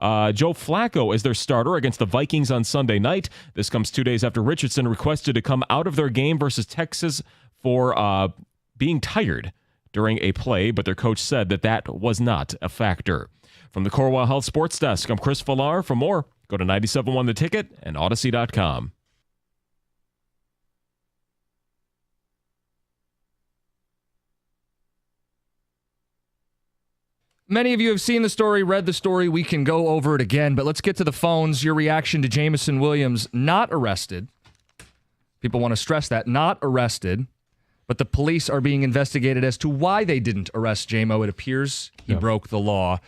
Joe Flacco is their starter against the Vikings on Sunday night. This comes 2 days after Richardson requested to come out of their game versus Texas for being tired during a play, but their coach said that was not a factor. From the Corewell Health Sports Desk, I'm Chris Villar. For more, go to 97.1 The Ticket and Odyssey.com. Many of you have seen the story, read the story. We can go over it again, but let's get to the phones. Your reaction to Jameson Williams, not arrested. People want to stress that, not arrested, but the police are being investigated as to why they didn't arrest Jamo. It appears he broke the law.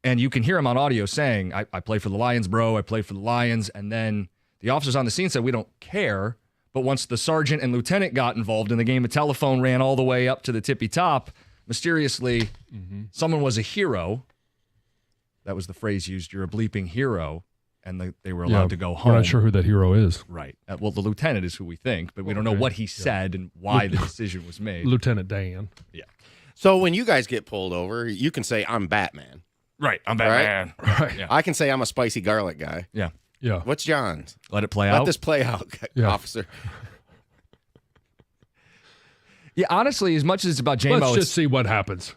And you can hear him on audio saying, I play for the Lions, bro. I play for the Lions. And then the officers on the scene said, we don't care. But once the sergeant and lieutenant got involved in the game, the telephone ran all the way up to the tippy top. Mysteriously, someone was a hero. That was the phrase used. You're a bleeping hero. And they were allowed to go home. We're not sure who that hero is. Right. Well, the lieutenant is who we think, but we don't know what he said and why the decision was made. Lieutenant Dan. Yeah. So when you guys get pulled over, you can say, I'm Batman. Right. I'm Batman. Right. Yeah. I can say I'm a spicy garlic guy. Yeah. Yeah. What's John's? Let it play out. Let this play out, officer. Yeah, honestly, as much as it's about Jamo, Let's just see what happens.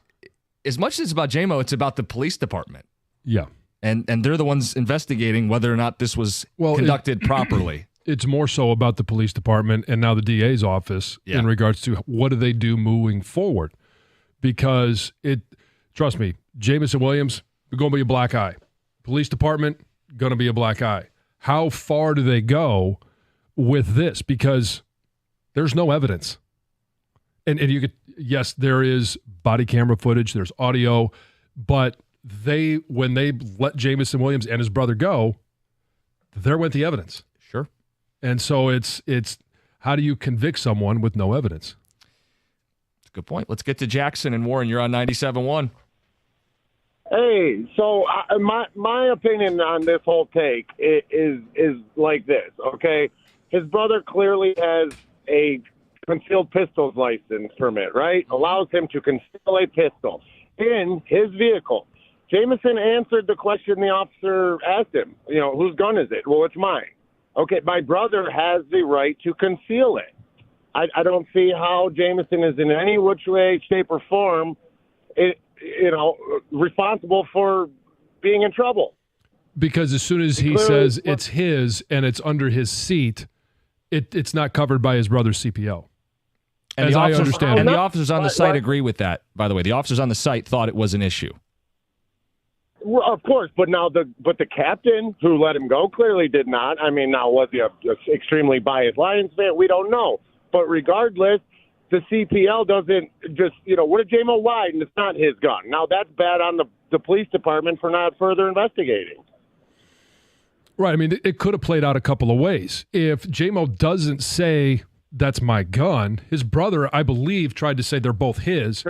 As much as it's about Jamo, it's about the police department. Yeah. And they're the ones investigating whether or not this was conducted properly. It's more so about the police department and now the DA's office in regards to what do they do moving forward. Because trust me, Jameson Williams, going to be a black eye. Police department, going to be a black eye. How far do they go with this? Because there's no evidence. And you could, yes, there is body camera footage, there's audio, but when they let Jameson Williams and his brother go, there went the evidence. Sure. And so it's how do you convict someone with no evidence? That's a good point. Let's get to Jackson and Warren. You're on 97.1. Hey, so my opinion on this whole take is like this, okay? His brother clearly has a concealed pistols license permit, right? Allows him to conceal a pistol in his vehicle. Jameson answered the question the officer asked him, whose gun is it? Well, it's mine. Okay, my brother has the right to conceal it. I don't see how Jameson is in any which way, shape, or form, responsible for being in trouble. Because as soon as he says it's his and it's under his seat, it's not covered by his brother's CPO. And as I understand and it. the officers on the site agree with that, by the way. The officers on the site thought it was an issue. Well, of course, but the captain who let him go clearly did not. I mean, now was he a extremely biased Lions fan? We don't know. But regardless, the CPL doesn't just, what if J-Mo lied and it's not his gun? Now that's bad on the police department for not further investigating. Right. I mean, it could have played out a couple of ways. If J-Mo doesn't say that's my gun, his brother, I believe, tried to say they're both his.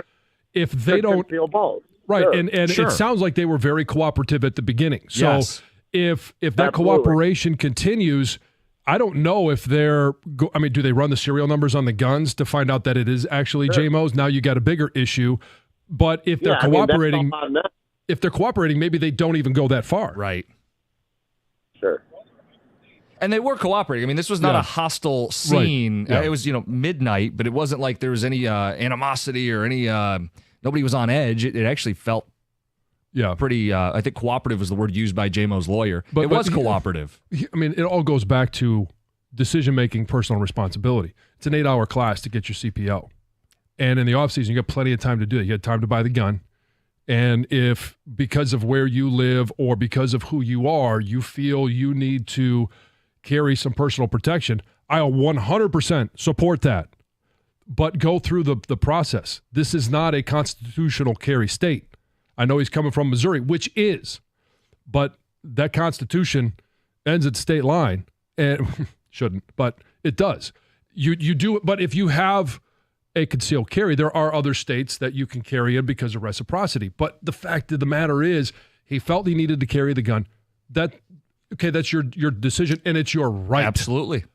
If they don't feel both. Right, sure. and Sure. It sounds like they were very cooperative at the beginning. So yes. if that Absolutely. cooperation continues, I don't know if do they run the serial numbers on the guns to find out that it is actually J-Mo's? Now you got a bigger issue. But if they're cooperating, maybe they don't even go that far. Right. Sure. And they were cooperating. I mean, this was not a hostile scene. Right. Yeah. It was, midnight, but it wasn't like there was any animosity or any nobody was on edge. It actually felt pretty, I think cooperative was the word used by J-Mo's lawyer. But it was cooperative. I mean, it all goes back to decision-making, personal responsibility. It's an 8-hour class to get your CPO. And in the offseason, you got plenty of time to do it. You had time to buy the gun. And if because of where you live or because of who you are, you feel you need to carry some personal protection, I'll 100% support that. But go through the process. This is not a constitutional carry state. I know he's coming from Missouri, which is, but that Constitution ends at state line, and shouldn't, but it does. You do, but if you have a concealed carry, there are other states that you can carry in because of reciprocity. But the fact of the matter is, he felt he needed to carry the gun. That's your decision, and it's your right. Absolutely.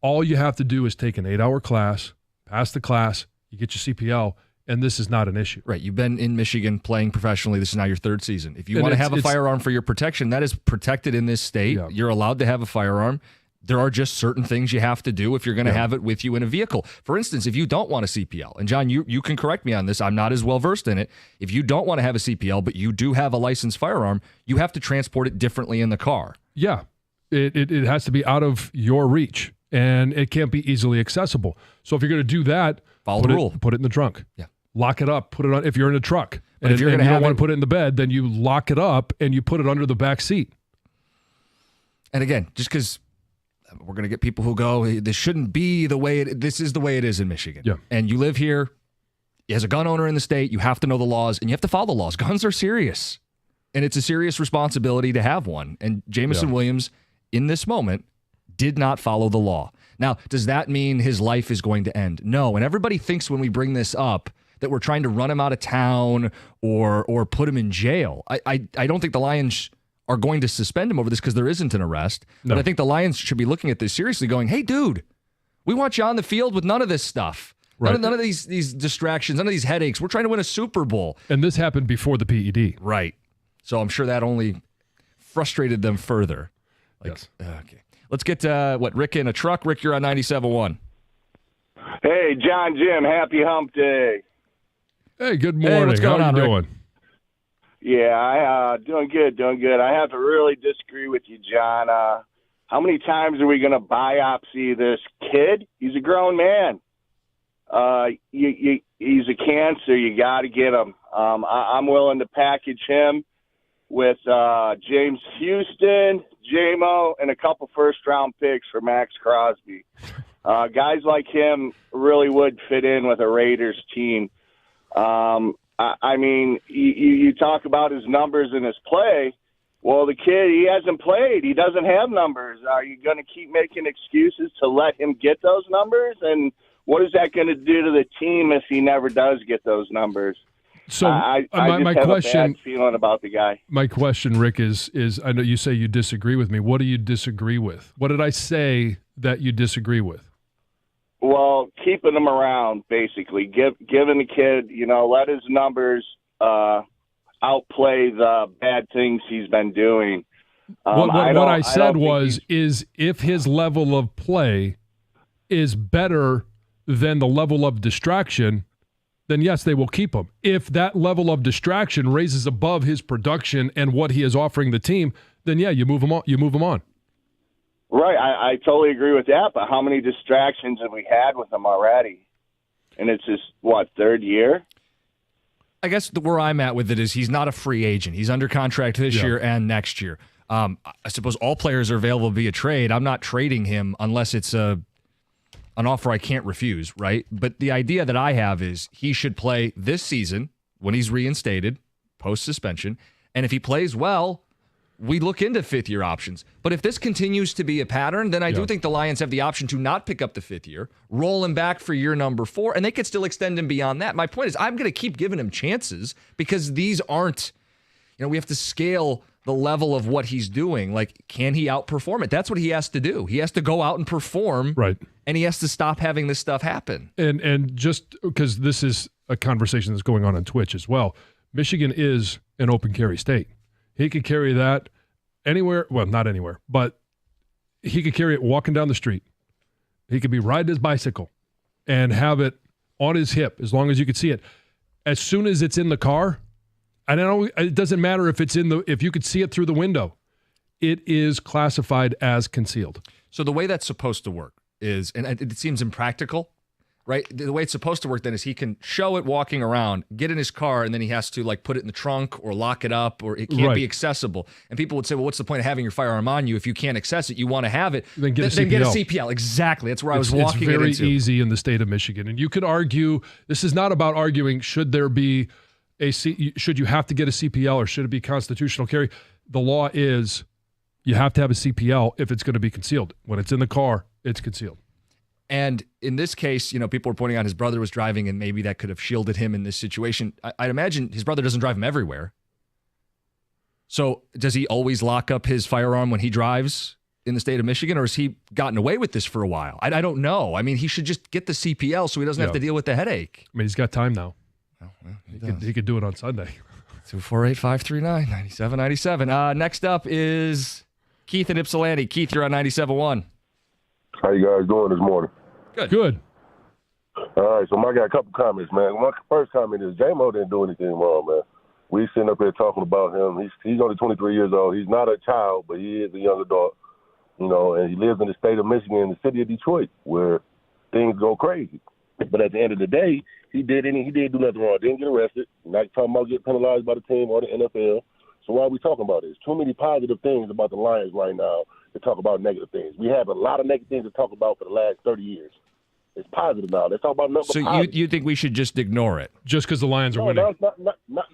All you have to do is take an 8-hour class, pass the class, you get your CPL, and this is not an issue. Right. You've been in Michigan playing professionally. This is now your third season. If you And want to it's- have a firearm for your protection, that is protected in this state. Yeah. You're allowed to have a firearm. There are just certain things you have to do if you're going to have it with you in a vehicle. For instance, if you don't want a CPL, and John, you can correct me on this, I'm not as well versed in it. If you don't want to have a CPL, but you do have a licensed firearm, you have to transport it differently in the car. Yeah, it has to be out of your reach, and it can't be easily accessible. So if you're going to do that, Follow the rule. Put it in the trunk. Yeah. Lock it up. Put it on. If you're in a truck, But if you're and gonna you have don't want it- to put it in the bed, then you lock it up and you put it under the back seat. And again, just because we're going to get people who go, "Hey, this shouldn't be the way this is the way it is in Michigan. Yeah. And you live here as a gun owner in the state, you have to know the laws and you have to follow the laws. Guns are serious. And it's a serious responsibility to have one. And Jameson Williams, in this moment, did not follow the law. Now, does that mean his life is going to end? No. And everybody thinks when we bring this up that we're trying to run him out of town or put him in jail. I don't think the Lions are going to suspend him over this because there isn't an arrest. No. But I think the Lions should be looking at this seriously going, hey, dude, we want you on the field with none of this stuff. Right. None of these distractions, none of these headaches. We're trying to win a Super Bowl. And this happened before the PED. Right. So I'm sure that only frustrated them further. Yes. Okay. Let's get Rick in a truck. Rick, you're on 97.1. Hey, John, Jim, happy hump day. Hey, good morning. what's going How on, you Rick? doing? Yeah, I doing good. I have to really disagree with you, John. How many times are we going to biopsy this kid? He's a grown man. He's a cancer. You got to get him. I'm willing to package him with James Houston, J-Mo, and a couple first-round picks for Max Crosby. Guys like him really would fit in with a Raiders team. I mean, you talk about his numbers and his play. Well, the kid, he hasn't played. He doesn't have numbers. Are you going to keep making excuses to let him get those numbers? And what is that going to do to the team if he never does get those numbers? So I just my have question, a bad feeling about the guy. my question, Rick, is I know you say you disagree with me. What do you disagree with? What did I say that you disagree with? Well, keeping him around, basically, giving the kid, let his numbers outplay the bad things he's been doing. What I said was, he's- if his level of play is better than the level of distraction, then yes, they will keep him. If that level of distraction raises above his production and what he is offering the team, then yeah, you move him on. Right, I totally agree with that, but how many distractions have we had with him already? And it's his, third year? I guess where I'm at with it is he's not a free agent. He's under contract this year and next year. I suppose all players are available via trade. I'm not trading him unless it's an offer I can't refuse, right? But the idea that I have is he should play this season when he's reinstated, post-suspension, and if he plays well, we look into fifth-year options. But if this continues to be a pattern, then I do think the Lions have the option to not pick up the fifth year, roll him back for year number 4, and they could still extend him beyond that. My point is I'm going to keep giving him chances because these aren't, we have to scale the level of what he's doing. Like, can he outperform it? That's what he has to do. He has to go out and perform, Right. and he has to stop having this stuff happen. And just because this is a conversation that's going on Twitch as well, Michigan is an open carry state. He could carry that anywhere. Well, not anywhere, but he could carry it walking down the street. He could be riding his bicycle and have it on his hip as long as you could see it. As soon as it's in the car, and it doesn't matter if if you could see it through the window, it is classified as concealed. So the way that's supposed to work is, and it seems impractical, right? The way it's supposed to work then is he can show it walking around, get in his car, and then he has to put it in the trunk or lock it up, or it can't be accessible. And people would say, well, what's the point of having your firearm on you if you can't access it? You want to have it. Then get a Then get a CPL. CPL. Exactly. That's where I was walking It's very it into. easy in the state of Michigan. And you could argue, this is not about arguing, should there be should you have to get a CPL or should it be constitutional carry? The law is you have to have a CPL if it's going to be concealed. When it's in the car, it's concealed. And in this case, people were pointing out his brother was driving and maybe that could have shielded him in this situation. I'd imagine his brother doesn't drive him everywhere. So does he always lock up his firearm when he drives in the state of Michigan, or has he gotten away with this for a while? I don't know. I mean, he should just get the CPL so he doesn't have to deal with the headache. I mean, he's got time now. He could do it on Sunday. 248-539-9797. Next up is Keith in Ypsilanti. Keith, you're on 97.1. How you guys doing this morning? Good. All right, so I got a couple comments, man. My first comment is J-Mo didn't do anything wrong, man. We sitting up here talking about him. He's only 23 years old. He's not a child, but he is a young adult, and he lives in the state of Michigan, in the city of Detroit, where things go crazy. But at the end of the day, he didn't do nothing wrong. Didn't get arrested. Not talking about getting penalized by the team or the NFL. So why are we talking about this? Too many positive things about the Lions right now to talk about negative things. We have a lot of negative things to talk about for the last 30 years. It's positive now. Let's talk about nothing. So you think we should just ignore it? Just because the Lions are winning. No, not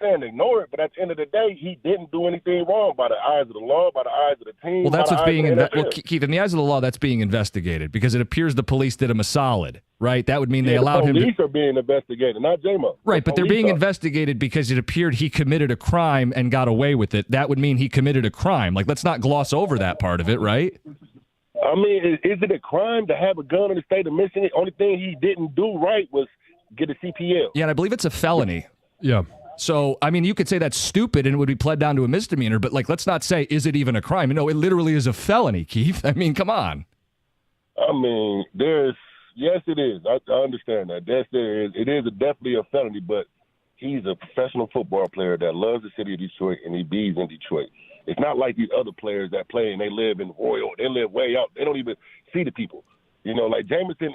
saying ignore it, but at the end of the day, he didn't do anything wrong by the eyes of the law, by the eyes of the team. Well, that's what's being Keith, in the eyes of the law, that's being investigated because it appears the police did him a solid, right? That would mean they allowed him to. The police are being investigated, not J-Mo. Right, but they're being investigated because it appeared he committed a crime and got away with it. That would mean he committed a crime. Like, let's not gloss over that part of it, right? I mean, is it a crime to have a gun in the state of Michigan? The only thing he didn't do right was get a CPL. Yeah, and I believe it's a felony. Yeah. So, I mean, you could say that's stupid and it would be pled down to a misdemeanor, but, let's not say, is it even a crime? No, it literally is a felony, Keith. I mean, come on. I mean, yes, it is. I understand that. Yes, there is. It is definitely a felony, but he's a professional football player that loves the city of Detroit, and he bees in Detroit. It's not like these other players that play and they live in Royal. They live way out. They don't even see the people. Like Jameson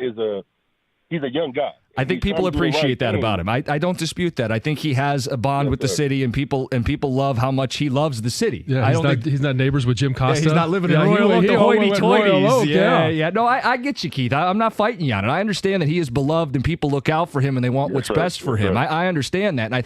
he's a young guy. I think people appreciate that about him. I don't dispute that. I think he has a bond with the city, and people love how much he loves the city. Yeah, he's not neighbors with Jim Costa. Yeah, he's not living in Royal Oak, the hoity-toities. Yeah. No, I get you, Keith. I'm not fighting you on it. I understand that he is beloved and people look out for him and they want what's best for him. I understand that, and I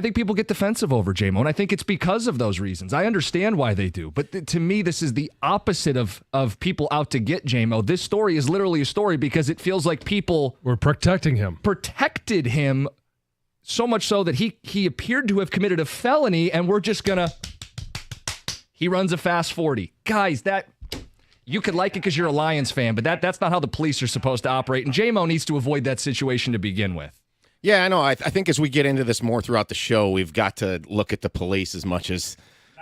think people get defensive over J-Mo, and I think it's because of those reasons. I understand why they do. But to me, this is the opposite of people out to get J-Mo. This story is literally a story because it feels like people were protecting him. Protected him so much so that he appeared to have committed a felony, and we're just going to... He runs a fast 40. Guys, that... You could like it because you're a Lions fan, but that's not how the police are supposed to operate, and J-Mo needs to avoid that situation to begin with. Yeah, I know. I think as we get into this more throughout the show, we've got to look at the police as much as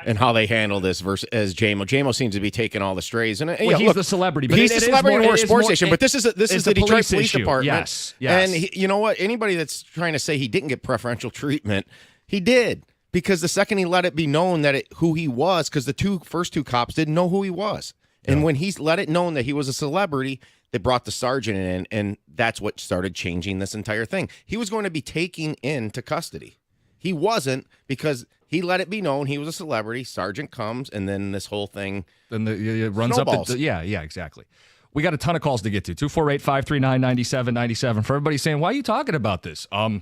and how they handle this versus as J-Mo. J-Mo seems to be taking all the strays. And he's the celebrity. But he's the celebrity in a sports station. But this is the Detroit Police Department. Yes. And you know what? Anybody that's trying to say he didn't get preferential treatment, he did. Because the second he let it be known that who he was, because the first two cops didn't know who he was. And when he let it known that he was a celebrity, they brought the sergeant in, and that's what started changing this entire thing. He was going to be taken into custody. He wasn't, because he let it be known he was a celebrity. Sergeant comes, and then this whole thing it runs snowballs. Yeah, exactly. We got a ton of calls to get to. 248-539-9797. For everybody saying, why are you talking about this? You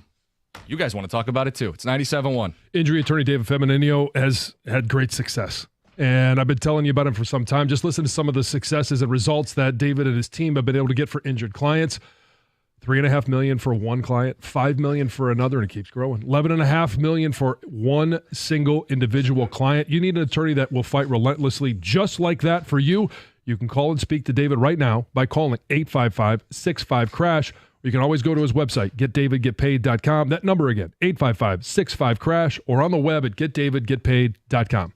guys want to talk about it too. It's 97.1. Injury attorney David Feminino has had great success. And I've been telling you about him for some time. Just listen to some of the successes and results that David and his team have been able to get for injured clients. $3.5 million for one client, $5 million for another, and it keeps growing. $11.5 million for one single individual client. You need an attorney that will fight relentlessly just like that for you. You can call and speak to David right now by calling 855-65-CRASH. You can always go to his website, getdavidgetpaid.com. That number again, 855-65-CRASH, or on the web at getdavidgetpaid.com.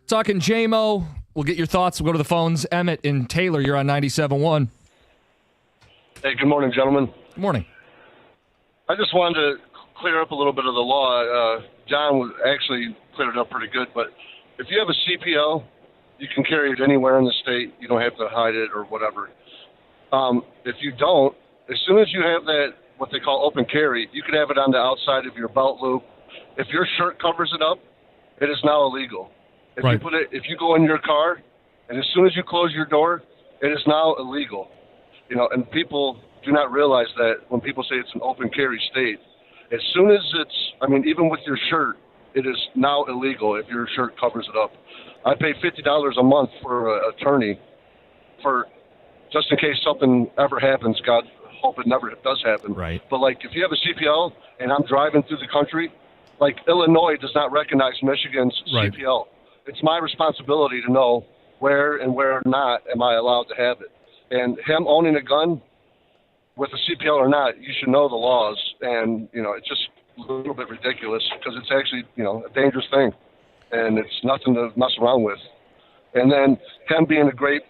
Talking JMO. We'll get your thoughts. We'll go to the phones. Emmett and Taylor, you're on 97.1. Hey, good morning, gentlemen. Good morning. I just wanted to clear up a little bit of the law. John actually cleared it up pretty good, but if you have a CPL, you can carry it anywhere in the state. You don't have to hide it or whatever. If you don't, as soon as you have that, what they call open carry, you can have it on the outside of your belt loop. If your shirt covers it up, it is now illegal. If you go in your car, and as soon as you close your door, it is now illegal. And people do not realize that when people say it's an open carry state, as soon as even with your shirt, it is now illegal if your shirt covers it up. I pay $50 a month for an attorney for just in case something ever happens. God hope it never does happen. Right. But if you have a CPL and I'm driving through the country, Illinois does not recognize Michigan's CPL. It's my responsibility to know where and where not am I allowed to have it. And him owning a gun, with a CPL or not, you should know the laws. And, it's just a little bit ridiculous because it's actually, a dangerous thing. And it's nothing to mess around with. And then him being a great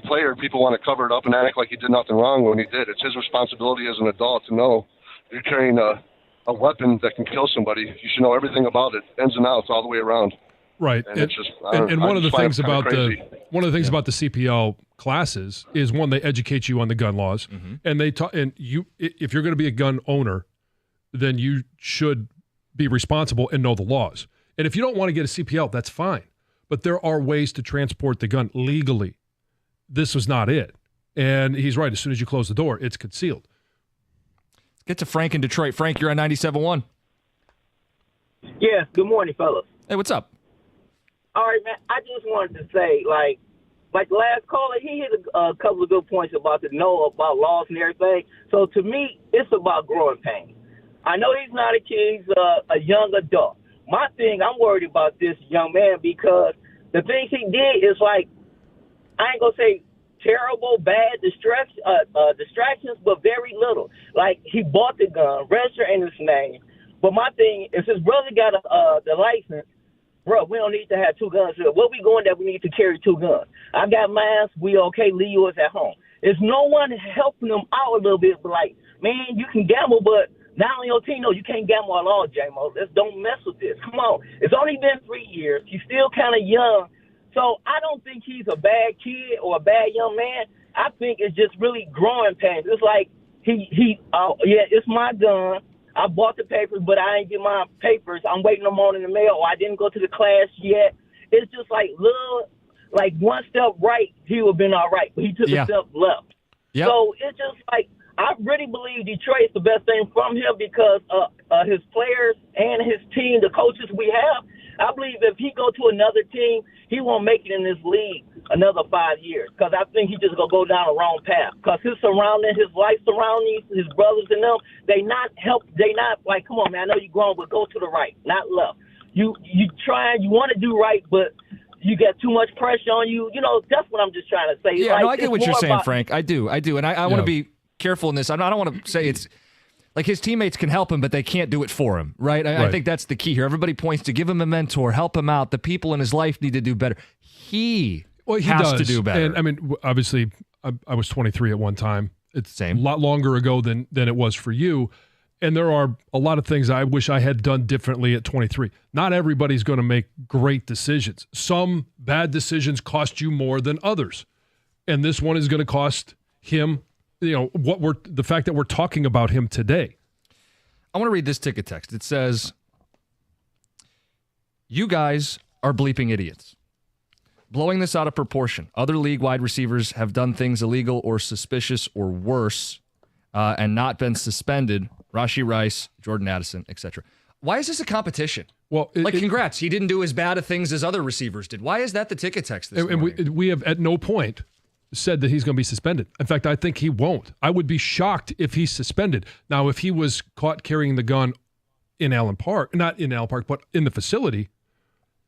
player, people want to cover it up and act like he did nothing wrong when he did. It's his responsibility as an adult to know you're carrying a weapon that can kill somebody. You should know everything about it, ins and outs, all the way around. Right. And it's just, and one of the things about crazy. about the CPL classes is, one, they educate you on the gun laws, and they talk. And if you're going to be a gun owner, then you should be responsible and know the laws. And if you don't want to get a CPL, that's fine. But there are ways to transport the gun legally. This was not it. And he's right. As soon as you close the door, it's concealed. Let's get to Frank in Detroit. Frank, you're on 97.1. Yes, good morning, fellas. Hey, what's up? All right, man, I just wanted to say, like the last caller, he hit a couple of good points about about laws and everything. So to me, it's about growing pains. I know he's not a kid, he's a young adult. My thing, I'm worried about this young man because the things he did is I ain't going to say terrible, bad distractions, but very little. He bought the gun, registered in his name. But my thing, if his brother got the license, bro, we don't need to have two guns here. Where we going that we need to carry two guns? I got mine. We okay. Leave yours at home. There's no one helping them out a little bit. But man, you can gamble, but not on your team. No, you can't gamble at all, J-Mo. Let's don't mess with this. Come on. It's only been 3 years. He's still kind of young. So I don't think he's a bad kid or a bad young man. I think it's just really growing pains. It's it's my gun. I bought the papers, but I didn't get my papers. I'm waiting them on in the mail, or I didn't go to the class yet. It's just one step right, he would have been all right, but he took a step left. Yep. So it's just I really believe Detroit is the best thing from him because his players and his team, the coaches we have, I believe if he go to another team, he won't make it in this league another 5 years because I think he just going to go down the wrong path because his life surroundings, his brothers and them, they not come on, man, I know you're grown, but go to the right, not left. You want to do right, but you got too much pressure on you. That's what I'm just trying to say. Yeah, I get what you're saying, Frank. I do. And I want to be careful in this. I don't want to say it's his teammates can help him, but they can't do it for him, right? I think that's the key here. Everybody points to give him a mentor, help him out. The people in his life need to do better. He has to do better. And obviously, I was 23 at one time. It's Same. a lot longer ago than it was for you. And there are a lot of things I wish I had done differently at 23. Not everybody's going to make great decisions. Some bad decisions cost you more than others. And this one is going to cost him, the fact that we're talking about him today. I want to read this ticket text. It says, "You guys are bleeping idiots. Blowing this out of proportion. Other league-wide receivers have done things illegal or suspicious or worse and not been suspended. Rashee Rice, Jordan Addison, etc. Why is this a competition? Well, congrats. He didn't do as bad of things as other receivers did. Why is that the ticket text this morning? And we have at no point said that he's going to be suspended. In fact, I think he won't. I would be shocked if he's suspended. Now, if he was caught carrying the gun in Allen Park, not in Allen Park, but in the facility,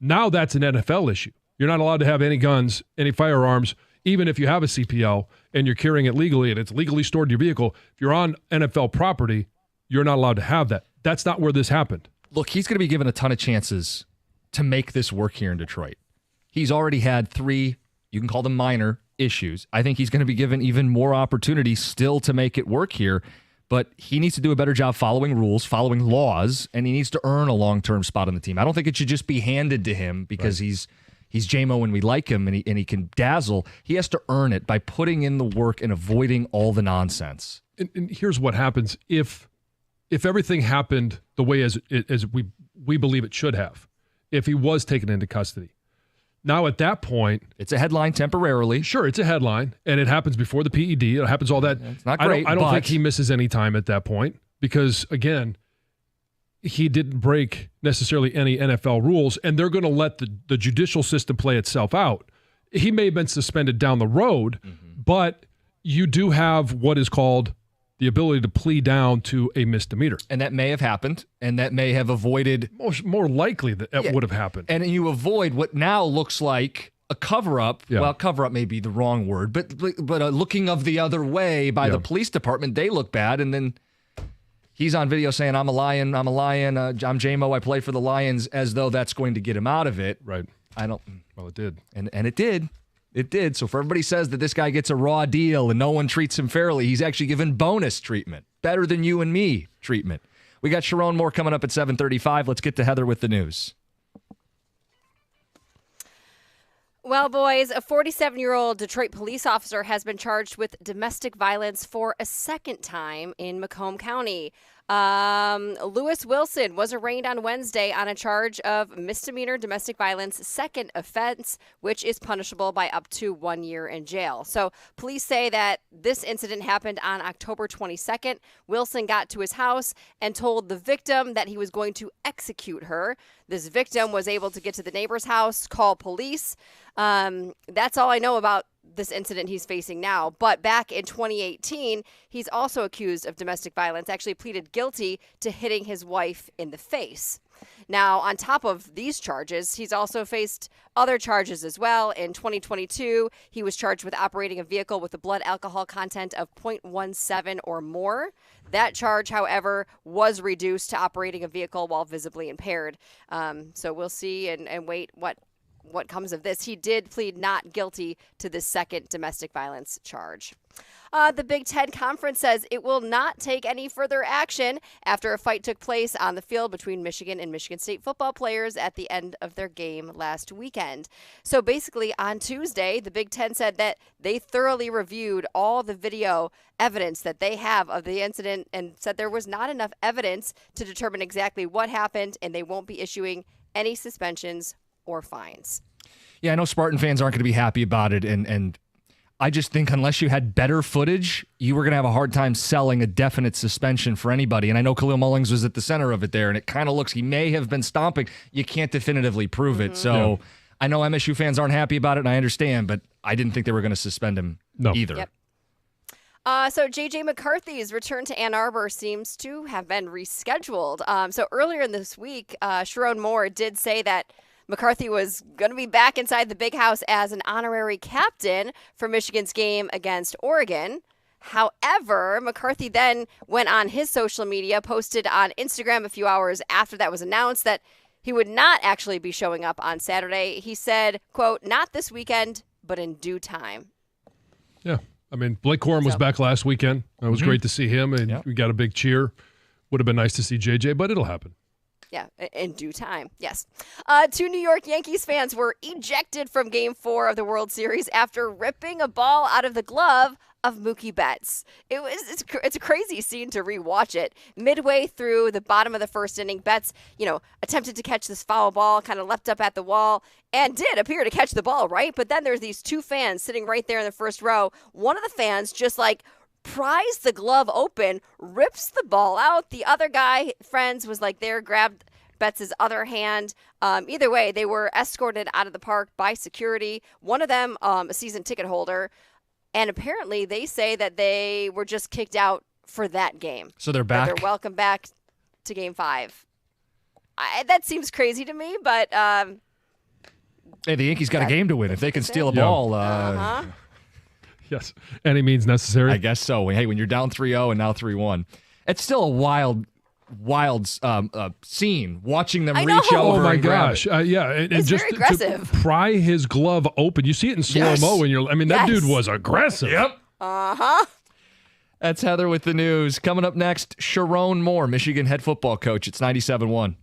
now that's an NFL issue. You're not allowed to have any guns, any firearms, even if you have a CPL and you're carrying it legally and it's legally stored in your vehicle. If you're on NFL property, you're not allowed to have that. That's not where this happened. Look, he's going to be given a ton of chances to make this work here in Detroit. He's already had 3, you can call them minor issues. I think he's going to be given even more opportunity still to make it work here, but he needs to do a better job following rules, following laws, and he needs to earn a long-term spot on the team. I don't think it should just be handed to him because he's J-Mo and we like him and he can dazzle. He has to earn it by putting in the work and avoiding all the nonsense. And here's what happens if everything happened the way as we believe it should have, if he was taken into custody. Now at that point, it's a headline temporarily. Sure, it's a headline, and it happens before the PED. It happens all that. It's not great. I don't think he misses any time at that point because again, he didn't break necessarily any NFL rules, and they're going to let the judicial system play itself out. He may have been suspended down the road, but you do have what is called the ability to plead down to a misdemeanor. And that may have happened, and that may have avoided... More likely that would have happened. And you avoid what now looks like a cover-up. Yeah. Well, cover-up may be the wrong word, but a looking of the other way by the police department. They look bad, and then he's on video saying, I'm a lion, I'm J-Mo, I play for the Lions, as though that's going to get him out of it. Right. Well, it did. And it did. It did. So if everybody says that this guy gets a raw deal and no one treats him fairly, he's actually given bonus treatment. Better than you and me treatment. We got Sharon Moore coming up at 7:35. Let's get to Heather with the news. Well, boys, a 47-year-old Detroit police officer has been charged with domestic violence for a second time in Macomb County. Lewis Wilson was arraigned on Wednesday on a charge of misdemeanor domestic violence, second offense, which is punishable by up to 1 year in jail. So police say that this incident happened on October 22nd. Wilson got to his house and told the victim that he was going to execute her. This victim was able to get to the neighbor's house, call police. That's all I know about this incident he's facing now. But back in 2018, he's also accused of domestic violence, actually pleaded guilty to hitting his wife in the face. Now, on top of these charges, he's also faced other charges as well. In 2022, he was charged with operating a vehicle with a blood alcohol content of 0.17 or more. That charge, however, was reduced to operating a vehicle while visibly impaired. So we'll see and wait what comes of this. He did plead not guilty to the second domestic violence charge. The Big Ten Conference says it will not take any further action after a fight took place on the field between Michigan and Michigan State football players at the end of their game last weekend. So basically on Tuesday, the Big Ten said that they thoroughly reviewed all the video evidence that they have of the incident and said there was not enough evidence to determine exactly what happened, and they won't be issuing any suspensions or fines. Yeah, I know Spartan fans aren't going to be happy about it, and I just think unless you had better footage, you were going to have a hard time selling a definite suspension for anybody. And I know Khalil Mullings was at the center of it there, and it kind of looks he may have been stomping. You can't definitively prove it. So I know MSU fans aren't happy about it, and I understand, but I didn't think they were going to suspend him either. Yep. So J.J. McCarthy's return to Ann Arbor seems to have been rescheduled. So earlier in this week, Sharon Moore did say that McCarthy was going to be back inside the big house as an honorary captain for Michigan's game against Oregon. However, McCarthy then went on his social media, posted on Instagram a few hours after that was announced that he would not actually be showing up on Saturday. He said, quote, "Not this weekend, but in due time." Yeah. I mean, Blake Corum was back last weekend. It was great to see him, and we got a big cheer. Would have been nice to see JJ, but it'll happen. Yeah, in due time, yes. 2 New York Yankees fans were ejected from Game 4 of the World Series after ripping a ball out of the glove of Mookie Betts. It's a crazy scene to rewatch it. Midway through the bottom of the first inning, Betts, attempted to catch this foul ball, kind of leapt up at the wall, and did appear to catch the ball, right? But then there's these 2 fans sitting right there in the first row. One of the fans just pries the glove open, rips the ball out. The other guy, friends, was there, grabbed Betts' other hand. Either way, they were escorted out of the park by security. One of them, a season ticket holder, and apparently they say that they were just kicked out for that game. So they're back? They're welcome back to Game 5. That seems crazy to me, but... hey, the Yankees got a game to win. If they can steal a ball... Yes, any means necessary. I guess so. Hey, when you're down 3-0 and now 3-1, it's still a wild wild scene watching them I reach know. over. Oh my and grab gosh! it. Yeah, and It's just very aggressive. to pry his glove open. You see it in slow mo, and that Yes. dude was aggressive. Yep. Uh-huh. That's Heather with the news. Coming up next, Sharon Moore, Michigan head football coach. It's 97.1.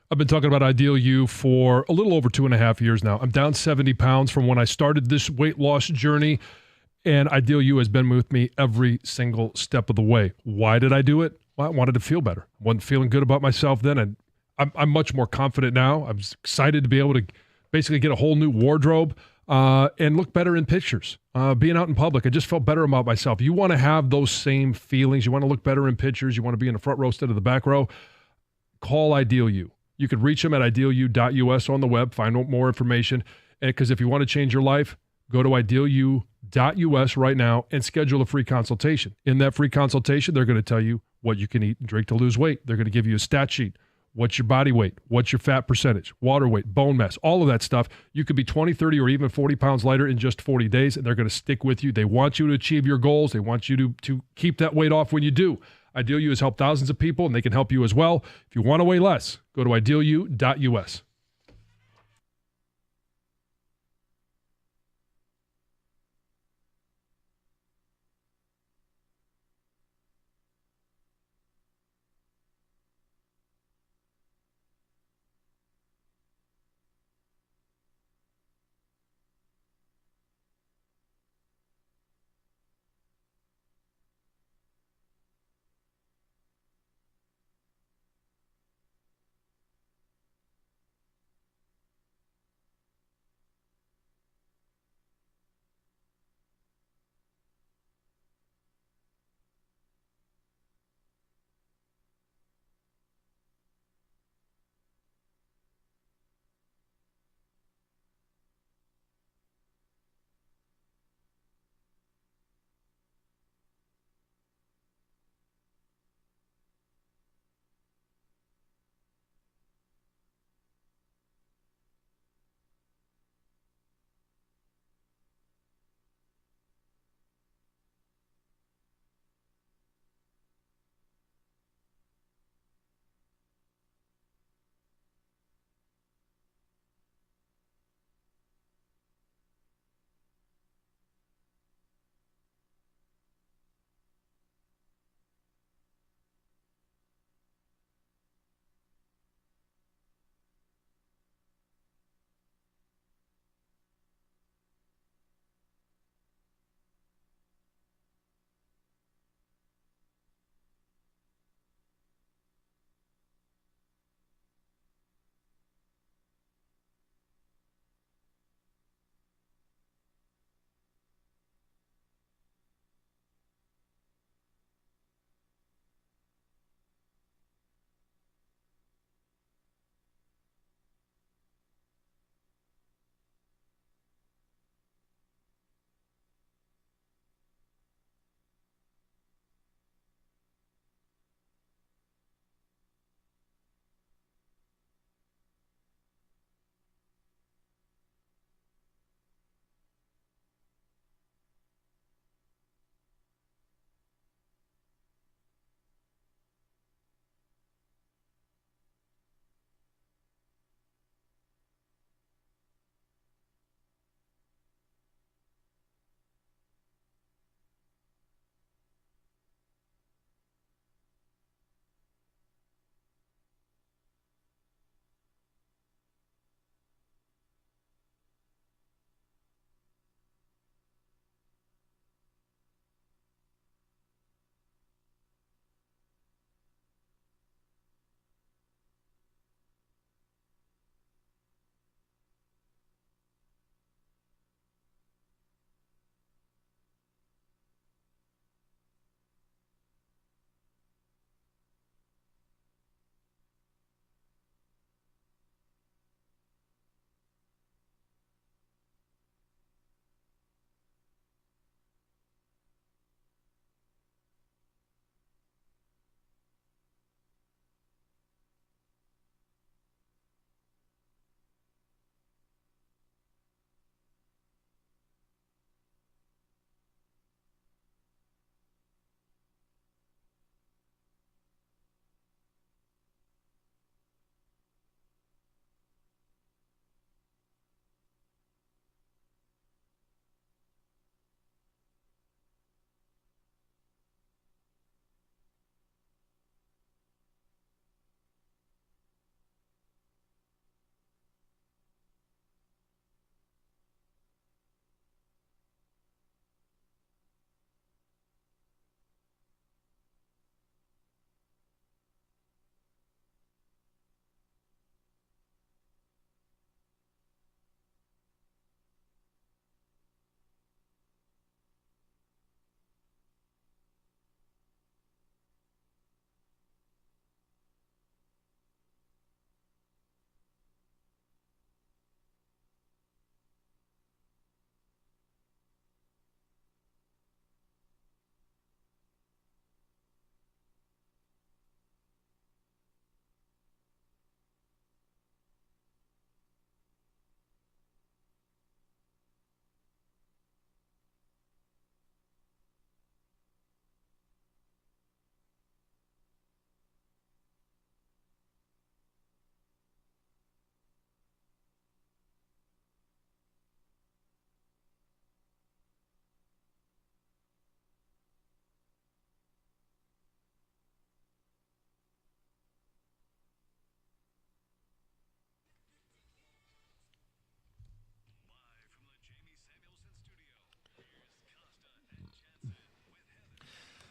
I've been talking about Ideal You for a little over 2.5 years now. I'm down 70 pounds from when I started this weight loss journey, and Ideal You has been with me every single step of the way. Why did I do it? Well, I wanted to feel better. I wasn't feeling good about myself then, and I'm much more confident now. I'm excited to be able to basically get a whole new wardrobe and look better in pictures. Being out in public, I just felt better about myself. You want to have those same feelings. You want to look better in pictures. You want to be in the front row instead of the back row. Call Ideal You. You could reach them at idealu.us on the web, find out more information. Because if you want to change your life, go to idealu.us right now and schedule a free consultation. In that free consultation, they're going to tell you what you can eat and drink to lose weight. They're going to give you a stat sheet. What's your body weight? What's your fat percentage? Water weight, bone mass, all of that stuff. You could be 20, 30, or even 40 pounds lighter in just 40 days, and they're going to stick with you. They want you to achieve your goals. They want you to keep that weight off when you do. Ideal You has helped thousands of people, and they can help you as well. If you want to weigh less, go to idealu.us.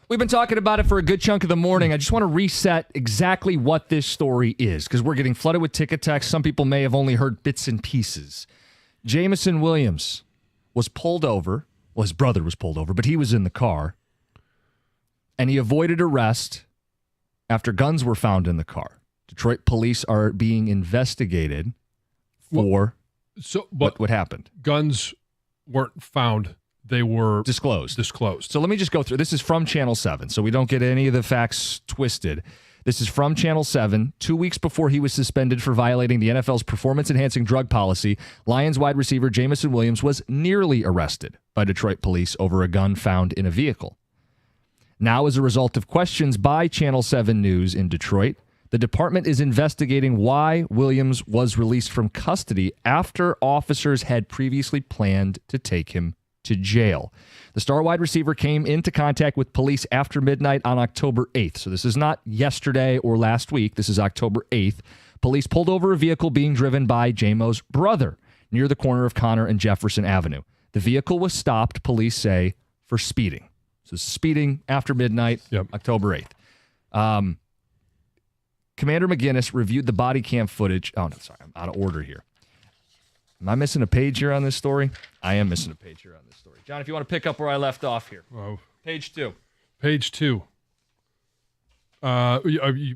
We've been talking about it for a good chunk of the morning. I just want to reset exactly what this story is because we're getting flooded with ticket texts. Some people may have only heard bits and pieces. Jameson Williams was pulled over. Well, his brother was pulled over, but he was in the car. And he avoided arrest after guns were found in the car. Detroit police are being investigated for what happened. Guns weren't found. They were disclosed. So let me just go through. This is from Channel 7, so we don't get any of the facts twisted. This is from Channel 7. 2 weeks before he was suspended for violating the NFL's performance-enhancing drug policy, Lions wide receiver Jameson Williams was nearly arrested by Detroit police over a gun found in a vehicle. Now, as a result of questions by Channel 7 News in Detroit, the department is investigating why Williams was released from custody after officers had previously planned to take him to jail. The star wide receiver came into contact with police after midnight on October 8th. So this is not yesterday or last week. This is October 8th. Police pulled over a vehicle being driven by JMO's brother near the corner of Connor and Jefferson Avenue. The vehicle was stopped, police say, for speeding. So speeding after midnight, October 8th. Commander McGinnis reviewed the body cam footage. Oh, no, sorry. I'm out of order here. Am I missing a page here on this story? I am missing a page here on this story. John, if you want to pick up where I left off here. Oh. Page 2. Page 2. Okay.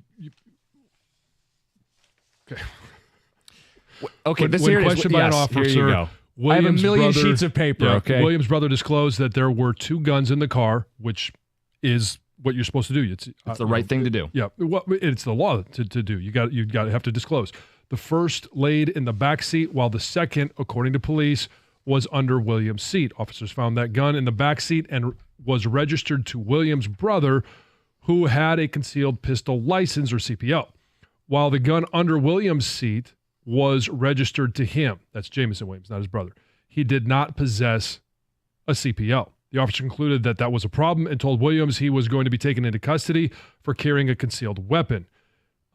Okay, this here is question by an officer. Here you go. I have a million sheets of paper, okay? Williams' brother disclosed that there were 2 guns in the car, which is what you're supposed to do. It's the right thing to do. Yeah, well, it's the law to do. You got to have to disclose. The first laid in the back seat, while the second, according to police, was under Williams' seat. Officers found that gun in the back seat and was registered to Williams' brother, who had a concealed pistol license, or CPL, while the gun under Williams' seat was registered to him. That's Jameson Williams, not his brother. He did not possess a CPL. The officer concluded that was a problem and told Williams he was going to be taken into custody for carrying a concealed weapon.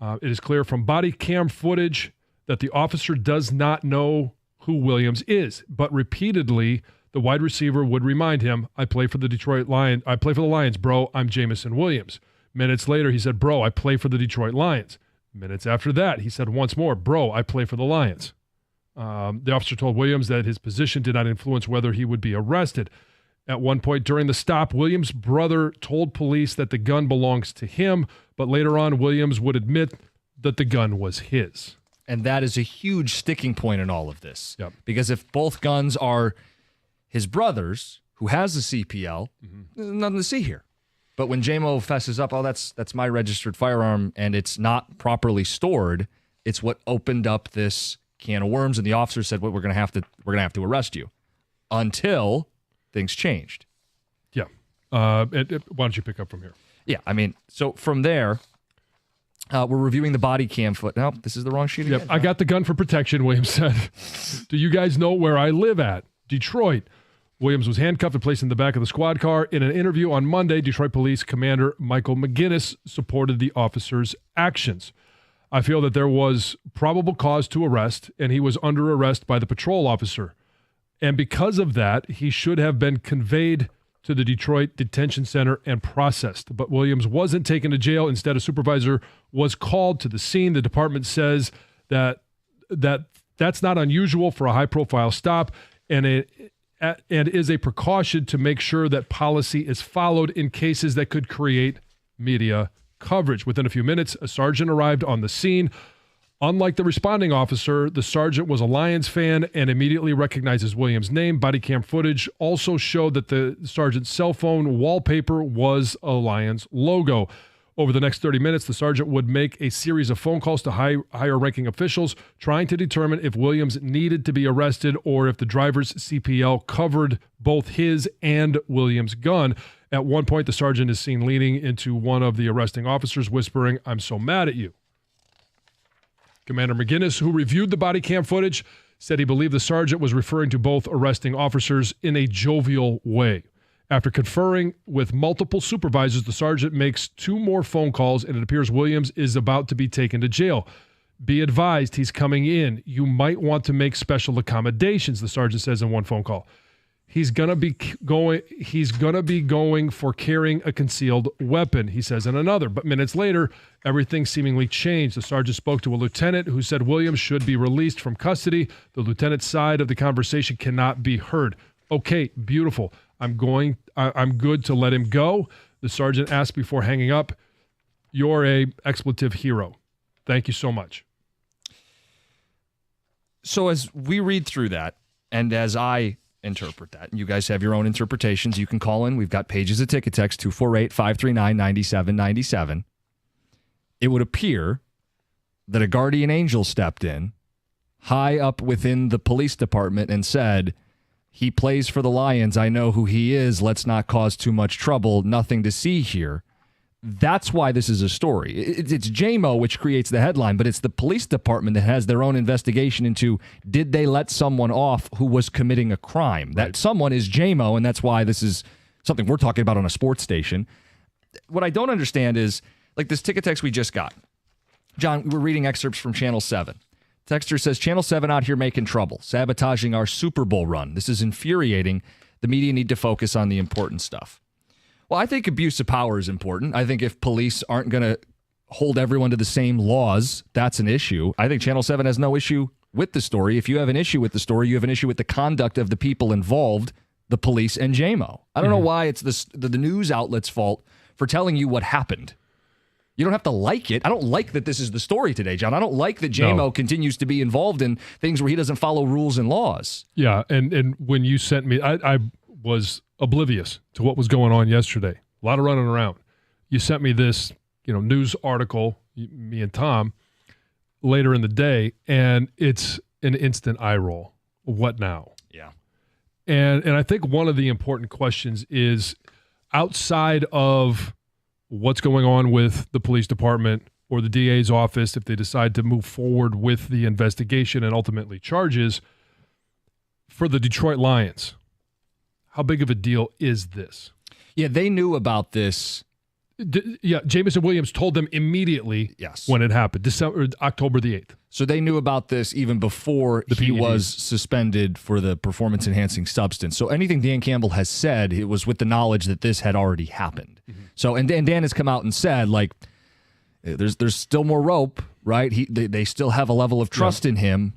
It is clear from body cam footage that the officer does not know who Williams is, but repeatedly the wide receiver would remind him, I play for the Lions, bro. I'm Jameson Williams. Minutes later, he said, bro, I play for the Detroit Lions. Minutes after that, he said once more, bro, I play for the Lions. The officer told Williams that his position did not influence whether he would be arrested. At one point during the stop, Williams' brother told police that the gun belongs to him, but later on, Williams would admit that the gun was his. And that is a huge sticking point in all of this. Yep. Because if both guns are his brother's, who has a CPL, there's nothing to see here. But when JMO fesses up, that's my registered firearm, and it's not properly stored, it's what opened up this can of worms, and the officer said, well, we're gonna have to arrest you. Until things changed. Yeah. Why don't you pick up from here? Yeah, I mean, so from there, we're reviewing the body cam foot. No, this is the wrong sheet again. Yep. I got the gun for protection, Williams said. Do you guys know where I live at? Detroit. Williams was handcuffed and placed in the back of the squad car. In an interview on Monday, Detroit Police Commander Michael McGinnis supported the officer's actions. I feel that there was probable cause to arrest, and he was under arrest by the patrol officer. And because of that, he should have been conveyed to the Detroit Detention Center and processed. But Williams wasn't taken to jail. Instead, a supervisor was called to the scene. The department says that's not unusual for a high-profile stop, and is a precaution to make sure that policy is followed in cases that could create media coverage. Within a few minutes, a sergeant arrived on the scene. Unlike the responding officer, the sergeant was a Lions fan and immediately recognizes Williams' name. Body cam footage also showed that the sergeant's cell phone wallpaper was a Lions logo. Over the next 30 minutes, the sergeant would make a series of phone calls to higher-ranking officials, trying to determine if Williams needed to be arrested or if the driver's CPL covered both his and Williams' gun. At one point, the sergeant is seen leaning into one of the arresting officers, whispering, "I'm so mad at you." Commander McGinnis, who reviewed the body cam footage, said he believed the sergeant was referring to both arresting officers in a jovial way. After conferring with multiple supervisors, the sergeant makes 2 more phone calls, and it appears Williams is about to be taken to jail. Be advised, he's coming in. You might want to make special accommodations, the sergeant says in one phone call. He's gonna be going for carrying a concealed weapon, he says in another. But minutes later, everything seemingly changed. The sergeant spoke to a lieutenant who said Williams should be released from custody. The lieutenant's side of the conversation cannot be heard. Okay, beautiful. I'm good to let him go. The sergeant asked before hanging up, "You're a expletive hero. Thank you so much." So as we read through that, and as I interpret that, and you guys have your own interpretations, you can call in. We've got pages of Ticket Text 248-539-9797. It would appear that a guardian angel stepped in high up within the police department and said, "He plays for the Lions. I know who he is. Let's not cause too much trouble. Nothing to see here." That's why this is a story. It's JMO which creates the headline, but it's the police department that has their own investigation into, did they let someone off who was committing a crime? Right. That someone is JMO, and that's why this is something we're talking about on a sports station. What I don't understand is, like this Ticket Text we just got. John, we're reading excerpts from Channel 7. Texter says, Channel 7 out here making trouble, sabotaging our Super Bowl run. This is infuriating. The media need to focus on the important stuff. Well, I think abuse of power is important. I think if police aren't going to hold everyone to the same laws, that's an issue. I think Channel 7 has no issue with the story. If you have an issue with the story, you have an issue with the conduct of the people involved, the police and JMO. I don't know why it's the news outlet's fault for telling you what happened. You don't have to like it. I don't like that this is the story today, John. I don't like that JMO continues to be involved in things where he doesn't follow rules and laws. Yeah, and when you sent me, I was oblivious to what was going on yesterday. A lot of running around. You sent me this, news article, me and Tom, later in the day, and it's an instant eye roll. What now? Yeah. And I think one of the important questions is, outside of what's going on with the police department or the DA's office, if they decide to move forward with the investigation and ultimately charges, for the Detroit Lions, how big of a deal is this? Yeah, they knew about this. Jameson Williams told them immediately when it happened, October the 8th. So they knew about this even before he was suspended for the performance-enhancing substance. So anything Dan Campbell has said, it was with the knowledge that this had already happened. Mm-hmm. So and Dan has come out and said, there's still more rope, right? They still have a level of trust in him.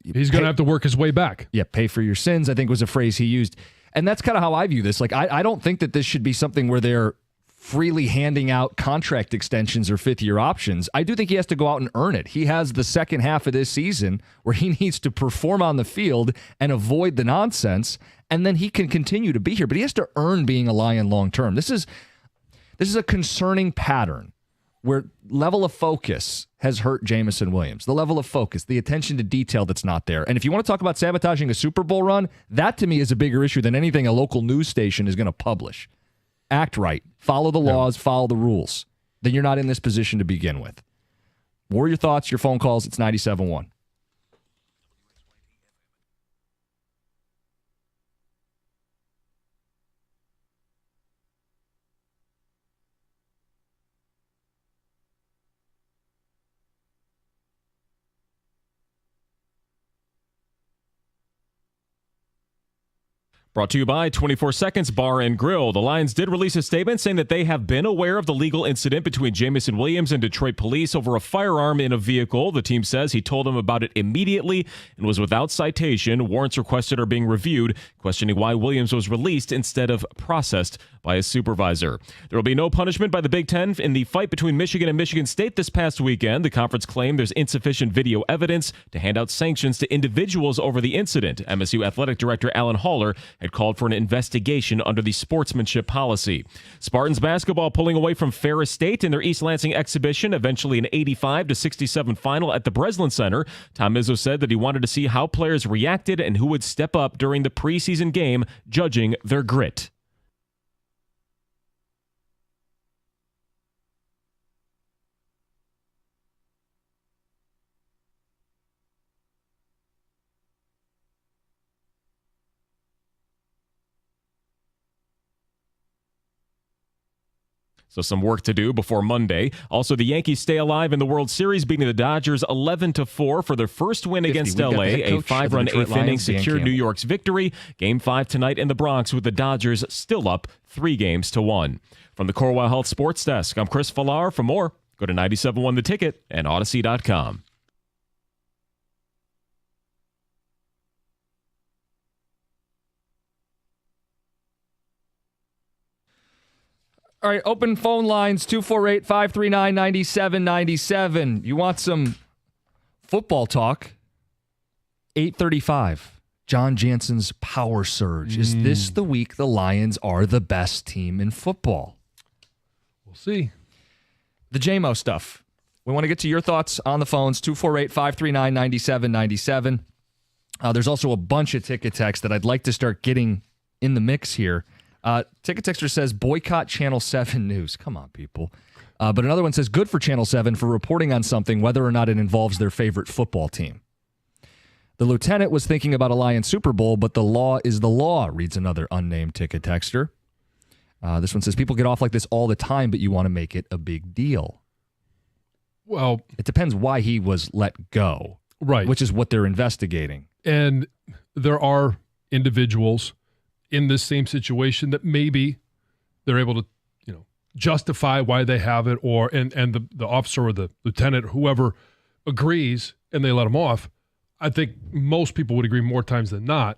He's going to have to work his way back. Yeah, pay for your sins, I think was a phrase he used. And that's kind of how I view this. I don't think that this should be something where they're freely handing out contract extensions or fifth-year options. I do think he has to go out and earn it. He has the second half of this season where he needs to perform on the field and avoid the nonsense, and then he can continue to be here. But he has to earn being a Lion long-term. This is a concerning pattern where level of focus has hurt Jameson Williams. The level of focus, the attention to detail that's not there. And if you want to talk about sabotaging a Super Bowl run, that to me is a bigger issue than anything a local news station is going to publish. Act right. Follow the laws, follow the rules. Then you're not in this position to begin with. More your thoughts, your phone calls. It's 97.1. Brought to you by 24 Seconds Bar and Grill. The Lions did release a statement saying that they have been aware of the legal incident between Jameson Williams and Detroit police over a firearm in a vehicle. The team says he told them about it immediately and was without citation. Warrants requested are being reviewed, questioning why Williams was released instead of processed by a supervisor. There will be no punishment by the Big Ten in the fight between Michigan and Michigan State this past weekend. The conference claimed there's insufficient video evidence to hand out sanctions to individuals over the incident. MSU Athletic Director Alan Haller had called for an investigation under the sportsmanship policy. Spartans basketball pulling away from Ferris State in their East Lansing exhibition, eventually an 85-67 final at the Breslin Center. Tom Izzo said that he wanted to see how players reacted and who would step up during the preseason game, judging their grit. So some work to do before Monday. Also, the Yankees stay alive in the World Series, beating the Dodgers 11-4 for their first win against LA. A 5-run 8th inning secured New York's victory. Game 5 tonight in the Bronx, with the Dodgers still up 3-1. From the Corwell Health Sports Desk, I'm Chris Villar. For more, go to 97.1 The Ticket and Odyssey.com. All right, open phone lines, 248-539-9797. You want some football talk? 8:35. John Jansen's Power Surge. Is this the week the Lions are the best team in football? We'll see. The JMO stuff. We want to get to your thoughts on the phones, 248-539-9797. There's also a bunch of ticket texts that I'd like to start getting in the mix here. Ticket Texter says, boycott Channel 7 News. Come on, people. But another one says, good for Channel 7 for reporting on something, whether or not it involves their favorite football team. The lieutenant was thinking about a Lions Super Bowl, but the law is the law, reads another unnamed Ticket Texter. This one says, people get off like this all the time, but you want to make it a big deal. Well, it depends why he was let go. Right. Which is what they're investigating. And there are individuals in this same situation that maybe they're able to, justify why they have it, or and the officer or the lieutenant, whoever agrees, and they let them off. I think most people would agree more times than not,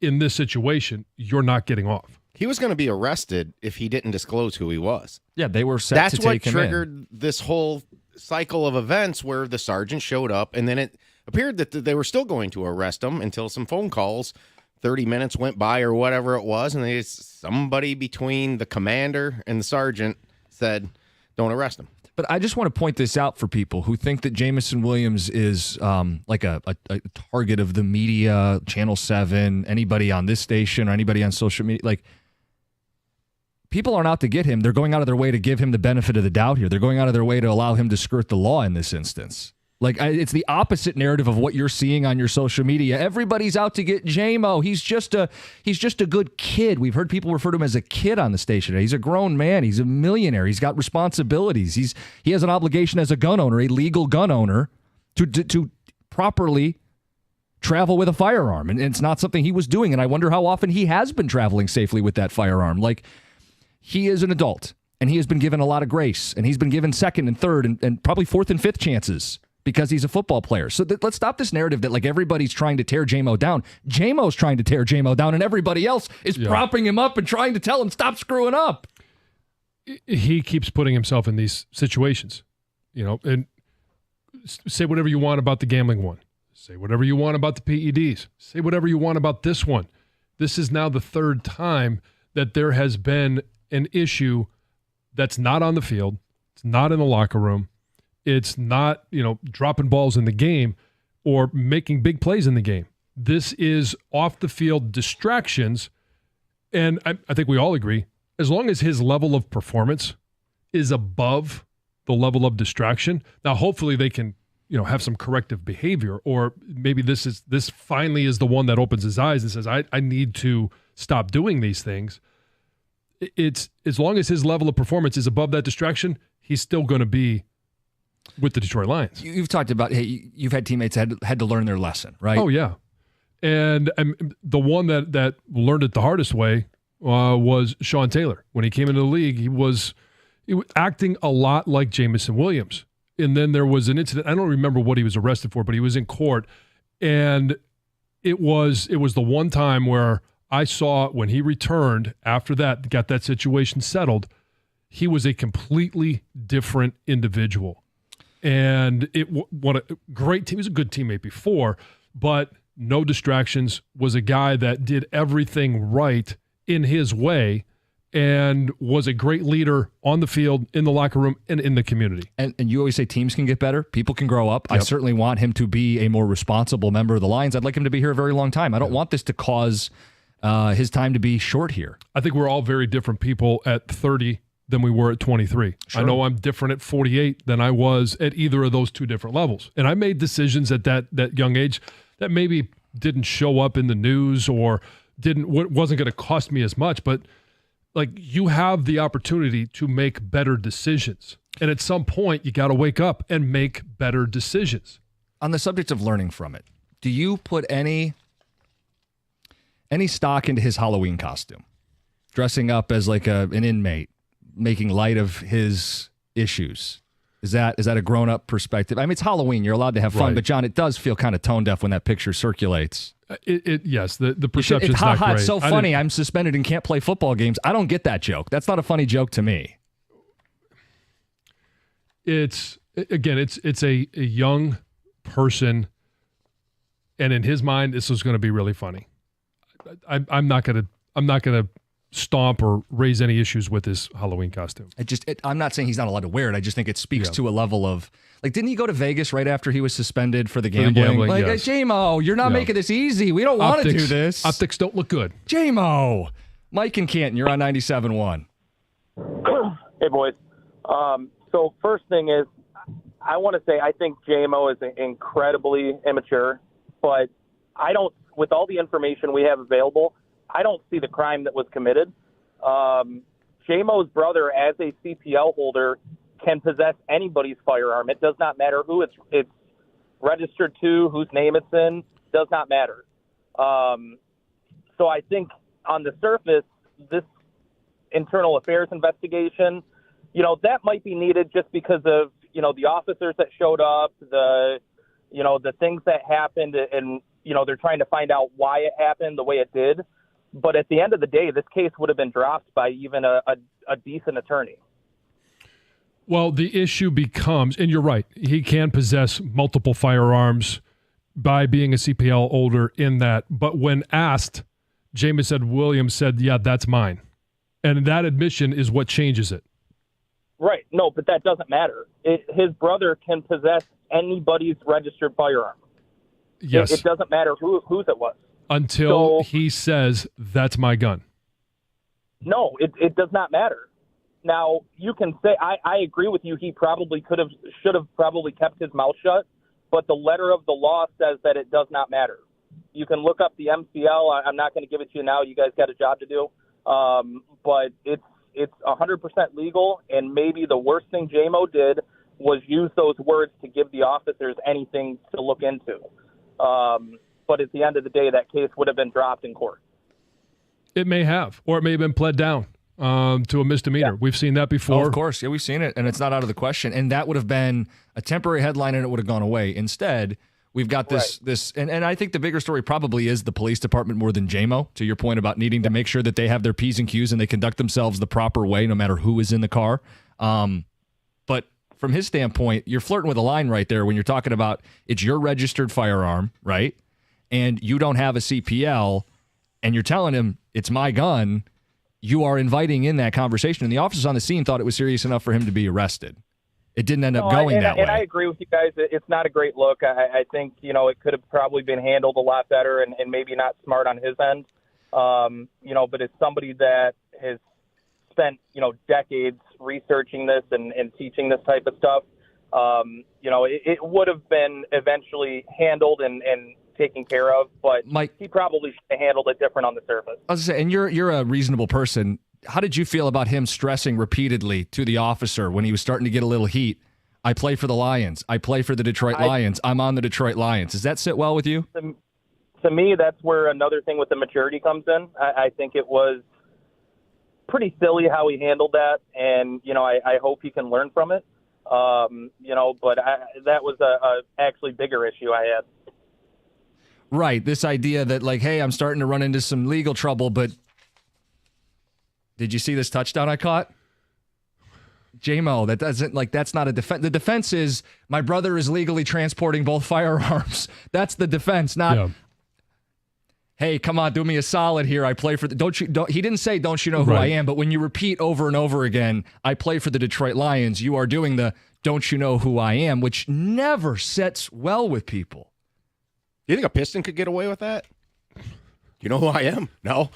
in this situation, you're not getting off. He was going to be arrested if he didn't disclose who he was. Yeah, they were set to take him in. That's what triggered this whole cycle of events where the sergeant showed up, and then it appeared that they were still going to arrest him until some phone calls, 30 minutes went by or whatever it was, and somebody between the commander and the sergeant said, don't arrest him. But I just want to point this out for people who think that Jameson Williams is like a target of the media, Channel 7, anybody on this station or anybody on social media. Like, people aren't out to get him. They're going out of their way to give him the benefit of the doubt here. They're going out of their way to allow him to skirt the law in this instance. Like, it's the opposite narrative of what you're seeing on your social media. Everybody's out to get J-Mo. He's just a good kid. We've heard people refer to him as a kid on the station. He's a grown man. He's a millionaire. He's got responsibilities. He has an obligation as a gun owner, a legal gun owner, to properly travel with a firearm. And it's not something he was doing. And I wonder how often he has been traveling safely with that firearm. Like, he is an adult, and he has been given a lot of grace, and he's been given second and third and probably fourth and fifth chances, because he's a football player. So let's stop this narrative that like everybody's trying to tear J-Mo down. J-Mo's trying to tear J-Mo down, and everybody else is propping him up and trying to tell him, stop screwing up. He keeps putting himself in these situations, and say whatever you want about the gambling one. Say whatever you want about the PEDs. Say whatever you want about this one. This is now the third time that there has been an issue that's not on the field. It's not in the locker room. It's not, dropping balls in the game or making big plays in the game. This is off the field distractions. And I think we all agree, as long as his level of performance is above the level of distraction, now hopefully they can, have some corrective behavior, or maybe this finally is the one that opens his eyes and says, I need to stop doing these things. It's as long as his level of performance is above that distraction, he's still going to be with the Detroit Lions. You've talked about, hey, you've had teammates that had to learn their lesson, right? Oh, yeah. And the one that learned it the hardest way was Sean Taylor. When he came into the league, he was acting a lot like Jameson Williams. And then there was an incident. I don't remember what he was arrested for, but he was in court. And it was the one time where I saw when he returned after that, got that situation settled, he was a completely different individual. And what a great team. He was a good teammate before, but no distractions, was a guy that did everything right in his way and was a great leader on the field, in the locker room, and in the community. And you always say teams can get better. People can grow up. Yep. I certainly want him to be a more responsible member of the Lions. I'd like him to be here a very long time. I don't want this to cause his time to be short here. I think we're all very different people at 30 than we were at 23. Sure. I know I'm different at 48 than I was at either of those two different levels. And I made decisions at that young age that maybe didn't show up in the news or wasn't going to cost me as much. But like you have the opportunity to make better decisions. And at some point, you got to wake up and make better decisions. On the subject of learning from it, do you put any stock into his Halloween costume? Dressing up as like an inmate, making light of his issues. Is that a grown-up perspective? I mean, it's Halloween. You're allowed to have fun. Right. But, John, it does feel kind of tone-deaf when that picture circulates. Yes, the perception's not great. It's so funny. I'm suspended and can't play football games. I don't get that joke. That's not a funny joke to me. It's a young person, and in his mind, this is going to be really funny. I'm not gonna stomp or raise any issues with his Halloween costume. I'm not saying he's not allowed to wear it. I just think it speaks to a level of, like, didn't he go to Vegas right after he was suspended for the gambling? Like, yes. J-Mo, you're not making this easy. We don't want to do this. Optics don't look good. J-Mo. Mike and Canton, you're on 97.1. Hey, boys. So first thing is, I want to say I think J-Mo is incredibly immature, but I don't, with all the information we have available, I don't see the crime that was committed. J-Mo's brother, as a CPL holder, can possess anybody's firearm. It does not matter who it's registered to, whose name it's in, does not matter. So I think on the surface, this internal affairs investigation, that might be needed just because of, the officers that showed up, the things that happened, and, they're trying to find out why it happened the way it did. But at the end of the day, this case would have been dropped by even a decent attorney. Well, the issue becomes, and you're right, he can possess multiple firearms by being a CPL holder in that. But when asked, Jameson Williams said, yeah, that's mine. And that admission is what changes it. Right. No, but that doesn't matter. His brother can possess anybody's registered firearm. Yes. It doesn't matter whose it was. Until he says, that's my gun. No, it does not matter. Now, you can say, I agree with you, he probably should have probably kept his mouth shut, but the letter of the law says that it does not matter. You can look up the MCL. I'm not going to give it to you now. You guys got a job to do. But it's 100% legal, and maybe the worst thing J-Mo did was use those words to give the officers anything to look into. But at the end of the day, that case would have been dropped in court. It may have, or it may have been pled down to a misdemeanor. Yeah. We've seen that before. Oh, of course. Yeah, we've seen it, and it's not out of the question. And that would have been a temporary headline, and it would have gone away. Instead, we've got this, and I think the bigger story probably is the police department more than J-Mo, to your point about needing to make sure that they have their P's and Q's and they conduct themselves the proper way no matter who is in the car. But from his standpoint, you're flirting with a line right there when you're talking about it's your registered firearm, right? And you don't have a CPL, and you're telling him it's my gun. You are inviting in that conversation. And the officers on the scene thought it was serious enough for him to be arrested. It didn't end up going that way. And I agree with you guys. It's not a great look. I think, it could have probably been handled a lot better and maybe not smart on his end. But as somebody that has spent, decades researching this and teaching this type of stuff, it would have been eventually handled and taken care of, but Mike, he probably should have handled it different on the surface. I was going to say, and you're a reasonable person. How did you feel about him stressing repeatedly to the officer when he was starting to get a little heat? I play for the Lions. I play for the Detroit Lions. I'm on the Detroit Lions. Does that sit well with you? To me, that's where another thing with the maturity comes in. I think it was pretty silly how he handled that, and, I hope he can learn from it. But that was a actually bigger issue I had. Right. This idea that, like, hey, I'm starting to run into some legal trouble, but did you see this touchdown I caught? J-Mo, that's not a defense. The defense is my brother is legally transporting both firearms. That's the defense, not, hey, come on, do me a solid here. I play for the, he didn't say, don't you know who I am? But when you repeat over and over again, I play for the Detroit Lions, you are doing the, don't you know who I am, which never sets well with people. Do you think a Piston could get away with that? You know who I am? No.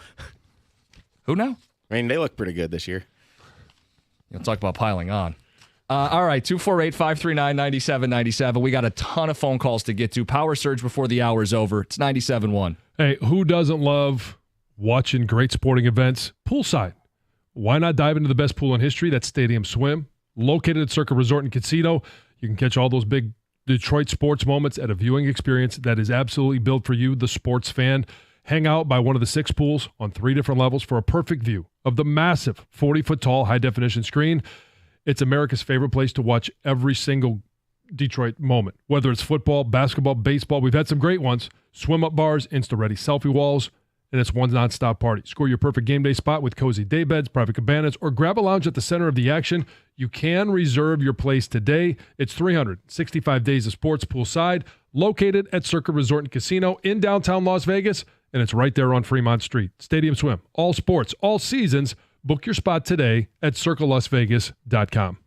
Who now? I mean, they look pretty good this year. You'll talk about piling on. All right, 248-539-9797. We got a ton of phone calls to get to. Power surge before the hour's over. It's 97.1. Hey, who doesn't love watching great sporting events poolside? Why not dive into the best pool in history? That's Stadium Swim. Located at Circa Resort and Casino, you can catch all those big Detroit sports moments at a viewing experience that is absolutely built for you, the sports fan. Hang out by one of the 6 pools on 3 different levels for a perfect view of the massive 40-foot-tall high-definition screen. It's America's favorite place to watch every single Detroit moment, whether it's football, basketball, baseball. We've had some great ones. Swim-up bars, Insta-ready selfie walls, and it's one nonstop party. Score your perfect game day spot with cozy day beds, private cabanas, or grab a lounge at the center of the action. You can reserve your place today. It's 365 days of sports poolside, located at Circa Resort and Casino in downtown Las Vegas, and it's right there on Fremont Street. Stadium Swim, all sports, all seasons. Book your spot today at circalasvegas.com.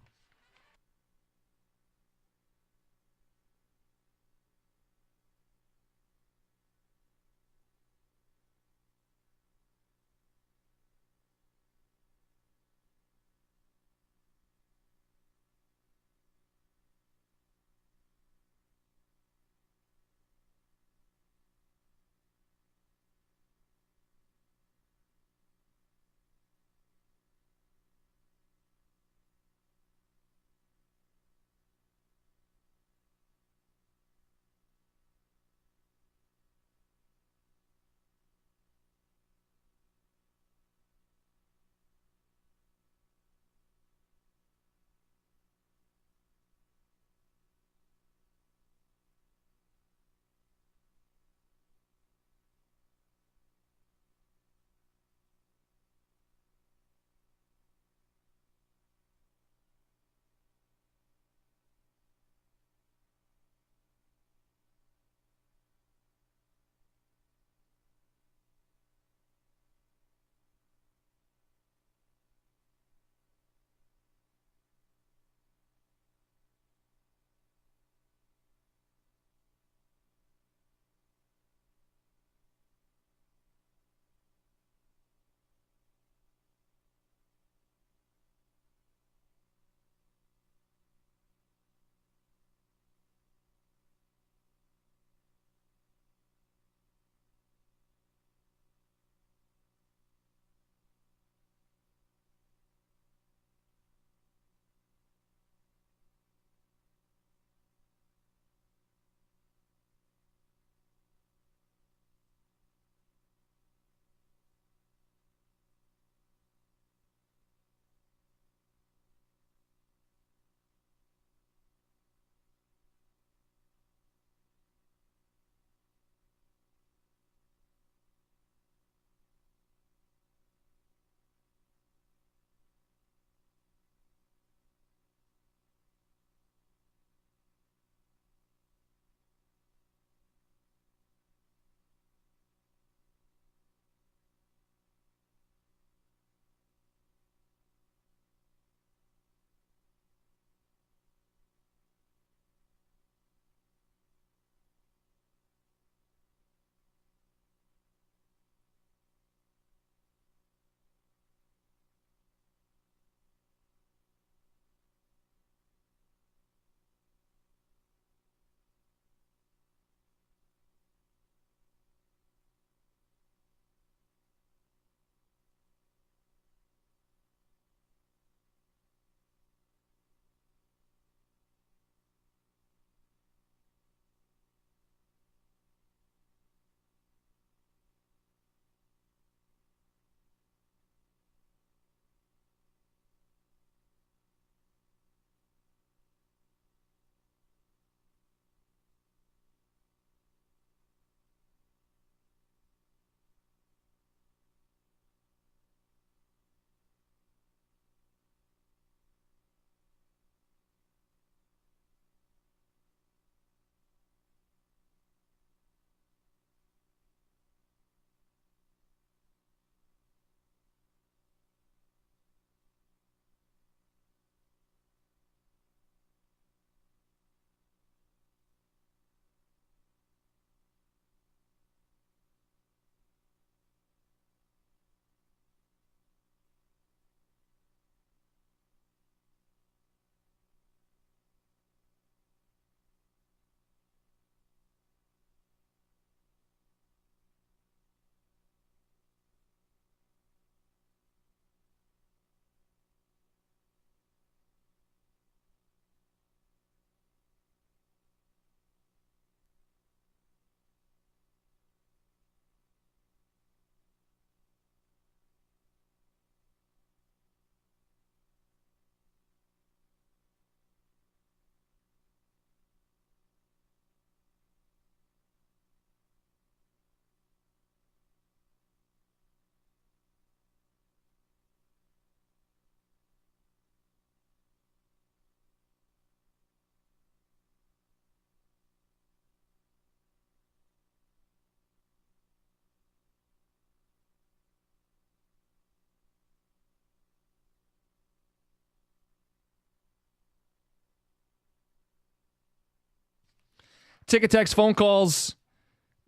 Ticket text phone calls.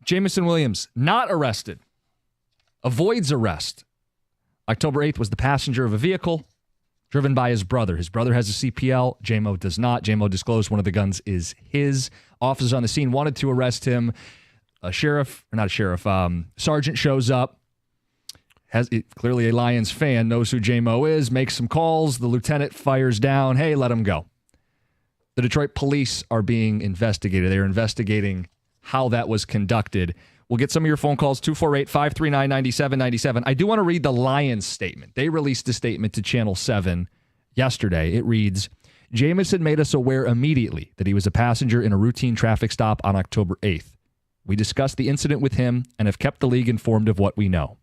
Jameson Williams, not arrested. Avoids arrest. October 8th was the passenger of a vehicle driven by his brother. His brother has a CPL. J-Mo does not. J-Mo disclosed one of the guns is his. Officers on the scene wanted to arrest him. Sergeant shows up. Clearly a Lions fan, knows who J-Mo is, makes some calls. The lieutenant fires down. Hey, let him go. The Detroit police are being investigated. They're investigating how that was conducted. We'll get some of your phone calls, 248-539-9797. I do want to read the Lions statement. They released a statement to Channel 7 yesterday. It reads, Jameson made us aware immediately that he was a passenger in a routine traffic stop on October 8th. We discussed the incident with him and have kept the league informed of what we know.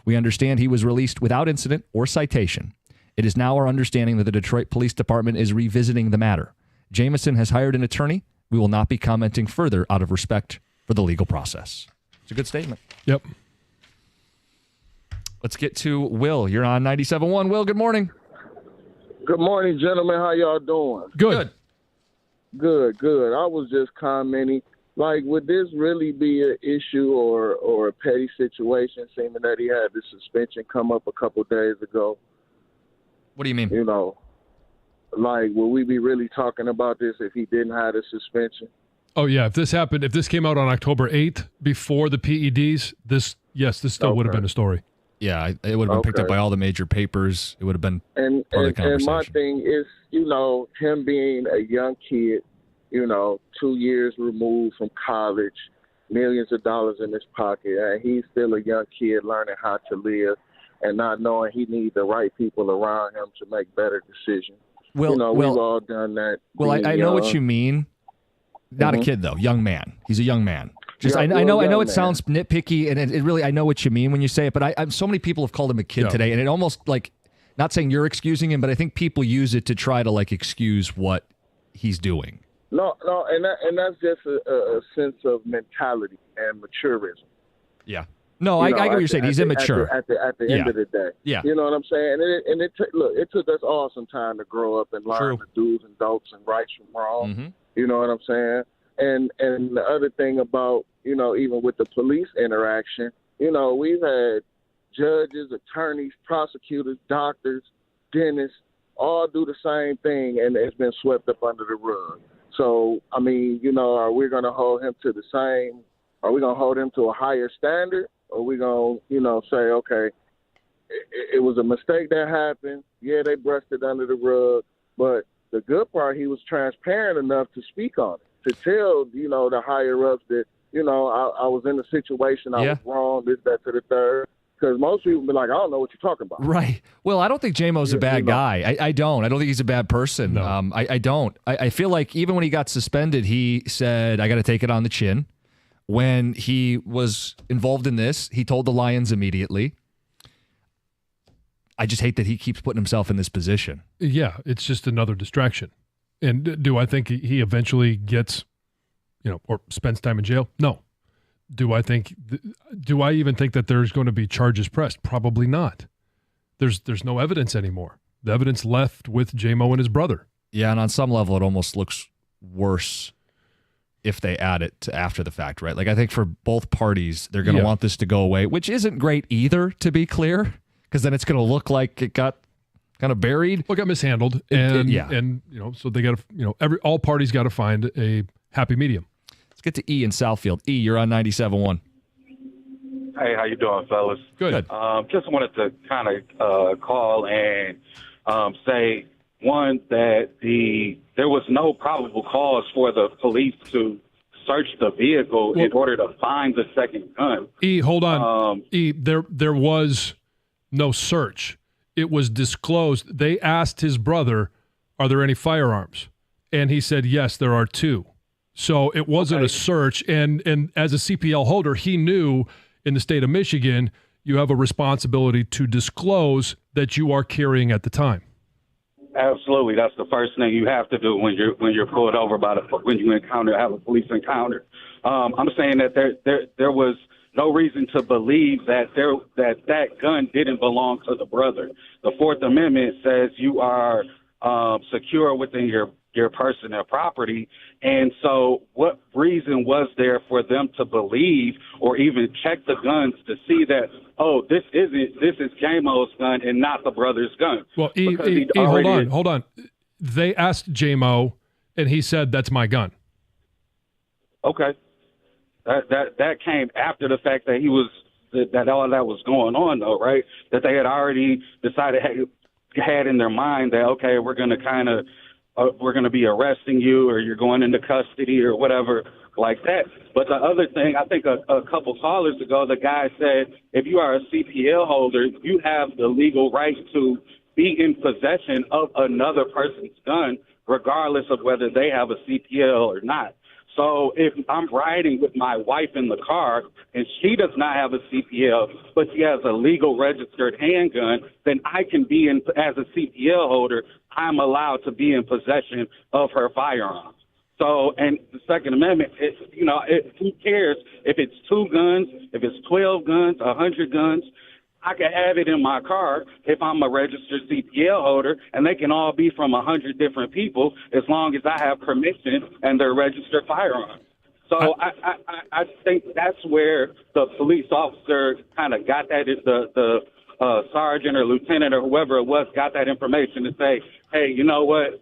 We understand he was released without incident or citation. It is now our understanding that the Detroit Police Department is revisiting the matter. Jameson has hired an attorney. We will not be commenting further out of respect for the legal process. It's a good statement. Yep. Let's get to Will. You're on 97.1. Will, good morning. Good morning, gentlemen. How y'all doing? Good. Good. I was just commenting, like, would this really be an issue or a petty situation, seeming that he had the suspension come up a couple days ago? What do you mean? You know, like, will we be really talking about this if he didn't have the suspension? Oh, yeah. If this came out on October 8th before the PEDs, this still would have been a story. Yeah, it would have been picked up by all the major papers. It would have been and my thing is, you know, him being a young kid, you know, 2 years removed from college, millions of dollars in his pocket, and he's still a young kid learning how to live and not knowing he needs the right people around him to make better decisions. We've all done that. Well, I know what you mean. Not a kid, though. Young man. He's a young man. I know it sounds nitpicky, and it really, I know what you mean when you say it, but so many people have called him a kid today, and it almost, like, not saying you're excusing him, but I think people use it to try to, like, excuse what he's doing. No, and that's just a sense of mentality and maturism. Yeah. No, I get what you're saying. He's immature. At the end of the day. Yeah. You know what I'm saying? And it took us all some time to grow up and learn the do's and don'ts and rights from wrong. Mm-hmm. You know what I'm saying? And the other thing about, you know, even with the police interaction, you know, we've had judges, attorneys, prosecutors, doctors, dentists, all do the same thing, and it's been swept up under the rug. So, I mean, you know, are we going to hold him to the same? Are we going to hold him to a higher standard? Or are we going to, you know, say, okay, it was a mistake that happened. Yeah, they brushed it under the rug. But the good part, he was transparent enough to speak on it, to tell, you know, the higher-ups that, you know, I was in a situation, I was wrong, this, that, to the third. Because most people be like, I don't know what you're talking about. Right. Well, I don't think J-Mo's a bad guy. I don't think he's a bad person. No. I don't. I feel like even when he got suspended, he said, I got to take it on the chin. When he was involved in this, he told the Lions immediately. I just hate that he keeps putting himself in this position. Yeah, it's just another distraction. And do I think he eventually gets, you know, or spends time in jail? No. Do I even think that there's going to be charges pressed? Probably not. There's no evidence anymore. The evidence left with J-Mo and his brother. Yeah, and on some level, it almost looks worse if they add it to after the fact, right? Like, I think for both parties, they're going to want this to go away, which isn't great either, to be clear, because then it's going to look like it got kind of buried. Well, it got mishandled, and you know, so they got to, you know, all parties got to find a happy medium. Let's get to E in Southfield. E, you're on 97.1. Hey, how you doing, fellas? Good. Just wanted to kind of call and say, one, that there was no probable cause for the police to search the vehicle in order to find the second gun. E, hold on. There was no search. It was disclosed. They asked his brother, are there any firearms? And he said, yes, there are two. So it wasn't a search. And as a CPL holder, he knew in the state of Michigan, you have a responsibility to disclose that you are carrying at the time. Absolutely, that's the first thing you have to do when you're pulled over when you have a police encounter. I'm saying that there was no reason to believe that that gun didn't belong to the brother. The Fourth Amendment says you are secure within your your personal property. And so what reason was there for them to believe or even check the guns to see that, oh, this is J-Mo's gun and not the brother's gun? Well, hold on. They asked J-Mo, and he said, that's my gun. Okay. That came after the fact that that all that was going on, though, right? That they had already decided, had in their mind that, okay, we're going to be arresting you, or you're going into custody or whatever like that. But the other thing, I think a couple callers ago, the guy said, if you are a CPL holder, you have the legal right to be in possession of another person's gun, regardless of whether they have a CPL or not. So if I'm riding with my wife in the car and she does not have a CPL, but she has a legal registered handgun, then I can be as a CPL holder, I'm allowed to be in possession of her firearm. So, and the Second Amendment, who cares if it's 2 guns, if it's 12 guns, 100 guns? I can have it in my car if I'm a registered CPL holder, and they can all be from 100 different people as long as I have permission and they're registered firearms. So I think that's where the police officer kind of got that, the sergeant or lieutenant or whoever it was got that information to say, hey, you know what,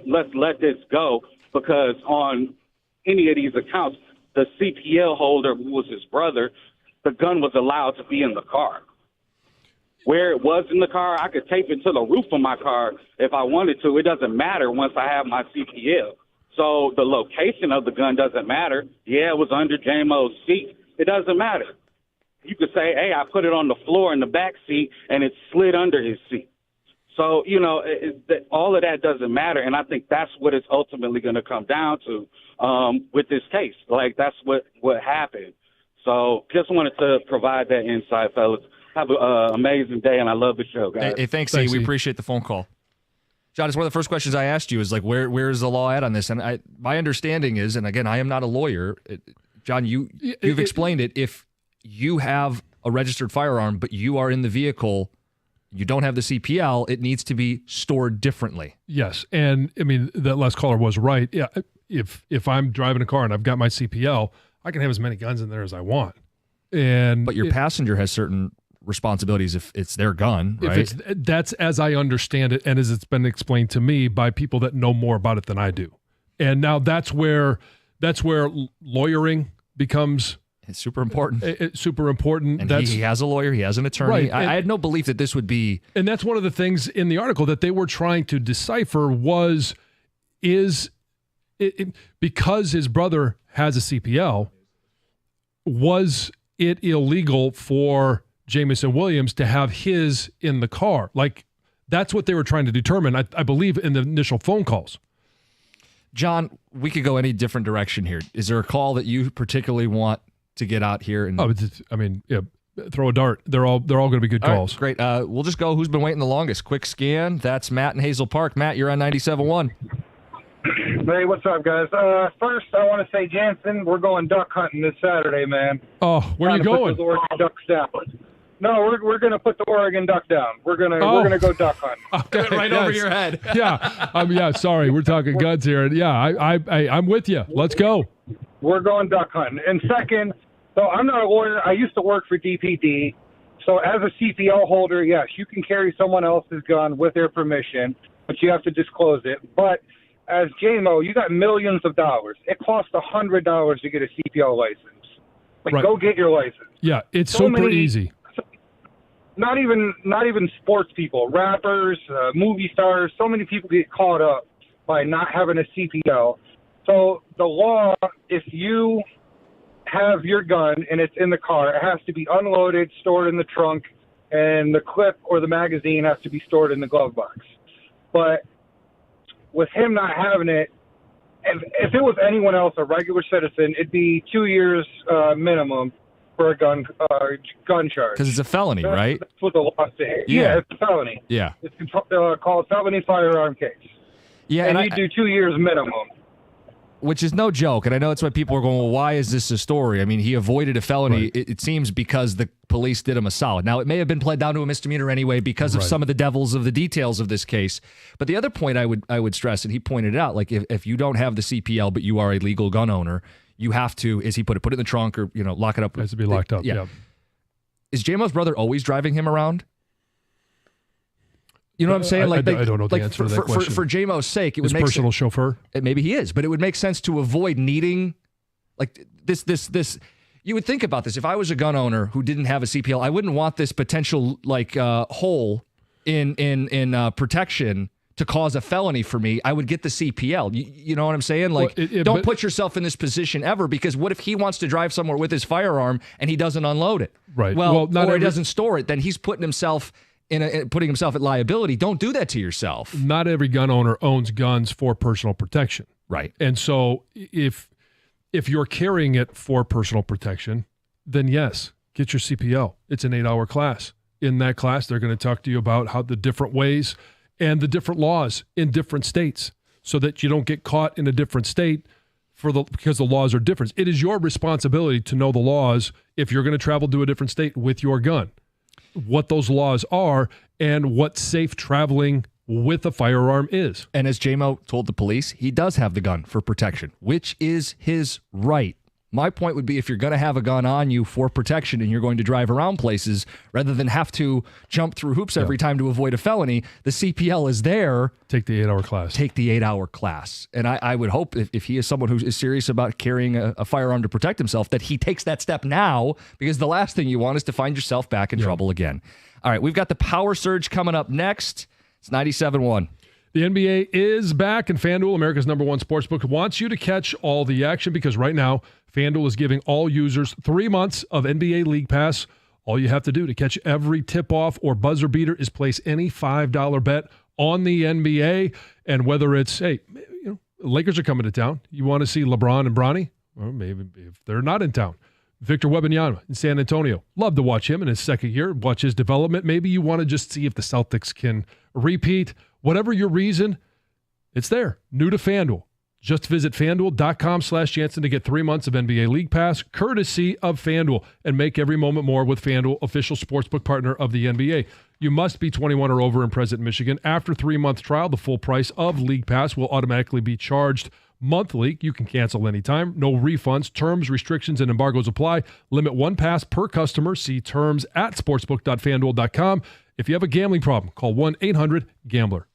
let's let this go, because on any of these accounts, the CPL holder, who was his brother, the gun was allowed to be in the car. Where it was in the car, I could tape it to the roof of my car if I wanted to. It doesn't matter once I have my CPL. So the location of the gun doesn't matter. Yeah, it was under J-Mo's seat. It doesn't matter. You could say, hey, I put it on the floor in the back seat and it slid under his seat. So, all of that doesn't matter. And I think that's what it's ultimately going to come down to with this case. Like, that's what happened. So just wanted to provide that insight, fellas. Have an amazing day, and I love the show, guys. Hey, thanks, E. We appreciate the phone call. John, it's one of the first questions I asked you is, like, where is the law at on this? And my understanding is, and again, I am not a lawyer. John, you've explained it. If you have a registered firearm, but you are in the vehicle, you don't have the CPL, it needs to be stored differently. Yes, and, I mean, that last caller was right. Yeah, if I'm driving a car and I've got my CPL, I can have as many guns in there as I want. But your passenger has certain responsibilities if it's their gun, right? That's as I understand it, and as it's been explained to me by people that know more about it than I do. And now that's where lawyering becomes super important. Super important. And he has a lawyer, he has an attorney. Right. I had no belief that this would be. And that's one of the things in the article that they were trying to decipher is because his brother has a CPL, was it illegal for Jameson Williams to have his in the car? Like, that's what they were trying to determine, I believe, in the initial phone calls. John, we could go any different direction here. Is there a call that you particularly want to get out here? Throw a dart. They're all going to be good calls. Right, great. We'll just go who's been waiting the longest. Quick scan. That's Matt in Hazel Park. Matt, you're on 97.1. Hey, what's up, guys? First, I want to say, Jansen, we're going duck hunting this Saturday, man. Oh, where are you going? Put those Oregon ducks down. No, we're going to put the Oregon duck down. We're gonna go duck hunting. Okay, right over your head. Yeah. Sorry, we're talking guns here. Yeah, I'm with you. Let's go. We're going duck hunting. And second, so I'm not a lawyer. I used to work for DPD. So as a CPL holder, yes, you can carry someone else's gun with their permission, but you have to disclose it. But as J-Mo, you got millions of dollars. It costs $100 to get a CPL license. Like, Go get your license. Yeah, it's super easy. Not even sports people, rappers, movie stars. So many people get caught up by not having a CPL. So the law, if you have your gun and it's in the car, it has to be unloaded, stored in the trunk, and the clip or the magazine has to be stored in the glove box. But with him not having it, if it was anyone else, a regular citizen, it'd be 2 years minimum for a gun charge. Because it's a felony, right? That's what the law says. Yeah, it's a felony. Yeah. It's called felony firearm case. Yeah, and you do 2 years minimum. which is no joke. And I know that's why people are going, well, why is this a story? I mean, he avoided a felony, Right. it seems, because the police did him a solid. Now, it may have been pled down to a misdemeanor anyway because of Right. some of the devils of the details of this case. But the other point I would stress, and he pointed it out, like if you don't have the CPL, but you are a legal gun owner, you have to, as he put it in the trunk or, lock it up. It has to be locked up. Yeah. Is J-Mo's brother always driving him around? You know what I'm saying? I don't know the answer to that question. For J-Mo's sake, it would His make personal chauffeur? Maybe he is, but it would make sense to avoid needing like this. You would think about this. If I was a gun owner who didn't have a CPL, I wouldn't want this potential hole in protection to cause a felony for me. I would get the CPL. You know what I'm saying? Like, don't put yourself in this position ever, because what if he wants to drive somewhere with his firearm and he doesn't unload it? Right. Well, or he doesn't store it, then he's putting himself putting himself at liability. Don't do that to yourself. Not every gun owner owns guns for personal protection. Right. And so if you're carrying it for personal protection, then yes, get your CPL. It's an 8-hour class. In that class, they're going to talk to you about how the different ways and the different laws in different states, so that you don't get caught in a different state because the laws are different. It is your responsibility to know the laws if you're going to travel to a different state with your gun, what those laws are, and what safe traveling with a firearm is. And as J-Mo told the police, he does have the gun for protection, which is his right. My point would be, if you're going to have a gun on you for protection and you're going to drive around places, rather than have to jump through hoops every time to avoid a felony, the CPL is there. Take the 8-hour class. Take the 8-hour class. And I would hope if he is someone who is serious about carrying a firearm to protect himself, that he takes that step now, because the last thing you want is to find yourself back in trouble again. All right, we've got the Power Surge coming up next. It's 97.1. The NBA is back, and FanDuel, America's #1 sportsbook, wants you to catch all the action, because right now, FanDuel is giving all users 3 months of NBA League Pass. All you have to do to catch every tip-off or buzzer beater is place any $5 bet on the NBA. And whether it's, Lakers are coming to town. You want to see LeBron and Bronny? Or maybe if they're not in town. Victor Wembanyama in San Antonio. Love to watch him in his second year, watch his development. Maybe you want to just see if the Celtics can repeat. Whatever your reason, it's there. New to FanDuel. Just visit FanDuel.com/Jansen to get 3 months of NBA League Pass, courtesy of FanDuel, and make every moment more with FanDuel, official sportsbook partner of the NBA. You must be 21 or over and present in Michigan. After 3-month trial, the full price of League Pass will automatically be charged monthly. You can cancel anytime. No refunds. Terms, restrictions, and embargoes apply. Limit 1 pass per customer. See terms at sportsbook.fanduel.com. If you have a gambling problem, call 1-800-GAMBLER.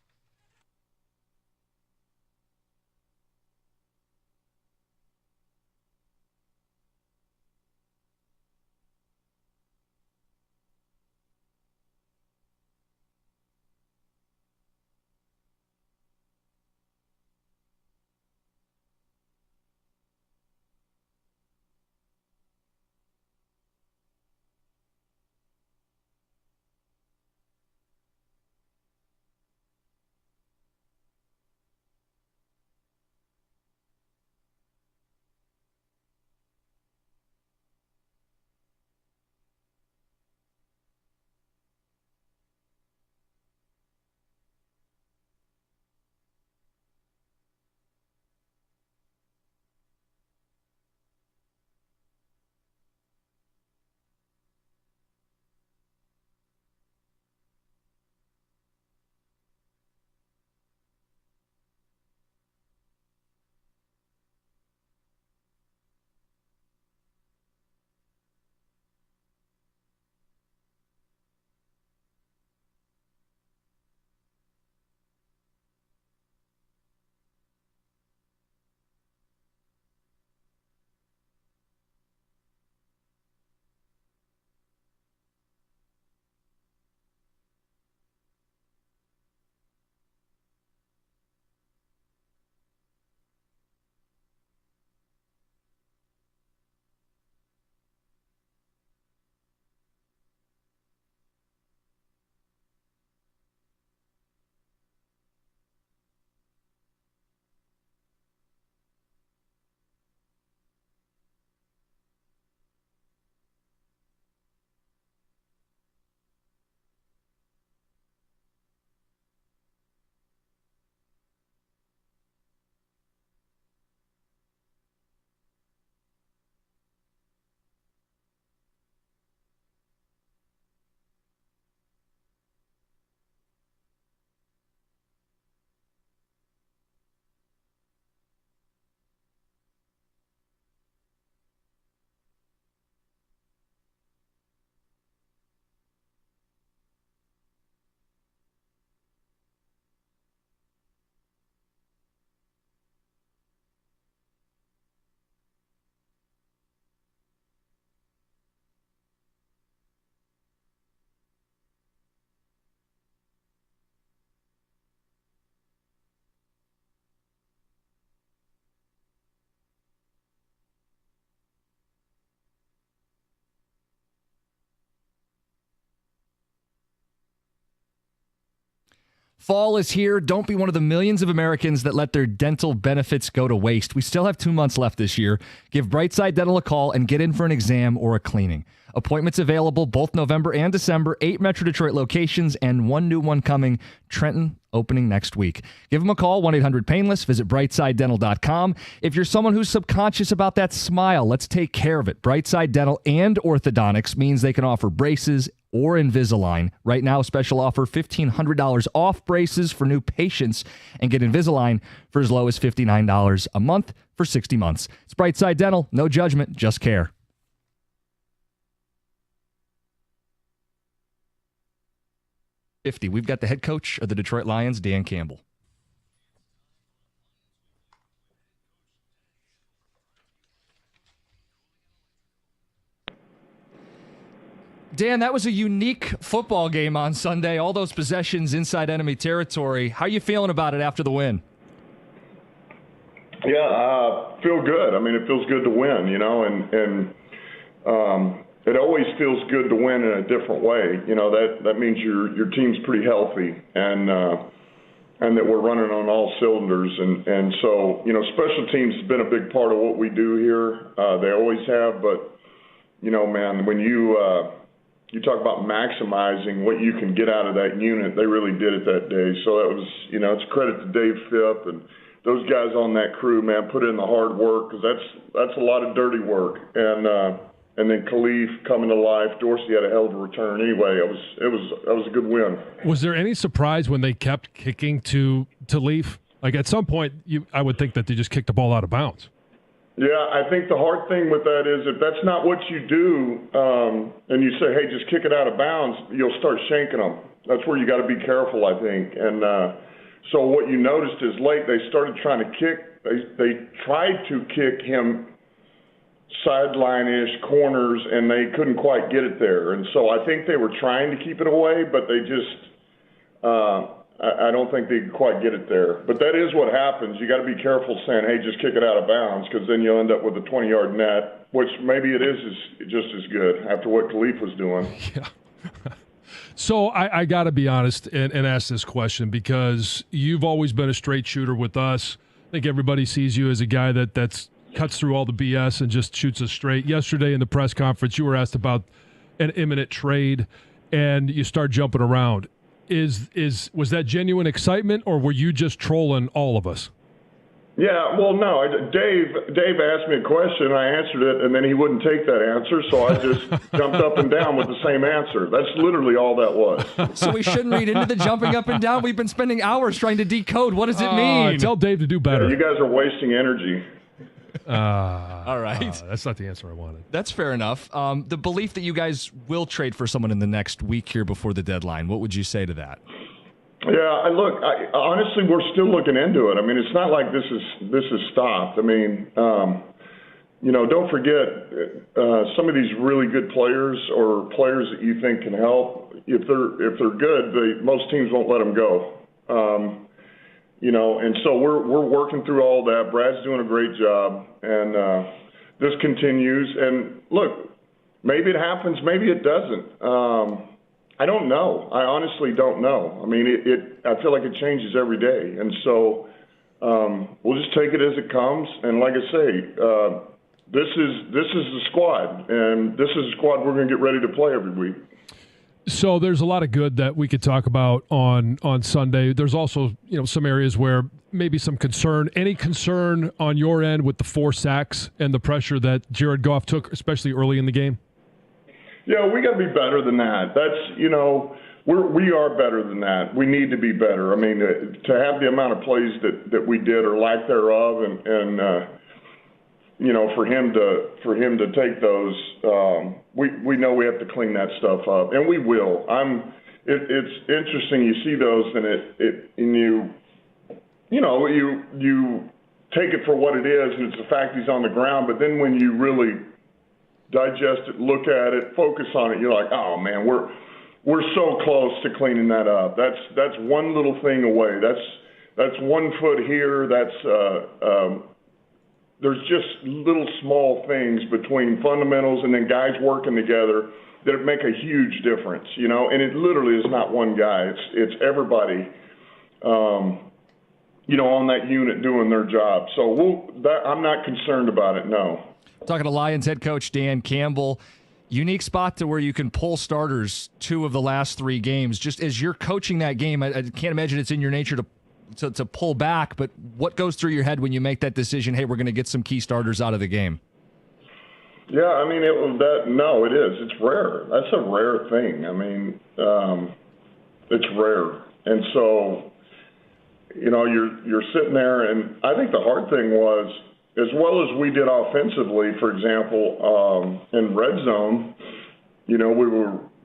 Fall is here. Don't be one of the millions of Americans that let their dental benefits go to waste. We still have 2 months left this year. Give Brightside Dental a call and get in for an exam or a cleaning. Appointments available both November and December, 8 Metro Detroit locations, and 1 new one coming, Trenton, opening next week. Give them a call, 1-800-PAINLESS. Visit BrightsideDental.com. If you're someone who's subconscious about that smile, let's take care of it. Brightside Dental and Orthodontics means they can offer braces or Invisalign. Right now, special offer, $1,500 off braces for new patients, and get Invisalign for as low as $59 a month for 60 months. It's Brightside Dental. No judgment, just care. 50. We've got the head coach of the Detroit Lions, Dan Campbell. Dan, that was a unique football game on Sunday. All those possessions inside enemy territory. How are you feeling about it after the win? Yeah, feel good. I mean, it feels good to win, you know, and it always feels good to win in a different way. You know, that means your team's pretty healthy and that we're running on all cylinders. And so, you know, special teams has been a big part of what we do here. They always have, but, you know, man, when you talk about maximizing what you can get out of that unit, they really did it that day. So that was, you know, it's credit to Dave Phipp and those guys on that crew, man, put in the hard work because that's a lot of dirty work. And then Khalif coming to life. Dorsey had a hell of a return. Anyway, it was a good win. Was there any surprise when they kept kicking to Leaf? Like at some point, I would think that they just kicked the ball out of bounds. Yeah, I think the hard thing with that is if that's not what you do, and you say, hey, just kick it out of bounds, you'll start shanking them. That's where you got to be careful, I think. And so what you noticed is late they started trying to kick. They tried to kick him sideline-ish corners, and they couldn't quite get it there. And so I think they were trying to keep it away, but they just I don't think they could quite get it there. But that is what happens. You got to be careful saying, hey, just kick it out of bounds, because then you'll end up with a 20-yard net, which maybe it is just as good after what Khalif was doing. Yeah. So I got to be honest and ask this question, because you've always been a straight shooter with us. I think everybody sees you as a guy that's cuts through all the BS and just shoots us straight. Yesterday in the press conference, you were asked about an imminent trade, and you start jumping around. Was that genuine excitement, or were you just trolling all of us? Yeah, well, no. Dave asked me a question, and I answered it, and then he wouldn't take that answer, so I just jumped up and down with the same answer. That's literally all that was. So we shouldn't read into the jumping up and down? We've been spending hours trying to decode. What does it mean? Tell Dave to do better. Yeah, you guys are wasting energy. All right. That's not the answer I wanted. That's fair enough. The belief that you guys will trade for someone in the next week here before the deadline, what would you say to that? Yeah, honestly, we're still looking into it. I mean, it's not like this is stopped. I mean, you know, don't forget some of these really good players or players that you think can help. If they're good, most teams won't let them go. You know, and so we're working through all that. Brad's doing a great job, and this continues. And look, maybe it happens, maybe it doesn't. I don't know. I honestly don't know. I mean, I feel like it changes every day, and so we'll just take it as it comes. And like I say, this is the squad, and this is the squad we're going to get ready to play every week. So there's a lot of good that we could talk about on Sunday. There's also, you know, some areas where maybe some concern. Any concern on your end with the 4 sacks and the pressure that Jared Goff took, especially early in the game? Yeah, we got to be better than that. That's, you know, we are better than that. We need to be better. I mean, to have the amount of plays that we did or lack thereof, and you know, for him to take those, we know we have to clean that stuff up, and we will. It's interesting. You see those, and you know, you take it for what it is, and it's the fact he's on the ground. But then when you really digest it, look at it, focus on it, you're like, oh man, we're so close to cleaning that up. That's one little thing away. That's 1 foot here. There's just little small things between fundamentals and then guys working together that make a huge difference, you know. And it literally is not one guy. It's everybody on that unit doing their job. So I'm not concerned about it, no. Talking to Lions head coach Dan Campbell, unique spot to where you can pull starters 2 of the last 3 games. Just as you're coaching that game, I can't imagine it's in your nature to pull back, but what goes through your head when you make that decision, hey, we're going to get some key starters out of the game? Yeah, I mean, it is. It's rare. That's a rare thing. I mean, it's rare. And so, you're sitting there, and I think the hard thing was, as well as we did offensively, for example, in red zone,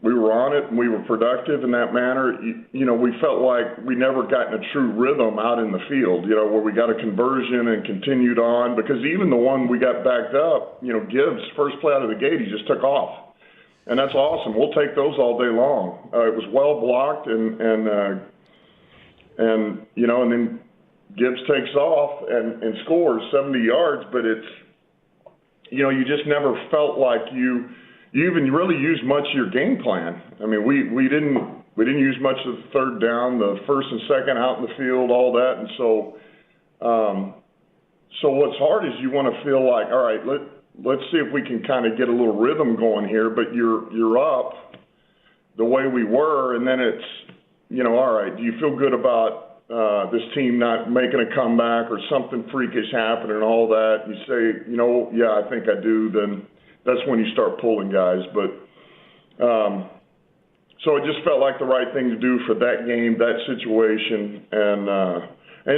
we were on it and we were productive in that manner. We felt like we never got in a true rhythm out in the field, where we got a conversion and continued on. Because even the one we got backed up, Gibbs, first play out of the gate, he just took off. And that's awesome. We'll take those all day long. It was well blocked and then Gibbs takes off and scores 70 yards, but it's, you just never felt like you even really used much of your game plan. I mean, we didn't use much of the third down, the first and second out in the field, all that. And so what's hard is you want to feel like, all right, let's see if we can kind of get a little rhythm going here, but you're up the way we were. And then it's, all right, do you feel good about this team not making a comeback or something freakish happening and all that? You say, yeah, I think I do. Then that's when you start pulling guys. But so it just felt like the right thing to do for that game, that situation. And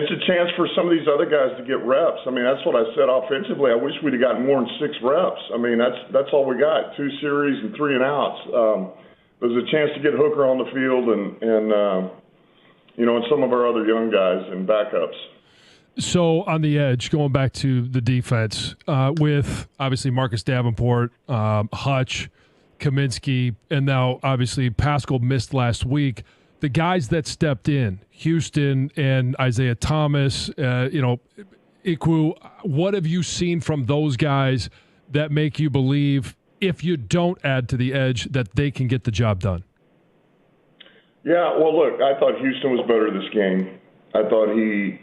it's a chance for some of these other guys to get reps. I mean, that's what I said offensively. I wish we'd have gotten more than 6 reps. I mean, that's all we got, 2 series and 3 and outs. There's a chance to get Hooker on the field and some of our other young guys and backups. So on the edge, going back to the defense, with obviously Marcus Davenport, Hutch, Kaminsky, and now obviously Pascal missed last week. The guys that stepped in, Houston and Isaiah Thomas, Ikwu, what have you seen from those guys that make you believe, if you don't add to the edge, that they can get the job done? Yeah, well, look, I thought Houston was better this game. I thought he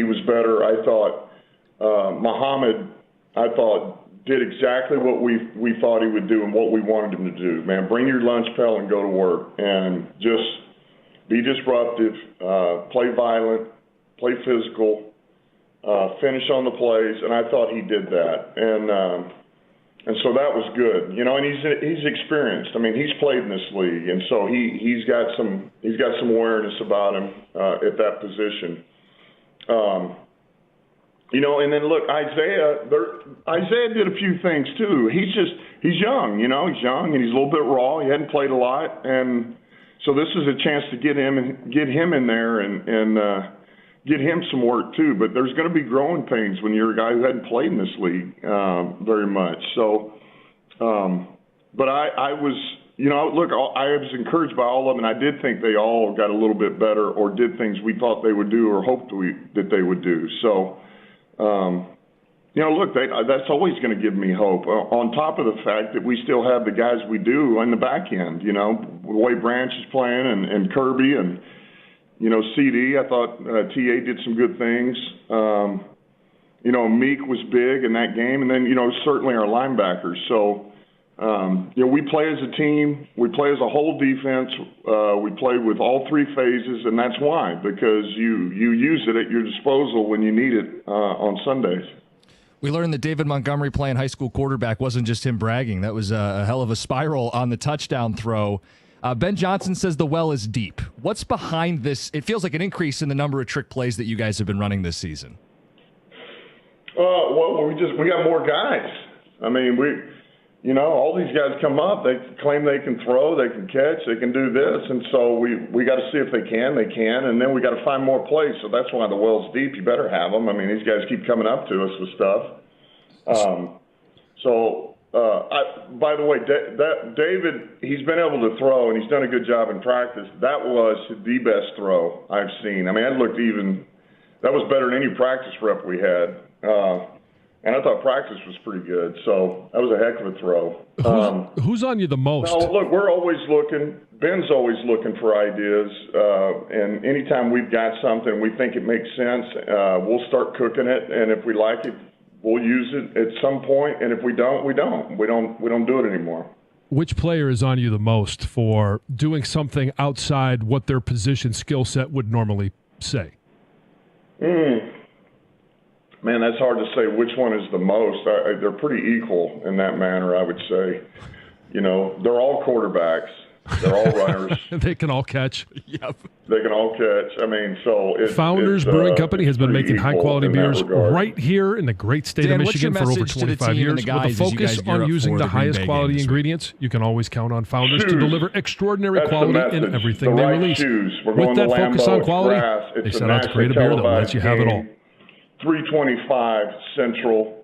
was better. I thought Muhammad, did exactly what we thought he would do and what we wanted him to do. Man, bring your lunch pail and go to work and just be disruptive, play violent, play physical, finish on the plays, and I thought he did that. And so that was good, and he's experienced. I mean, he's played in this league, and so he's got some awareness about him at that position. And then look, Isaiah did a few things too. He's young, he's young and he's a little bit raw. He hadn't played a lot, and so this is a chance to get him in there and get him some work too. But there's going to be growing pains when you're a guy who hadn't played in this league very much. So, but I was, look, I was encouraged by all of them, and I did think they all got a little bit better or did things we thought they would do or hoped that they would do. So, look, that's always going to give me hope. On top of the fact that we still have the guys we do on the back end, the way Branch is playing and Kirby and, CD, I thought TA did some good things. Meek was big in that game, and then, certainly our linebackers. So, we play as a team. We play as a whole defense. We play with all 3 phases, and that's why, because you use it at your disposal when you need it on Sundays. We learned that David Montgomery playing high school quarterback wasn't just him bragging. That was a hell of a spiral on the touchdown throw. Ben Johnson says the well is deep. What's behind this? It feels like an increase in the number of trick plays that you guys have been running this season. Well, we got more guys. I mean, all these guys come up, they claim they can throw, they can catch, they can do this, and so we got to see if they can, and then we got to find more plays. So that's why the well's deep. You better have them. I mean, these guys keep coming up to us with stuff. By the way, David, he's been able to throw, and he's done a good job in practice. That was the best throw I've seen. I mean, that was better than any practice rep we had. And I thought practice was pretty good, so that was a heck of a throw. Who's on you the most? No, look, we're always looking. Ben's always looking for ideas, and anytime we've got something we think it makes sense, we'll start cooking it, and if we like it, we'll use it at some point, and if we don't, we don't. We don't do it anymore. Which player is on you the most for doing something outside what their position skill set would normally say? Man, that's hard to say which one is the most. They're pretty equal in that manner, I would say. You know, they're all quarterbacks. They're all runners. They can all catch. Yep. They can all catch. I mean, so Founders Brewing Company has been making high-quality beers right here in the great state of Michigan for over 25 years. With a focus on using the highest quality ingredients, you can always count on Founders to deliver extraordinary quality in everything they release. With that focus on quality, they set out to create a beer that lets you have it all. 325 Central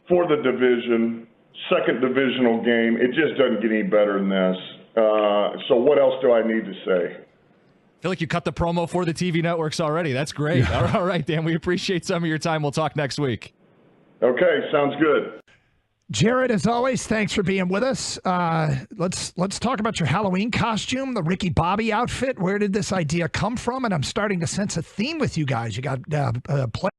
for the division, second divisional game. It just doesn't get any better than this. So what else do I need to say? I feel like you cut the promo for the TV networks already. That's great. Yeah. All right, Dan, we appreciate some of your time. We'll talk next week. Okay, sounds good. Jared, as always, thanks for being with us. Let's talk about your Halloween costume, the Ricky Bobby outfit. Where did this idea come from? And I'm starting to sense a theme with you guys. You got play.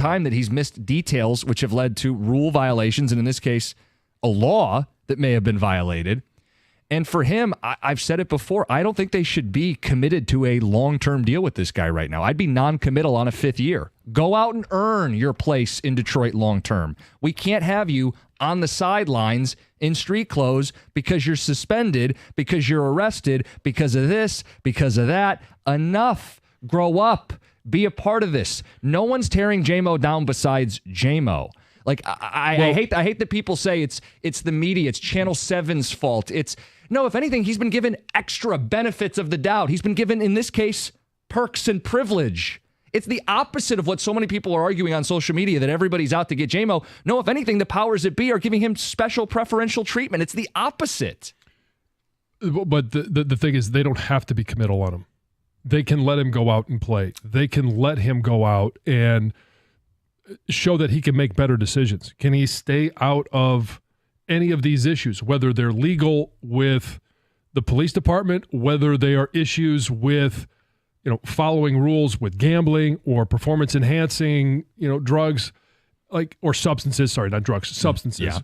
time that he's missed details which have led to rule violations, and in this case, a law that may have been violated. And for him, I've said it before, I don't think they should be committed to a long-term deal with this guy right now. I'd be non-committal on a 5th year. Go out and earn your place in Detroit long-term. We can't have you on the sidelines in street clothes because you're suspended, because you're arrested, because of this, because of that. Enough. Grow up. Be a part of this. No one's tearing J-Mo down besides J-Mo. Like, I hate that people say it's the media, it's Channel 7's fault. No, if anything, he's been given extra benefits of the doubt. He's been given, in this case, perks and privilege. It's the opposite of what so many people are arguing on social media, that everybody's out to get J-Mo. No, if anything, the powers that be are giving him special preferential treatment. It's the opposite. But the thing is, they don't have to be committal on him. They can let him go out and play. They can let him go out and show that he can make better decisions. Can he stay out of any of these issues, whether they're legal with the police department, whether they are issues with, following rules with gambling or performance enhancing, drugs, or substances, sorry, not drugs, substances. Yeah.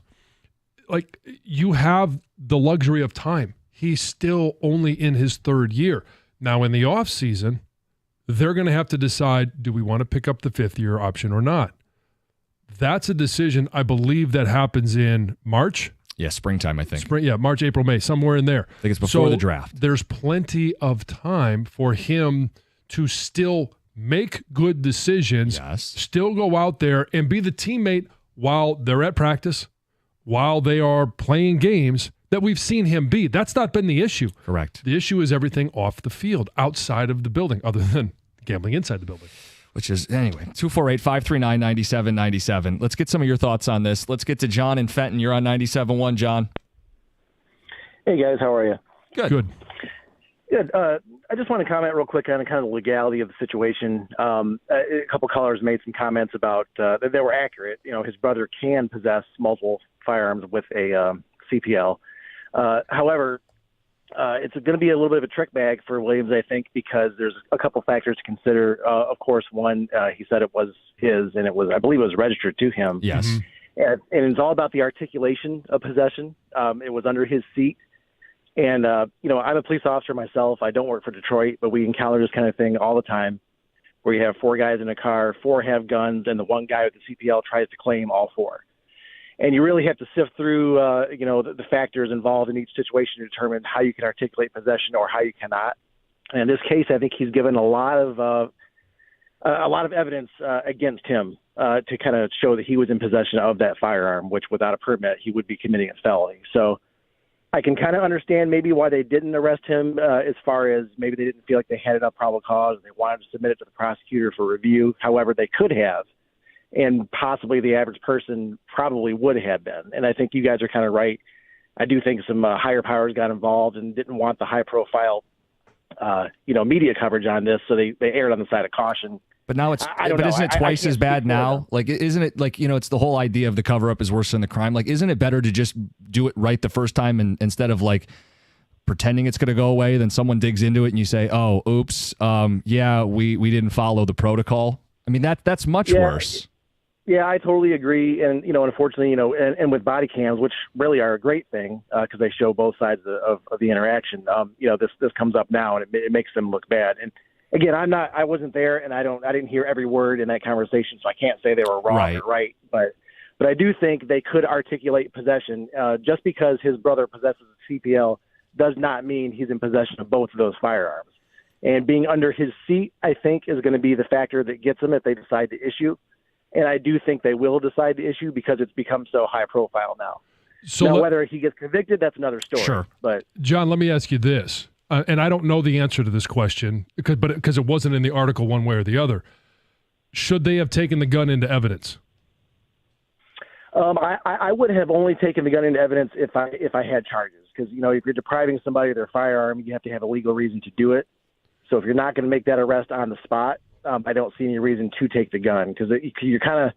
Like, you have the luxury of time. He's still only in his 3rd year. Now, in the off season, they're going to have to decide, do we want to pick up the 5th year option or not? That's a decision, I believe, that happens in March. Yeah, springtime, I think. March, April, May, somewhere in there. I think it's before the draft. There's plenty of time for him to still make good decisions, still go out there and be the teammate while they're at practice, while they are playing games that we've seen him be. That's not been the issue. Correct. The issue is everything off the field, outside of the building, other than gambling inside the building. Which is, anyway, 248-539-9797. Let's get some of your thoughts on this. Let's get to John in Fenton. You're on 97.1, John. Hey, guys. How are you? Good. I just want to comment real quick on kind of the legality of the situation. A couple callers made some comments about that they were accurate. His brother can possess multiple firearms with a CPL. However, it's going to be a little bit of a trick bag for Williams, I think, because there's a couple factors to consider. Of course, one, he said it was his, and I believe it was registered to him. Yes. And it's all about the articulation of possession. It was under his seat. And, I'm a police officer myself. I don't work for Detroit, but we encounter this kind of thing all the time, where you have 4 guys in a car, 4 have guns, and the one guy with the CPL tries to claim all 4. And you really have to sift through, the factors involved in each situation to determine how you can articulate possession or how you cannot. And in this case, I think he's given a lot of evidence against him to kind of show that he was in possession of that firearm, which without a permit, he would be committing a felony. So I can kind of understand maybe why they didn't arrest him, as far as maybe they didn't feel like they had enough probable cause and they wanted to submit it to the prosecutor for review. However, they could have. And possibly the average person probably would have been. And I think you guys are kind of right. I do think some higher powers got involved and didn't want the high-profile, media coverage on this, so they erred on the side of caution. But now isn't it twice as bad now? Like, isn't it like, it's the whole idea of the cover-up is worse than the crime. Like, isn't it better to just do it right the first time and instead of like pretending it's going to go away, then someone digs into it and you say, oh, oops, we didn't follow the protocol. I mean, that's much worse. Yeah, I totally agree. And, unfortunately, and with body cams, which really are a great thing because they show both sides of the interaction, this comes up now and it makes them look bad. And again, I wasn't there and I didn't hear every word in that conversation, so I can't say they were wrong or right. But I do think they could articulate possession. Just because his brother possesses a CPL does not mean he's in possession of both of those firearms. And being under his seat, I think, is going to be the factor that gets them if they decide to issue. And I do think they will decide to issue because it's become so high profile now. So whether he gets convicted, that's another story. Sure. But John, let me ask you this, and I don't know the answer to this question because it wasn't in the article one way or the other. Should they have taken the gun into evidence? I would have only taken the gun into evidence if I had charges, because if you're depriving somebody of their firearm, you have to have a legal reason to do it. So if you're not going to make that arrest on the spot, I don't see any reason to take the gun because you're kind of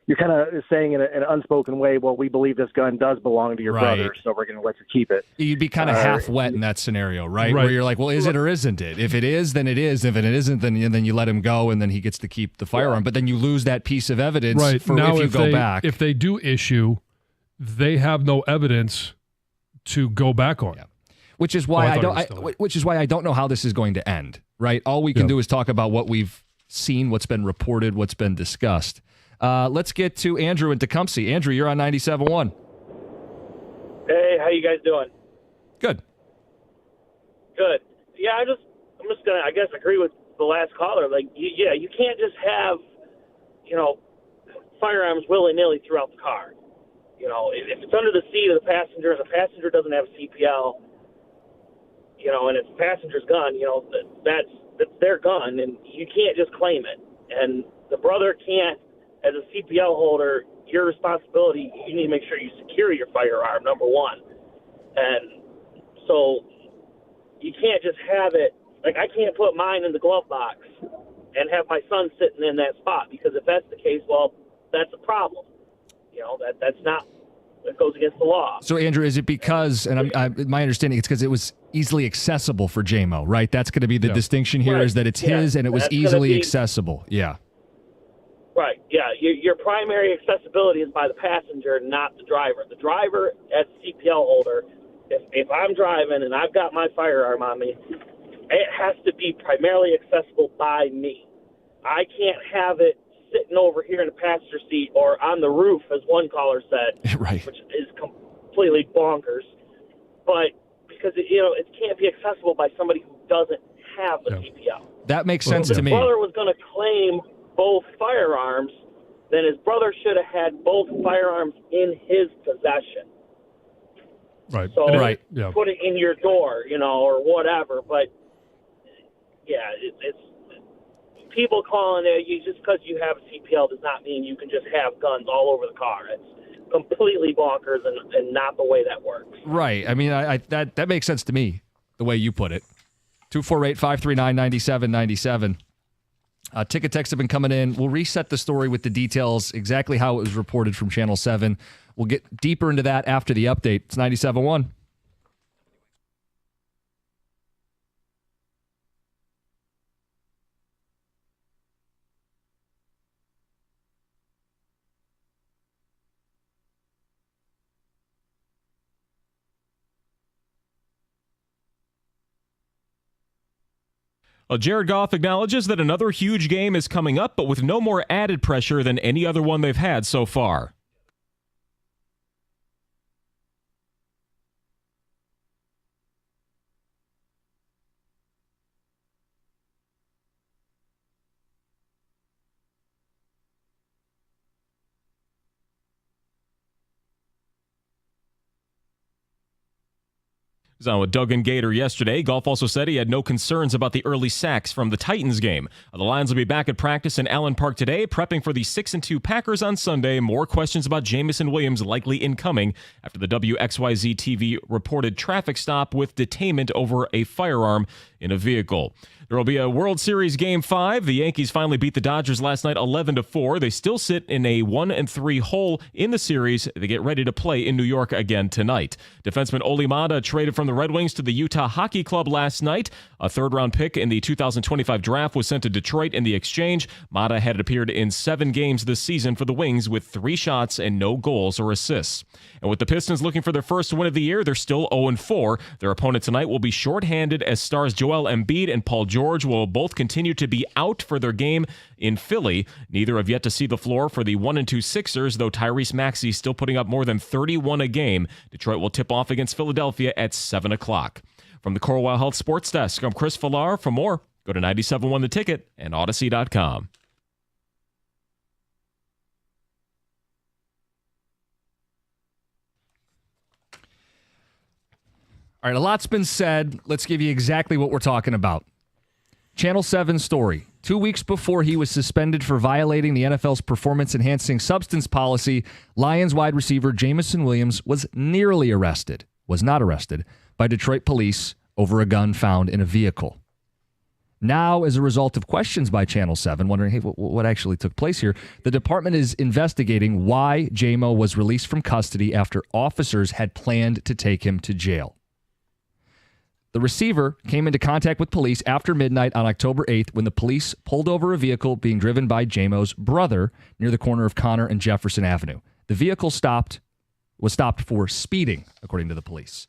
you're kind of saying in an unspoken way, well, we believe this gun does belong to your Right. brother, so we're going to let you keep it. You'd be kind of half wet in that scenario, right? Where you're like, well, is it or isn't it? If it is, then it is. If it isn't, then you let him go, and then he gets to keep the firearm. But then you lose that piece of evidence for now, if you go back. If they do issue, they have no evidence to go back on. Yeah. Which is why I don't know how this is going to end, right? All we can do is talk about what we've seen, what's been reported, what's been discussed. Let's get to Andrew in Tecumseh. Andrew, you're on 97.1. Hey, how you guys doing? Good. Good. Yeah, I'm just gonna, I guess, agree with the last caller. Like, you can't just have, firearms willy-nilly throughout the car. If it's under the seat of the passenger and the passenger doesn't have a CPL, and it's the passenger's gun, that's their gun, and you can't just claim it. And the brother can't, as a CPL holder, your responsibility, you need to make sure you secure your firearm, number one. And so you can't just have it, like I can't put mine in the glove box and have my son sitting in that spot, because if that's the case, well, that's a problem. That goes against the law. So, Andrew, is it because, and my understanding, it's because it was easily accessible for JMO, right? That's going to be the distinction here, is that it's his and it was easily accessible. Yeah. Right, yeah. Your primary accessibility is by the passenger, not the driver. The driver, as a CPL holder, if I'm driving and I've got my firearm on me, it has to be primarily accessible by me. I can't have it sitting over here in the passenger seat or on the roof, as one caller said, right, which is completely bonkers. But because, it can't be accessible by somebody who doesn't have a CPL. That makes sense to me. If his brother was going to claim both firearms, then his brother should have had both firearms in his possession. Right. So put it in your door, or whatever. But yeah, it's people calling it, just because you have a CPL does not mean you can just have guns all over the car. It's completely bonkers and not the way that works. Right. I mean, that makes sense to me, the way you put it. 248-539-9797. Ticket texts have been coming in. We'll reset the story with the details, exactly how it was reported from Channel 7. We'll get deeper into that after the update. It's 97.1. Well, Jared Goff acknowledges that another huge game is coming up, but with no more added pressure than any other one they've had so far. On with Doug and Gator yesterday. Goff also said he had no concerns about the early sacks from the Titans game. The Lions will be back at practice in Allen Park today, prepping for the 6-2 Packers on Sunday. More questions about Jameson Williams likely incoming after the WXYZ TV reported traffic stop with detainment over a firearm in a vehicle. There will be a World Series Game 5. The Yankees finally beat the Dodgers last night 11-4. They still sit in a 1-3 hole in the series. They get ready to play in New York again tonight. Defenseman Oli Mata traded from the Red Wings to the Utah Hockey Club last night. A third-round pick in the 2025 draft was sent to Detroit in the exchange. Mata had appeared in 7 games this season for the Wings with 3 shots and no goals or assists. And with the Pistons looking for their first win of the year, they're still 0-4. Their opponent tonight will be shorthanded as stars Joel Embiid and Paul George will both continue to be out for their game in Philly. Neither have yet to see the floor for the 1-2 Sixers, though Tyrese Maxey still putting up more than 31 a game. Detroit will tip off against Philadelphia at 7 o'clock. From the Corewell Health Sports Desk, I'm Chris Villar. For more, go to 97.1 The Ticket and Odyssey.com. All right, a lot's been said. Let's give you exactly what we're talking about. Channel 7 story. 2 weeks before he was suspended for violating the NFL's performance-enhancing substance policy, Lions wide receiver Jameson Williams was not arrested, by Detroit police over a gun found in a vehicle. Now, as a result of questions by Channel 7, wondering, hey, what actually took place here, the department is investigating why J-Mo was released from custody after officers had planned to take him to jail. The receiver came into contact with police after midnight on October 8th when the police pulled over a vehicle being driven by J-Mo's brother near the corner of Connor and Jefferson Avenue. The vehicle was stopped for speeding, according to the police.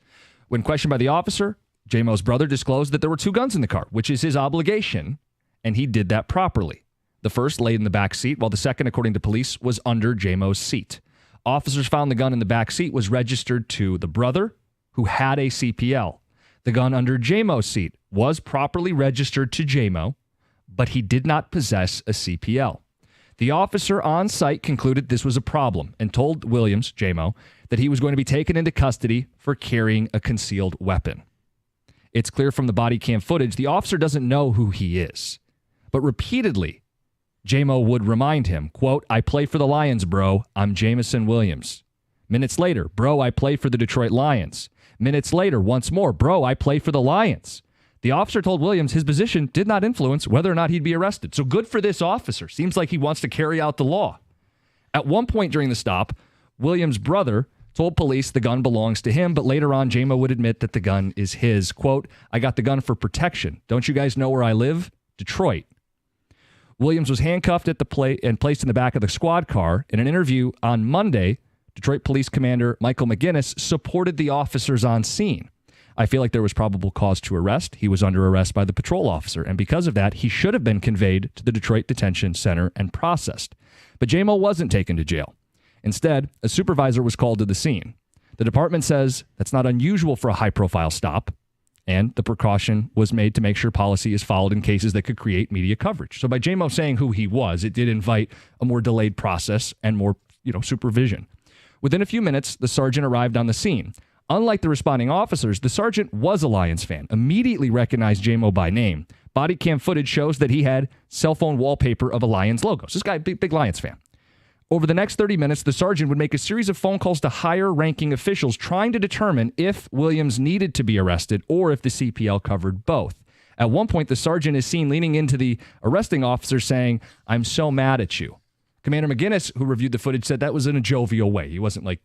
When questioned by the officer, J-Mo's brother disclosed that there were 2 guns in the car, which is his obligation, and he did that properly. The first laid in the back seat, while the second, according to police, was under J-Mo's seat. Officers found the gun in the back seat was registered to the brother, who had a CPL. The gun under J-Mo's seat was properly registered to J-Mo, but he did not possess a CPL. The officer on site concluded this was a problem and told Williams, J-Mo, that he was going to be taken into custody for carrying a concealed weapon. It's clear from the body cam footage the officer doesn't know who he is. But repeatedly, J-Mo would remind him, quote, "I play for the Lions, bro. I'm Jameson Williams." Minutes later, "Bro, I play for the Detroit Lions." Minutes later, once more, "Bro, I play for the Lions." The officer told Williams his position did not influence whether or not he'd be arrested. So good for this officer. Seems like he wants to carry out the law. At one point during the stop, Williams' brother told police the gun belongs to him, but later on, J-Mo would admit that the gun is his. Quote, "I got the gun for protection. Don't you guys know where I live? Detroit." Williams was handcuffed at the and placed in the back of the squad car. In an interview on Monday, Detroit Police Commander Michael McGinnis supported the officers on scene. "I feel like there was probable cause to arrest. He was under arrest by the patrol officer, and because of that, he should have been conveyed to the Detroit Detention Center and processed. But J-Mo wasn't taken to jail. Instead, a supervisor was called to the scene. The department says that's not unusual for a high-profile stop, and the precaution was made to make sure policy is followed in cases that could create media coverage." So by J-Mo saying who he was, it did invite a more delayed process and more, supervision. Within a few minutes, the sergeant arrived on the scene. Unlike the responding officers, the sergeant was a Lions fan, immediately recognized J-Mo by name. Body cam footage shows that he had cell phone wallpaper of a Lions logo. So this guy, big Lions fan. Over the next 30 minutes, the sergeant would make a series of phone calls to higher-ranking officials trying to determine if Williams needed to be arrested or if the CPL covered both. At one point, the sergeant is seen leaning into the arresting officer saying, "I'm so mad at you." Commander McGinnis, who reviewed the footage, said that was in a jovial way. He wasn't like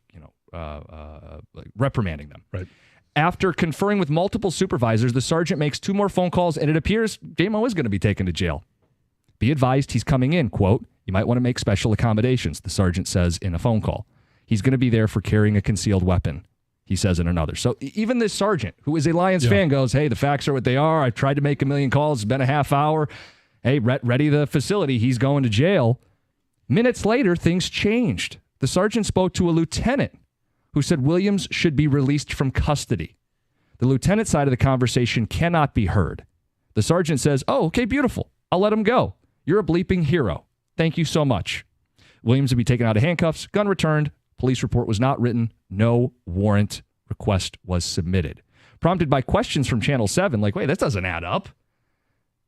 reprimanding them. Right. After conferring with multiple supervisors, the sergeant makes 2 more phone calls, and it appears J-Mo is going to be taken to jail. "Be advised he's coming in," quote, "You might want to make special accommodations," the sergeant says in a phone call. "He's going to be there for carrying a concealed weapon," he says in another. So even this sergeant, who is a Lions fan, goes, "Hey, the facts are what they are. I've tried to make a million calls. It's been a half hour. Hey, ready the facility. He's going to jail." Minutes later, things changed. The sergeant spoke to a lieutenant who said Williams should be released from custody. The lieutenant side of the conversation cannot be heard. The sergeant says, "Oh, okay, beautiful. I'll let him go. You're a bleeping hero. Thank you so much." Williams would be taken out of handcuffs, gun returned. Police report was not written. No warrant request was submitted. Prompted by questions from Channel 7, like, wait, that doesn't add up.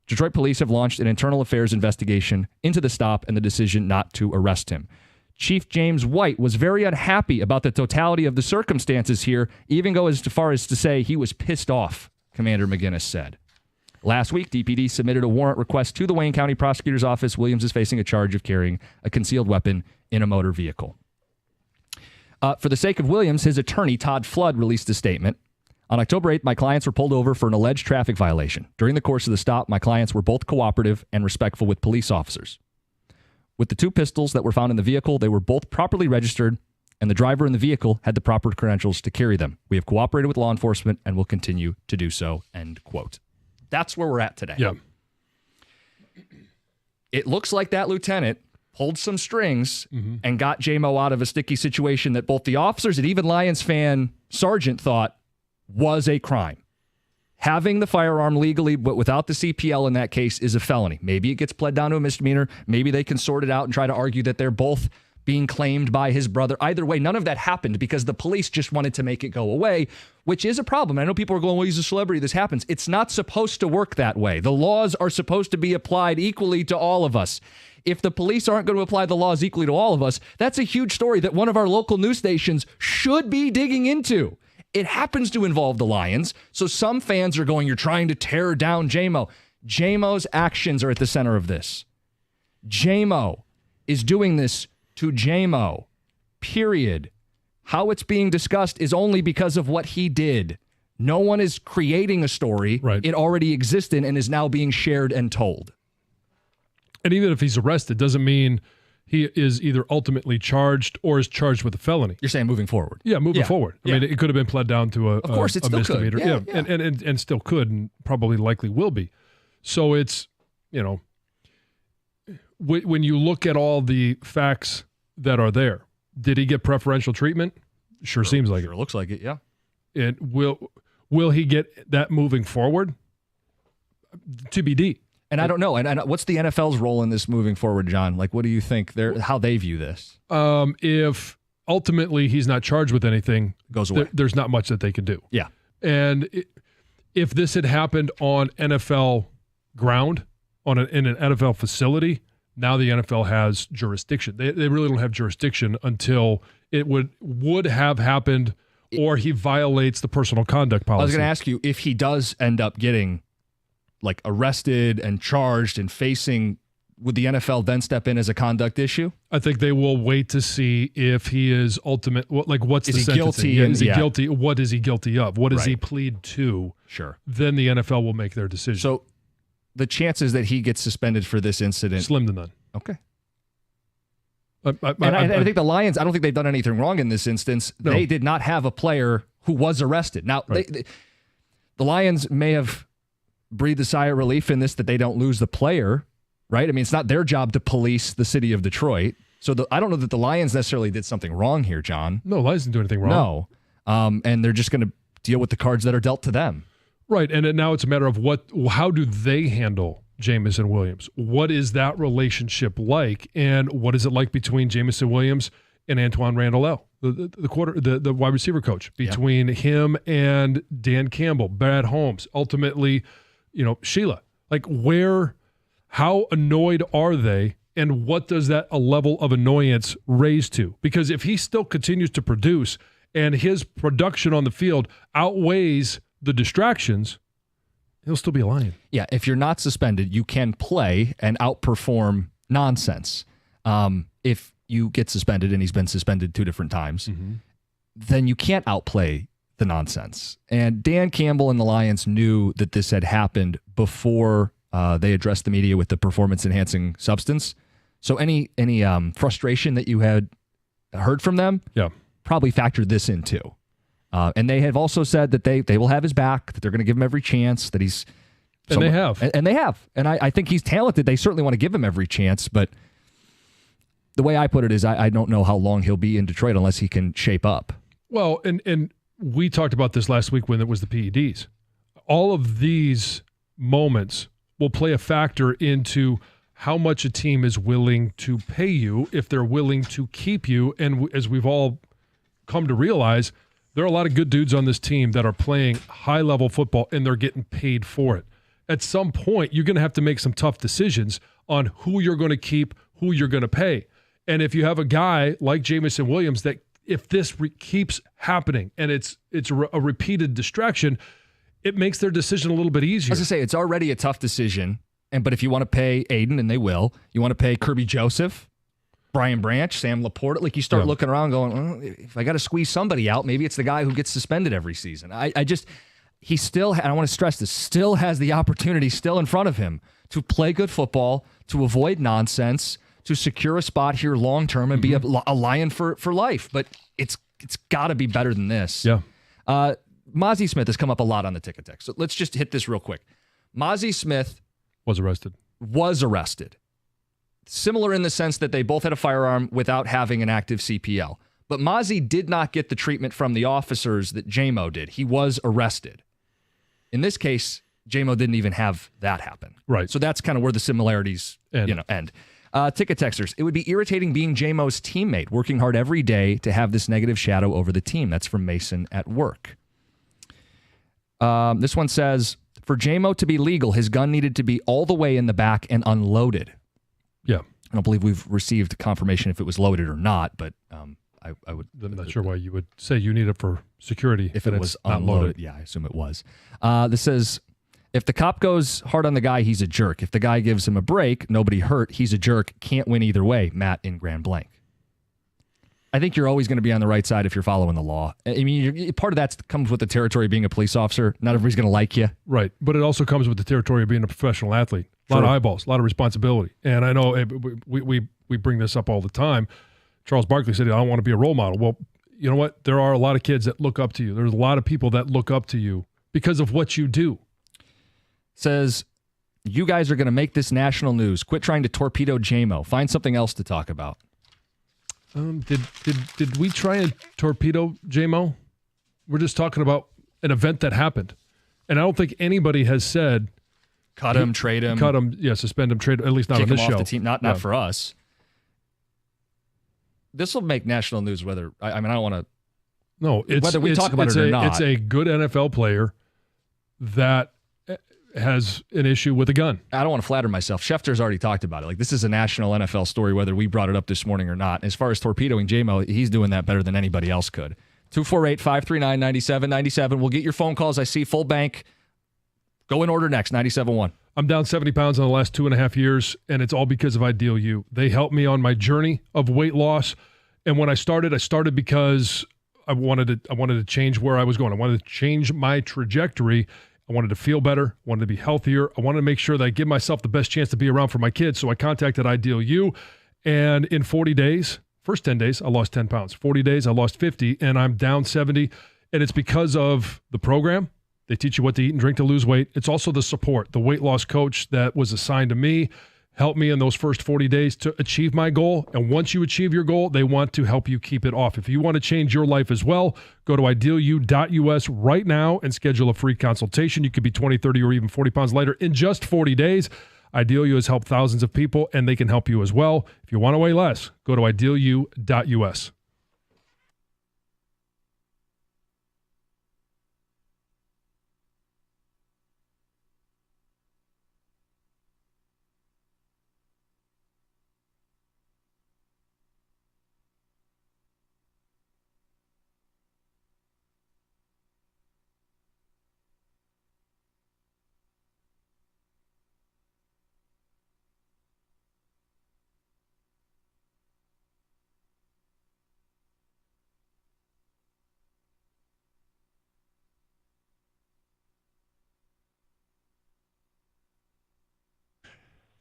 Detroit police have launched an internal affairs investigation into the stop and the decision not to arrest him. Chief James White was very unhappy about the totality of the circumstances here, even go as far as to say he was pissed off, Commander McGinnis said. Last week, DPD submitted a warrant request to the Wayne County Prosecutor's Office. Williams is facing a charge of carrying a concealed weapon in a motor vehicle. For the sake of Williams, his attorney, Todd Flood, released a statement. On October 8th, my clients were pulled over for an alleged traffic violation. During the course of the stop, my clients were both cooperative and respectful with police officers. With the 2 pistols that were found in the vehicle, they were both properly registered, and the driver in the vehicle had the proper credentials to carry them. We have cooperated with law enforcement and will continue to do so, end quote. That's where we're at today. Yeah. It looks like that lieutenant pulled some strings and got J-Mo out of a sticky situation that both the officers and even Lions fan sergeant thought was a crime. Having the firearm legally but without the CPL in that case is a felony. Maybe it gets pled down to a misdemeanor. Maybe they can sort it out and try to argue that they're both being claimed by his brother. Either way, none of that happened because the police just wanted to make it go away, which is a problem. I know people are going, well, he's a celebrity. This happens. It's not supposed to work that way. The laws are supposed to be applied equally to all of us. If the police aren't going to apply the laws equally to all of us, that's a huge story that one of our local news stations should be digging into. It happens to involve the Lions, so some fans are going, you're trying to tear down J-Mo. J-Mo's actions are at the center of this. J-Mo is doing this to J-Mo, period. How it's being discussed is only because of what he did. No one is creating a story. Right. It already existed and is now being shared and told. And even if he's arrested, doesn't mean he is either ultimately charged or is charged with a felony. You're saying moving forward? Yeah, moving forward. I mean, it could have been pled down to Of course, it still misdemeanor. could. Yeah. And still could, and probably likely will be. So it's, when you look at all the facts that are there, did he get preferential treatment? Sure seems like it. Sure looks like it, yeah. And will he get that moving forward? TBD. And I don't know. And what's the NFL's role in this moving forward, John? Like, what do you think how they view this? If ultimately he's not charged with anything, goes away. There's not much that they can do. Yeah. And if this had happened on NFL ground, in an NFL facility, now the NFL has jurisdiction. They really don't have jurisdiction until it would have happened or he violates the personal conduct policy. I was going to ask you, if he does end up getting like arrested and charged and facing, would the NFL then step in as a conduct issue? I think they will wait to see if he is what's is the he sentencing? guilty? Yeah, And, is he guilty? What is he guilty of? What does he Right. plead to? Sure. Then the NFL will make their decision. So the chances that he gets suspended for this incident, slim to none. Okay. I think the Lions, I don't think they've done anything wrong in this instance. No. They did not have a player who was arrested. Now, the Lions may have breathed a sigh of relief in this that they don't lose the player, right? I mean, it's not their job to police the city of Detroit. So I don't know that the Lions necessarily did something wrong here, John. No, Lions didn't do anything wrong. No. And they're just going to deal with the cards that are dealt to them. Right. And now it's a matter of how do they handle Jameson Williams? What is that relationship like? And what is it like between Jameson Williams and Antoine Randall, the wide receiver coach, between him and Dan Campbell, Brad Holmes, ultimately, Sheila? Like how annoyed are they? And what does that a level of annoyance raise to? Because if he still continues to produce and his production on the field outweighs the distractions, he'll still be a Lion. Yeah, if you're not suspended, you can play and outperform nonsense. If you get suspended, and he's been suspended 2 different times, then you can't outplay the nonsense. And Dan Campbell and the Lions knew that this had happened before they addressed the media with the performance-enhancing substance. So any frustration that you had heard from them probably factored this in too. And they have also said that they will have his back, that they're going to give him every chance, that he's... And they have. And they have. And I think he's talented. They certainly want to give him every chance, but the way I put it is I don't know how long he'll be in Detroit unless he can shape up. Well, and we talked about this last week when it was the PEDs. All of these moments will play a factor into how much a team is willing to pay you, if they're willing to keep you. And as we've all come to realize, there are a lot of good dudes on this team that are playing high-level football, and they're getting paid for it. At some point, you're going to have to make some tough decisions on who you're going to keep, who you're going to pay. And if you have a guy like Jameson Williams that if this keeps happening and it's a repeated distraction, it makes their decision a little bit easier. As I say, it's already a tough decision. But if you want to pay Aiden, and they will, you want to pay Kirby Joseph, Brian Branch, Sam Laporta, like you start looking around going, if I got to squeeze somebody out, maybe it's the guy who gets suspended every season. He still, and I want to stress this, still has the opportunity still in front of him to play good football, to avoid nonsense, to secure a spot here long-term and be a Lion for life. But it's got to be better than this. Yeah. Mozzie Smith has come up a lot on the ticket text. So let's just hit this real quick. Mozzie Smith was arrested. Similar in the sense that they both had a firearm without having an active CPL. But Mozzie did not get the treatment from the officers that J-Mo did. He was arrested. In this case, J-Mo didn't even have that happen. Right. So that's kind of where the similarities end. Ticket texters, it would be irritating being J-Mo's teammate, working hard every day to have this negative shadow over the team. That's from Mason at work. This one says, for J-Mo to be legal, his gun needed to be all the way in the back and unloaded. Yeah. I don't believe we've received confirmation if it was loaded or not, but I would... I'm not sure why you would say you need it for security. If it was unloaded. Yeah, I assume it was. This says, If the cop goes hard on the guy, he's a jerk. If the guy gives him a break, nobody hurt, he's a jerk. Can't win either way, Matt in Grand Blanc. I think you're always going to be on the right side if you're following the law. I mean, part of that comes with the territory of being a police officer. Not everybody's going to like you. Right. But it also comes with the territory of being a professional athlete. A lot of eyeballs, a lot of responsibility. And I know we bring this up all the time. Charles Barkley said, I don't want to be a role model. Well, you know what? There are a lot of kids that look up to you. There's a lot of people that look up to you because of what you do. Says, you guys are going to make this national news. Quit trying to torpedo JMO. Find something else to talk about. Did we try and torpedo JMO? We're just talking about an event that happened. And I don't think anybody has said cut him, trade him. Cut him, suspend him, trade him, at least not on this kick him show. Off the team. Not for us. This will make national news whether I don't want to. No, whether we talk about it or not. It's a good NFL player that has an issue with a gun. I don't want to flatter myself. Schefter's already talked about it. Like, this is a national NFL story, whether we brought it up this morning or not. As far as torpedoing JMO, he's doing that better than anybody else could. 248-539-9797. We'll get your phone calls. I see full bank. Go in order next, 97.1. I'm down 70 pounds in the last 2.5 years, and it's all because of Ideal You. They helped me on my journey of weight loss. And when I started because I wanted to change where I was going. I wanted to change my trajectory. I wanted to feel better, wanted to be healthier. I wanted to make sure that I give myself the best chance to be around for my kids. So I contacted Ideal You, and in 40 days, first 10 days, I lost 10 pounds. 40 days, I lost 50, and I'm down 70. And it's because of the program. They teach you what to eat and drink to lose weight. It's also the support. The weight loss coach that was assigned to me helped me in those first 40 days to achieve my goal. And once you achieve your goal, they want to help you keep it off. If you want to change your life as well, go to idealu.us right now and schedule a free consultation. You could be 20, 30, or even 40 pounds lighter in just 40 days. Ideal You has helped thousands of people, and they can help you as well. If you want to weigh less, go to idealu.us.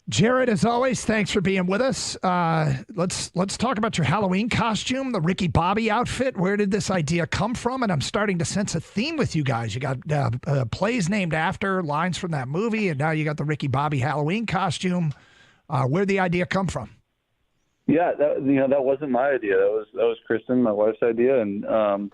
Jared, as always, thanks for being with us. Let's talk about your Halloween costume, the Ricky Bobby outfit. Where did this idea come from? And I'm starting to sense a theme with you guys. You got plays named after lines from that movie, and now you got the Ricky Bobby Halloween costume. Where'd the idea come from? Yeah, that wasn't my idea. That was Kristen, my wife's idea, and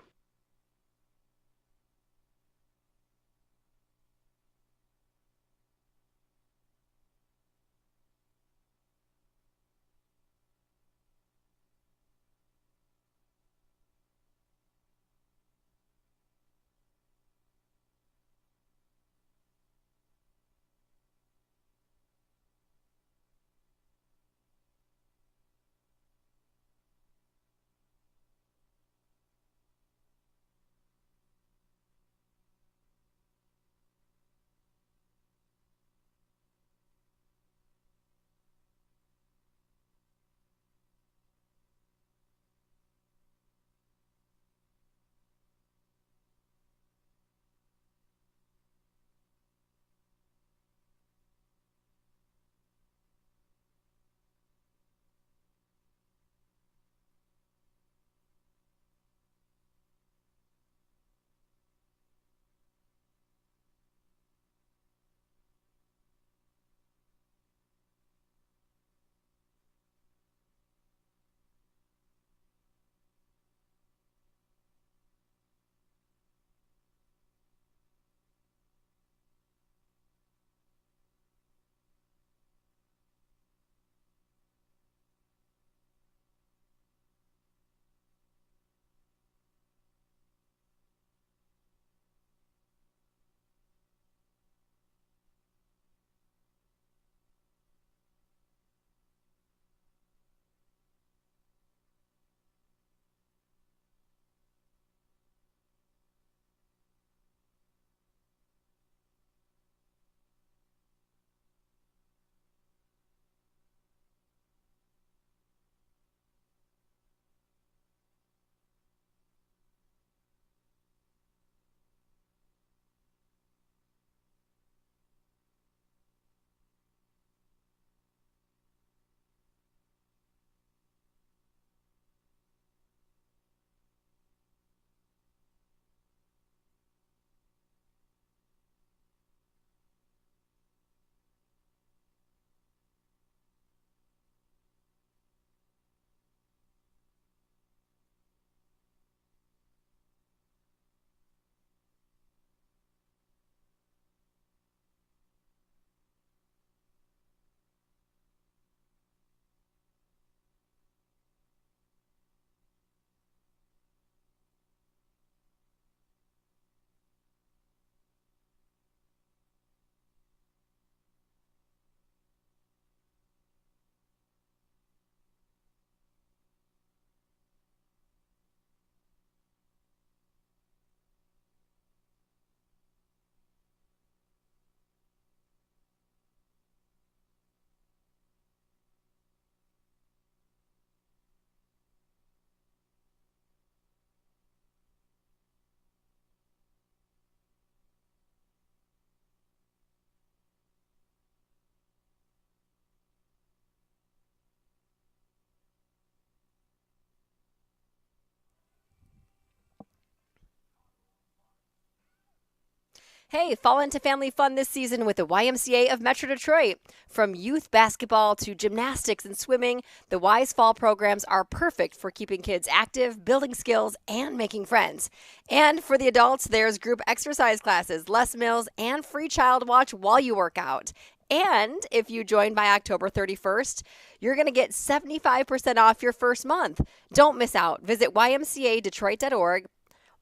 Hey, fall into family fun this season with the YMCA of Metro Detroit. From youth basketball to gymnastics and swimming, the Y's fall programs are perfect for keeping kids active, building skills, and making friends. And for the adults, there's group exercise classes, less meals, and free child watch while you work out. And if you join by October 31st, you're going to get 75% off your first month. Don't miss out. Visit ymcadetroit.org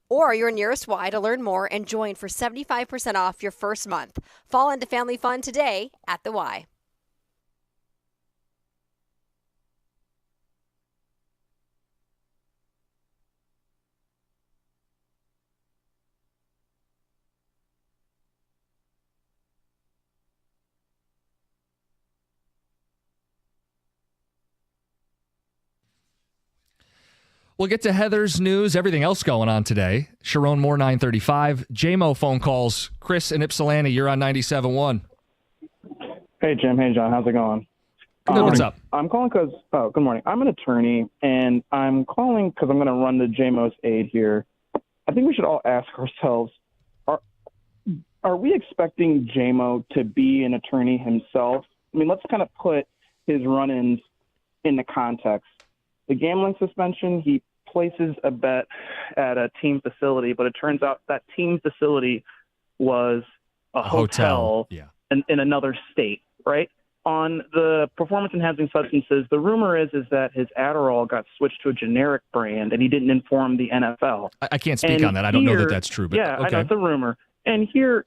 or your nearest Y to learn more and join for 75% off your first month. Fall into family fun today at the Y. We'll get to Heather's news, everything else going on today. Sharon Moore, 935. JMO phone calls. Chris in Ypsilanti, you're on 97.1. Hey, Jim. Hey, John. How's it going? Good, what's up? I'm calling because, good morning. I'm an attorney, and I'm calling because I'm going to run to JMO's aid here. I think we should all ask ourselves, are we expecting JMO to be an attorney himself? I mean, let's kind of put his run-ins into context. The gambling suspension, he places a bet at a team facility, but it turns out that team facility was a hotel in another state, right? On the performance-enhancing substances, the rumor is that his Adderall got switched to a generic brand, and he didn't inform the NFL. I can't speak on that. I don't know that that's true. But yeah, okay. I know it's a rumor. And here,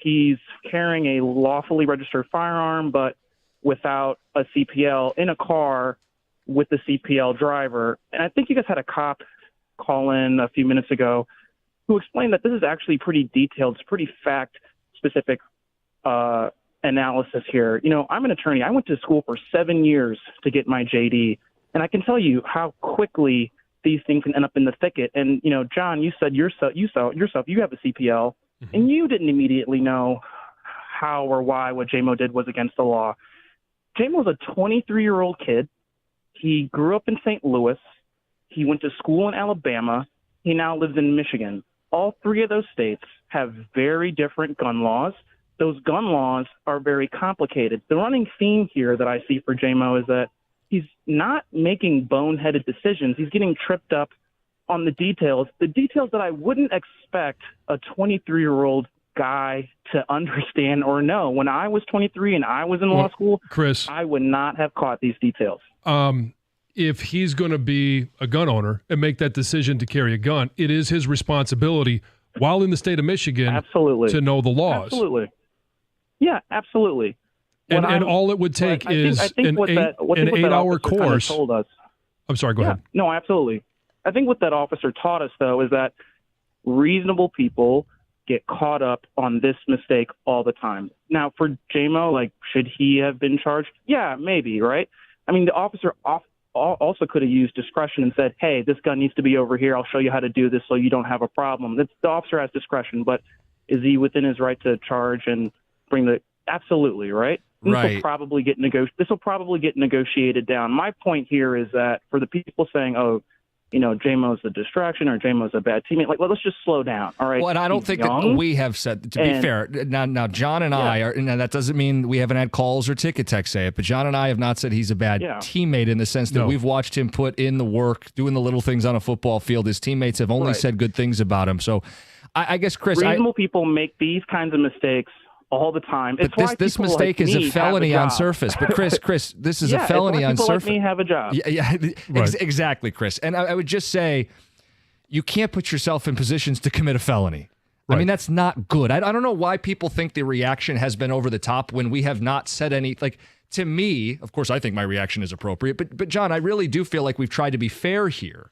he's carrying a lawfully registered firearm, but without a CPL in a car with the CPL driver. And I think you guys had a cop call in a few minutes ago who explained that this is actually pretty detailed. It's pretty fact-specific analysis here. I'm an attorney. I went to school for 7 years to get my JD, and I can tell you how quickly these things can end up in the thicket. And, John, you said you have a CPL, and you didn't immediately know how or why what JMO did was against the law. JMO was a 23-year-old kid. He grew up in St. Louis. He went to school in Alabama. He now lives in Michigan. All three of those states have very different gun laws. Those gun laws are very complicated. The running theme here that I see for JMO is that he's not making boneheaded decisions. He's getting tripped up on the details that I wouldn't expect a 23-year-old guy to understand or know. When I was 23 and I was in law school, Chris, I would not have caught these details. If he's going to be a gun owner and make that decision to carry a gun, it is his responsibility while in the state of Michigan to know the laws. Absolutely. Yeah, absolutely. And all it would take is an 8-hour course. Told us. I'm sorry, go ahead. No, absolutely. I think what that officer taught us, though, is that reasonable people get caught up on this mistake all the time. Now, for JMO, should he have been charged? Yeah, maybe, right? I mean, the officer also could have used discretion and said, hey, this gun needs to be over here. I'll show you how to do this so you don't have a problem. The officer has discretion, but is he within his right to charge and bring the – absolutely, right? This will probably get negotiated down. My point here is that for the people saying, JMO's a distraction or JMO's a bad teammate, let's just slow down, all right? Well, and I don't think that we have said, to be fair, now John and I are, and that doesn't mean we haven't had calls or ticket texts say it, but John and I have not said he's a bad teammate in the sense that we've watched him put in the work, doing the little things on a football field. His teammates have only said good things about him. So I guess, Chris, reasonable people make these kinds of mistakes all the time. But this mistake is a felony on surface. But Chris, this is a felony on surface. Like me have a job. Exactly, Chris. And I would just say, you can't put yourself in positions to commit a felony. Right. I mean, that's not good. I don't know why people think the reaction has been over the top when we have not said any. To me, of course, I think my reaction is appropriate. But John, I really do feel like we've tried to be fair here.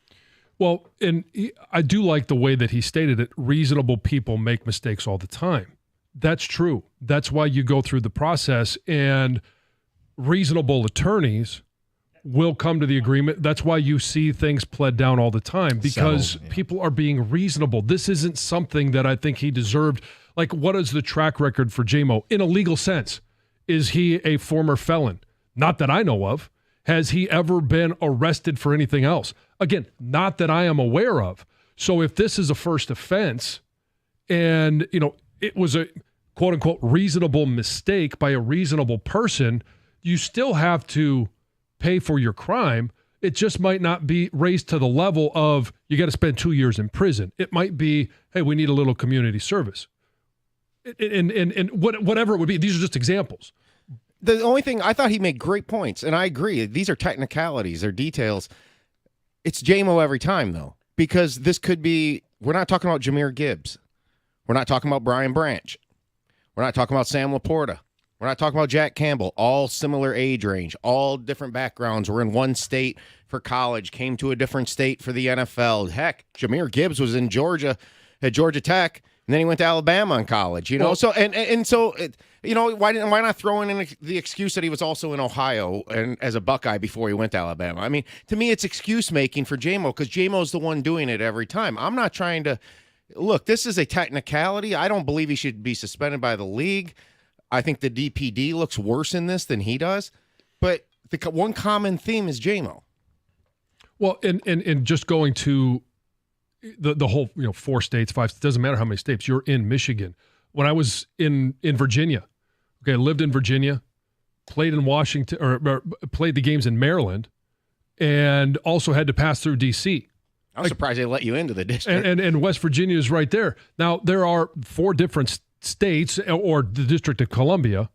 Well, and I do like the way that he stated it. Reasonable people make mistakes all the time. That's true. That's why you go through the process, and reasonable attorneys will come to the agreement. That's why you see things pled down all the time, because people are being reasonable. This isn't something that I think he deserved. What is the track record for JMO in a legal sense? Is he a former felon? Not that I know of. Has he ever been arrested for anything else? Again, not that I am aware of. So if this is a first offense, and, it was a quote-unquote reasonable mistake by a reasonable person, you still have to pay for your crime. It just might not be raised to the level of you got to spend 2 years in prison. It might be, hey, we need a little community service. And whatever it would be. These are just examples. The only thing, I thought he made great points, and I agree. These are technicalities, they're details. It's JMO every time, though, because this could be, we're not talking about Jahmyr Gibbs. We're not talking about Brian Branch. We're not talking about Sam Laporta. We're not talking about Jack Campbell. All similar age range, all different backgrounds. We're in one state for college, came to a different state for the NFL. Heck, Jahmyr Gibbs was in Georgia at Georgia Tech, and then he went to Alabama in college. You know, Well, so why not throw in the excuse that he was also in Ohio and as a Buckeye before he went to Alabama? I mean, to me, it's excuse making for JMO because JMO's the one doing it every time. I'm not trying to look. This is a technicality. I don't believe he should be suspended by the league. I think the DPD looks worse in this than he does, but the one common theme is JMO. Well, and just going to the whole, 4 states, 5, it doesn't matter how many states. You're in Michigan. When I was in Virginia, I lived in Virginia, played in Washington, or played the games in Maryland, and also had to pass through D.C. I'm surprised they let you into the district. And West Virginia is right there. Now, there are 4 different states or the District of Columbia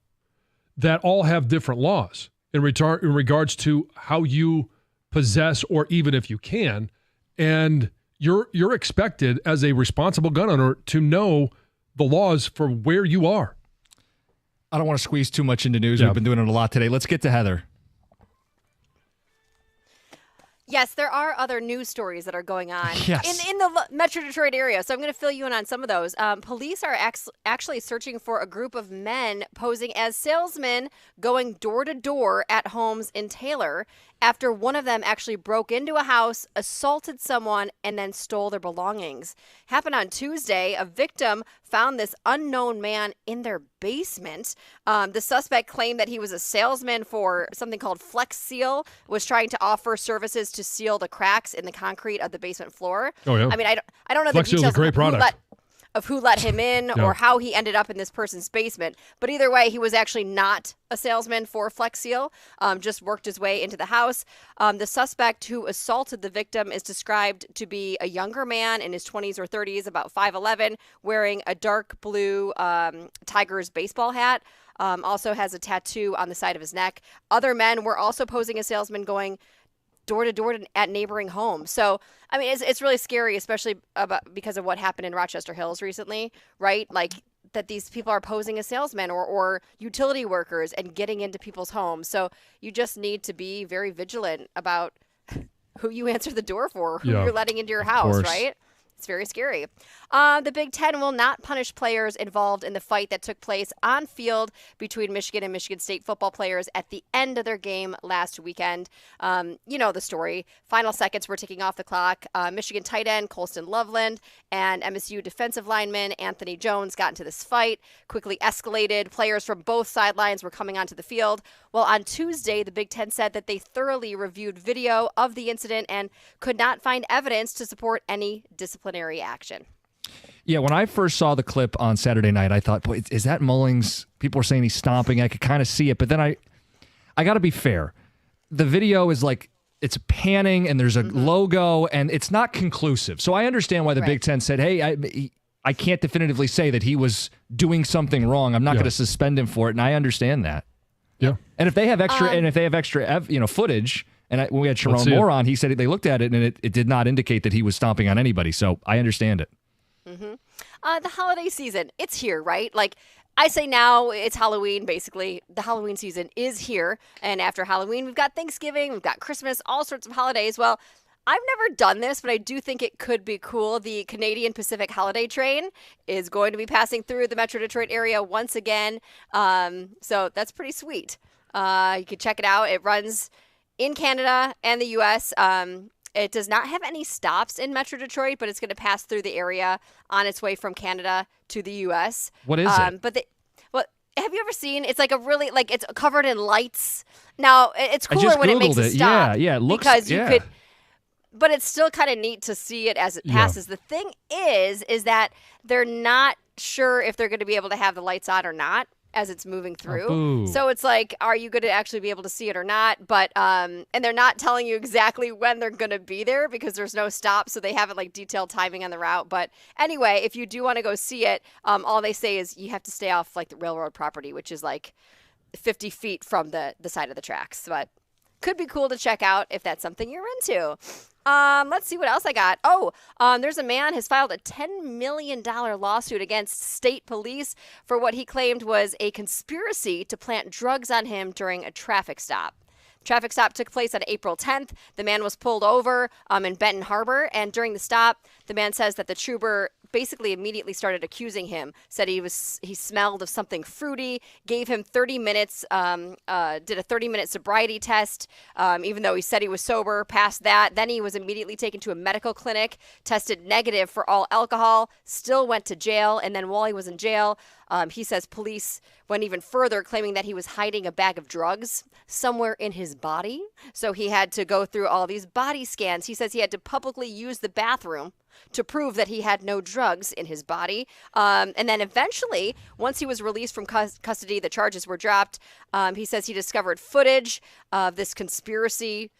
that all have different laws in regards to how you possess, or even if you can, and you're expected as a responsible gun owner to know the laws for where you are. I don't want to squeeze too much into news. We've been doing it a lot today. Let's get to Heather. Yes, there are other news stories that are going on Yes. in the Metro Detroit area, so I'm going to fill you in on some of those. Police are actually searching for a group of men posing as salesmen going door to door at homes in Taylor after one of them actually broke into a house, assaulted someone, and then stole their belongings. Happened on Tuesday. A victim found this unknown man in their basement. The suspect claimed that he was a salesman for something called Flex Seal, was trying to offer services to seal the cracks in the concrete of the basement floor. Oh, yeah. I mean, I don't know Flex the Seal's a details great product. of who let him in or how he ended up in this person's basement. But either way, he was actually not a salesman for Flex Seal, just worked his way into the house. The suspect who assaulted the victim is described to be a younger man in his 20s or 30s, about 5'11", wearing a dark blue Tigers baseball hat. Also has a tattoo on the side of his neck. Other men were also posing as salesmen going door to door at neighboring homes. So, I mean, it's really scary, especially because of what happened in Rochester Hills recently, right? Like that these people are posing as salesmen or utility workers and getting into people's homes. So you just need to be very vigilant about who you answer the door for, who you're letting into your house, right? It's very scary. The Big Ten will not punish players involved in the fight that took place on field between Michigan and Michigan State football players at the end of their game last weekend. You know the story. Final seconds were ticking off the clock. Michigan tight end Colston Loveland and MSU defensive lineman Anthony Jones got into this fight, quickly escalated. Players from both sidelines were coming onto the field. Well, on Tuesday, the Big Ten said that they thoroughly reviewed video of the incident and could not find evidence to support any disciplinary action. Yeah, when I first saw the clip on Saturday night, I thought, boy, is that Mullings? People were saying he's stomping. I could kind of see it. But then I got to be fair. The video is like, it's panning and there's a logo and it's not conclusive. So I understand why the Big Ten said, hey, I can't definitively say that he was doing something wrong. I'm not going to suspend him for it. And I understand that. Yeah. And if they have extra, footage, and when we had Sharon Moore on, he said they looked at it and it did not indicate that he was stomping on anybody. So I understand it. The holiday season, it's here, right? Like I say now, it's Halloween, basically. The Halloween season is here. And after Halloween, we've got Thanksgiving, we've got Christmas, all sorts of holidays. Well, I've never done this, but I do think it could be cool. The Canadian Pacific Holiday Train is going to be passing through the Metro Detroit area once again. So that's pretty sweet. You can check it out. It runs in Canada and the U.S. It does not have any stops in Metro Detroit, but it's going to pass through the area on its way from Canada to the U.S. What is it? Have you ever seen? It's like a really it's covered in lights. Now it's cooler when it makes a stop. Yeah, it looks because you could. But it's still kind of neat to see it as it passes. The thing is that they're not sure if they're going to be able to have the lights on or not as it's moving through. boo. So it's like, are you going to actually be able to see it or not? But and they're not telling you exactly when they're going to be there because there's no stop, so they haven't like detailed timing on the route. But anyway, if you do want to go see it, all they say is you have to stay off like the railroad property, which is like 50 feet from the side of the tracks. But could be cool to check out if that's something you're into. Let's see what else I got. There's a man has filed a $10 million lawsuit against state police for what he claimed was a conspiracy to plant drugs on him during a traffic stop. Traffic stop took place on April 10th. The man was pulled over in Benton Harbor, and during the stop, the man says that the trooper basically immediately started accusing him, said he smelled of something fruity, gave him 30 minutes, did a 30-minute sobriety test, even though he said he was sober, passed that. Then he was immediately taken to a medical clinic, tested negative for all alcohol, still went to jail, and then while he was in jail, he says police went even further, claiming that he was hiding a bag of drugs somewhere in his body. So he had to go through all these body scans. He says he had to publicly use the bathroom to prove that he had no drugs in his body. And then eventually, once he was released from custody, the charges were dropped. He says he discovered footage of this conspiracy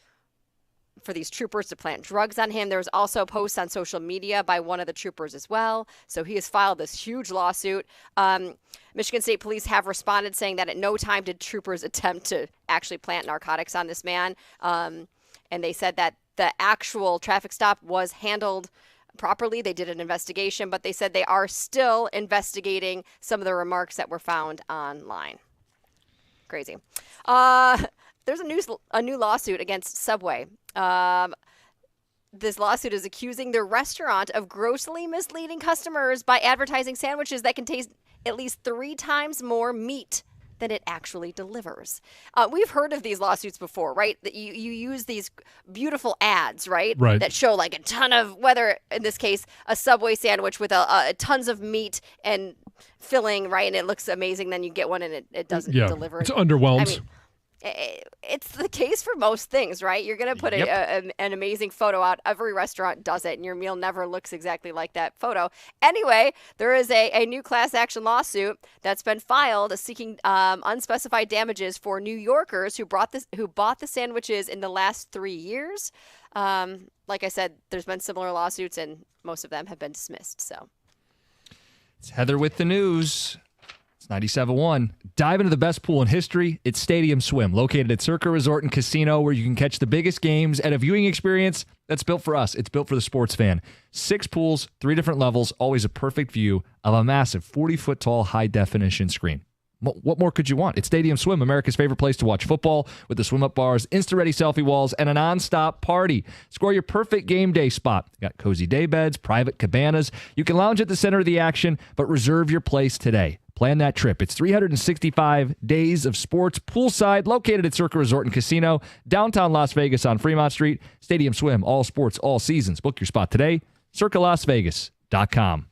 for these troopers to plant drugs on him. There was also posts on social media by one of the troopers as well. So he has filed this huge lawsuit. Michigan State Police have responded saying that at no time did troopers attempt to actually plant narcotics on this man. And they said that the actual traffic stop was handled properly. They did an investigation, but they said they are still investigating some of the remarks that were found online. Crazy. There's a new lawsuit against Subway. This lawsuit is accusing the restaurant of grossly misleading customers by advertising sandwiches that contain at least 3 times more meat than it actually delivers. We've heard of these lawsuits before, right? That you use these beautiful ads, right? Right. That show like a ton of, whether in this case, a Subway sandwich with a tons of meat and filling, right? And it looks amazing. Then you get one and it doesn't deliver. It's underwhelmed. I mean, it's the case for most things, right? You're going to put an amazing photo out. Every restaurant does it, and your meal never looks exactly like that photo. Anyway, there is a new class action lawsuit that's been filed seeking unspecified damages for New Yorkers who bought the sandwiches in the last 3 years. Like I said, there's been similar lawsuits, and most of them have been dismissed. So, it's Heather with the news. 97.1. Dive into the best pool in history. It's Stadium Swim, located at Circa Resort and Casino, where you can catch the biggest games at a viewing experience that's built for us. It's built for the sports fan. 6 pools, 3 different levels, always a perfect view of a massive 40-foot tall high-definition screen. What more could you want? It's Stadium Swim, America's favorite place to watch football, with the swim-up bars, instant-ready selfie walls, and a non-stop party. Score your perfect game day spot. You got cozy day beds, private cabanas. You can lounge at the center of the action, but reserve your place today. Plan that trip. It's 365 days of sports poolside, located at Circa Resort and Casino, downtown Las Vegas on Fremont Street. Stadium Swim, all sports, all seasons. Book your spot today. CircaLasVegas.com.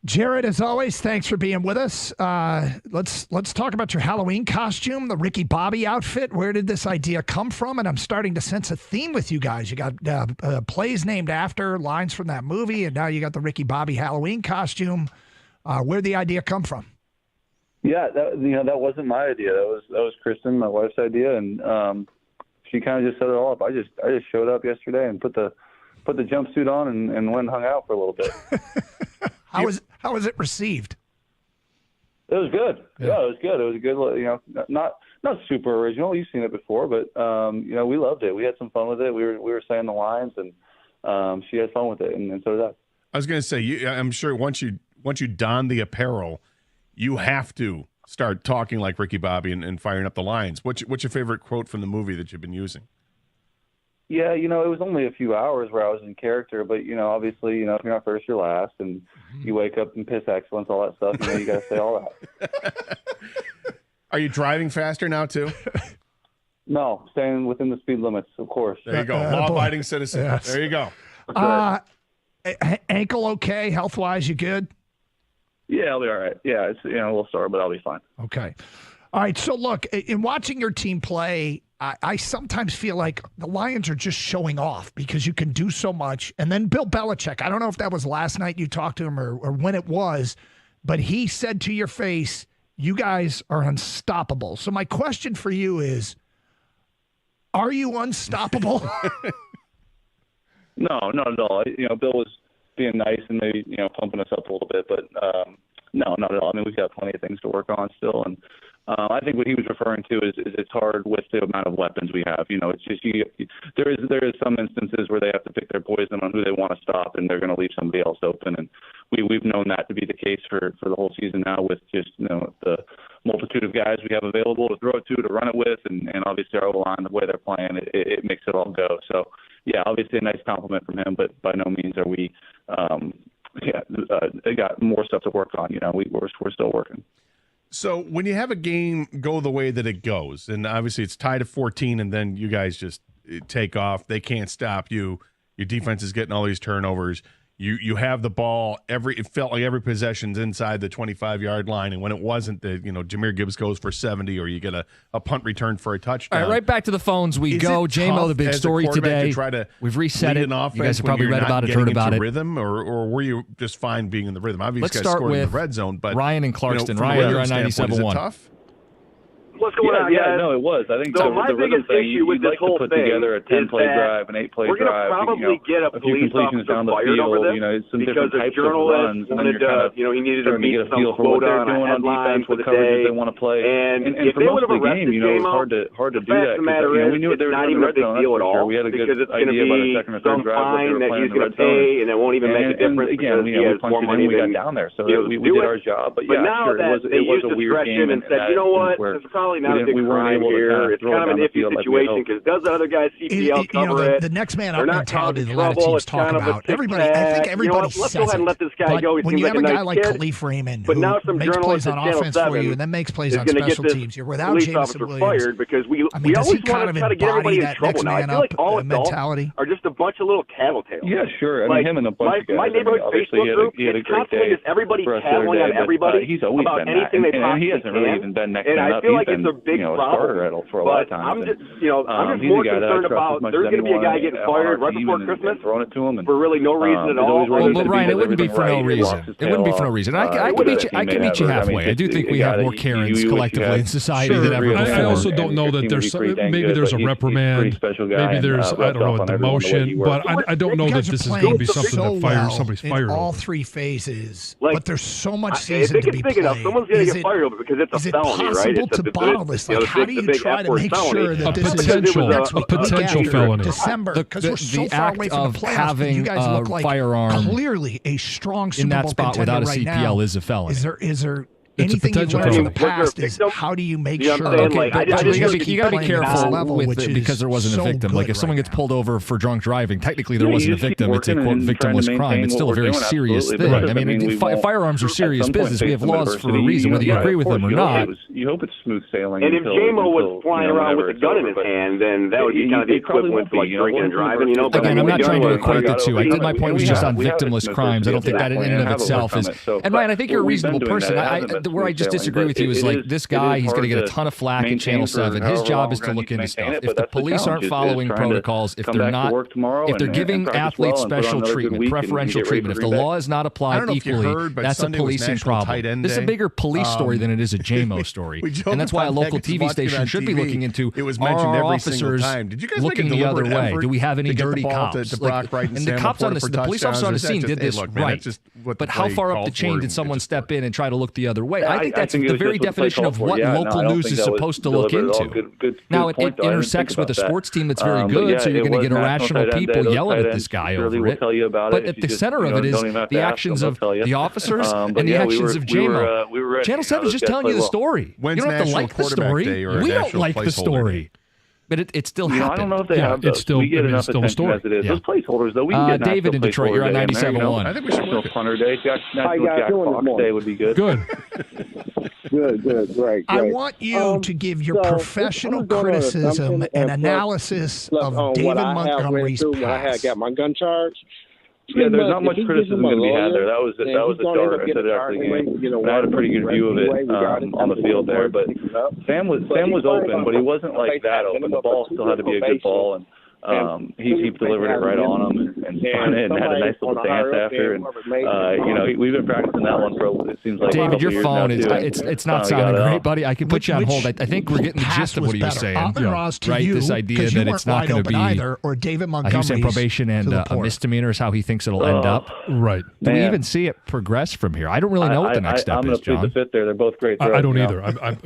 Jared, as always, thanks for being with us. Let's talk about your Halloween costume, the Ricky Bobby outfit. Where did this idea come from? And I'm starting to sense a theme with you guys. You got plays named after lines from that movie, and now you got the Ricky Bobby Halloween costume. Where'd the idea come from? Yeah, that wasn't my idea. That was Kristen, my wife's idea, and she kind of just set it all up. I just showed up yesterday and put the jumpsuit on and went and hung out for a little bit. How was it received? It was good. Yeah, it was good. It was a good, not super original. You've seen it before, but we loved it. We had some fun with it. We were saying the lines, and she had fun with it, and so did I. I was going to say, I'm sure once you don the apparel, you have to start talking like Ricky Bobby and firing up the lines. What's your favorite quote from the movie that you've been using? Yeah, it was only a few hours where I was in character, but, obviously, if you're not first, you're last, and you wake up and piss excellence, all that stuff, you got to say all that. Are you driving faster now, too? No, staying within the speed limits, of course. There you go. Law-abiding citizen. Yes. There you go. Ankle okay? Health-wise, you good? Yeah, I'll be all right. Yeah, it's a little sore, but I'll be fine. Okay. All right, so look, in watching your team play, I sometimes feel like the Lions are just showing off because you can do so much. And then Bill Belichick, I don't know if that was last night you talked to him or when it was, but he said to your face, you guys are unstoppable. So my question for you is, are you unstoppable? No, not at all. Bill was being nice and maybe, pumping us up a little bit, but no, not at all. I mean, we've got plenty of things to work on still, and I think what he was referring to is it's hard with the amount of weapons we have. It's just there is some instances where they have to pick their poison on who they want to stop, and they're going to leave somebody else open. And we've known that to be the case for the whole season now, with just the multitude of guys we have available to throw it to run it with, and obviously our O-line, the way they're playing, it makes it all go. So yeah, obviously a nice compliment from him, but by no means are we. They got more stuff to work on. We're still working. So when you have a game go the way that it goes, and obviously it's tied at 14, and then you guys just take off, they can't stop you. Your defense is getting all these turnovers. You have the ball it felt like every possession's inside the 25-yard line, and when it wasn't, Jahmyr Gibbs goes for 70, or you get a punt return for a touchdown. All right back to the phones we go. JMO, the big story today. We've reset it. You guys have probably read about it, heard about it. Rhythm, or were you just fine being in the rhythm? Obviously, let's you guys start scored with in the red zone, but Ryan and Clarkston. Ryan, you're on 97.1. Is it tough? What's going on, guys? No, it was. I think so. The My rhythm biggest thing, issue with this like whole to put thing together a 10-play drive, an 8-play we're going drive. to probably get a police completions officer down the fired field. over this Some because different a types of journalist runs, wanted to, he needed to meet some quota on a headline for the day. They want to play, and if they would have the arrested game, it's hard to do that. The matter is, we knew it's not even a big deal at all We had a good because it's going to idea about a be second or third some drive fine that he's going to pay, and it won't even make a difference because he has more money we than got down there. So we did our job. But yeah, now that they used discretion and said, you know what, it's probably not a big crime here. It's kind of an iffy situation because does the other guy's CPL cover it? The next man up mentality that a lot of teams talk about. I think everybody says let's go ahead and let this guy go. He when seems you have like a a guy nice like kid, Khalif Raymond, but who now some makes plays on Channel offense for 7 you and then makes plays on is special get teams, you're without police Jameson officer Williams. fired because we does always he kind want of to try to get everybody embody in that trouble next now. I man feel up like all mentality? are just a bunch of little tattletales. Yeah, sure. I mean, him and a bunch of guys. My neighborhood Facebook group, it's constantly just everybody tattling on everybody about anything they possibly can. He hasn't really even been next man up. And I feel like it's a big problem. For a lot of times. I'm just more concerned about there's going to be a guy getting fired right before Christmas for really no reason at all. Well, Ryan, it wouldn't be for no reason. It wouldn't be for no reason. I can meet you halfway. I do think we have more Karens collectively in society than ever before. I also don't know that there's maybe there's a reprimand, maybe there's I don't know a demotion, but I don't know that this is going to be something that fires somebody's fired. All three phases, but there's so much season to be played. Someone's going to get fired over because it's a felony, right? Is it possible to bottle this? Like, how do you try to make sure that this is a potential felony? December, because we're so far away from the playoffs. You guys look like firearm clearly a strong Super in that Bowl spot contender without a right CPL now. is a felony. Is there Anything you've potential learned from the felony. past is how do you make You know sure. what I'm saying? Okay, Like, but I you just got to be careful level, with which it is because there wasn't so a victim. Like if good someone right gets pulled over for drunk driving, technically there Yeah, wasn't you a just keep victim. It's a working quote and trying to victimless crime. maintain It's still a what we're very doing, serious absolutely. thing. But I mean, we won't- firearms are at serious some point business. We face have some laws for a adversity. reason, whether you Yeah, agree of with them course, or not. you hope it's smooth sailing. And if until- J-Mo was until, flying you know, around with whenever a gun in it's his over, hand, then that would be kind of the it probably equivalent won't to like be, you know, drinking and we're driving, you know. But Again, I'm not trying to equate the two. My point was just on we have it victimless smooth crimes. I don't think sailing that in and of and itself is. overcome it. So, And Ryan, I think you're a we've been reasonable doing person. that. It hasn't been Where I smooth just sailing, disagree but with you is like this guy, he's going to get a ton of flack in Channel 7. His job is to look into stuff. If the police aren't following protocols, if they're not, if they're giving athletes special treatment, preferential treatment, if the law is not applied equally, that's a policing problem. This is a bigger police story than it is a JMO story. And that's why a local TV station should be looking into, are our officers looking the other way? Do we have any dirty cops? And the cops on the police officer on the scene did this right. But how far up the chain did someone step in and try to look the other way? I think that's the very definition of what local news is supposed to look into. Now, it intersects with a sports team that's very good, so you're going to get irrational people yelling at this guy over it. But at the center of it is the actions of the officers and the actions of JMO. Channel 7 is just telling you the story. You don't have to like the story. We don't like the story. But it still happened. I don't know if they have those. We get enough attention as it is. Those placeholders, though, we can get David in Detroit, you're on 97.1. I think we should National Punter Day. National Jack Fox Day would be good. Good. Great. I want you to give your professional criticism and analysis of David Montgomery's past. When I got my gun charge. Yeah, there's not much criticism going to be had there. That was a start. I said it after the game. I had a pretty good view of it on the field there. But Sam was open, but he wasn't like that open. The ball still had to be a good ball, and he delivered it right on him and spun it and had a nice little dance after. And we've been practicing that one for it seems like David, your phone is it's not sounding great, buddy. I can put you on hold. I think we're getting the gist of what he was saying. Right, this idea that it's not going to be either, or David Montgomery's probation and a misdemeanor is how he thinks it'll end up. Right. Do we even see it progress from here? I don't really know what the next step is, John. I'm going to plead the fifth there. They're both great. I don't either. But at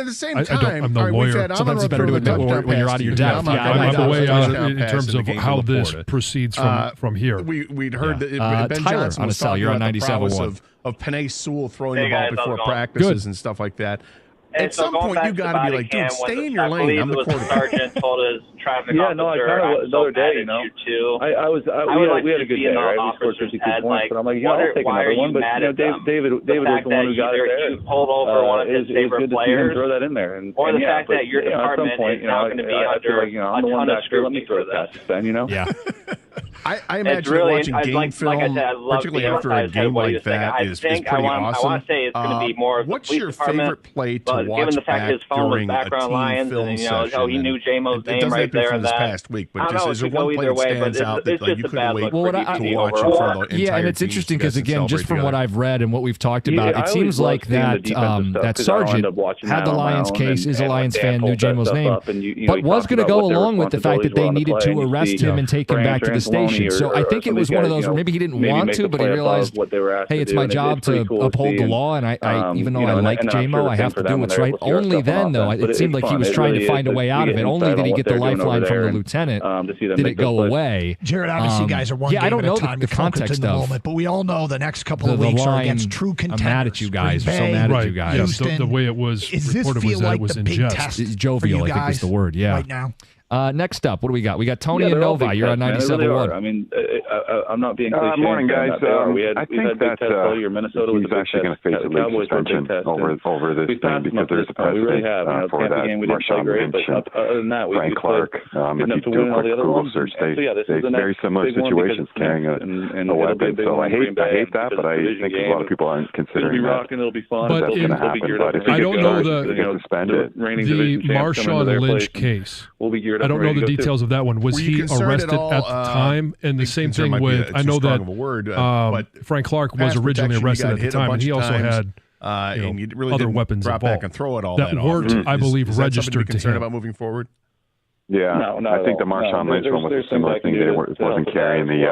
the same time, I'm no lawyer. Sometimes it's better to admit when you're out of your depth. I'm the way in terms of how this proceeds from here. We'd heard that Ben Tyler Johnson on a was cell. talking You're on about the prowess 97.1. of Panay Sewell throwing Hey the ball guys, before how's it going? practices and stuff like that. At some point, you got to be like, dude, stay in your lane. I'm the quarterback. Sergeant told his traffic I kind of the other day, we had a good day, right? We scored 52 points, but I'm like, I'll take another one. But David was the one who got it there. You pulled over one of his favorite players, throw that in there, or the fact that your department is now going to be under a ton of scrutiny for this. Yeah. I imagine watching game film, particularly after a game like that, is pretty awesome. I want to say it's going to be more of the what's police your department, favorite play to but watch given the fact back his phone was during a background team Lions, film and session? how he knew J-Mo's name right there and this that. past week, but I don't know, is there it could go one play either that way, but stands out that it's like just you a couldn't bad wait look to for watch in overall. front of the entire and it's team interesting you guys because again, celebrate just from together? what I've read and what we've talked about, it seems like that Sergeant had the Lions case, is a Lions fan, knew J-Mo's name, but was going to go along with the fact that they needed to arrest him and take him back to the station. So I think it was one of those where maybe he didn't want to, but he realized, hey, it's my job to uphold the law, and I even though I like J-Mo, I have to do what's right. Only then, though, it seemed like he was trying to find a way out of it. Only did he get the lifeline from the lieutenant. Did it go away? Jared, obviously, you guys are one game I don't at a know time. the context in the of moment, but we all know the next couple of weeks are against true contenders. I'm mad at you guys. I'm so mad at you guys. Houston, the way it was reported was that it was in jest. Jovial, I think was the word. Yeah. Right now. Next up, what do we got? We got Tony and Novi. You're on 97.1. I mean, I'm not being cliche. Morning, guys. I think that he's actually going to face a league suspension over this thing because there's a precedent for that. Marshawn Lynch and Frank Clark. If you do a quick Google search, they very similar situations carrying a weapon. So I hate that, but I think a lot of people aren't considering that. It'll be fun. But that's going to happen. But if I don't know the Marshawn Lynch case. I don't know the details of that one. Was he arrested at the time? And the same thing with, I know that Frank Clark was originally arrested at the time, and he also had other weepons drop involved back and throw it all that weren't, I believe, registered to him. About moving forward? Yeah, No, I think the Marshawn Lynch one was a similar thing. They wasn't carrying the.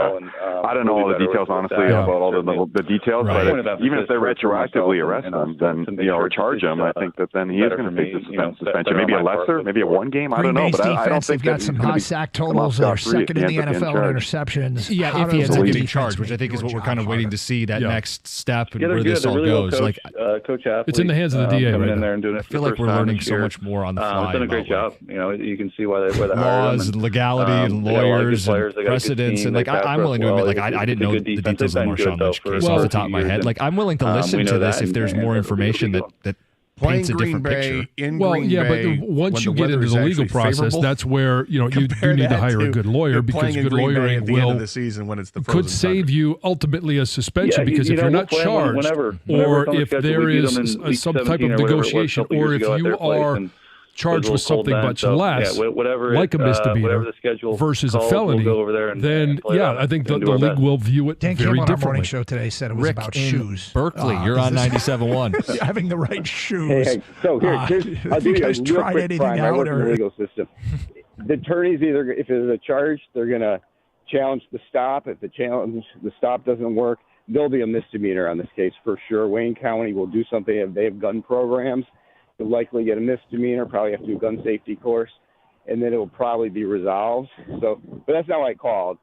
I don't know all the details, honestly, about all the details. Right. But even if they retroactively arrest him, then or charge him, I think that then he is going to face the suspension. Maybe a lesser, maybe a one game. I don't know, but I don't think they've got some high sack totals. They're second in the NFL in interceptions. Yeah, if he ends up getting charged, which I think is what we're kind of waiting to see, that next step and where this all goes. Like, coach athlete, it's in the hands of the DA coming right in now. there and doing it. I feel like we're learning so much more on the fly. Done a great job. You can see why they laws and legality and lawyers and precedents, and like I'm willing to admit, like I didn't know the details of the Marshawn Lynch case off the top of my head. Like I'm willing to listen to this if there's more information that paints a different picture. But once you get into the legal process, that's where you do need to hire a good lawyer, because good lawyering at the end of the season when it's the could save you ultimately a suspension, because if you're not charged, or if there is some type of negotiation, or if you are charged with something much less, like a misdemeanor versus a felony, then I think the league will view it Dan very Campbell on our morning differently. show today said it was Rick about in shoes. Berkeley, you're on 97.1. Having the right shoes. Hey, so here's I'll have do you you a guys real tried quick anything prime. I out? work in the legal system. The attorneys either, if there's a charge, they're going to challenge the stop. If the stop doesn't work, there'll be a misdemeanor on this case for sure. Wayne County will do something if they have gun programs. You'll likely get a misdemeanor, probably have to do a gun safety course, and then it will probably be resolved. So, but that's not why I called.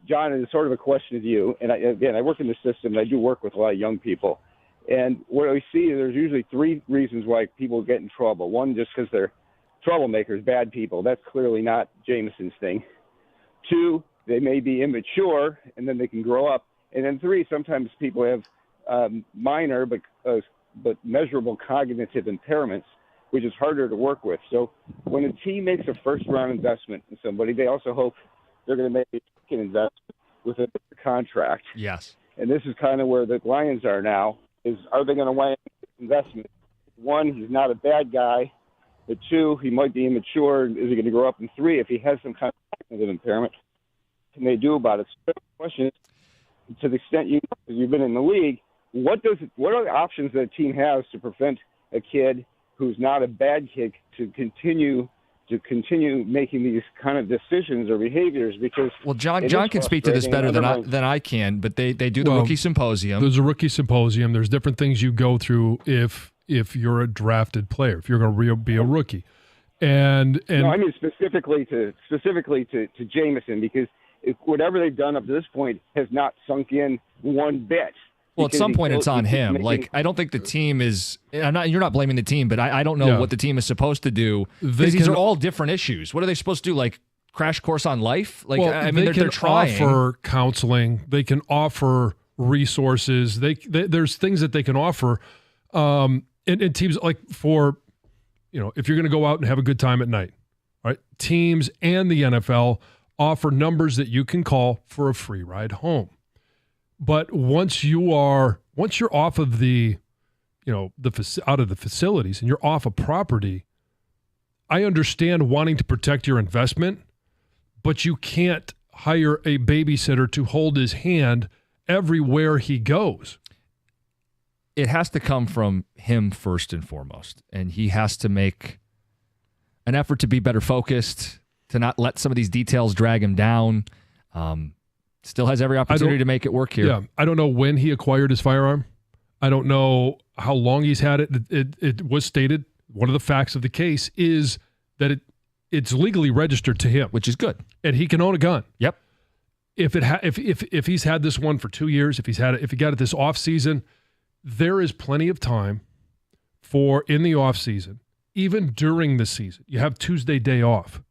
John, it's sort of a question of you. And I work in the system, and I do work with a lot of young people. And what we see, there's usually three reasons why people get in trouble. One, just because they're troublemakers, bad people. That's clearly not Jameson's thing. Two, they may be immature, and then they can grow up. And then three, sometimes people have minor but measurable cognitive impairments, which is harder to work with. So when a team makes a first-round investment in somebody, they also hope they're going to make a second investment with a contract. Yes. And this is kind of where the Lions are now, is are they going to win investment? One, he's not a bad guy. But two, he might be immature. Is he going to grow up? And three, if he has some kind of cognitive impairment, what can they do about it? So the question is, to the extent you've been in the league, what are the options that a team has to prevent a kid who's not a bad kid to continue making these kind of decisions or behaviors? Because John can speak to this better than I can, but they do the rookie symposium. There's a rookie symposium. There's different things you go through if you're a drafted player, if you're going to be a rookie, and no, I mean specifically to Jameson, because whatever they've done up to this point has not sunk in one bit. Well, at some point, it's on him. Like, I don't think the team is. You're not blaming the team, but I don't know what the team is supposed to do, because these are all different issues. What are they supposed to do? Like, crash course on life? Like, well, I mean, they're can trying. Offer counseling. They can offer resources. There's things that they can offer. And teams, like, for, if you're going to go out and have a good time at night, right? Teams and the NFL offer numbers that you can call for a free ride home. But once you're off of out of the facilities and you're off a property, I understand wanting to protect your investment, but you can't hire a babysitter to hold his hand everywhere he goes. It has to come from him first and foremost, and he has to make an effort to be better focused, to not let some of these details drag him down. Still has every opportunity to make it work here. Yeah, I don't know when he acquired his firearm. I don't know how long he's had it. It was stated, one of the facts of the case is that it's legally registered to him, which is good, and he can own a gun. Yep. If he's had this one for 2 years, if he got it this off season, there is plenty of time for in the off season, even during the season. You have Tuesday day off.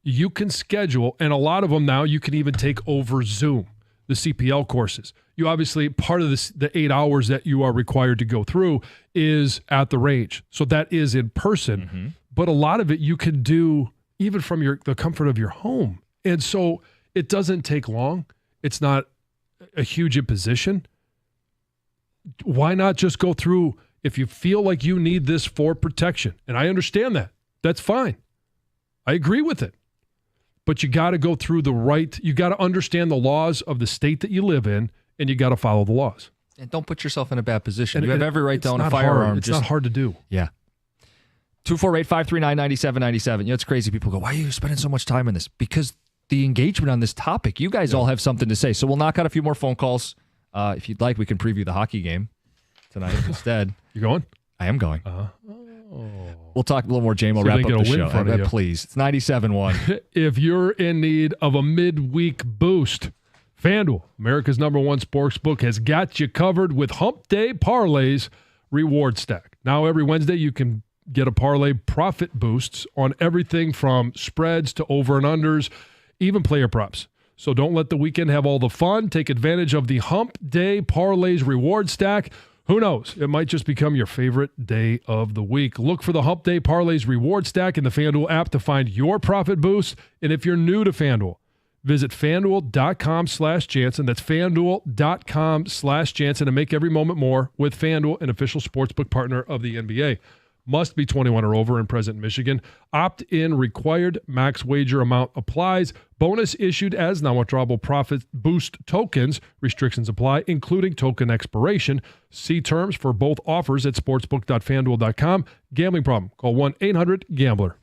You can schedule, and a lot of them now you can even take over Zoom, the CPL courses. You obviously, part of the 8 hours that you are required to go through is at the range. So that is in person. Mm-hmm. But a lot of it you can do even from the comfort of your home. And so it doesn't take long. It's not a huge imposition. Why not just go through, if you feel like you need this for protection? And I understand that. That's fine. I agree with it. But you got to go through you got to understand the laws of the state that you live in, and you got to follow the laws. And don't put yourself in a bad position. You have every right to own a firearm. It's not hard to do. Yeah. 248-539-9797. You know, it's crazy. People go, why are you spending so much time on this? Because the engagement on this topic, you guys all have something to say. So we'll knock out a few more phone calls. If you'd like, we can preview the hockey game tonight instead. You going? I am going. We'll talk a little more, Jamo. So Wrap they up get the a win show. in front of you. Please. It's 97.1. If you're in need of a midweek boost, FanDuel, America's #1 sportsbook, has got you covered with Hump Day Parlays Reward Stack. Now, every Wednesday, you can get a parlay profit boosts on everything from spreads to over and unders, even player props. So don't let the weekend have all the fun. Take advantage of the Hump Day Parlays Reward Stack. Who knows? It might just become your favorite day of the week. Look for the Hump Day Parlays Reward Stack in the FanDuel app to find your profit boost. And if you're new to FanDuel, visit FanDuel.com/Jansen. That's FanDuel.com/Jansen and make every moment more with FanDuel, an official sportsbook partner of the NBA. Must be 21 or over and present in Michigan. Opt-in required. Max wager amount applies. Bonus issued as non-withdrawable profit boost tokens. Restrictions apply, including token expiration. See terms for both offers at sportsbook.fanduel.com. Gambling problem? Call 1-800-GAMBLER.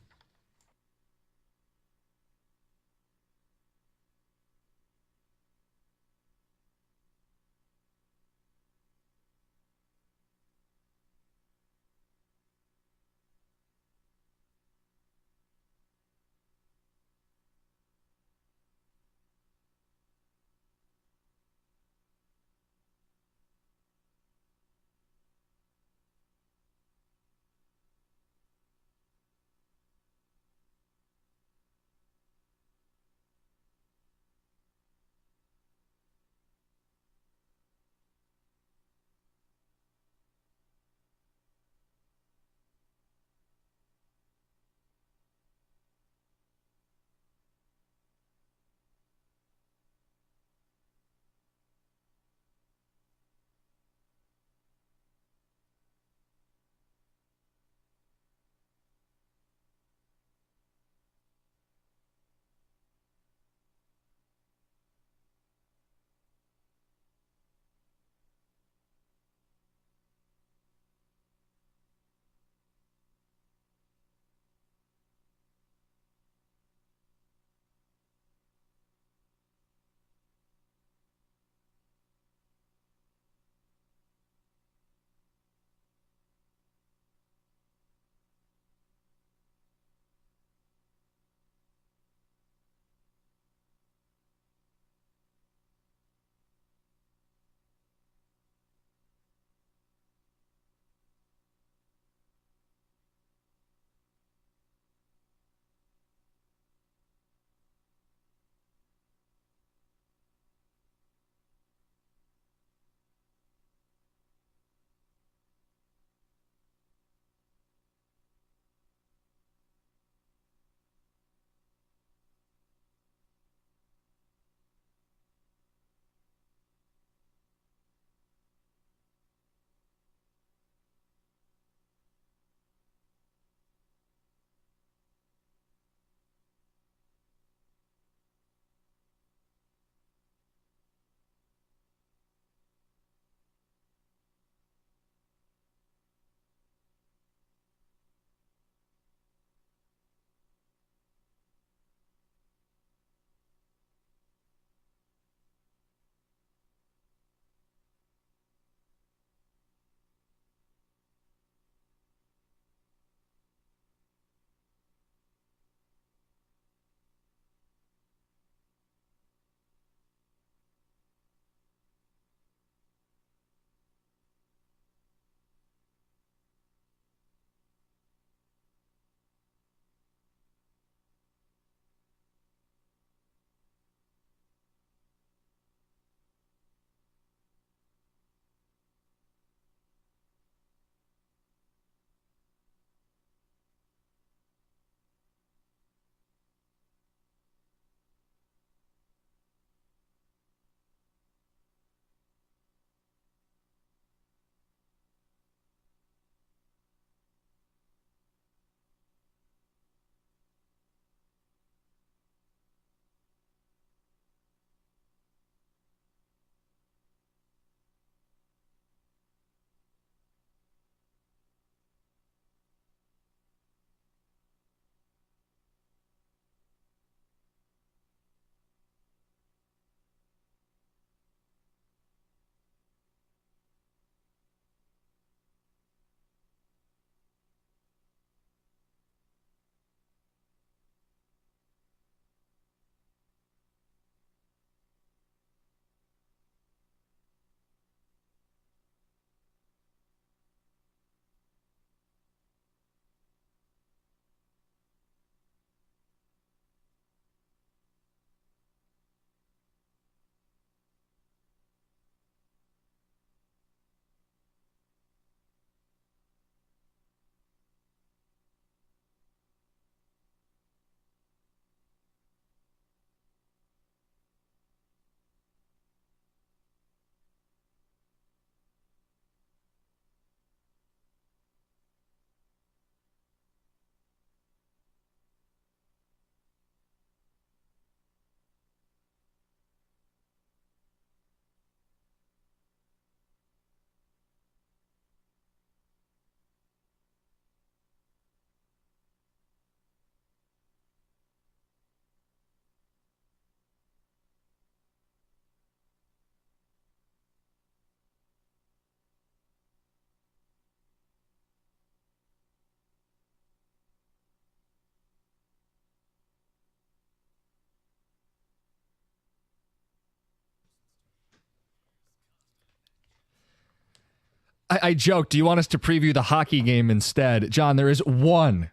I joked. Do you want us to preview the hockey game instead? John, there is one.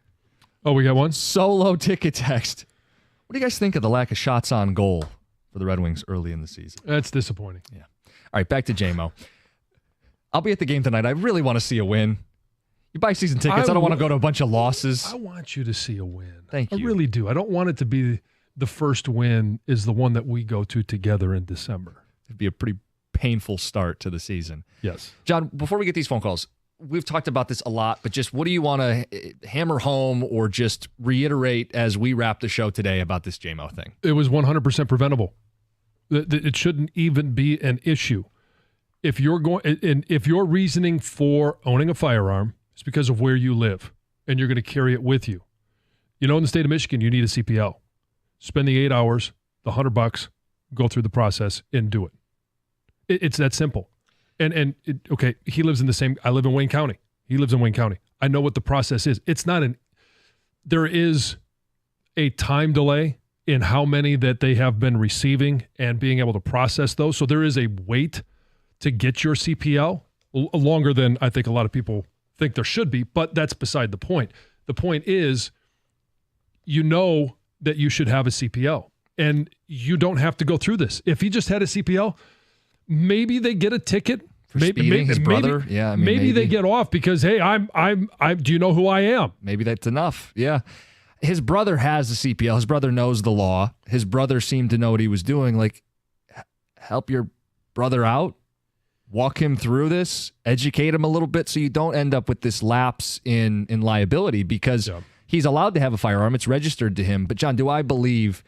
Oh, we got one? Solo ticket text. What do you guys think of the lack of shots on goal for the Red Wings early in the season? That's disappointing. Yeah. All right, back to JMO. I'll be at the game tonight. I really want to see a win. You buy season tickets. I don't want to go to a bunch of losses. I want you to see a win. Thank you. I really do. I don't want it to be the first win is the one that we go to together in December. It'd be a pretty painful start to the season. Yes. John, before we get these phone calls, we've talked about this a lot, but just what do you want to hammer home or just reiterate as we wrap the show today about this JMO thing? It was 100% preventable. It shouldn't even be an issue. If you're going, and if your reasoning for owning a firearm is because of where you live and you're going to carry it with you, in the state of Michigan, you need a CPL. Spend the 8 hours, the $100, go through the process and do it. It's that simple. Okay, he lives in the same, I live in Wayne County. He lives in Wayne County. I know what the process is. There is a time delay in how many that they have been receiving and being able to process those. So there is a wait to get your CPL, longer than I think a lot of people think there should be, but that's beside the point. The point is, that you should have a CPL and you don't have to go through this. If he just had a CPL, maybe they get a ticket. For speeding his brother. Yeah, maybe they get off because, hey, I'm. Do you know who I am? Maybe that's enough. Yeah. His brother has the CPL. His brother knows the law. His brother seemed to know what he was doing. Like, help your brother out. Walk him through this. Educate him a little bit so you don't end up with this lapse in liability because he's allowed to have a firearm. It's registered to him. But, John, do I believe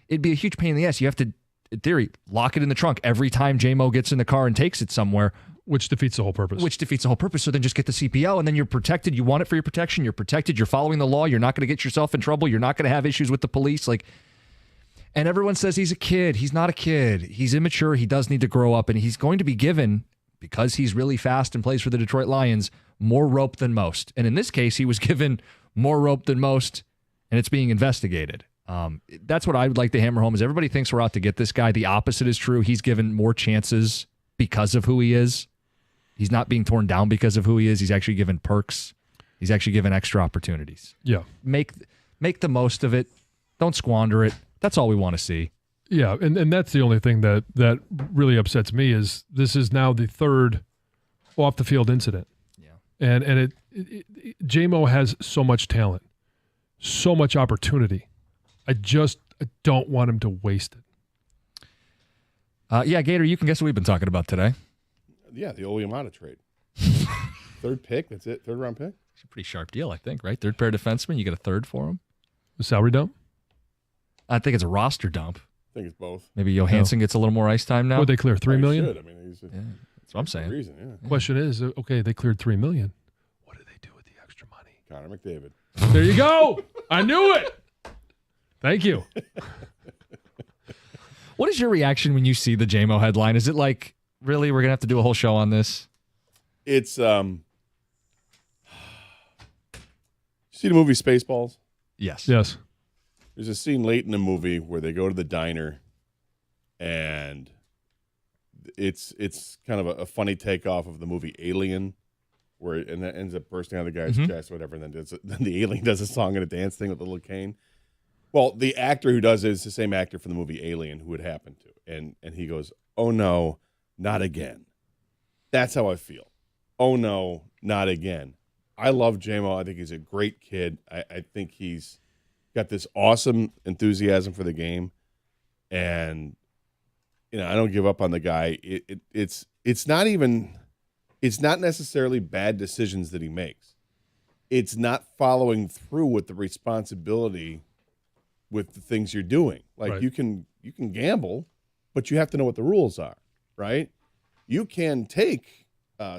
it'd be a huge pain in the ass? You have to, in theory, lock it in the trunk every time JMO gets in the car and takes it somewhere. Which defeats the whole purpose. So then just get the CPL, and then you're protected. You want it for your protection. You're protected. You're following the law. You're not going to get yourself in trouble. You're not going to have issues with the police. And everyone says he's a kid. He's not a kid. He's immature. He does need to grow up, and he's going to be given, because he's really fast and plays for the Detroit Lions, more rope than most. And in this case, he was given more rope than most, and it's being investigated. That's what I would like to hammer home is everybody thinks we're out to get this guy. The opposite is true. He's given more chances because of who he is. He's not being torn down because of who he is. He's actually given perks. He's actually given extra opportunities. Yeah. Make the most of it. Don't squander it. That's all we want to see. Yeah, and that's the only thing that really upsets me is this is now the third off-the-field incident. Yeah. And JMO has so much talent, so much opportunity. I don't want him to waste it. Yeah, Gator, you can guess what we've been talking about today. Yeah, the Oyamata trade. Third pick, that's it. Third round pick. It's a pretty sharp deal, I think, right? Third pair of defensemen, you get a third for him. A salary dump? I think it's a roster dump. I think it's both. Maybe Johansson gets a little more ice time now. Would they clear $3 million? Should. I mean, that's what I'm saying. Reason, yeah. Question is, okay, they cleared $3 million. What do they do with the extra money? Connor McDavid. There you go. I knew it. Thank you. What is your reaction when you see the JMO headline? Is it like, really, we're going to have to do a whole show on this? It's, see the movie Spaceballs? Yes. Yes. There's a scene late in the movie where they go to the diner and it's kind of a funny takeoff of the movie Alien and that ends up bursting out of the guy's chest or whatever, and then the alien does a song and a dance thing with the little cane. Well, the actor who does it is the same actor from the movie Alien who it happened to. And he goes, "Oh no, not again." That's how I feel. Oh no, not again. I love JMO. I think he's a great kid. I think he's got this awesome enthusiasm for the game. And I don't give up on the guy. It's not necessarily bad decisions that he makes. It's not following through with the responsibility with the things you're doing. Like right. you can gamble, but you have to know what the rules are, right? You can take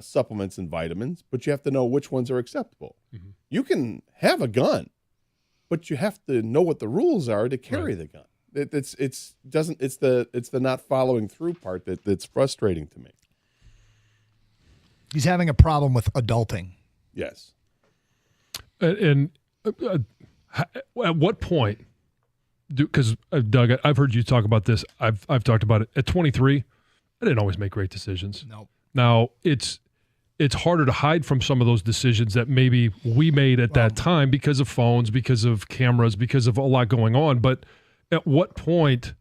supplements and vitamins, but you have to know which ones are acceptable. Mm-hmm. You can have a gun, but you have to know what the rules are to carry the gun. It's the not following through part that's frustrating to me. He's having a problem with adulting. Yes. And at what point? Because Doug, I've heard you talk about this. I've talked about it. At 23, I didn't always make great decisions. No. Now it's harder to hide from some of those decisions that maybe we made at that time because of phones, because of cameras, because of a lot going on. But at what point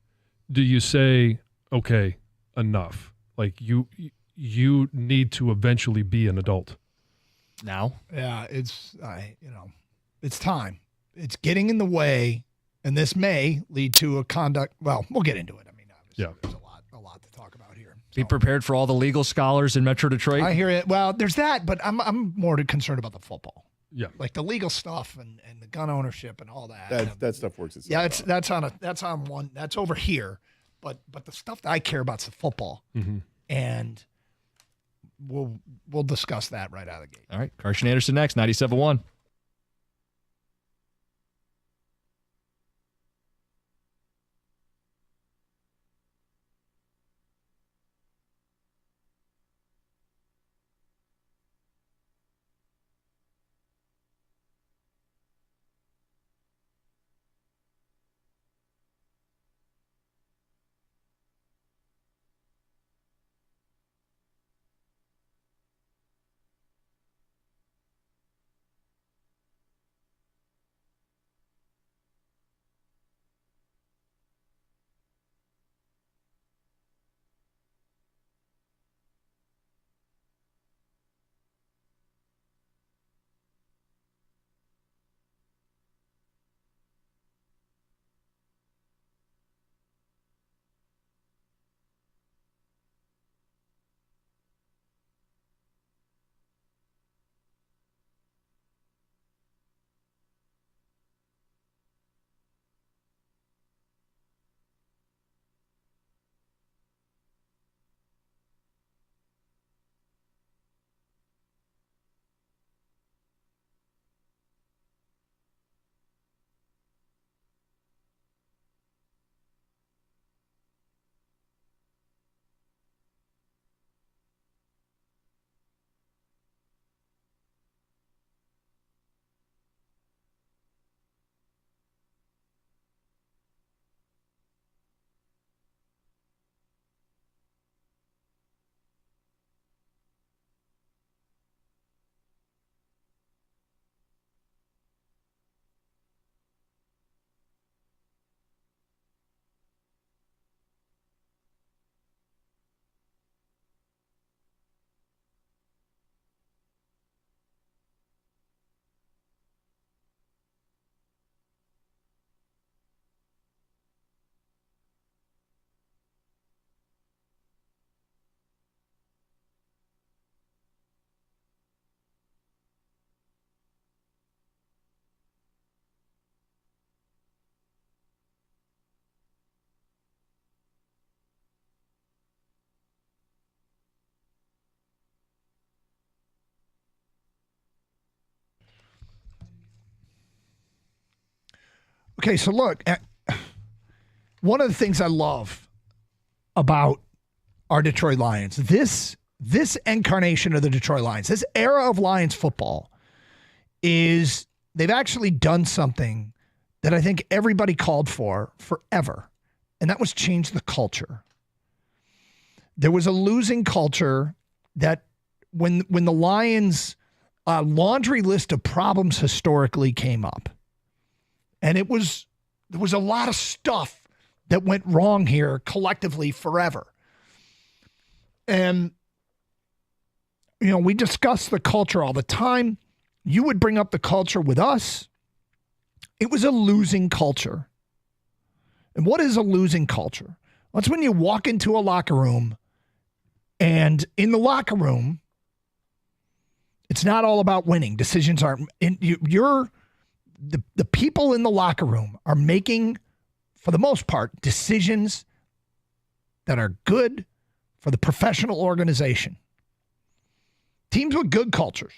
do you say, okay, enough? Like you need to eventually be an adult. Now? Yeah, it's time. It's getting in the way, and this may lead to a conduct. Well, we'll get into it. I mean, obviously, there's a lot to talk about here. Be prepared for all the legal scholars in Metro Detroit. I hear it. Well, there's that, but I'm more concerned about the football. Yeah, like the legal stuff and the gun ownership and all that. That stuff works itself. Yeah, that's on one. That's over here, but the stuff that I care about is the football, and we'll discuss that right out of the gate. All right, Carson Anderson next, 97.1. Okay, so look, one of the things I love about our Detroit Lions, this incarnation of the Detroit Lions, this era of Lions football, is they've actually done something that I think everybody called for forever, and that was change the culture. There was a losing culture that when the Lions' laundry list of problems historically came up, and there was a lot of stuff that went wrong here collectively forever. And, we discuss the culture all the time. You would bring up the culture with us. It was a losing culture. And what is a losing culture? Well, it's when you walk into a locker room, and in the locker room, it's not all about winning. Decisions aren't. The people in the locker room are making, for the most part, decisions that are good for the professional organization. Teams with good cultures.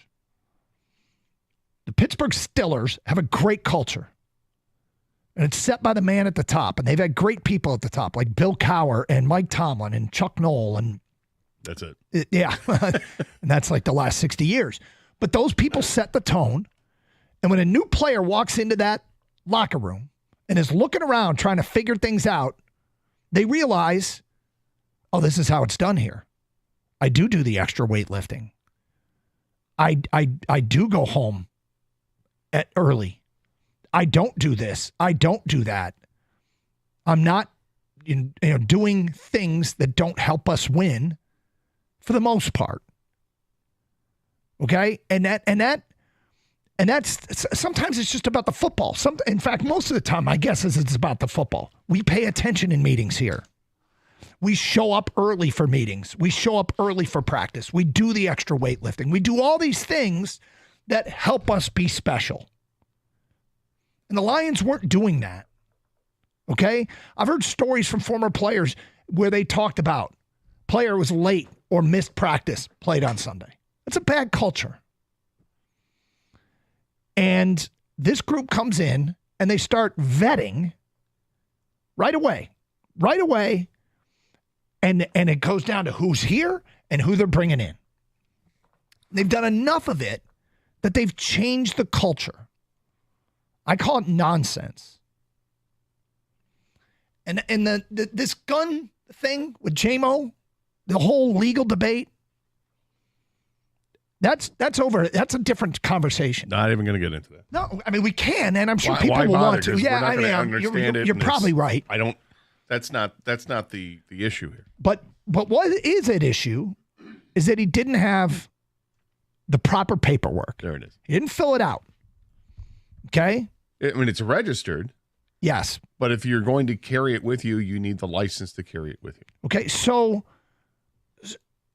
The Pittsburgh Steelers have a great culture. And it's set by the man at the top. And they've had great people at the top, like Bill Cowher and Mike Tomlin and Chuck Noll. And that's it. Yeah. And that's like the last 60 years. But those people set the tone. And when a new player walks into that locker room and is looking around trying to figure things out, they realize, oh, this is how it's done here. I do the extra weightlifting. I do go home early. I don't do this. I don't do that. I'm not doing things that don't help us win for the most part. Okay? And that's sometimes it's just about the football. In fact, most of the time, my guess is it's about the football. We pay attention in meetings here. We show up early for meetings. We show up early for practice. We do the extra weightlifting. We do all these things that help us be special. And the Lions weren't doing that. Okay? I've heard stories from former players where they talked about player was late or missed practice, played on Sunday. That's a bad culture. And this group comes in and they start vetting right away. And it goes down to who's here and who they're bringing in. They've done enough of it that they've changed the culture. I call it nonsense. And this gun thing with JMO, the whole legal debate, that's over. That's a different conversation. Not even going to get into that. No, I mean, we can, and I'm sure people will want to. Yeah, I mean, you're probably right. I don't. That's not the issue here. But what is at issue is that he didn't have the proper paperwork. There it is. He didn't fill it out. Okay? I mean, it's registered. Yes. But if you're going to carry it with you, you need the license to carry it with you. Okay, so,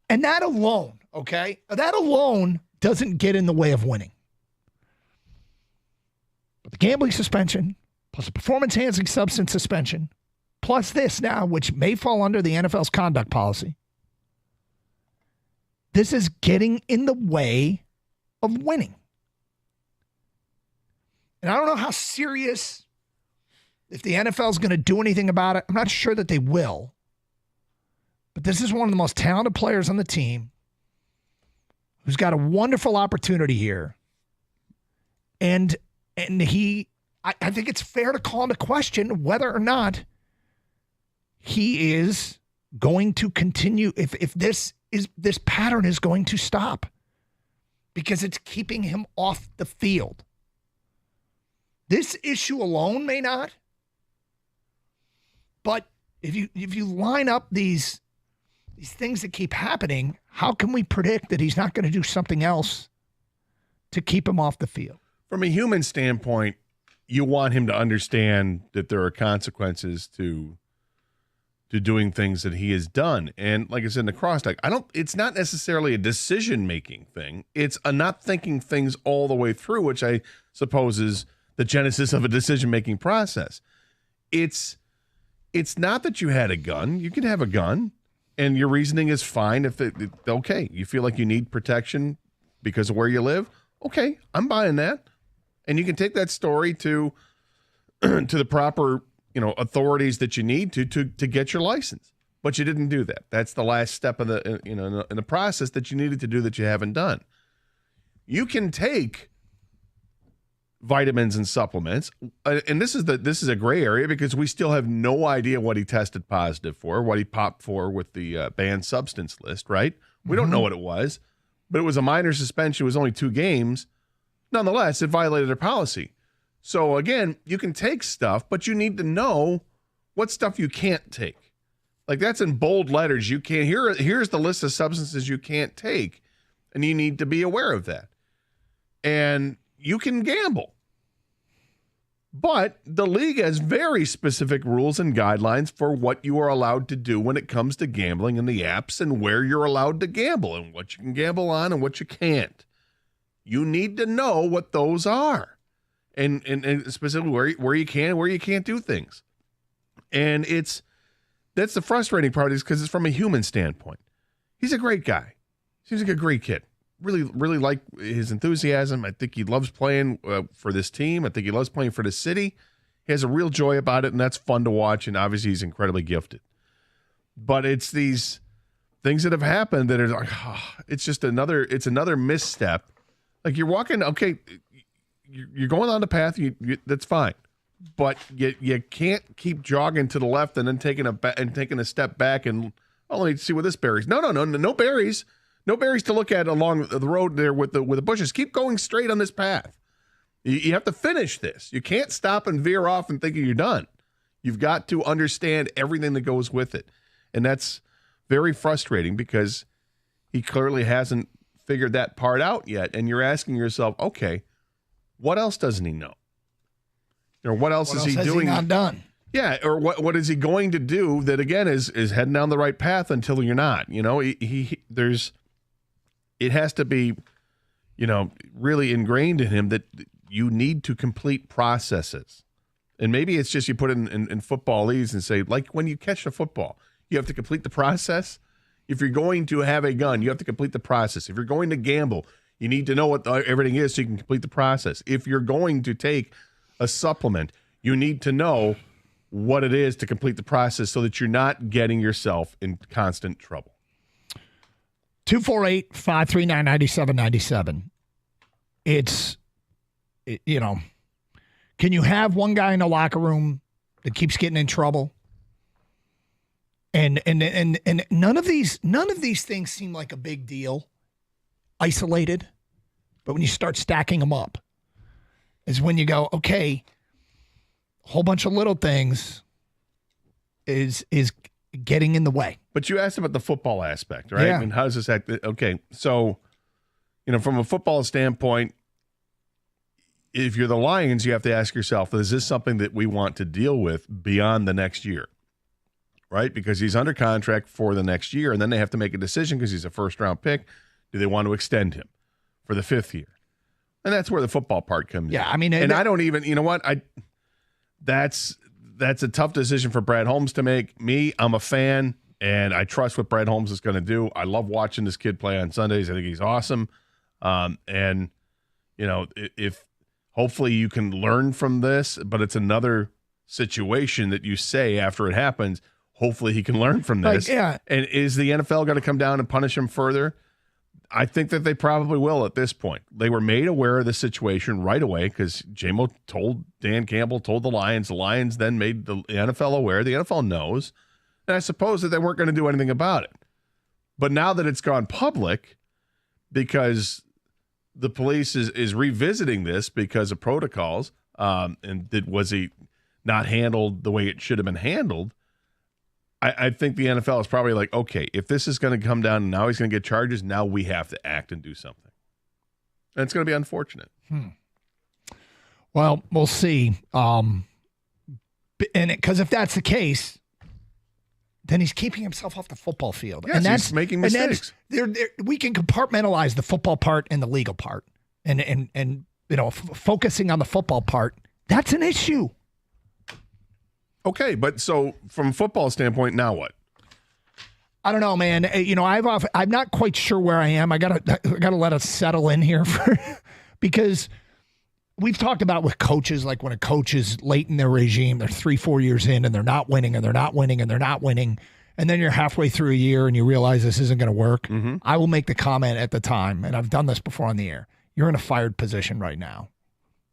and that alone, doesn't get in the way of winning. But the gambling suspension, plus a performance-enhancing substance suspension, plus this now, which may fall under the NFL's conduct policy, this is getting in the way of winning. And I don't know how serious, if the NFL is going to do anything about it. I'm not sure that they will. But this is one of the most talented players on the team who's got a wonderful opportunity here. And I think it's fair to call into question whether or not he is going to continue, if this pattern is going to stop, because it's keeping him off the field. This issue alone may not, but if you line up these things that keep happening, how can we predict that he's not going to do something else to keep him off the field? From a human standpoint, you want him to understand that there are consequences to doing things that he has done. And like I said in the crosstalk, it's not necessarily a decision-making thing. It's a not thinking things all the way through, which I suppose is the genesis of a decision-making process. It's not that you had a gun. You can have a gun, and your reasoning is fine. Okay, you feel like you need protection because of where you live. Okay, I'm buying that. And you can take that story to the proper, authorities that you need to get your license. But you didn't do that. That's the last step of the in the process that you needed to do that you haven't done. You can take vitamins and supplements, and this is a gray area because we still have no idea what he tested positive for, what he popped for with the banned substance list, right? We don't know what it was, but it was a minor suspension. It was only 2 games. Nonetheless, it violated their policy. So again, you can take stuff, but you need to know what stuff you can't take. Like that's in bold letters. You can't. Here's the list of substances you can't take, and you need to be aware of that. And you can gamble. But the league has very specific rules and guidelines for what you are allowed to do when it comes to gambling in the apps and where you're allowed to gamble and what you can gamble on and what you can't. You need to know what those are and specifically where you can and where you can't do things. And that's the frustrating part is because it's from a human standpoint. He's a great guy. Seems like a great kid. Really, really like his enthusiasm. I think he loves playing for this team. I think he loves playing for the city. He has a real joy about it, and that's fun to watch, and obviously he's incredibly gifted. But it's these things that have happened that are like, it's just another misstep. Like you're walking, okay, you're going on the path, that's fine. But you can't keep jogging to the left and then taking a step back and, let me see what this berries. No berries. No berries to look at along the road there with the bushes. Keep going straight on this path. You have to finish this. You can't stop and veer off and think you're done. You've got to understand everything that goes with it. And that's very frustrating because he clearly hasn't figured that part out yet. And you're asking yourself, okay, what else doesn't he know? Or what else is he doing? Not done. Yeah, or what is he going to do that, again, is heading down the right path until you're not? You know, it has to be, you know, really ingrained in him that you need to complete processes. And maybe it's just you put it in football leagues and say, like when you catch a football, you have to complete the process. If you're going to have a gun, you have to complete the process. If you're going to gamble, you need to know what everything is so you can complete the process. If you're going to take a supplement, you need to know what it is to complete the process so that you're not getting yourself in constant trouble. 248-539-9797. It's, you know, can you have one guy in the locker room that keeps getting in trouble? And none of these things seem like a big deal, isolated. But when you start stacking them up, is when you go, okay, a whole bunch of little things is getting in the way. But you asked about the football aspect, right? Yeah. And how does this act? Okay, so, you know, from a football standpoint, if you're the Lions, you have to ask yourself, is this something that we want to deal with beyond the next year? Right? Because he's under contract for the next year, and then they have to make a decision because he's a first-round pick. Do they want to extend him for the 5th year? And that's where the football part comes in. Yeah, I mean, and I don't even, you know what? That's a tough decision for Brad Holmes to make. Me, I'm a fan, and I trust what Brad Holmes is going to do. I love watching this kid play on Sundays. I think he's awesome. And, you know, if hopefully you can learn from this, but it's another situation that you say after it happens, hopefully he can learn from this. Yeah. And is the NFL going to come down and punish him further? I think that they probably will at this point. They were made aware of the situation right away because J-Mo told Dan Campbell, told the Lions. The Lions then made the NFL aware. The NFL knows. And I suppose that they weren't going to do anything about it. But now that it's gone public, because the police is revisiting this because of protocols, and was he not handled the way it should have been handled, I think the NFL is probably like, okay, if this is going to come down and now he's going to get charges, now we have to act and do something. And it's going to be unfortunate. Well, we'll see. And because if that's the case, then he's keeping himself off the football field. Yes, and that's he's making mistakes. We can compartmentalize the football part and the legal part. And you know, focusing on the football part, that's an issue. Okay, but so from a football standpoint, now what? I don't know, man. You know, I'm not quite sure where I am. I gotta let us settle in here because we've talked about with coaches, like when a coach is late in their regime, they're 3-4 years in and they're not winning and they're not winning and they're not winning. And then you're halfway through a year and you realize this isn't going to work. Mm-hmm. I will make the comment at the time, and I've done this before on the air. You're in a fired position right now.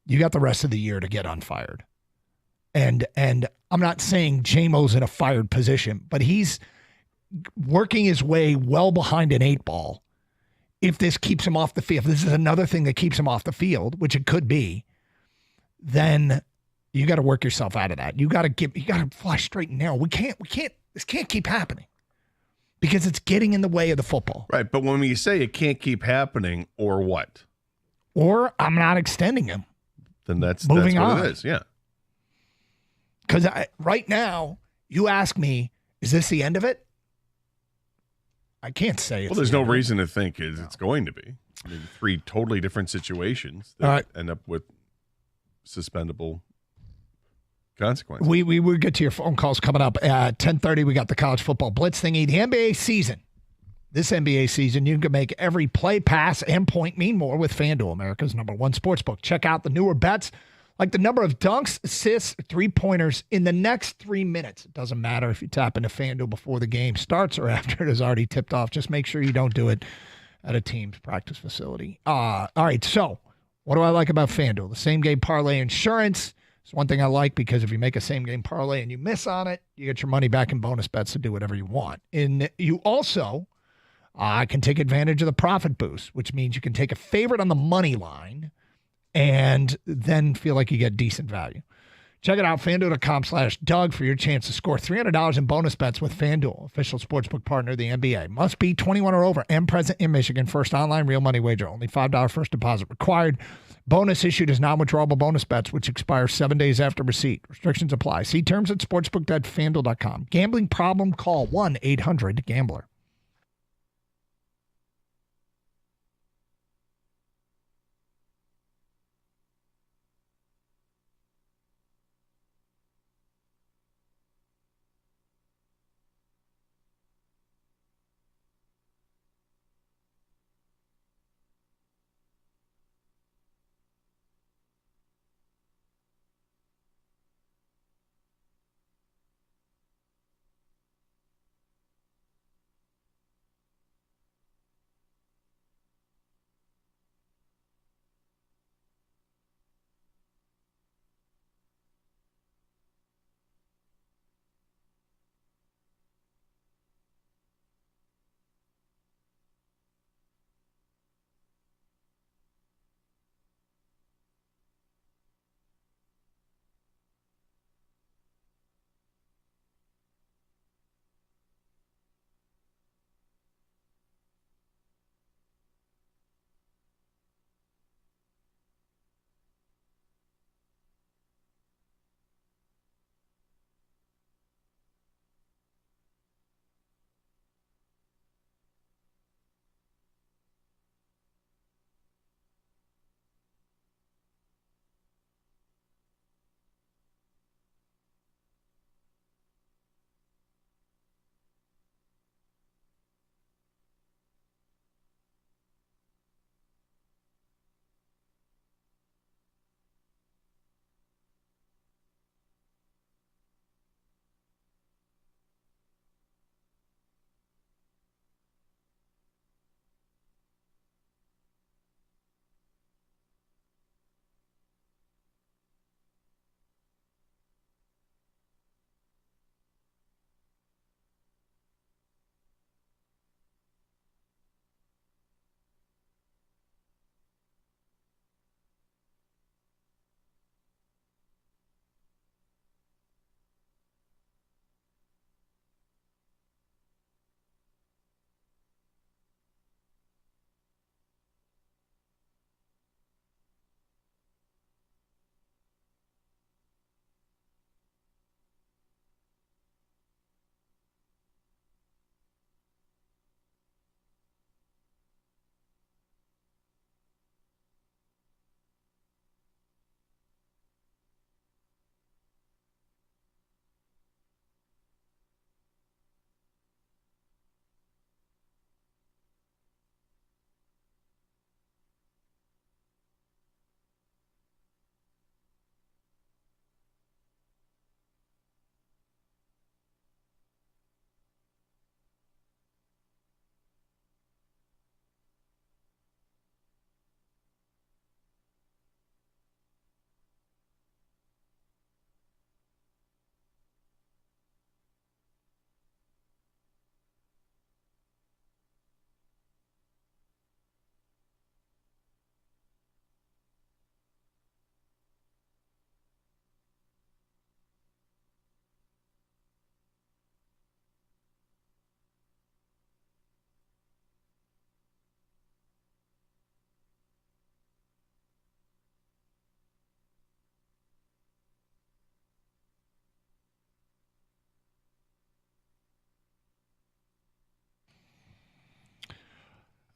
You got the rest of the year to get unfired. And I'm not saying J-Mo's in a fired position, but he's working his way well behind an 8 ball. If this keeps him off the field, if this is another thing that keeps him off the field, which it could be, then you got to work yourself out of that. You got to fly straight and narrow. This can't keep happening because it's getting in the way of the football. Right. But when you say it can't keep happening, or what? Or I'm not extending him. Then that's moving what on. It is. Yeah. Because right now, you ask me, is this the end of it? I can't say. Well, there's no reason to think it's going to be. I mean, 3 totally different situations that end up with suspendable consequences. We will get to your phone calls coming up at 10:30. We got the college football blitz thingy. The NBA season. This NBA season, you can make every play, pass, and point mean more with FanDuel, America's #1 sportsbook. Check out the newer bets, like the number of dunks, assists, 3-pointers in the next 3 minutes. It doesn't matter if you tap into FanDuel before the game starts or after it has already tipped off. Just make sure you don't do it at a team's practice facility. All right, so what do I like about FanDuel? The same-game parlay insurance. It's one thing I like because if you make a same-game parlay and you miss on it, you get your money back in bonus bets to do whatever you want. And you also can take advantage of the profit boost, which means you can take a favorite on the money line and then feel like you get decent value. Check it out, FanDuel.com/Doug for your chance to score $300 in bonus bets with FanDuel, official sportsbook partner of the NBA. Must be 21 or over and present in Michigan. First online real money wager. Only $5 first deposit required. Bonus issued as non-withdrawable bonus bets, which expire 7 days after receipt. Restrictions apply. See terms at sportsbook.fanduel.com. Gambling problem? Call 1-800-GAMBLER.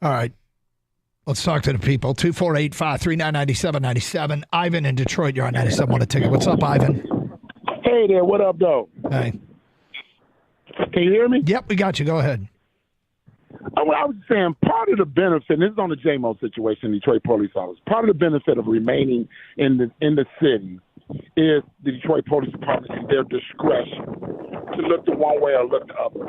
All right. Let's talk to the people. 248-539-9797. Ivan in Detroit, you're on 97 a ticket. What's up, Ivan? Hey there. What up, though? Hey. Can you hear me? Yep, we got you. Go ahead. I was saying part of the benefit, and this is on the JMO situation, Detroit police officers, part of the benefit of remaining in the city is the Detroit Police Department in their discretion to look the one way or look the other way.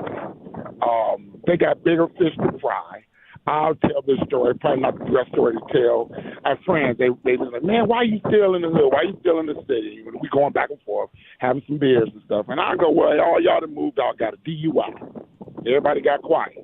They got bigger fish to fry. I'll tell this story, probably not the best story to tell. Our friends, they was like, man, why are you still in the hood? Why are you still in the city? We going back and forth, having some beers and stuff. And I go, well, all y'all that moved out got a DUI. Everybody got quiet.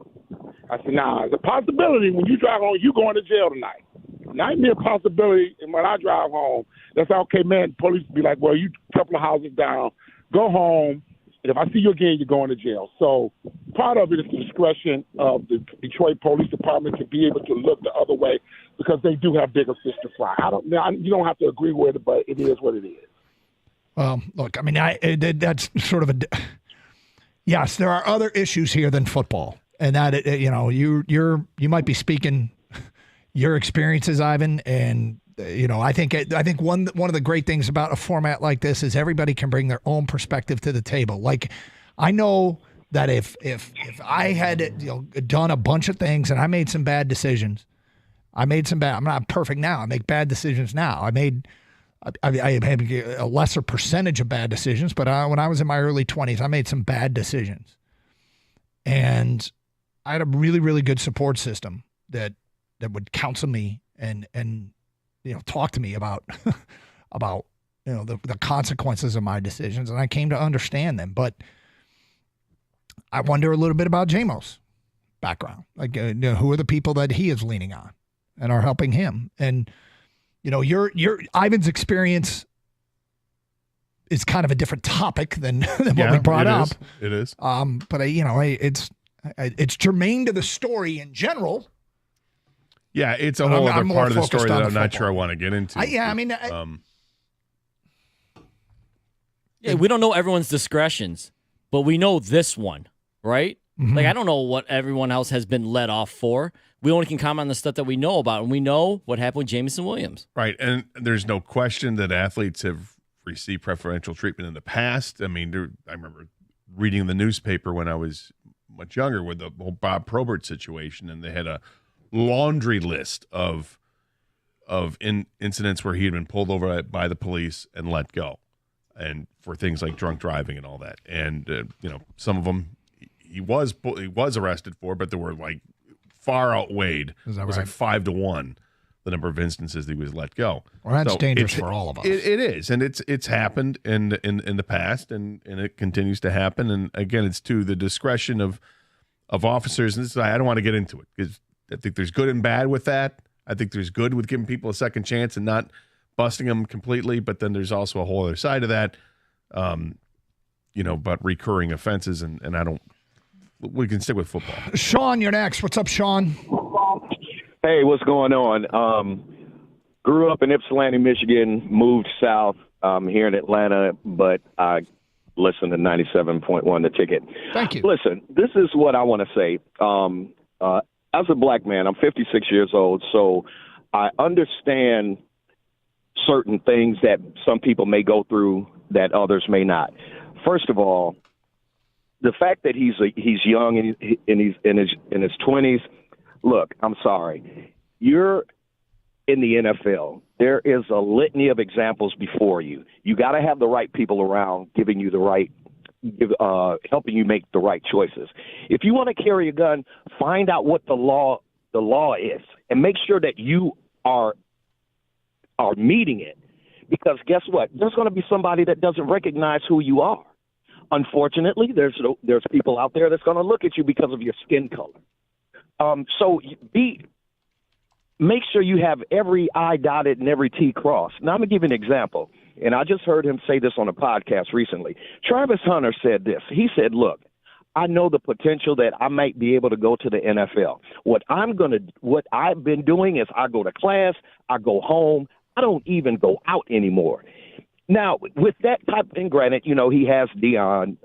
I said, nah, it's a possibility when you drive home, you going to jail tonight. Not be a possibility, and when I drive home, that's okay, man. Police be like, well, you a couple of houses down, go home, and if I see you again, you're going to jail. So part of it is the discretion of the Detroit Police Department to be able to look the other way because they do have bigger fish to fry. You don't have to agree with it, but it is what it is. Well, look, I mean, that's sort of a yes. There are other issues here than football, and that you might be speaking your experiences, Ivan, and I think one of the great things about a format like this is everybody can bring their own perspective to the table. Like, I know that if I had done a bunch of things and I made some bad decisions, I'm not perfect now. I make bad decisions now. I had a lesser percentage of bad decisions, but when I was in my early 20s, I made some bad decisions, and I had a really, really good support system that would counsel me and talk to me about the consequences of my decisions, and I came to understand them. But I wonder a little bit about JMO's background, like who are the people that he is leaning on and are helping him, and your Ivan's experience is kind of a different topic than what we brought up. It is. But it's germane to the story in general. Yeah, it's a whole other part of the story that I'm not football. sure I want to get into. Yeah, we don't know everyone's discretions, but we know this one, right? Mm-hmm. Like, I don't know what everyone else has been let off for. We only can comment on the stuff that we know about, and we know what happened with Jameson Williams. Right, and there's no question that athletes have received preferential treatment in the past. I mean, I remember reading in the newspaper when I was much younger with the whole Bob Probert situation, and they had a laundry list of incidents where he had been pulled over by the police and let go, and for things like drunk driving and all that. And some of them he was arrested for, but there were like far outweighed. Is that it was right? like 5 to 1 the number of instances that he was let go. Well, that's dangerous for all of us. It is, and it's happened in the past, and it continues to happen. And again, it's to the discretion of officers. And I don't want to get into it because I think there's good and bad with that. I think there's good with giving people a second chance and not busting them completely. But then there's also a whole other side of that, about recurring offenses. And we can stick with football. Sean, you're next. What's up, Sean? Hey, what's going on? Grew up in Ypsilanti, Michigan, moved south here in Atlanta, but I listened to 97.1 The Ticket. Thank you. Listen, this is what I want to say. As a black man, I'm 56 years old, so I understand certain things that some people may go through that others may not. First of all, the fact that he's young and he's in his 20s. Look, I'm sorry. You're in the NFL. There is a litany of examples before you. You got to have the right people around giving you the right, helping you make the right choices. If you want to carry a gun, find out what the law is and make sure that you are meeting it. Because guess what? There's going to be somebody that doesn't recognize who you are. Unfortunately, there's people out there that's going to look at you because of your skin color. So make sure you have every I dotted and every T crossed. Now, I'm going to give you an example, and I just heard him say this on a podcast recently. Travis Hunter said this. He said, look, I know the potential that I might be able to go to the NFL. What I've been doing is I go to class, I go home, I don't even go out anymore. Now, with that type of thing, granted, he has Deion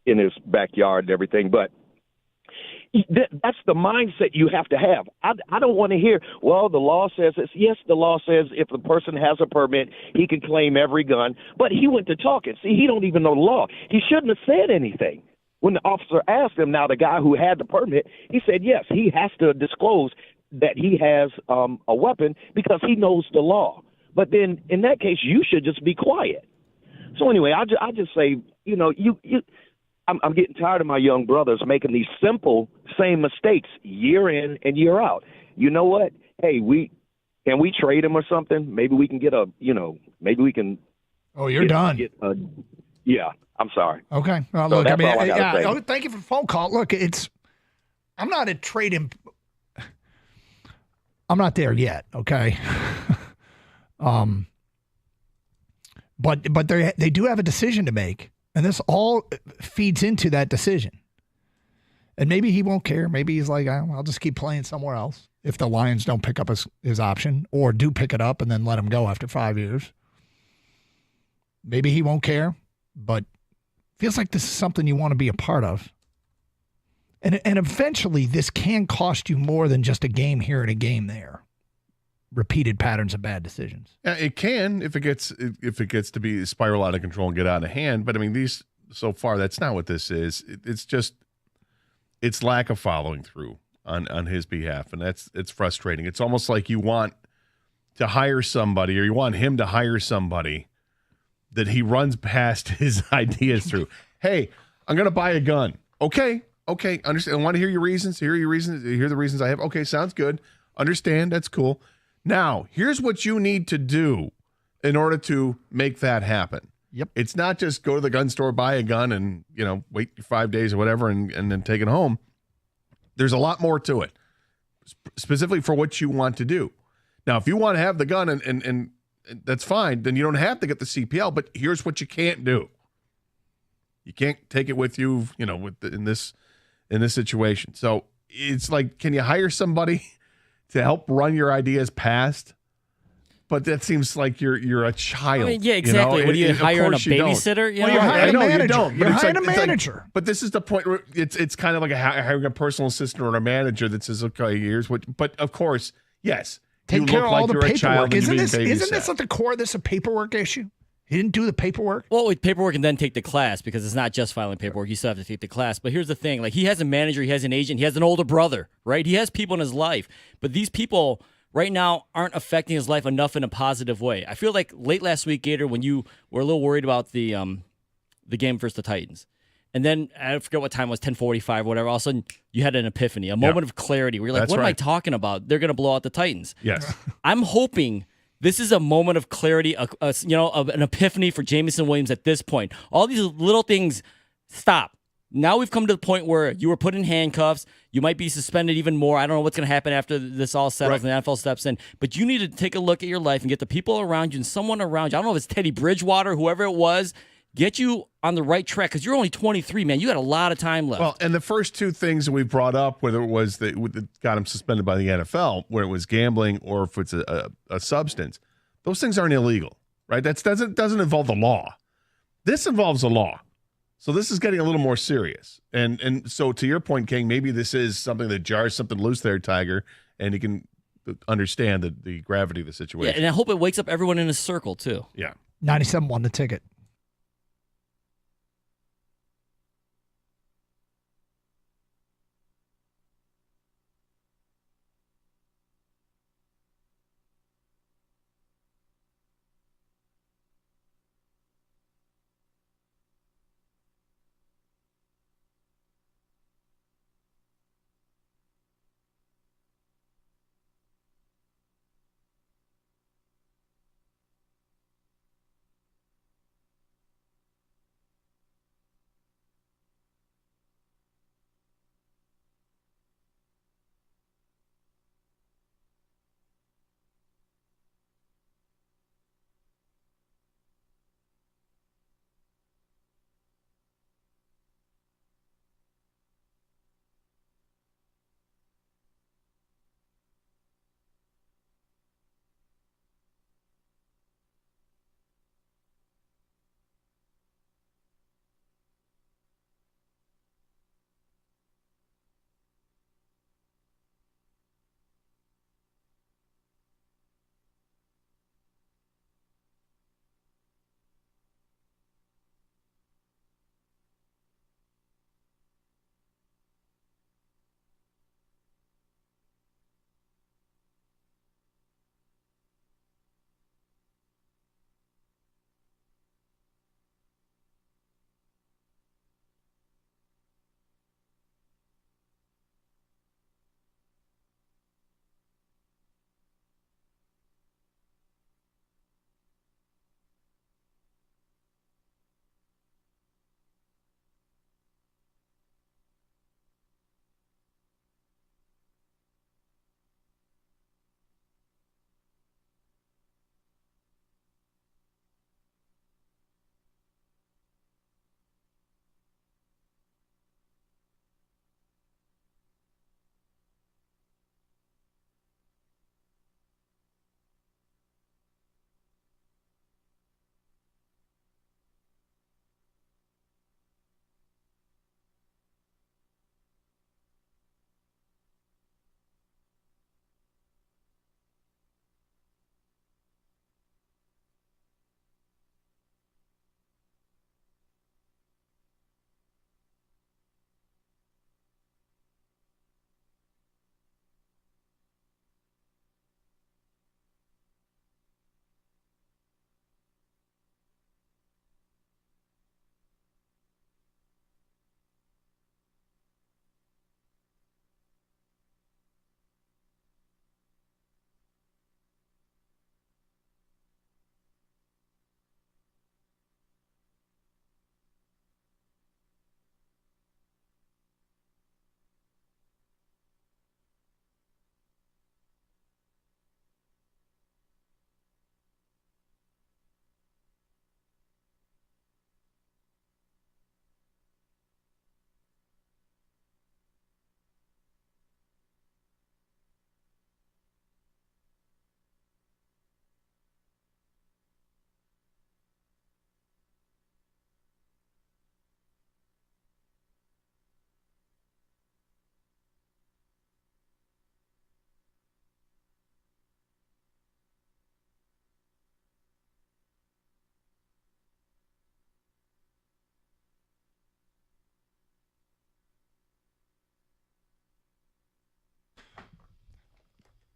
in his backyard and everything, but that's the mindset you have to have. I don't want to hear, well, the law says this. Yes, the law says if the person has a permit, he can claim every gun. But he went to talking. See, he don't even know the law. He shouldn't have said anything. When the officer asked him, now the guy who had the permit, he said, yes, he has to disclose that he has a weapon because he knows the law. But then in that case, you should just be quiet. So anyway, I just say, I'm getting tired of my young brothers making these simple same mistakes year in and year out. You know what? Hey, can we trade him or something? Maybe we can get maybe we can. Oh, you're done. Yeah, I'm sorry. Okay. Well, So look, that's all I gotta say. thank you for the phone call. Look, it's I'm not at trade him. I'm not there yet, okay? But they do have a decision to make, and this all feeds into that decision. And maybe he won't care. Maybe he's like, I'll just keep playing somewhere else if the Lions don't pick up his option or do pick it up and then let him go after 5 years. Maybe he won't care, but feels like this is something you want to be a part of. And eventually this can cost you more than just a game here and a game there. Repeated patterns of bad decisions. Yeah, it can if it gets to be spiral out of control and get out of hand. But I mean, these so far, that's not what this is. It's lack of following through on his behalf, and it's frustrating. It's almost like you want to hire somebody, or you want him to hire somebody that he runs past his ideas through. Hey, I'm going to buy a gun. Okay, understand. I want to hear your reasons. Hear the reasons I have. Okay, sounds good. Understand. That's cool. Now, here's what you need to do in order to make that happen. Yep. It's not just go to the gun store, buy a gun, and wait 5 days or whatever, and then take it home. There's a lot more to it, specifically for what you want to do. Now, if you want to have the gun and that's fine, then you don't have to get the CPL. But here's what you can't do: you can't take it with you, in this situation. So it's like, can you hire somebody to help run your ideas past? But that seems like you're a child. I mean, yeah, exactly. What do you hire a babysitter? You're hiring a manager. You don't. You're hiring a manager. But this is the point where it's kind of like hiring a personal assistant or a manager that says, okay, here's what. But of course, yes, take care of all the paperwork. Isn't this at the core of this a paperwork issue? He didn't do the paperwork? Well, with paperwork and then take the class, because it's not just filing paperwork. You still have to take the class. But here's the thing. Like, he has a manager, he has an agent, he has an older brother, right? He has people in his life. But these people right now aren't affecting his life enough in a positive way. I feel like late last week, Gator, when you were a little worried about the game versus the Titans, and then I forget what time it was, 10:45, whatever, all of a sudden you had an epiphany, a moment of clarity where you're like, what am I talking about? They're going to blow out the Titans. Yes. I'm hoping this is a moment of clarity, an epiphany for Jameson Williams at this point. All these little things stop. Now we've come to the point where you were put in handcuffs. You might be suspended even more. I don't know what's going to happen after this all settles and the NFL steps in. But you need to take a look at your life and get the people around you and someone around you. I don't know if it's Teddy Bridgewater, whoever it was, get you on the right track, because you're only 23, man. You got a lot of time left. Well, and the first two things that we brought up, whether it was that got him suspended by the NFL, where it was gambling or if it's a substance, those things aren't illegal, right? That doesn't involve the law. This involves the law. So this is getting a little more serious. And so to your point, King, maybe this is something that jars something loose there, Tiger, and you can understand the gravity of the situation. Yeah, and I hope it wakes up everyone in a circle, too. Yeah. 97 won the ticket.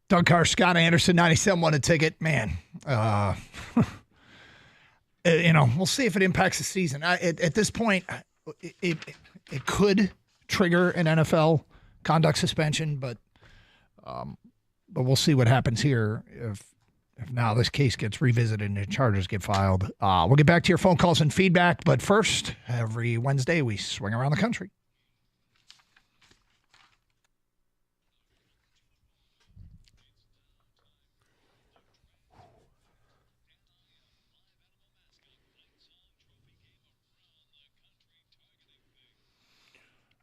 Doug Carr, Scott Anderson, 97 won a ticket. Man, we'll see if it impacts the season. At this point, it could trigger an NFL conduct suspension, but we'll see what happens here if now this case gets revisited and the charges get filed. We'll get back to your phone calls and feedback, but first, every Wednesday we swing around the country.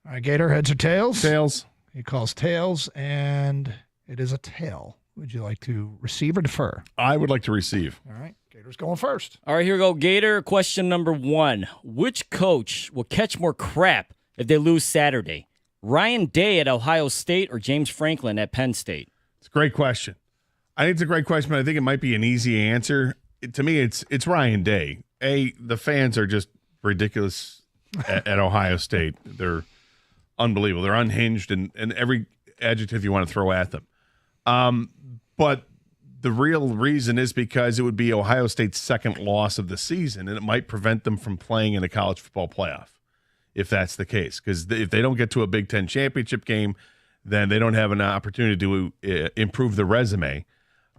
All right, Gator, heads or tails? Tails. He calls tails, and it is a tail. Would you like to receive or defer? I would like to receive. All right, Gator's going first. All right, here we go. Gator, question number 1. Which coach will catch more crap if they lose Saturday? Ryan Day at Ohio State or James Franklin at Penn State? It's a great question. I think it's a great question, but I think it might be an easy answer. To me, it's Ryan Day. The fans are just ridiculous at Ohio State. They're unbelievable. They're unhinged and every adjective you want to throw at them. But the real reason is because it would be Ohio State's second loss of the season, and it might prevent them from playing in a college football playoff if that's the case. Because if they don't get to a Big Ten championship game, then they don't have an opportunity to improve the resume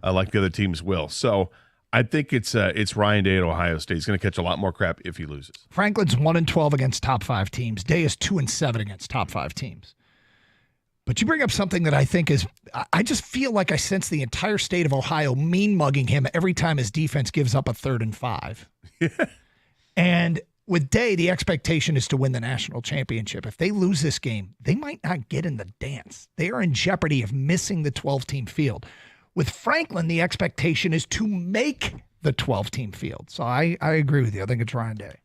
like the other teams will. So I think it's Ryan Day at Ohio State. He's going to catch a lot more crap if he loses. Franklin's 1-12 against top 5 teams. Day is 2-7 against top 5 teams. But you bring up something that I think is, I just feel like I sense the entire state of Ohio mean mugging him every time his defense gives up a 3rd and 5. And with Day, the expectation is to win the national championship. If they lose this game, they might not get in the dance. They are in jeopardy of missing the 12-team field. With Franklin, the expectation is to make the 12-team field. So I agree with you. I think it's Ryan Day.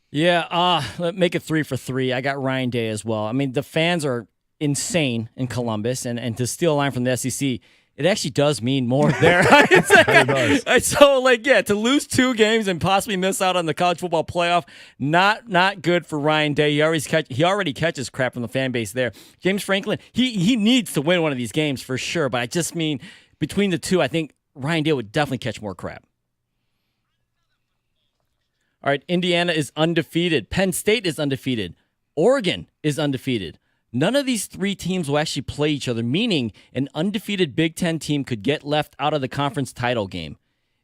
Yeah, make it 3 for 3. I got Ryan Day as well. I mean, the fans are insane in Columbus, and to steal a line from the SEC, it actually does mean more there. To lose 2 games and possibly miss out on the college football playoff, not good for Ryan Day. He already catches crap from the fan base there. James Franklin, he needs to win one of these games for sure, but I just mean between the two, I think Ryan Day would definitely catch more crap. All right, Indiana is undefeated. Penn State is undefeated. Oregon is undefeated. None of these 3 teams will actually play each other, meaning an undefeated Big Ten team could get left out of the conference title game.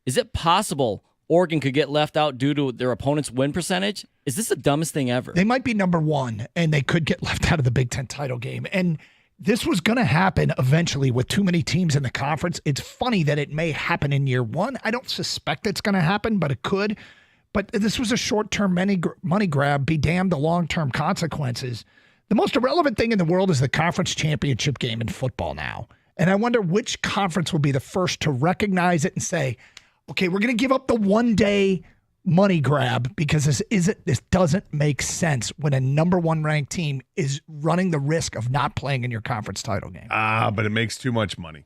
Is it possible Oregon could get left out due to their opponent's win percentage? Is this the dumbest thing ever? They might be number 1, and they could get left out of the Big Ten title game. And this was going to happen eventually with too many teams in the conference. It's funny that it may happen in year 1. I don't suspect it's going to happen, but it could. But this was a short-term money grab. Be damned the long-term consequences. The most irrelevant thing in the world is the conference championship game in football now. And I wonder which conference will be the first to recognize it and say, okay, we're going to give up the one-day money grab because this doesn't make sense when a number 1 ranked team is running the risk of not playing in your conference title game. But it makes too much money.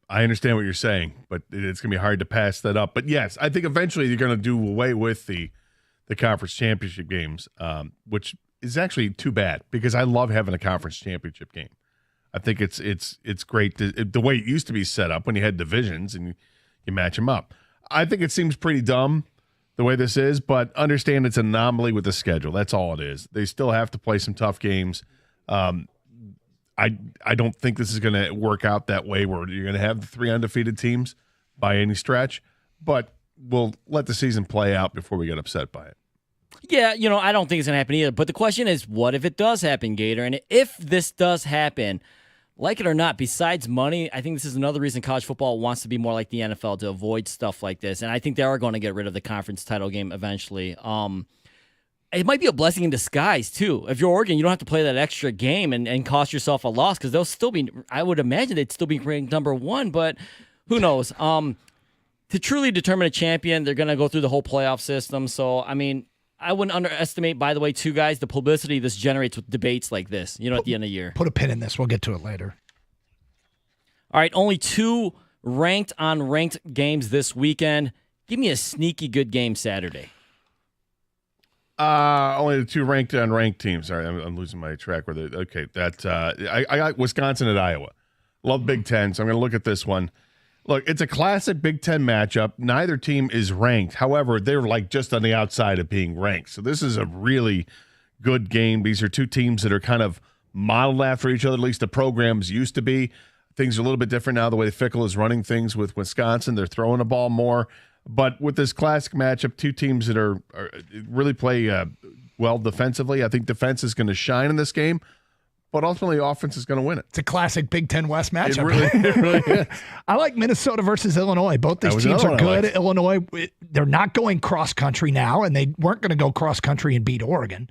I understand what you're saying, but it's going to be hard to pass that up. But yes, I think eventually you're going to do away with the conference championship games, which is actually too bad because I love having a conference championship game. I think it's great the way it used to be set up when you had divisions and you match them up. I think it seems pretty dumb the way this is, but understand it's an anomaly with the schedule. That's all it is. They still have to play some tough games. I don't think this is going to work out that way where you're going to have the 3 undefeated teams by any stretch, but we'll let the season play out before we get upset by it. Yeah, I don't think it's going to happen either. But the question is, what if it does happen, Gator? And if this does happen, like it or not, besides money, I think this is another reason college football wants to be more like the NFL to avoid stuff like this. And I think they are going to get rid of the conference title game eventually. It might be a blessing in disguise, too. If you're Oregon, you don't have to play that extra game and cost yourself a loss because they'll still be, I would imagine they'd still be ranked number 1, but who knows? To truly determine a champion, they're going to go through the whole playoff system. So, I mean, I wouldn't underestimate, by the way, too, guys, the publicity this generates with debates like this, at the end of the year. Put a pin in this. We'll get to it later. All right, only 2 ranked on ranked games this weekend. Give me a sneaky good game Saturday. Only the 2 ranked unranked teams. Sorry, I'm losing my track. I got Wisconsin at Iowa. Love Big Ten, so I'm going to look at this one. Look, it's a classic Big Ten matchup. Neither team is ranked. However, they're like just on the outside of being ranked. So this is a really good game. These are two teams that are kind of modeled after each other, at least the programs used to be. Things are a little bit different now, the way Fickle is running things with Wisconsin. They're throwing the ball more. But with this classic matchup, two teams that are really play well defensively. I think defense is going to shine in this game. But ultimately, offense is going to win it. It's a classic Big Ten West matchup. It really is. I like Minnesota versus Illinois. Both these teams are good. Illinois, they're not going cross-country now, and they weren't going to go cross-country and beat Oregon.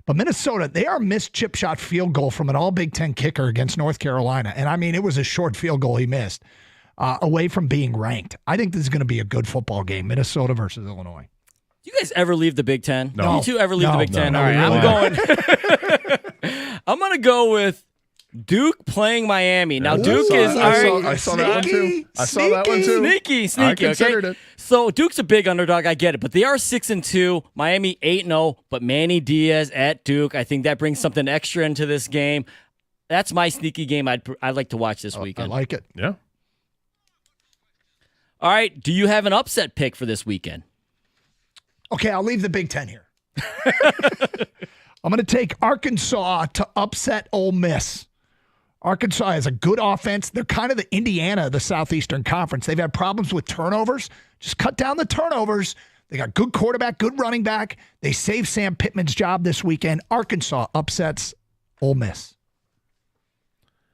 But Minnesota, they are missed chip shot field goal from an all Big Ten kicker against North Carolina. And, I mean, it was a short field goal he missed away from being ranked. I think this is going to be a good football game, Minnesota versus Illinois. Do you guys ever leave the Big Ten? No. You two ever leave the Big Ten? No, All right, really I'm going. I'm going to go with Duke playing Miami. Now, Duke is I saw that one too. I saw that one too. Sneaky. I considered it. So Duke's a big underdog. I get it, but they are 6-2. Miami 8-0. But Manny Diaz at Duke, I think that brings something extra into this game. That's my sneaky game. I'd like to watch this weekend. I like it. Yeah. All right. Do you have an upset pick for this weekend? Okay, I'll leave the Big Ten here. I'm going to take Arkansas to upset Ole Miss. Arkansas has a good offense. They're kind of the Indiana of the Southeastern Conference. They've had problems with turnovers. Just cut down the turnovers. They got good quarterback, good running back. They saved Sam Pittman's job this weekend. Arkansas upsets Ole Miss.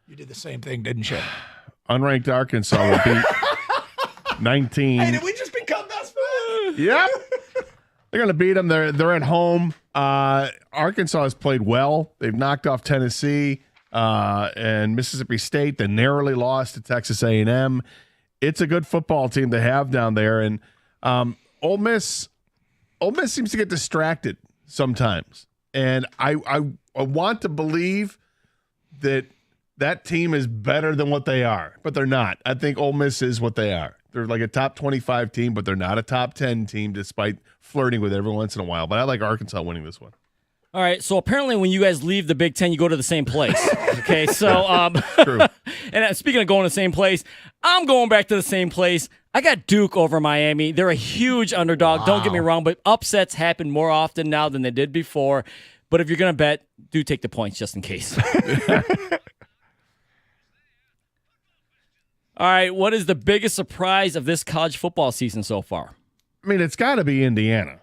You did the same thing, didn't you? Unranked Arkansas will beat 19. Hey, did we just become best friends? Yep. They're going to beat them. They're at home. Arkansas has played well. They've knocked off Tennessee and Mississippi State. They narrowly lost to Texas A&M. It's a good football team they have down there. And Ole Miss seems to get distracted sometimes. And I want to believe that team is better than what they are, but they're not. I think Ole Miss is what they are. They're like a top 25 team, but they're not a top 10 team despite flirting with it every once in a while. But I like Arkansas winning this one. All right, so apparently when you guys leave the Big Ten, you go to the same place. Okay, so True. And speaking of going to the same place, I'm going back to the same place. I got Duke over Miami. They're a huge underdog. Wow. Don't get me wrong, but upsets happen more often now than they did before. But if you're going to bet, do take the points just in case. All right, what is the biggest surprise of this college football season so far? I mean, it's got to be Indiana.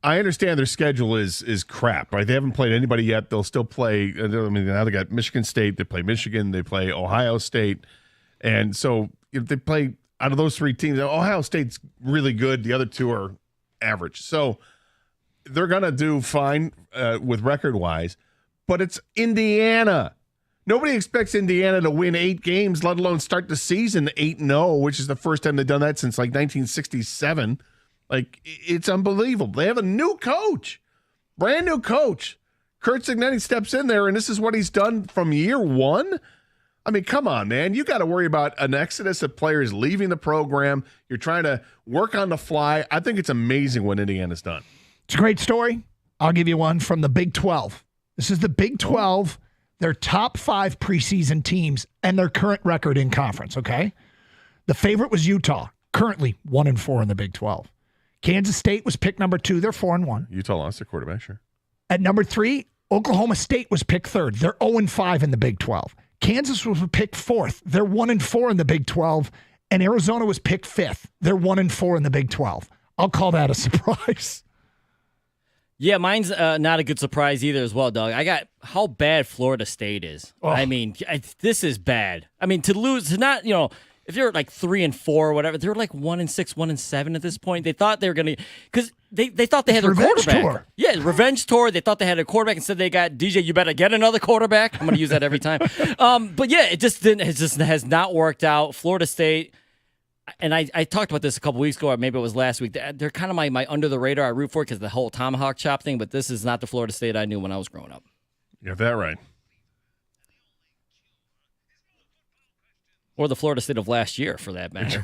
I understand their schedule is crap, right? They haven't played anybody yet. They'll still play. I mean, now they got Michigan State. They play Michigan. They play Ohio State. And so if they play out of those three teams, Ohio State's really good. The other two are average. So they're going to do fine with record-wise. But it's Indiana. Nobody expects Indiana to win 8 games, let alone start the season 8-0, which is the first time they've done that since like 1967. Like, it's unbelievable. They have a new coach, brand new coach. Kurt Cignetti steps in there, and this is what he's done from year one. I mean, come on, man. You got to worry about an exodus of players leaving the program. You're trying to work on the fly. I think it's amazing what Indiana's done. It's a great story. I'll give you one from the Big 12. This is the Big 12. Their top 5 preseason teams and their current record in conference, okay? The favorite was Utah, currently 1-4 in the Big 12. Kansas State was picked number 2. They're 4-1. Utah lost their quarterback, sure. At number 3, Oklahoma State was picked 3rd. They're 0-5 in the Big 12. Kansas was picked 4th. They're 1-4 in the Big 12. And Arizona was picked 5th. They're 1-4 in the Big 12. I'll call that a surprise. Yeah, mine's not a good surprise either as well, Doug. I got how bad Florida State is. Oh. I mean, this is bad. I mean, to lose, to not, if you're like 3-4 or whatever, they're like 1-6, 1-7 at this point. They thought they were going to, because they thought they had their quarterback. Tour. Yeah, revenge tour. They thought they had a quarterback. Instead, they got DJ. You better get another quarterback. I'm going to use that every time. But yeah, it just didn't. It just has not worked out. Florida State. And I talked about this a couple weeks ago, or maybe it was last week. They're kind of my under the radar. I root for it because the whole tomahawk chop thing. But this is not the Florida State I knew when I was growing up. You got that right. Or the Florida State of last year, for that matter.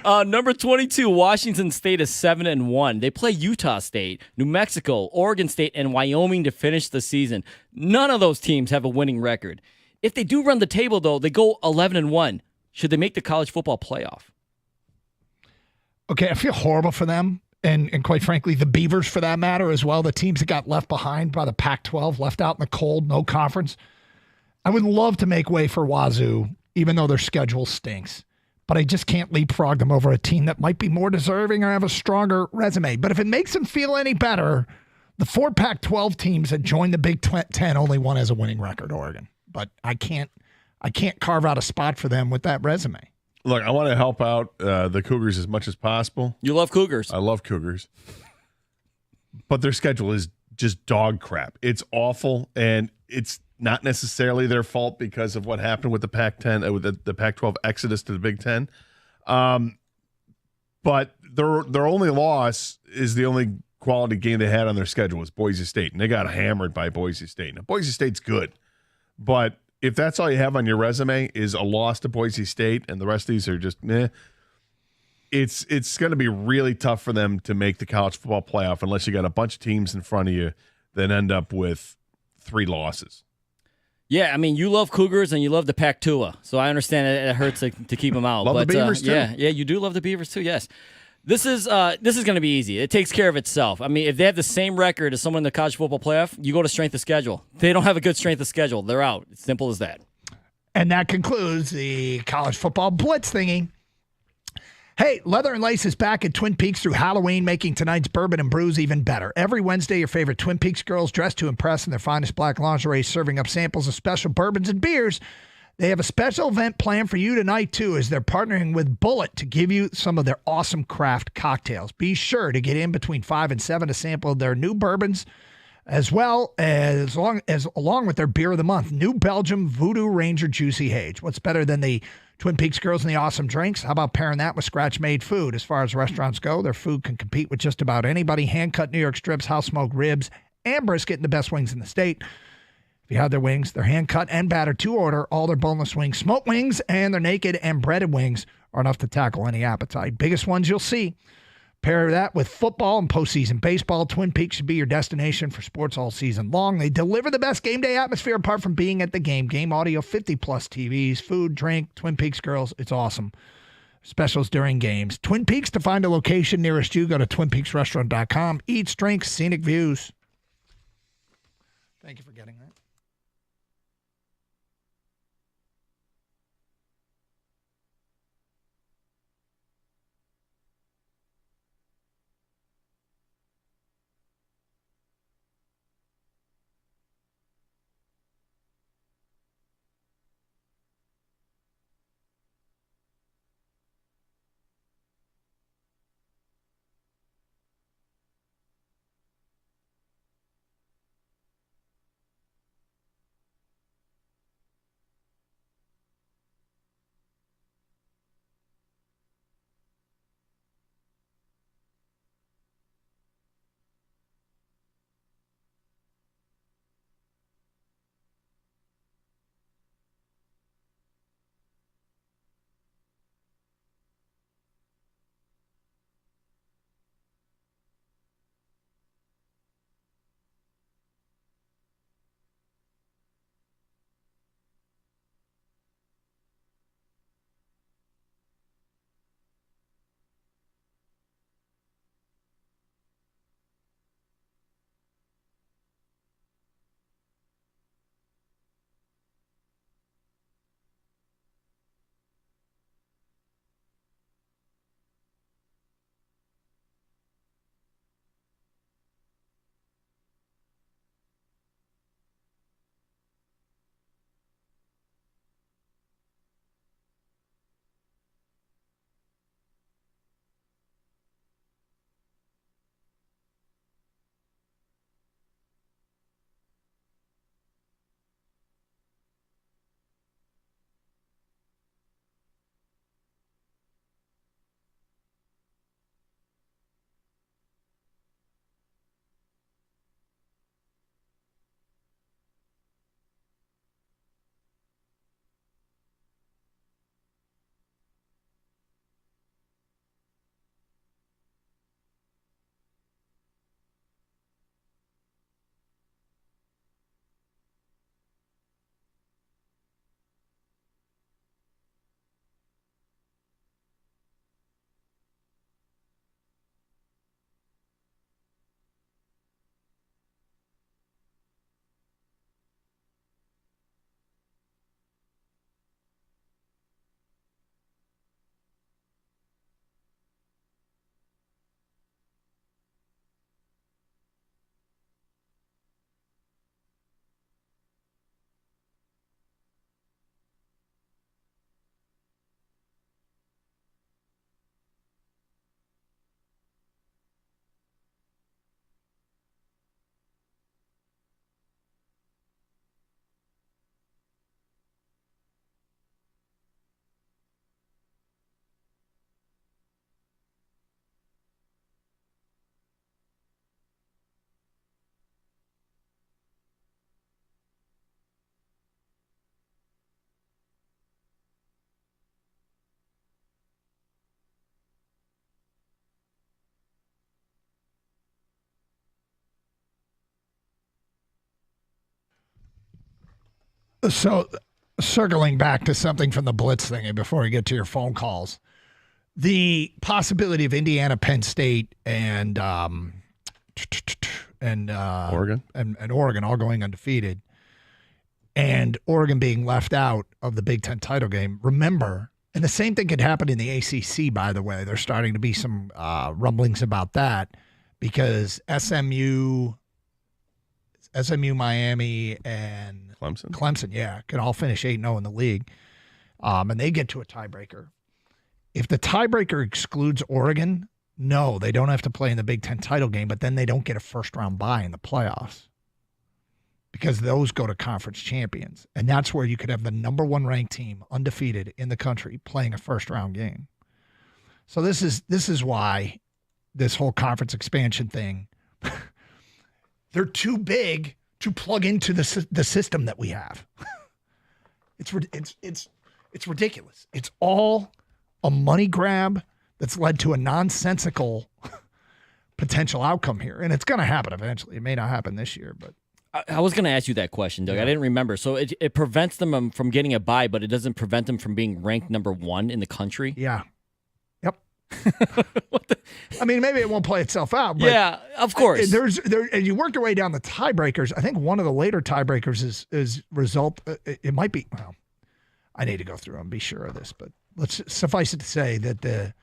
Number 22, Washington State is 7-1. They play Utah State, New Mexico, Oregon State, and Wyoming to finish the season. None of those teams have a winning record. If they do run the table, though, they go 11-1. Should they make the college football playoff? Okay, I feel horrible for them. And quite frankly, the Beavers, for that matter, as well, the teams that got left behind by the Pac-12, left out in the cold, no conference. I would love to make way for Wazoo, even though their schedule stinks. But I just can't leapfrog them over a team that might be more deserving or have a stronger resume. But if it makes them feel any better, the 4 Pac-12 teams that joined the Big Ten, only one has a winning record, Oregon. But I can't carve out a spot for them with that resume. Look, I want to help out the Cougars as much as possible. You love Cougars. I love Cougars. But their schedule is just dog crap. It's awful, and it's not necessarily their fault because of what happened with the Pac-10, with the Pac-12 exodus to the Big Ten. But their only loss is the only quality game they had on their schedule was Boise State, and they got hammered by Boise State. Now, Boise State's good, but if that's all you have on your resume is a loss to Boise State and the rest of these are just meh, it's going to be really tough for them to make the college football playoff unless you got a bunch of teams in front of you that end up with 3 losses. Yeah, I mean, you love Cougars and you love the Pac-2, so I understand it hurts to keep them out. Love but, the Beavers too. Yeah, you do love the Beavers too. Yes, this is going to be easy. It takes care of itself. I mean, if they have the same record as someone in the college football playoff, you go to strength of schedule. They don't have a good strength of schedule. They're out. It's simple as that. And that concludes the college football blitz thingy. Hey, Leather and Lace is back at Twin Peaks through Halloween, making tonight's bourbon and brews even better. Every Wednesday, your favorite Twin Peaks girls dressed to impress in their finest black lingerie, serving up samples of special bourbons and beers. They have a special event planned for you tonight, too, as they're partnering with Bullet to give you some of their awesome craft cocktails. Be sure to get in between 5 and 7 to sample their new bourbons, as well as along with their beer of the month, New Belgium Voodoo Ranger Juicy Haze. What's better than the Twin Peaks girls and the awesome drinks? How about pairing that with scratch-made food? As far as restaurants go, their food can compete with just about anybody. Hand-cut New York strips, house-smoked ribs, and brisket, and the best wings in the state. If you have their wings, they're hand-cut and battered to order. All their boneless wings, smoked wings, and their naked and breaded wings are enough to tackle any appetite. Biggest ones you'll see. Pair that with football and postseason baseball. Twin Peaks should be your destination for sports all season long. They deliver the best game day atmosphere apart from being at the game. Game audio, 50-plus TVs, food, drink, Twin Peaks girls. It's awesome. Specials during games. Twin Peaks, to find a location nearest you, go to twinpeaksrestaurant.com. Eats, drinks, scenic views. Thank you for getting that. So, circling back to something from the Blitz thing before we get to your phone calls, the possibility of Indiana, Penn State, and Oregon and Oregon all going undefeated, and Oregon being left out of the Big Ten title game. Remember, and the same thing could happen in the ACC, by the way. There's starting to be some rumblings about that because SMU, Miami, and Clemson, yeah, could all finish 8-0 in the league, and they get to a tiebreaker. If the tiebreaker excludes Oregon, no, they don't have to play in the Big Ten title game, but then they don't get a first-round bye in the playoffs because those go to conference champions, and that's where you could have the number 1 ranked team, undefeated in the country, playing a first-round game. So this is why this whole conference expansion thing, they're too big to plug into the system that we have. It's ridiculous. It's all a money grab that's led to a nonsensical potential outcome here. And it's going to happen eventually. It may not happen this year, but. I was going to ask you that question, Doug. Yeah. I didn't remember. So it prevents them from getting a bye, but it doesn't prevent them from being ranked number 1 in the country? Yeah. Yep. I mean, maybe it won't play itself out. But yeah, of course. You work your way down the tiebreakers. I think one of the later tiebreakers is result. It might be, well, I need to go through and be sure of this, but let's suffice it to say that the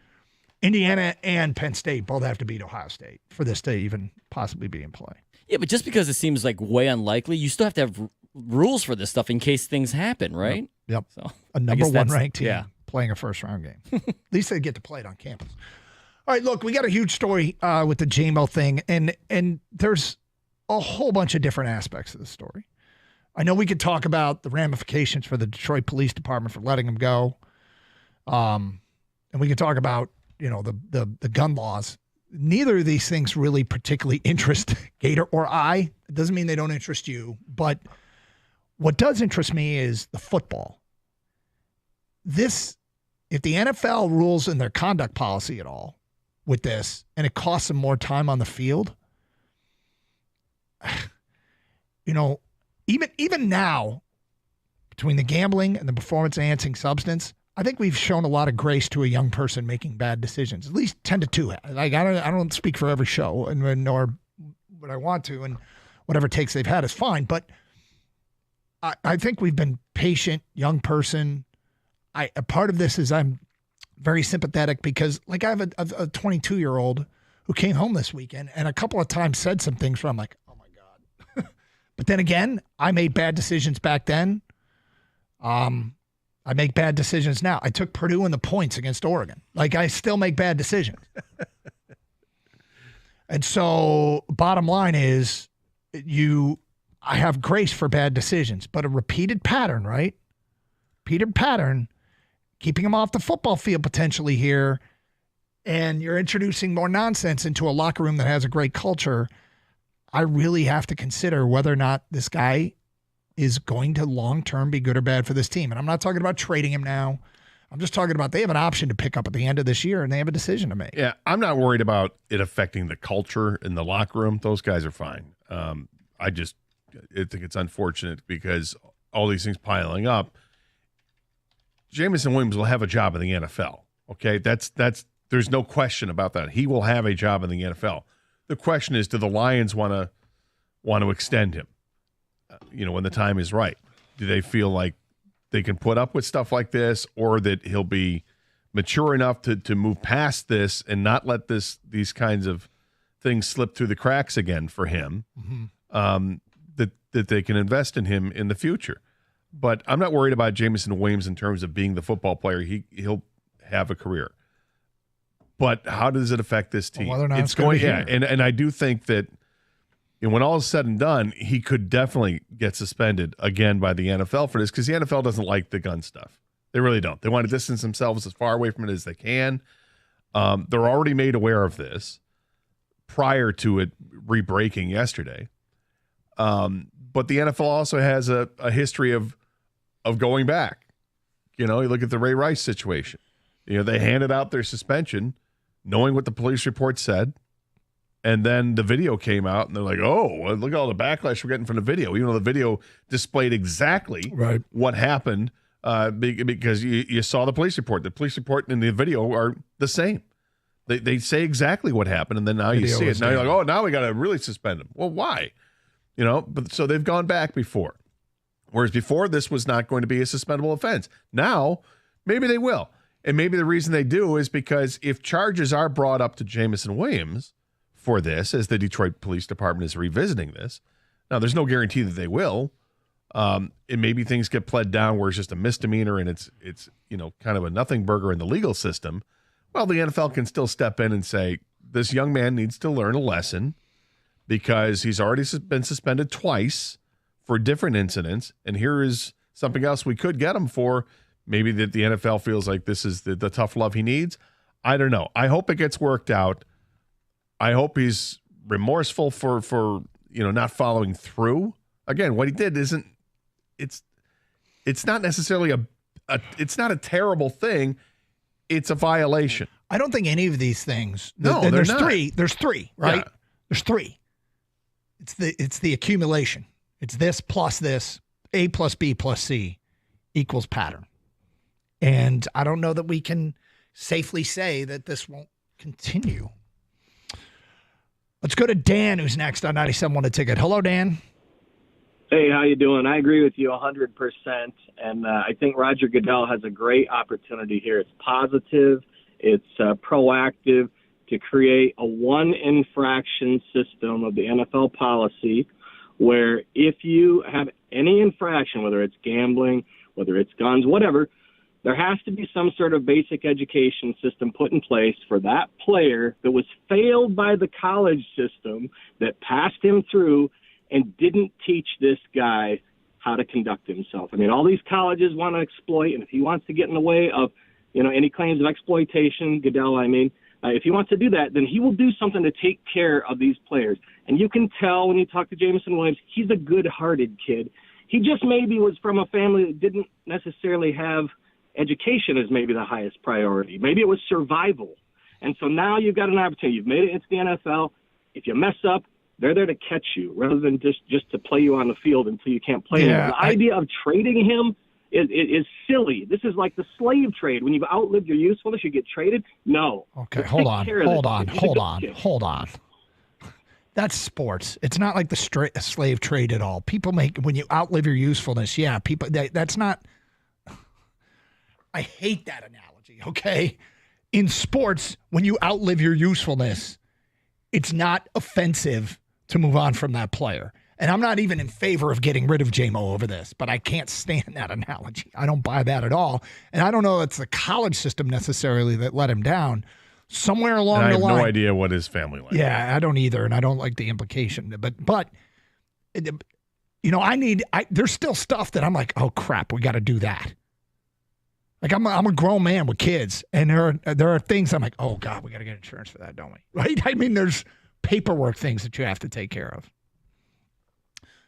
Indiana and Penn State both have to beat Ohio State for this to even possibly be in play. Yeah, but just because it seems like way unlikely, you still have to have rules for this stuff in case things happen, right? Yep. So a number 1 ranked team playing a first-round game. At least they get to play it on campus. All right, look, we got a huge story with the JMO thing, and there's a whole bunch of different aspects of the story. I know we could talk about the ramifications for the Detroit Police Department for letting him go. And we can talk about, the gun laws. Neither of these things really particularly interest Gator or I. It doesn't mean they don't interest you. But what does interest me is the football. If the NFL rules in their conduct policy at all with this, and it costs them more time on the field, even now, between the gambling and the performance-enhancing substance, I think we've shown a lot of grace to a young person making bad decisions, at least 10-2. Like I don't speak for every show, and nor would I want to, and whatever takes they've had is fine. But I think we've been patient, young person. A part of this is I'm very sympathetic because, like, I have a 22-year-old who came home this weekend and a couple of times said some things where I'm like, oh my God. But then again, I made bad decisions back then. I make bad decisions now. I took Purdue in the points against Oregon. Like, I still make bad decisions. And so bottom line is I have grace for bad decisions, but a repeated pattern, right? Repeated pattern, keeping them off the football field potentially here, and you're introducing more nonsense into a locker room that has a great culture. I really have to consider whether or not this guy is going to long-term be good or bad for this team. And I'm not talking about trading him now. I'm just talking about they have an option to pick up at the end of this year, and they have a decision to make. Yeah, I'm not worried about it affecting the culture in the locker room. Those guys are fine. I think it's unfortunate because all these things piling up. Jameson Williams will have a job in the NFL. Okay, there's no question about that. He will have a job in the NFL. The question is, do the Lions want to extend him? When the time is right. Do they feel like they can put up with stuff like this, or that he'll be mature enough to move past this and not let these kinds of things slip through the cracks again for him, that they can invest in him in the future? But I'm not worried about Jameson Williams in terms of being the football player. He'll have a career. But how does it affect this team? Well, whether or not it's going, yeah, and I do think that, and when all is said and done, he could definitely get suspended again by the NFL for this, because the NFL doesn't like the gun stuff. They really don't. They want to distance themselves as far away from it as they can. They're already made aware of this prior to it re-breaking yesterday. But the NFL also has a history of going back. You look at the Ray Rice situation. They handed out their suspension knowing what the police report said, And then the video came out, and they're like, oh, look at all the backlash we're getting from the video, even though the video displayed exactly what happened because you saw the police report. The police report and the video are the same. They say exactly what happened, and then now you see it. Now you're like, oh, now we got to really suspend him. Well, why? But so they've gone back before. Whereas before, this was not going to be a suspendable offense. Now, maybe they will. And maybe the reason they do is because if charges are brought up to Jameson Williams for this, as the Detroit Police Department is revisiting this. Now, there's no guarantee that they will. And maybe things get pled down where it's just a misdemeanor and it's kind of a nothing burger in the legal system. Well, the NFL can still step in and say, this young man needs to learn a lesson because he's already been suspended twice for different incidents. And here is something else we could get him for. Maybe that the NFL feels like this is the tough love he needs. I don't know. I hope it gets worked out. I hope he's remorseful for not following through. Again, what he did isn't. It's not necessarily it's not a terrible thing. It's a violation. I don't think any of these things. No, there's not. three. There's three, right? Yeah. There's three. It's the accumulation. It's this plus this. A plus B plus C equals pattern. And I don't know that we can safely say that this won't continue. Let's go to Dan, who's next on 97.1 The Ticket. Hello, Dan. Hey, how you doing? I agree with you 100%, and I think Roger Goodell has a great opportunity here. It's positive, it's proactive to create a one-infraction system of the NFL policy where if you have any infraction, whether it's gambling, whether it's guns, whatever, there has to be some sort of basic education system put in place for that player that was failed by the college system that passed him through and didn't teach this guy how to conduct himself. I mean, all these colleges want to exploit, and if he wants to get in the way of, any claims of exploitation, Goodell, if he wants to do that, then he will do something to take care of these players. And you can tell when you talk to Jameson Williams, he's a good-hearted kid. He just maybe was from a family that didn't necessarily have education as maybe the highest priority. Maybe it was survival. And so now you've got an opportunity. You've made it into the NFL. If you mess up, they're there to catch you rather than just to play you on the field until you can't play anymore. The idea of trading him is silly. This is like the slave trade. When you've outlived your usefulness, you get traded? No. Okay, hold on. That's sports. It's not like the slave trade at all. People when you outlive your usefulness, that's not. I hate that analogy, okay? In sports, when you outlive your usefulness, it's not offensive to move on from that player. And I'm not even in favor of getting rid of J-Mo over this, but I can't stand that analogy. I don't buy that at all. And I don't know it's the college system necessarily that let him down. Somewhere along the line. I have no idea what his family like. Yeah, I don't either, and I don't like the implication. But there's still stuff that I'm like, oh, crap, we got to do that. Like I'm a grown man with kids, and there are things I'm like, oh God, we got to get insurance for that, don't we? Right? I mean, there's paperwork things that you have to take care of.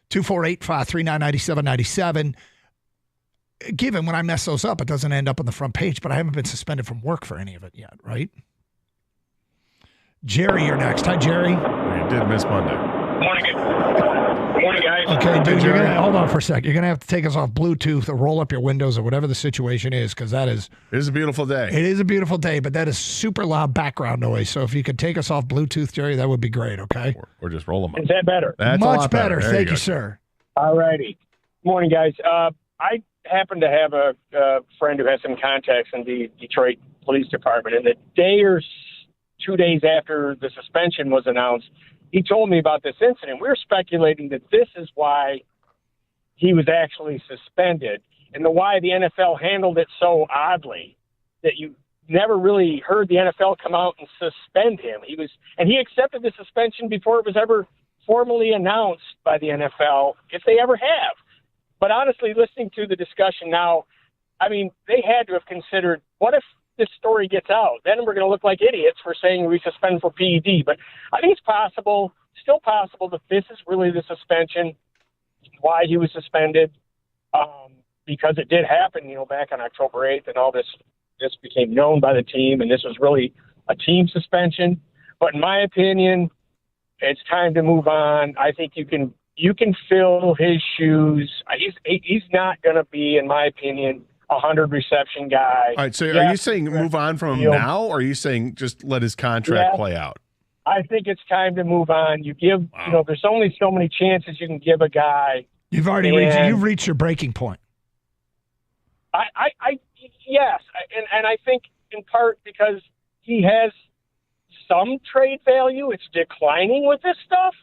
248-539-9797. Given when I mess those up, it doesn't end up on the front page, but I haven't been suspended from work for any of it yet, right? Jerry, you're next. Hi, Jerry. You did miss Monday. Morning, guys. Okay, dude, hold on for a sec. You're going to have to take us off Bluetooth or roll up your windows or whatever the situation is, because it is a beautiful day. It is a beautiful day, but that is super loud background noise. So if you could take us off Bluetooth, Jerry, that would be great, okay? Or just roll them up. Is that better? That's much better. Thank you, go. sir. All righty. Morning, guys. I happen to have a friend who has some contacts in the Detroit Police Department, and the day or 2 days after the suspension was announced, he told me about this incident. We were speculating that this is why he was actually suspended and why the NFL handled it so oddly that you never really heard the NFL come out and suspend him. He accepted the suspension before it was ever formally announced by the NFL, if they ever have. But honestly, listening to the discussion now, I mean, they had to have considered, what if this story gets out? Then we're going to look like idiots for saying we suspend for PED. But I think it's still possible that this is really the suspension, why he was suspended, because it did happen, back on October 8th, and all this became known by the team, and this was really a team suspension. But in my opinion, It's time to move on. I think you can fill his shoes. He's not going to be, in my opinion, 100 reception guy. All right, so are you saying move on from him now, or are you saying just let his contract play out? I think it's time to move on. You give, there's only so many chances you can give a guy. You've reached your breaking point. Yes, and I think in part because he has some trade value. It's declining with this stuff,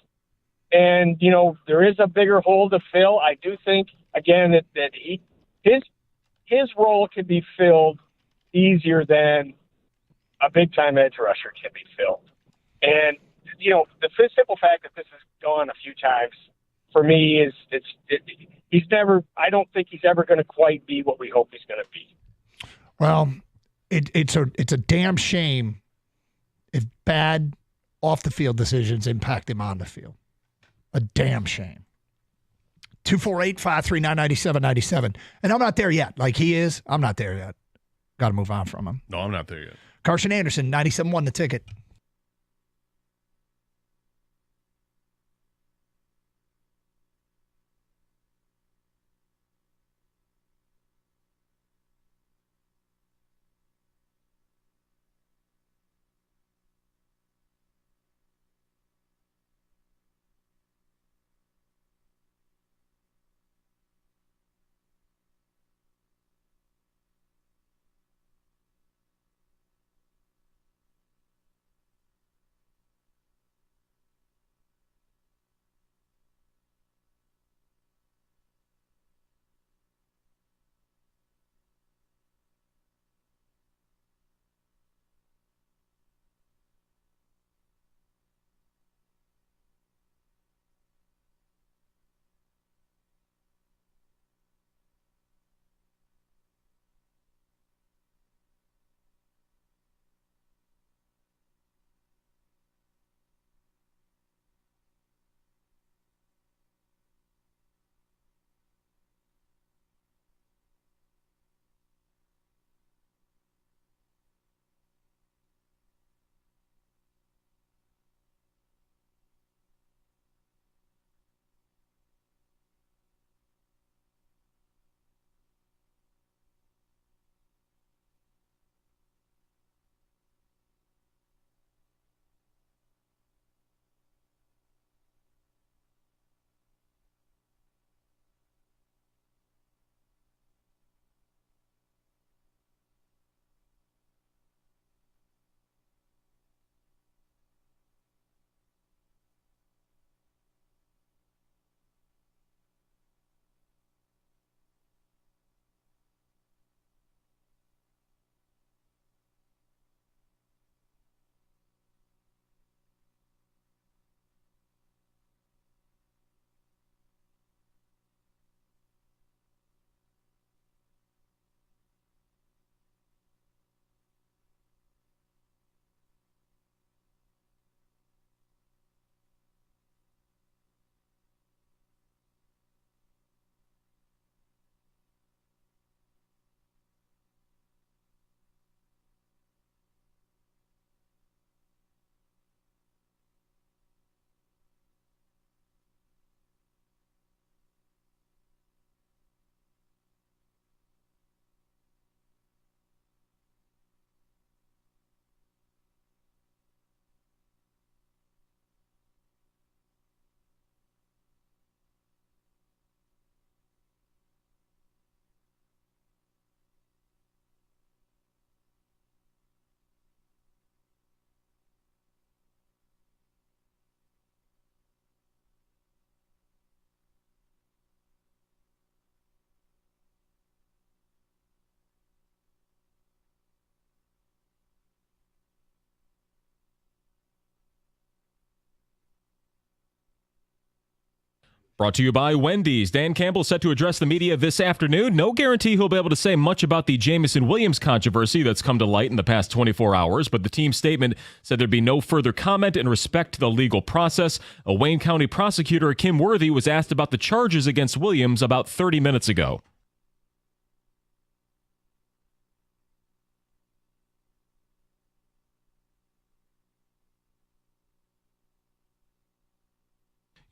and there is a bigger hole to fill. I do think again that his role can be filled easier than a big time edge rusher can be filled. And the simple fact that this has gone a few times for me is he's never. I don't think he's ever going to quite be what we hope he's going to be. Well, it's a damn shame if bad off the field decisions impact him on the field. A damn shame. 248-539-9797. And I'm not there yet. Like he is, I'm not there yet. Got to move on from him. No, I'm not there yet. Carson Anderson, 97.1 The Ticket. Brought to you by Wendy's. Dan Campbell set to address the media this afternoon. No guarantee he'll be able to say much about the Jameson Williams controversy that's come to light in the past 24 hours, but the team's statement said there'd be no further comment in respect to the legal process. A Wayne County prosecutor, Kim Worthy, was asked about the charges against Williams about 30 minutes ago.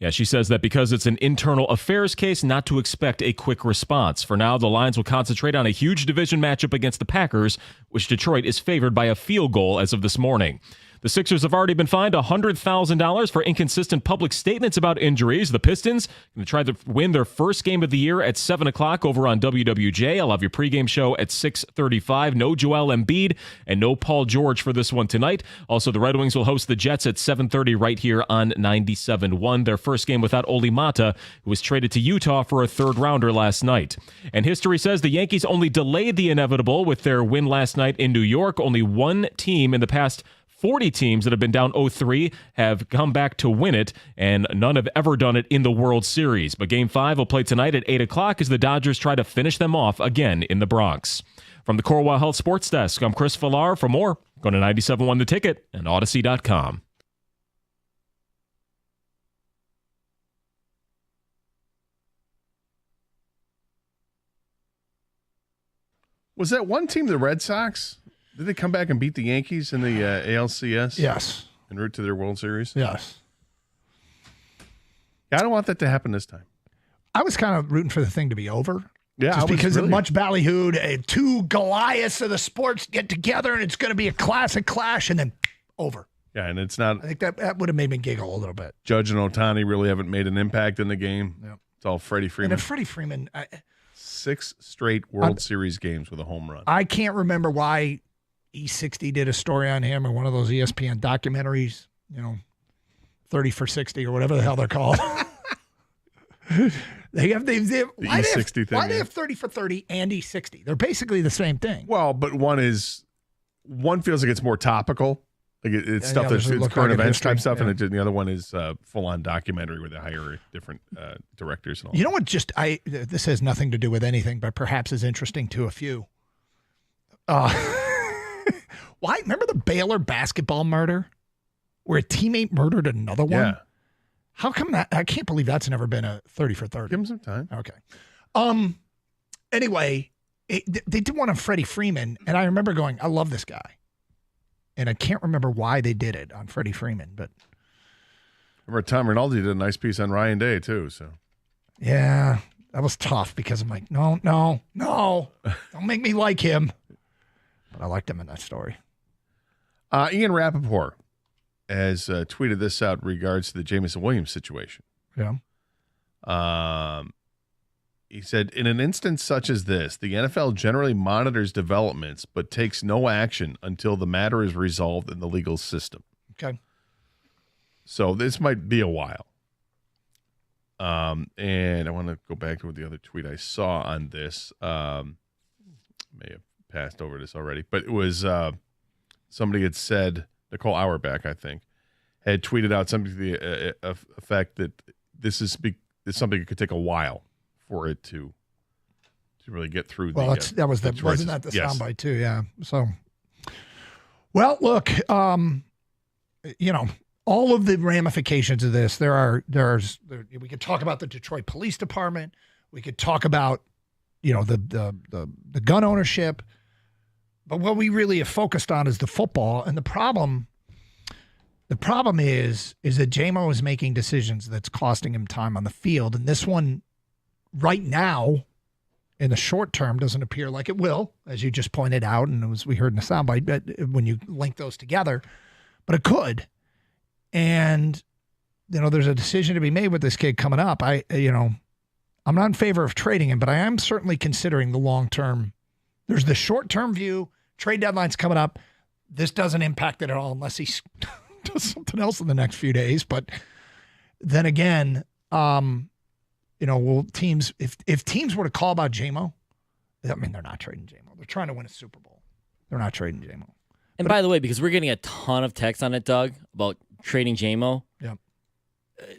Yeah, she says that because it's an internal affairs case, not to expect a quick response. For now, the Lions will concentrate on a huge division matchup against the Packers, which Detroit is favored by a field goal as of this morning. The Sixers have already been fined $100,000 for inconsistent public statements about injuries. The Pistons going to try to win their first game of the year at 7 o'clock over on WWJ. I'll have your pregame show at 6:35. No Joel Embiid and no Paul George for this one tonight. Also, the Red Wings will host the Jets at 7:30 right here on 97.1. Their first game without Oli Mata, who was traded to Utah for a third-rounder last night. And history says the Yankees only delayed the inevitable with their win last night in New York. Only one team in the past 40 teams that have been down 0-3 have come back to win it, and none have ever done it in the World Series. But Game 5 will play tonight at 8 o'clock as the Dodgers try to finish them off again in the Bronx. From the Corewell Health Sports Desk, I'm Chris Villar. For more, go to 97.1 The Ticket and Odyssey.com. Was that one team, the Red Sox? Did they come back and beat the Yankees in the ALCS? Yes. En route to their World Series? Yes. I don't want that to happen this time. I was kind of rooting for the thing to be over. Yeah, just because of much ballyhooed, two Goliaths of the sports get together and it's going to be a classic clash and then over. Yeah, and it's not. I think that would have made me giggle a little bit. Judge and Ohtani really haven't made an impact in the game. Yep. It's all Freddie Freeman. And if Freddie Freeman, 6 straight World Series games with a home run. I can't remember why E60 did a story on him or one of those ESPN documentaries, 30 for 60 or whatever the hell they're called. Why they have 30 for 30 and E60? They're basically the same thing. Well, but one feels like it's more topical. Like it's stuff that's current events type stuff, and the other one is full on documentary where they hire different directors and all. You know what? This has nothing to do with anything, but perhaps is interesting to a few. Why? Remember the Baylor basketball murder, where a teammate murdered another one? Yeah. How come that? I can't believe that's never been a 30 for 30. Give him some time. Okay. Anyway, they did one on Freddie Freeman, and I remember going, I love this guy. And I can't remember why they did it on Freddie Freeman, but. Remember Tom Rinaldi did a nice piece on Ryan Day, too, so. Yeah, that was tough because I'm like, no, don't make me like him. But I liked him in that story. Ian Rappaport has tweeted this out in regards to the Jameson Williams situation. Yeah. He said, in an instance such as this, the NFL generally monitors developments but takes no action until the matter is resolved in the legal system. Okay. So this might be a while. And I want to go back to the other tweet I saw on this. May have passed over this already, but it was somebody had said, Nicole Auerbach, I think, had tweeted out something to the effect that this is something that could take a while for it to really get through. Well, wasn't that the soundbite too? Yeah. So, well, look, all of the ramifications of this. We could talk about the Detroit Police Department. We could talk about, the gun ownership. But what we really have focused on is the football. And the problem is that JMO is making decisions that's costing him time on the field. And this one right now, in the short term, doesn't appear like it will, as you just pointed out. And as we heard in the soundbite, but when you link those together, but it could. And, there's a decision to be made with this kid coming up. I'm not in favor of trading him, but I am certainly considering the long-term. There's the short-term view. Trade deadline's coming up. This doesn't impact it at all unless he does something else in the next few days. But then again, will teams, if teams were to call about JMO, they're not trading JMO. They're trying to win a Super Bowl. They're not trading JMO. And by the way, because we're getting a ton of texts on it, Doug, about trading JMO. Yeah.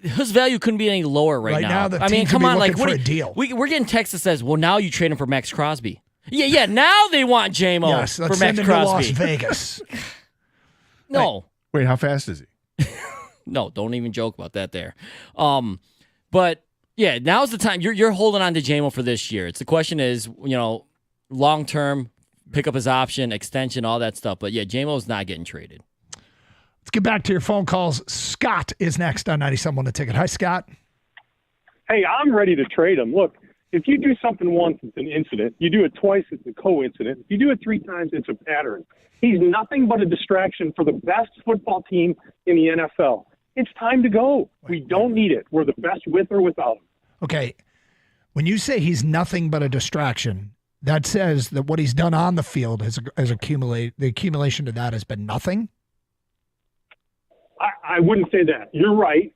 His value couldn't be any lower right now. The team come on, for a deal. We're getting text that says, "Well, now you trade him for Max Crosby." Yeah. Now they want JMO yes, for let's Max send him Crosby. to Las Vegas. No. Wait, how fast is he? No, don't even joke about that there. But yeah, now's the time. You're holding on to JMO for this year. The question is, long term, pick up his option, extension, all that stuff. But yeah, JMO's not getting traded. Let's get back to your phone calls. Scott is next on 97.1 The Ticket. Hi, Scott. Hey, I'm ready to trade him. Look, if you do something once, it's an incident. You do it twice, it's a coincidence. If you do it 3 times, it's a pattern. He's nothing but a distraction for the best football team in the NFL. It's time to go. We don't need it. We're the best with or without him. Okay. When you say he's nothing but a distraction, that says that what he's done on the field has accumulated. The accumulation to that has been nothing. I wouldn't say that. You're right.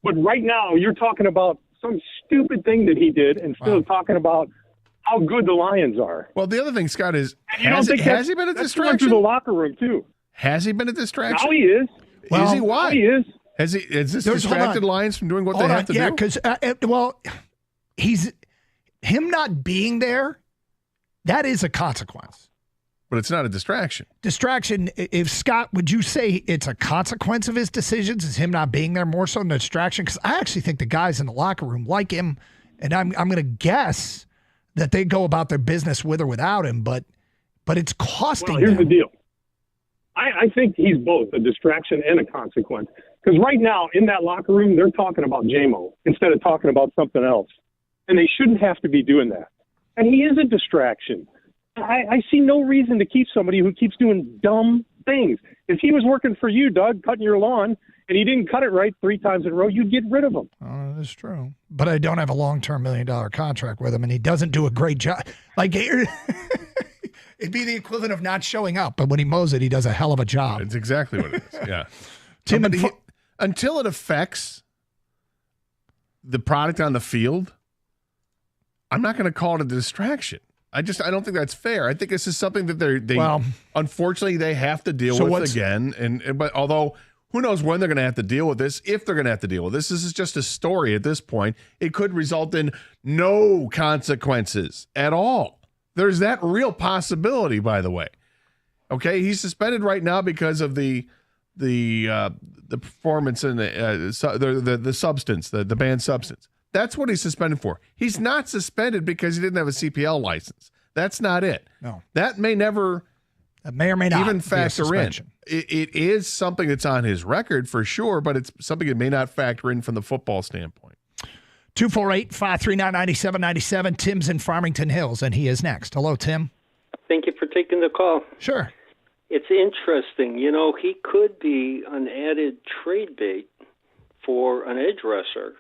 But right now, you're talking about some stupid thing that he did instead of talking about how good the Lions are. Well, the other thing, Scott, is has he been a distraction? Through the locker room, too. Has he been a distraction? Now he is. Is he? Why? Now he is. Has this distracted Lions from doing what they have to do? Yeah, because, him not being there, that is a consequence. But it's not a distraction. Distraction, if Scott, would you say it's a consequence of his decisions? Is him not being there more so than a distraction? Because I actually think the guys in the locker room like him, and I'm going to guess that they go about their business with or without him, but it's costing them. Here's the deal. I think he's both a distraction and a consequence. Because right now, in that locker room, they're talking about J-Mo instead of talking about something else. And they shouldn't have to be doing that. And he is a distraction. I see no reason to keep somebody who keeps doing dumb things. If he was working for you, Doug, cutting your lawn, and he didn't cut it right 3 times in a row, you'd get rid of him. Oh, that's true. But I don't have a long-term $1 million contract with him, and he doesn't do a great job. Like, it'd be the equivalent of not showing up, but when he mows it, he does a hell of a job. It's exactly what it is, yeah. Tim, until it affects the product on the field, I'm not going to call it a distraction. I don't think that's fair. I think this is something that they unfortunately they have to deal with again. But although who knows when they're going to have to deal with this, if they're going to have to deal with this. This is just a story at this point. It could result in no consequences at all. There's that real possibility, by the way. Okay, he's suspended right now because of the performance and the substance, the banned substance. That's what he's suspended for. He's not suspended because he didn't have a CPL license. That's not it. No. That may or may not be even a factor in. suspension. It is something that's on his record for sure, but it's something that may not factor in from the football standpoint. 248-539-9797. Tim's in Farmington Hills, and he is next. Hello, Tim. Thank you for taking the call. Sure. It's interesting. You know, he could be an added trade bait for an edge rusher.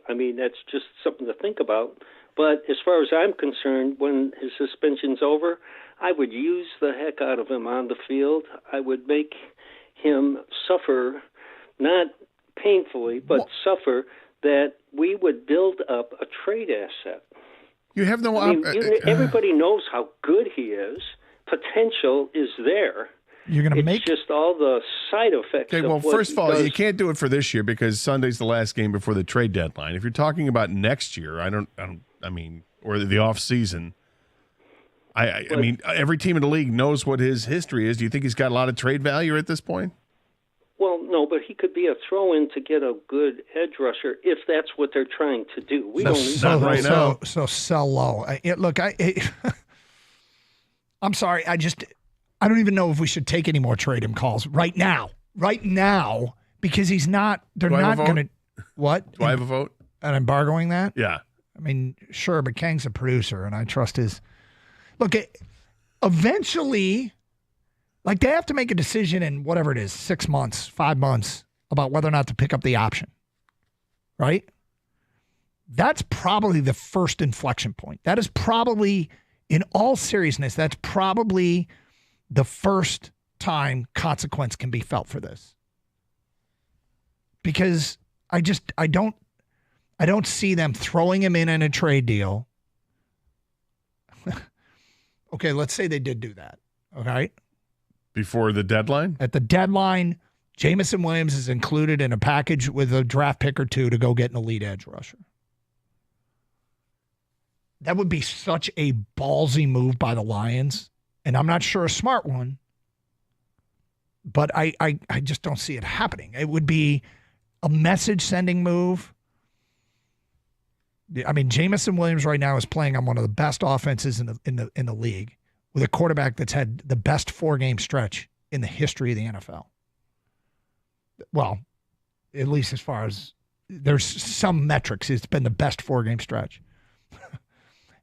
I mean, that's just something to think about. But as far as I'm concerned, when his suspension's over, I would use the heck out of him on the field. I would make him suffer, not painfully, but suffer, that we would build up a trade asset. You have no everybody knows how good he is. Potential is there. You're going to It's just all the side effects. Okay, well, first of all, you can't do it for this year because Sunday's the last game before the trade deadline. If you're talking about next year, I mean, or the off season, I mean, every team in the league knows what his history is. Do you think he's got a lot of trade value at this point? Well, no, but he could be a throw-in to get a good edge rusher if that's what they're trying to do. We don't need that right now. So sell low. I'm sorry. I don't even know if we should take any more trade him calls right now, because he's not. They're not going to. What? Do I have a vote? And embargoing that? Yeah. I mean, sure, but Kang's a producer, and I trust his. Look, eventually, like they have to make a decision in whatever it is, 6 months, 5 months, about whether or not to pick up the option. Right? That's probably the first inflection point. That is probably, in all seriousness, that's probably the first time consequence can be felt for this. Because I don't see them throwing him in a trade deal. Okay, let's say they did do that. Okay. Before the deadline? At the deadline, Jameson Williams is included in a package with a draft pick or two to go get an elite edge rusher. That would be such a ballsy move by the Lions, and I'm not sure a smart one, but I just don't see it happening. It would be a message-sending move. I mean, Jameson Williams right now is playing on one of the best offenses in the league with a quarterback that's had the best 4-game stretch in the history of the NFL. Well, at least as far as there's some metrics, it's been the best 4-game stretch.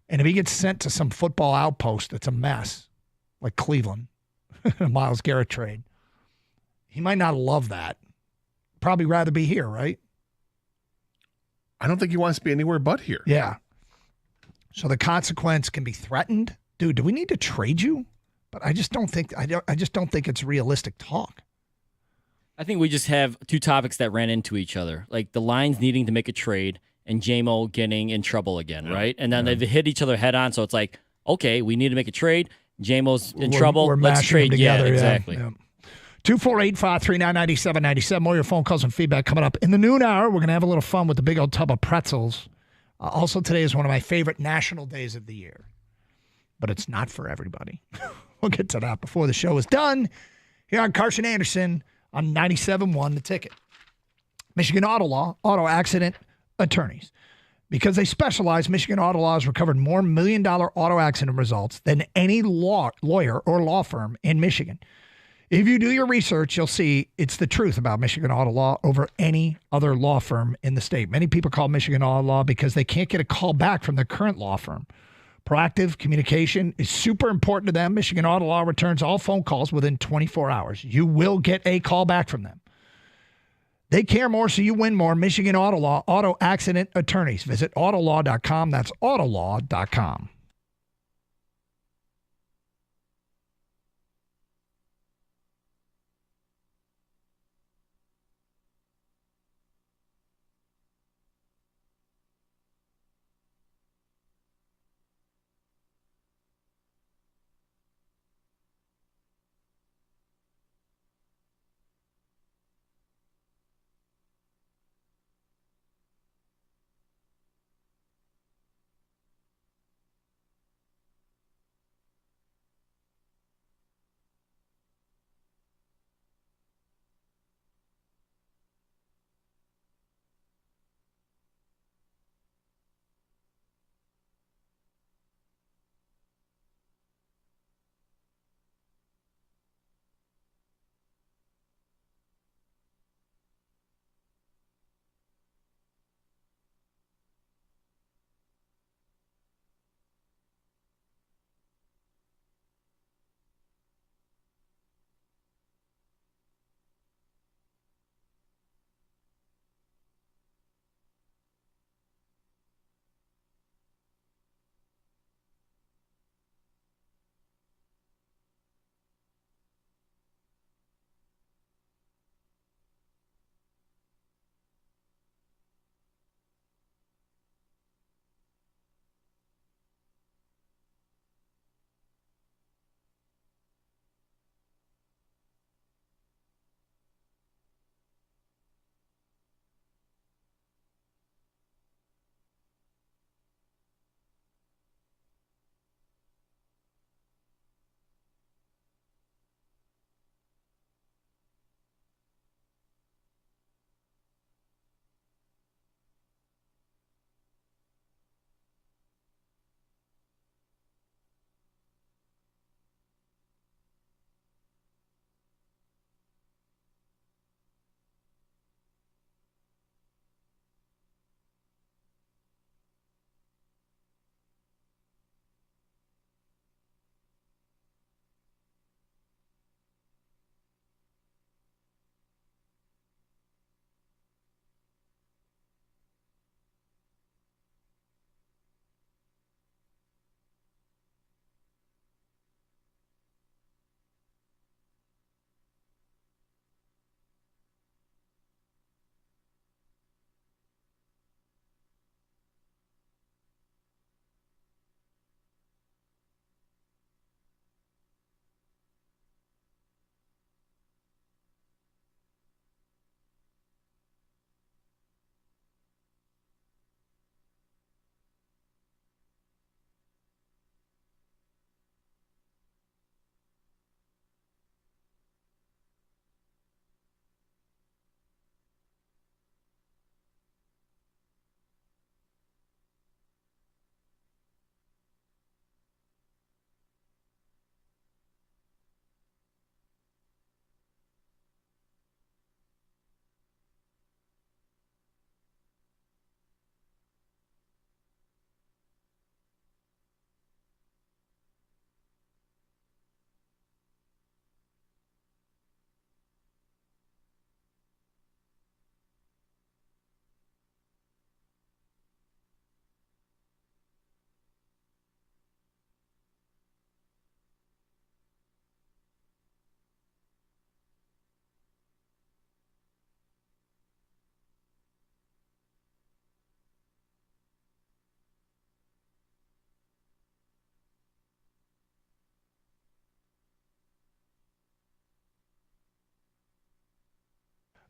And if he gets sent to some football outpost that's a mess, like Cleveland, a Myles Garrett trade, he might not love that. Probably rather be here, right? I don't think he wants to be anywhere but here. Yeah. So the consequence can be threatened. Dude, do we need to trade you? But I just don't think it's realistic talk. I think we just have two topics that ran into each other, like the Lions needing to make a trade and J-Mo getting in trouble again, right? And then they hit each other head on. So it's like, okay, we need to make a trade. J-Mo's in trouble. We're Let's mashing them trade. together, Yeah, exactly. Yeah. 248-539-9797. More of your phone calls and feedback coming up. In the noon hour, we're going to have a little fun with the big old tub of pretzels. Also, today is one of my favorite national days of the year. But it's not for everybody. We'll get to that before the show is done. Here on Carson Anderson on 97.1 The Ticket. Michigan Auto Law, auto accident attorneys. Because they specialize, Michigan Auto Law has recovered more million-dollar auto accident results than any lawyer or law firm in Michigan. If you do your research, you'll see it's the truth about Michigan Auto Law over any other law firm in the state. Many people call Michigan Auto Law because they can't get a call back from their current law firm. Proactive communication is super important to them. Michigan Auto Law returns all phone calls within 24 hours. You will get a call back from them. They care more, so you win more. Michigan Auto Law, auto accident attorneys. Visit autolaw.com. That's autolaw.com.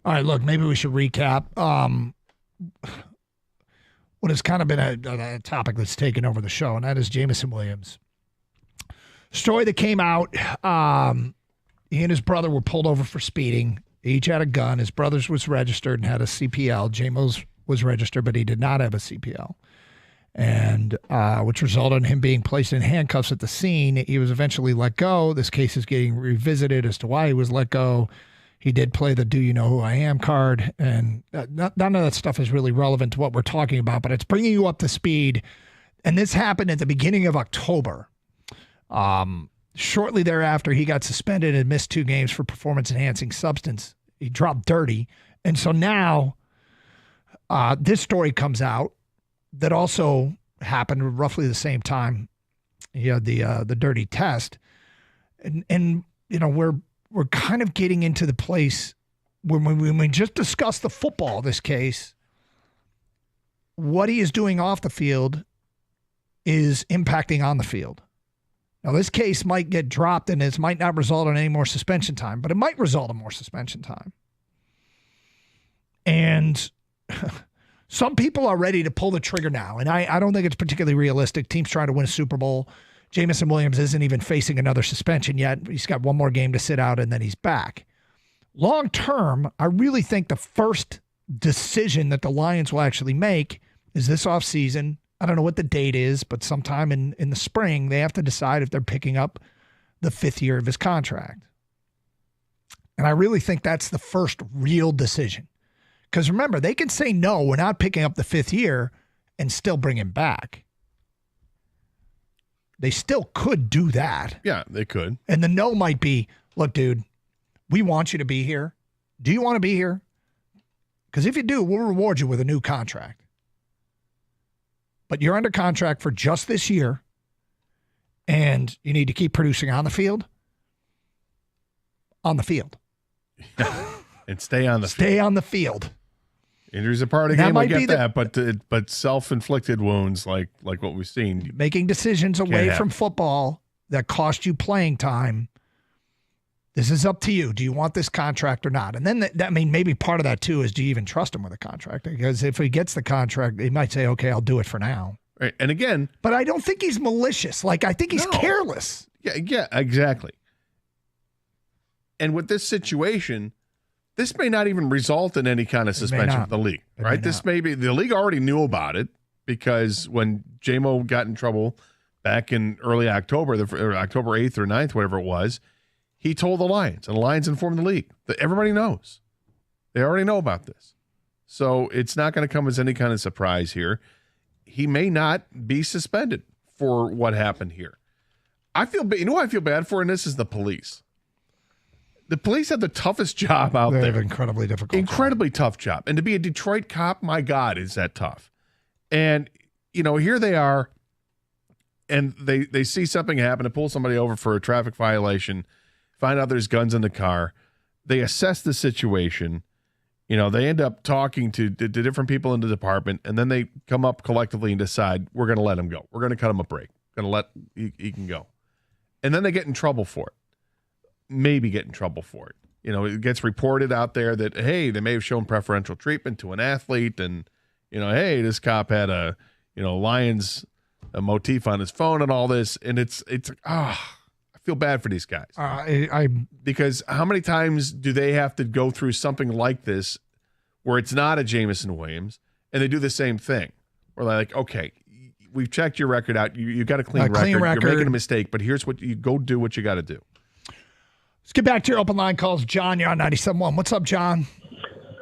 All right, look, maybe we should recap what has kind of been a topic that's taken over the show, and that is Jameson Williams. Story that came out, he and his brother were pulled over for speeding. They each had a gun. His brother's was registered and had a CPL. Jamo's was registered, but he did not have a CPL, and which resulted in him being placed in handcuffs at the scene. He was eventually let go. This case is getting revisited as to why he was let go. He did play the "Do You Know Who I Am" card, and none of that stuff is really relevant to what we're talking about, but it's bringing you up to speed. And this happened at the beginning of October. Shortly thereafter, he got suspended and missed 2 games for performance-enhancing substance. He dropped dirty. And so now this story comes out that also happened roughly the same time. He had the dirty test. And you know, we're kind of getting into the place when we just discussed the football, this case, what he is doing off the field is impacting on the field. Now, this case might get dropped and it might not result in any more suspension time, but it might result in more suspension time. And some people are ready to pull the trigger now, and I don't think it's particularly realistic. Teams trying to win a Super Bowl. Jameson Williams isn't even facing another suspension yet. He's got one more game to sit out, and then he's back. Long term, I really think the first decision that the Lions will actually make is this offseason. I don't know what the date is, but sometime in the spring, they have to decide if they're picking up the 5th year of his contract. And I really think that's the first real decision. Because remember, they can say, no, we're not picking up the 5th year and still bring him back. They still could do that. Yeah, they could. And the no might be, look, dude, we want you to be here. Do you want to be here? Because if you do, we'll reward you with a new contract. But you're under contract for just this year, and you need to keep producing on the field. On the field. And stay on the field. Stay on the field. Injuries are part of the game, I get that, but self-inflicted wounds like what we've seen. Making decisions away from football that cost you playing time, this is up to you. Do you want this contract or not? And then, maybe part of that, too, is do you even trust him with a contract? Because if he gets the contract, he might say, okay, I'll do it for now. Right. And again. But I don't think he's malicious. Like, I think he's careless. Yeah, exactly. And with this situation, this may not even result in any kind of suspension of the league, right? This may be, the league already knew about it because when JMO got in trouble back in early October, or October 8th or 9th, whatever it was, he told the Lions, and the Lions informed the league. That everybody knows. They already know about this. So it's not going to come as any kind of surprise here. He may not be suspended for what happened here. You know who I feel bad for in this is the police. The police have the toughest job out there. They have an incredibly difficult Incredibly tough job. And to be a Detroit cop, my God, is that tough. And, you know, here they are, and they see something happen to pull somebody over for a traffic violation, find out there's guns in the car. They assess the situation. You know, they end up talking to different people in the department, and then they come up collectively and decide, we're going to let him go. We're going to cut him a break. Going to let he can go. And then they get in trouble for it. Maybe get in trouble for it. You know, it gets reported out there that, hey, they may have shown preferential treatment to an athlete, and, you know, hey, this cop had a Lions motif on his phone and all this, and it's I feel bad for these guys. Because how many times do they have to go through something like this where it's not a Jameson Williams, and they do the same thing? Where they're like, okay, we've checked your record out. You got a clean record. You're making a mistake, but here's what you go do what you got to do. Let's get back to your open line calls. John, you're on 97.1. What's up, John?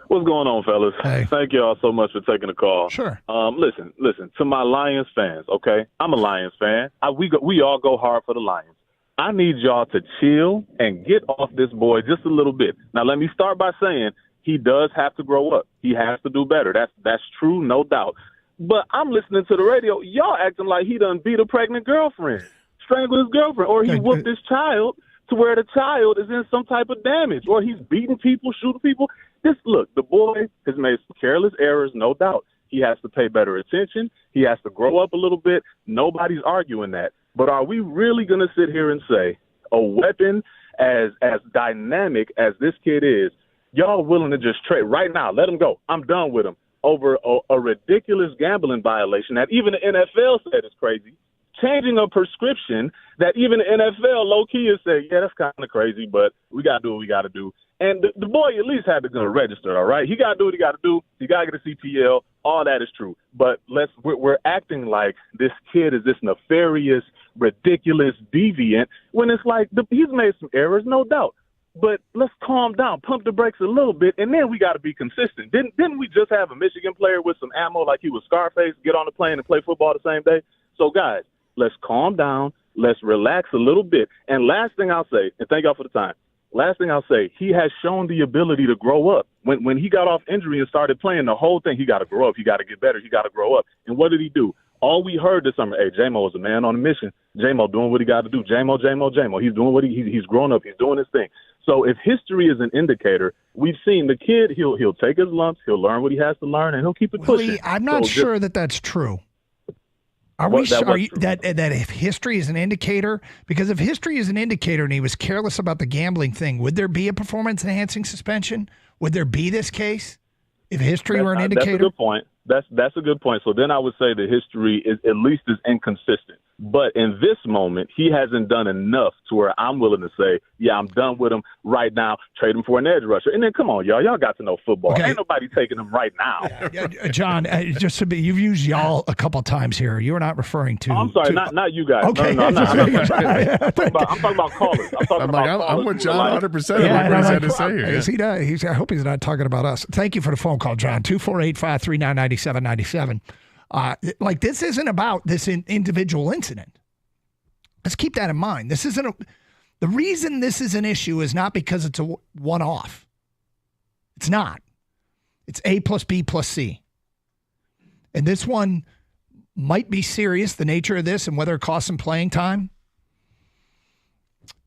What's going on, fellas? Hey. Thank you all so much for taking the call. Sure. Listen, to my Lions fans, okay? I'm a Lions fan. We all go hard for the Lions. I need y'all to chill and get off this boy just a little bit. Now, let me start by saying he does have to grow up. He has to do better. That's true, no doubt. But I'm listening to the radio. Y'all acting like he done beat a pregnant girlfriend, strangled his girlfriend, or he whooped his child to where the child is in some type of damage, or he's beating people, shooting people. Look, the boy has made some careless errors, no doubt. He has to pay better attention. He has to grow up a little bit. Nobody's arguing that. But are we really going to sit here and say a weapon as dynamic as this kid is y'all willing to just trade right now, let him go. I'm done with him over a ridiculous gambling violation that even the NFL said is crazy. Changing a prescription that even the NFL low-key is saying, yeah, that's kind of crazy, but we got to do what we got to do. And the boy at least had to go register, all right? He got to do what he got to do. He got to get a CPL. All that is true. But we're acting like this kid is this nefarious, ridiculous deviant when it's like he's made some errors, no doubt. But let's calm down, pump the brakes a little bit, and then we got to be consistent. Didn't we just have a Michigan player with some ammo like he was Scarface get on the plane and play football the same day? So, guys, let's calm down. Let's relax a little bit. And last thing I'll say, and thank y'all for the time, last thing I'll say, he has shown the ability to grow up. When he got off injury and started playing, the whole thing, he got to grow up. He got to get better. He got to grow up. And what did he do? All we heard this summer, hey, J-Mo is a man on a mission. J-Mo doing what he got to do. J-Mo. He's doing what he's grown up. He's doing his thing. So if history is an indicator, we've seen the kid, he'll take his lumps, he'll learn what he has to learn, and he'll keep it pushing. Lee, I'm not sure that that's true. That if history is an indicator? Because if history is an indicator and he was careless about the gambling thing, would there be a performance-enhancing suspension? Would there be this case if history were an indicator? That's a good point. That's a good point. So then I would say the history is at least is inconsistent. But in this moment, he hasn't done enough to where I'm willing to say, yeah, I'm done with him right now. Trade him for an edge rusher. And then, come on, y'all. Y'all got to know football. Okay. Ain't nobody taking him right now. John, just to be, you've used y'all a couple times here. You were not referring to. Oh, I'm sorry, not you guys. Okay. No, I'm talking about callers. I'm with John 100% of what he's had to say here. Yes, he does. I hope he's not talking about us. Thank you for the phone call, John. 248-539-9797. Like, this isn't about this individual incident. Let's keep that in mind. This isn't the reason this is an issue is not because it's a one-off. It's not. It's A plus B plus C. And this one might be serious, the nature of this and whether it costs him playing time.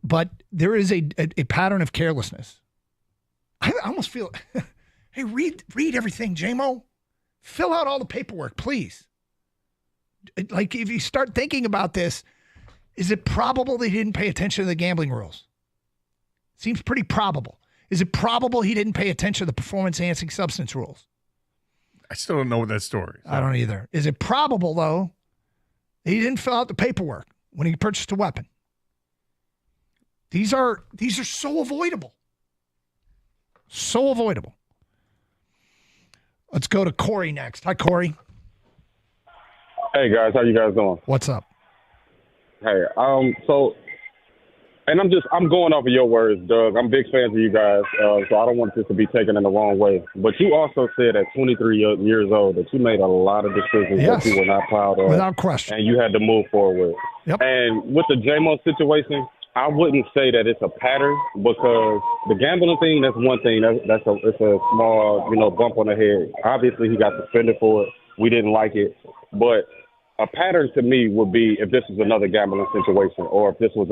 But there is a pattern of carelessness. I almost feel, hey, read everything, J-Mo. Fill out all the paperwork, please. Like, if you start thinking about this, is it probable that he didn't pay attention to the gambling rules? Seems pretty probable. Is it probable he didn't pay attention to the performance-enhancing substance rules? I still don't know what that story is. I don't either. Is it probable, though, that he didn't fill out the paperwork when he purchased a weapon? These are so avoidable. So avoidable. Let's go to Corey next. Hi, Corey. Hey, guys. How you guys doing? What's up? Hey, and I'm going off of your words, Doug. I'm big fans of you guys, so I don't want this to be taken in the wrong way. But you also said at 23 years old that you made a lot of decisions that you were not proud of. Without question. And you had to move forward. Yep. And with the J-Mo situation, I wouldn't say that it's a pattern because the gambling thing, that's one thing. It's a small, bump on the head. Obviously, he got suspended for it. We didn't like it. But a pattern to me would be if this was another gambling situation or if this was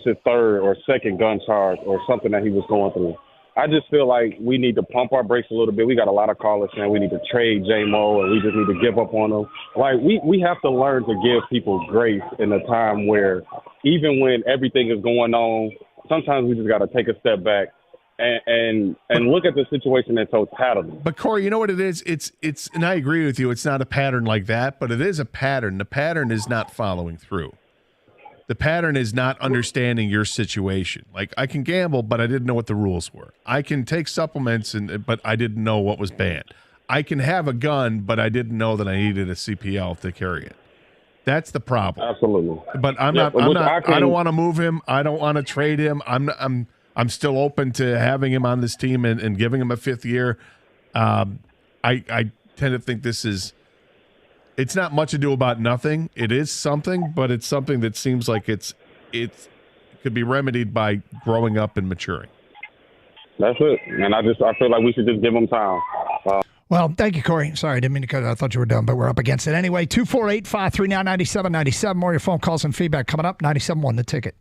his third or second gun charge or something that he was going through. I just feel like we need to pump our brakes a little bit. We got a lot of callers saying we need to trade J-Mo and we just need to give up on him. Like, we have to learn to give people grace in a time where even when everything is going on, sometimes we just got to take a step back and look at the situation in totality. But Corey, you know what it is? It's and I agree with you. It's not a pattern like that, but it is a pattern. The pattern is not following through. The pattern is not understanding your situation. Like, I can gamble, but I didn't know what the rules were. I can take supplements, but I didn't know what was banned. I can have a gun, but I didn't know that I needed a CPL to carry it. That's the problem. Absolutely. But I don't want to move him. I don't want to trade him. I'm still open to having him on this team and giving him a fifth year. I tend to think it's not much ado about nothing. It is something, but it's something that seems like it could be remedied by growing up and maturing. That's it. And I feel like we should just give him time. Well, thank you, Corey. Sorry, I didn't mean to cut it. I thought you were done, but we're up against it anyway. 248-539-9797. More of your phone calls and feedback coming up. 97.1 The Ticket.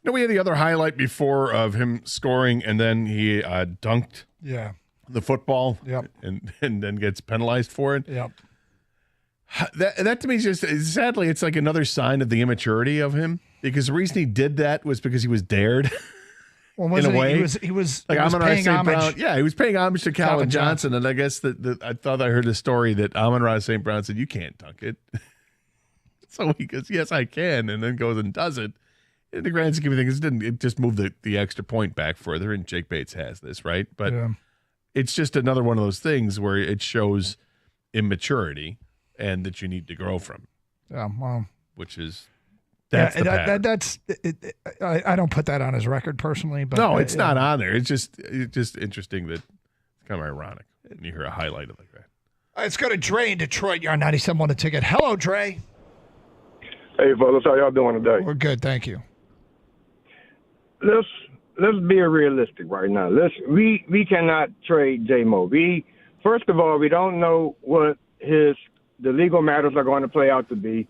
No, we had the other highlight before of him scoring, and then he dunked the football and then gets penalized for it. Yep. That to me is just, sadly, it's like another sign of the immaturity of him, because the reason he did that was because he was dared. Well, in a way, he was like paying Amon-Ra homage. St. Brown. Yeah, he was paying homage to Calvin Johnson, and I guess that I thought I heard the story that Amon-Ra St. Brown said, "You can't dunk it." So he goes, "Yes, I can," and then goes and does it. In the grand scheme of things, it just moved the extra point back further, and Jake Bates has this, right? But it's just another one of those things where it shows immaturity and that you need to grow from. Yeah, well, which is that's the pattern. That's I don't put that on his record personally, but no, it's not on there. It's just interesting that it's kind of ironic when you hear a highlight of like that. Let's go to Dre in Detroit. You're on 97.1 The Ticket. Hello, Dre. Hey, fellas, how y'all doing today? We're good, thank you. Let's be realistic right now. We cannot trade J-Mo. First of all, we don't know what the legal matters are going to play out to be.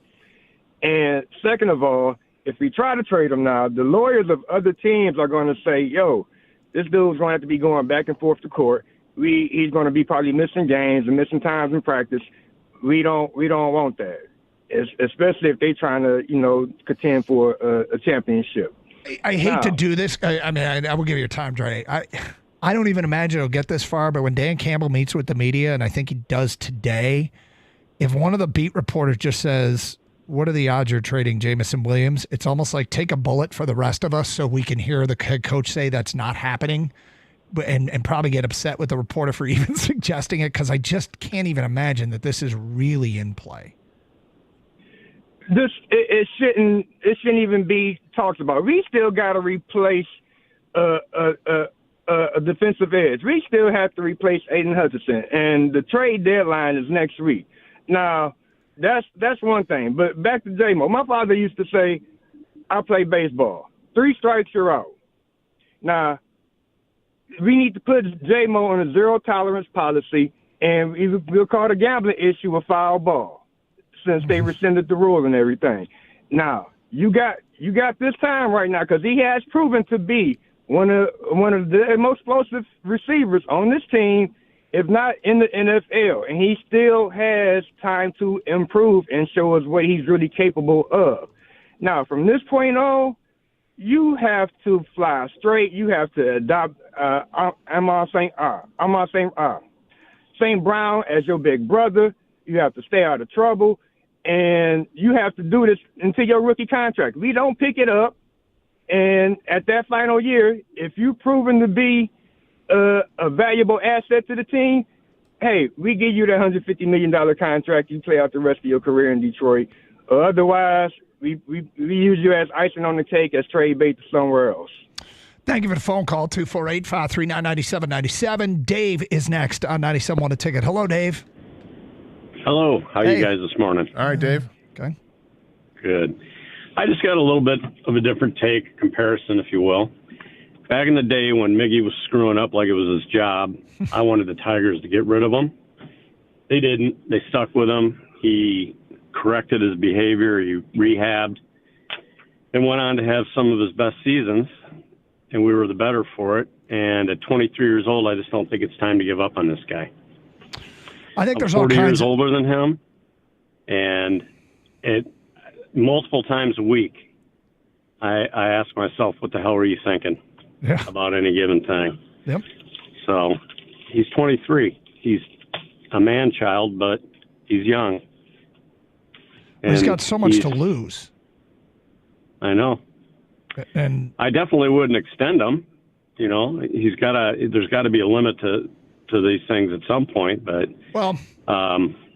And second of all, if we try to trade him now, the lawyers of other teams are going to say, yo, this dude's going to have to be going back and forth to court. He's going to be probably missing games and missing times in practice. We don't want that, especially if they're trying to, contend for a championship. I hate to do this. I will give you your time, Dre. I don't even imagine it'll get this far, but when Dan Campbell meets with the media, and I think he does today, if one of the beat reporters just says, what are the odds you're trading Jameson Williams? It's almost like take a bullet for the rest of us so we can hear the head coach say that's not happening and probably get upset with the reporter for even suggesting it, because I just can't even imagine that this is really in play. It shouldn't even be talked about. We still got to replace a defensive edge. We still have to replace Aiden Hutchinson, and the trade deadline is next week. Now, that's one thing. But back to J-Mo. My father used to say, I play baseball. 3 strikes, you're out. Now, we need to put J-Mo on a zero-tolerance policy, and we'll call the gambling issue a foul ball, since they rescinded the rule and everything. Now, you got this time right now, because he has proven to be one of the most explosive receivers on this team, if not in the NFL, and he still has time to improve and show us what he's really capable of. Now, from this point on, you have to fly straight. You have to adopt Amon St. Brown as your big brother. You have to stay out of trouble, and you have to do this until your rookie contract. We don't pick it up, and at that final year, if you've proven to be a valuable asset to the team, hey, we give you that $150 million contract. You play out the rest of your career in Detroit. Otherwise, we use you as icing on the cake as trade bait to somewhere else. Thank you for the phone call, 248-539-9797. Dave is next on 97.1 The Ticket. Hello, Dave. Hello. How are you guys this morning? All right, Dave. Okay. Good. I just got a little bit of a different take, comparison, if you will. Back in the day when Miggy was screwing up like it was his job, I wanted the Tigers to get rid of him. They didn't. They stuck with him. He corrected his behavior. He rehabbed and went on to have some of his best seasons, and we were the better for it. And at 23 years old, I just don't think it's time to give up on this guy. I think there's I'm 40 all kinds years older than him, and multiple times a week, I ask myself, what the hell are you thinking about any given thing? Yep. So he's 23. He's a man-child, but he's young. He's got so much to lose. I know. And I definitely wouldn't extend him. There's got to be a limit to these things at some point, but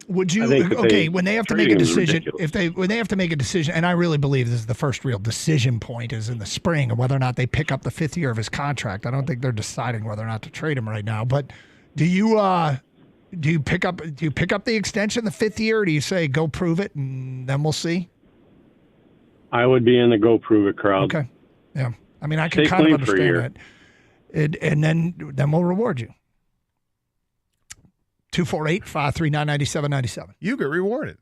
would you when they have to make a decision, when they have to make a decision, and I really believe this is the first real decision point is in the spring, of whether or not they pick up the 5th year of his contract. I don't think they're deciding whether or not to trade him right now, but do you pick up the extension the 5th year, or do you say go prove it and then we'll see? I would be in the go prove it crowd. Okay. Yeah. I mean, I can kind of understand that. And then we'll reward you. 248-539-9797. You get rewarded.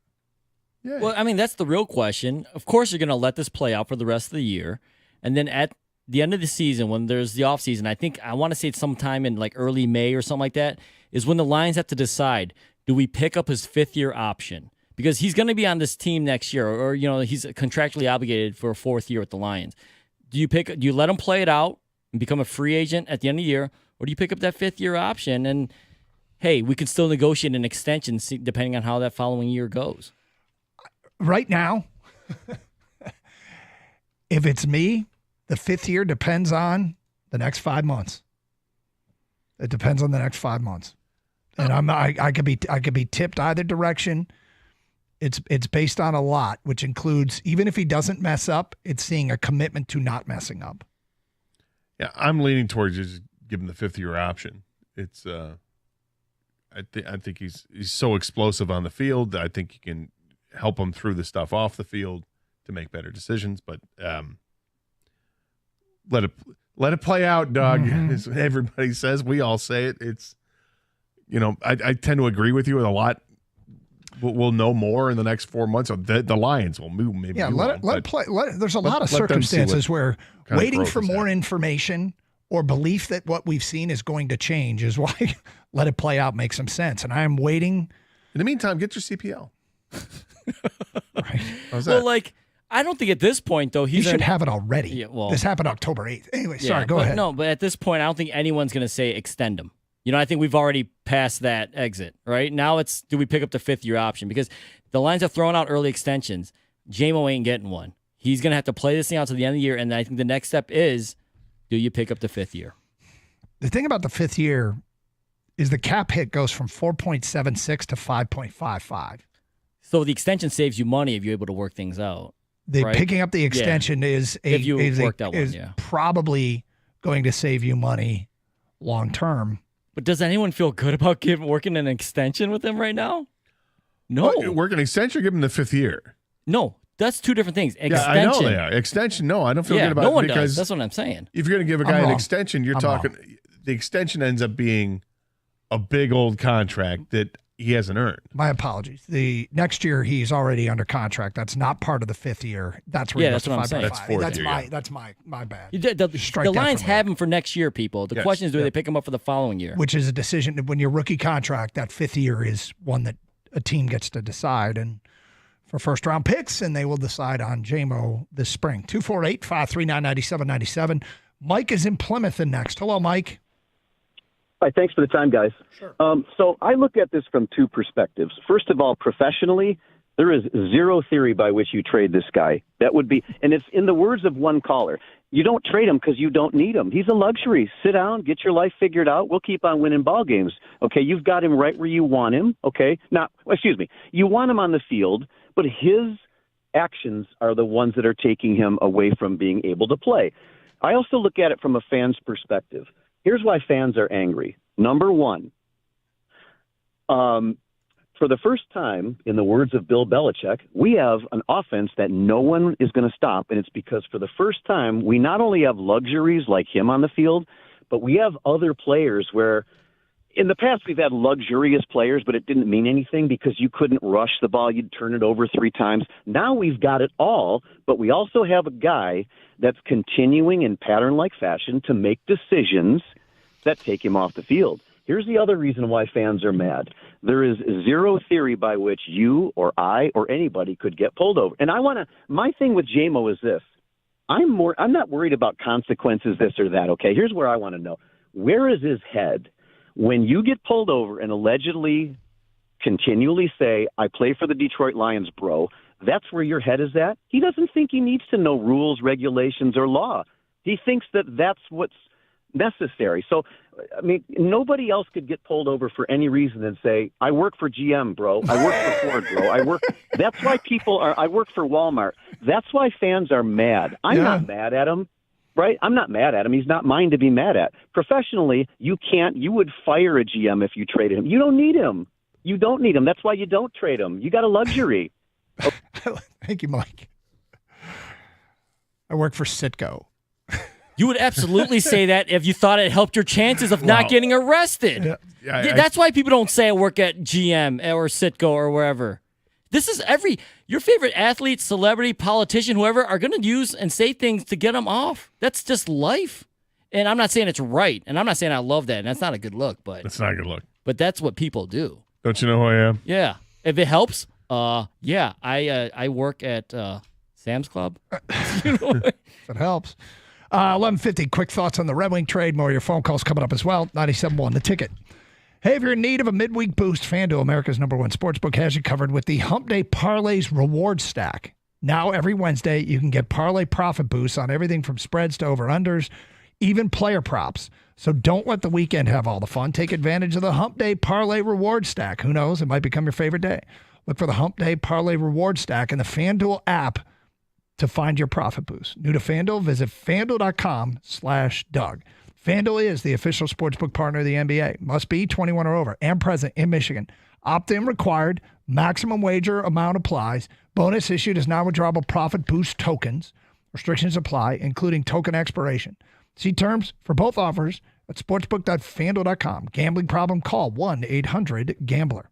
Yeah. Well, I mean, that's the real question. Of course, you're going to let this play out for the rest of the year. And then at the end of the season, when there's the offseason, I want to say it's sometime in like early May or something like that, is when the Lions have to decide, do we pick up his 5th-year option? Because he's going to be on this team next year, or he's contractually obligated for a 4th year with the Lions. Do you let him play it out and become a free agent at the end of the year, or do you pick up that 5th-year option and, hey, we can still negotiate an extension depending on how that following year goes? Right now, if it's me, the 5th year depends on the next 5 months. It depends on the next 5 months, and I could be tipped either direction. It's based on a lot, which includes, even if he doesn't mess up, it's seeing a commitment to not messing up. Yeah, I'm leaning towards just giving the 5th-year option. It's I think he's so explosive on the field. I think you can help him through the stuff off the field to make better decisions, but let it play out, Doug. As everybody says, we all say it. It's, I tend to agree with you with a lot. We'll know more in the next 4 months. The Lions will move. Maybe let play. There's a lot of circumstances where waiting for more information or belief that what we've seen is going to change is why let it play out makes some sense. And I am waiting. In the meantime, get your CPL. Right. How's that? Well, I don't think at this point, though, he should have it already. Yeah, well, this happened October 8th. Anyway, sorry, go ahead. No, but at this point, I don't think anyone's going to say extend him. I think we've already passed that exit, right? Now it's, do we pick up the 5th-year option? Because the Lions have thrown out early extensions. J-Mo ain't getting one. He's going to have to play this thing out to the end of the year, and I think the next step is, do you pick up the 5th year? The thing about the 5th year is the cap hit goes from 4.76 to 5.55. So the extension saves you money if you're able to work things out. Right? Picking up the extension is probably going to save you money long term. But does anyone feel good about working an extension with him right now? No. Work an extension or give him the 5th year? No, that's two different things. Extension. Yeah, I know they are. Extension, no, I don't feel good about no one it. Because does. That's what I'm saying. If you're going to give a guy an extension, you're talking, the extension ends up being a big old contract that he hasn't earned. My apologies. The next year he's already under contract. That's not part of the 5th year. That's where that's what I'm saying. That's 4th year. That's my bad. The Lions have him for next year, people. The question is, do they pick him up for the following year? Which is a decision. When your rookie contract, that 5th year is one that a team gets to decide. And for first-round picks, and they will decide on J-Mo this spring. 248-539-9797. Mike is in Plymouth and next. Hello, Mike. Hi, thanks for the time, guys. Sure. So I look at this from two perspectives. First of all, professionally, there is zero theory by which you trade this guy. That would be, and it's in the words of one caller, you don't trade him because you don't need him. He's a luxury. Sit down, get your life figured out. We'll keep on winning ball games. Okay, you've got him right where you want him. Okay, you want him on the field, but his actions are the ones that are taking him away from being able to play. I also look at it from a fan's perspective. Here's why fans are angry. Number one, for the first time, in the words of Bill Belichick, we have an offense that no one is going to stop, and it's because for the first time, we not only have luxuries like him on the field, but we have other players where in the past we've had luxurious players, but it didn't mean anything because you couldn't rush the ball. You'd turn it over 3 times. Now we've got it all, but we also have a guy that's continuing in pattern-like fashion to make decisions that take him off the field. Here's the other reason why fans are mad. There is zero theory by which you or I or anybody could get pulled over. And my thing with J-Mo is this. I'm not worried about consequences, this or that, okay? Here's where I want to know. Where is his head when you get pulled over and allegedly continually say, I play for the Detroit Lions, bro? That's where your head is at. He doesn't think he needs to know rules, regulations, or law. He thinks that that's what's necessary. So, I mean, nobody else could get pulled over for any reason and say, I work for GM, bro. I work for Ford, bro. That's why I work for Walmart. That's why fans are mad. I'm not mad at him, right? I'm not mad at him. He's not mine to be mad at. Professionally, you would fire a GM if you traded him. You don't need him. You don't need him. That's why you don't trade him. You got a luxury. Thank you, Mike. I work for Citgo. You would absolutely say that if you thought it helped your chances of not getting arrested. Yeah. That's why people don't say I work at GM or Citgo or wherever. This is your favorite athlete, celebrity, politician, whoever are going to use and say things to get them off. That's just life. And I'm not saying it's right, and I'm not saying I love that, and that's not a good look, but That's not a good look. But that's what people do. Don't you know who I am? Yeah. If it helps, yeah. I work at Sam's Club. That helps. 11:50. Quick thoughts on the Red Wing trade. More of your phone calls coming up as well. 97.1 The Ticket. Hey, if you're in need of a midweek boost, FanDuel, America's #1 sportsbook, has you covered with the Hump Day Parlays Reward Stack. Now, every Wednesday, you can get parlay profit boosts on everything from spreads to over-unders, even player props. So don't let the weekend have all the fun. Take advantage of the Hump Day Parlay Reward Stack. Who knows? It might become your favorite day. Look for the Hump Day Parlay Reward Stack in the FanDuel app to find your profit boost. New to FanDuel? Visit FanDuel.com/Doug. FanDuel is the official sportsbook partner of the NBA. Must be 21 or over and present in Michigan. Opt-in required. Maximum wager amount applies. Bonus issued as non-withdrawable profit boost tokens. Restrictions apply, including token expiration. See terms for both offers at sportsbook.fanduel.com. Gambling problem? Call 1-800-GAMBLER.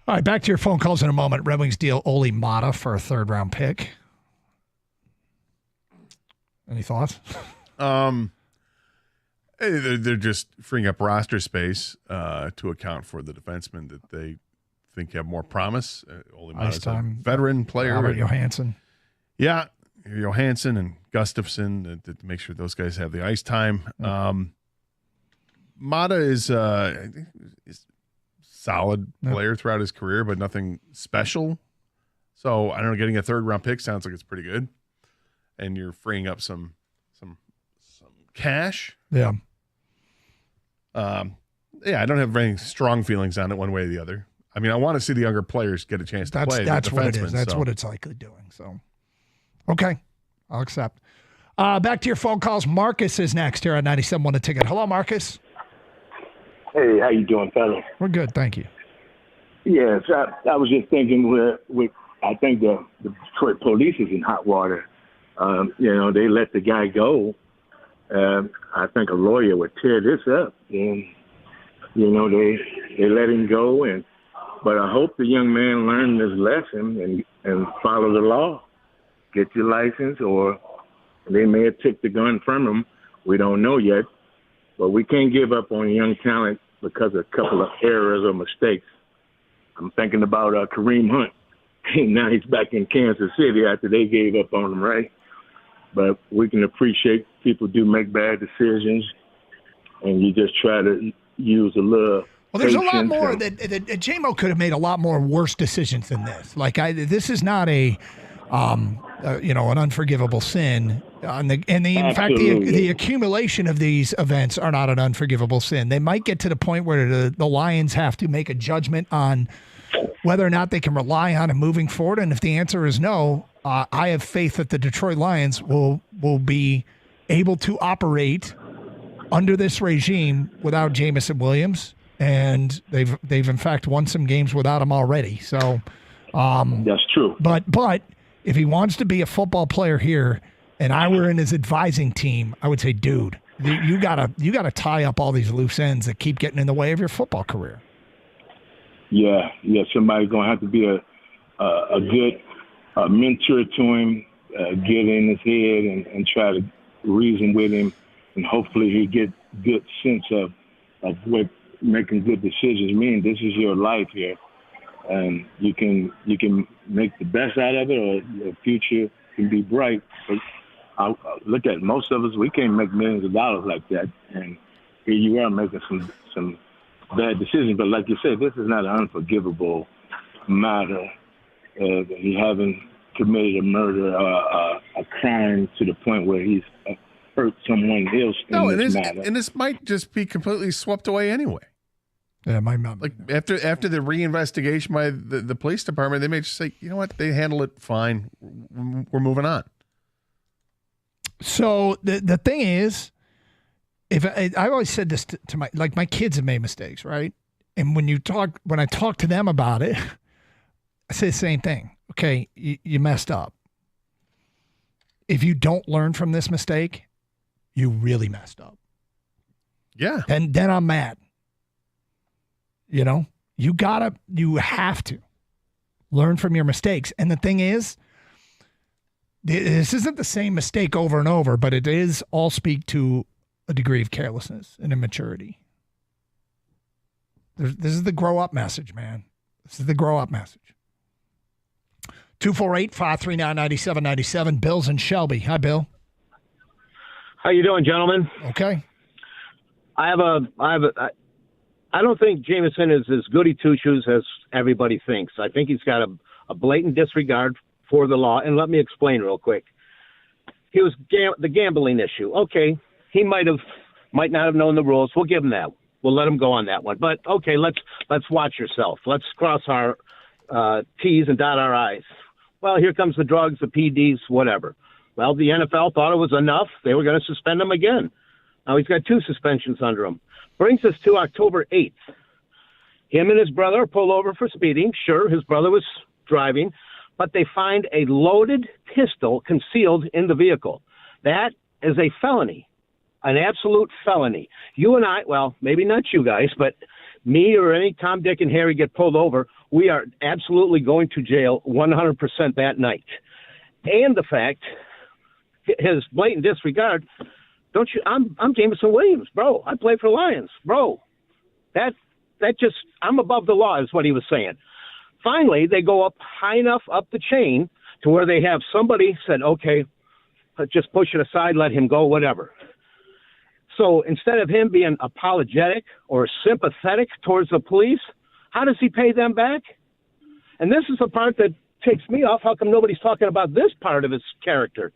All right, back to your phone calls in a moment. Red Wings deal Oli Mata for a third-round pick. Any thoughts? They're just freeing up roster space to account for the defensemen that they think have more promise. Oli Mata's a veteran player. Robert Johansson. Yeah, Johansson and Gustafsson to make sure those guys have the ice time. Mata is solid player throughout his career, but nothing special. So I don't know. Getting a third-round pick sounds like it's pretty good, and you're freeing up some cash. Yeah. I don't have any strong feelings on it one way or the other. I mean, I want to see the younger players get a chance to play. That's what it is. That's what it's likely doing. So, okay, I'll accept. Back to your phone calls. Marcus is next here on 97.1 The Ticket. Hello, Marcus. Hey, how you doing, fella? We're good, thank you. Yes, I was just thinking with I think the Detroit police is in hot water. They let the guy go. I think a lawyer would tear this up, and they let him go. But I hope the young man learned his lesson and follow the law. Get your license, or they may have took the gun from him. We don't know yet. But we can't give up on young talent because of a couple of errors or mistakes. I'm thinking about Kareem Hunt. Now he's back in Kansas City after they gave up on him, right? But we can appreciate people do make bad decisions, and you just try to use a little. Well, there's a lot more that J-Mo could have made a lot more worse decisions than this. This is not an unforgivable sin. In fact, the accumulation of these events are not an unforgivable sin. They might get to the point where the Lions have to make a judgment on whether or not they can rely on him moving forward. And if the answer is no, I have faith that the Detroit Lions will be able to operate under this regime without Jameson Williams, and they've in fact won some games without him already. So that's true. But if he wants to be a football player here, and I were in his advising team, I would say, dude, you gotta tie up all these loose ends that keep getting in the way of your football career. Yeah. Somebody's gonna have to be a good mentor to him, get in his head and try to reason with him, and hopefully he get good sense of what making good decisions mean. This is your life here, and you can make the best out of it, or your future can be bright. But I look at most of us, we can't make millions of dollars like that, and here you are making some bad decisions. But like you said, this is not an unforgivable matter. He haven't committed a murder, a crime to the point where he's hurt someone else. And this might just be completely swept away anyway. Yeah, my mom. Like after the reinvestigation by the police department, they may just say, you know what, they handle it fine. We're moving on. So the thing is, I always said this to my kids have made mistakes, right? And when I talk to them about it, I say the same thing. Okay, you messed up. If you don't learn from this mistake, you really messed up. Yeah. And then I'm mad. You have to learn from your mistakes. And the thing is, this isn't the same mistake over and over, but it is all speak to a degree of carelessness and immaturity. This is the grow up message, man. This is the grow up message. 248-539-9797. Bill's in Shelby. Hi, Bill. How you doing, gentlemen? Okay. I don't think Jameson is as goody two-shoes as everybody thinks. I think he's got a blatant disregard for the law. And let me explain real quick. He was the gambling issue. Okay, he might not have known the rules. We'll give him that. We'll let him go on that one. But okay, let's watch yourself. Let's cross our T's and dot our I's. Well, here comes the drugs, the PDs, whatever. Well, the NFL thought it was enough. They were going to suspend him again. Now he's got 2 suspensions under him. Brings us to October 8th. Him and his brother pull over for speeding. Sure, his brother was driving, but they find a loaded pistol concealed in the vehicle. That is a felony, an absolute felony. You and I, well, maybe not you guys, but me or any Tom, Dick, and Harry get pulled over, we are absolutely going to jail 100% that night. And the fact, his blatant disregard, don't you? I'm Jameson Williams, bro. I play for Lions, bro. That just, I'm above the law, is what he was saying. Finally, they go up high enough up the chain to where they have somebody said, okay, just push it aside, let him go, whatever. So instead of him being apologetic or sympathetic towards the police, how does he pay them back? And this is the part that takes me off. How come nobody's talking about this part of his character?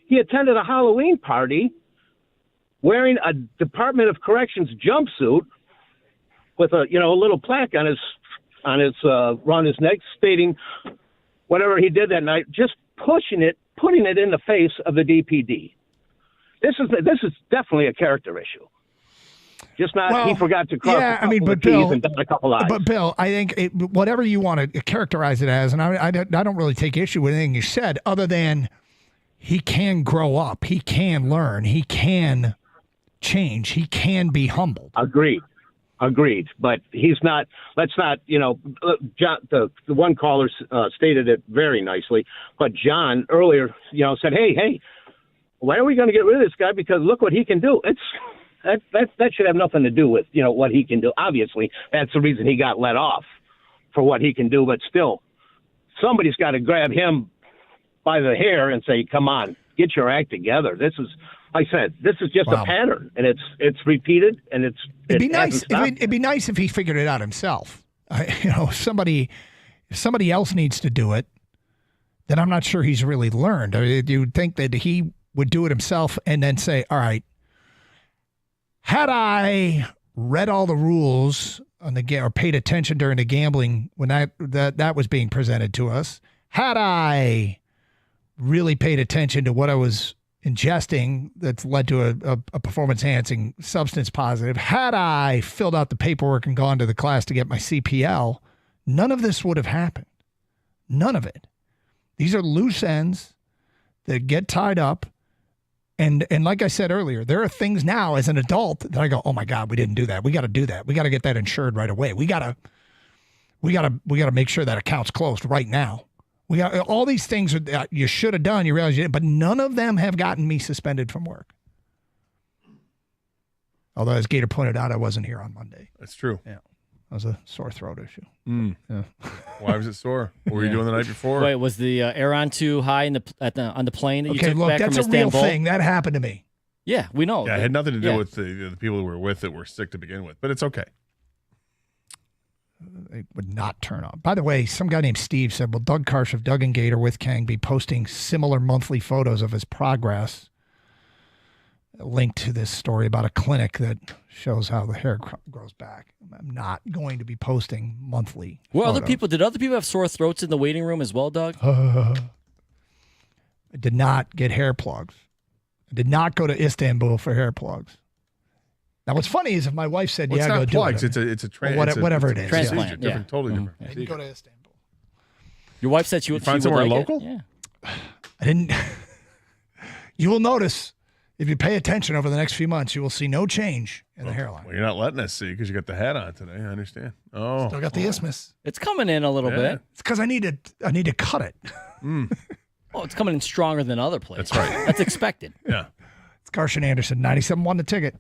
He attended a Halloween party wearing a Department of Corrections jumpsuit with a little plaque on around his neck stating whatever he did that night, just putting it in the face of the DPD. This is definitely a character issue. Just not he forgot to cross a couple of T's and dot a couple I's. But Bill, I think whatever you want to characterize it as, and I don't really take issue with anything you said, other than he can grow up, he can learn, he can change, he can be humbled. Agreed. But he's not. Let's not. John, the one caller stated it very nicely. But John earlier, said, "Hey, why are we going to get rid of this guy? Because look what he can do." That should have nothing to do with what he can do. Obviously, that's the reason he got let off, for what he can do. But still, somebody's got to grab him by the hair and say, "Come on, get your act together." This is, like I said, this is just a pattern, and it's repeated, and it'd be nice. It'd be nice if he figured it out himself. If somebody else needs to do it, then I'm not sure he's really learned. You'd think that he would do it himself and then say, "All right, had I read all the rules on the game or paid attention during the gambling when that was being presented to us, had I really paid attention to what I was ingesting that's led to a performance-enhancing substance positive, had I filled out the paperwork and gone to the class to get my CPL, none of this would have happened. None of it. These are loose ends that get tied up. And like I said earlier, there are things now as an adult that I go, oh my God, we didn't do that. We got to do that. We got to get that insured right away. We got to make sure that account's closed right now. We got all these things that you should have done. You realize you didn't, but none of them have gotten me suspended from work. Although, as Gator pointed out, I wasn't here on Monday. That's true. Yeah, that was a sore throat issue. Yeah. Why was it sore? What were you doing the night before? Wait, was the air on too high on the plane that you took back that's from Istanbul? That's a real thing. That happened to me. Yeah, we know. Yeah, it had nothing to do with the people who were with that were sick to begin with, but it's okay. They would not turn on. By the way, some guy named Steve said, will Doug Karsh of Doug and Gator with Kang be posting similar monthly photos of his progress? Linked to this story about a clinic that shows how the hair grows back. I'm not going to be posting monthly photos. Did other people have sore throats in the waiting room as well, Doug? I did not get hair plugs. I did not go to Istanbul for hair plugs. Now, what's funny is if my wife said, well, "Yeah, go do plugs. it," It's a whatever it is, transplant, different, totally different. I didn't go to Istanbul. Your wife said she find somewhere like local. Yeah, I didn't. You will notice if you pay attention over the next few months, you will see no change in the hairline. Well, you're not letting us see because you got the hat on today. I understand. Oh, still got the isthmus. it's coming in a little bit. It's because I need to cut it. Well, it's coming in stronger than other places. That's right. That's expected. Yeah. It's Carson Anderson, 97.1 The Ticket.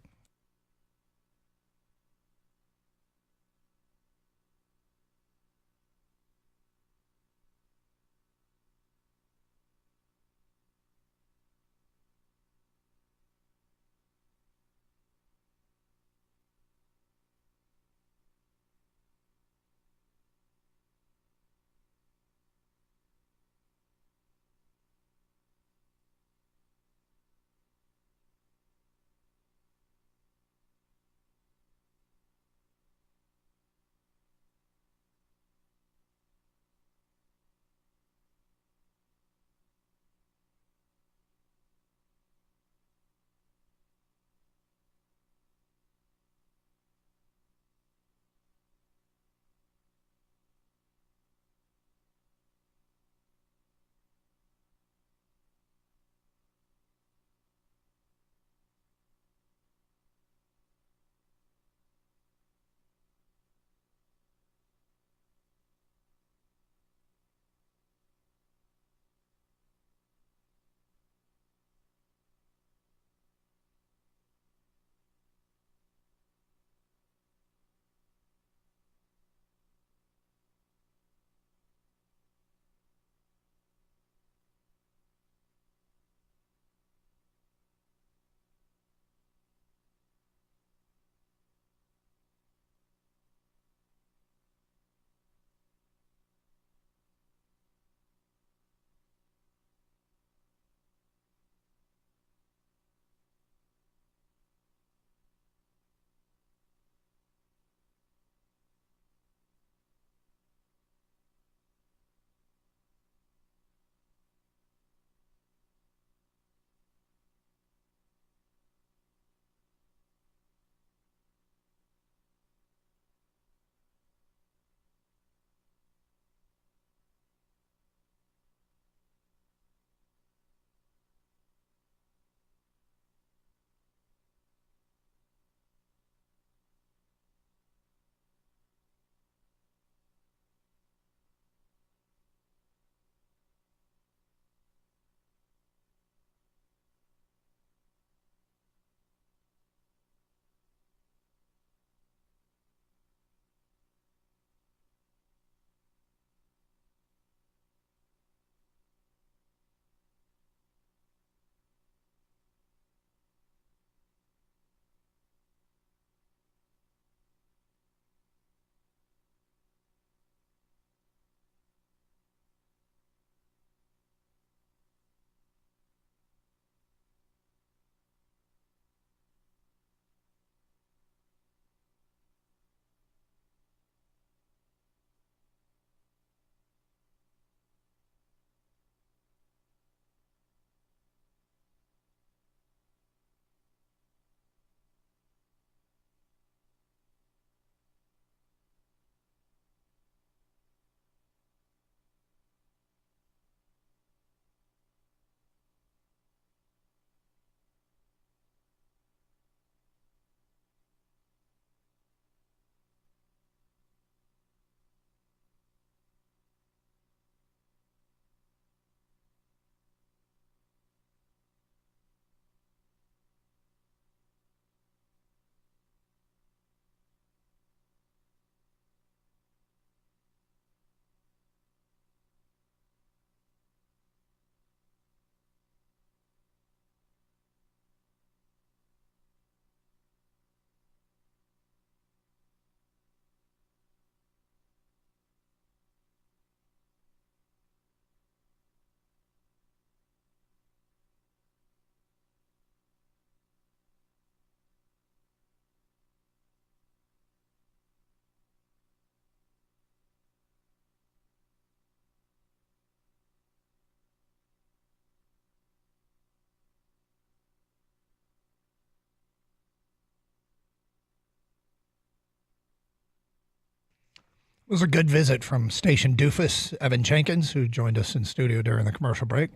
was a good visit from Station Doofus, Evan Jenkins, who joined us in studio during the commercial break.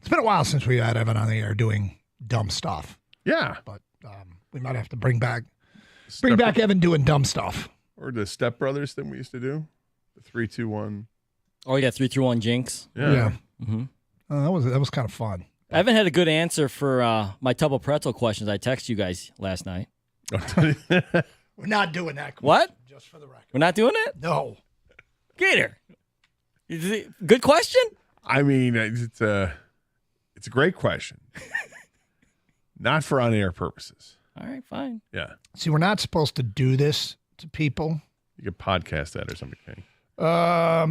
It's been a while since we had Evan on the air doing dumb stuff. Yeah. But we might have to bring back Evan doing dumb stuff. Or the Step Brothers thing we used to do. The 3-2-1. Oh, yeah, 3-2-1 jinx. Yeah. Mm-hmm. That was kind of fun. Evan had a good answer for my tub of pretzel questions I texted you guys last night. We're not doing that. What? Just for the record. We're not doing it? No. Gator. Good question? I mean, it's a great question. Not for on-air purposes. All right, fine. Yeah. See, we're not supposed to do this to people. You could podcast that or something.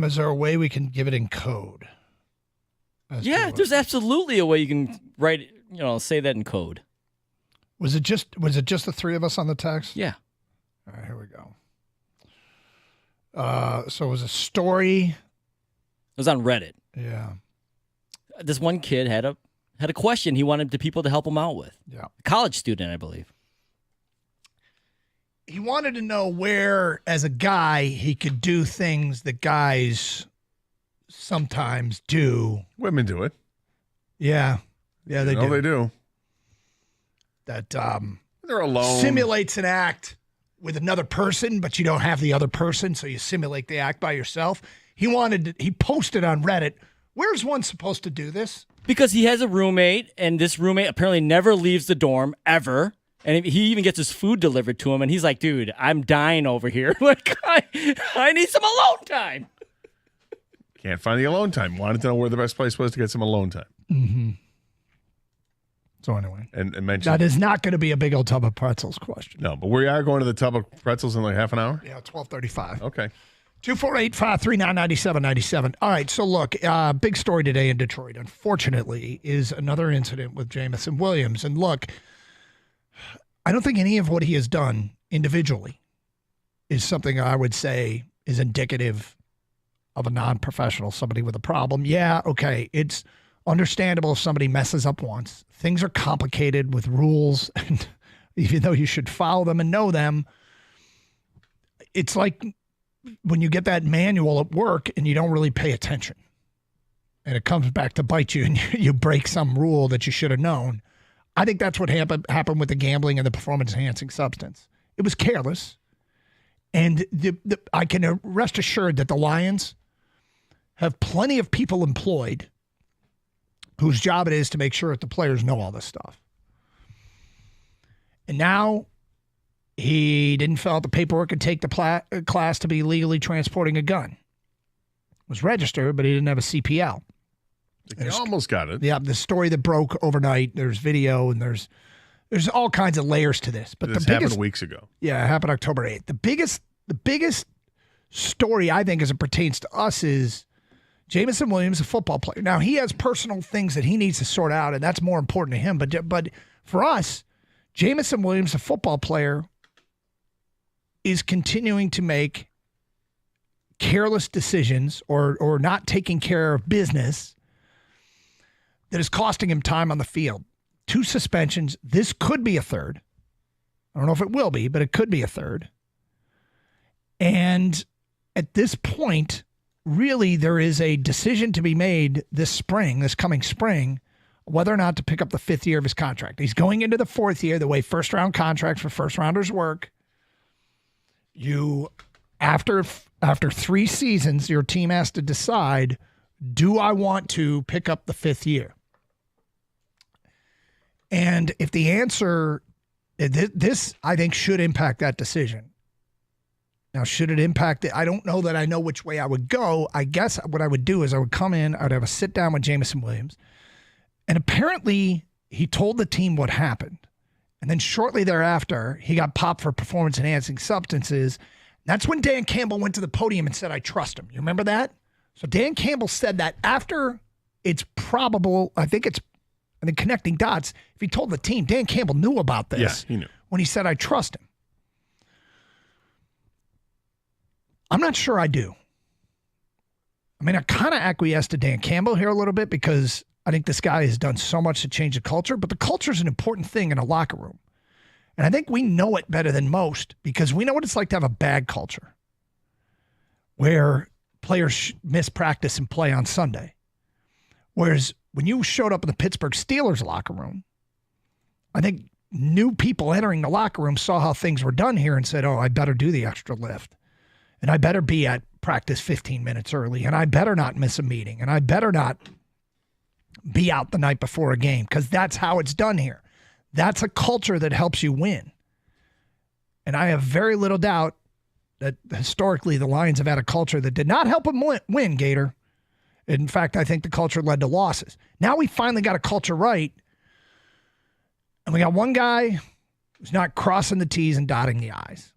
Is there a way we can give it in code? Yeah, there's absolutely a way you can write, say that in code. Was it just the three of us on the text? Yeah. All right, here we go. So it was a story. It was on Reddit. Yeah. This one kid had a question he wanted the people to help him out with. Yeah. A college student, I believe. He wanted to know where, as a guy, he could do things that guys sometimes do. Women do it. Yeah. Yeah, they do. They do. That they're alone. Simulates an act with another person, but you don't have the other person, so you simulate the act by yourself. He posted on Reddit, where's one supposed to do this? Because he has a roommate, and this roommate apparently never leaves the dorm, ever. And he even gets his food delivered to him, and he's like, dude, I'm dying over here. Like, I need some alone time. Can't find the alone time. Wanted to know where the best place was to get some alone time. Mm-hmm. So anyway. And mention that is not going to be a big old tub of pretzels question. No, but we are going to the tub of pretzels in like half an hour? Yeah, 12:35. Okay. 248-539-9797. All right, so look, big story today in Detroit, unfortunately, is another incident with Jameson Williams. And look, I don't think any of what he has done individually is something I would say is indicative of a non-professional, somebody with a problem. Yeah, okay, it's understandable if somebody messes up once. Things are complicated with rules, and even though you should follow them and know them, it's like when you get that manual at work and you don't really pay attention, and it comes back to bite you, and you break some rule that you should have known. I think that's what happened with the gambling and the performance-enhancing substance. It was careless, and I can rest assured that the Lions have plenty of people employed whose job it is to make sure that the players know all this stuff. And now he didn't fill out the paperwork and take the class to be legally transporting a gun. Was registered, but he didn't have a CPL. You almost got it. Yeah, the story that broke overnight, there's video, and there's all kinds of layers to this. But this the biggest, happened weeks ago. Yeah, it happened October 8th. The biggest story, I think, as it pertains to us is Jameson Williams, a football player. Now, he has personal things that he needs to sort out, and that's more important to him. But for us, Jameson Williams, a football player, is continuing to make careless decisions or not taking care of business that is costing him time on the field. 2 suspensions. This could be a third. I don't know if it will be, but it could be a third. And at this point, really, there is a decision to be made this coming spring, whether or not to pick up the 5th year of his contract. He's going into the 4th year, the way first-round contracts for first-rounders work. After 3 seasons, your team has to decide, do I want to pick up the 5th year? And if the answer, this I think should impact that decision. Now, should it impact it? I don't know that I know which way I would go. I guess what I would do is I would come in, I'd have a sit down with Jameson Williams. And apparently he told the team what happened. And then shortly thereafter, he got popped for performance-enhancing substances. That's when Dan Campbell went to the podium and said, I trust him. You remember that? So Dan Campbell said that after it's probable, I think connecting dots, if he told the team, Dan Campbell knew about this. Yeah, he knew. When he said, I trust him. I'm not sure I do. I mean, I kind of acquiesce to Dan Campbell here a little bit because I think this guy has done so much to change the culture, but the culture is an important thing in a locker room. And I think we know it better than most because we know what it's like to have a bad culture. where players miss practice and play on Sunday. Whereas when you showed up in the Pittsburgh Steelers locker room, I think new people entering the locker room saw how things were done here and said, oh, I better do the extra lift. And I better be at practice 15 minutes early. And I better not miss a meeting. And I better not be out the night before a game, because that's how it's done here. That's a culture that helps you win. And I have very little doubt that historically the Lions have had a culture that did not help them win, Gator. In fact, I think the culture led to losses. Now we finally got a culture right. And we got one guy who's not crossing the T's and dotting the I's.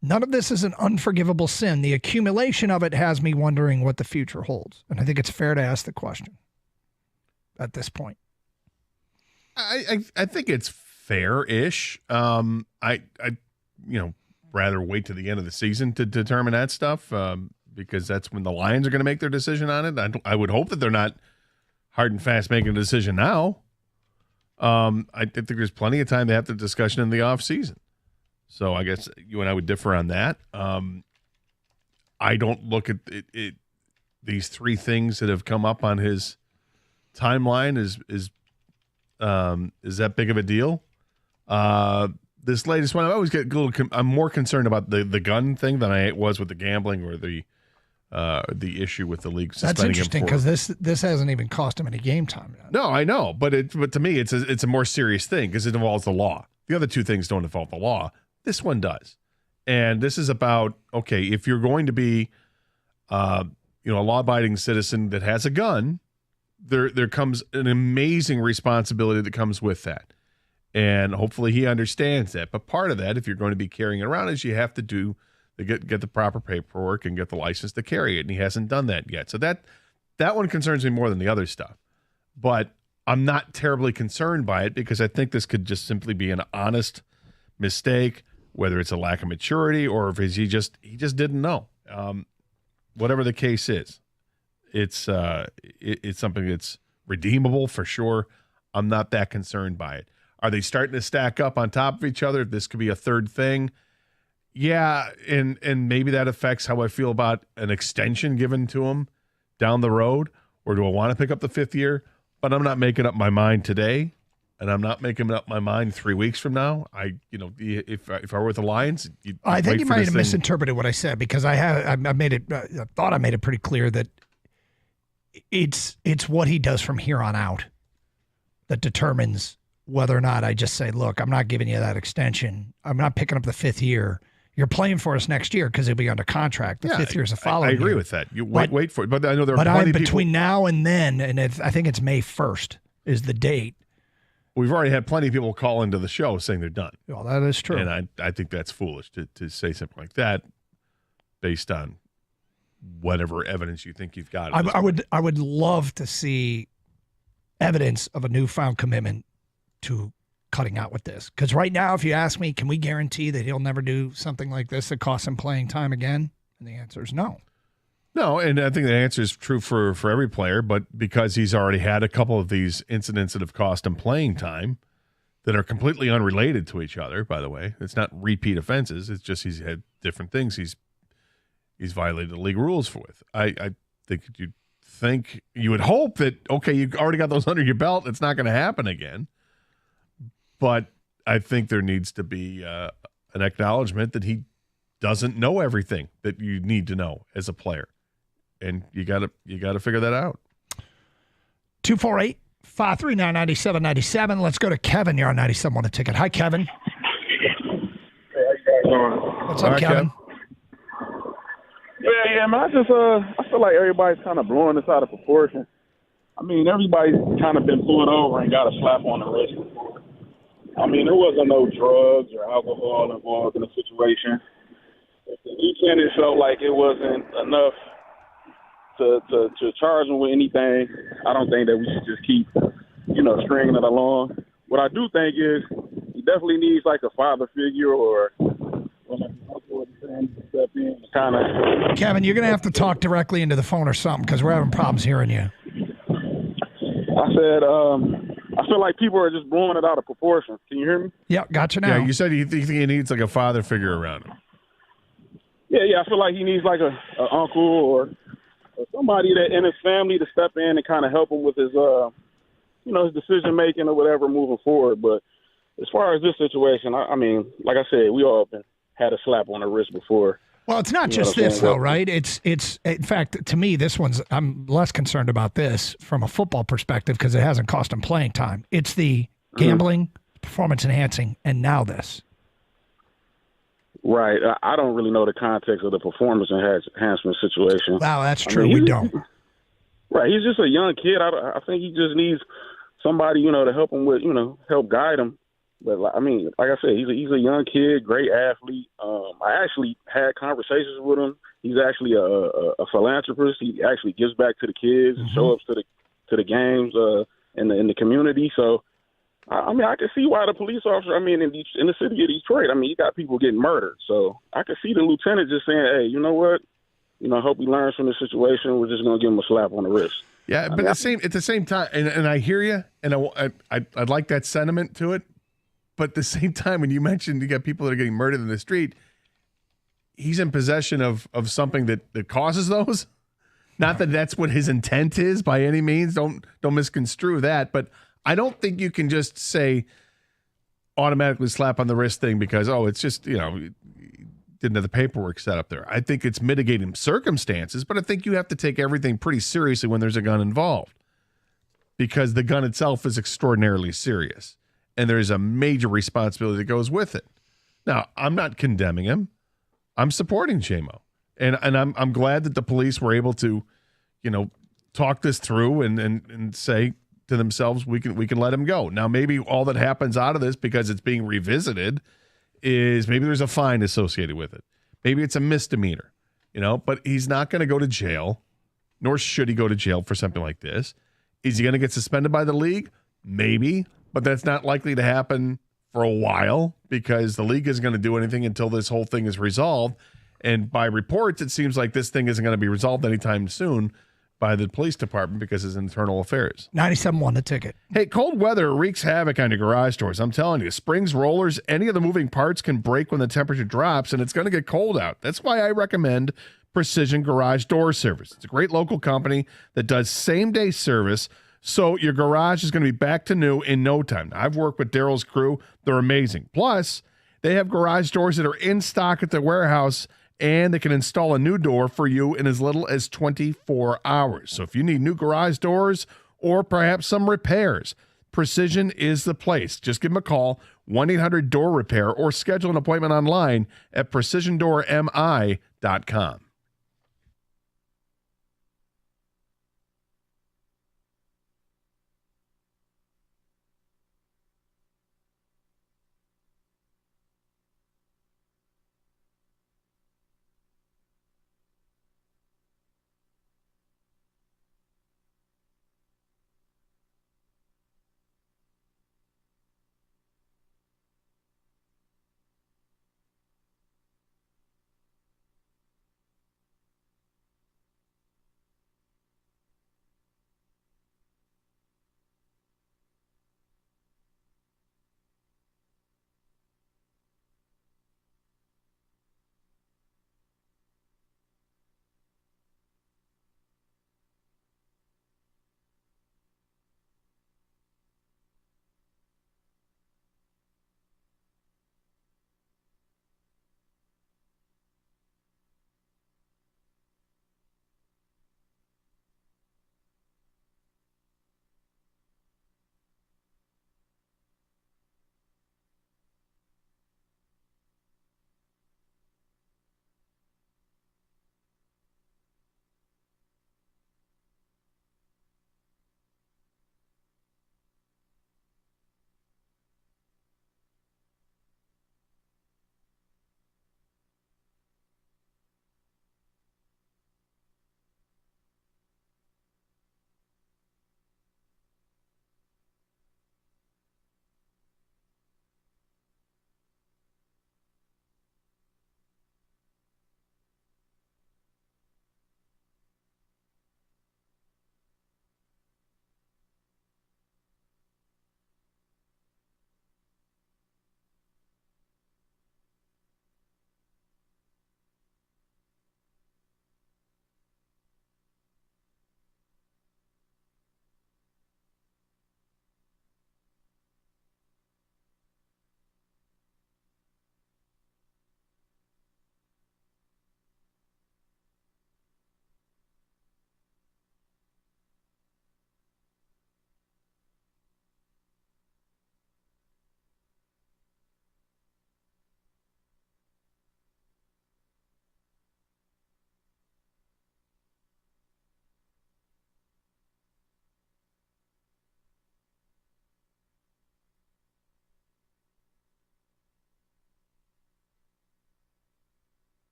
None of this is an unforgivable sin. The accumulation of it has me wondering what the future holds. And I think it's fair to ask the question at this point. I think it's fair-ish. I rather wait to the end of the season to determine that stuff, because that's when the Lions are going to make their decision on it. I would hope that they're not hard and fast making a decision now. I think there's plenty of time to have the discussion in the offseason. So I guess you and I would differ on that. I don't look at it these three things that have come up on his timeline is that big of a deal? This latest one, I always get a little. I'm more concerned about the gun thing than I was with the gambling or the issue with the league suspending That's interesting, because this hasn't even cost him any game time yet. No, I know, but to me it's a more serious thing because it involves the law. The other two things don't involve the law. This one does, and this is about, okay, if you're going to be a law-abiding citizen that has a gun, there comes an amazing responsibility that comes with that. And hopefully he understands that. But part of that, if you're going to be carrying it around, is you have to get the proper paperwork and get the license to carry it. And he hasn't done that yet. So that one concerns me more than the other stuff. But I'm not terribly concerned by it, because I think this could just simply be an honest mistake, whether it's a lack of maturity or if he just didn't know. Whatever the case is, it's something that's redeemable for sure. I'm not that concerned by it. Are they starting to stack up on top of each other? This could be a third thing. Yeah, and maybe that affects how I feel about an extension given to him down the road, or do I want to pick up the 5th year? But I'm not making up my mind today, and I'm not making up my mind 3 weeks from now. If I were with the Lions, I think you might have misinterpreted what I said, because I made it. I thought I made it pretty clear that it's what he does from here on out that determines whether or not I just say, look, I'm not giving you that extension. I'm not picking up the 5th year. You're playing for us next year because he'll be under contract. The 5th year is the following I agree year. with that. You wait for it. But I know there are plenty of people. Between now and then, and I think it's May 1st is the date. We've already had plenty of people call into the show saying they're done. Well, that is true. And I think that's foolish to say something like that based on whatever evidence you think you've got. I would love to see evidence of a newfound commitment to cutting out with this. Because right now, if you ask me, can we guarantee that he'll never do something like this that costs him playing time again? And the answer is no. No, and I think the answer is true for every player, but because he's already had a couple of these incidents that have cost him playing time that are completely unrelated to each other, by the way. It's not repeat offenses. It's just he's had different things he's violated the league rules with. I think you would hope that, okay, you already got those under your belt. It's not going to happen again. But I think there needs to be an acknowledgement that he doesn't know everything that you need to know as a player, and you got to figure that out. 248-539-9797. Let's go to Kevin. You're on 97 on the ticket. Hi, Kevin. What's up, Kevin? Yeah, man. I feel like everybody's kind of blowing this out of proportion. I mean, everybody's kind of been pulled over and got a slap on the wrist before. I mean, there wasn't no drugs or alcohol involved in the situation. If the lieutenant felt like it wasn't enough to charge him with anything, I don't think that we should just keep, stringing it along. What I do think is he definitely needs like a father figure or kind of. Kevin, you're going to have to talk directly into the phone or something, because we're having problems hearing you. I said, I feel like people are just blowing it out of proportion. Can you hear me? Yeah, gotcha now. Yeah, you said you think he needs like a father figure around him. I feel like he needs like a uncle or somebody that in his family to step in and kind of help him with his his decision making or whatever moving forward. But as far as this situation, I mean, like I said, we all had a slap on the wrist before. Well, it's not just this, though, right? It's in fact, to me, I'm less concerned about this from a football perspective because it hasn't cost him playing time. It's the gambling, performance enhancing, and now this. Right. I don't really know the context of the performance enhancement situation. Wow, that's true. We don't. Right. He's just a young kid. I think he just needs somebody, to help him with, help guide him. But I mean, like I said, he's a young kid, great athlete. I actually had conversations with him. He's actually a philanthropist. He actually gives back to the kids and show up to the games in the community. So, I mean, I can see why the police officer. I mean, in the city of Detroit, I mean, you got people getting murdered. So I could see the lieutenant just saying, "Hey, you know what? I hope he learns from the situation. We're just going to give him a slap on the wrist." Yeah, but at the same time, and I hear you, and I'd like that sentiment to it. But at the same time, when you mentioned you got people that are getting murdered in the street, he's in possession of something that causes those. Not that that's what his intent is by any means. Don't misconstrue that. But I don't think you can just say automatically slap on the wrist thing because, it's just, didn't have the paperwork set up there. I think it's mitigating circumstances, but I think you have to take everything pretty seriously when there's a gun involved because the gun itself is extraordinarily serious. And there is a major responsibility that goes with it. Now, I'm not condemning him. I'm supporting JMO. And I'm glad that the police were able to, talk this through and say to themselves, we can let him go. Now, maybe all that happens out of this, because it's being revisited, is maybe there's a fine associated with it. Maybe it's a misdemeanor, but he's not going to go to jail, nor should he go to jail for something like this. Is he going to get suspended by the league? Maybe. But that's not likely to happen for a while because the league isn't going to do anything until this whole thing is resolved. And by reports, it seems like this thing isn't going to be resolved anytime soon by the police department because it's internal affairs. 97-1 the ticket. Hey, cold weather wreaks havoc on your garage doors. I'm telling you, springs, rollers, any of the moving parts can break when the temperature drops, and it's going to get cold out. That's why I recommend Precision Garage Door Service. It's a great local company that does same-day service. So your garage is going to be back to new in no time. Now, I've worked with Daryl's crew. They're amazing. Plus, they have garage doors that are in stock at the warehouse, and they can install a new door for you in as little as 24 hours. So if you need new garage doors or perhaps some repairs, Precision is the place. Just give them a call, 1-800-DOOR-REPAIR, or schedule an appointment online at precisiondoormi.com.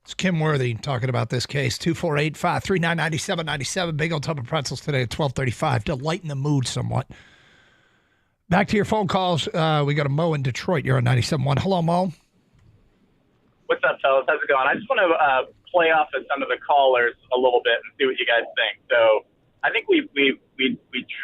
It's Kim Worthy talking about this case. 248-539-9797. Big old tub of pretzels today at 12:35 to lighten the mood somewhat. Back to your phone calls. We got a Mo in Detroit. You're on 97.1. Hello, Mo. What's up, fellas? How's it going? I just want to play off of some of the callers a little bit and see what you guys think. So I think we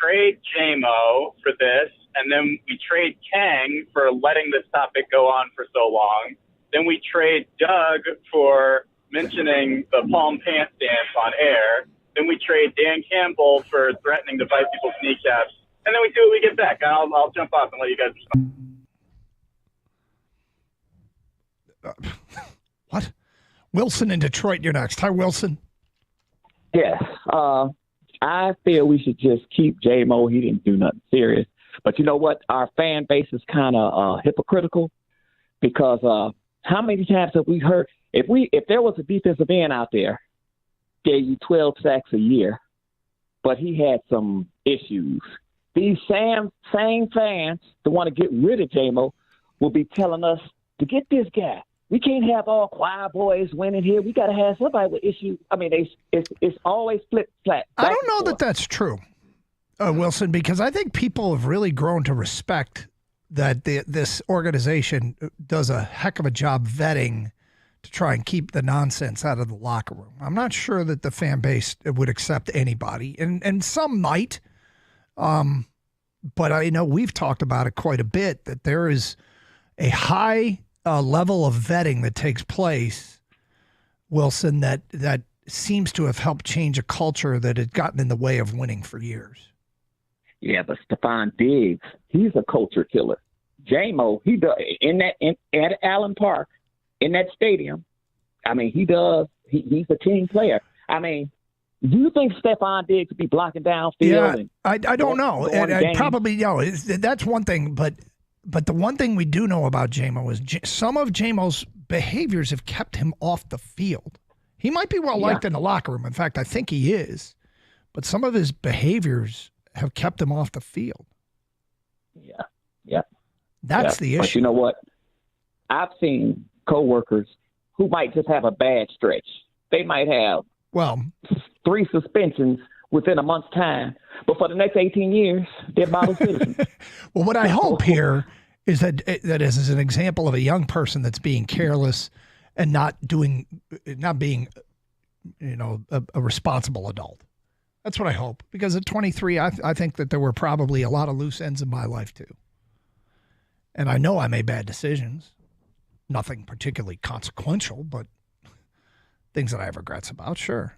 trade JMO for this, and then we trade Kang for letting this topic go on for so long. Then we trade Doug for mentioning the palm pants dance on air. Then we trade Dan Campbell for threatening to bite people's kneecaps. And then we see what we get back. I'll jump off and let you guys respond. What? Wilson in Detroit, you're next. Hi, Wilson. Yes. I feel we should just keep J-Mo. He didn't do nothing serious. But you know what? Our fan base is kind of hypocritical because how many times have we heard if there was a defensive end out there, gave you 12 sacks a year, but he had some issues, these same fans that want to get rid of J-Mo will be telling us to get this guy. We can't have all choir boys winning here. We got to have somebody with issues. I mean, it's always flip-flap. I don't know that that's true, Wilson, because I think people have really grown to respect that this organization does a heck of a job vetting to try and keep the nonsense out of the locker room. I'm not sure that the fan base would accept anybody, and some might. But I know we've talked about it quite a bit, that there is a high level of vetting that takes place, Wilson, that seems to have helped change a culture that had gotten in the way of winning for years. Yeah, but Stephon Diggs, he's a culture killer. J-Mo, he does at Allen Park, in that stadium. I mean, he does. He's a team player. I mean, do you think Stephon Diggs would be blocking downfield? Yeah, I don't know. I probably know. That's one thing, but the one thing we do know about J-Mo is some of J-Mo's behaviors have kept him off the field. He might be well liked in the locker room. In fact, I think he is. But some of his behaviors have kept him off the field. Yeah. That's the issue. But you know what? I've seen coworkers who might just have a bad stretch. They might have 3 suspensions within a month's time, but for the next 18 years, they're model citizens. Well, what I hope here is that is an example of a young person that's being careless and not being, a responsible adult. That's what I hope. Because at 23, I think that there were probably a lot of loose ends in my life too. And I know I made bad decisions. Nothing particularly consequential, but things that I have regrets about, sure.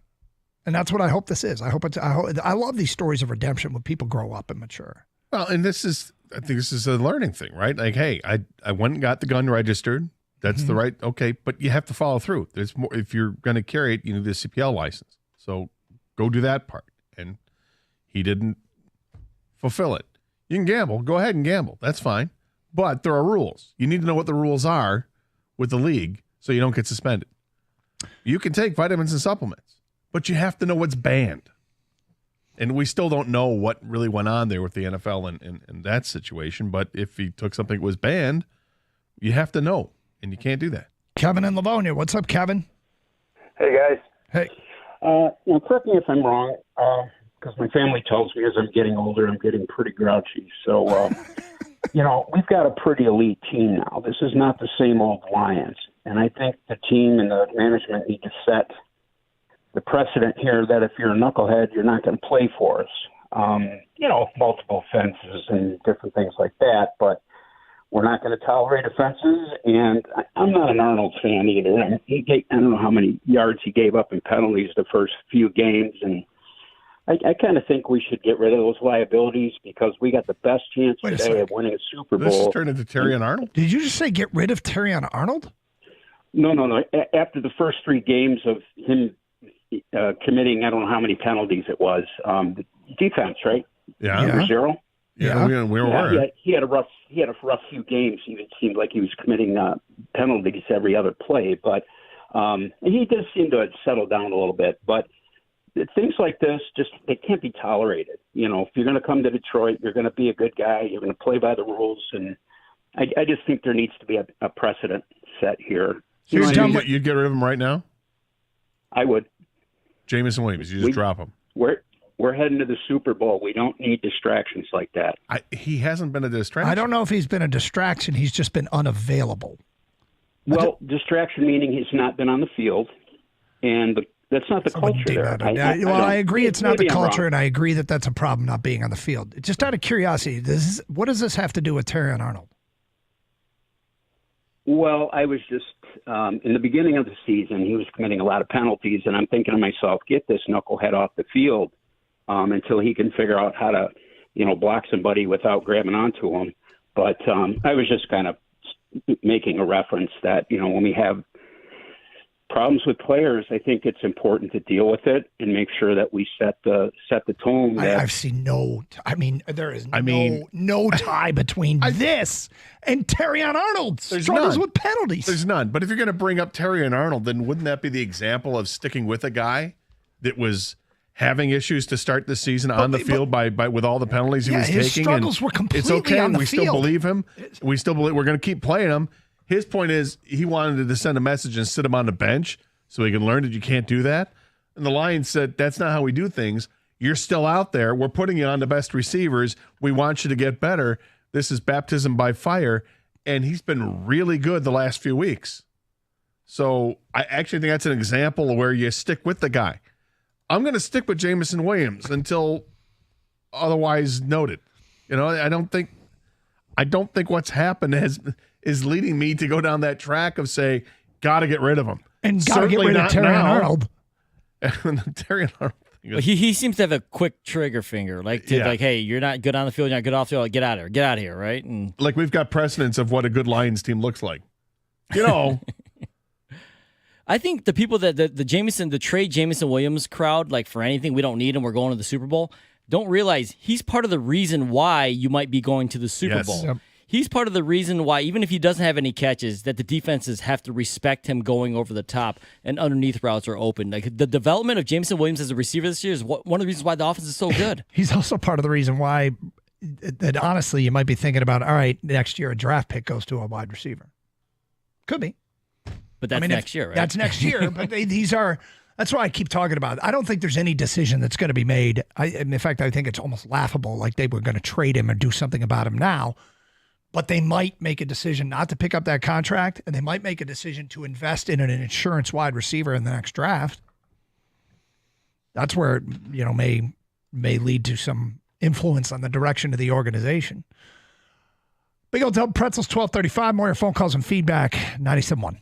And that's what I hope this is. I love these stories of redemption when people grow up and mature. Well, and I think this is a learning thing, right? Like, hey, I went and got the gun registered. That's the right, okay, but you have to follow through. There's more. If you're going to carry it, you need a CPL license. So go do that part. And he didn't fulfill it. You can gamble. Go ahead and gamble. That's fine. But there are rules. You need to know what the rules are with the league so you don't get suspended. You can take vitamins and supplements, but you have to know what's banned. And we still don't know what really went on there with the NFL in that situation. But if he took something that was banned, you have to know, and you can't do that. Kevin in Livonia. What's up, Kevin? Hey, guys. Hey. Correct me if I'm wrong, because my family tells me as I'm getting older, I'm getting pretty grouchy. So, we've got a pretty elite team now. This is not the same old Lions. And I think the team and the management need to set the precedent here that if you're a knucklehead, you're not going to play for us. Multiple offenses and different things like that. But we're not going to tolerate offenses. And I'm not an Arnold fan either. I don't know how many yards he gave up in penalties the first few games. And I kind of think we should get rid of those liabilities because we got the best chance today of winning a Super Bowl. This has turned into Terrion Arnold? Did you just say get rid of Terrion Arnold? No. After the first 3 games of him committing, I don't know how many penalties it was. The defense, right? Yeah. 0. Yeah, we were. He had a rough few games. Even seemed like he was committing penalties every other play, but he does seem to have settled down a little bit. But things like this they can't be tolerated. If you're going to come to Detroit, you're going to be a good guy. You're going to play by the rules, and I just think there needs to be a precedent set here. So you'd get rid of him right now? I would. Jameson Williams, you just drop him. We're heading to the Super Bowl. We don't need distractions like that. He hasn't been a distraction. I don't know if he's been a distraction. He's just been unavailable. Well, distraction meaning he's not been on the field, and that's not the culture there. I agree it's not the maybe I'm culture, wrong. and I agree that that's a problem not being on the field. Just out of curiosity, what does this have to do with Terrion Arnold? Well, I was just in the beginning of the season, he was committing a lot of penalties, and I'm thinking to myself, get this knucklehead off the field until he can figure out how to, block somebody without grabbing onto him. But I was just kind of making a reference that, when we have problems with players, I think it's important to deal with it and make sure that we set the tone. I've seen there is no tie between this and Terrion Arnold struggles with penalties. There's none. But if you're going to bring up Terrion Arnold, then wouldn't that be the example of sticking with a guy that was having issues to start the season on the field by with all the penalties he was taking? His struggles were completely it's okay. on the We field. still believe him. We still believe we're going to keep playing him. His point is he wanted to send a message and sit him on the bench so he can learn that you can't do that. And the Lions said, that's not how we do things. You're still out there. We're putting you on the best receivers. We want you to get better. This is baptism by fire. And he's been really good the last few weeks. So I actually think that's an example of where you stick with the guy. I'm going to stick with Jameson Williams until otherwise noted. I don't think what's happened is leading me to go down that track of say, got to get rid of him. And got to get rid of Terrion Arnold. Terrion Arnold. Well, he seems to have a quick trigger finger, like hey, you're not good on the field, you're not good off the field, get out of here, right? And like we've got precedence of what a good Lions team looks like. I think the people that the trade Jameson Williams crowd, like for anything, we don't need him, we're going to the Super Bowl, don't realize he's part of the reason why you might be going to the Super Bowl. Yep. He's part of the reason why, even if he doesn't have any catches, that the defenses have to respect him going over the top and underneath routes are open. Like the development of Jameson Williams as a receiver this year is one of the reasons why the offense is so good. He's also part of the reason why that honestly you might be thinking about, all right, next year a draft pick goes to a wide receiver. Could be. But that's next year, right? That's next year. But that's why I keep talking about it. I don't think there's any decision that's going to be made. In fact, I think it's almost laughable, like they were going to trade him or do something about him now. But they might make a decision not to pick up that contract, and they might make a decision to invest in an insurance wide receiver in the next draft. That's where may lead to some influence on the direction of the organization. Big Old Dub Pretzels, 1235. More of your phone calls and feedback, 97.1.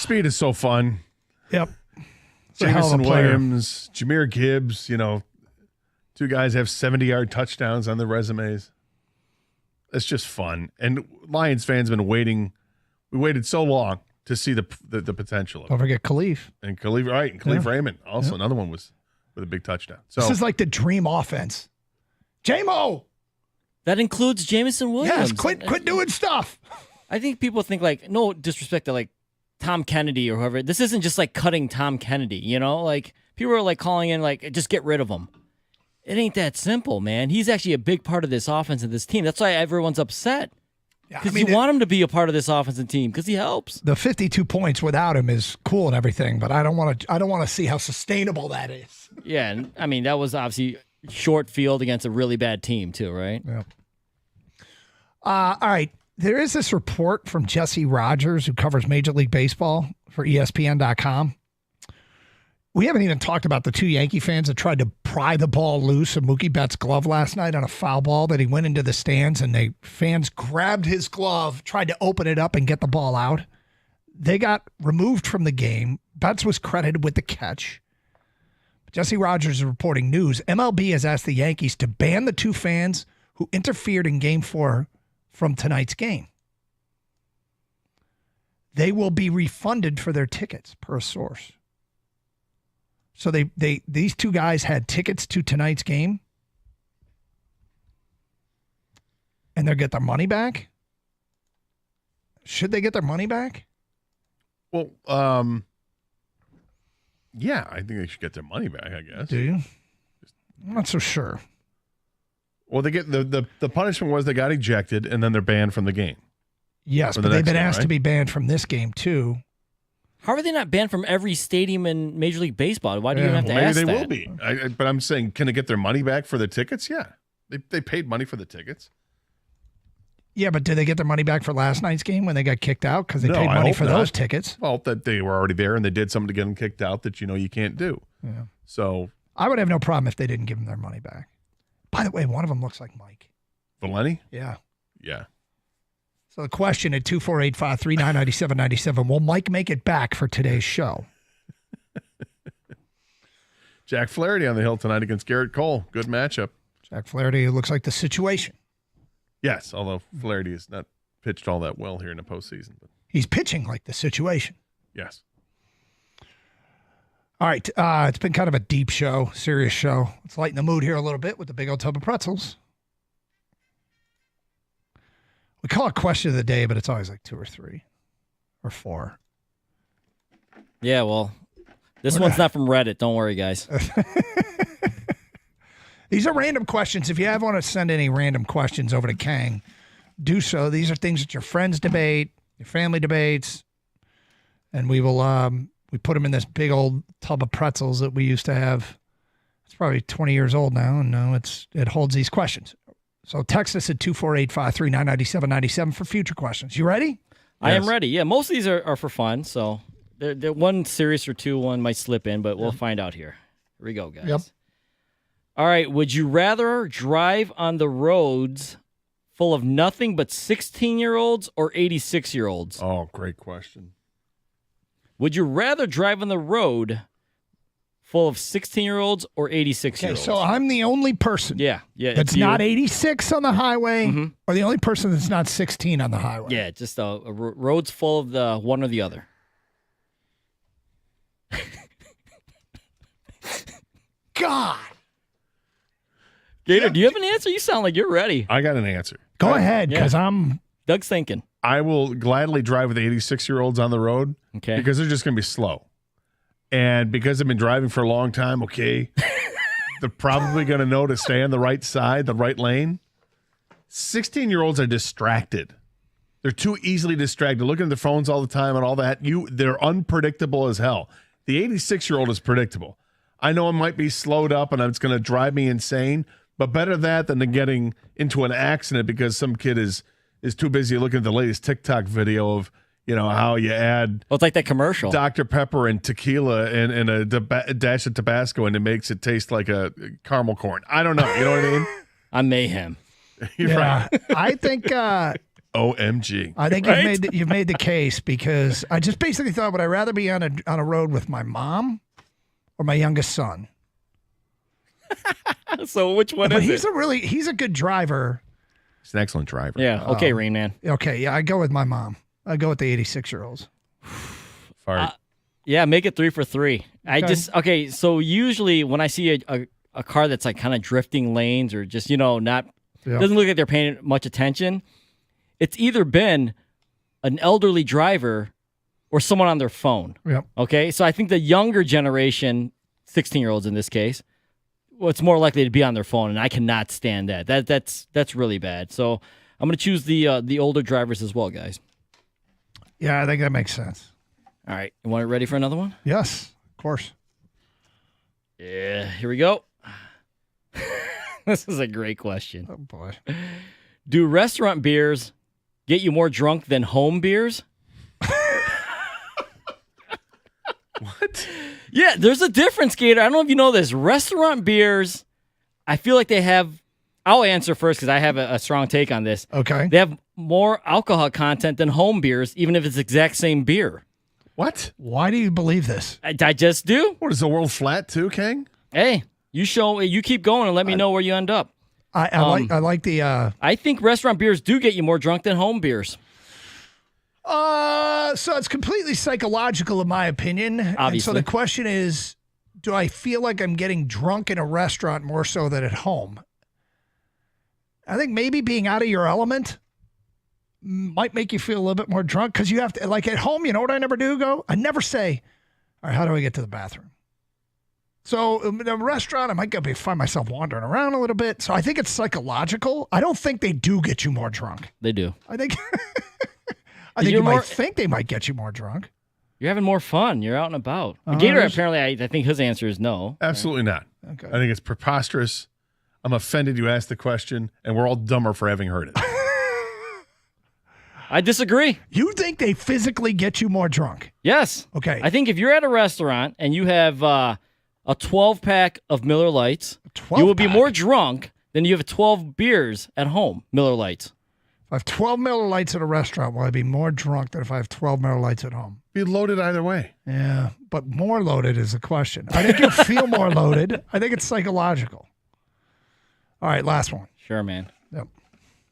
Speed is so fun. Yep. It's a hell of a Jameson player. Williams, Jameer Gibbs, two guys have 70-yard touchdowns on their resumes. It's just fun. And Lions fans have been waiting. We waited so long to see the potential of it. Don't forget Khalif. And Khalif, right. And Khalif Yeah. Raymond. Also, Yeah. another one was with a big touchdown. So This is like the dream offense. J-Mo! That includes Jameson Williams. Yes, quit doing stuff. I think people think, like, no disrespect to, like, Tom Kennedy or whoever. This isn't just, like, cutting Tom Kennedy, you know? Like, people are, like, calling in, like, just get rid of him. It ain't that simple, man. He's actually a big part of this offense and this team. That's why everyone's upset. Because you want him to be a part of this offensive team because he helps. The 52 points without him is cool and everything, but I don't want to see how sustainable that is. Yeah, and I mean, that was obviously short field against a really bad team too, right? Yeah. All right. There is this report from Jesse Rogers, who covers Major League Baseball for ESPN.com. We haven't even talked about the two Yankee fans that tried to pry the ball loose of Mookie Betts' glove last night on a foul ball that he went into the stands, and fans grabbed his glove, tried to open it up and get the ball out. They got removed from the game. Betts was credited with the catch. Jesse Rogers is reporting news. MLB has asked the Yankees to ban the two fans who interfered in Game 4 from tonight's game. They will be refunded for their tickets, per a source. So these two guys had tickets to tonight's game, and they'll get their money back? Should they get their money back? Well, yeah, I think they should get their money back, I guess. Do you? I'm not so sure. Well, they get the punishment was they got ejected, and then they're banned from the game. Yes, but they've been asked to be banned from this game, too. How are they not banned from every stadium in Major League Baseball? Why do you even have to maybe ask they that? will be. But I'm saying, can they get their money back for the tickets? Yeah. They paid money for the tickets. Yeah, but did they get their money back for last night's game when they got kicked out? Because they No, paid I money hope for not. those tickets. Well, that they were already there and they did something to get them kicked out that you can't do. Yeah. So I would have no problem if they didn't give them their money back. By the way, one of them looks like Mike. Valenti? Yeah. Yeah. So the question at 248-539-9797, will Mike make it back for today's show? Jack Flaherty on the hill tonight against Garrett Cole. Good matchup. Jack Flaherty looks like the situation. Yes, although Flaherty has not pitched all that well here in the postseason. But He's pitching like the situation. yes. All right. It's been kind of a deep show, serious show. Let's lighten the mood here a little bit with the big old tub of pretzels. We call it question of the day, but it's always like 2 or 3 or 4. Yeah, well, this one's not from Reddit. Don't worry, guys. These are random questions. If you ever want to send any random questions over to Kang, do so. These are things that your friends debate, your family debates, and we will we put them in this big old tub of pretzels that we used to have. It's probably 20 years old now, and now it holds these questions. So text us at 248-539-9797 for future questions. You ready? I am ready. Yeah, most of these are for fun, so they're one serious or two, one might slip in, but we'll find out here. Here we go, guys. Yep. All right, would you rather drive on the roads full of nothing but 16-year-olds or 86-year-olds? Oh, great question. Would you rather drive on the road full of 16-year-olds or 86-year-olds? Okay, so I'm the only person Yeah. that's it's you. not 86 on the highway or the only person that's not 16 on the highway. Yeah, just a roads full of the one or the other. God. Gator, do you have an answer? You sound like you're ready. I got an answer. Go ahead, because Doug's thinking. I will gladly drive with 86-year-olds on the road because they're just going to be slow. And because I've been driving for a long time, they're probably going to know to stay on the right side, the right lane. 16-year-olds are distracted. They're too easily distracted, looking at their phones all the time and all that. They're unpredictable as hell. The 86-year-old is predictable. I know it might be slowed up and it's going to drive me insane, but better that than getting into an accident because some kid is too busy looking at the latest TikTok video of how you add it's like that commercial Dr. Pepper and tequila and a dash of Tabasco and it makes it taste like a caramel corn. I don't know. You know what I mean? I'm mayhem. You're right. I think OMG. I think Right? you've made the case because I just basically thought, would I rather be on a road with my mom or my youngest son? So which one But is he's a good driver. He's an excellent driver. Yeah. Okay, Rain Man. Okay, yeah, I go with my mom. I go with the 86-year-olds. Yeah, make it 3 for 3. Okay. So usually when I see a car that's like kind of drifting lanes or just, not doesn't look like they're paying much attention, it's either been an elderly driver or someone on their phone. Yep. Okay? So I think the younger generation, 16-year-olds in this case, it's more likely to be on their phone, and I cannot stand that. That's really bad. So I'm going to choose the older drivers as well, guys. Yeah, I think that makes sense. All right. You want it ready for another one? Yes, of course. Yeah, here we go. This is a great question. Oh, boy. Do restaurant beers get you more drunk than home beers? What? Yeah, there's a difference, Gator. I don't know if you know this. Restaurant beers, I feel like they have... I'll answer first because I have a strong take on this. Okay. They have more alcohol content than home beers, even if it's the exact same beer. What? Why do you believe this? I just do. What, is the world flat too, King? Hey, you keep going and let me know where you end up. I like the... I think restaurant beers do get you more drunk than home beers. So it's completely psychological in my opinion. And so Obviously. the question is, do I feel like I'm getting drunk in a restaurant more so than at home? I think maybe being out of your element might make you feel a little bit more drunk because you have to, like at home, you know what I never do? I never say, all right, how do I get to the bathroom? So in a restaurant, I might find myself wandering around a little bit. So I think it's psychological. I don't think they do get you more drunk. They do. I think you might think they might get you more drunk. You're having more fun. You're out and about. Uh-huh. Gator, apparently, I think his answer is no. Absolutely not. Okay. I think it's preposterous. I'm offended you asked the question, and we're all dumber for having heard it. I disagree. You think they physically get you more drunk? Yes. Okay. I think if you're at a restaurant and you have a 12-pack of Miller Lights, you will be more drunk than you have 12 beers at home, Miller Lights. If I have 12 Miller Lights at a restaurant, will I be more drunk than if I have 12 Miller Lights at home? Be loaded either way. Yeah, but more loaded is the question. I think you'll feel more loaded. I think it's psychological. All right, last one. Sure, man. Yep.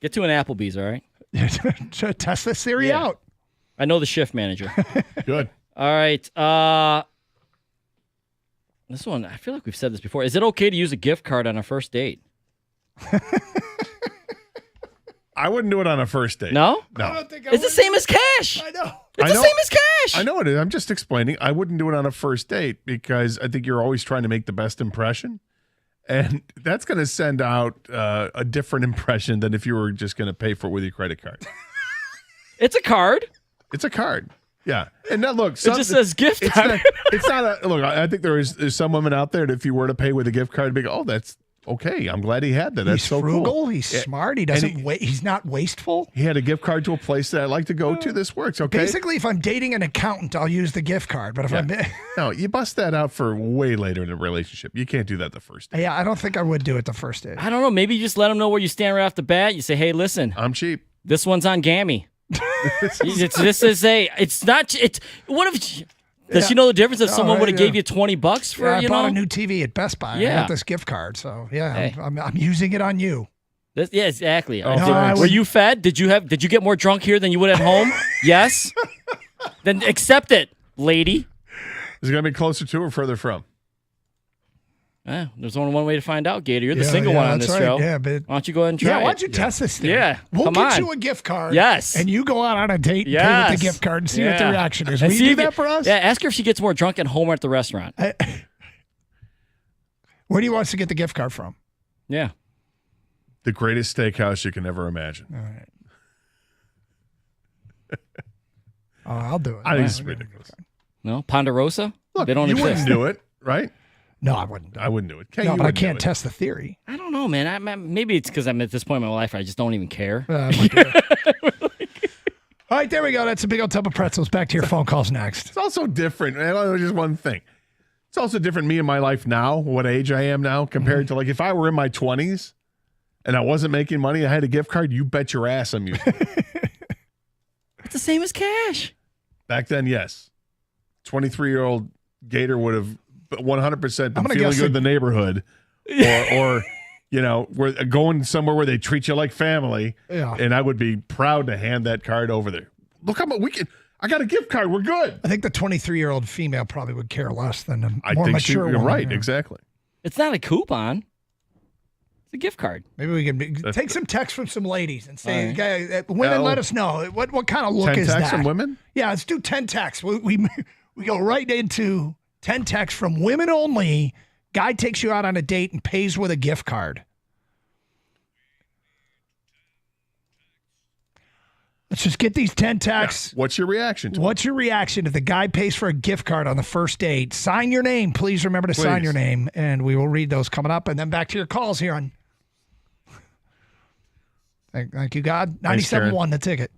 Get to an Applebee's, all right? Test this theory out. I know the shift manager. Good. All right. This one, I feel like we've said this before. Is it okay to use a gift card on a first date? I wouldn't do it on a first date. No? No. It's the same as cash. I know. It's the same as cash. I know it is. I'm just explaining. I wouldn't do it on a first date because I think you're always trying to make the best impression. And that's going to send out a different impression than if you were just going to pay for it with your credit card. It's a card. It's a card. Yeah. And now look. It just says gift it's card. Not, it's not a, look, I think there's some women out there that if you were to pay with a gift card, be oh, that's okay. I'm glad he had that. That's He's so frugal. cool. He's smart. He doesn't. He's not wasteful. He had a gift card to a place that I like to go to. This works. Okay. Basically, if I'm dating an accountant, I'll use the gift card. But if I'm, no, you bust that out for way later in a relationship. You can't do that the first day. Yeah, I don't think I would do it the first date. I don't know. Maybe you just let them know where you stand right off the bat. You say, hey, listen. I'm cheap. This one's on Gammy. What if... Does she know the difference if someone would have gave you $20 for, I bought a new TV at Best Buy. Yeah. I got this gift card, so yeah, Hey. I'm using it on you. Yeah, exactly. Oh, Were you fed? Did you get more drunk here than you would at home? Yes. Then accept it, lady. Is it going to be closer to or further from? There's only one way to find out, Gator. You're the single one on this show. Yeah, but why don't you go ahead and try why it? don't you test this thing? Yeah, we'll come get on. you a gift card. Yes. And you go out on a date and pay with the gift card and see what the reaction is. And Will see you do if that for us? Yeah, ask her if she gets more drunk at home or at the restaurant. Where do you want us to get the gift card from? Yeah. The greatest steakhouse you can ever imagine. All right. I'll do it. I think this is ridiculous. No? Ponderosa? Look, they don't you exist. wouldn't do it, right? No, I wouldn't. I wouldn't do it. No, but I can't test the theory. I don't know, man. Maybe it's because I'm at this point in my life I just don't even care. All right, there we go. That's a big old tub of pretzels. Back to your phone calls next. It's also different. Man, just one thing. It's also different me in my life now, what age I am now, compared to like if I were in my 20s and I wasn't making money, I had a gift card, you bet your ass I'm using it. It's the same as cash. Back then, yes. 23-year-old Gator would have 100% I'm been gonna feeling guess good in the neighborhood, or we're going somewhere where they treat you like family. Yeah. And I would be proud to hand that card over there. Look how much I got a gift card. We're good. I think the 23-year-old female probably would care less than a I more think mature you're one. right. Yeah. Exactly. It's not a coupon. It's a gift card. Maybe we can take some text from some ladies and say, All "Guys, women, let us know what kind of look 10 is texts that?" from women? Yeah, let's do 10 texts. We go right into 10 texts from women only. Guy takes you out on a date and pays with a gift card. Let's just get these 10 texts. Yeah. What's your reaction to it? What's your reaction if the guy pays for a gift card on the first date? Sign your name. Please remember to sign your name, and we will read those coming up. And then back to your calls here on. Thank you, God. 97.1 the ticket.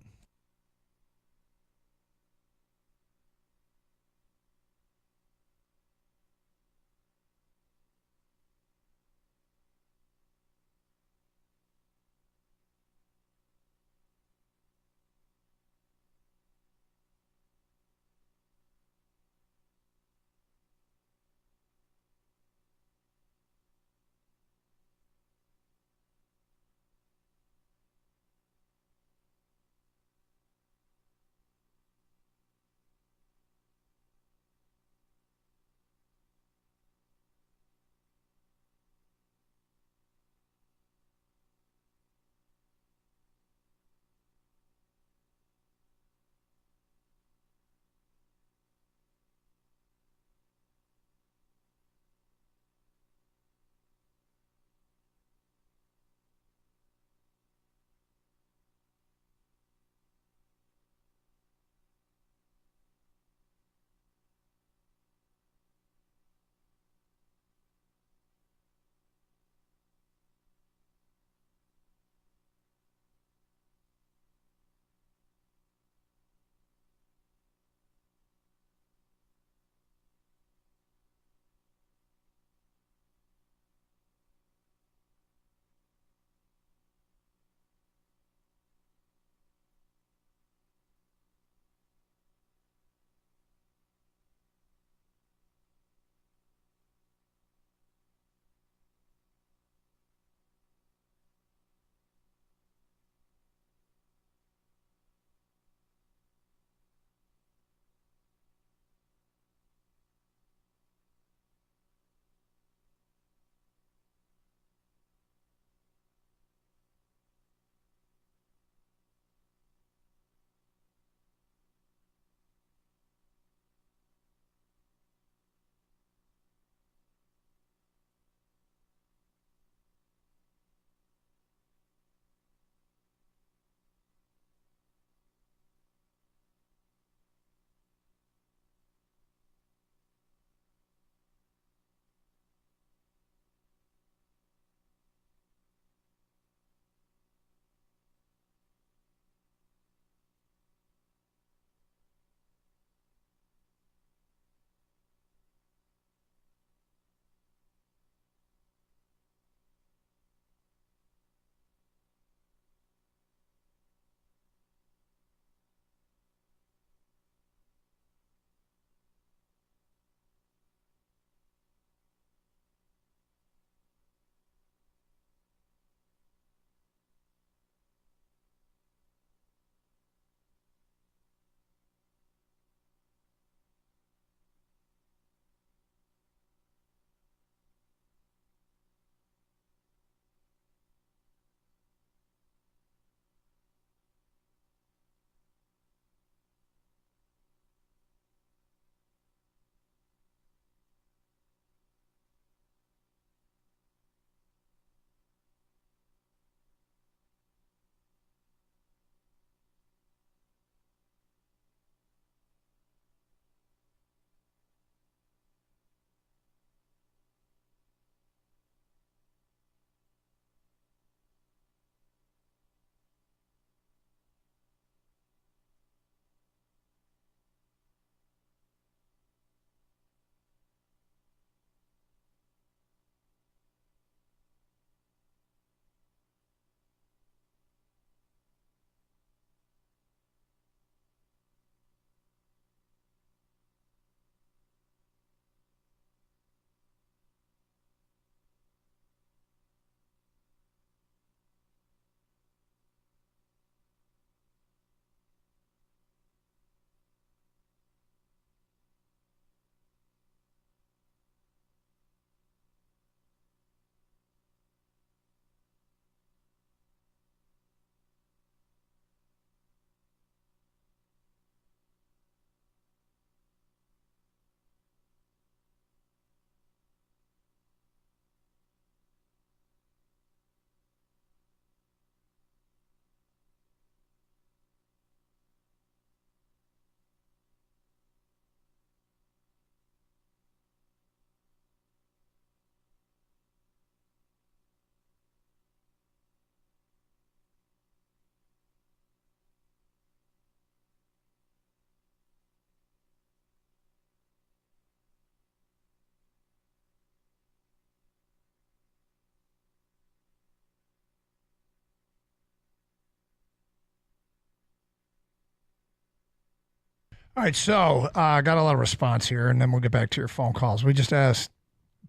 All right, so I got a lot of response here, and then we'll get back to your phone calls. We just asked,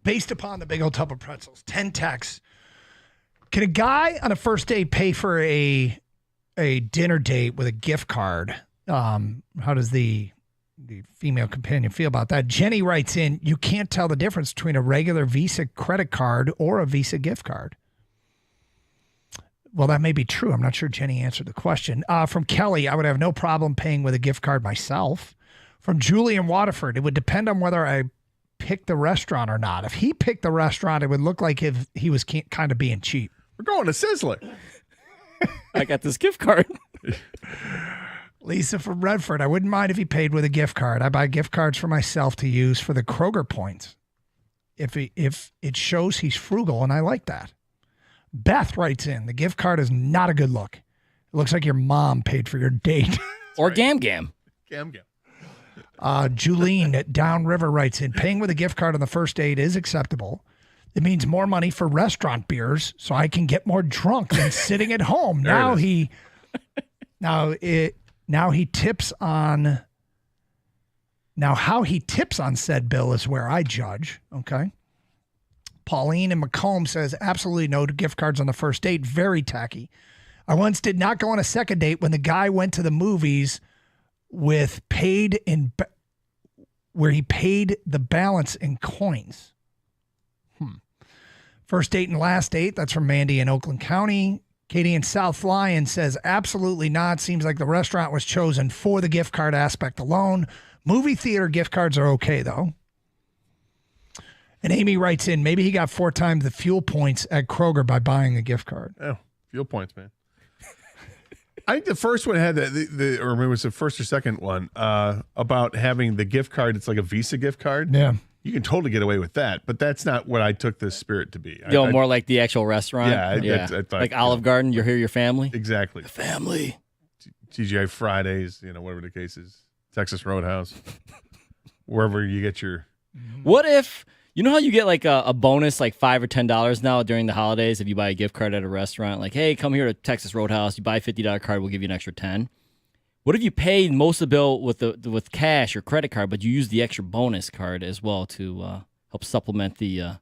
based upon the big old tub of pretzels, 10 texts, can a guy on a first date pay for a dinner date with a gift card? How does the female companion feel about that? Jenny writes in, you can't tell the difference between a regular Visa credit card or a Visa gift card. Well, that may be true. I'm not sure Jenny answered the question. From Kelly, I would have no problem paying with a gift card myself. From Julie in Waterford, it would depend on whether I picked the restaurant or not. If he picked the restaurant, it would look like if he was kind of being cheap. We're going to Sizzler. I got this gift card. Lisa from Redford, I wouldn't mind if he paid with a gift card. I buy gift cards for myself to use for the Kroger points. If it shows he's frugal, and I like that. Beth writes in, the gift card is not a good look. It looks like your mom paid for your date. Or Gam Gam. Gam Gam. Julene at Downriver writes in, paying with a gift card on the first date is acceptable. It means more money for restaurant beers, so I can get more drunk than sitting at home. Now he tips on. Now how he tips on said bill is where I judge. Okay. Pauline in Macomb says, absolutely no gift cards on the first date. Very tacky. I once did not go on a second date when the guy went to the movies with where he paid the balance in coins. First date and last date. That's from Mandy in Oakland County. Katie in South Lyon says, absolutely not. Seems like the restaurant was chosen for the gift card aspect alone. Movie theater gift cards are okay, though. And Amy writes in, maybe he got 4 times the fuel points at Kroger by buying a gift card. Oh, fuel points, man. I think the first one had the or maybe it was the first or second one about having the gift card. It's like a Visa gift card. Yeah. You can totally get away with that, but that's not what I took the spirit to be. More like the actual restaurant. Yeah. I thought, like Olive Garden, you're here, your family. Exactly. The family. TGI Fridays, whatever the case is. Texas Roadhouse. Wherever you get your. What if, you know how you get like a bonus like $5 or $10 now during the holidays if you buy a gift card at a restaurant? Like, hey, come here to Texas Roadhouse. You buy a $50 card, we'll give you an extra $10. What if you paid most of the bill with cash or credit card, but you use the extra bonus card as well to help supplement the? Is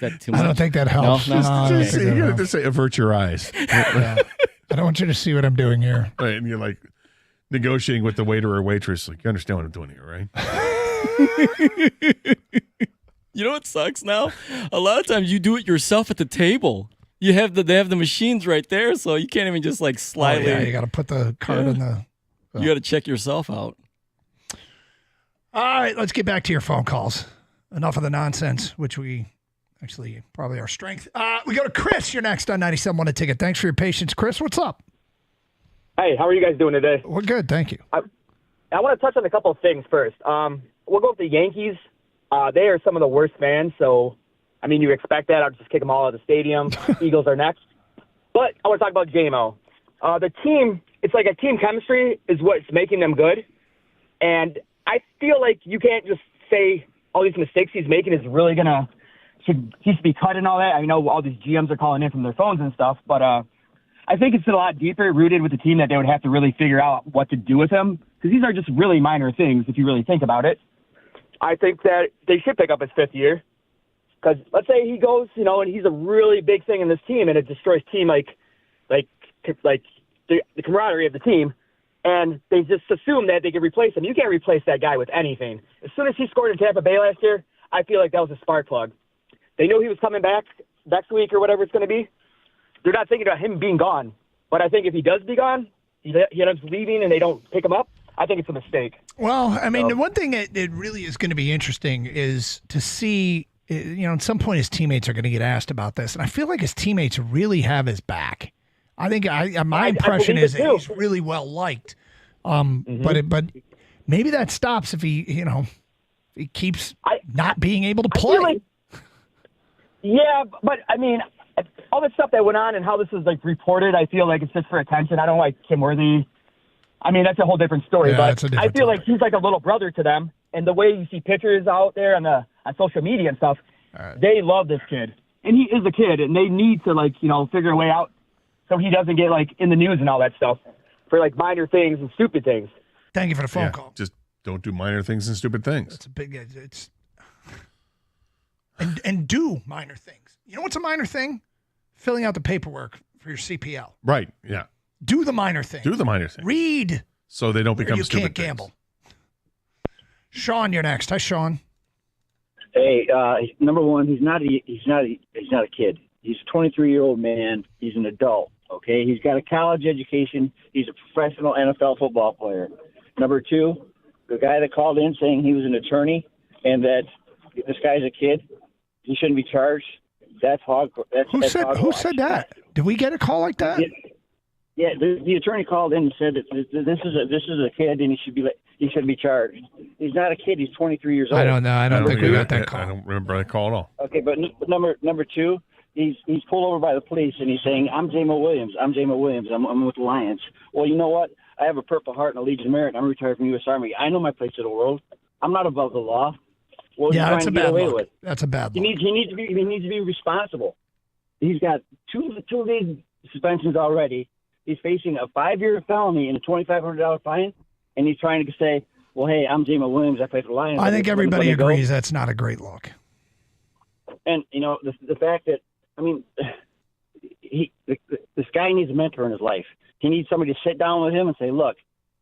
that too much? I don't think that helps. No? You got to just say, avert your eyes. Yeah. I don't want you to see what I'm doing here. Right, and you're like negotiating with the waiter or waitress. Like, you understand what I'm doing here, right? You know what sucks now? A lot of times you do it yourself at the table. They have the machines right there, so you can't even just like slightly. Oh, yeah, you got to put the card in the. You got to check yourself out. All right, let's get back to your phone calls. Enough of the nonsense, which we actually probably our strength. We go to Chris. You're next on 97.1 A Ticket. Thanks for your patience, Chris. What's up? Hey, how are you guys doing today? We're good, thank you. I want to touch on a couple of things first. We'll go with the Yankees. They are some of the worst fans, so, I mean, you expect that. I'll just kick them all out of the stadium. Eagles are next. But I want to talk about J-Mo. The team, it's like a team chemistry is what's making them good. And I feel like you can't just say all these mistakes he's making is really going to – he should be cut and all that. I know all these GMs are calling in from their phones and stuff, but I think it's a lot deeper rooted with the team that they would have to really figure out what to do with him, because these are just really minor things if you really think about it. I think that they should pick up his 5th year, because let's say he goes, and he's a really big thing in this team, and it destroys team like the camaraderie of the team, and they just assume that they can replace him. You can't replace that guy with anything. As soon as he scored in Tampa Bay last year, I feel like that was a spark plug. They knew he was coming back next week or whatever it's going to be. They're not thinking about him being gone. But I think if he does be gone, he ends up leaving and they don't pick him up, I think it's a mistake. Well, I mean, the one thing that it really is going to be interesting is to see, at some point his teammates are going to get asked about this. And I feel like his teammates really have his back. I think my impression is that he's really well liked. But maybe that stops if he keeps not being able to play. Yeah, but I mean, all the stuff that went on and how this is reported, I feel like it's just for attention. I don't like Kim Worthy. I mean, that's a whole different story. Yeah, but I feel like he's like a little brother to them. And the way you see pictures out there on social media and stuff, they love this kid. And he is a kid, and they need to figure a way out so he doesn't get in the news and all that stuff for minor things and stupid things. Thank you for the phone call. Just don't do minor things and stupid things. It's a big. It's and do minor things. You know what's a minor thing? Filling out the paperwork for your CPL. Right. Yeah. Do the minor thing. Do the minor thing. Read. So they don't become you stupid can't things. gamble. Sean, you're next. Hi, Sean. Hey, number one, he's not a kid. He's a 23-year-old man. He's an adult. Okay, he's got a college education. He's a professional NFL football player. Number two, the guy that called in saying he was an attorney and that this guy's a kid, he shouldn't be charged. That's hog. Who said that? Did we get a call like that? Yeah, the attorney called in and said that this is a kid and he should be charged. He's not a kid. He's 23 years old. I don't know. I don't think we got that call. I don't remember that call at all. Okay, but number two, he's pulled over by the police and he's saying, "I'm Jameson Williams. I'm with the Lions." Well, you know what? I have a Purple Heart and a Legion of Merit. I'm retired from the U.S. Army. I know my place in the world. I'm not above the law. What Yeah, are you that's trying a to get bad away look. with? That's a bad He look. needs to be responsible. He's got two of these suspensions already. He's facing a 5-year felony and a $2,500 fine, and he's trying to say, "Well, hey, I'm Jameson Williams. I play for the Lions." I think Let everybody me go. agrees that's not a great look. And you know the fact that this guy needs a mentor in his life. He needs somebody to sit down with him and say, "Look,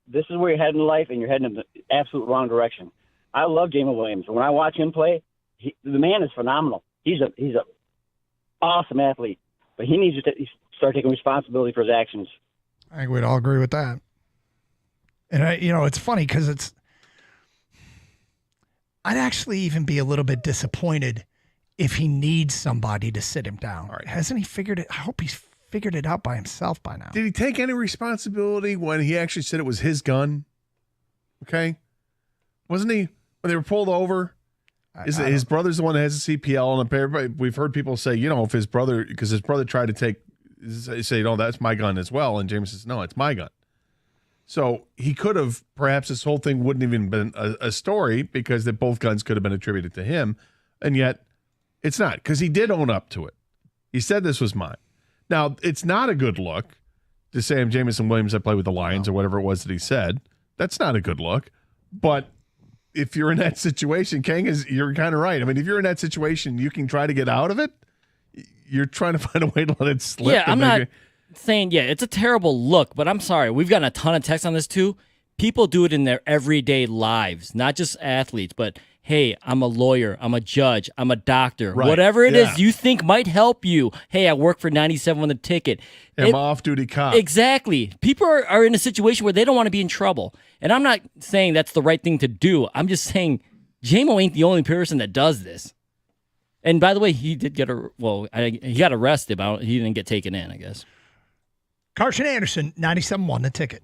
this is where you're heading in life, and you're heading in the absolute wrong direction." I love Jameson Williams. When I watch him play, the man is phenomenal. He's a awesome athlete, but he needs to start taking responsibility for his actions. I think we'd all agree with that. And it's funny because I'd actually even be a little bit disappointed if he needs somebody to sit him down. Right. Hasn't he figured it? I hope he's figured it out by himself by now. Did he take any responsibility when he actually said it was his gun? Okay. Wasn't he, when they were pulled over? His brother's the one that has a CPL, and everybody, we've heard people say, if his brother, because his brother tried to say, "No, that's my gun as well," and James says, "No, it's my gun." So he could have, perhaps this whole thing wouldn't even been a story because that both guns could have been attributed to him, and yet it's not, because he did own up to it. He said this was mine. Now, it's not a good look to say I'm Jameson Williams, I play with the Lions, or whatever it was that he said. That's not a good look, but if you're in that situation, you're kind of right. I mean, if you're in that situation, you can try to get out of it. You're trying to find a way to let it slip. Yeah, I'm not saying, it's a terrible look, but I'm sorry. We've gotten a ton of texts on this too. People do it in their everyday lives, not just athletes, but hey, I'm a lawyer, I'm a judge, I'm a doctor, Right. whatever it Yeah. is you think might help you. Hey, I work for 97 on the ticket. I'm off-duty cop. Exactly. People are in a situation where they don't want to be in trouble. And I'm not saying that's the right thing to do. I'm just saying J-Mo ain't the only person that does this. And by the way, he did get he got arrested, but he didn't get taken in, I guess. Carson Anderson, 97.1 The Ticket.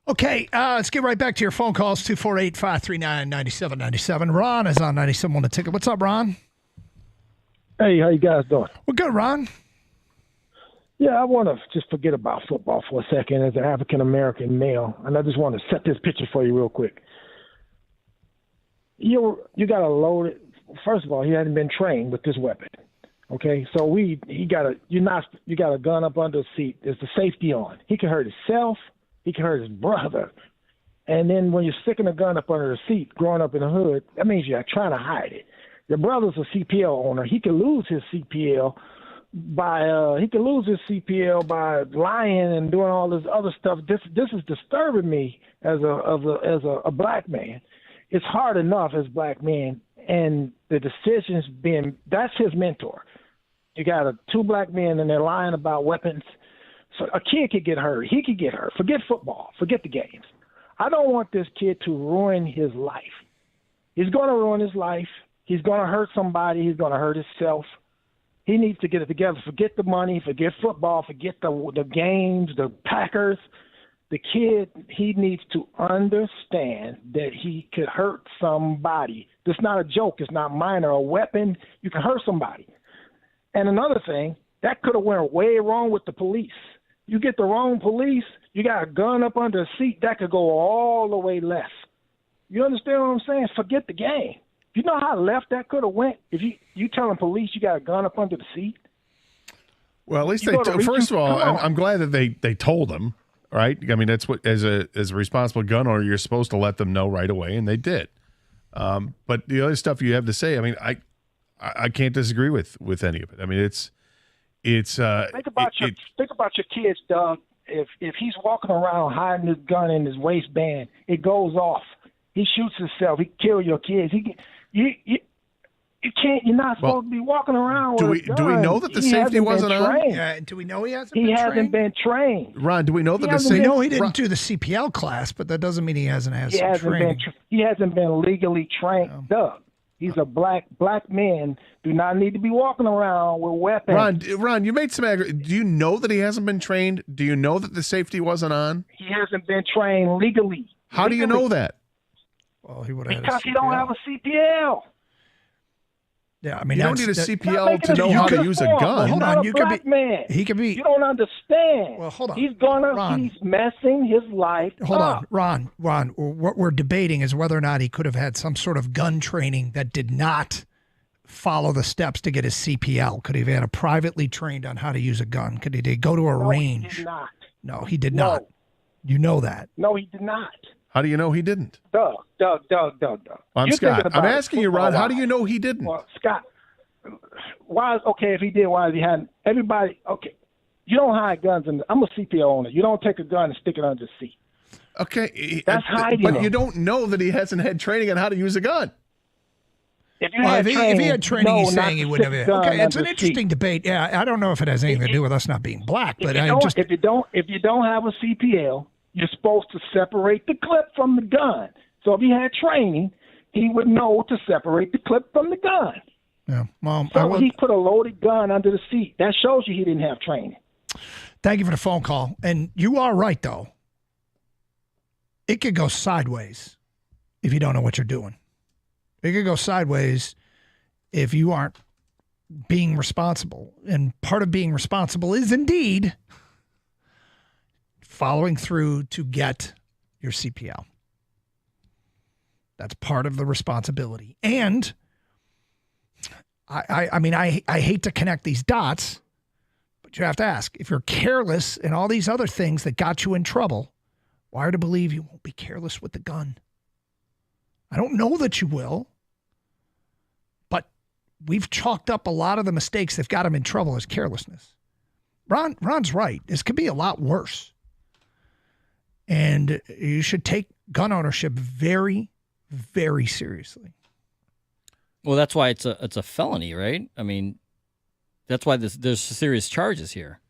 Okay, let's get right back to your phone calls, 248-539-9797. Ron is on 97 on the ticket. What's up, Ron? Hey, how you guys doing? Well, good, Ron. Yeah, I want to just forget about football for a second as an African-American male, and I just want to set this picture for you real quick. You got a loaded. First of all, he hadn't been trained with this weapon. Okay, so you got a gun up under the seat. There's the safety on. He can hurt himself. He can hurt his brother. And then when you're sticking a gun up under the seat, growing up in the hood, that means you're trying to hide it. Your brother's a CPL owner. He could lose his CPL by lying and doing all this other stuff. This is disturbing me as a black man. It's hard enough as black men, and the decisions that's his mentor. You got two black men and they're lying about weapons. So a kid could get hurt. He could get hurt. Forget football. Forget the games. I don't want this kid to ruin his life. He's going to ruin his life. He's going to hurt somebody. He's going to hurt himself. He needs to get it together. Forget the money. Forget football. Forget the games, the Packers. The kid, he needs to understand that he could hurt somebody. It's not a joke. It's not minor. A weapon, you can hurt somebody. And another thing, that could have went way wrong with the police. You get the wrong police, you got a gun up under the seat, that could go all the way left. You understand what I'm saying? Forget the game. You know how left that could have went if you telling police you got a gun up under the seat? Well, at least first of all, I'm glad that they told him, right? I mean, that's what as a responsible gun owner, you're supposed to let them know right away, and they did. But the other stuff you have to say, I mean, I can't disagree with any of it. I mean, it's think about your kids, Doug. If he's walking around hiding his gun in his waistband, it goes off. He shoots himself. He kills your kids. You can't. You're not supposed to be walking around with a gun. Do we know that the safety wasn't on? Yeah, do we know he hasn't? He hasn't been trained. Ron, do we know that the safety? We know he didn't do the CPL class, but that doesn't mean he hasn't had some training. He hasn't been legally trained, Doug. He's a black man. Do not need to be walking around with weapons. Ron, you made some. Do you know that he hasn't been trained? Do you know that the safety wasn't on? He hasn't been trained legally. How do you know that? Well, he would have because he don't have a CPL. Yeah, I mean, you don't need a CPL to know how to use a gun. Well, hold on, you could be. Man. He could be. You don't understand. Well, hold on. He's Ron. He's messing his life. Hold on, Ron. What we're debating is whether or not he could have had some sort of gun training that did not follow the steps to get his CPL. Could he have had a privately trained on how to use a gun? Could he go to a range? He did not. No, he did not. You know that. No, he did not. How do you know he didn't? Doug. I'm Scott. I'm asking you, Ron. How do you know he didn't? Well, Scott, if he did, why is he hadn't? Everybody, okay. You don't hide guns. I'm a CPL owner. You don't take a gun and stick it under the seat. Okay. That's hiding. But you don't know that he hasn't had training on how to use a gun. If he had training, he's saying he wouldn't have. Okay, it's an interesting debate. Yeah, I don't know if it has anything to do with us not being black, but if you don't have a CPL, you're supposed to separate the clip from the gun. So if he had training, he would know to separate the clip from the gun. Yeah, well, so he put a loaded gun under the seat. That shows you he didn't have training. Thank you for the phone call. And you are right, though. It could go sideways if you don't know what you're doing. It could go sideways if you aren't being responsible. And part of being responsible is indeed following through to get your CPL. That's part of the responsibility. And I mean, I hate to connect these dots, but you have to ask, if you're careless in all these other things that got you in trouble, why are to believe you won't be careless with the gun? I don't know that you will, but we've chalked up a lot of the mistakes that got him in trouble as carelessness. Ron's right. This could be a lot worse. And you should take gun ownership very, very seriously. Well, that's why it's a felony, right? I mean, that's why there's serious charges here.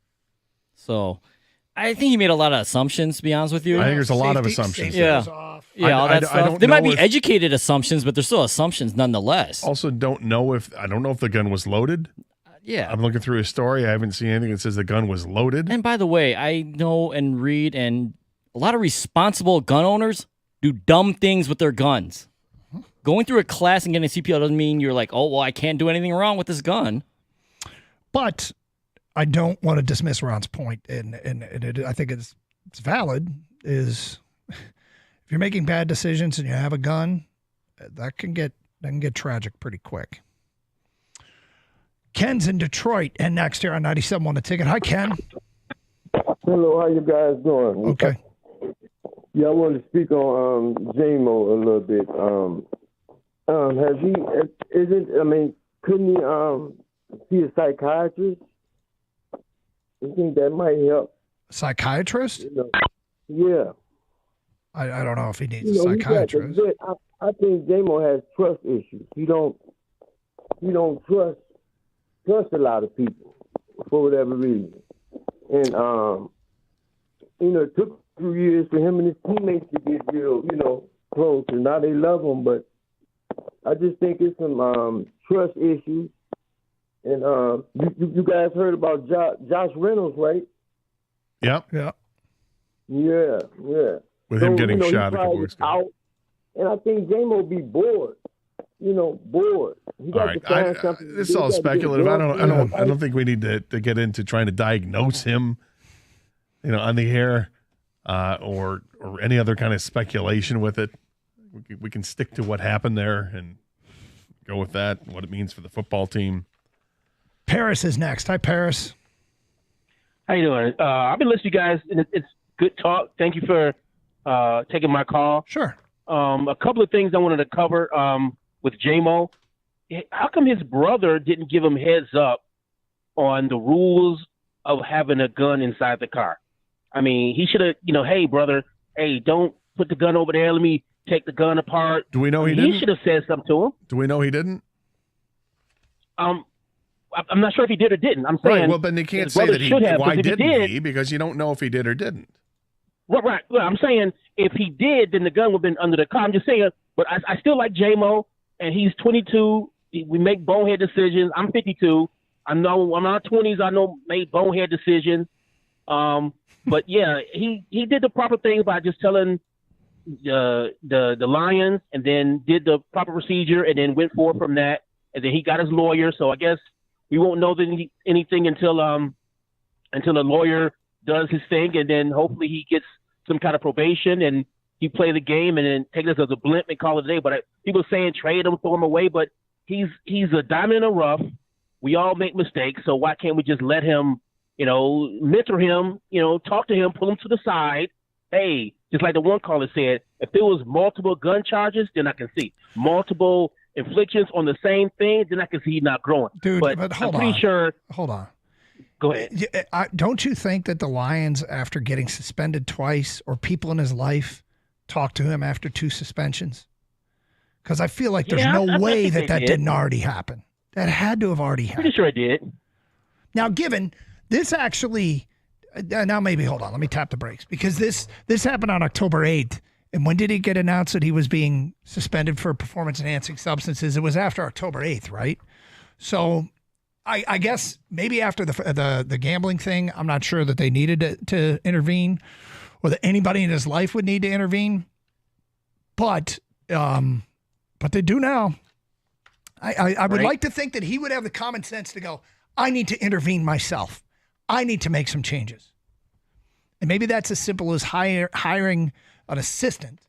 So I think he made a lot of assumptions, to be honest with you. I think there's a lot of assumptions. Yeah, all that stuff. There might be educated assumptions, but they're still assumptions nonetheless. Also, I don't know if the gun was loaded. Yeah. I'm looking through his story. I haven't seen anything that says the gun was loaded. And by the way, I know and read and a lot of responsible gun owners do dumb things with their guns. Going through a class and getting a CPO doesn't mean you're like, oh, well, I can't do anything wrong with this gun. But I don't want to dismiss Ron's point, and I think it's valid, is if you're making bad decisions and you have a gun, that can get tragic pretty quick. Ken's in Detroit, and next here on 97.1 The Ticket. Hi, Ken. Hello, how you guys doing? Okay. Yeah, I wanted to speak on J-Mo a little bit. Couldn't he see a psychiatrist? You think that might help? Psychiatrist? Yeah. I don't know if he needs a psychiatrist. I think J-Mo has trust issues. He don't trust a lot of people for whatever reason. And it took 2 years for him and his teammates to get real, close. And now they love him, but I just think it's some trust issues. And you guys heard about Josh Reynolds, right? Yep. Yeah. Yeah. With him getting shot a couple weeks ago. Out, and I think J-Mo be bored. Bored. He got to find something. This is all speculative. I don't think we need to get into trying to diagnose him, on the air, or any other kind of speculation with it. We can stick to what happened there and go with that. What it means for the football team. Paris is next. Hi, Paris. How you doing? I've been listening to you guys, and it's good talk. Thank you for taking my call. Sure. A couple of things I wanted to cover with J-Mo. How come his brother didn't give him heads up on the rules of having a gun inside the car? I mean, he should have, hey, brother, hey, don't put the gun over there. Let me take the gun apart. Do we know he didn't? He should have said something to him. Do we know he didn't? I'm not sure if he did or didn't. I'm saying. Right, well, then you can't say that he did. Why didn't he? Because you don't know if he did or didn't. Right. Well, I'm saying if he did, then the gun would have been under the car. I'm just saying, but I still like J-Mo, and he's 22. We make bonehead decisions. I'm 52. I know I'm in my 20s. I know made bonehead decisions. But yeah, he did the proper thing by just telling the Lions, and then did the proper procedure, and then went forward from that. And then he got his lawyer. So I guess we won't know anything until the lawyer does his thing, and then hopefully he gets some kind of probation and he play the game, and then take this as a blimp and call it a day. But people saying trade him, throw him away, but he's a diamond in the rough. We all make mistakes, so why can't we just let him, mentor him, talk to him, pull him to the side. Hey, just like the one caller said, if there was multiple gun charges, then I can see multiple inflictions on the same thing, then I can see he's not growing. Dude, but hold on. I'm pretty sure. Hold on. Go ahead. Don't you think that the Lions, after getting suspended twice, or people in his life, talked to him after 2 suspensions? Because I feel like there's no way that didn't already happen. That had to have already happened. Pretty sure it did. Now, given this actually, now maybe hold on, let me tap the brakes, because this happened on October 8th. And when did it get announced that he was being suspended for performance-enhancing substances? It was after October 8th, right? So I guess maybe after the gambling thing, I'm not sure that they needed to intervene, or that anybody in his life would need to intervene. But they do now. I would like to think that he would have the common sense to go, I need to intervene myself. I need to make some changes. And maybe that's as simple as hiring an assistant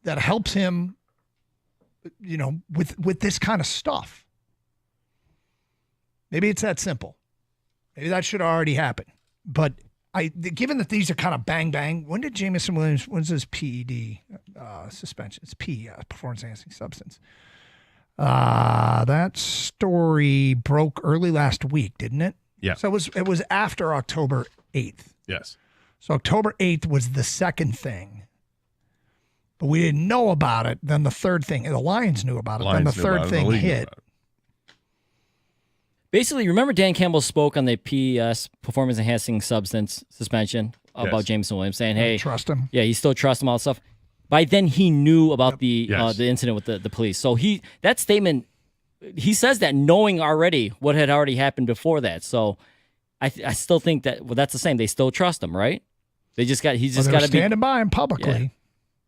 that helps him, with this kind of stuff. Maybe it's that simple. Maybe that should already happen. But given that these are kind of bang bang, when did Jameson Williams? When's his PED suspension? It's performance enhancing substance. That story broke early last week, didn't it? Yeah. So it was after October 8th. Yes. So October 8th was the second thing. But we didn't know about it. Then the third thing, the Lions knew about it. Then the third thing hit. Basically, remember Dan Campbell spoke on the PES, performance enhancing substance suspension, about Jameson Williams, saying, hey, trust him. Yeah, he still trusts him, all that stuff. By then, he knew about the incident with the police. So that statement, he says that knowing already what had already happened before that. So I still think that, that's the same. They still trust him, right? He's just got to be standing by him publicly. Yeah.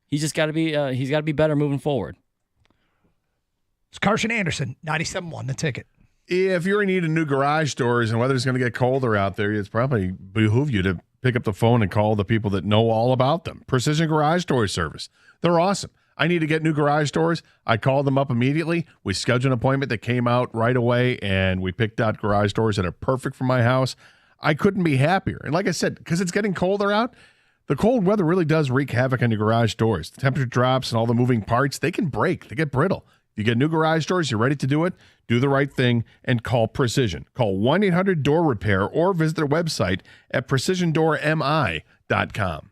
He's just got to be. He's got to be better moving forward. It's Carson Anderson, 97.1, The Ticket. If you're in need of new garage doors and weather's going to get colder out there, it's probably behoove you to pick up the phone and call the people that know all about them. Precision Garage Door Service. They're awesome. I need to get new garage doors. I called them up immediately. We scheduled an appointment that came out right away, and we picked out garage doors that are perfect for my house. I couldn't be happier. And like I said, because it's getting colder out, the cold weather really does wreak havoc on your garage doors. The temperature drops and all the moving parts, they can break. They get brittle. If you get new garage doors, you're ready to do it, do the right thing, and call Precision. Call 1-800-DOOR-REPAIR or visit their website at precisiondoormi.com.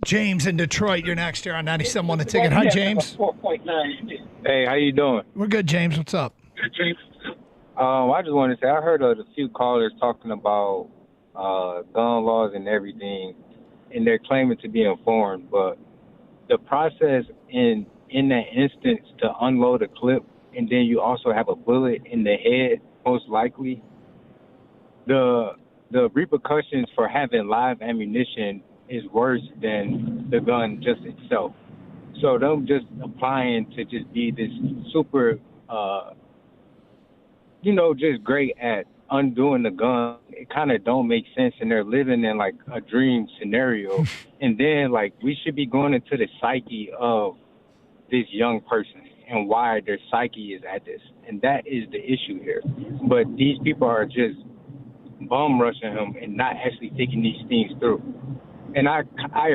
James in Detroit, you're next here on 97.1 The Ticket. Hi, James. Hey, how you doing? We're good, James. What's up? I just wanted to say I heard of a few callers talking about gun laws and everything, and they're claiming to be informed, but the process in that instance to unload a clip and then you also have a bullet in the head, most likely, the repercussions for having live ammunition is worse than the gun just itself. So them just applying to just be this super, just great at undoing the gun, it kind of don't make sense, and they're living in like a dream scenario. And then like we should be going into the psyche of this young person and why their psyche is at this, and that is the issue here. But these people are just bum rushing him and not actually thinking these things through. And I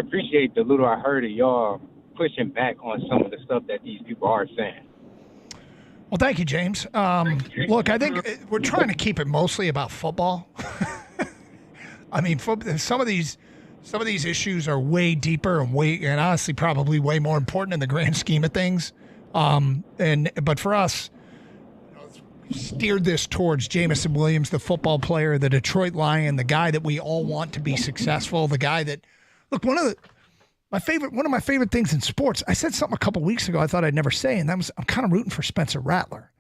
appreciate the little I heard of y'all pushing back on some of the stuff that these people are saying. Well, thank you, James. Look, I think we're trying to keep it mostly about football. I mean, some of these issues are way deeper and honestly probably way more important in the grand scheme of things. But for us, steered this towards Jameson Williams, the football player, the Detroit Lion, the guy that we all want to be successful, the guy that, look, one of my favorite things in sports, I said something a couple weeks ago I thought I'd never say, and that was I'm kind of rooting for Spencer Rattler.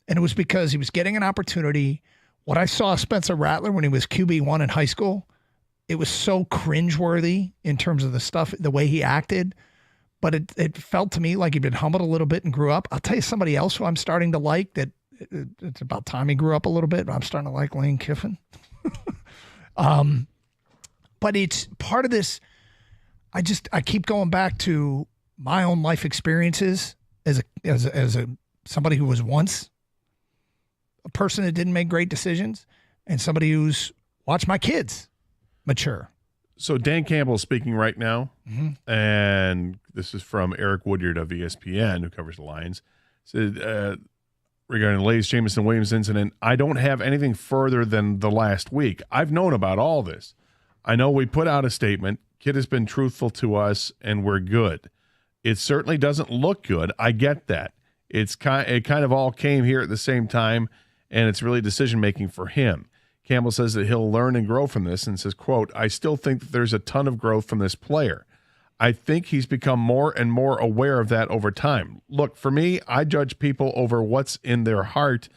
And it was because he was getting an opportunity. What I saw Spencer Rattler when he was QB1 in high school, it was so cringeworthy in terms of the way he acted. But it felt to me like he'd been humbled a little bit and grew up. I'll tell you somebody else who I'm starting to like that it's about time he grew up a little bit, but I'm starting to like Lane Kiffin. But it's part of this. I keep going back to my own life experiences as somebody who was once a person that didn't make great decisions and somebody who's watched my kids mature. So Dan Campbell is speaking right now, and this is from Eric Woodyard of ESPN, who covers the Lions. Said regarding the latest Jameson Williams incident, I don't have anything further than the last week. I've known about all this. I know we put out a statement. Kid has been truthful to us, and we're good. It certainly doesn't look good. I get that. It kind of all came here at the same time, and it's really decision-making for him. Campbell says that he'll learn and grow from this and says, quote, I still think that there's a ton of growth from this player. I think he's become more and more aware of that over time. Look, for me, I judge people over what's in their heart,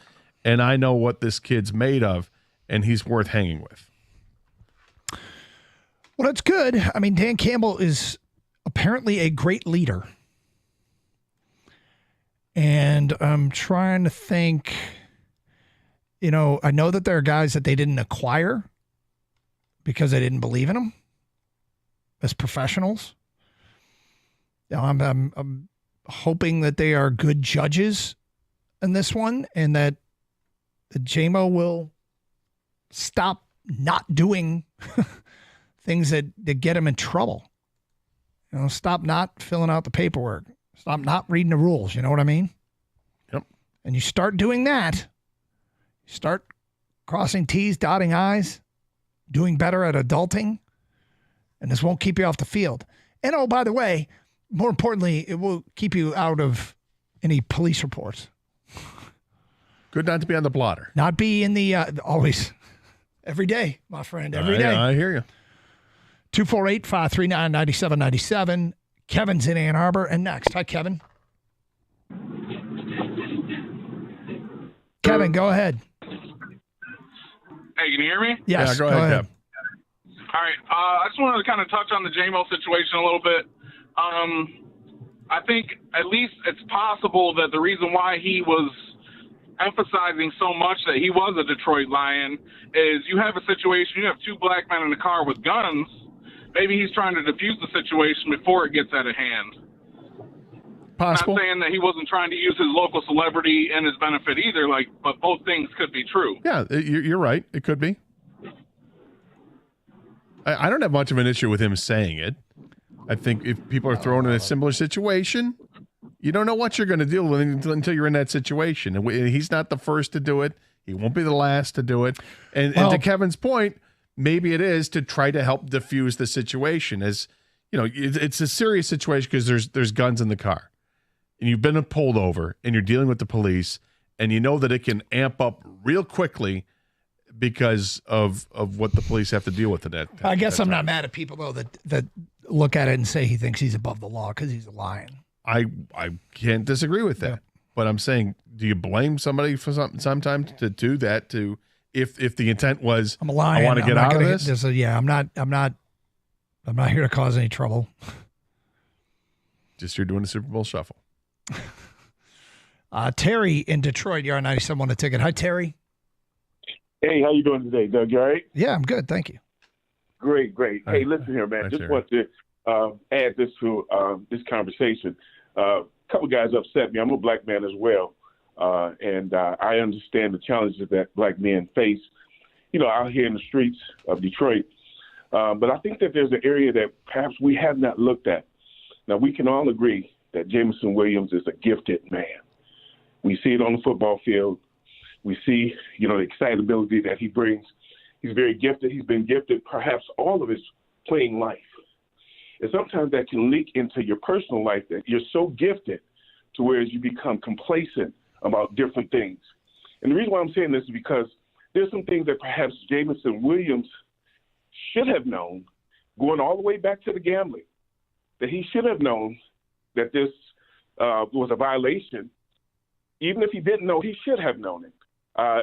and I know what this kid's made of, and he's worth hanging with. Well, that's good. I mean, Dan Campbell is apparently a great leader. And I'm trying to think, I know that there are guys that they didn't acquire because they didn't believe in them as professionals. I'm hoping that they are good judges in this one and that the JMO will stop not doing things that get him in trouble. Stop not filling out the paperwork. Stop not reading the rules. You know what I mean? Yep. And you start doing that. You start crossing T's, dotting I's, doing better at adulting, and this won't keep you off the field. And, oh, by the way, more importantly, it will keep you out of any police reports. Good not to be on the blotter. Not be in the always, every day, my friend, every day. I hear you. 248-539-9797. Kevin's in Ann Arbor. And next. Hi, Kevin. Kevin, go ahead. Hey, can you hear me? Yes, yeah, go ahead, Kev. All right. I just wanted to kind of touch on the JMO situation a little bit. I think at least it's possible that the reason why he was emphasizing so much that he was a Detroit Lion is you have a situation, you have two black men in the car with guns. Maybe he's trying to defuse the situation before it gets out of hand. Possible. Not saying that he wasn't trying to use his local celebrity in his benefit either, but both things could be true. Yeah, you're right. It could be. I don't have much of an issue with him saying it. I think if people are thrown in a similar situation, you don't know what you're going to deal with until you're in that situation. And he's not the first to do it. He won't be the last to do it. And to Kevin's point, maybe it is to try to help diffuse the situation. As it's a serious situation because there's guns in the car, and you've been pulled over, and you're dealing with the police, and you know that it can amp up real quickly because of what the police have to deal with in that. I guess I'm not mad at people though that look at it and say he thinks he's above the law because he's a lion. I can't disagree with that, but I'm saying, do you blame somebody for sometimes to do that? To if the intent was I'm a lion, I want to get out of this. I'm not here to cause any trouble. Just you're doing the Super Bowl shuffle. Terry in Detroit, you're on 97 on the ticket. Hi, Terry. Hey, how you doing today, Doug? You all right? Yeah, I'm good. Thank you. Great. Hey, listen here, man. Just want to add this to this conversation. A couple guys upset me. I'm a black man as well, and I understand the challenges that black men face, out here in the streets of Detroit. But I think that there's an area that perhaps we have not looked at. Now, we can all agree that Jameson Williams is a gifted man. We see it on the football field. We see, the excitability that he brings. He's very gifted. He's been gifted perhaps all of his playing life. And sometimes that can leak into your personal life, that you're so gifted to where you become complacent about different things. And the reason why I'm saying this is because there's some things that perhaps Jameson Williams should have known, going all the way back to the gambling, that he should have known that this was a violation. Even if he didn't know, he should have known it.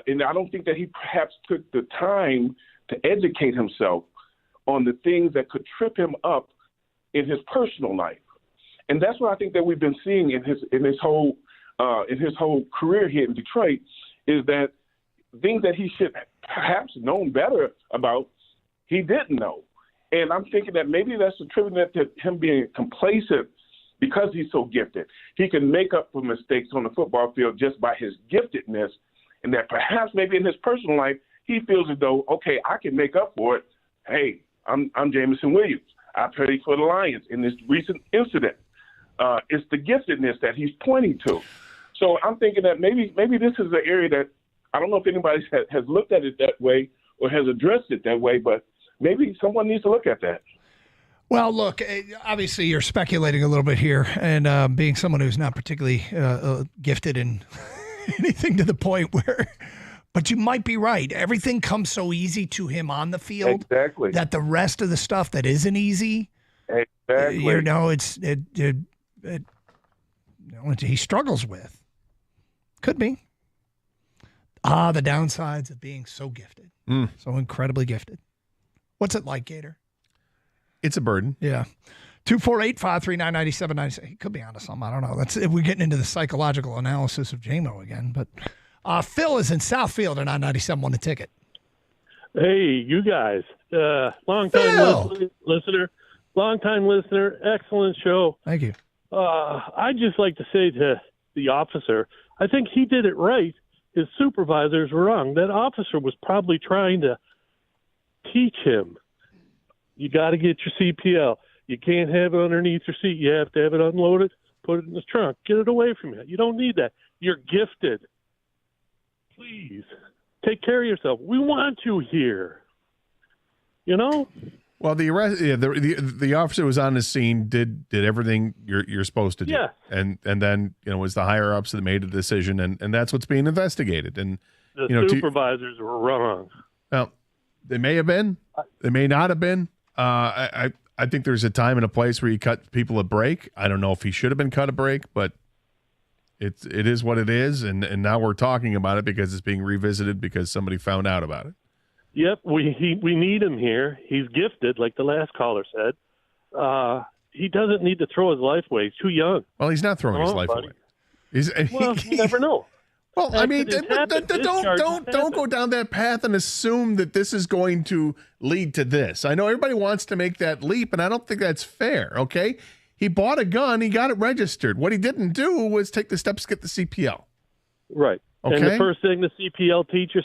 And I don't think that he perhaps took the time to educate himself on the things that could trip him up in his personal life. And that's what I think that we've been seeing in his whole career here in Detroit, is that things that he should perhaps known better about, he didn't know. And I'm thinking that maybe that's attributed to him being complacent because he's so gifted. He can make up for mistakes on the football field just by his giftedness, and that perhaps maybe in his personal life, he feels as though, okay, I can make up for it. Hey, I'm Jameson Williams. I played for the Lions in this recent incident. It's the giftedness that he's pointing to. So I'm thinking that maybe this is an area that I don't know if anybody has looked at it that way or has addressed it that way, but maybe someone needs to look at that. Well, look, obviously you're speculating a little bit here, and being someone who's not particularly gifted in anything to the point where, but you might be right. Everything comes so easy to him on the field that the rest of the stuff that isn't easy, he struggles with. Could be. The downsides of being so gifted, so incredibly gifted. What's it like, Gator? It's a burden. Yeah. 248-539-9796. He could be onto something. I don't know. We're getting into the psychological analysis of JMO again. But Phil is in Southfield and on 97 on the ticket. Hey, you guys. Long-time listener. Excellent show. Thank you. I'd just like to say to the officer, I think he did it right. His supervisors were wrong. That officer was probably trying to teach him. You got to get your CPL. You can't have it underneath your seat. You have to have it unloaded, put it in the trunk. Get it away from you. You don't need that. You're gifted. Please, take care of yourself. We want you here. Well, the officer was on the scene, did everything you're supposed to do. Yeah. And then, it was the higher ups that made the decision, and that's what's being investigated. And the supervisors were wrong. Well, they may have been. They may not have been. I think there's a time and a place where you cut people a break. I don't know if he should have been cut a break, but it is what it is, and now we're talking about it because it's being revisited because somebody found out about it. Yep, we need him here. He's gifted, like the last caller said. He doesn't need to throw his life away. He's too young. Well, he's not throwing his life away. You never know. Well, I mean, don't go down that path and assume that this is going to lead to this. I know everybody wants to make that leap, and I don't think that's fair, okay? He bought a gun. He got it registered. What he didn't do was take the steps to get the CPL. Right. Okay. And the first thing the CPL teacher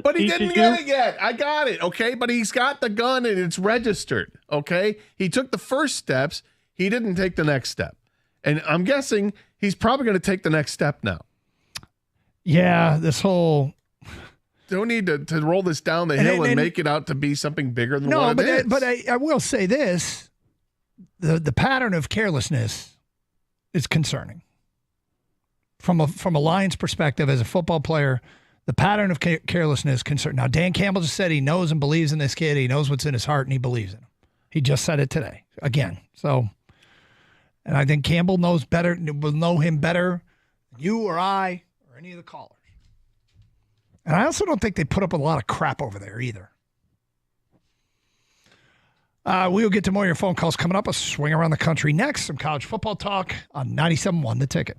but he didn't get it yet. I got it, okay? But he's got the gun, and it's registered, okay? He took the first steps. He didn't take the next step. And I'm guessing he's probably going to take the next step now. Yeah, this whole... Don't need to roll this down the hill and make it out to be something bigger than what it is. But I will say this. the pattern of carelessness is concerning. From a Lions perspective, as a football player, the pattern of carelessness is concerning. Now, Dan Campbell just said he knows and believes in this kid. He knows what's in his heart, and he believes in him. He just said it today again. So, and I think Campbell knows better, will know him better than you or I or any of the callers. And I also don't think they put up with a lot of crap over there either. We'll get to more of your phone calls coming up. A swing around the country next. Some college football talk on 97.1 The Ticket.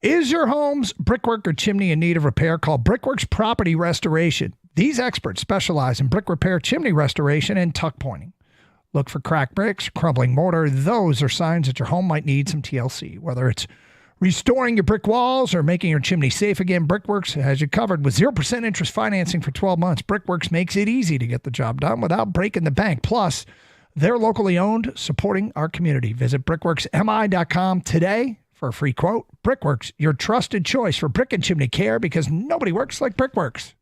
Is your home's brickwork or chimney in need of repair? Call Brickworks Property Restoration. These experts specialize in brick repair, chimney restoration, and tuck pointing. Look for cracked bricks, crumbling mortar. Those are signs that your home might need some TLC. Whether it's restoring your brick walls or making your chimney safe again, Brickworks has you covered with 0% interest financing for 12 months. Brickworks makes it easy to get the job done without breaking the bank. Plus, they're locally owned, supporting our community. Visit brickworksmi.com today for a free quote. Brickworks, your trusted choice for brick and chimney care, because nobody works like Brickworks.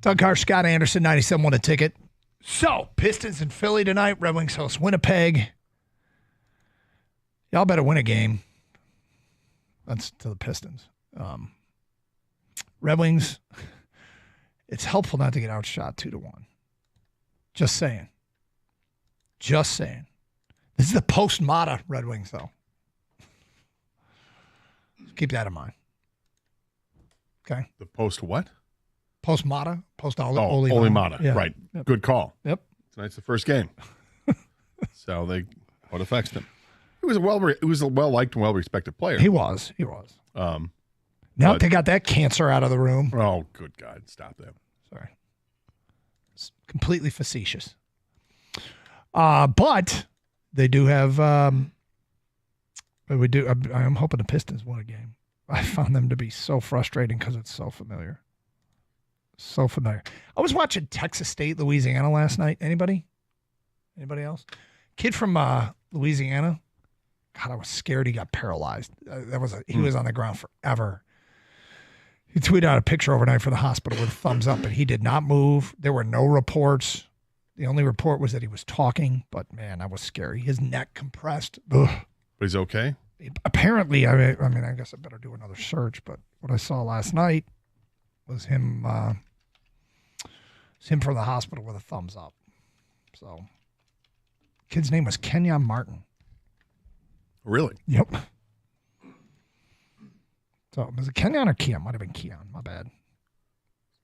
Doug Carr, Scott Anderson, 97 won a ticket. So, Pistons in Philly tonight. Red Wings host Winnipeg. Y'all better win a game. That's to the Pistons. Red Wings It's helpful not to get outshot 2-1. Just saying. Just saying. This is the post-Mata Red Wings, though. Keep that in mind. Okay. The post what? Post-Mata. Ole Mata. Yeah. Right. Yep. Good call. Yep. Tonight's the first game. So what affects him? He was a well-liked and well-respected player. He was. Now they got that cancer out of the room. Oh, good God. Stop that. Sorry. It's completely facetious. But they do have I'm hoping the Pistons win a game. I found them to be so frustrating because it's so familiar. So familiar. I was watching Texas State, Louisiana last night. Anybody else? Kid from Louisiana. God, I was scared he got paralyzed. He was on the ground forever. He tweeted out a picture overnight for the hospital with a thumbs up, but he did not move. There were no reports. The only report was that he was talking, but man, that was scary. His neck compressed. Ugh. But he's okay? Apparently, I guess I better do another search, but what I saw last night was him from the hospital with a thumbs up. So, kid's name was Kenyon Martin. Really? Yep. So, was it Kenyon or Keon? Might have been Keon. My bad. I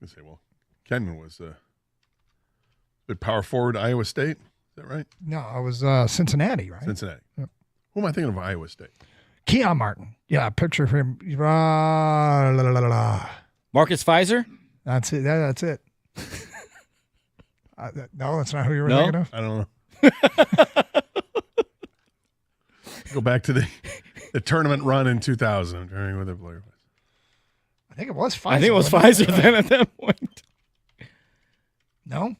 was going to say, well, Kenyon was the power forward Iowa State. Is that right? No, I was Cincinnati, right? Cincinnati. Yep. Who am I thinking of Iowa State? Keon Martin. Yeah, picture of him. Marcus Pfizer? That's it. That's it. No, that's not who you were No? thinking of? I don't know. Go back to the tournament run in 2000. During what the player was. I think it was Pfizer. I think it was Pfizer then at that point. No?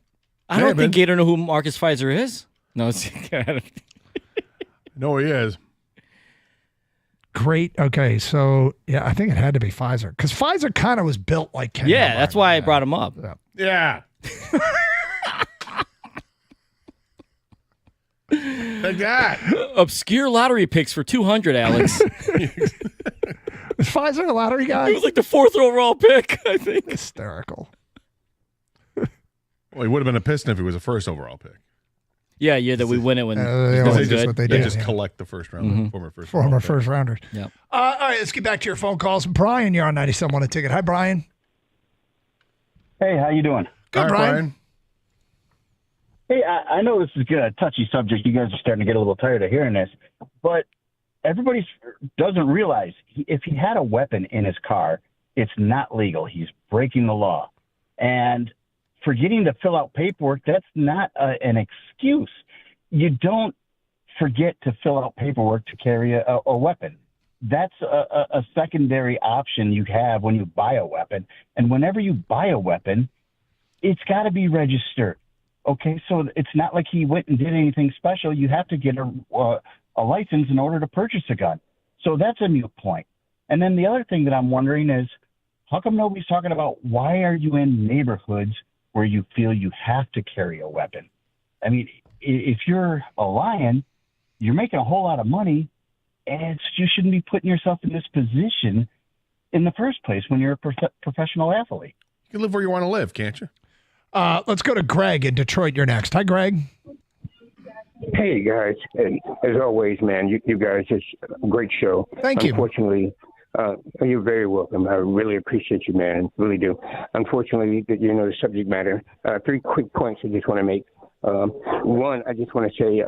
I don't think Gator know who Marcus Pfizer is. No, it's No, he is. Great. Okay, so, yeah, I think it had to be Pfizer. Because Pfizer kind of was built like Kenyon Yeah, Martin. that's why I brought him up. Yeah. Like that. Obscure lottery picks for 200, Alex. Was Pfizer a lottery guy? He was like the 4th overall pick, I think. Hysterical. Well, he would have been a Piston if he was a first overall pick. Yeah, that we win it when They just collect the first round, former first rounders. Yeah. All right, let's get back to your phone calls. Brian, you're on 97.1 A Ticket. Hi, Brian. Hey, how you doing? Good, Brian. Hey, I know this is a touchy subject. You guys are starting to get a little tired of hearing this, but everybody doesn't realize if he had a weapon in his car, it's not legal. He's breaking the law. And forgetting to fill out paperwork, that's not an excuse. You don't forget to fill out paperwork to carry a weapon. That's a secondary option you have when you buy a weapon. And whenever you buy a weapon, it's got to be registered. Okay, so it's not like he went and did anything special. You have to get a license in order to purchase a gun. So that's a moot point. And then the other thing that I'm wondering is, how come nobody's talking about why are you in neighborhoods where you feel you have to carry a weapon? I mean, if you're a Lion, you're making a whole lot of money, and you shouldn't be putting yourself in this position in the first place when you're a professional athlete. You can live where you want to live, can't you? Let's go to Greg in Detroit. You're next. Hi, Greg. Hey, guys. And as always, man, you guys, it's a great show. Thank you. Unfortunately, you're very welcome. I really appreciate you, man. Really do. Unfortunately, the subject matter. 3 quick points I just want to make. One, I just want to say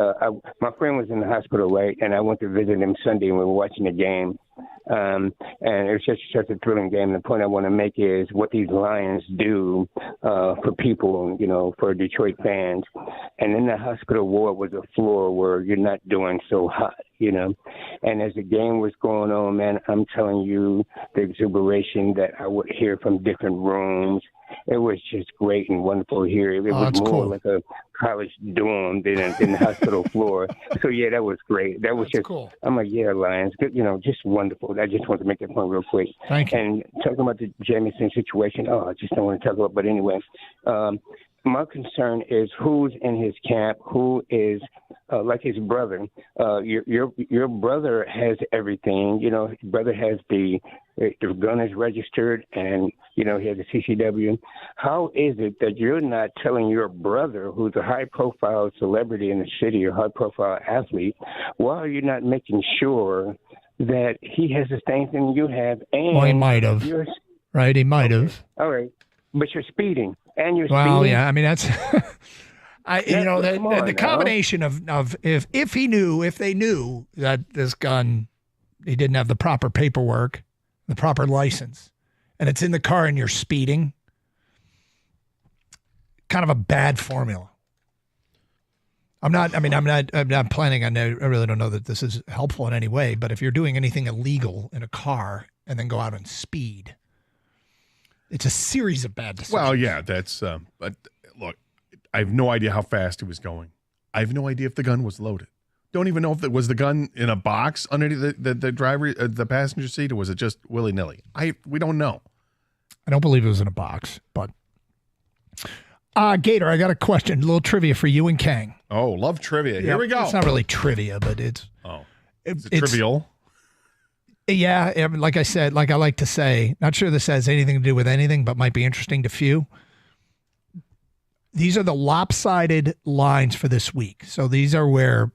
my friend was in the hospital, right, and I went to visit him Sunday and we were watching the game. And it was just such a thrilling game. The point I want to make is what these Lions do for people, for Detroit fans. And in the hospital ward was a floor where you're not doing so hot, And as the game was going on, man, I'm telling you, the exuberation that I would hear from different rooms, it was just great and wonderful here. It was more like a college dorm than the hospital floor. So, yeah, that was great. That was just cool. I'm like, yeah, Lions, good, just wonderful. I just want to make that point real quick. Thank you. And talking about the Jameson situation, I just don't want to talk about. But anyway, my concern is who's in his camp, who is like his brother. Your brother has everything. You know, his brother has the gun is registered, and you know he has the CCW. How is it that you're not telling your brother, who's a high-profile celebrity in the city, or high-profile athlete, why are you not making sure that he has the same thing you have? And Well, he might have. Right? He might have. All right, but you're speeding, and you're Well, speeding. yeah. I mean, that's. Come on The now. combination of if they knew that this gun, he didn't have the proper paperwork, the proper license, and it's in the car and you're speeding, kind of a bad formula. I'm not planning on, I really don't know that this is helpful in any way, but if you're doing anything illegal in a car and then go out and speed, it's a series of bad decisions. Well, yeah, that's, but look, I have no idea how fast he was going. I have no idea if the gun was loaded. Don't even know if it was the gun in a box underneath the driver, the passenger seat, or was it just willy-nilly? We don't know. I don't believe it was in a box, but Gator, I got a question, a little trivia for you and Kang. Oh, love trivia. Here we go. It's not really trivia, but it's Is it trivial? Yeah, like I said, like I like to say, not sure this has anything to do with anything, but might be interesting to few. These are the lopsided lines for this week. So these are where,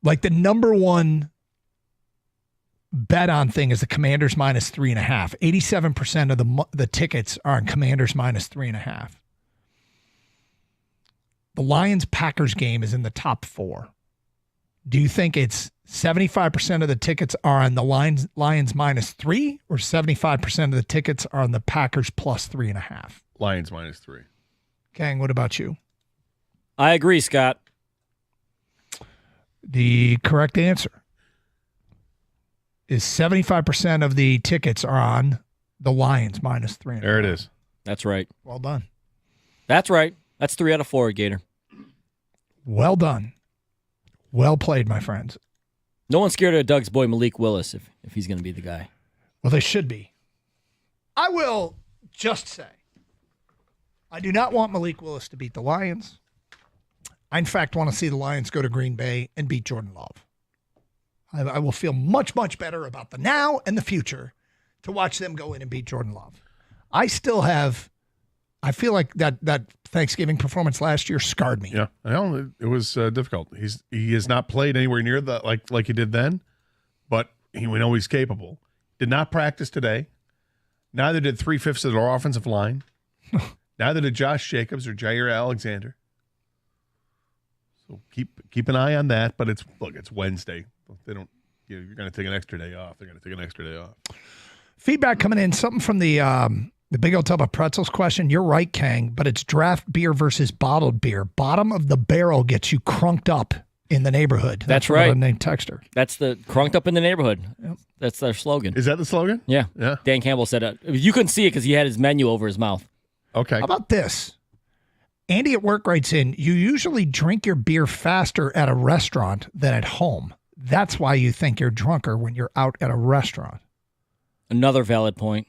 like, the number one bet on thing is the Commanders minus 3.5. 87% of the tickets are on Commanders minus 3.5. The Lions-Packers game is in the top 4. Do you think it's 75% of the tickets are on the Lions minus 3, or 75% of the tickets are on the Packers plus 3.5? Lions minus 3. Kang, what about you? I agree, Scott. The correct answer is 75% of the tickets are on the Lions minus 3.5. There it is. That's right. Well done. That's right. That's 3 out of 4, Gator. Well done. Well played, my friends. No one's scared of Doug's boy Malik Willis if he's going to be the guy. Well, they should be. I will just say, I do not want Malik Willis to beat the Lions. I, in fact, want to see the Lions go to Green Bay and beat Jordan Love. I will feel much, much better about the now and the future to watch them go in and beat Jordan Love. I feel like that Thanksgiving performance last year scarred me. Yeah, well, it was difficult. He has not played anywhere near the like he did then, but we know he's capable. Did not practice today. Neither did 3/5 of their offensive line. Neither did Josh Jacobs or Jair Alexander. So keep an eye on that. But it's Wednesday. They don't. You're going to take an extra day off. They're going to take an extra day off. Feedback coming in. Something from the Big Old Tub of Pretzels question. You're right, Kang, but it's draft beer versus bottled beer. Bottom of the barrel gets you crunked up in the neighborhood. That's right. Unnamed texter. That's the crunked up in the neighborhood. Yep. That's their slogan. Is that the slogan? Yeah. Yeah. Dan Campbell said it. You couldn't see it because he had his menu over his mouth. Okay. How about this? Andy at work writes in, you usually drink your beer faster at a restaurant than at home. That's why you think you're drunker when you're out at a restaurant. Another valid point.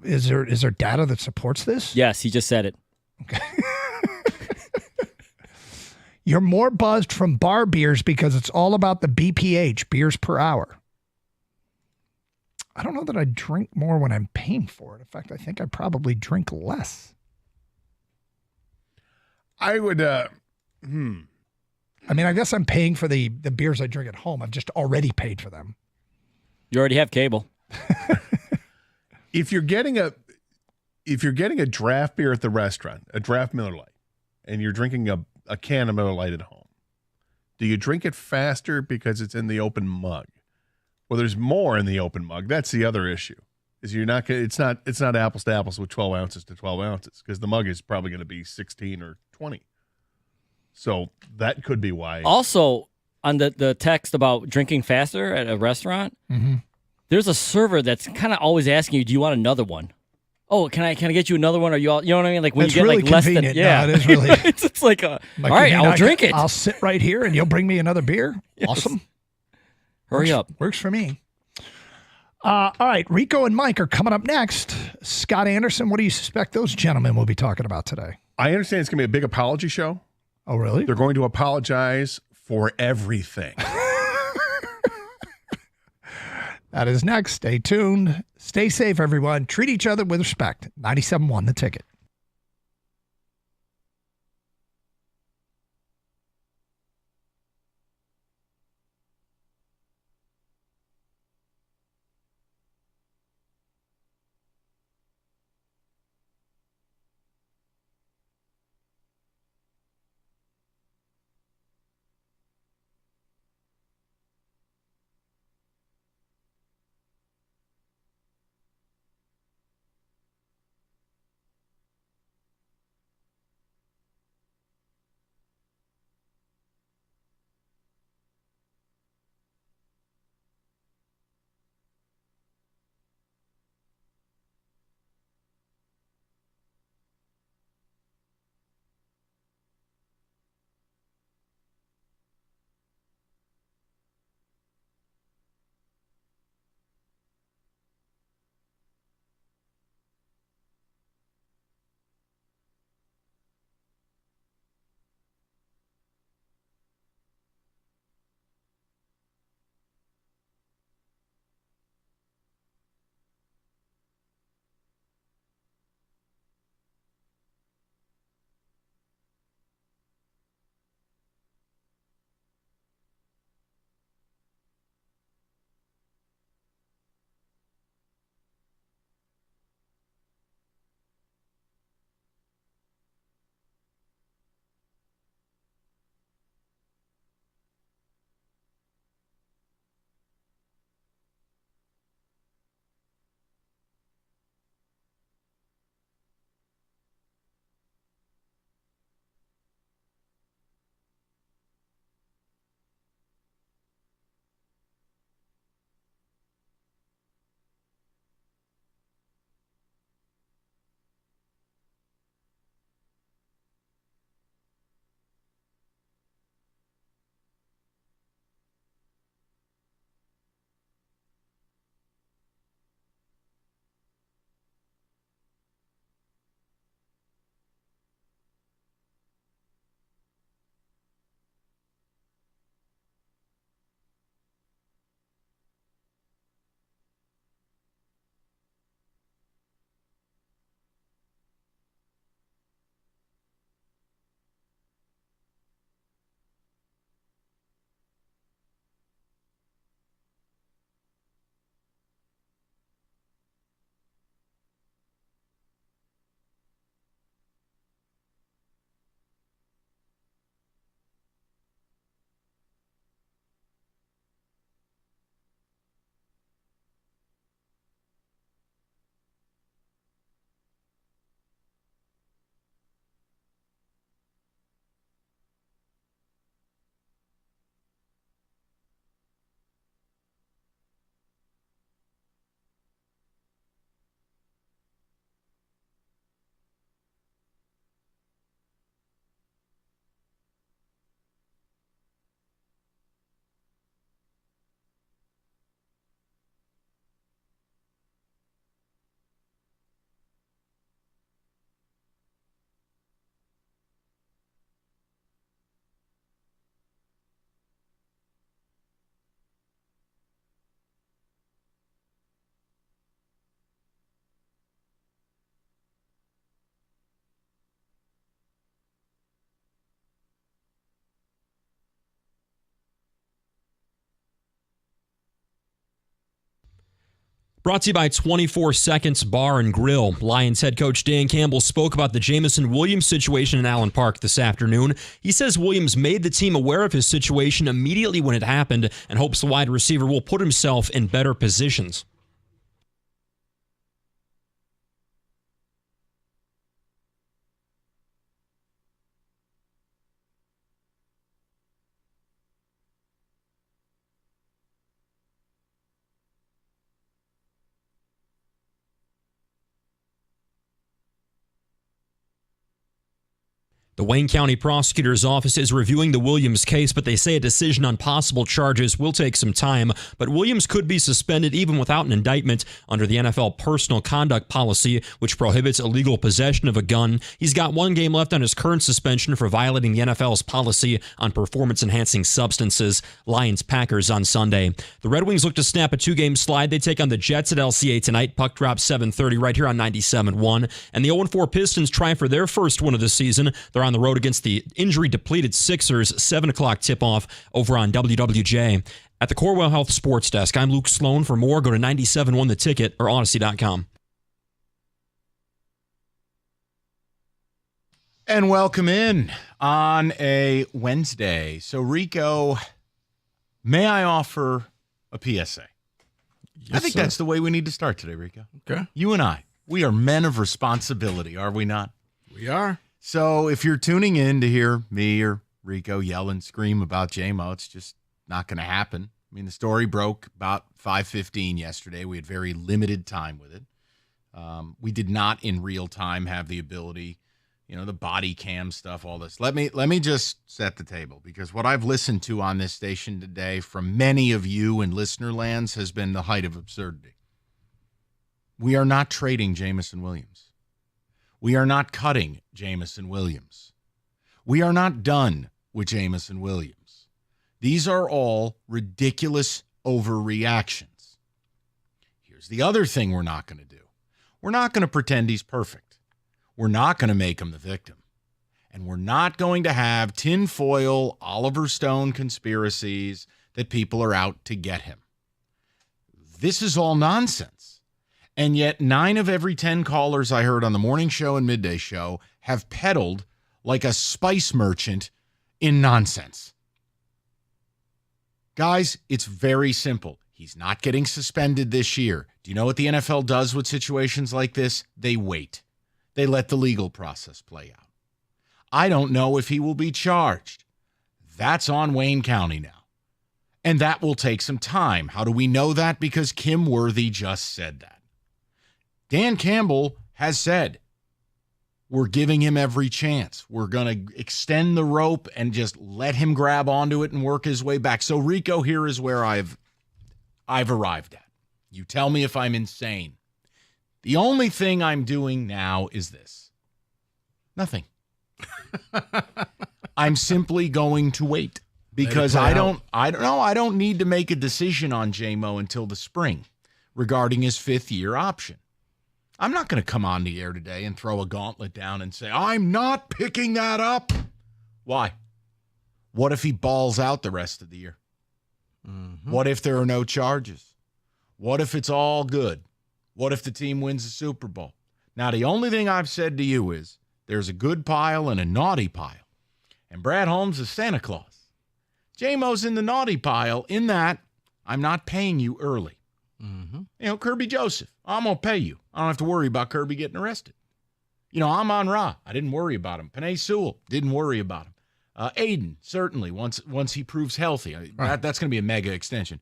Is there data that supports this? Yes, he just said it. Okay. You're more buzzed from bar beers because it's all about the BPH, beers per hour. I don't know that I drink more when I'm paying for it. In fact, I think I probably drink less. I would, I mean, I guess I'm paying for the beers I drink at home. I've just already paid for them. You already have cable. If you're getting a draft beer at the restaurant, a draft Miller Lite, and you're drinking a can of Miller Lite at home, do you drink it faster because it's in the open mug? Well, there's more in the open mug. That's the other issue. Is it's not apples to apples with 12 ounces to 12 ounces because the mug is probably going to be 16 or 20. So that could be why. Also, on the text about drinking faster at a restaurant, there's a server that's kind of always asking you, "Do you want another one?" Oh, can I get you another one? Are you all? You know what I mean? Like when That's you get really like less than convenient. yeah, No, it is really. it's like all right, I'll drink it. I'll sit right here and you'll bring me another beer. Yes. Awesome. Hurry up. Works for me. All right, Rico and Mike are coming up next. Scott Anderson, what do you suspect those gentlemen will be talking about today? I understand it's going to be a big apology show. Oh, really? They're going to apologize for everything. That is next. Stay tuned. Stay safe, everyone. Treat each other with respect. 97.1 The Ticket. Brought to you by 24 Seconds Bar and Grill. Lions head coach Dan Campbell spoke about the Jameson Williams situation in Allen Park this afternoon. He says Williams made the team aware of his situation immediately when it happened and hopes the wide receiver will put himself in better positions. The Wayne County Prosecutor's Office is reviewing the Williams case, but they say a decision on possible charges will take some time. But Williams could be suspended even without an indictment under the NFL personal conduct policy, which prohibits illegal possession of a gun. He's got 1 game left on his current suspension for violating the NFL's policy on performance-enhancing substances. Lions-Packers on Sunday. The Red Wings look to snap a 2-game slide. They take on the Jets at LCA tonight. Puck drop 7:30 right here on 97.1. And the 0-4 Pistons try for their first win of the season. They're on the road against the injury-depleted Sixers, 7 o'clock tip-off over on WWJ. At the Corewell Health Sports Desk, I'm Luke Sloan. For more, go to 97.1 The Ticket or Odyssey.com. And welcome in on a Wednesday. So, Rico, may I offer a PSA? I think that's the way we need to start today, Rico. Okay. You and I, we are men of responsibility, are we not? We are. So if you're tuning in to hear me or Rico yell and scream about J-Mo, it's just not going to happen. I mean, the story broke about 5:15 yesterday. We had very limited time with it. We did not in real time have the ability, the body cam stuff, all this. Let me just set the table, because what I've listened to on this station today from many of you in listener lands has been the height of absurdity. We are not trading Jameson Williams. We are not cutting Jameson Williams. We are not done with Jameson Williams. These are all ridiculous overreactions. Here's the other thing we're not going to do. We're not going to pretend he's perfect. We're not going to make him the victim. And we're not going to have tinfoil Oliver Stone conspiracies that people are out to get him. This is all nonsense. And yet 9 of every 10 callers I heard on the morning show and midday show have peddled like a spice merchant in nonsense. Guys, it's very simple. He's not getting suspended this year. Do you know what the NFL does with situations like this? They wait. They let the legal process play out. I don't know if he will be charged. That's on Wayne County now. And that will take some time. How do we know that? Because Kim Worthy just said that. Dan Campbell has said, we're giving him every chance. We're going to extend the rope and just let him grab onto it and work his way back. So, Rico, here is where I've arrived at. You tell me if I'm insane. The only thing I'm doing now is this. Nothing. I'm simply going to wait, because I don't need to make a decision on J-Mo until the spring regarding his 5th-year option. I'm not going to come on the air today and throw a gauntlet down and say, I'm not picking that up. Why? What if he balls out the rest of the year? Mm-hmm. What if there are no charges? What if it's all good? What if the team wins the Super Bowl? Now, the only thing I've said to you is there's a good pile and a naughty pile. And Brad Holmes is Santa Claus. J-Mo's in the naughty pile in that I'm not paying you early. Mm-hmm. Kirby Joseph, I'm going to pay you. I don't have to worry about Kirby getting arrested. Amon Ra, I didn't worry about him. Panay Sewell, didn't worry about him. Aiden, certainly, once he proves healthy. That's going to be a mega extension.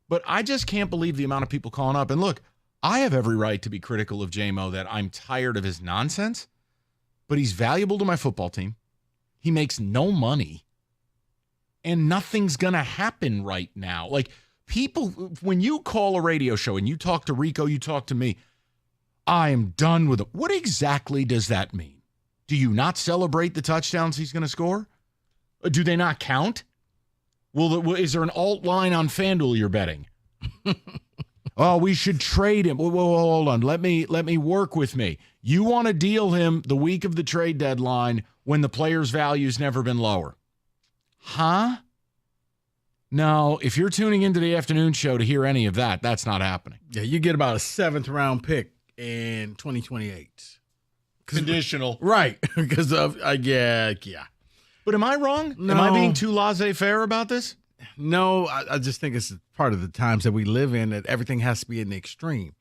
But I just can't believe the amount of people calling up. And look, I have every right to be critical of J-Mo, that I'm tired of his nonsense, but he's valuable to my football team. He makes no money, and nothing's going to happen right now. Like, people, when you call a radio show and you talk to Rico, you talk to me, I am done with it. What exactly does that mean? Do you not celebrate the touchdowns he's going to score? Do they not count? Is there an alt line on FanDuel you're betting? Oh, we should trade him. Whoa, hold on. Let me work with me. You want to deal him the week of the trade deadline when the player's value's never been lower. Huh? No, if you're tuning into the afternoon show to hear any of that, that's not happening. Yeah, you get about a 7th-round pick in 2028. Conditional. Right, because of, yeah. But am I wrong? No. Am I being too laissez-faire about this? No, I just think it's part of the times that we live in, that everything has to be in the extreme.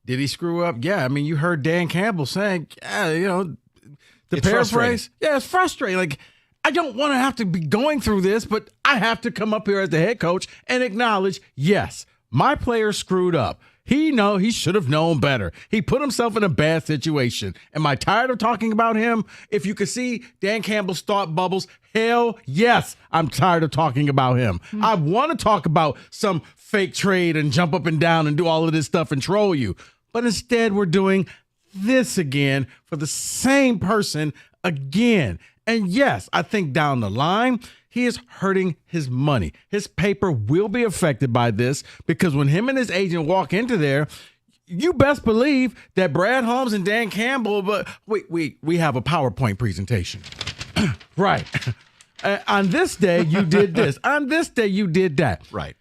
Did he screw up? Yeah, I mean, you heard Dan Campbell saying, the paraphrase. Yeah, it's frustrating. Like, I don't want to have to be going through this, but I have to come up here as the head coach and acknowledge, yes, my player screwed up. He should have known better. He put himself in a bad situation. Am I tired of talking about him? If you could see Dan Campbell's thought bubbles, hell yes, I'm tired of talking about him. I want to talk about some fake trade and jump up and down and do all of this stuff and troll you. But instead, we're doing this again for the same person again. And yes, I think down the line, he is hurting his money. His paper will be affected by this because when him and his agent walk into there, you best believe that Brad Holmes and Dan Campbell, but we have a PowerPoint presentation. Right. On this day, you did this. On this day, you did that. Right.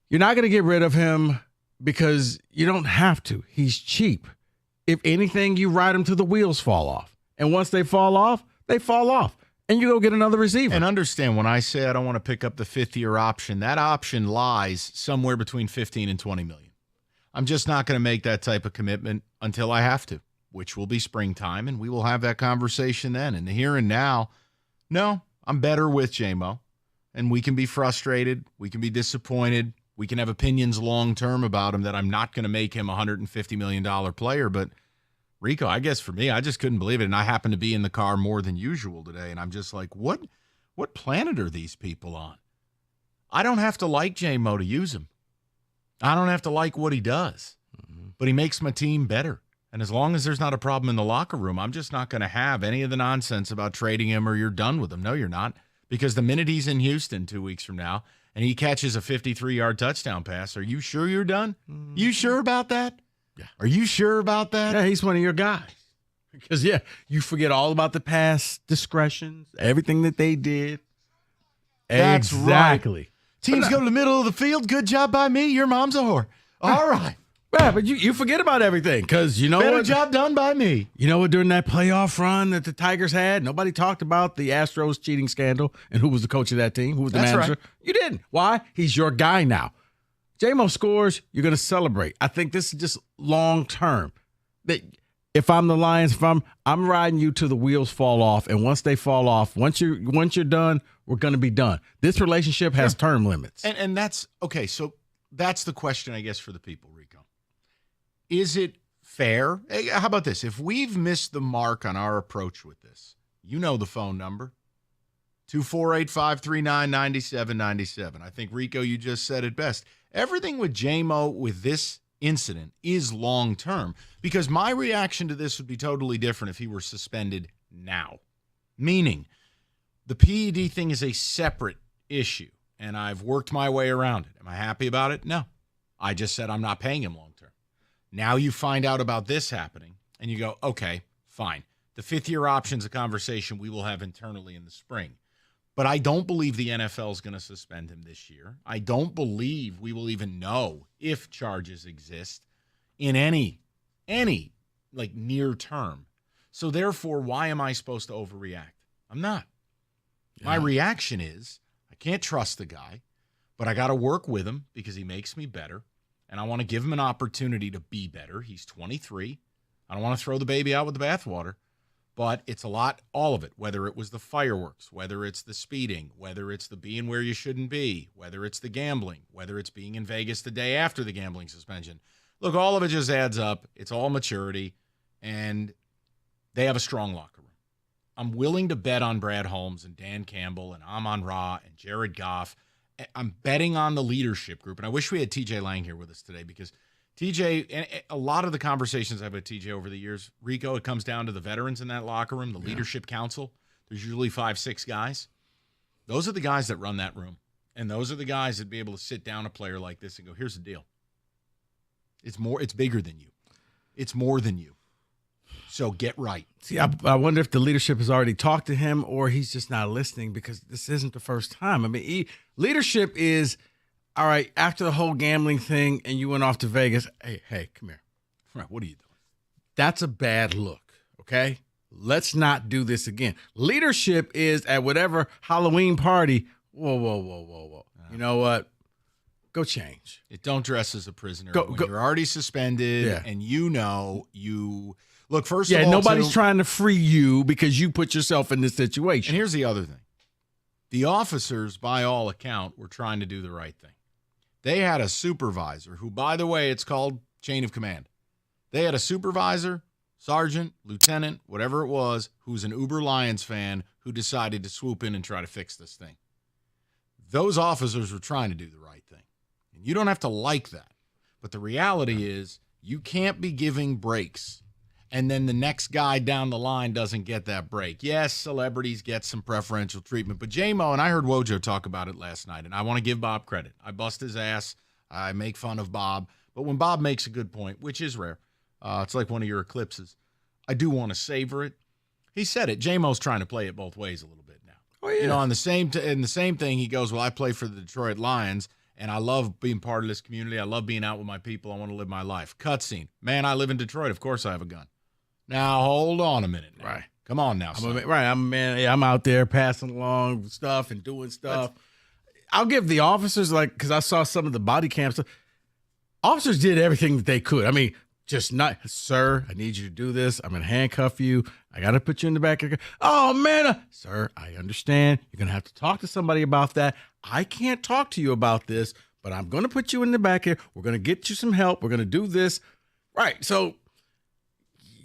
You're not going to get rid of him because you don't have to. He's cheap. If anything, you ride him till the wheels fall off. And once they fall off, they fall off. And you go get another receiver. And understand, when I say I don't want to pick up the fifth-year option, that option lies somewhere between 15 and 20 million. I'm just not going to make that type of commitment until I have to, which will be springtime, and we will have that conversation then. In the here and now, no, I'm better with J-Mo, and we can be frustrated. We can be disappointed. We can have opinions long-term about him that I'm not going to make him a $150 million player, but Rico, I guess for me, I just couldn't believe it. And I happened to be in the car more than usual today. And I'm just like, what planet are these people on? I don't have to like J-Mo to use him. I don't have to like what he does. But he makes my team better. And as long as there's not a problem in the locker room, I'm just not going to have any of the nonsense about trading him or you're done with him. No, you're not. Because the minute he's in Houston 2 weeks from now and he catches a 53-yard touchdown pass, are you sure you're done? You sure about that? Yeah. Are you sure about that? Yeah, he's one of your guys. Because, you forget all about the past discretions, everything that they did. That's exactly. Right. Teams go to the middle of the field. Good job by me. Your mom's a whore. All right. Yeah, but you forget about everything because you know Better what? job done by me. You know what? During that playoff run that the Tigers had, nobody talked about the Astros cheating scandal and who was the coach of that team, who was the manager. Right. You didn't. Why? He's your guy now. J-Mo scores, you're going to celebrate. I think this is just long term. If I'm the Lions, I'm riding you till the wheels fall off, and once they fall off, once you're done, we're going to be done. This relationship has term limits. And that's okay, so that's the question I guess for the people, Rico. Is it fair? Hey, how about this? If we've missed the mark on our approach with this, you know the phone number. 248-539-9797. I think, Rico, you just said it best. Everything with J-Mo with this incident is long-term because my reaction to this would be totally different if he were suspended now. Meaning, the PED thing is a separate issue, and I've worked my way around it. Am I happy about it? No. I just said I'm not paying him long-term. Now you find out about this happening, and you go, okay, fine. The fifth-year option's a conversation we will have internally in the spring. But I don't believe the NFL is going to suspend him this year. I don't believe we will even know if charges exist in any like near term. So therefore, why am I supposed to overreact? I'm not. Yeah. My reaction is I can't trust the guy, but I got to work with him because he makes me better, and I want to give him an opportunity to be better. He's 23. I don't want to throw the baby out with the bathwater. But it's a lot, all of it, whether it was the fireworks, whether it's the speeding, whether it's the being where you shouldn't be, whether it's the gambling, whether it's being in Vegas the day after the gambling suspension. Look, all of it just adds up. It's all maturity, and they have a strong locker room. I'm willing to bet on Brad Holmes and Dan Campbell and Amon-Ra and Jared Goff. I'm betting on the leadership group, and I wish we had TJ Lang here with us today because TJ, and a lot of the conversations I've had with TJ over the years, Rico, it comes down to the veterans in that locker room, the leadership council. There's usually 5-6 guys. Those are the guys that run that room. And those are the guys that be able to sit down a player like this and go, here's the deal. It's bigger than you. It's more than you. So get right. See, I wonder if the leadership has already talked to him or he's just not listening because this isn't the first time. I mean, leadership is, all right, after the whole gambling thing and you went off to Vegas, hey, come here. Right, what are you doing? That's a bad look, okay? Let's not do this again. Leadership is at whatever Halloween party, whoa. You know what? Go change. Don't dress as a prisoner when you're already suspended and you look, first of all, nobody's trying to free you because you put yourself in this situation. And here's the other thing. The officers, by all account, were trying to do the right thing. They had a supervisor who, by the way, it's called chain of command. They had a supervisor, sergeant, lieutenant, whatever it was, who's an uber Lions fan who decided to swoop in and try to fix this thing. Those officers were trying to do the right thing. And you don't have to like that. But the reality is you can't be giving breaks and then the next guy down the line doesn't get that break. Yes, celebrities get some preferential treatment, but J-Mo, and I heard Wojo talk about it last night, and I want to give Bob credit. I bust his ass. I make fun of Bob. But when Bob makes a good point, which is rare, it's like one of your eclipses, I do want to savor it. He said it. J-Mo's trying to play it both ways a little bit now. Oh, yeah. You know, in the same thing, he goes, well, I play for the Detroit Lions, and I love being part of this community. I love being out with my people. I want to live my life. Cutscene. Man, I live in Detroit. Of course I have a gun. Now, hold on a minute. Now. Right. Come on now, son. I'm a man. Yeah, I'm out there passing along stuff and doing stuff. I'll give the officers, because I saw some of the body cams. Officers did everything that they could. I mean, just not, sir, I need you to do this. I'm going to handcuff you. I got to put you in the back of the car. Oh, man. Sir, I understand. You're going to have to talk to somebody about that. I can't talk to you about this, but I'm going to put you in the back here. We're going to get you some help. We're going to do this. Right. So,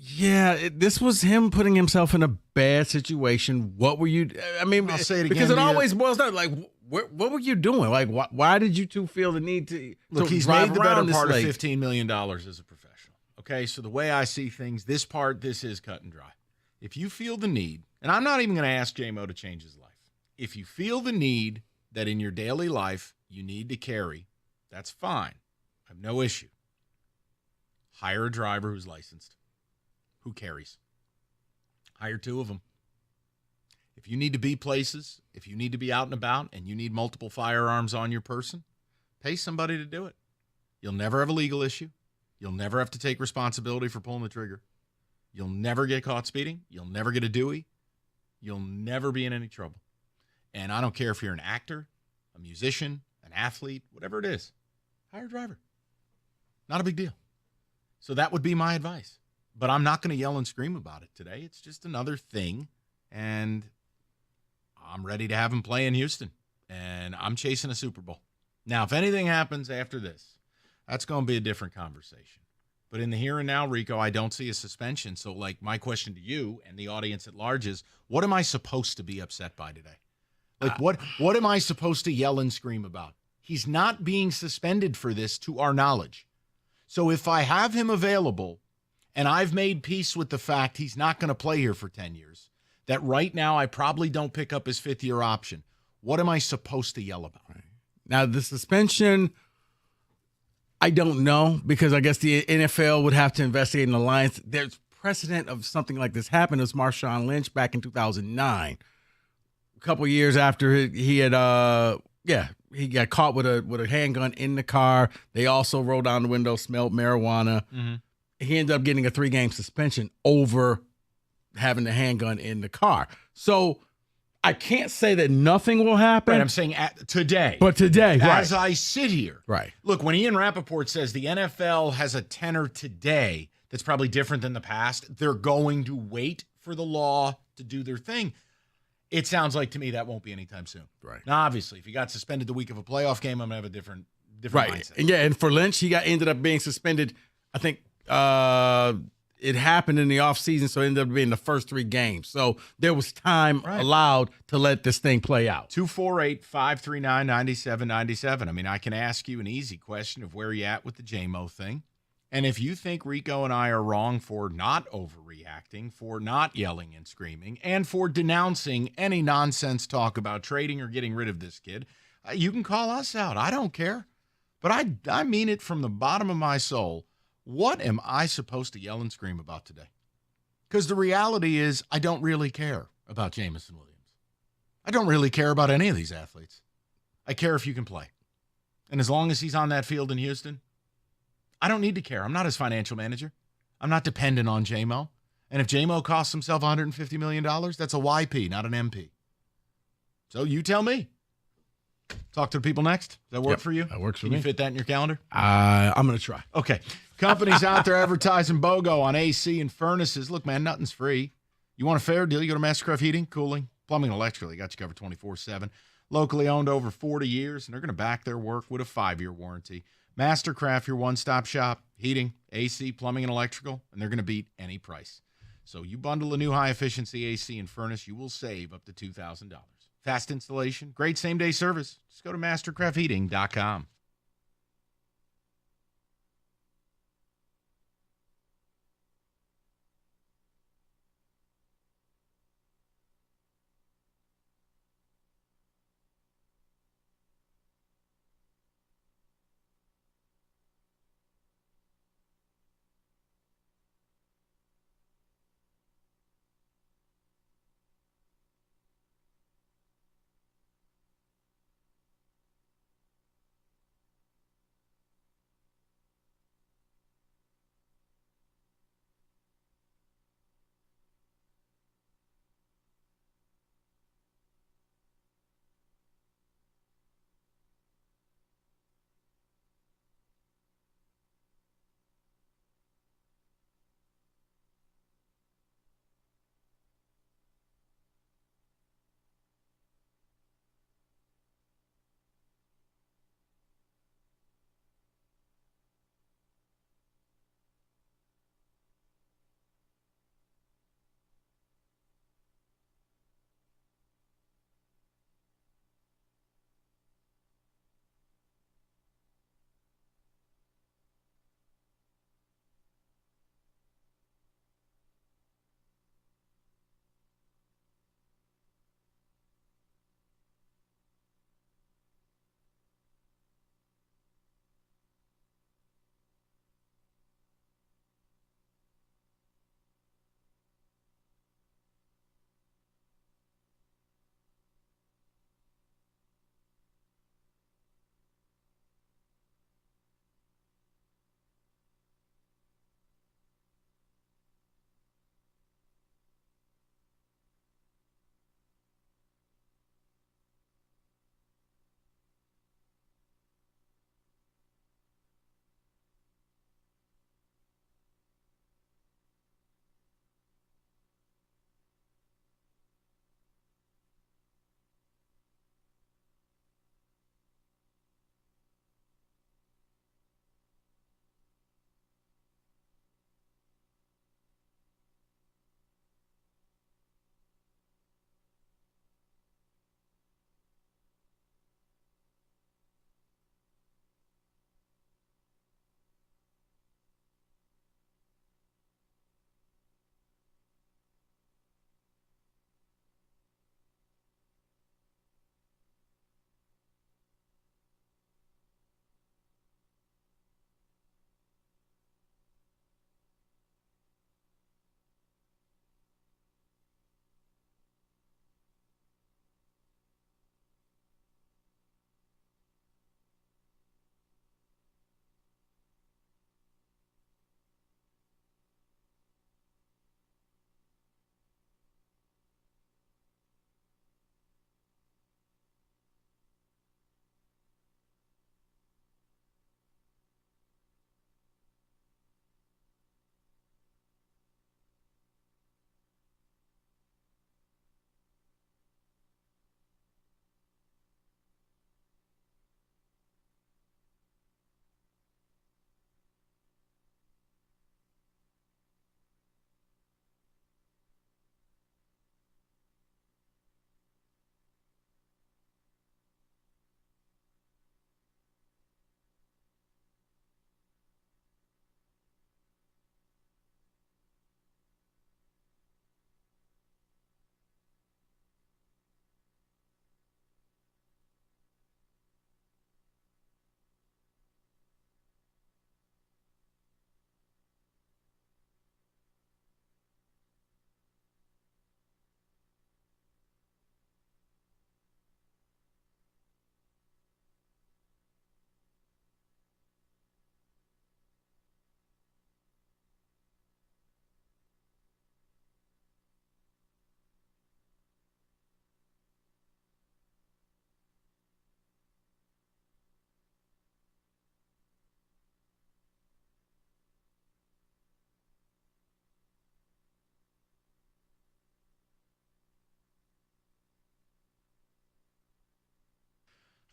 yeah, this was him putting himself in a bad situation. What were you? I mean, I'll say it again. Because it always boils down what were you doing? Like, why did you two feel the need to Look, he's drive made the better around part of this $15 million as a professional. Okay, so the way I see things, this is cut and dry. If you feel the need, and I'm not even going to ask J-Mo to change his life. If you feel the need that in your daily life you need to carry, that's fine. I have no issue. Hire a driver who's licensed, who carries. Hire 2 of them. If you need to be places, if you need to be out and about, and you need multiple firearms on your person, pay somebody to do it. You'll never have a legal issue. You'll never have to take responsibility for pulling the trigger. You'll never get caught speeding. You'll never get a Dewey. You'll never be in any trouble. And I don't care if you're an actor, a musician, an athlete, whatever it is, hire a driver. Not a big deal. So that would be my advice. But I'm not going to yell and scream about it today. It's just another thing. And I'm ready to have him play in Houston. And I'm chasing a Super Bowl. Now, if anything happens after this, that's going to be a different conversation. But in the here and now, Rico, I don't see a suspension. So, my question to you and the audience at large is, what am I supposed to be upset by today? What am I supposed to yell and scream about? He's not being suspended for this to our knowledge. So if I have him available and I've made peace with the fact he's not going to play here for 10 years, that right now I probably don't pick up his 5th-year option, what am I supposed to yell about? Right. Now, the suspension, I don't know, because I guess the NFL would have to investigate in the Lions. There's precedent of something like this happened. It was Marshawn Lynch back in 2009. A couple years after he had, he got caught with a handgun in the car. They also rolled down the window, smelled marijuana. Mm-hmm. He ended up getting a 3-game suspension over having the handgun in the car. So I can't say that nothing will happen. Right, I'm saying today. But today, right. As I sit here. Right. Look, when Ian Rappaport says the NFL has a tenor today that's probably different than the past, they're going to wait for the law to do their thing. It sounds like to me that won't be anytime soon. Right. Now, obviously, if he got suspended the week of a playoff game, I'm going to have a different right. mindset. And for Lynch, he ended up being suspended. I think it happened in the offseason, so it ended up being the first 3 games. So there was time allowed to let this thing play out. 248-539-9797. I mean, I can ask you an easy question of where you at with the J-Mo thing. And if you think Rico and I are wrong for not overreacting, for not yelling and screaming, and for denouncing any nonsense talk about trading or getting rid of this kid, you can call us out. I don't care. But I mean it from the bottom of my soul. What am I supposed to yell and scream about today? Because the reality is I don't really care about Jameson Williams. I don't really care about any of these athletes. I care if you can play. And as long as he's on that field in Houston, I don't need to care. I'm not his financial manager. I'm not dependent on J-Mo. And if J-Mo costs himself $150 million, that's a YP, not an MP. So you tell me. Talk to the people next. Does that work for you? That works for me. Can you fit that in your calendar? I'm going to try. Okay. Companies out there advertising BOGO on AC and furnaces. Look, man, nothing's free. You want a fair deal? You go to Mastercraft Heating, Cooling, Plumbing, and Electrical. They got you covered 24/7. Locally owned over 40 years, and they're going to back their work with a 5-year warranty. Mastercraft, your one-stop shop, heating, AC, plumbing, and electrical, and they're going to beat any price. So you bundle a new high-efficiency AC and furnace, you will save up to $2,000. Fast installation, great same-day service. Just go to mastercraftheating.com.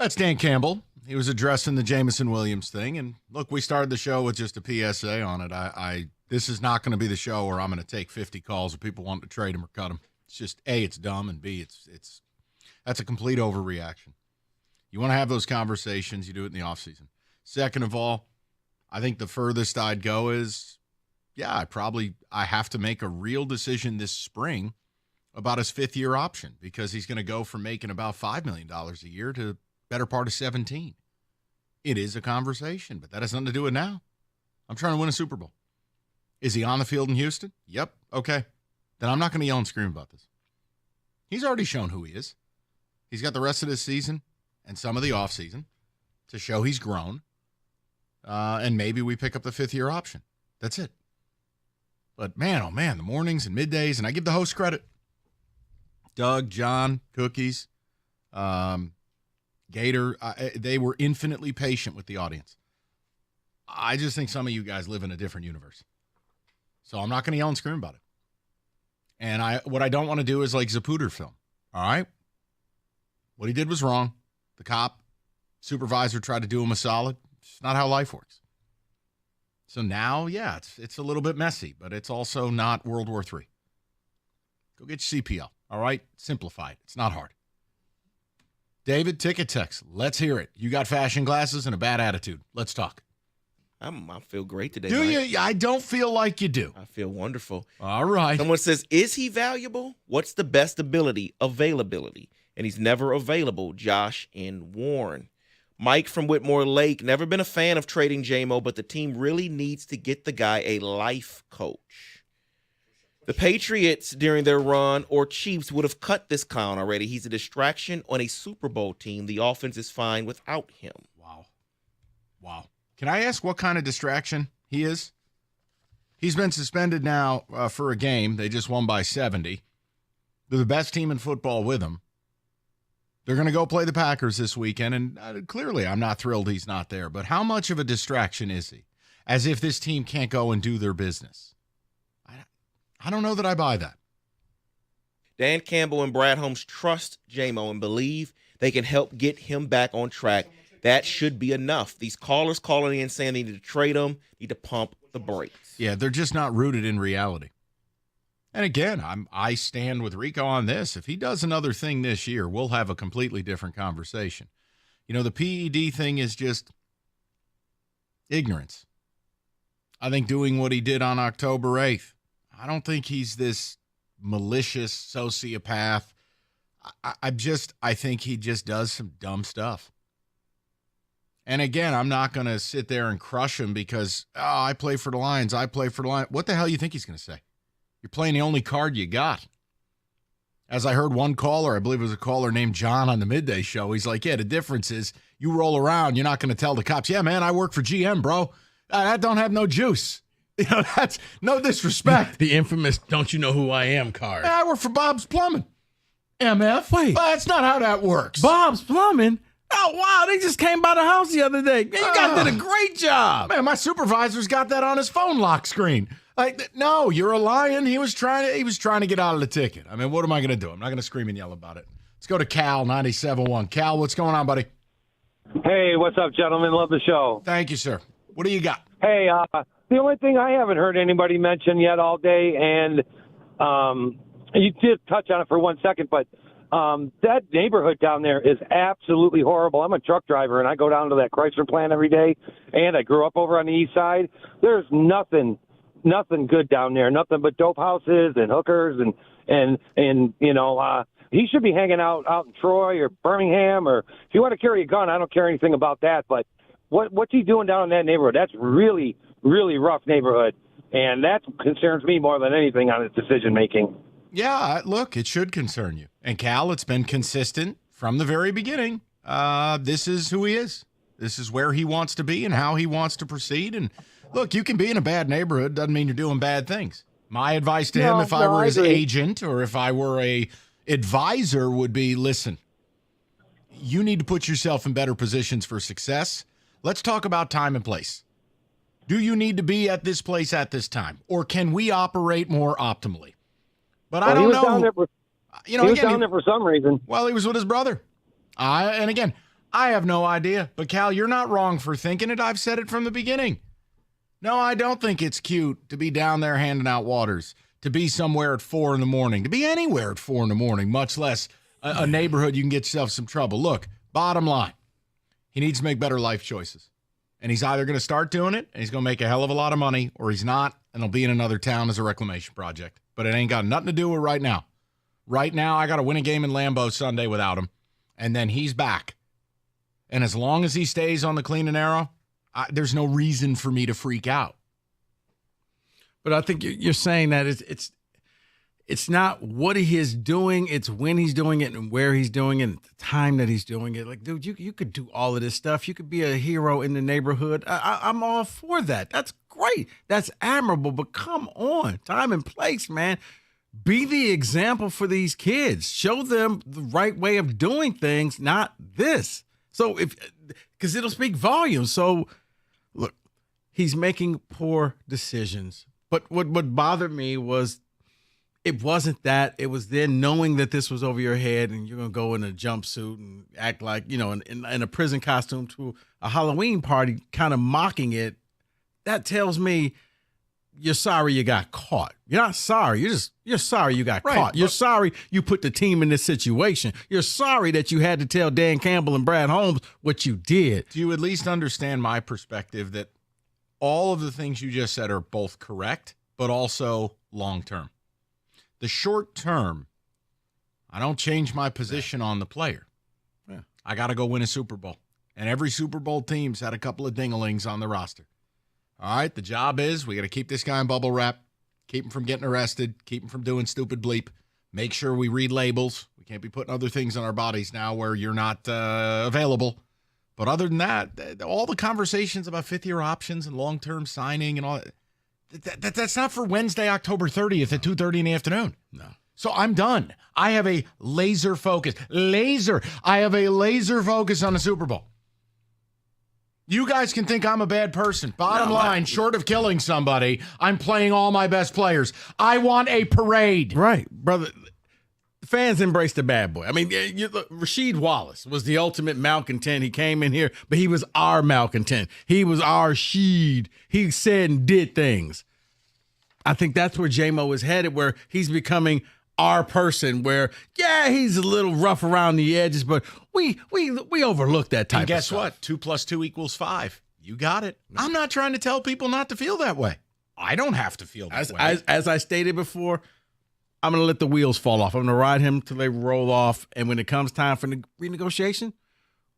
That's Dan Campbell He was addressing the Jameson Williams thing. And look, we started the show with just a PSA on it. This is not going to be the show where I'm going to take 50 calls of people wanting to trade him or cut him. It's just, A, it's dumb, and B, that's a complete overreaction. You want to have those conversations, you do it in the offseason. Second of all, I think the furthest I'd go is, I have to make a real decision this spring about his fifth-year option, because he's going to go from making about $5 million a year to better part of 17. It is a conversation, but that has nothing to do with now. I'm trying to win a Super Bowl. Is he on the field in Houston? Yep. Okay. Then I'm not going to yell and scream about this. He's already shown who he is. He's got the rest of this season and some of the offseason to show he's grown. And maybe we pick up the fifth-year option. That's it. But, man, oh, man, the mornings and middays, and I give the host credit. Doug, John, Cookies, Gator, they were infinitely patient with the audience. I just think some of you guys live in a different universe. So I'm not going to yell and scream about it. And what I don't want to do is like Zapruder film. All right? What he did was wrong. The cop, supervisor tried to do him a solid. It's not how life works. So now, it's a little bit messy, but it's also not World War III. Go get your CPL. All right? Simplify it. It's not hard. David, ticket text. Let's hear it. You got fashion glasses and a bad attitude. Let's talk. I feel great today. Do Mike. you? I don't feel like you do. I feel wonderful. All right. Someone says, is he valuable? What's the best ability? Availability. And he's never available. Josh and Warren. Mike from Whitmore Lake. Never been a fan of trading J-Mo, but the team really needs to get the guy a life coach. The Patriots, during their run, or Chiefs, would have cut this clown already. He's a distraction on a Super Bowl team. The offense is fine without him. Wow. Can I ask what kind of distraction he is? He's been suspended now for a game. They just won by 70. They're the best team in football with him. They're going to go play the Packers this weekend, and clearly I'm not thrilled he's not there. But how much of a distraction is he? As if this team can't go and do their business. I don't know that I buy that. Dan Campbell and Brad Holmes trust J-Mo and believe they can help get him back on track. That should be enough. These callers calling in saying they need to trade him, need to pump the brakes. Yeah, they're just not rooted in reality. And again, I stand with Rico on this. If he does another thing this year, we'll have a completely different conversation. You know, the PED thing is just ignorance. I think doing what he did on October 8th, I don't think he's this malicious sociopath. I think he just does some dumb stuff. And again, I'm not going to sit there and crush him because, I play for the Lions. What the hell do you think he's going to say? You're playing the only card you got. As I heard one caller, I believe it was a caller named John on the midday show, he's like, the difference is you roll around, you're not going to tell the cops, man, I work for GM, bro. That don't have no juice. You know, that's no disrespect. The infamous don't you know who I am card. I work for Bob's Plumbing. MF? Wait. Well, that's not how that works. Bob's Plumbing? Oh, wow, they just came by the house the other day. Man, you guys did a great job. Man, my supervisor's got that on his phone lock screen. Like, no, you're a lion. He was trying to get out of the ticket. I mean, what am I going to do? I'm not going to scream and yell about it. Let's go to Cal, 97.1. Cal, what's going on, buddy? Hey, what's up, gentlemen? Love the show. Thank you, sir. What do you got? Hey, the only thing I haven't heard anybody mention yet all day, and you did touch on it for 1 second, but that neighborhood down there is absolutely horrible. I'm a truck driver, and I go down to that Chrysler plant every day, and I grew up over on the east side. There's nothing good down there, nothing but dope houses and hookers, and you know, he should be hanging out in Troy or Birmingham, or if you want to carry a gun, I don't care anything about that, but what's he doing down in that neighborhood? That's really, really rough neighborhood, and that concerns me more than anything on his decision-making. Yeah, look, it should concern you. And Cal, it's been consistent from the very beginning. This is who he is. This is where he wants to be and how he wants to proceed. And look, you can be in a bad neighborhood. Doesn't mean you're doing bad things. My advice to him, if I were his agent or if I were a advisor, would be, listen, you need to put yourself in better positions for success. Let's talk about time and place. Do you need to be at this place at this time? Or can we operate more optimally? But I don't know. Down there for some reason. Well, he was with his brother. And again, I have no idea. But, Cal, you're not wrong for thinking it. I've said it from the beginning. No, I don't think it's cute to be down there handing out waters, to be somewhere at 4 in the morning, to be anywhere at 4 in the morning, much less a neighborhood you can get yourself some trouble. Look, bottom line, he needs to make better life choices. And he's either going to start doing it, and he's going to make a hell of a lot of money, or he's not, and he'll be in another town as a reclamation project. But it ain't got nothing to do with right now. Right now, I got to win a game in Lambeau Sunday without him, and then he's back. And as long as he stays on the clean and narrow, there's no reason for me to freak out. But I think you're saying that it's not what he is doing, it's when he's doing it and where he's doing it, and the time that he's doing it. Like, dude, you could do all of this stuff. You could be a hero in the neighborhood. I'm all for that. That's great. That's admirable. But come on, time and place, man. Be the example for these kids. Show them the right way of doing things, not this. So because it'll speak volumes. So look, he's making poor decisions. But what bothered me was it wasn't that. It was then knowing that this was over your head and you're going to go in a jumpsuit and act like, in a prison costume to a Halloween party, kind of mocking it. That tells me you're sorry you got caught. You're not sorry. You're sorry you got caught. You're sorry you put the team in this situation. You're sorry that you had to tell Dan Campbell and Brad Holmes what you did. Do you at least understand my perspective that all of the things you just said are both correct, but also long-term? The short term, I don't change my position on the player. Yeah. I got to go win a Super Bowl. And every Super Bowl team's had a couple of dinglings on the roster. All right, the job is we got to keep this guy in bubble wrap, keep him from getting arrested, keep him from doing stupid bleep, make sure we read labels. We can't be putting other things on our bodies now where you're not available. But other than that, all the conversations about fifth-year options and long-term signing and all that's not for Wednesday, October 30th at 2:30 in the afternoon. No. So I'm done. I have a laser focus. I have a laser focus on the Super Bowl. You guys can think I'm a bad person. Bottom line, short of killing somebody, I'm playing all my best players. I want a parade. Right, brother. Fans embrace the bad boy. I mean, look, Rasheed Wallace was the ultimate malcontent. He came in here, but he was our malcontent. He was our Sheed. He said and did things. I think that's where J-Mo is headed, where he's becoming our person, where, yeah, he's a little rough around the edges, but we overlook that type of stuff. And guess what? 2 + 2 = 5. You got it. I'm not trying to tell people not to feel that way. I don't have to feel that way. As I stated before, I'm going to let the wheels fall off. I'm going to ride him till they roll off. And when it comes time for renegotiation,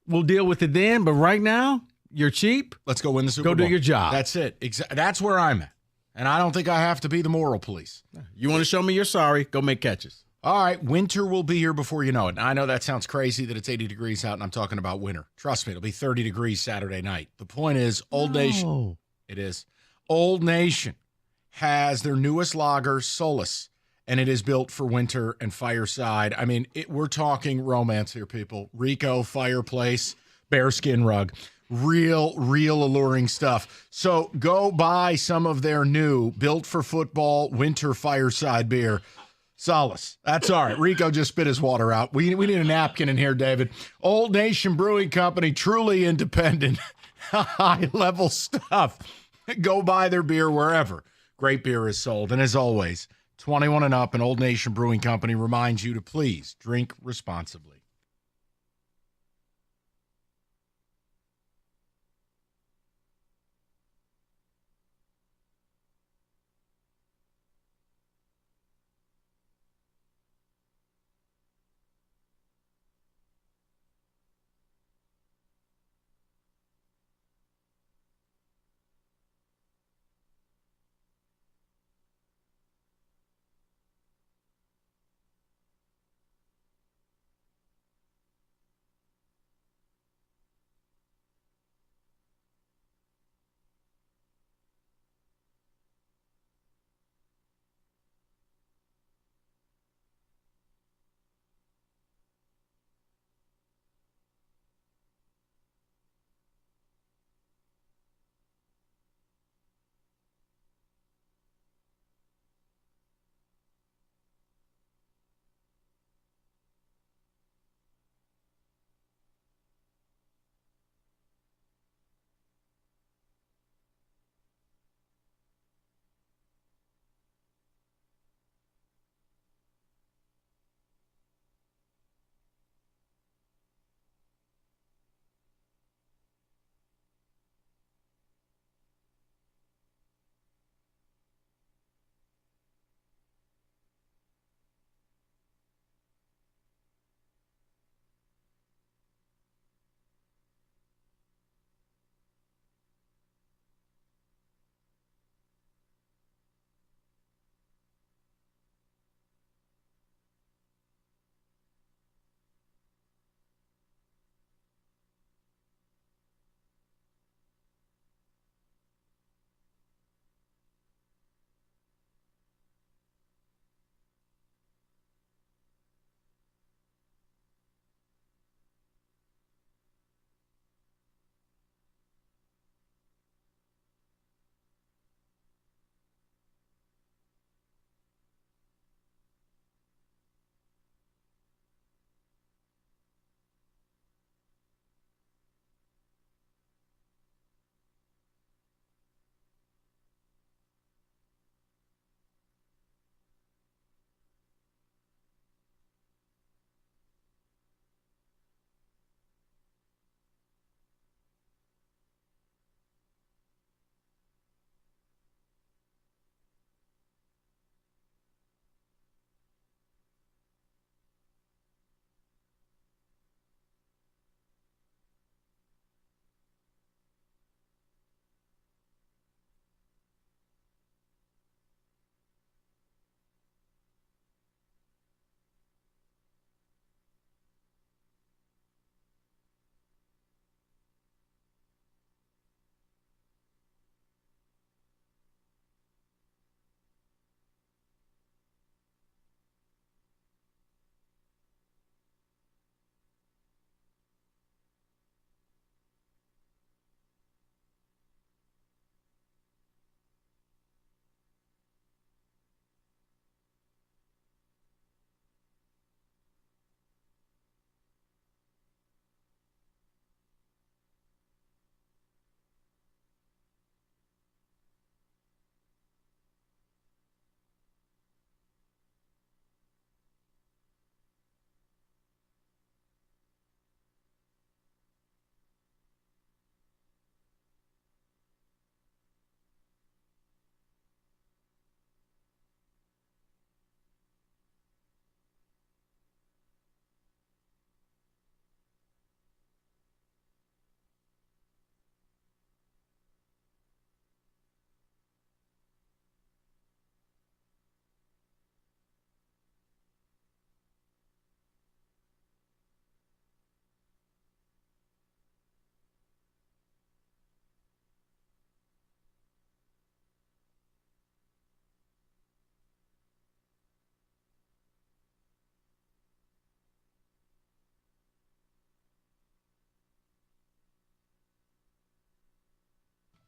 we'll deal with it then. But right now, you're cheap. Let's go win the Super Bowl. Go do your job. That's it. That's where I'm at. And I don't think I have to be the moral police. You want to show me you're sorry, go make catches. All right, winter will be here before you know it. And I know that sounds crazy that it's 80 degrees out and I'm talking about winter. Trust me, it'll be 30 degrees Saturday night. The point is, Old Nation. It is. Old Nation has their newest lager, Solus. And it is built for winter and fireside. I mean, we're talking romance here, people. Rico, fireplace, bearskin rug. Real alluring stuff. So go buy some of their new built for football winter fireside beer. Solace. That's all right. Rico just spit his water out. We need a napkin in here, David. Old Nation Brewing Company, truly independent, high-level stuff. Go buy their beer wherever great beer is sold. And as always, 21 and up, and Old Nation Brewing Company reminds you to please drink responsibly.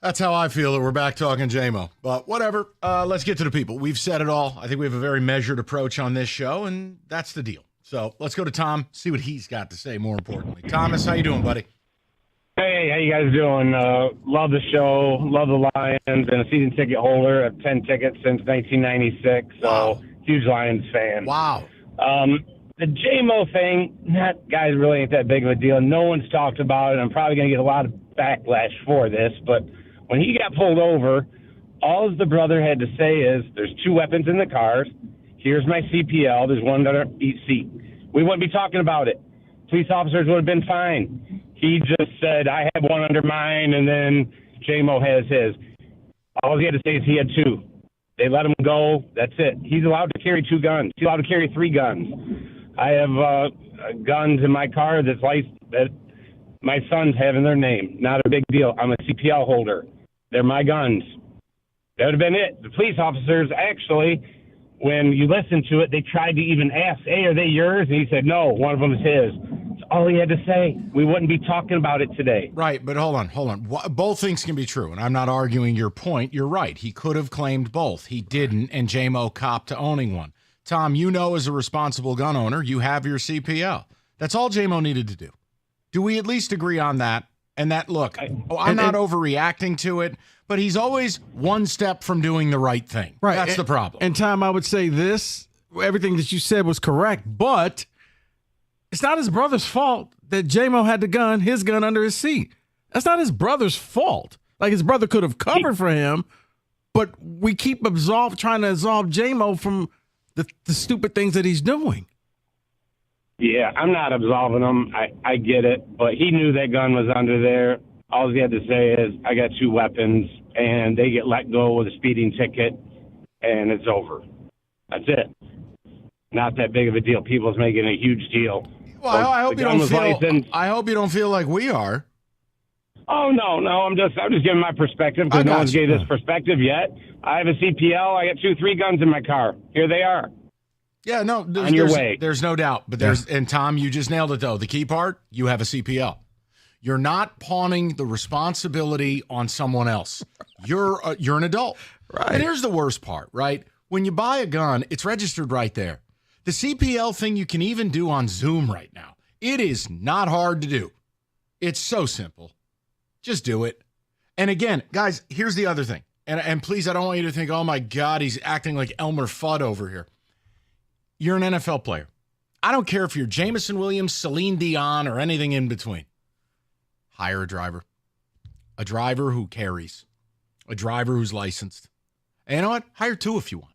That's how I feel that we're back talking J-Mo. But whatever. Let's get to the people. We've said it all. I think we have a very measured approach on this show, and that's the deal. So let's go to Tom, see what he's got to say, more importantly. Thomas, how you doing, buddy? Hey, how you guys doing? Love the show, love the Lions, and a season ticket holder. I have 10 tickets since 1996, so huge Lions fan. Wow. The J-Mo thing, that guy really ain't that big of a deal. No one's talked about it. I'm probably going to get a lot of backlash for this, but when he got pulled over, all the brother had to say is, there's 2 weapons in the cars. Here's my CPL. There's one under each seat. We wouldn't be talking about it. Police officers would have been fine. He just said, I have one under mine, and then J-Mo has his. All he had to say is he had 2. They let him go. That's it. He's allowed to carry 2 guns. He's allowed to carry 3 guns. I have guns in my car that my sons have in their name. Not a big deal. I'm a CPL holder. They're my guns. That would have been it. The police officers actually, when you listen to it, they tried to even ask, hey, are they yours? And he said, no, one of them is his. That's all he had to say. We wouldn't be talking about it today. Right, but hold on. Both things can be true, and I'm not arguing your point. You're right. He could have claimed both. He didn't, and J-Mo copped to owning one. Tom, you know as a responsible gun owner, you have your CPL. That's all J-Mo needed to do. Do we at least agree on that? And that, look, I'm not overreacting to it, but he's always one step from doing the right thing. Right. That's the problem. And Tom, I would say this, everything that you said was correct, but it's not his brother's fault that J-Mo had his gun under his seat. That's not his brother's fault. Like, his brother could have covered for him, but we keep trying to absolve J-Mo from the stupid things that he's doing. Yeah, I'm not absolving him. I get it, but he knew that gun was under there. All he had to say is, I got 2 weapons, and they get let go with a speeding ticket, and it's over. That's it. Not that big of a deal. People's making a huge deal. Well, I hope you don't feel like we are. Oh, no. I'm just giving my perspective because no one's gave this perspective yet. I have a CPL. I got 3 guns in my car. Here they are. Yeah, no, on your way. There's no doubt. But and Tom, you just nailed it, though. The key part, you have a CPL. You're not pawning the responsibility on someone else. You're an adult. Right. And here's the worst part, right? When you buy a gun, it's registered right there. The CPL thing you can even do on Zoom right now. It is not hard to do. It's so simple. Just do it. And again, guys, here's the other thing. And please, I don't want you to think, oh, my God, he's acting like Elmer Fudd over here. You're an NFL player. I don't care if you're Jameson Williams, Celine Dion, or anything in between. Hire a driver who carries, a driver who's licensed. And you know what? Hire 2 if you want.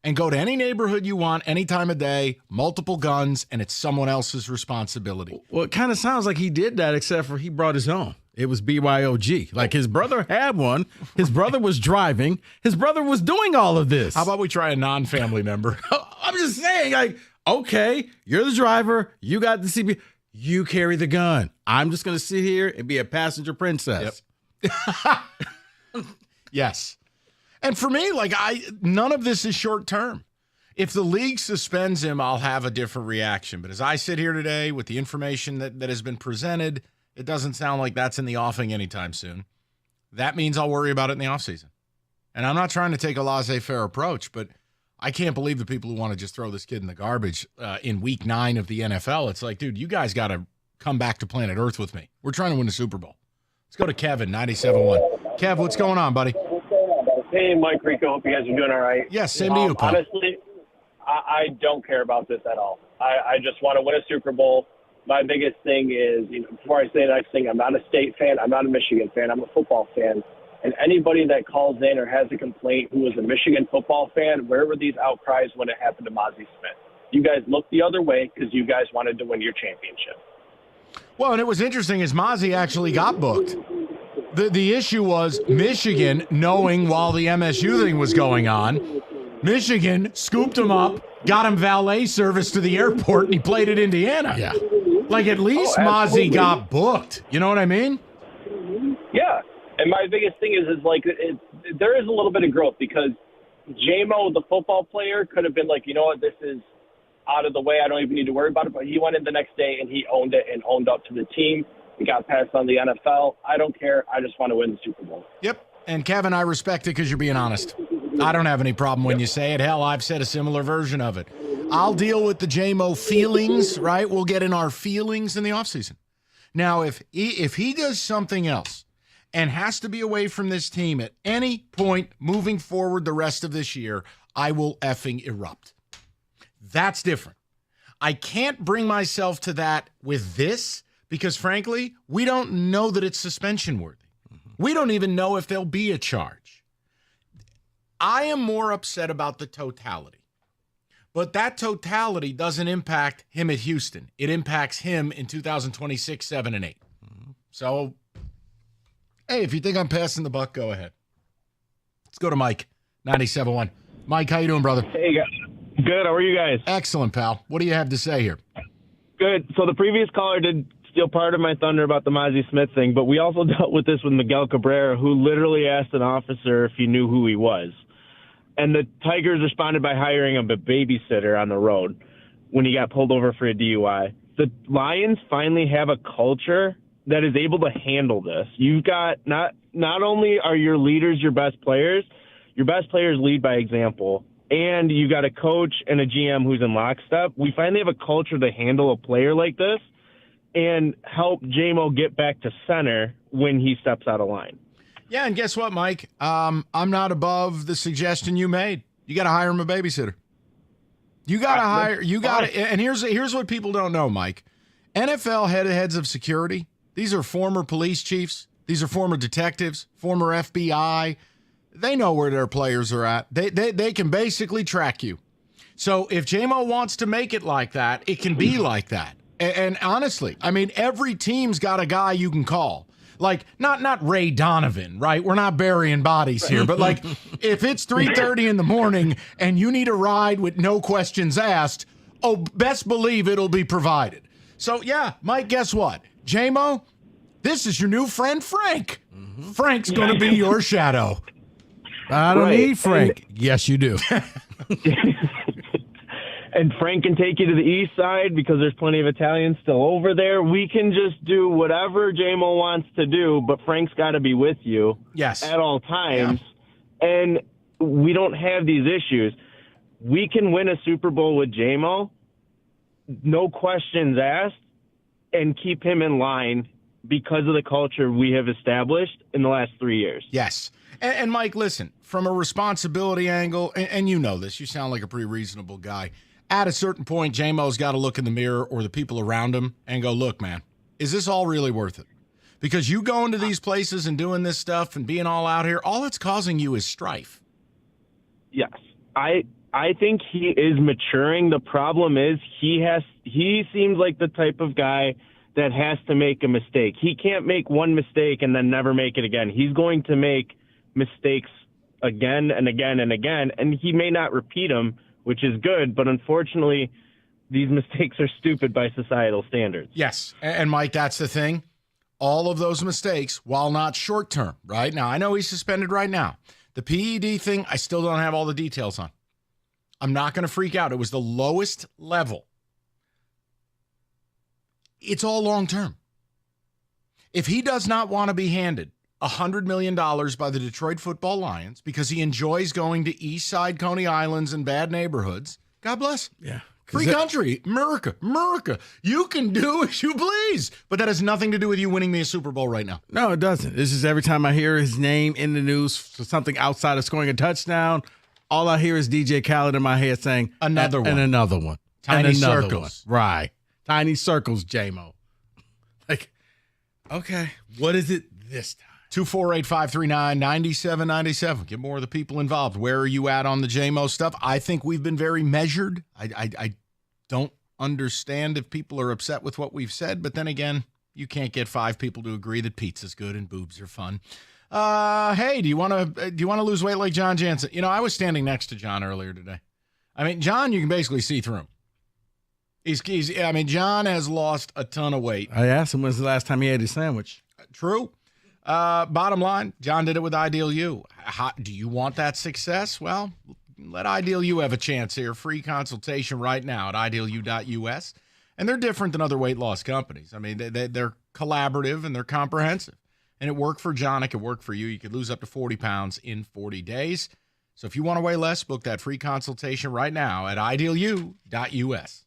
And go to any neighborhood you want, any time of day, multiple guns, and it's someone else's responsibility. Well, it kind of sounds like he did that, except for he brought his own. It was BYOG. Like, his brother had one. His brother was driving. His brother was doing all of this. How about we try a non-family member? I'm just saying, like, okay, you're the driver. You got the CP. You carry the gun. I'm just going to sit here and be a passenger princess. Yep. Yes. And for me, like, none of this is short term. If the league suspends him, I'll have a different reaction. But as I sit here today with the information that has been presented, it doesn't sound like that's in the offing anytime soon. That means I'll worry about it in the offseason. And I'm not trying to take a laissez-faire approach, but I can't believe the people who want to just throw this kid in the garbage in week 9 of the NFL. It's like, dude, you guys got to come back to planet Earth with me. We're trying to win the Super Bowl. Let's go to Kevin, 97.1. Kev, what's going on, buddy? Hey, Mike Rico. Hope you guys are doing all right. Yes, same to you, pal. Honestly, I don't care about this at all. I just want to win a Super Bowl. My biggest thing is, before I say the next thing, I'm not a State fan. I'm not a Michigan fan. I'm a football fan. And anybody that calls in or has a complaint who is a Michigan football fan, where were these outcries when it happened to Mozzie Smith? You guys looked the other way because you guys wanted to win your championship. Well, and it was interesting is Mozzie actually got booked. The issue was Michigan, knowing while the MSU thing was going on, Michigan scooped him up, got him valet service to the airport, and he played at Indiana. Yeah. Like, at least Mozzie got booked. You know what I mean? Yeah. And my biggest thing is like, there is a little bit of growth because J-Mo, the football player, could have been like, you know what, this is out of the way. I don't even need to worry about it. But he went in the next day and he owned it and owned up to the team. It got passed on the NFL. I don't care. I just want to win the Super Bowl. Yep. And Kevin, I respect it because you're being honest. I don't have any problem when you say it. Hell, I've said a similar version of it. I'll deal with the J-Mo feelings, right? We'll get in our feelings in the offseason. Now, if he does something else and has to be away from this team at any point moving forward the rest of this year, I will effing erupt. That's different. I can't bring myself to that with this because, frankly, we don't know that it's suspension worthy. We don't even know if there'll be a charge. I am more upset about the totality. But that totality doesn't impact him at Houston. It impacts him in 2026, 7, and 8. So, hey, if you think I'm passing the buck, go ahead. Let's go to Mike, 97.1. Mike, how you doing, brother? Hey, guys. Good. How are you guys? Excellent, pal. What do you have to say here? Good. So the previous caller did steal part of my thunder about the Mozzie Smith thing, but we also dealt with this with Miguel Cabrera, who literally asked an officer if he knew who he was. And the Tigers responded by hiring him a babysitter on the road when he got pulled over for a DUI. The Lions finally have a culture that is able to handle this. You've got not only are your leaders your best players lead by example, and you got a coach and a GM who's in lockstep. We finally have a culture to handle a player like this and help J-Mo get back to center when he steps out of line. Yeah, and guess what, Mike? I'm not above the suggestion you made. You got to hire him a babysitter. You got to hire. You got to. And here's what people don't know, Mike. NFL heads of security. These are former police chiefs. These are former detectives, former FBI. They know where their players are at. They can basically track you. So if J-Mo wants to make it like that, it can be like that. And honestly, I mean, every team's got a guy you can call. Like, not Ray Donovan, right? We're not burying bodies here. But, like, if it's 3:30 in the morning and you need a ride with no questions asked, oh, best believe it'll be provided. So, yeah, Mike, guess what? J-Mo, this is your new friend, Frank. Frank's going to be your shadow. I don't need Frank. Yes, you do. And Frank can take you to the east side because there's plenty of Italians still over there. We can just do whatever J-Mo wants to do, but Frank's got to be with you at all times. Yeah. And we don't have these issues. We can win a Super Bowl with J-Mo, no questions asked, and keep him in line because of the culture we have established in the last 3 years. Yes. And Mike, listen, from a responsibility angle, and you know this, you sound like a pretty reasonable guy. At a certain point, J-Mo's got to look in the mirror or the people around him and go, look, man, is this all really worth it? Because you going to these places and doing this stuff and being all out here, all it's causing you is strife. Yes. I think he is maturing. The problem is he seems like the type of guy that has to make a mistake. He can't make one mistake and then never make it again. He's going to make mistakes again and again and again, and he may not repeat them, which is good, but unfortunately, these mistakes are stupid by societal standards. Yes, and Mike, that's the thing. All of those mistakes, while not short-term, right? Now, I know he's suspended right now. The PED thing, I still don't have all the details on. I'm not going to freak out. It was the lowest level. It's all long-term. If he does not want to be handed $100 million by the Detroit Football Lions because he enjoys going to East Side Coney Islands and bad neighborhoods, God bless. Yeah. Free country, America. You can do as you please. But that has nothing to do with you winning me a Super Bowl right now. No, it doesn't. This is every time I hear his name in the news for something outside of scoring a touchdown, all I hear is DJ Khaled in my head saying, another one. And another one. Tiny and another circles. One. Right. Tiny circles, J-Mo. Like, okay, what is it this time? 248-539-9797. Get more of the people involved. Where are you at on the J-Mo stuff? I think we've been very measured. I don't understand if people are upset with what we've said, but then again, you can't get 5 people to agree that pizza's good and boobs are fun. Hey, do you want to lose weight like John Jansen? You know, I was standing next to John earlier today. I mean, John, you can basically see through him. John has lost a ton of weight. I asked him when's the last time he ate a sandwich. True. Bottom line, John did it with Ideal U. Do you want that success? Well, let Ideal U have a chance here. Free consultation right now at idealu.us. And they're different than other weight loss companies. I mean, they're collaborative and they're comprehensive. And it worked for John. It could work for you. You could lose up to 40 pounds in 40 days. So if you want to weigh less, book that free consultation right now at idealu.us.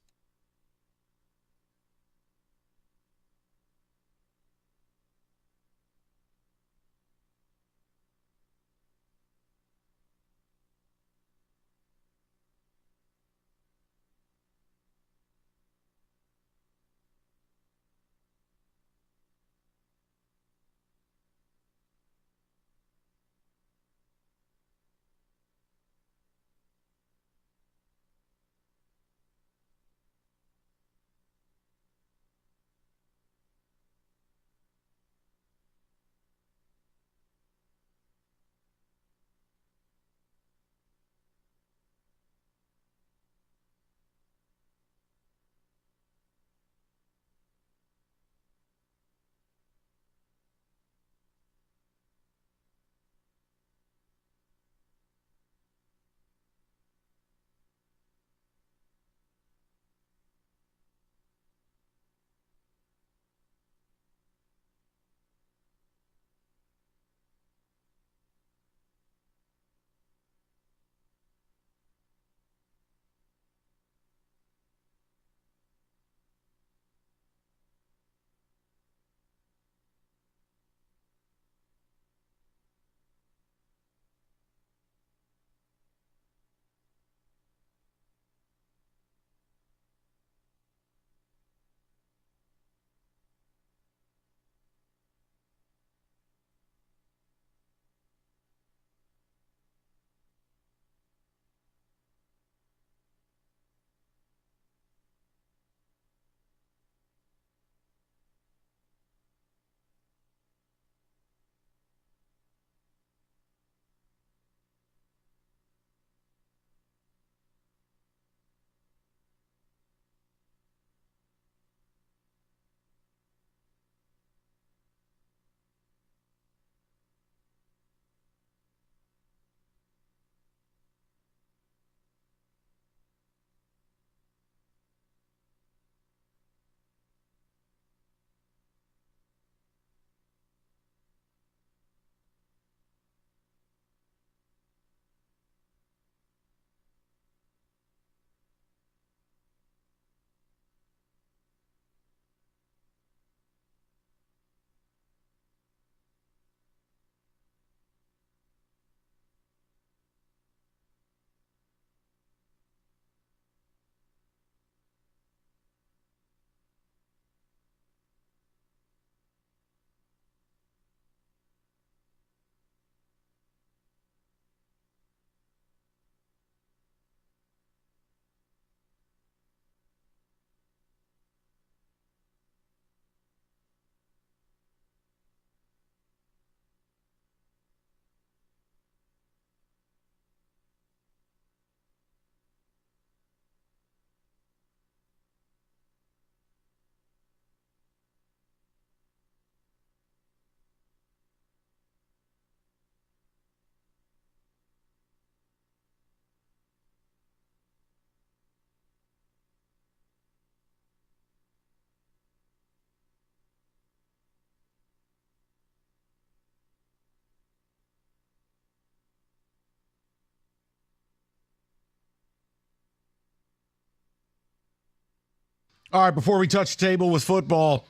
All right, before we touch the table with football,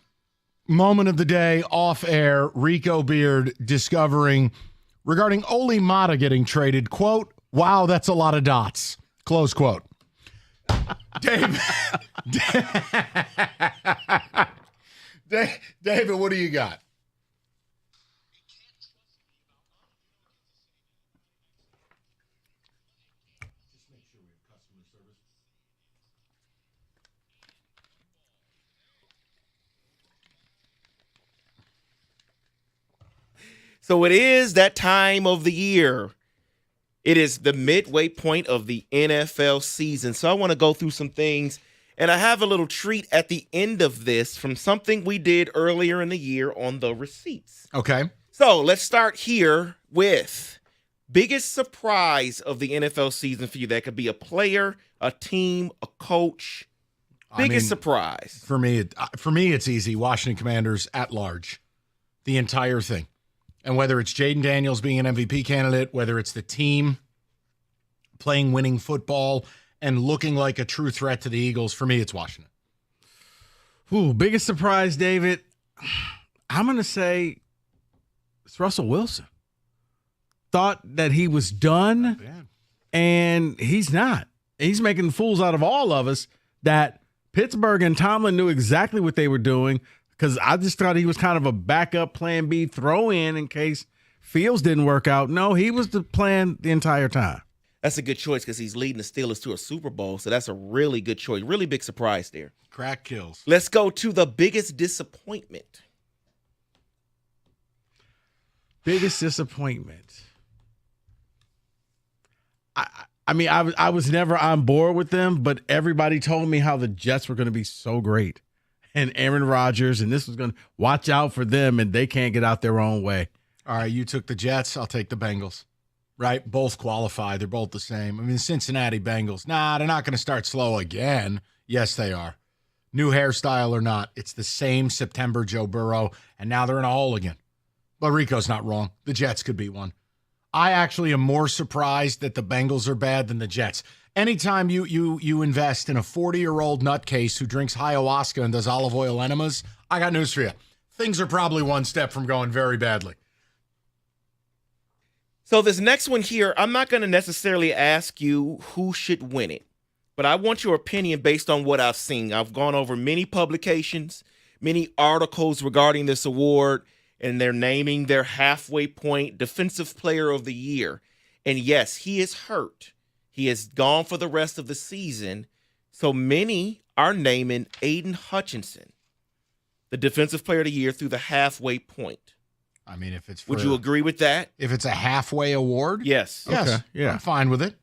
moment of the day, off air, Rico Beard discovering regarding Oli Mata getting traded, quote, "Wow, that's a lot of dots," close quote. David, David, what do you got? So it is that time of the year. It is the midway point of the NFL season. So I want to go through some things, and I have a little treat at the end of this from something we did earlier in the year on the receipts. Okay. So let's start here with biggest surprise of the NFL season for you. That could be a player, a team, a coach, Biggest surprise. For me, it's easy. Washington Commanders at large. The entire thing. And whether it's Jaden Daniels being an MVP candidate, whether it's the team playing winning football and looking like a true threat to the Eagles, for me, it's Washington. Ooh, biggest surprise, David. I'm going to say it's Russell Wilson. Thought that he was done, and he's not. He's making fools out of all of us. That Pittsburgh and Tomlin knew exactly what they were doing, because I just thought he was kind of a backup plan B throw-in case Fields didn't work out. No, he was the plan the entire time. That's a good choice because he's leading the Steelers to a Super Bowl, so that's a really good choice. Really big surprise there. Crack kills. Let's go to the biggest disappointment. Biggest disappointment. I mean, I was never on board with them, but everybody told me how the Jets were going to be so great. And Aaron Rodgers, and this was going to watch out for them, and they can't get out their own way. All right, you took the Jets. I'll take the Bengals. Right? Both qualify. They're both the same. I mean, Cincinnati Bengals. Nah, they're not going to start slow again. Yes, they are. New hairstyle or not, it's the same September Joe Burrow, and now they're in a hole again. But Rico's not wrong. The Jets could beat one. I actually am more surprised that the Bengals are bad than the Jets. Anytime you invest in a 40-year-old nutcase who drinks ayahuasca and does olive oil enemas, I got news for you. Things are probably one step from going very badly. So this next one here, I'm not going to necessarily ask you who should win it, but I want your opinion based on what I've seen. I've gone over many publications, many articles regarding this award, and they're naming their halfway point Defensive Player of the Year. And yes, he is hurt. He is gone for the rest of the season. So many are naming Aiden Hutchinson the Defensive Player of the Year through the halfway point. I mean, if it's would you agree with that? If it's a halfway award? Yes. Yes. Okay, yeah. I'm fine with it.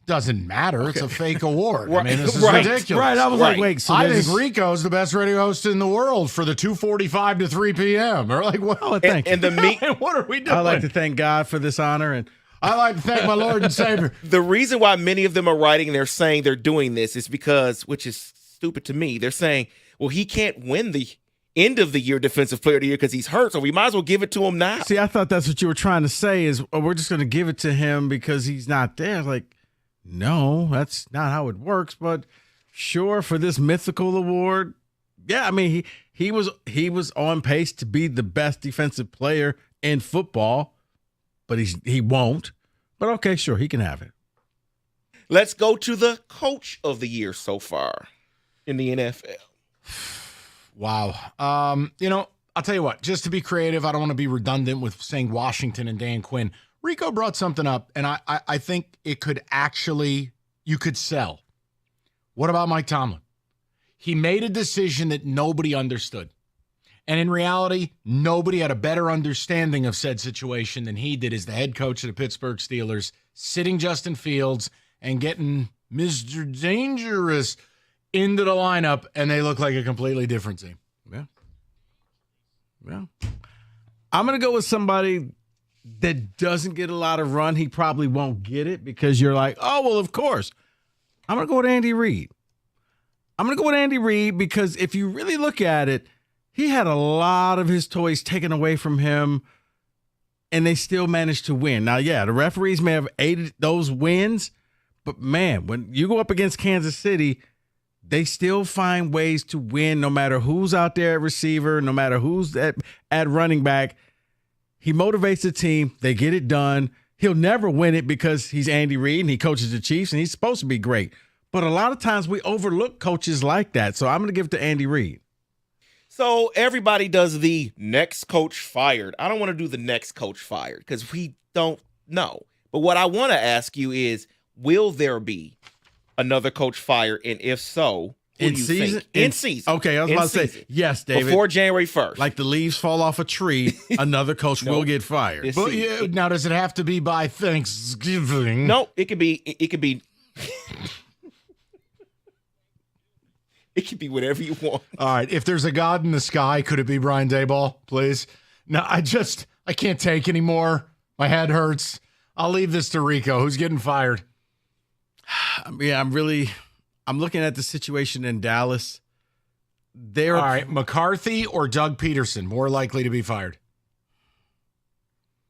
Doesn't matter. It's a fake award. Right. I mean, this is Right. ridiculous. Right. I was like, wait. So I there's- think Rico's the best radio host in the world for the 2:45 to 3 p.m. Or like, what? Oh, thank you. And the meat. What are we doing? I like to thank God for this honor, and I like to thank my Lord and Savior. The reason why many of them are writing and they're saying they're doing this is because, which is stupid to me, they're saying, well, he can't win the end of the year Defensive Player of the Year because he's hurt, so we might as well give it to him now. see, I thought that's what you were trying to say is, oh, we're just going to give it to him because he's not there. Like, no, that's not how it works. But sure, for this mythical award, yeah, I mean, he was on pace to be the best defensive player in football, but he won't. But okay, sure, he can have it. Let's go to the Coach of the Year so far in the NFL. Wow. I'll tell you what, just to be creative, I don't want to be redundant with saying Washington and Dan Quinn. Rico brought something up, and I think it could actually, you could sell. What about Mike Tomlin? He made a decision that nobody understood. And in reality, nobody had a better understanding of said situation than he did as the head coach of the Pittsburgh Steelers, sitting Justin Fields and getting Mr. Dangerous into the lineup, and they look like a completely different team. Yeah. Yeah. I'm going to go with somebody that doesn't get a lot of run. He probably won't get it because you're like, oh, well, of course. I'm going to go with Andy Reid. I'm going to go with Andy Reid because if you really look at it, he had a lot of his toys taken away from him, and they still managed to win. Now, yeah, the referees may have aided those wins, but, man, when you go up against Kansas City, they still find ways to win no matter who's out there at receiver, no matter who's at running back. He motivates the team. They get it done. He'll never win it because he's Andy Reid and he coaches the Chiefs and he's supposed to be great. But a lot of times we overlook coaches like that. So I'm going to give it to Andy Reid. So everybody does the next coach fired. I don't want to do the next coach fired because we don't know. But what I want to ask you is, will there be another coach fired? And if so, who do you think? In season. Okay, I was about to say, yes, David. Before January 1st. Like the leaves fall off a tree, another coach will get fired. But now, does it have to be by Thanksgiving? No, it could be it could be whatever you want. All right, if there's a God in the sky, could it be Brian Daboll, please? No, I can't take anymore. My head hurts. I'll leave this to Rico. Who's getting fired? Yeah, I'm looking at the situation in Dallas. All right, McCarthy or Doug Peterson more likely to be fired?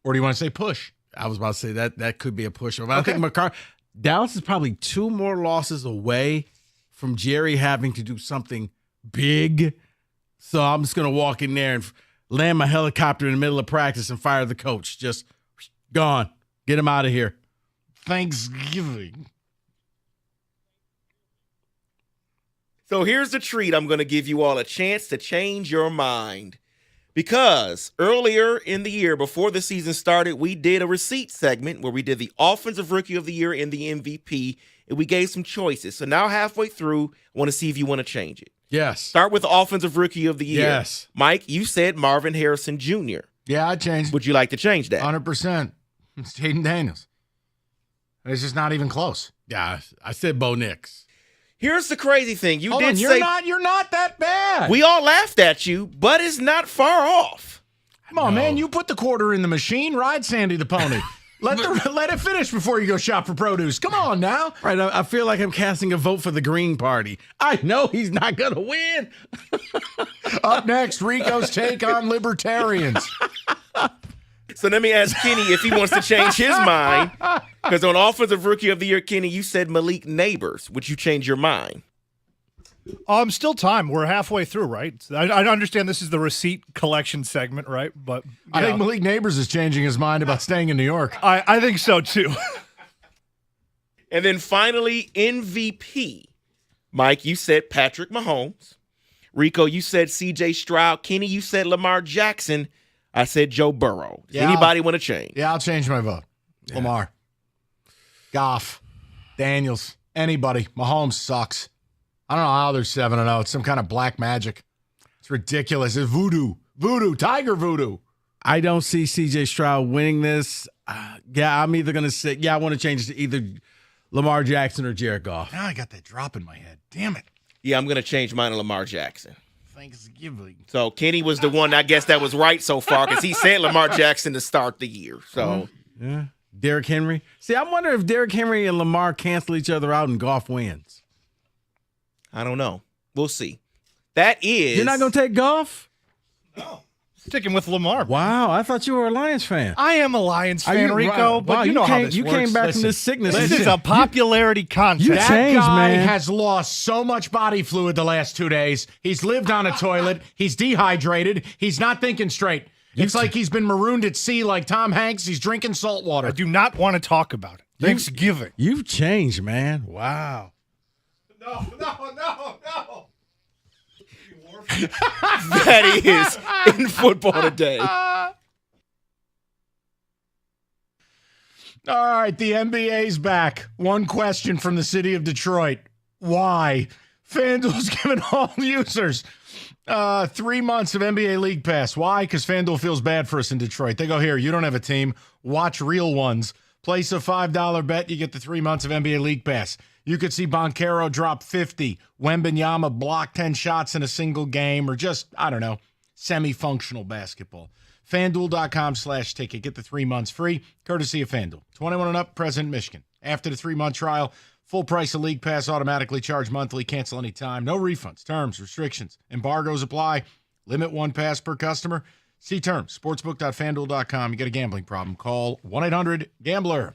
Or do you want to say push? I was about to say that could be a push. But I think Dallas is probably 2 more losses away from Jerry having to do something big. So I'm just going to walk in there and land my helicopter in the middle of practice and fire the coach. Just gone. Get him out of here. Thanksgiving. So here's the treat. I'm going to give you all a chance to change your mind. Because earlier in the year, before the season started, we did a receipt segment where we did the Offensive Rookie of the Year and the MVP, and we gave some choices. So now halfway through, I want to see if you want to change it. Yes. Start with the Offensive Rookie of the Year. Yes. Mike, you said Marvin Harrison Jr. Yeah, I changed. Would you like to change that? 100%. It's Jaden Daniels. It's just not even close. Yeah, I said Bo Nix. Here's the crazy thing. You're not that bad. We all laughed at you, but it's not far off. Come on, man. You put the quarter in the machine. Ride Sandy the pony. Let it finish before you go shop for produce. Come on now. Right. I feel like I'm casting a vote for the Green Party. I know he's not going to win. Up next, Rico's take on libertarians. So let me ask Kenny if he wants to change his mind. Because on Offensive Rookie of the Year, Kenny, you said Malik Neighbors. Would you change your mind? Still time. We're halfway through, right? I understand this is the receipt collection segment, right? But I think Malik Neighbors is changing his mind about staying in New York. I think so, too. And then finally, MVP. Mike, you said Patrick Mahomes. Rico, you said C.J. Stroud. Kenny, you said Lamar Jackson. I said Joe Burrow. Does anybody want to change? Yeah, I'll change my vote. Yeah. Lamar. Goff. Daniels. Anybody. Mahomes sucks. I don't know how they're 7-0. It's some kind of black magic. It's ridiculous. It's voodoo. Voodoo. Tiger voodoo. I don't see C.J. Stroud winning this. I'm either going to say, I want to change it to either Lamar Jackson or Jared Goff. Now I got that drop in my head. Damn it. Yeah, I'm going to change mine to Lamar Jackson. Thanksgiving. So Kenny was the one, I guess, that was right so far because he said Lamar Jackson to start the year. So yeah. Derrick Henry. See, I wonder if Derrick Henry and Lamar cancel each other out and Goff wins. I don't know. We'll see. That is. You're not going to take Goff? No. Sticking with Lamar. Wow, I thought you were a Lions fan. I am a Lions fan, Rico, but you know how this works. You came back from this sickness. This is a popularity contest. That guy has lost so much body fluid the last 2 days. He's lived on a toilet. He's dehydrated. He's not thinking straight. It's like he's been marooned at sea like Tom Hanks. He's drinking salt water. I do not want to talk about it. Thanksgiving. You've changed, man. Wow. No. That is in football today. All right, the NBA's back. One question from the city of Detroit. Why? FanDuel's giving all users 3 months of NBA League Pass. Why? Because FanDuel feels bad for us in Detroit. They go, here, you don't have a team. Watch real ones. Place a $5 bet, you get the 3 months of NBA League Pass. You could see Boncaro drop 50, Wembanyama block 10 shots in a single game, or just, I don't know, semi-functional basketball. FanDuel.com/ticket. Get the 3 months free, courtesy of FanDuel. 21 and up, present Michigan. After the 3-month trial, full price of League Pass automatically charged monthly, cancel anytime. No refunds, terms, restrictions, embargoes apply. Limit 1 pass per customer. See terms, sportsbook.fanduel.com. You get a gambling problem, call 1-800-GAMBLER.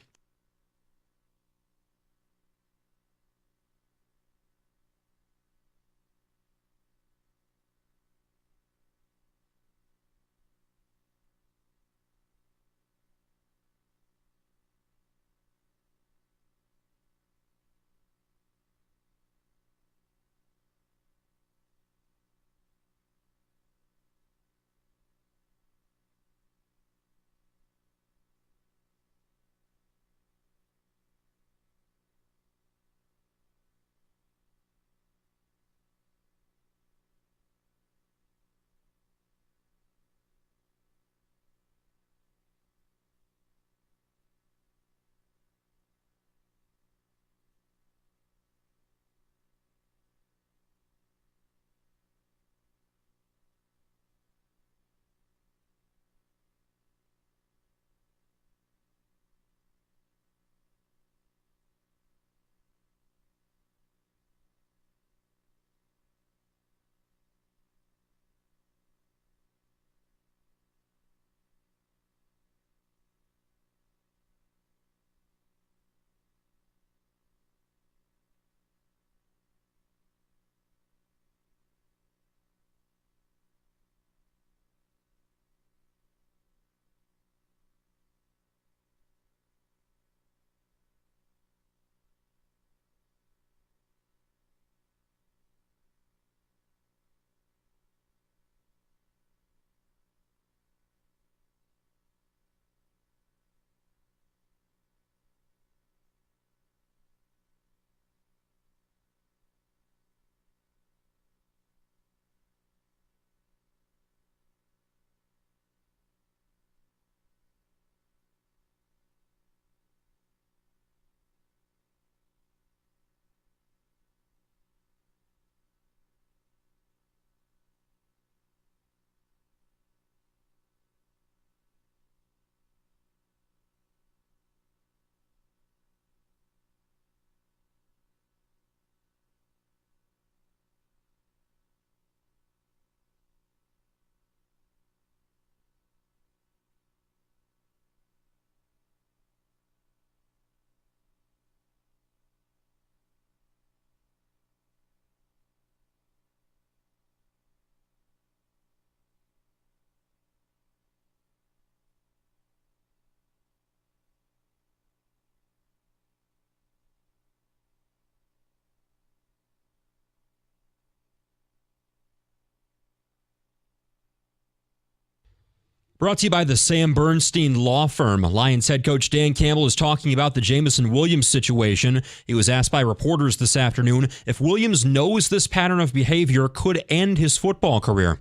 Brought to you by the Sam Bernstein Law Firm. Lions head coach Dan Campbell is talking about the Jameson Williams situation. He was asked by reporters this afternoon if Williams knows this pattern of behavior could end his football career.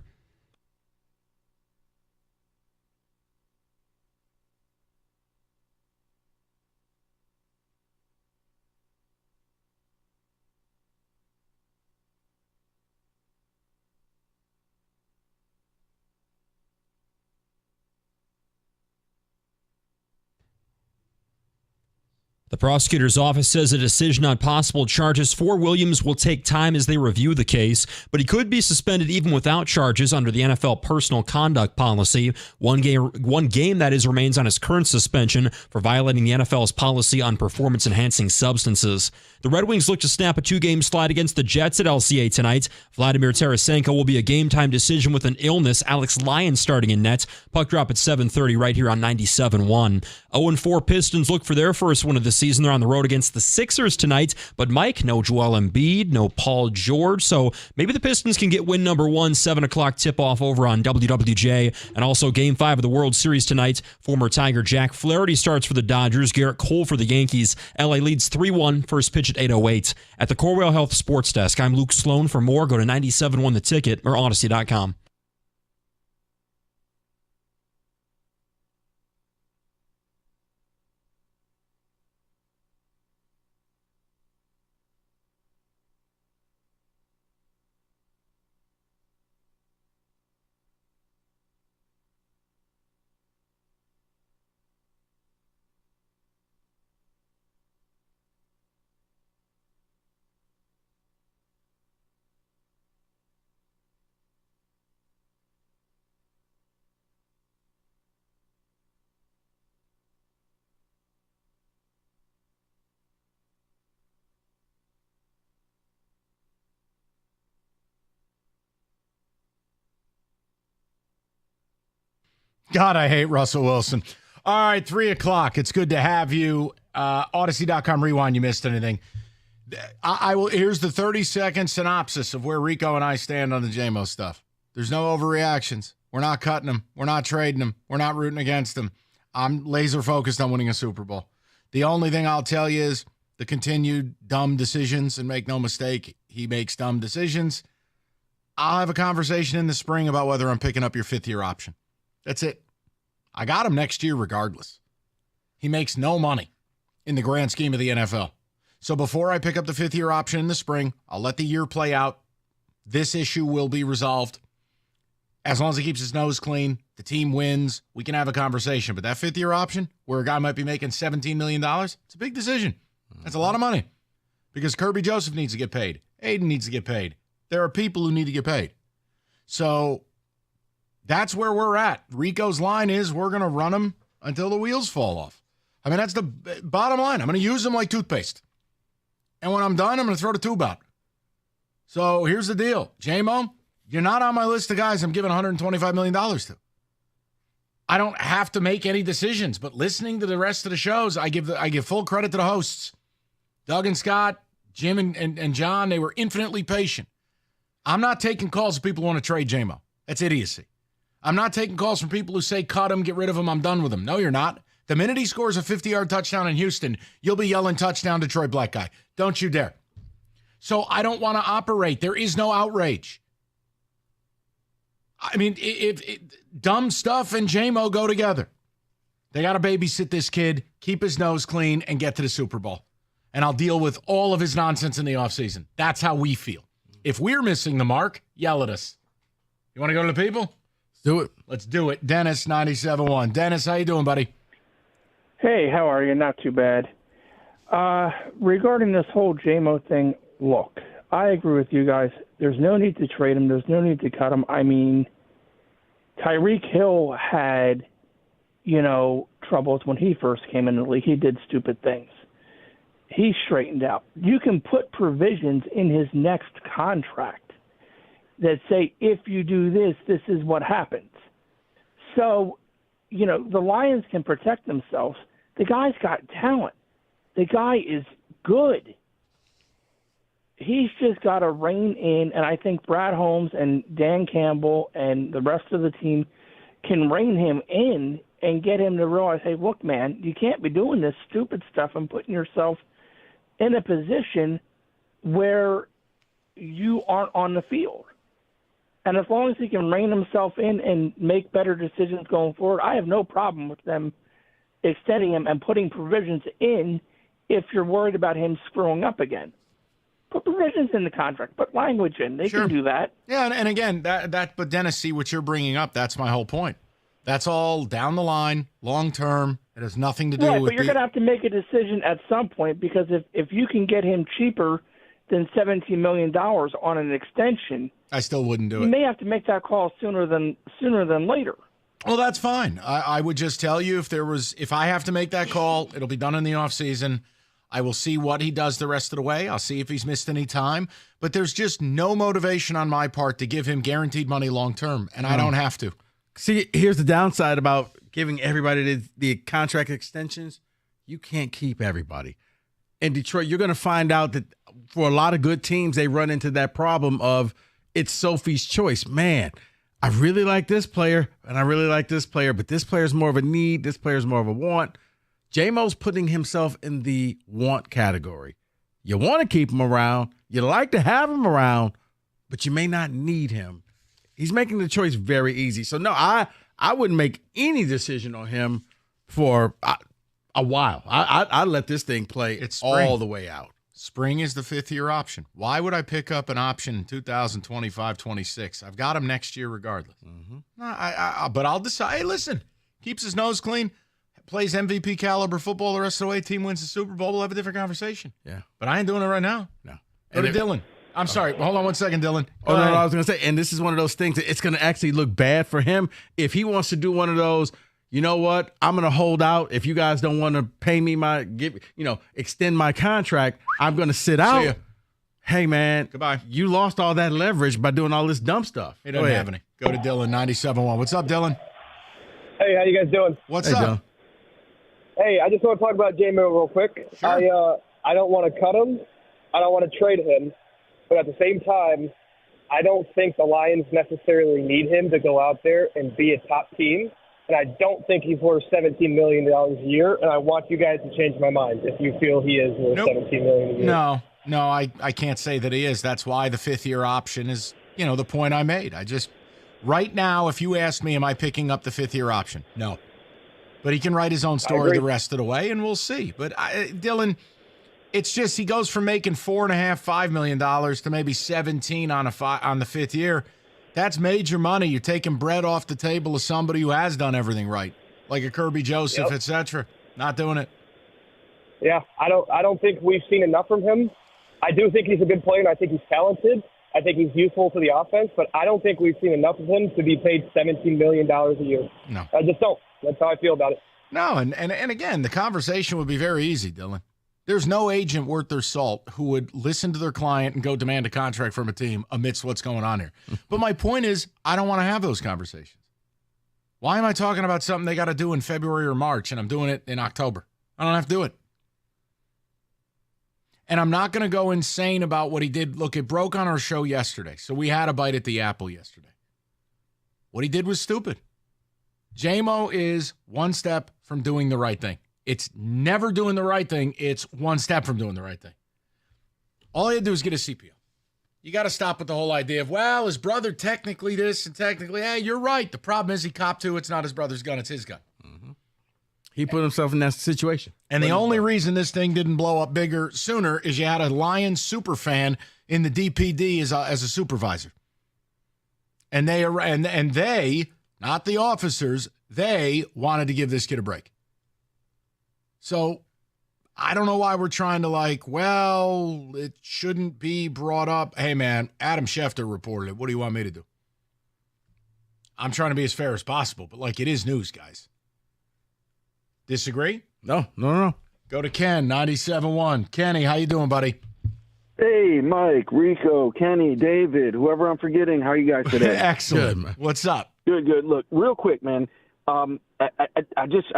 The prosecutor's office says a decision on possible charges for Williams will take time as they review the case, but he could be suspended even without charges under the NFL personal conduct policy. One game that is remains on his current suspension for violating the NFL's policy on performance-enhancing substances. The Red Wings look to snap a 2-game slide against the Jets at LCA tonight. Vladimir Tarasenko will be a game-time decision with an illness. Alex Lyon starting in net. Puck drop at 7:30 right here on 97.1. 0-4 Pistons look for their first win of the season. They're on the road against the Sixers tonight. But Mike, no Joel Embiid, no Paul George. So maybe the Pistons can get win number 1, 7 o'clock tip-off over on WWJ. And also Game 5 of the World Series tonight. Former Tiger Jack Flaherty starts for the Dodgers. Garrett Cole for the Yankees. LA leads 3-1. First pitch at 8:08. At the Corwell Health Sports Desk, I'm Luke Sloan. For more, go to 97.1 The Ticket or Odyssey.com. God, I hate Russell Wilson. All right, 3 o'clock. It's good to have you. Odyssey.com rewind. You missed anything? I will. Here's the 30-second synopsis of where Rico and I stand on the JMO stuff. There's no overreactions. We're not cutting him. We're not trading him. We're not rooting against him. I'm laser focused on winning a Super Bowl. The only thing I'll tell you is the continued dumb decisions, and make no mistake, he makes dumb decisions. I'll have a conversation in the spring about whether I'm picking up your 5th-year option. That's it. I got him next year regardless. He makes no money in the grand scheme of the NFL. So before I pick up the 5th-year option in the spring, I'll let the year play out. This issue will be resolved. As long as he keeps his nose clean, the team wins, we can have a conversation. But that 5th-year option, where a guy might be making $17 million, it's a big decision. That's a lot of money. Because Kirby Joseph needs to get paid. Aiden needs to get paid. There are people who need to get paid. So that's where we're at. Rico's line is we're going to run him until the wheels fall off. I mean, that's the bottom line. I'm going to use him like toothpaste. And when I'm done, I'm going to throw the tube out. So here's the deal. J-Mo, you're not on my list of guys I'm giving $125 million to. I don't have to make any decisions, but listening to the rest of the shows, I give full credit to the hosts. Doug and Scott, Jim and John, they were infinitely patient. I'm not taking calls of people who want to trade J-Mo. That's idiocy. I'm not taking calls from people who say, cut him, get rid of him, I'm done with him. No, you're not. The minute he scores a 50-yard touchdown in Houston, you'll be yelling touchdown Detroit black guy. Don't you dare. So I don't want to operate. There is no outrage. I mean, if dumb stuff and J-Mo go together. They got to babysit this kid, keep his nose clean, and get to the Super Bowl. And I'll deal with all of his nonsense in the offseason. That's how we feel. If we're missing the mark, yell at us. You want to go to the people? Do it. Let's do it. Dennis, 97.1. Dennis, how you doing, buddy? Hey, how are you? Not too bad. Regarding this whole J-Mo thing, look, I agree with you guys. There's no need to trade him. There's no need to cut him. I mean, Tyreek Hill had, troubles when he first came in the league. He did stupid things. He straightened out. You can put provisions in his next contract that say, if you do this, this is what happens. So, the Lions can protect themselves. The guy's got talent. The guy is good. He's just got to rein in, and I think Brad Holmes and Dan Campbell and the rest of the team, can rein him in and get him to realize, hey, look, man, you can't be doing this stupid stuff and putting yourself in a position where you aren't on the field. And as long as he can rein himself in and make better decisions going forward, I have no problem with them extending him and putting provisions in if you're worried about him screwing up again. Put provisions in the contract. Put language in. They can do that. Yeah, and again, but Dennis, see what you're bringing up. That's my whole point. That's all down the line, long term. It has nothing to do right, with. But you're going to have to make a decision at some point, because if you can get him cheaper than $17 million on an extension, I still wouldn't do it. You may have to make that call sooner than later. Well, that's fine. I would just tell you, if I have to make that call, it'll be done in the offseason. I will see what he does the rest of the way. I'll see if he's missed any time. But there's just no motivation on my part to give him guaranteed money long term, and I don't have to. See, here's the downside about giving everybody the contract extensions. You can't keep everybody. In Detroit, you're going to find out that for a lot of good teams, they run into that problem of it's Sophie's choice. Man, I really like this player, and I really like this player, but this player's more of a need, this player's more of a want. J-Mo's putting himself in the want category. You want to keep him around. You like to have him around, but you may not need him. He's making the choice very easy. So, no, I wouldn't make any decision on him for a while. I'd let this thing play all the way out. Spring is the fifth-year option. Why would I pick up an option in 2025-26? I've got him next year regardless. Mm-hmm. But I'll decide. Hey, listen, keeps his nose clean, plays MVP caliber football the rest of the way, team wins the Super Bowl, we'll have a different conversation. Yeah. But I ain't doing it right now. No. Go to Dylan. I'm sorry. Hold on one second, Dylan. No, I was going to say, and this is one of those things that it's going to actually look bad for him if he wants to do one of those. You know what? I'm going to hold out. If you guys don't want to pay me extend my contract, I'm going to sit out. See ya. Hey, man. Goodbye. You lost all that leverage by doing all this dumb stuff. He doesn't have any. Go to Dylan, 97.1. What's up, Dylan? Hey, how you guys doing? What's up? Dylan. Hey, I just want to talk about J-Mo real quick. Sure. I don't want to cut him. I don't want to trade him. But at the same time, I don't think the Lions necessarily need him to go out there and be a top team. And I don't think he's worth $17 million a year. And I want you guys to change my mind if you feel he is worth $17 million a year. No, I can't say that he is. That's why the fifth-year option is, the point I made. Right now, if you ask me, am I picking up the fifth-year option? No. But he can write his own story the rest of the way, and we'll see. But, Dylan, it's just he goes from making $4.5 million to maybe 17 on the fifth year. That's major money. You're taking bread off the table of somebody who has done everything right, like a Kirby Joseph, etc. Not doing it. Yeah, I don't think we've seen enough from him. I do think he's a good player, and I think he's talented. I think he's useful to the offense, but I don't think we've seen enough of him to be paid $17 million a year. No. I just don't. That's how I feel about it. No, and again, the conversation would be very easy, Dylan. There's no agent worth their salt who would listen to their client and go demand a contract from a team amidst what's going on here. But my point is, I don't want to have those conversations. Why am I talking about something they got to do in February or March, and I'm doing it in October? I don't have to do it. And I'm not going to go insane about what he did. Look, it broke on our show yesterday, so we had a bite at the apple yesterday. What he did was stupid. J-Mo is one step from doing the right thing. It's never doing the right thing. It's one step from doing the right thing. All he had to do is get a CPO. You got to stop with the whole idea of, well, his brother technically this and technically, hey, you're right. The problem is he copped to it's not his brother's gun, it's his gun. Mm-hmm. He put himself in that situation. And the only reason this thing didn't blow up bigger sooner is you had a Lions super fan in the DPD as a supervisor. And they, not the officers, they wanted to give this kid a break. So I don't know why we're trying to it shouldn't be brought up. Hey, man, Adam Schefter reported it. What do you want me to do? I'm trying to be as fair as possible, but it is news, guys. Disagree? No. Go to Ken, 97.1. Kenny, how you doing, buddy? Hey, Mike, Rico, Kenny, David, whoever I'm forgetting. How are you guys today? Excellent. Good. What's up? Good. Look, real quick, man. I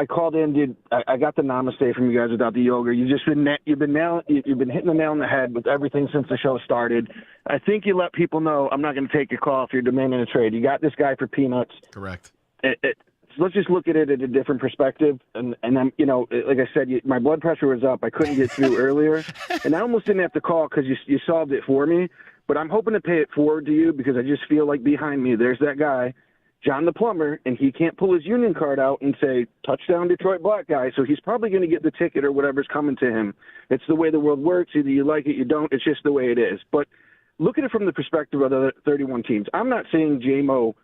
called in, dude. I got the namaste from you guys without the yoga. You've been hitting the nail on the head with everything since the show started. I think you let people know I'm not going to take your call if you're demanding a trade. You got this guy for peanuts. Correct. let's just look at it at a different perspective. And I'm, like I said, my blood pressure was up. I couldn't get through earlier, and I almost didn't have to call because you solved it for me. But I'm hoping to pay it forward to you because I just feel like behind me there's that guy, John the plumber, and he can't pull his union card out and say, touchdown Detroit black guy. So he's probably going to get the ticket or whatever's coming to him. It's the way the world works. Either you like it, you don't. It's just the way it is. But look at it from the perspective of the 31 teams. I'm not saying J-Mo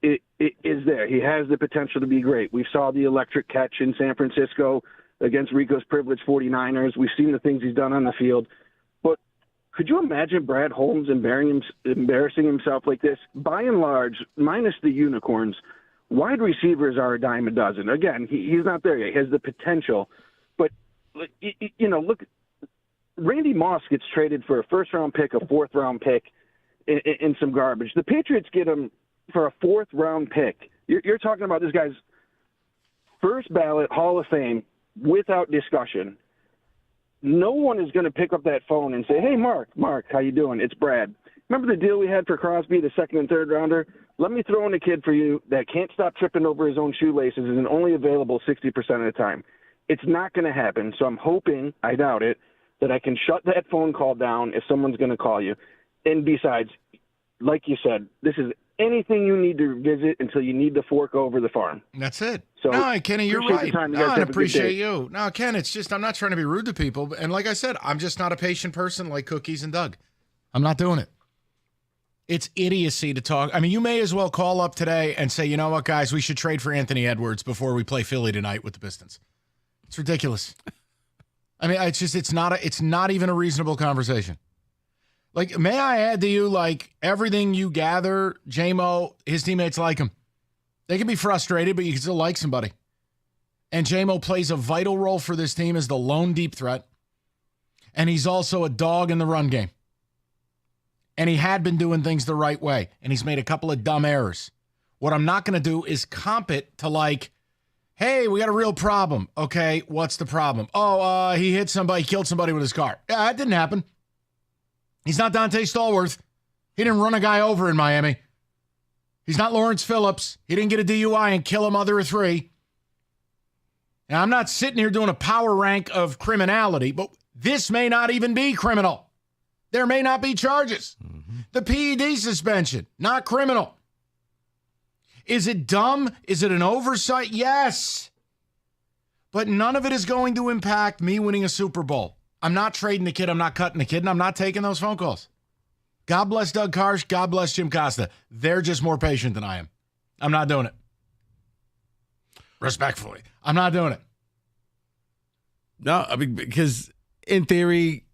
is there. He has the potential to be great. We saw the electric catch in San Francisco against Rico's privileged 49ers. We've seen the things he's done on the field. But could you imagine Brad Holmes embarrassing himself like this? By and large, minus the unicorns, wide receivers are a dime a dozen. Again, he's not there yet. He has the potential. But, look, Randy Moss gets traded for a first-round pick, a fourth-round pick, in some garbage. The Patriots get him for a fourth-round pick. You're talking about this guy's first ballot Hall of Fame without discussion. No one is going to pick up that phone and say, hey, Mark, how you doing? It's Brad. Remember the deal we had for Crosby, the second and third rounder? Let me throw in a kid for you that can't stop tripping over his own shoelaces and only available 60% of the time. It's not going to happen, so I'm hoping, I doubt it, that I can shut that phone call down if someone's going to call you. And besides, like you said, this is anything you need to visit until you need to fork over the farm. That's it. So, no, Kenny, you're right. I appreciate you. No, Ken, it's just I'm not trying to be rude to people. And like I said, I'm just not a patient person like Cookies and Doug. I'm not doing it. It's idiocy to talk. I mean, you may as well call up today and say, you know what, guys, we should trade for Anthony Edwards before we play Philly tonight with the Pistons. It's ridiculous. I mean, it's not even a reasonable conversation. Like, may I add to you, like, everything you gather, J-Mo, his teammates like him. They can be frustrated, but you can still like somebody. And J-Mo plays a vital role for this team as the lone deep threat. And he's also a dog in the run game. And he had been doing things the right way. And he's made a couple of dumb errors. What I'm not going to do is comp it to, like, hey, we got a real problem. Okay, what's the problem? Oh, he hit somebody, killed somebody with his car. Yeah, that didn't happen. He's not Dante Stallworth. He didn't run a guy over in Miami. He's not Lawrence Phillips. He didn't get a DUI and kill a mother of three. Now, I'm not sitting here doing a power rank of criminality, but this may not even be criminal. There may not be charges. Mm-hmm. The PED suspension, not criminal. Is it dumb? Is it an oversight? Yes. But none of it is going to impact me winning a Super Bowl. I'm not trading the kid. I'm not cutting the kid, and I'm not taking those phone calls. God bless Doug Karsh. God bless Jim Costa. They're just more patient than I am. I'm not doing it. Respectfully, I'm not doing it. No, I mean, because in theory,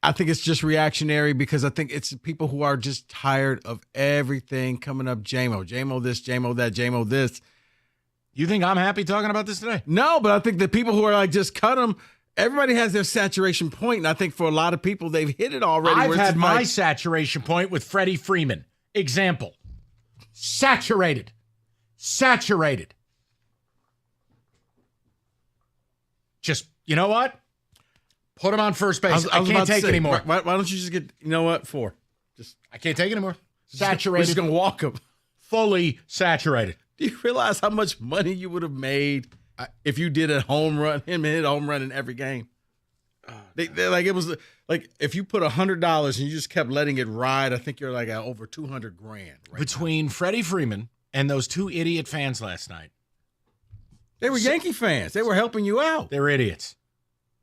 I think it's just reactionary because I think it's people who are just tired of everything coming up. J-Mo this, J-Mo that, J-Mo this. You think I'm happy talking about this today? No, but I think the people who are like, just cut them. Everybody has their saturation point, and I think for a lot of people, they've hit it already. I've had my saturation point with Freddie Freeman. Example. Saturated. Just, you know what? Put him on first base. I can't take anymore. Why don't you just get, you know what, 4? I can't take anymore. Saturated. We're just going to walk him. Fully saturated. Do you realize how much money you would have made if you did a home run, him hit a home run in every game? It was like if you put $100 and you just kept letting it ride, I think you're like over $200,000 right between now. Freddie Freeman and those 2 idiot fans last night. They were Yankee fans. They were helping you out. They're idiots.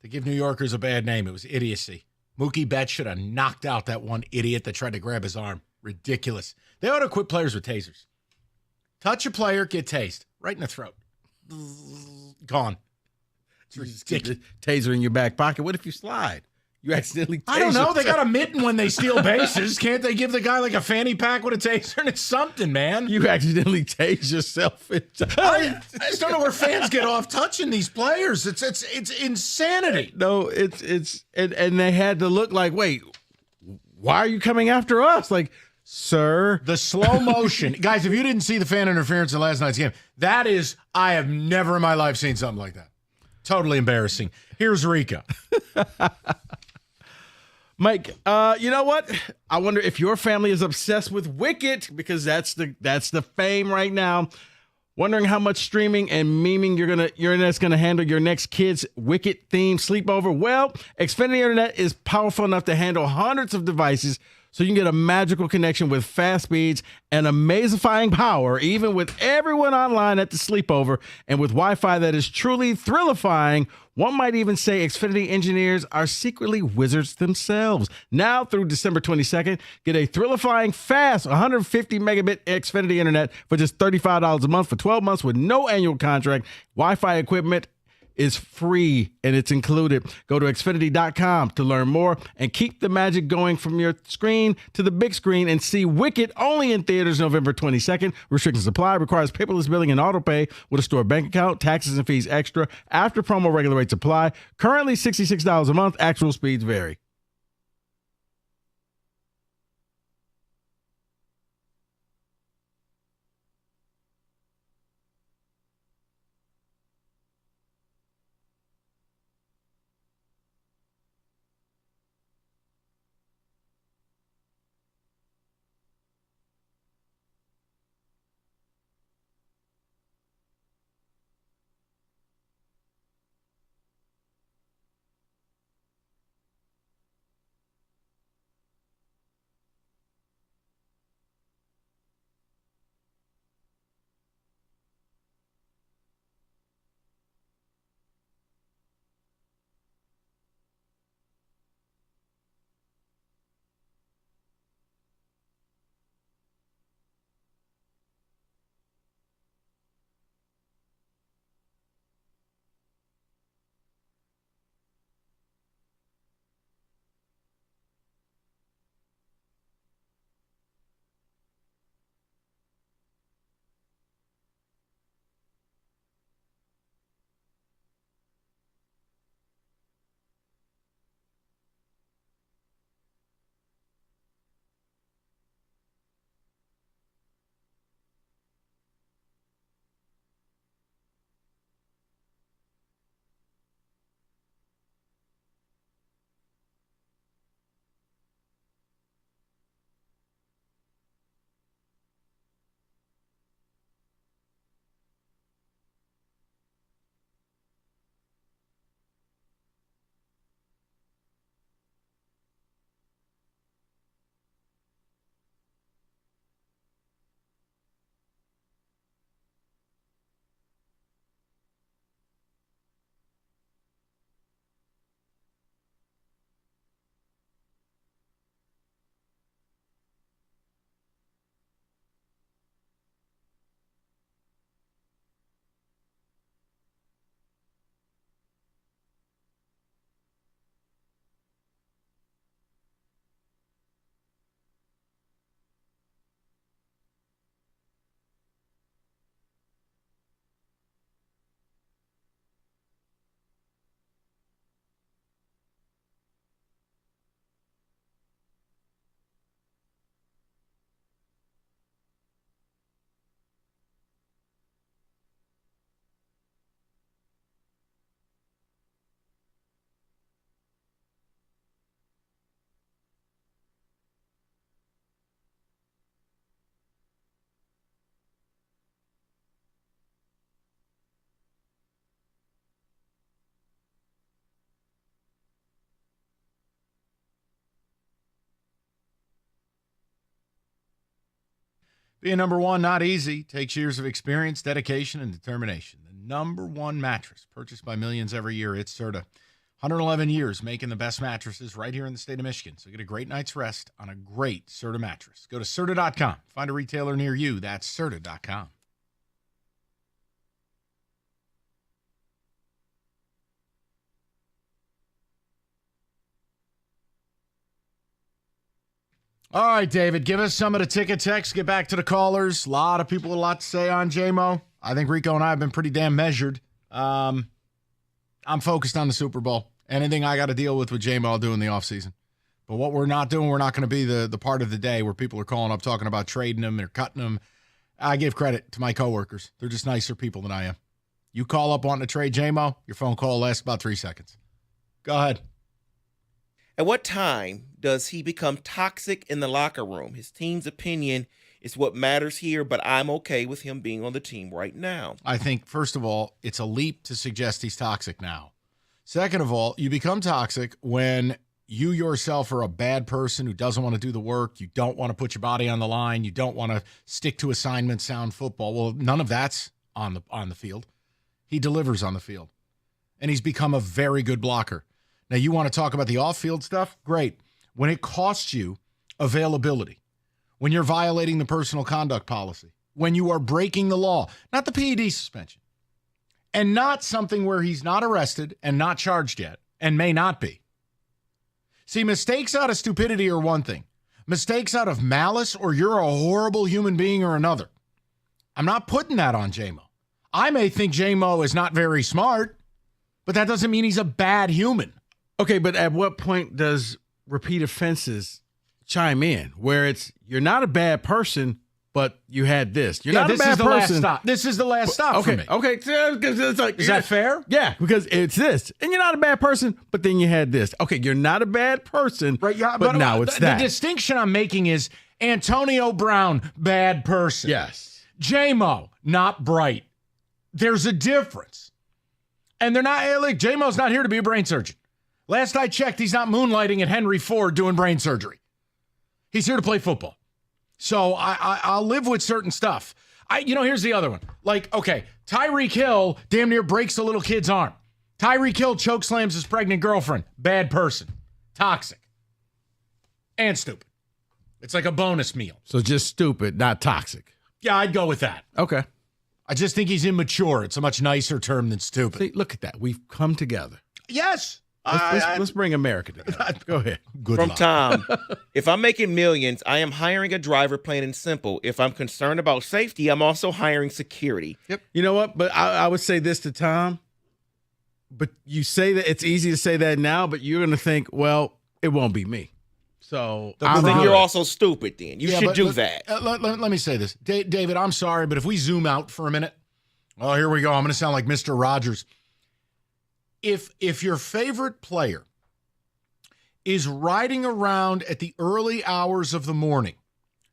To give New Yorkers a bad name, it was idiocy. Mookie Betts should have knocked out that one idiot that tried to grab his arm. Ridiculous. They ought to quit players with tasers. Touch a player, get tased. Right in the throat. Gone. It's ridiculous. Taser in your back pocket. What if you slide? You accidentally tase I don't know. yourself. They got a mitten when they steal bases. Can't they give the guy like a fanny pack with a taser? And it's something, man. You accidentally tase yourself. I just don't know where fans get off touching these players. It's insanity. No, it's and they had to look like, wait, why are you coming after us? Like, sir. The slow motion. Guys, if you didn't see the fan interference in last night's game, that is, I have never in my life seen something like that. Totally embarrassing. Here's Rika. Mike, you know what? I wonder if your family is obsessed with Wicked, because that's the fame right now. Wondering how much streaming and memeing your internet's gonna handle your next kid's Wicked themed sleepover? Well, Xfinity Internet is powerful enough to handle hundreds of devices, so you can get a magical connection with fast speeds and amazifying power, even with everyone online at the sleepover, and with Wi-Fi that is truly thrillifying. One might even say Xfinity engineers are secretly wizards themselves. Now through December 22nd, get a thrillifying fast 150 megabit Xfinity Internet for just $35 a month for 12 months with no annual contract. Wi-Fi equipment is free and it's included. Go to Xfinity.com to learn more and keep the magic going from your screen to the big screen and see Wicked only in theaters November 22nd. Restrictions apply. Requires paperless billing and auto pay with a store bank account. Taxes and fees extra. After promo, regular rates apply. Currently $66 a month. Actual speeds vary. Being number one, not easy. Takes years of experience, dedication, and determination. The number one mattress purchased by millions every year. It's Serta. 111 years making the best mattresses right here in the state of Michigan. So get a great night's rest on a great Serta mattress. Go to Serta.com. Find a retailer near you. That's Serta.com. All right, David, give us some of the ticket text. Get back to the callers. A lot of people, a lot to say on J-Mo. I think Rico and I have been pretty damn measured. I'm focused on the Super Bowl. Anything I got to deal with J-Mo, I'll do in the offseason. But what we're not doing, we're not going to be the part of the day where people are calling up talking about trading them or cutting them. I give credit to my coworkers. They're just nicer people than I am. You call up wanting to trade J-Mo, your phone call lasts about 3 seconds. Go ahead. At what time does he become toxic in the locker room? His team's opinion is what matters here, but I'm okay with him being on the team right now. I think, first of all, it's a leap to suggest he's toxic now. Second of all, you become toxic when you yourself are a bad person who doesn't want to do the work. You don't want to put your body on the line. You don't want to stick to assignment sound football. Well, none of that's on the field. He delivers on the field. And he's become a very good blocker. Now, you want to talk about the off-field stuff? Great. When it costs you availability, when you're violating the personal conduct policy, when you are breaking the law, not the PED suspension, and not something where he's not arrested and not charged yet and may not be. See, mistakes out of stupidity are one thing. Mistakes out of malice or you're a horrible human being are another. I'm not putting that on J-Mo. I may think J-Mo is not very smart, but that doesn't mean he's a bad human. Okay, but at what point does repeat offenses chime in? Where it's, you're not a bad person, but you had this. You're not a bad person. Last stop. This is the last stop for me. Okay, it's like, is that fair? Yeah, because it's this. And you're not a bad person, but then you had this. Okay, you're not a bad person, right? Yeah, but now it's that. The distinction I'm making is Antonio Brown, bad person. Yes. J-Mo, not bright. There's a difference. And they're not, hey, look, J-Mo's not here to be a brain surgeon. Last I checked, he's not moonlighting at Henry Ford doing brain surgery. He's here to play football. So I'll live with certain stuff. Here's the other one. Like, okay, Tyreek Hill damn near breaks a little kid's arm. Tyreek Hill chokeslams his pregnant girlfriend. Bad person. Toxic. And stupid. It's like a bonus meal. So just stupid, not toxic. Yeah, I'd go with that. Okay. I just think he's immature. It's a much nicer term than stupid. See, look at that. We've come together. Yes. Let's bring America together. Go ahead. From Tom, if I'm making millions, I am hiring a driver, plain and simple. If I'm concerned about safety, I'm also hiring security. Yep. You know what? But I would say this to Tom. But you say that it's easy to say that now, but you're going to think, well, it won't be me. So I think you're also stupid then. You should do that. Let me say this. David, I'm sorry, but if we zoom out for a minute. Oh, here we go. I'm going to sound like Mr. Rogers. If your favorite player is riding around at the early hours of the morning,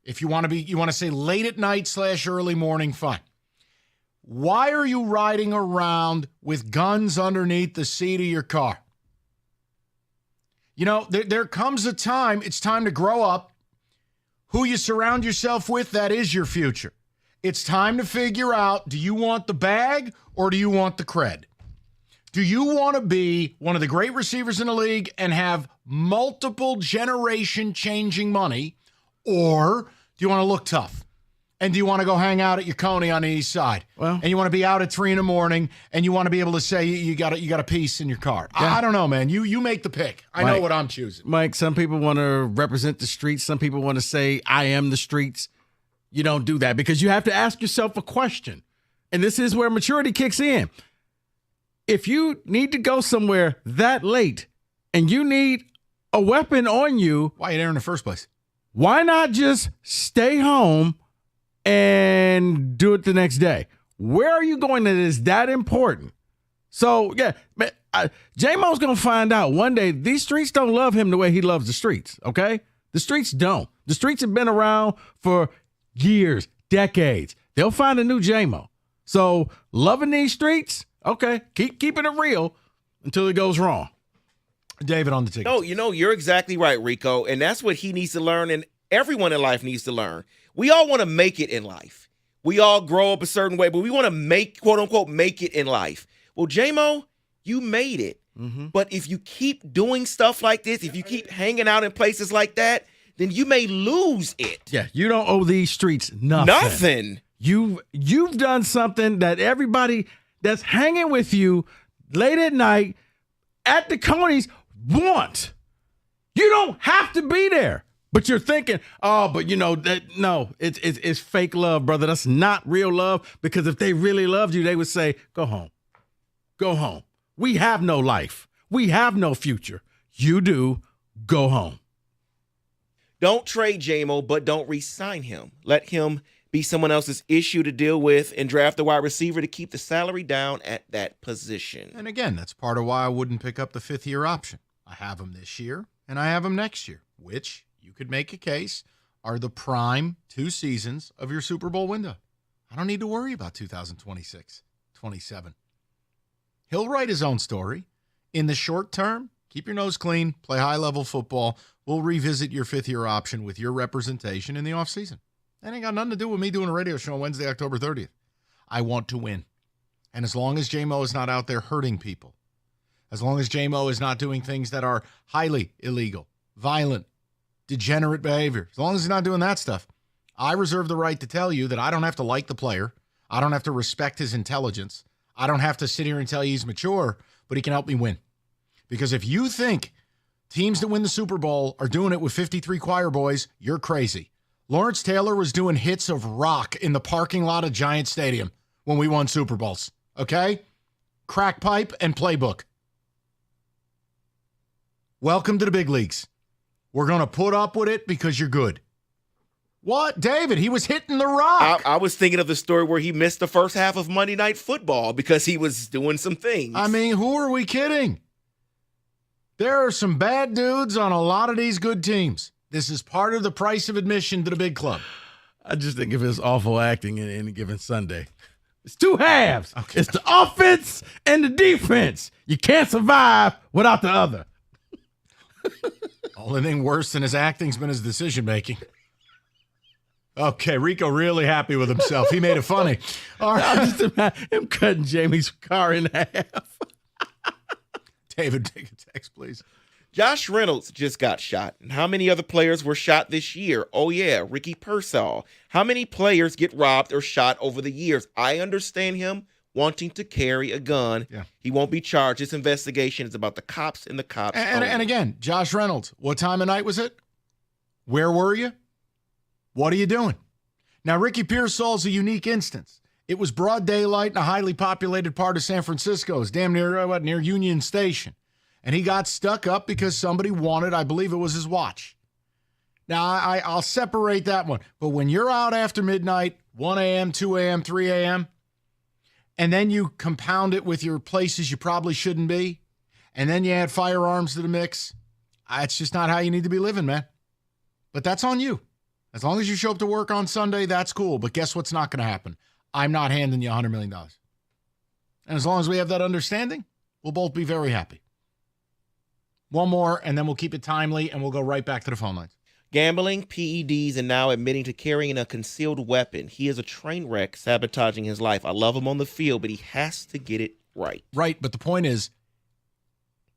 if you want to say late at night / early morning, fine. Why are you riding around with guns underneath the seat of your car? There comes a time, it's time to grow up. Who you surround yourself with, that is your future. It's time to figure out, do you want the bag or do you want the cred? Do you want to be one of the great receivers in the league and have multiple generation changing money, or do you want to look tough? And do you want to go hang out at your Coney on the east side? Well, and you want to be out at 3 a.m. and you want to be able to say you got a piece in your car. Yeah. I don't know, man. You make the pick. I know what I'm choosing. Mike, some people want to represent the streets. Some people want to say, I am the streets. You don't do that because you have to ask yourself a question. And this is where maturity kicks in. If you need to go somewhere that late and you need a weapon on you, why are you there in the first place? Why not just stay home and do it the next day? Where are you going that is that important? So, yeah, J-Mo's going to find out one day these streets don't love him the way he loves the streets, okay? The streets don't. The streets have been around for years, decades. They'll find a new J-Mo. So, loving these streets, okay, keep keeping it real until it goes wrong. David on the ticket. No, you're exactly right, Rico. And that's what he needs to learn, and everyone in life needs to learn. We all want to make it in life. We all grow up a certain way, but we want to make, quote unquote, make it in life. Well, J-Mo, you made it. Mm-hmm. But if you keep doing stuff like this, if you keep hanging out in places like that, then you may lose it. Yeah, you don't owe these streets nothing. You've done something that everybody that's hanging with you late at night at the Coney's want. You don't have to be there. But you're thinking, it's fake love, brother. That's not real love, because if they really loved you, they would say, go home. Go home. We have no life. We have no future. You do. Go home. Don't trade J-Mo, but don't re-sign him. Let him be someone else's issue to deal with and draft a wide receiver to keep the salary down at that position. And again, that's part of why I wouldn't pick up the 5th-year option. I have him this year, and I have him next year, which you could make a case are the prime 2 seasons of your Super Bowl window. I don't need to worry about 2026, 27. He'll write his own story. In the short term, keep your nose clean, play high-level football. We'll revisit your 5th-year option with your representation in the offseason. That ain't got nothing to do with me doing a radio show on Wednesday, October 30th. I want to win. And as long as J-Mo is not out there hurting people, as long as J-Mo is not doing things that are highly illegal, violent, degenerate behavior, as long as he's not doing that stuff, I reserve the right to tell you that I don't have to like the player. I don't have to respect his intelligence. I don't have to sit here and tell you he's mature, but he can help me win. Because if you think teams that win the Super Bowl are doing it with 53 choir boys, you're crazy. Lawrence Taylor was doing hits of rock in the parking lot of Giant Stadium when we won Super Bowls. Okay? Crack pipe and playbook. Welcome to the big leagues. We're going to put up with it because you're good. What? David, he was hitting the rock. I was thinking of the story where he missed the first half of Monday Night Football because he was doing some things. I mean, who are we kidding? There are some bad dudes on a lot of these good teams. This is part of the price of admission to the big club. I just think of his awful acting in any given Sunday. It's 2 halves. Okay. It's the offense and the defense. You can't survive without the other. Only thing worse than his acting's been his decision-making. Okay, Rico really happy with himself. He made it funny. All right. I'm just imagine him cutting Jamie's car in half. David, take a text, please. Josh Reynolds just got shot. And how many other players were shot this year? Oh, yeah, Ricky Pearsall. How many players get robbed or shot over the years? I understand him wanting to carry a gun. Yeah. He won't be charged. This investigation is about the cops and the cops. And again, Josh Reynolds, what time of night was it? Where were you? What are you doing? Now, Ricky Pearsall's a unique instance. It was broad daylight in a highly populated part of San Francisco. It's damn near, near Union Station. And he got stuck up because somebody wanted, I believe it was his watch. Now, I'll separate that one. But when you're out after midnight, 1 a.m., 2 a.m., 3 a.m., and then you compound it with your places you probably shouldn't be, and then you add firearms to the mix, it's just not how you need to be living, man. But that's on you. As long as you show up to work on Sunday, that's cool. But guess what's not going to happen? I'm not handing you $100 million. And as long as we have that understanding, we'll both be very happy. One more, and then we'll keep it timely, and we'll go right back to the phone lines. Gambling, PEDs, and now admitting to carrying a concealed weapon. He is a train wreck, sabotaging his life. I love him on the field, but he has to get it right. Right, but the point is,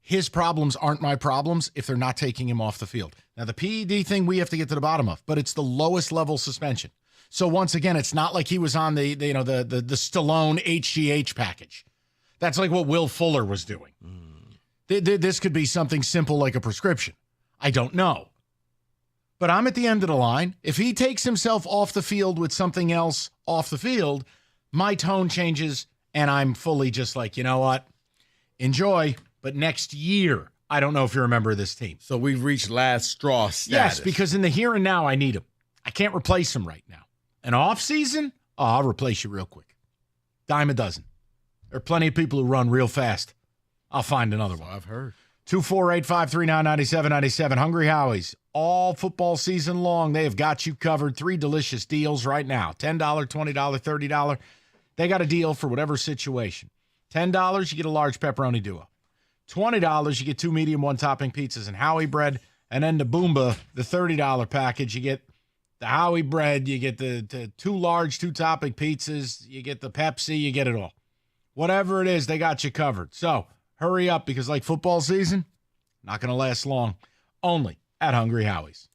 his problems aren't my problems if they're not taking him off the field. Now, the PED thing we have to get to the bottom of, but it's the lowest level suspension. So once again, it's not like he was on the Stallone HGH package. That's like what Will Fuller was doing. This could be something simple like a prescription. I don't know. But I'm at the end of the line. If he takes himself off the field with something else off the field, my tone changes, and I'm fully just like, you know what? Enjoy. But next year, I don't know if you're a member of this team. So we've reached last straw status. Yes, because in the here and now, I need him. I can't replace him right now. An off season? Oh, I'll replace you real quick. Dime a dozen. There are plenty of people who run real fast. I'll find another one. I've heard. 248-539-9797. Hungry Howie's. All football season long, they have got you covered. 3 delicious deals right now. $10, $20, $30. They got a deal for whatever situation. $10, you get a large pepperoni duo. $20, you get 2 medium, 1 topping pizzas and Howie bread. And then the Boomba, the $30 package, you get the Howie bread, you get the 2 large, 2 topping pizzas, you get the Pepsi, you get it all. Whatever it is, they got you covered. So hurry up because like football season, not going to last long. Only at Hungry Howie's.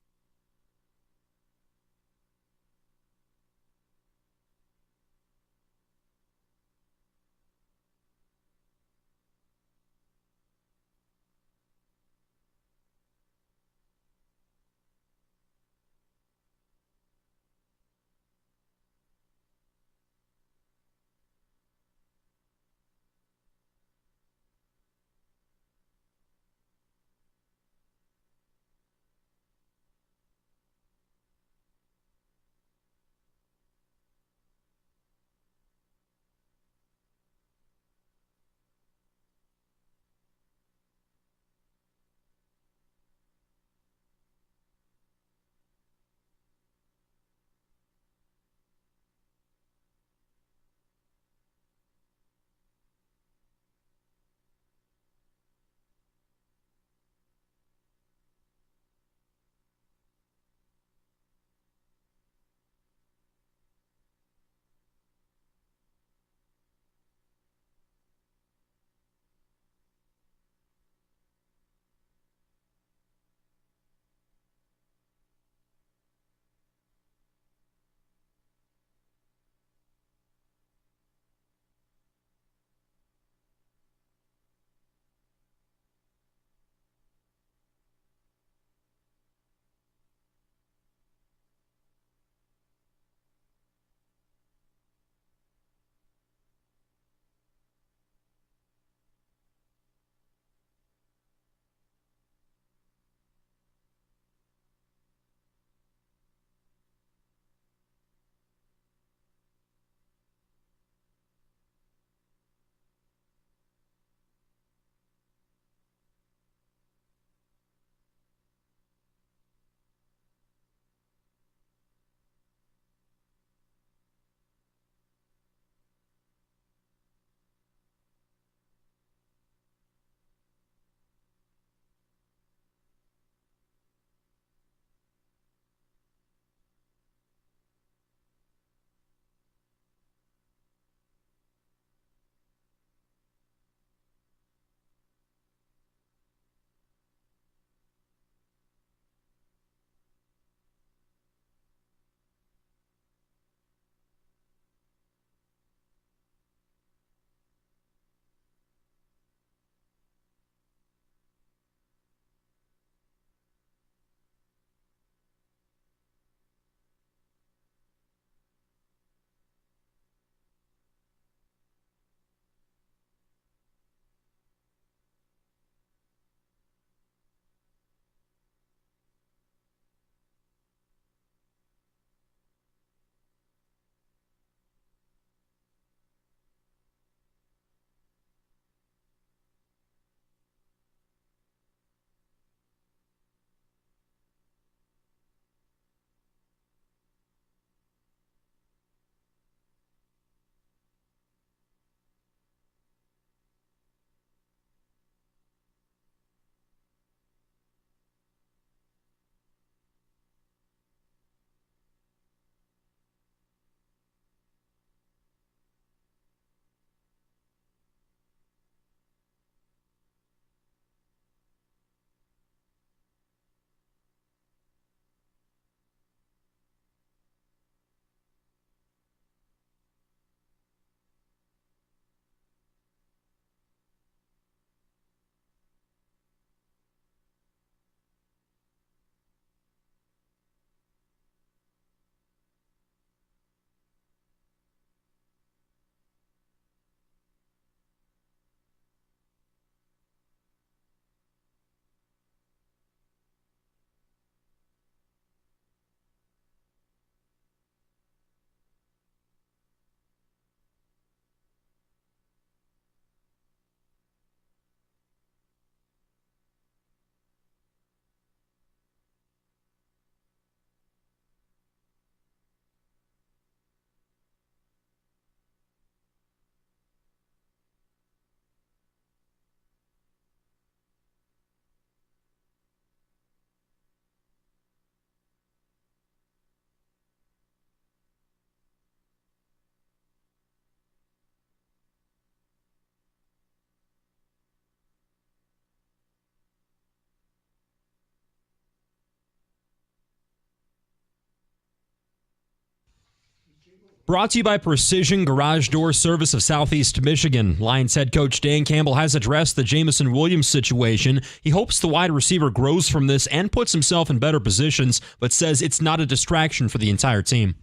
Brought to you by Precision Garage Door Service of Southeast Michigan. Lions head coach Dan Campbell has addressed the Jameson Williams situation. He hopes the wide receiver grows from this and puts himself in better positions, but says it's not a distraction for the entire team.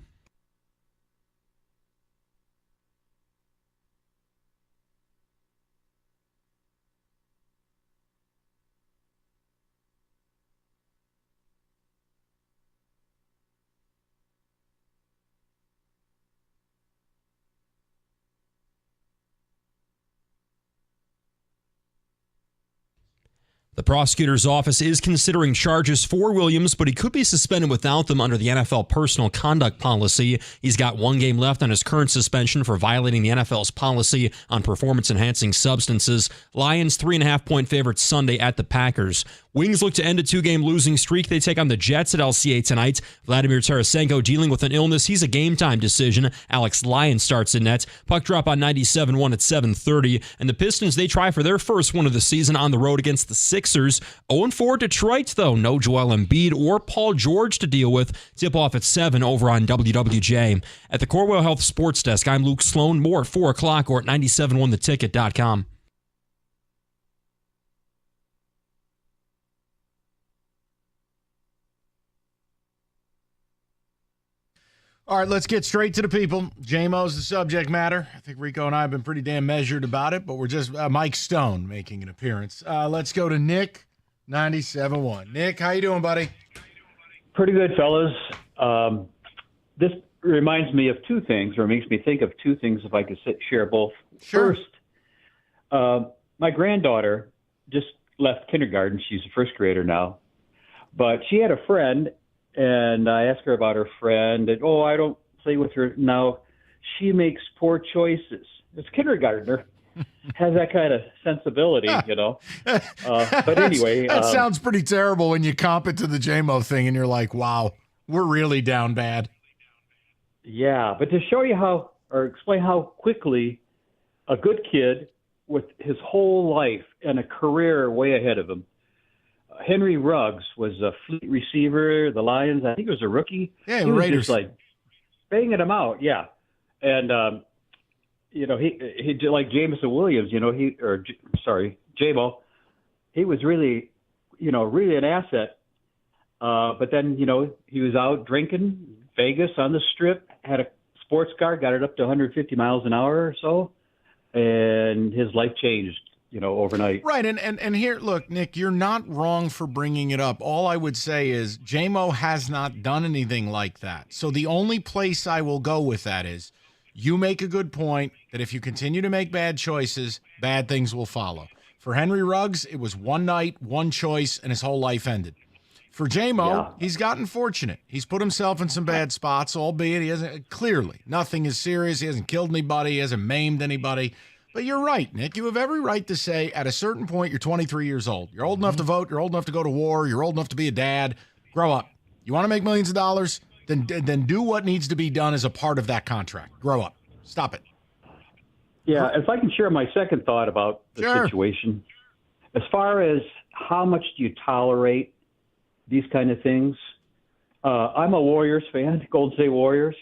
The prosecutor's office is considering charges for Williams, but he could be suspended without them under the NFL personal conduct policy. He's got 1 game left on his current suspension for violating the NFL's policy on performance-enhancing substances. Lions 3.5-point favorites Sunday at the Packers. Wings look to end a 2-game losing streak. They take on the Jets at LCA tonight. Vladimir Tarasenko dealing with an illness. He's a game-time decision. Alex Lyon starts in net. Puck drop on 97-1 at 7:30. And the Pistons, they try for their first win of the season on the road against the Sixers. 0-4 Detroit, though. No Joel Embiid or Paul George to deal with. Tip-off at 7 over on WWJ. At the Corwell Health Sports Desk, I'm Luke Sloan. More at 4 o'clock or at 971theticket.com. All right, let's get straight to the people. J-Mo's the subject matter. I think Rico and I have been pretty damn measured about it, but we're just Mike Stone making an appearance. Let's go to Nick, 97.1. Nick, how you doing, buddy? Pretty good, fellas. This reminds me of two things, or makes me think of two things if I could share both. Sure. First, my granddaughter just left kindergarten. She's a first grader now. But she had a friend, and I asked her about her friend, and, I don't play with her now. She makes poor choices. It's kindergartner. Has that kind of sensibility, But anyway. That sounds pretty terrible when you comp it to the J-Mo thing, and you're like, wow, we're really down bad. Yeah, but to show you how, or explain how quickly a good kid with his whole life and a career way ahead of him, Henry Ruggs was a fleet receiver, the Lions. I think he was a rookie. Yeah, he was Raiders. just like banging him out. Yeah, and he did like Jameson Williams. J-Mo. He was really, really an asset. But then he was out drinking Vegas on the Strip, had a sports car, got it up to 150 miles an hour or so, and his life changed. Overnight. Right, and here, look, Nick, you're not wrong for bringing it up. All I would say is J-Mo has not done anything like that. So the only place I will go with that is you make a good point that if you continue to make bad choices, bad things will follow. For Henry Ruggs, it was one night, one choice, and his whole life ended. For J-Mo, He's gotten fortunate. He's put himself in some bad spots, albeit he hasn't, clearly, nothing is serious. He hasn't killed anybody. He hasn't maimed anybody. But you're right, Nick. You have every right to say at a certain point you're 23 years old. You're old enough to vote. You're old enough to go to war. You're old enough to be a dad. Grow up. You want to make millions of dollars? Then do what needs to be done as a part of that contract. Grow up. Stop it. Yeah, if I can share my second thought about the situation. As far as how much do you tolerate these kind of things, I'm a Warriors fan, Golden State Warriors,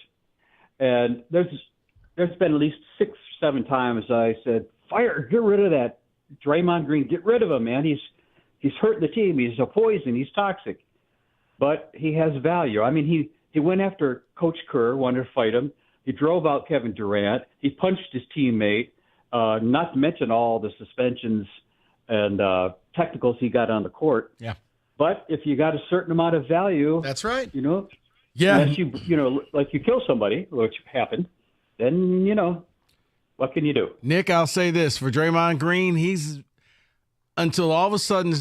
and there's been at least 6-7 times I said, get rid of that Draymond Green, get rid of him, man. He's hurting the team. He's a poison. He's toxic. But he has value. I mean, he went after Coach Kerr, wanted to fight him. He drove out Kevin Durant. He punched his teammate, not to mention all the suspensions and technicals he got on the court. Yeah. But if you got a certain amount of value, that's right. Yeah. Unless like you kill somebody, which happened, then, what can you do? Nick, I'll say this. For Draymond Green, he's until all of a sudden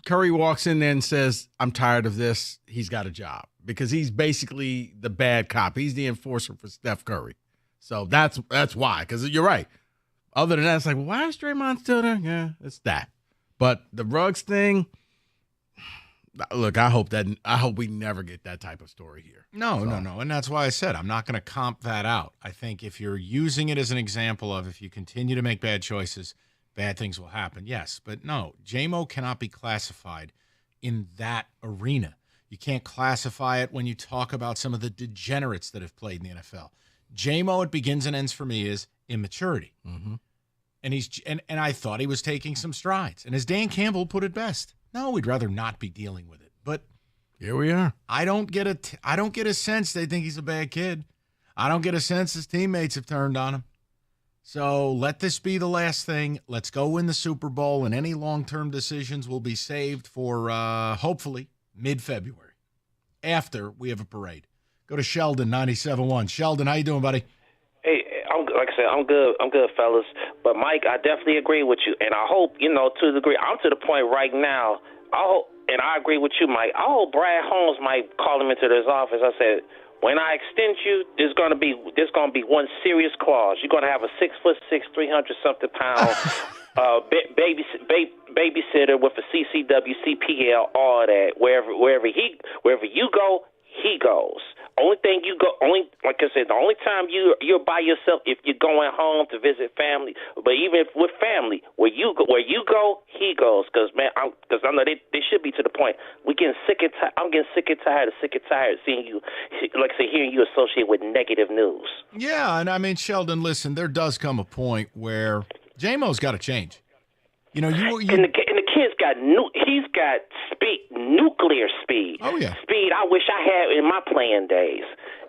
Curry walks in there and says, I'm tired of this, he's got a job. Because he's basically the bad cop. He's the enforcer for Steph Curry. So that's why. Because you're right. Other than that, it's like, well, why is Draymond still there? Yeah, it's that. But the Ruggs thing, look, I hope we never get that type of story here. No. And that's why I said I'm not going to comp that out. I think if you're using it as an example of if you continue to make bad choices, bad things will happen. Yes, but no, J-Mo cannot be classified in that arena. You can't classify it when you talk about some of the degenerates that have played in the NFL. J-Mo, it begins and ends for me is immaturity. Mm-hmm. And I thought he was taking some strides. And as Dan Campbell put it best, no, we'd rather not be dealing with it. But here we are. I don't get a sense they think he's a bad kid. I don't get a sense his teammates have turned on him. So let this be the last thing. Let's go win the Super Bowl, and any long-term decisions will be saved for hopefully mid-February after we have a parade. Go to Sheldon, 97.1. Sheldon, how you doing, buddy? Hey, like I said, I'm good, fellas. But Mike, I definitely agree with you, and I hope to the degree. I'm to the point right now. And I agree with you, Mike. I hope Brad Holmes might call him into his office. I said, when I extend you, there's gonna be one serious clause. You're gonna have a 6'6", 300-something pound babysitter with a CCW, CPL, all that. Wherever you go, he goes. Like I said, the only time you're by yourself if you're going home to visit family. But even if with family, where you go, he goes. Because I know they should be to the point. I'm getting sick and tired of seeing you, like I say, hearing you associated with negative news. Yeah, and I mean, Sheldon, listen, there does come a point where J-Mo's got to change. You and the kid's got speed, nuclear speed. Oh yeah, speed I wish I had in my playing days.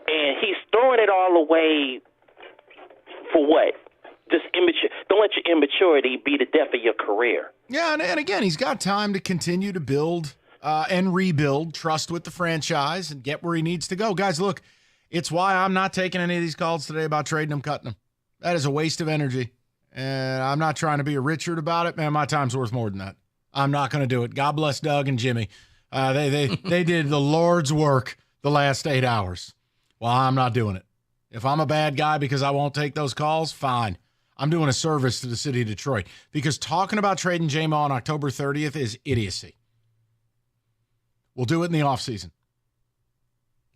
And he's throwing it all away for what? Just immature. Don't let your immaturity be the death of your career. Yeah, and again, he's got time to continue to build and rebuild trust with the franchise and get where he needs to go. Guys, look, it's why I'm not taking any of these calls today about trading him, cutting him. That is a waste of energy. And I'm not trying to be a Richard about it. Man, my time's worth more than that. I'm not going to do it. God bless Doug and Jimmy. They did the Lord's work the last 8 hours. Well, I'm not doing it. If I'm a bad guy because I won't take those calls, fine. I'm doing a service to the city of Detroit because talking about trading J-Mo on October 30th is idiocy. We'll do it in the offseason.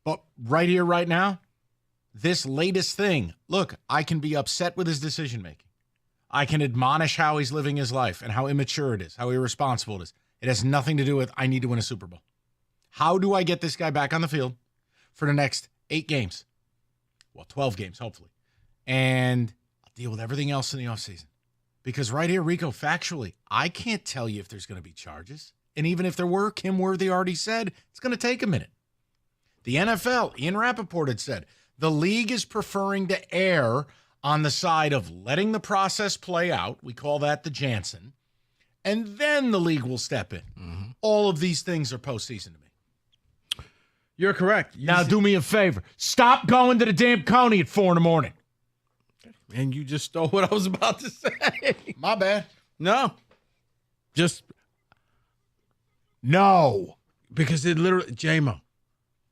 But right here, right now, this latest thing, look, I can be upset with his decision-making. I can admonish how he's living his life and how immature it is, how irresponsible it is. It has nothing to do with I need to win a Super Bowl. How do I get this guy back on the field for the next 8 games? Well, 12 games, hopefully. And I'll deal with everything else in the offseason. Because right here, Rico, factually, I can't tell you if there's going to be charges. And even if there were, Kim Worthy already said it's going to take a minute. The NFL, Ian Rappaport had said, the league is preferring to err on the side of letting the process play out. We call that the Jansen. And then the league will step in. Mm-hmm. All of these things are postseason to me. You're correct. Now do me a favor. Stop going to the damn Coney at 4 a.m. And you just stole what I was about to say. My bad. No. No. Because it literally, J-Mo,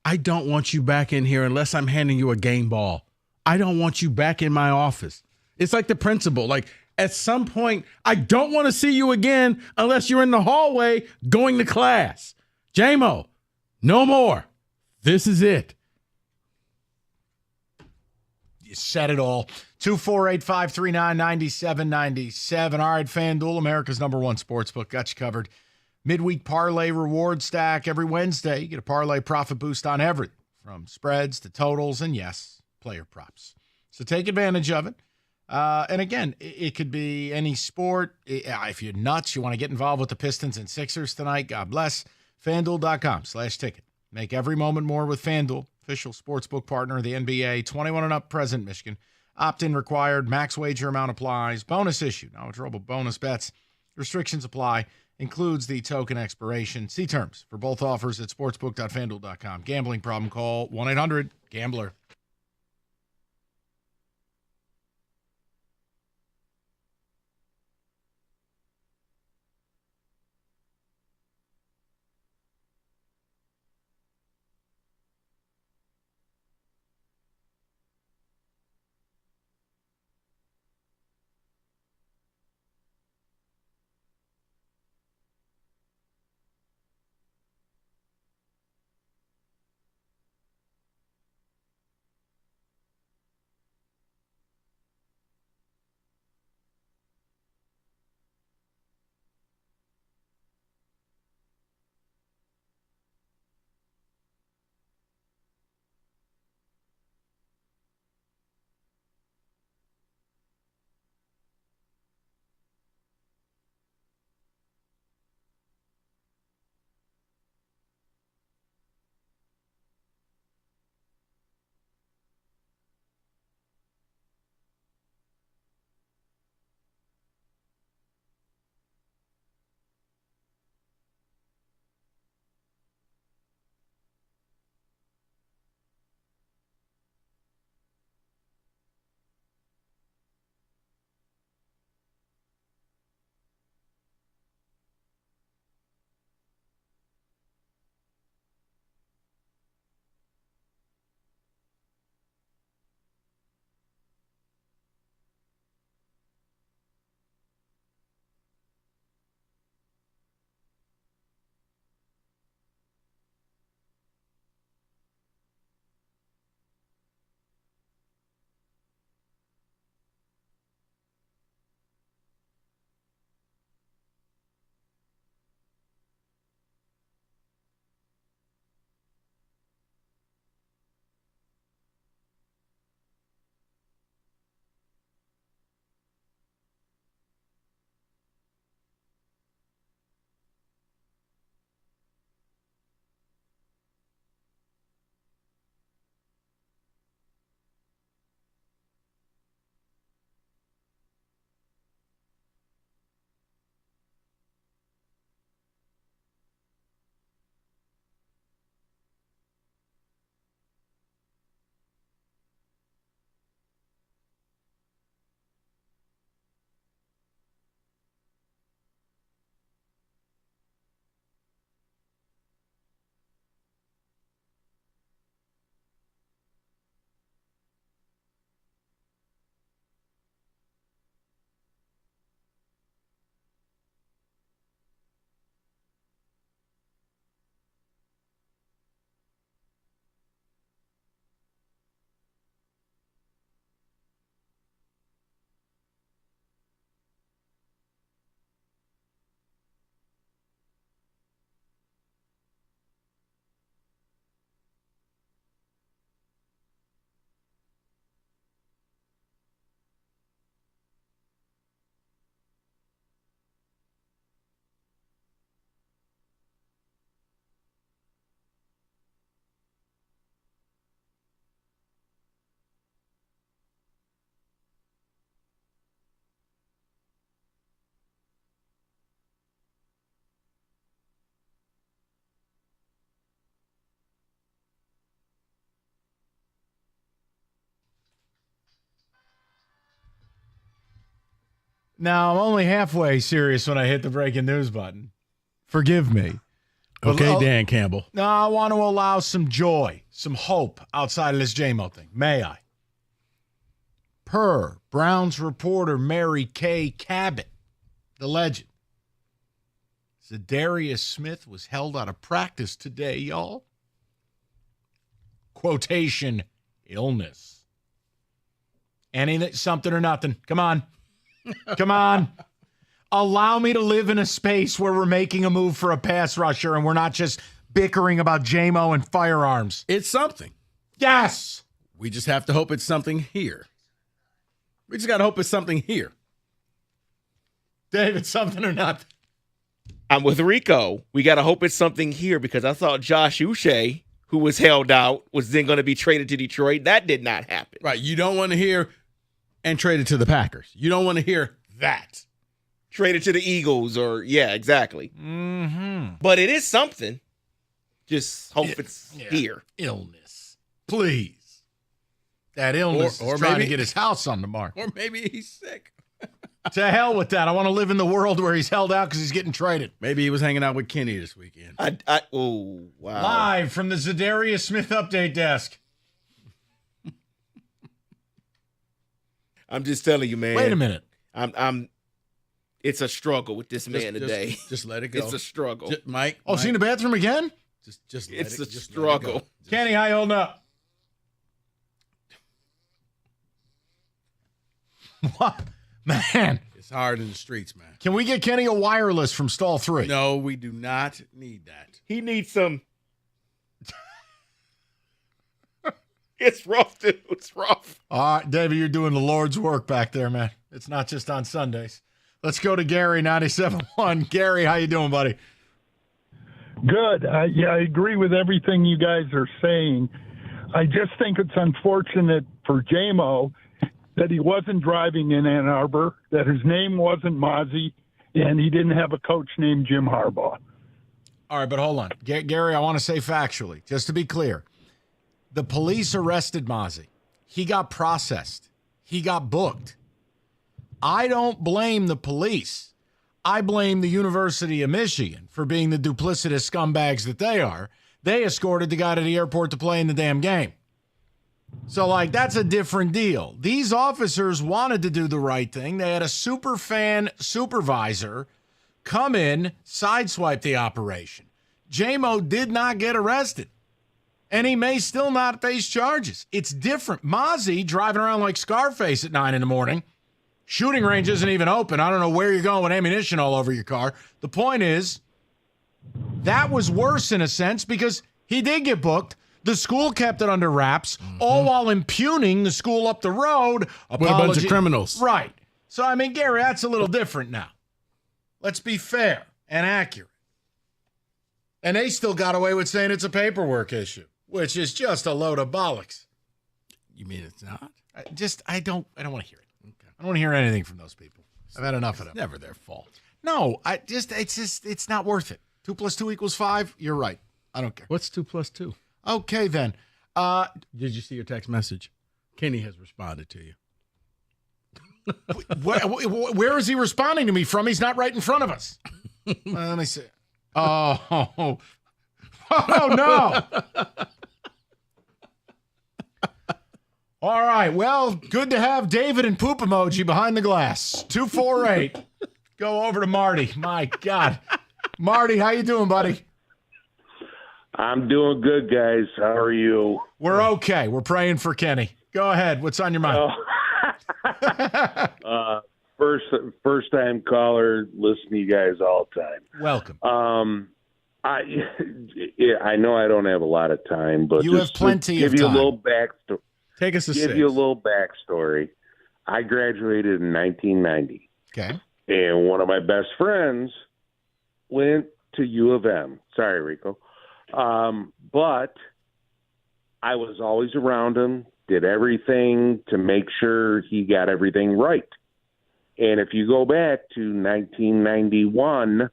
I don't want you back in here unless I'm handing you a game ball. I don't want you back in my office. It's like the principal. Like, at some point, I don't want to see you again unless you're in the hallway going to class. J-Mo, no more. This is it. You said it all. 248-539-9797. All right, FanDuel, America's #1 sportsbook. Got you covered. Midweek parlay reward stack every Wednesday. You get a parlay profit boost on everything from spreads to totals and, yes, player props. So take advantage of it. And again, it could be any sport. If you're nuts, you want to get involved with the Pistons and Sixers tonight, God bless. FanDuel.com/ticket. Make every moment more with FanDuel, official sportsbook partner of the NBA. 21 and up, present Michigan. Opt-in required. Max wager amount applies. Bonus issue. Eligible bonus bets. Restrictions apply. Includes the token expiration. See terms for both offers at sportsbook.fanduel.com. Gambling problem, call 1-800-GAMBLER. Now, I'm only halfway serious when I hit the breaking news button. Forgive me. Okay, Dan Campbell. No, I want to allow some joy, some hope outside of this J-Mo thing. May I? Per Browns reporter Mary Kay Cabot, the legend, Zadarius Smith was held out of practice today, y'all. Quotation, illness. Anything, something or nothing. Come on. Come on. Allow me to live in a space where we're making a move for a pass rusher and we're not just bickering about J-Mo and firearms. It's something. Yes. We just have to hope it's something here. We just got to hope it's something here. David, something or nothing? I'm with Rico. We got to hope it's something here because I thought Josh Uche, who was held out, was then going to be traded to Detroit. That did not happen. Right. You don't want to hear and traded to the Packers. You don't want to hear that. Traded to the Eagles or, yeah, exactly. Mm-hmm. But it is something. Just hope it's here. Illness. Please. That illness or is trying maybe, to get his house on the mark. Or maybe he's sick. To hell with that. I want to live in the world where he's held out because he's getting traded. Maybe he was hanging out with Kenny this weekend. Oh, wow. Live from the Zadarius Smith update desk. I'm just telling you, man. Wait a minute. It's a struggle with this man today. Just let it go. It's a struggle. Mike. Oh, is he in the bathroom again? Just let it's it, a just struggle. let it go. Kenny, how you holding up? What? Man. It's hard in the streets, man. Can we get Kenny a wireless from stall 3? No, we do not need that. He needs some. It's rough, dude. It's rough. All right, David, you're doing the Lord's work back there, man. It's not just on Sundays. Let's go to Gary, 97.1. Gary, how you doing, buddy? Good. I agree with everything you guys are saying. I just think it's unfortunate for J-Mo that he wasn't driving in Ann Arbor, that his name wasn't Mozzie, and he didn't have a coach named Jim Harbaugh. All right, but hold on. Gary, I want to say factually, just to be clear, the police arrested Mozzie. He got processed. He got booked. I don't blame the police. I blame the University of Michigan for being the duplicitous scumbags that they are. They escorted the guy to the airport to play in the damn game. So, that's a different deal. These officers wanted to do the right thing. They had a super fan supervisor come in, sideswipe the operation. J-Mo did not get arrested, and he may still not face charges. It's different. Mozzie driving around like Scarface at 9 in the morning. Shooting range isn't even open. I don't know where you're going with ammunition all over your car. The point is, that was worse in a sense because he did get booked. The school kept it under wraps, all while impugning the school up the road. With a bunch of criminals. Right. So, Gary, that's a little different now. Let's be fair and accurate. And they still got away with saying it's a paperwork issue, which is just a load of bollocks. You mean it's not? I don't want to hear it. Okay. I don't want to hear anything from those people. I've had enough of them. Never their fault. No, it's not worth it. 2 + 2 = 5. You're right. I don't care. What's 2 + 2? Okay, then. Did you see your text message? Kenny has responded to you. Where is he responding to me from? He's not right in front of us. Let me see. Oh no. All right. Well, good to have David and poop emoji behind the glass. 248. Go over to Marty. My God. Marty, how you doing, buddy? I'm doing good, guys. How are you? We're okay. We're praying for Kenny. Go ahead. What's on your mind? First time caller. Listen to you guys all the time. Welcome. I know I don't have a lot of time, but you have plenty of time. Give you a little backstory. Take us to give you a little backstory. I graduated in 1990. Okay. And one of my best friends went to U of M. Sorry, Rico. But I was always around him, did everything to make sure he got everything right. And if you go back to 1991,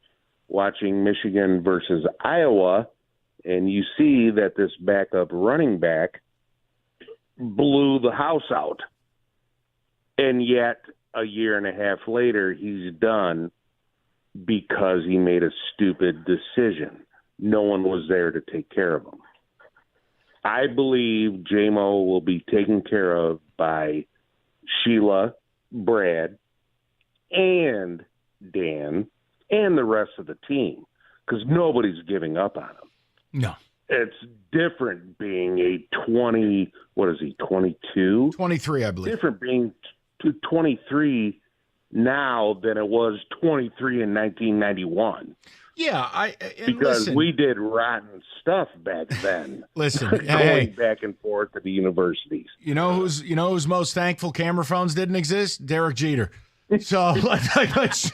watching Michigan versus Iowa, and you see that this backup running back blew the house out. And yet a year and a half later, he's done because he made a stupid decision. No one was there to take care of him. I believe J-Mo will be taken care of by Sheila, Brad, and Dan, and the rest of the team, because nobody's giving up on him. No. It's different being a 22? 23, I believe. Different being 23 now than it was 23 in 1991. Yeah, because listen, we did rotten stuff back then. Listen, going hey, back and forth to the universities. You know who's most thankful camera phones didn't exist? Derek Jeter. So let's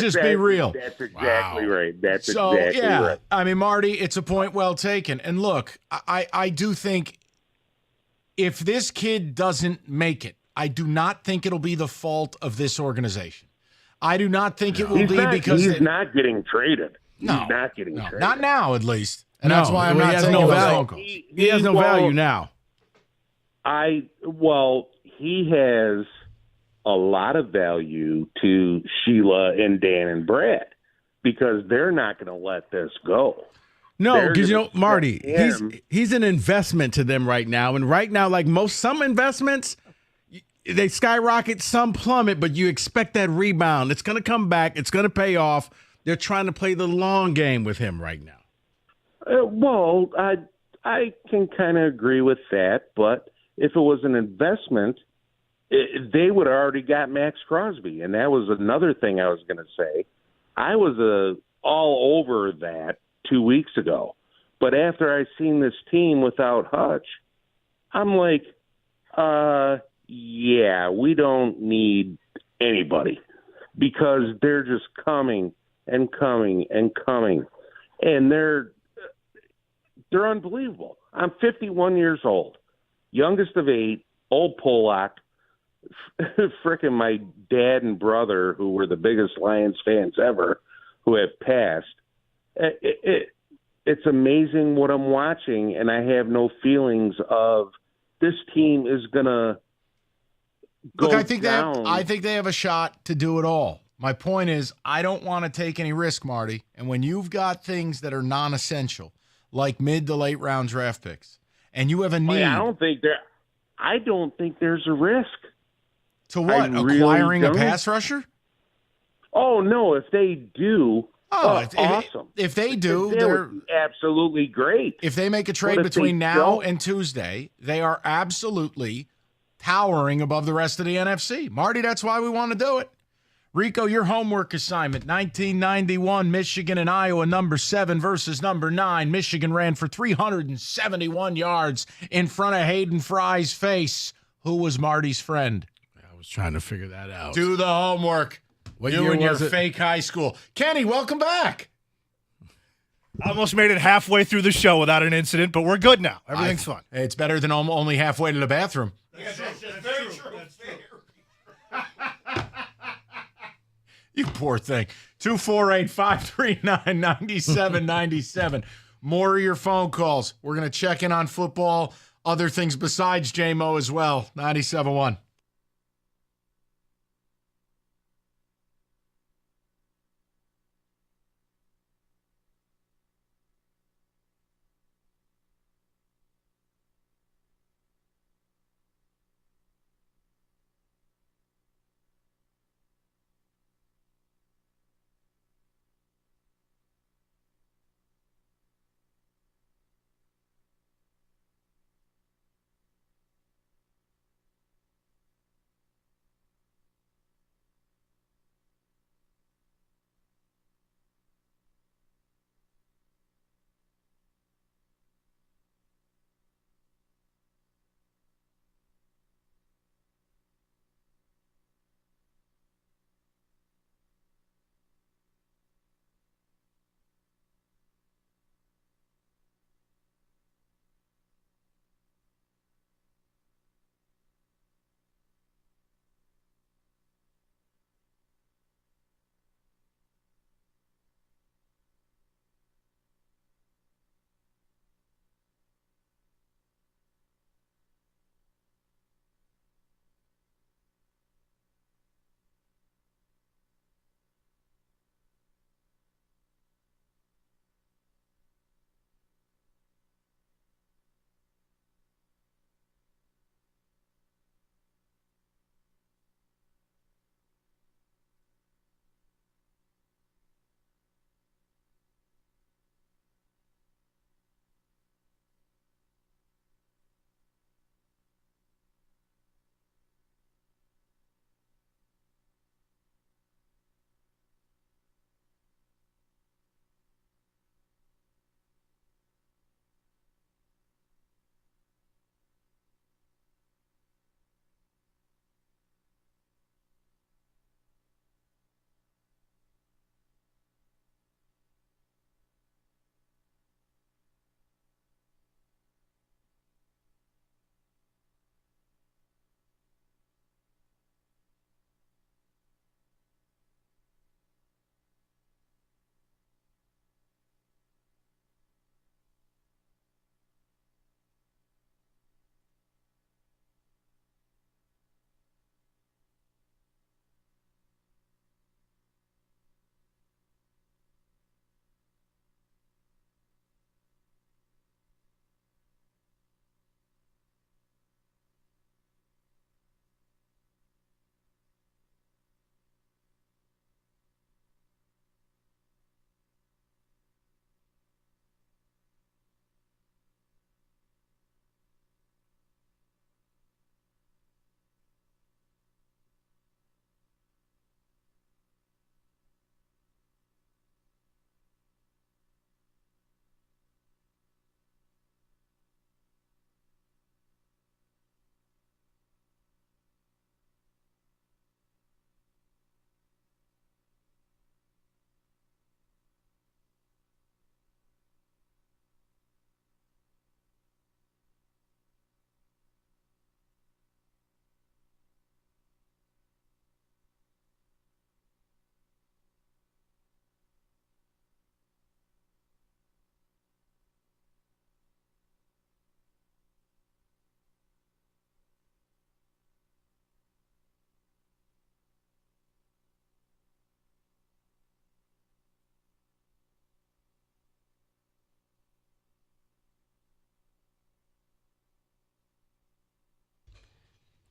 just be real. That's exactly right. That's so, exactly yeah, right. I mean, Marty, it's a point well taken. And look, I do think if this kid doesn't make it, I do not think it'll be the fault of this organization. I do not think it will be because he's not getting traded. No, he's not getting traded. Not now, at least. And No, that's why I'm he not has taking no those value. phone calls. He has no value now. He has a lot of value to Sheila and Dan and Brad because they're not going to let this go. No, because Marty, him. he's an investment to them right now, and right now, like some investments, they skyrocket, some plummet, but you expect that rebound. It's going to come back. It's going to pay off. They're trying to play the long game with him right now. I can kind of agree with that, but if it was an investment, they would have already got Max Crosby, and that was another thing I was going to say. I was all over that 2 weeks ago, but after I seen this team without Hutch, I'm like, yeah, we don't need anybody because they're just coming and coming and coming, and they're unbelievable. I'm 51 years old, youngest of 8, old Polak. Frickin' my dad and brother, who were the biggest Lions fans ever, who have passed. It's amazing what I'm watching, and I have no feelings of this team is gonna go Look, I think down. I think they have a shot to do it all. My point is, I don't want to take any risk, Marty. And when you've got things that are non-essential, like mid to late round draft picks, and you have a need, I don't think there's a risk. To what? I really Acquiring a don't. pass rusher? Oh no! If they do, awesome. If they do, that they're would be absolutely great. If they make a But trade if between they now don't- and Tuesday, they are absolutely towering above the rest of the NFC. Marty, that's why we want to do it. Rico, your homework assignment, 1991, Michigan and Iowa, number 7 versus number 9. Michigan ran for 371 yards in front of Hayden Fry's face. Who was Marty's friend? I was trying to figure that out. Do the homework. What You year and your was it? fake high school. Kenny, welcome back. I almost made it halfway through the show without an incident, but we're good now. Everything's fine. It's better than only halfway to the bathroom. You poor thing. 248-539-9797. More of your phone calls. We're going to check in on football, other things besides JMO as well. 97.1.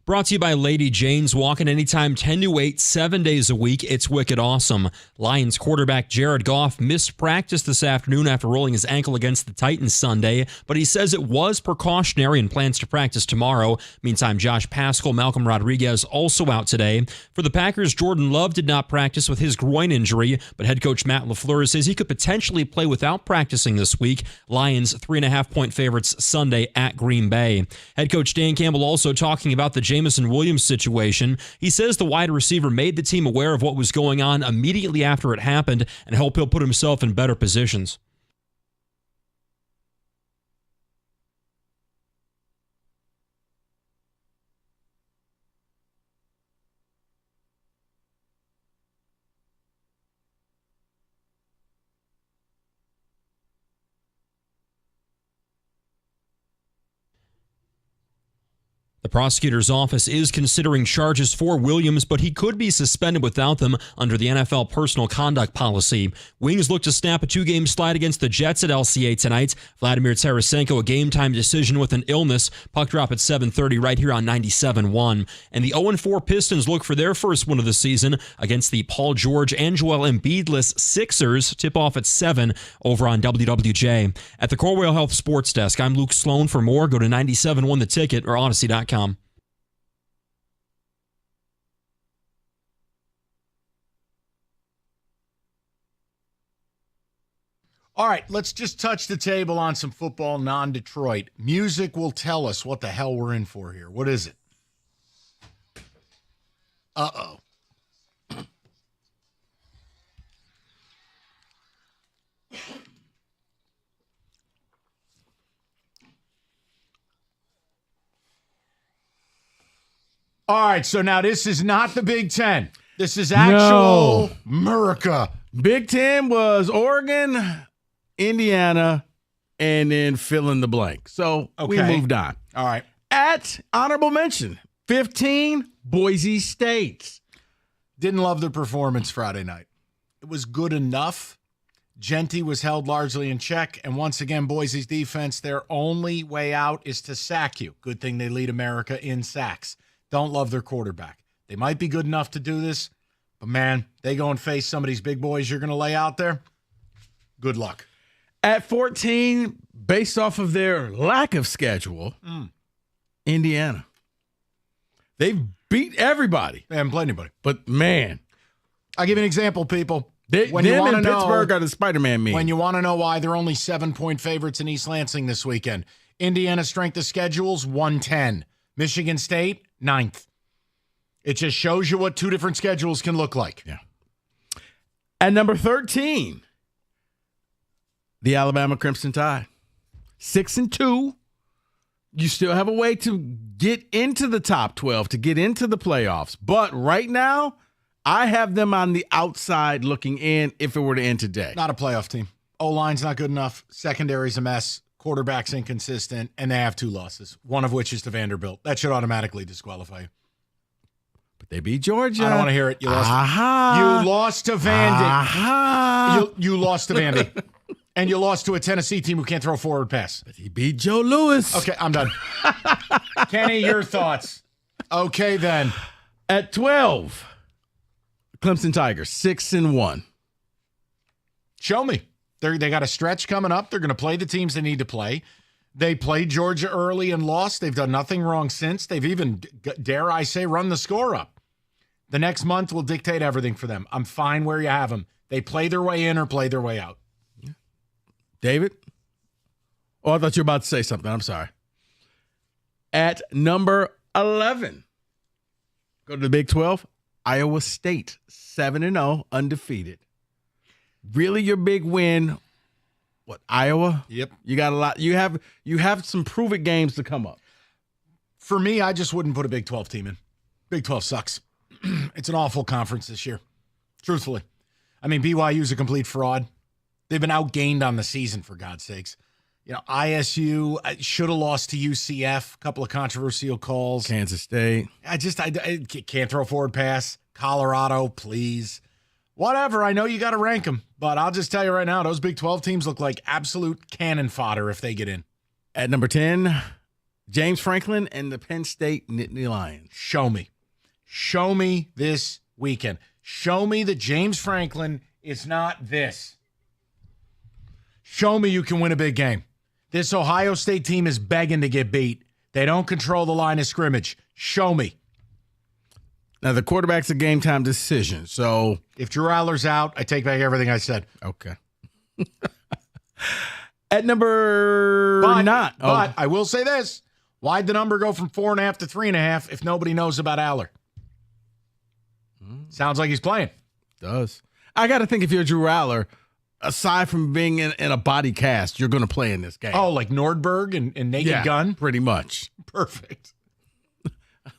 Brought to you by Lady Jane's. Walking anytime, 10 to 8, 7 days a week. It's wicked awesome. Lions quarterback Jared Goff missed practice this afternoon after rolling his ankle against the Titans Sunday, but he says it was precautionary and plans to practice tomorrow. Meantime, Josh Paschal, Malcolm Rodriguez also out today. For the Packers, Jordan Love did not practice with his groin injury, but head coach Matt LaFleur says he could potentially play without practicing this week. Lions 3.5-point favorites Sunday at Green Bay. Head coach Dan Campbell also talking about the Jameson Williams situation. He says the wide receiver made the team aware of what was going on immediately after it happened and hope he'll put himself in better positions. The prosecutor's office is considering charges for Williams, but he could be suspended without them under the NFL personal conduct policy. Wings look to snap a 2-game slide against the Jets at LCA tonight. Vladimir Tarasenko, a game-time decision with an illness. Puck drop at 7:30 right here on 97.1. And the 0-4 Pistons look for their first win of the season against the Paul George and Joel Embiid-less Sixers. Tip-off at 7 over on WWJ. At the Corwell Health Sports Desk, I'm Luke Sloan. For more, go to 97.1 The Ticket or Odyssey.com. All right, let's just touch the table on some football non-Detroit. Music will tell us what the hell we're in for here. What is it? Uh-oh. All right, so now this is not the Big Ten. This is actual America. Big Ten was Oregon, Indiana, and then fill in the blank. So we moved on. All right. At honorable mention, 15, Boise State. Didn't love the performance Friday night. It was good enough. Genty was held largely in check. And once again, Boise's defense, their only way out is to sack you. Good thing they lead America in sacks. Don't love their quarterback. They might be good enough to do this, but man, they go and face some of these big boys you're going to lay out there. Good luck. At 14, based off of their lack of schedule, Indiana. They've beat everybody. They haven't played anybody. But man, I'll give you an example, people. When you want to know, Pittsburgh are the Spider-Man meme. When you want to know why they're only 7-point favorites in East Lansing this weekend, Indiana's strength of schedule's 110. Michigan State, 9th. It just shows you what two different schedules can look like. Yeah. At number 13, the Alabama Crimson Tide. 6-2. You still have a way to get into the top 12, to get into the playoffs. But right now, I have them on the outside looking in if it were to end today. Not a playoff team. O-line's not good enough. Secondary's a mess. Quarterback's inconsistent. And they have 2 losses, one of which is to Vanderbilt. That should automatically disqualify you. But they beat Georgia. I don't want to hear it. You lost. You lost to Vandy. You lost to Vandy. And you lost to a Tennessee team who can't throw a forward pass. But he beat Joe Louis. Okay, I'm done. Kenny, your thoughts. Okay, then. At 12, Clemson Tigers, 6-1. Show me. They got a stretch coming up. They're going to play the teams they need to play. They played Georgia early and lost. They've done nothing wrong since. They've even, dare I say, run the score up. The next month will dictate everything for them. I'm fine where you have them. They play their way in or play their way out. David? Oh, I thought you were about to say something. I'm sorry. At number 11, go to the Big 12, Iowa State, 7-0, undefeated. Really your big win, what, Iowa? Yep. You got a lot. You have some prove-it games to come up. For me, I just wouldn't put a Big 12 team in. Big 12 sucks. It's an awful conference this year, truthfully. I mean, BYU's a complete fraud. They've been outgained on the season, for God's sakes. You know, ISU should have lost to UCF. A couple of controversial calls. Kansas State. I can't throw a forward pass. Colorado, please. Whatever. I know you got to rank them, but I'll just tell you right now, those Big 12 teams look like absolute cannon fodder if they get in. At number 10, James Franklin and the Penn State Nittany Lions. Show me. Show me this weekend. Show me that James Franklin is not this. Show me you can win a big game. This Ohio State team is begging to get beat. They don't control the line of scrimmage. Show me. Now, the quarterback's a game-time decision, so... If Drew Aller's out, I take back everything I said. Okay. At number 9. But I will say this. Why'd the number go from 4.5 to 3.5 if nobody knows about Aller? Sounds like he's playing. Does. I got to think if you're Drew Aller, aside from being in a body cast, you're going to play in this game. Oh, like Nordberg and Naked Gun? Pretty much. Perfect.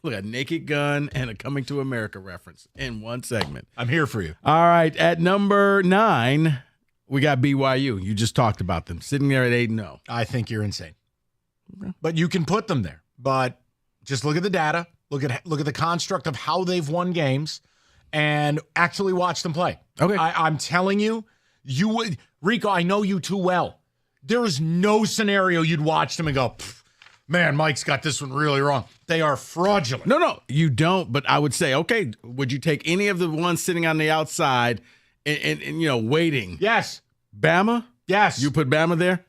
Look at Naked Gun and a Coming to America reference in one segment. I'm here for you. All right. At number 9, we got BYU. You just talked about them. Sitting there at 8-0. I think you're insane. Okay. But you can put them there. But just look at the data. Look at the construct of how they've won games and actually watch them play. Okay. I'm telling you, you would, Rico, I know you too well. There is no scenario you'd watch them and go, man, Mike's got this one really wrong. They are fraudulent. No, you don't. But I would say, okay, would you take any of the ones sitting on the outside and waiting? Yes. Bama? Yes. You put Bama there?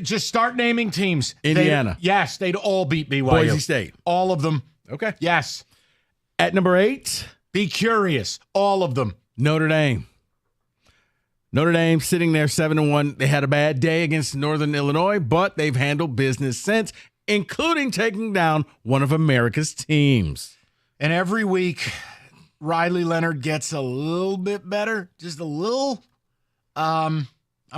Just start naming teams. Indiana. Yes, they'd all beat BYU. Boise State. All of them. Okay. Yes. At number 8. Be curious. All of them. Notre Dame. Notre Dame sitting there 7-1. They had a bad day against Northern Illinois, but they've handled business since, including taking down one of America's teams. And every week, Riley Leonard gets a little bit better. Just a little. I'm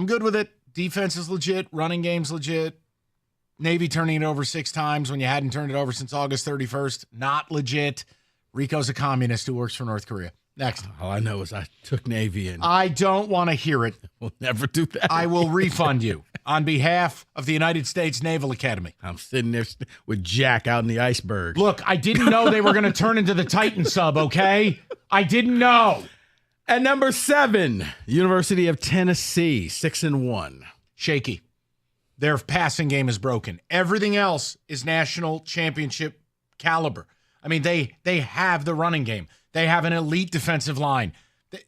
good with it. Defense is legit. Running game's legit. Navy turning it over 6 times when you hadn't turned it over since August 31st. Not legit. Rico's a communist who works for North Korea. Next. All I know is I took Navy in. I don't want to hear it. We'll never do that. I will refund you on behalf of the United States Naval Academy. I'm sitting there with Jack out in the iceberg. Look, I didn't know they were going to turn into the Titan sub, okay? I didn't know. At number 7, University of Tennessee, 6-1. Shaky. Their passing game is broken. Everything else is national championship caliber. I mean, they have the running game. They have an elite defensive line.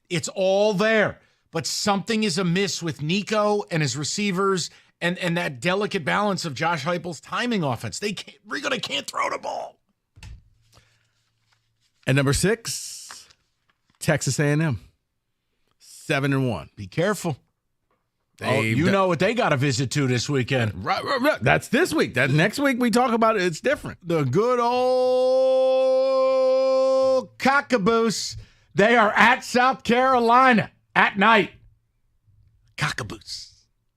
It's all there. But something is amiss with Nico and his receivers and that delicate balance of Josh Heupel's timing offense. They can't throw the ball. At number 6, Texas A&M, 7-1. Be careful. You know what they got to visit to this weekend. Right. That's this week. That next week we talk about it. It's different. The good old Cockaboose. They are at South Carolina at night. Cockaboose.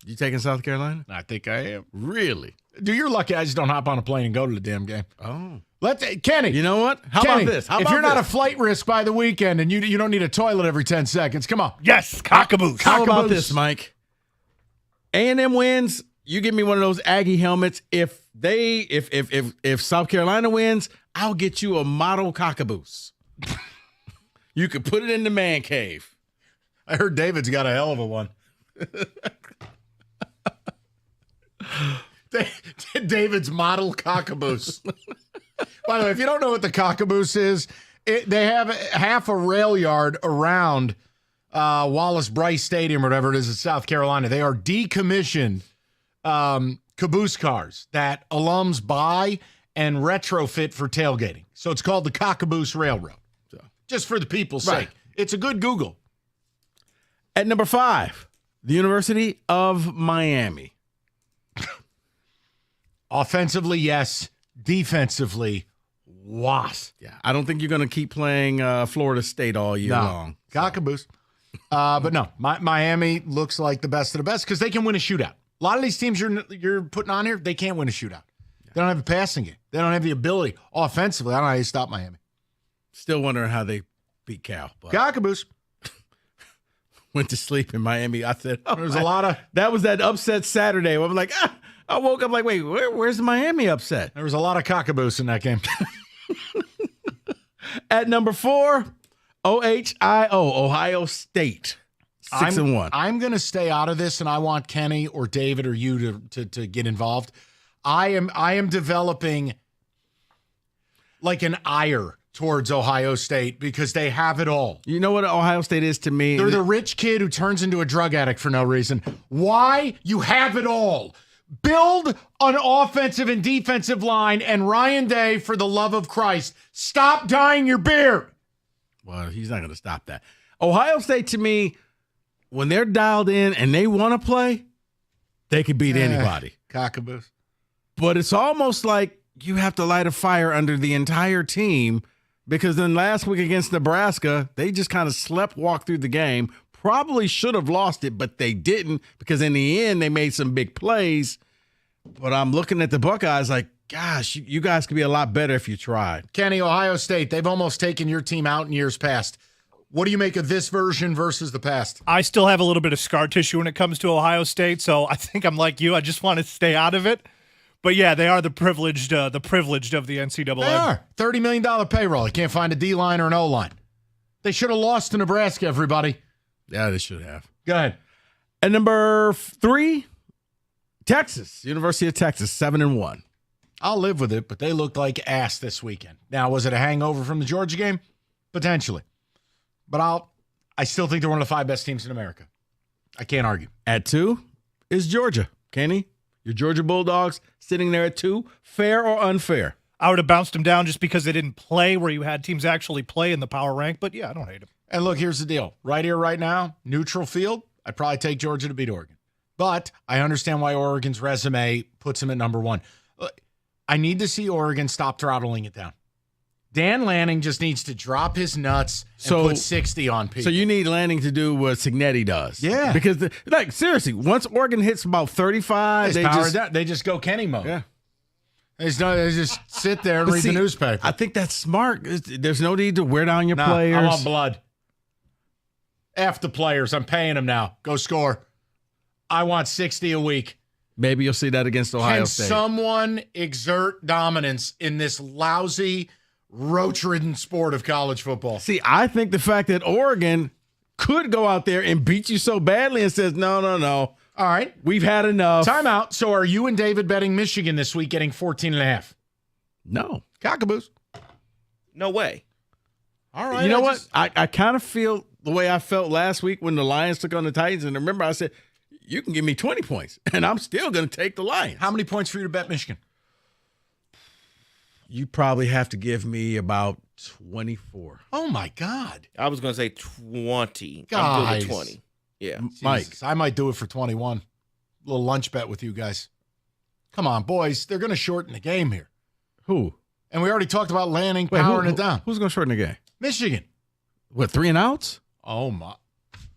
You taking South Carolina? I think I am. Really? Dude, you're lucky I just don't hop on a plane and go to the damn game. Oh. Kenny. You know what? How Kenny, about this? If you're not a flight risk by the weekend and you don't need a toilet every 10 seconds, come on. Yes, Cockaboose. How about this, Mike? A&M wins, you give me one of those Aggie helmets. If South Carolina wins, I'll get you a model Cockaboose. You could put it in the man cave. I heard David's got a hell of a one. David's model Cockaboose. By the way, if you don't know what the Cockaboose is, they have half a rail yard around Wallace Bryce Stadium or whatever it is in South Carolina. They are decommissioned caboose cars that alums buy and retrofit for tailgating. So it's called the Cockaboose Railroad. So, just for the people's sake. It's a good Google. At number 5, the University of Miami. Offensively, yes. Defensively, was. Yeah, I don't think you're going to keep playing Florida State all year long. Cockaboose. But no, Miami looks like the best of the best because they can win a shootout. A lot of these teams you're putting on here, they can't win a shootout. They don't have a passing game. They don't have the ability offensively. I don't know how you stop Miami. Still wondering how they beat Cal. But Cockaboose. Went to sleep in Miami. I said, there's a lot of. That was that upset Saturday. I'm like, I woke up like, wait, where's the Miami upset? There was a lot of Cockaboose in that game. At number 4, Ohio State, 6-1. I'm going to stay out of this, and I want Kenny or David or you to get involved. I am developing like an ire towards Ohio State because they have it all. You know what Ohio State is to me? They're the rich kid who turns into a drug addict for no reason. Why? You have it all. Build an offensive and defensive line, and Ryan Day, for the love of Christ, stop dyeing your beard. Well, he's not going to stop that. Ohio State, to me, when they're dialed in and they want to play, they can beat anybody. Cockaboos. But it's almost like you have to light a fire under the entire team because then last week against Nebraska, they just kind of walked through the game. Probably should have lost it, but they didn't because in the end, they made some big plays. But I'm looking at the Buckeyes like, gosh, you guys could be a lot better if you tried. Kenny, Ohio State, they've almost taken your team out in years past. What do you make of this version versus the past? I still have a little bit of scar tissue when it comes to Ohio State, so I think I'm like you. I just want to stay out of it. But yeah, they are the privileged of the NCAA. They are. $30 million payroll. You can't find a D-line or an O-line. They should have lost to Nebraska, everybody. Yeah, they should have. Go ahead. And number 3, Texas, University of Texas, 7-1. I'll live with it, but they looked like ass this weekend. Now, was it a hangover from the Georgia game? Potentially. But I still think they're one of the 5 best teams in America. I can't argue. At 2 is Georgia. Kenny, your Georgia Bulldogs sitting there at 2. Fair or unfair? I would have bounced them down just because they didn't play where you had teams actually play in the power rank. But yeah, I don't hate them. And look, here's the deal. Right here, right now, neutral field, I'd probably take Georgia to beat Oregon. But I understand why Oregon's resume puts them at number 1. I need to see Oregon stop throttling it down. Dan Lanning just needs to drop his nuts and put 60 on people. So you need Lanning to do what Cignetti does. Yeah. Because, seriously, once Oregon hits about 35, they just go Kenny mode. Yeah. They just sit there and read the newspaper. I think that's smart. There's no need to wear down your players. I want blood. F the players. I'm paying them now. Go score. I want 60 a week. Maybe you'll see that against Ohio State. Can someone exert dominance in this lousy, roach-ridden sport of college football? See, I think the fact that Oregon could go out there and beat you so badly and says, no. All right. We've had enough. Timeout. So are you and David betting Michigan this week getting 14.5? No. Cockaboos. No way. All right. You know what? I kind of feel the way I felt last week when the Lions took on the Titans. And remember, I said, you can give me 20 points, and I'm still going to take the Lions. How many points for you to bet Michigan? You probably have to give me about 24. Oh, my God. I was going to say 20. Guys. I'm good with 20. Yeah. Mike. I might do it for 21. A little lunch bet with you guys. Come on, boys. They're going to shorten the game here. Who? And we already talked about Lanning powering it down. Who's going to shorten the game? Michigan. What, 3 and outs? Oh, my.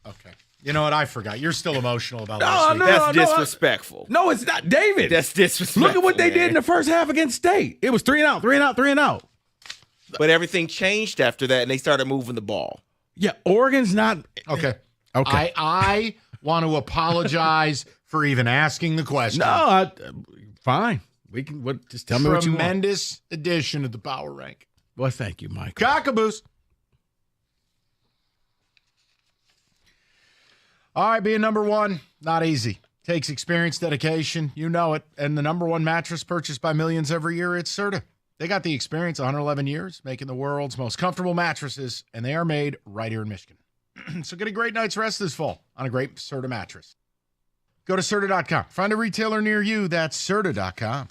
Okay. You know what? I forgot. You're still emotional about last week. That's disrespectful. No, it's not. David. That's disrespectful. Look at what they did in the first half against State. It was 3 and out, 3 and out, 3 and out. But everything changed after that, and they started moving the ball. Yeah, Oregon's not. Okay. Okay. I want to apologize for even asking the question. No, fine. We can just tell me what you want. Tremendous addition to the power rank. Well, thank you, Mike. Cockaboos. All right, being number 1, not easy. Takes experience, dedication. You know it. And the number 1 mattress purchased by millions every year, it's Serta. They got the experience, 111 years, making the world's most comfortable mattresses, and they are made right here in Michigan. So get a great night's rest this fall on a great Serta mattress. Go to Serta.com. Find a retailer near you. That's Serta.com.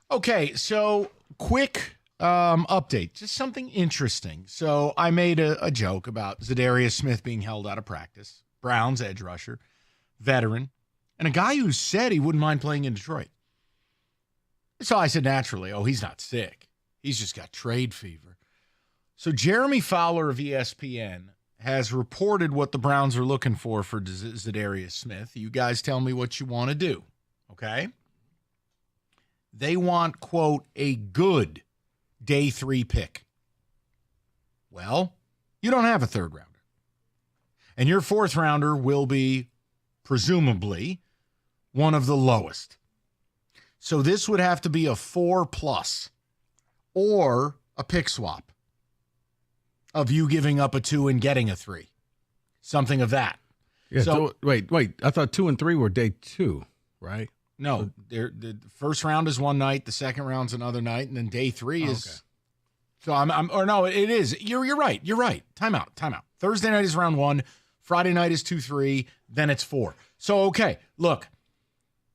Okay, so quick update, just something interesting. So I made a joke about Zadarius Smith being held out of practice, Browns edge rusher, veteran, and a guy who said he wouldn't mind playing in Detroit. So I said naturally, he's not sick. He's just got trade fever. So Jeremy Fowler of ESPN has reported what the Browns are looking for Zadarius Smith. You guys tell me what you want to do, okay? They want, quote, a good day 3 pick. Well, you don't have a third rounder. And your fourth rounder will be, presumably, one of the lowest. So this would have to be a 4+ or a pick swap of you giving up a 2 and getting a 3. Something of that. Yeah, so wait. I thought 2 and 3 were day 2, right? No, the first round is one night, the second round's another night, and then day 3 is. Okay. So it is. You're right. You're right. Time out. Thursday night is round 1. Friday night is 2-3. Then it's 4. So okay, look,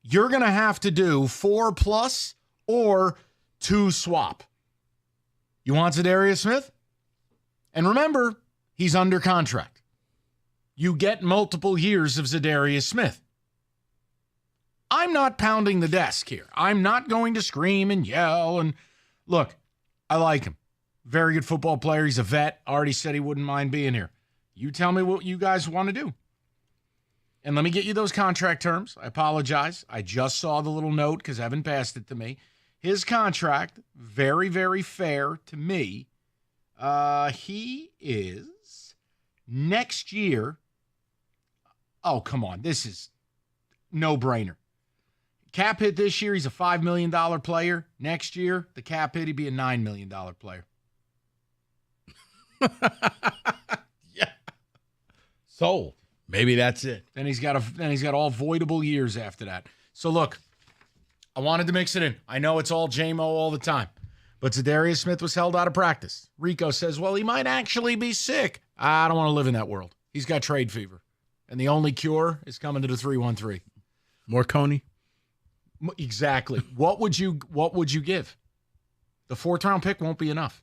you're gonna have to do 4+ or 2 swap. You want Zadarius Smith? And remember, he's under contract. You get multiple years of Zadarius Smith. I'm not pounding the desk here. I'm not going to scream and yell. And look, I like him. Very good football player. He's a vet. Already said he wouldn't mind being here. You tell me what you guys want to do. And let me get you those contract terms. I apologize. I just saw the little note because Evan passed it to me. His contract, very, very fair to me. He is next year. Oh, come on. This is no-brainer. Cap hit this year, he's a $5 million player. Next year, the cap hit, he'd be a $9 million player. Yeah. Sold. Maybe that's it. Then he's got all voidable years after that. So look, I wanted to mix it in. I know it's all JMO all the time. But Zadarius Smith was held out of practice. Rico says, well, he might actually be sick. I don't want to live in that world. He's got trade fever. And the only cure is coming to the 3-1-3. More Coney? Exactly. What would you give? The 4th round pick won't be enough.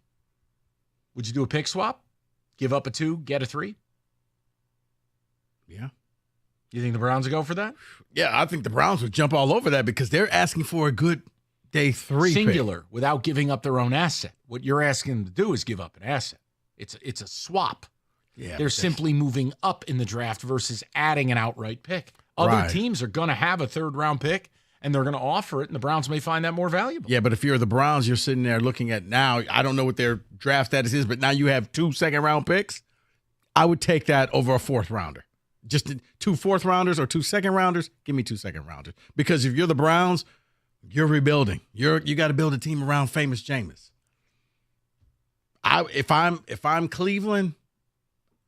Would you do a pick swap? Give up a 2, get a 3? Yeah. You think the Browns would go for that? Yeah, I think the Browns would jump all over that because they're asking for a good day 3 singular pick. Without giving up their own asset. What you're asking them to do is give up an asset. It's a swap. Yeah, they're simply moving up in the draft versus adding an outright pick. Other teams are going to have a 3rd round pick, and they're going to offer it, and the Browns may find that more valuable. Yeah, but if you're the Browns, you're sitting there looking at now, I don't know what their draft status is, but now you have 2 second-round picks. I would take that over a 4th rounder. Just 2 4th rounders or 2 second rounders, give me 2 second rounders. Because if you're the Browns, you're rebuilding. You got to build a team around famous Jameis. If I'm Cleveland,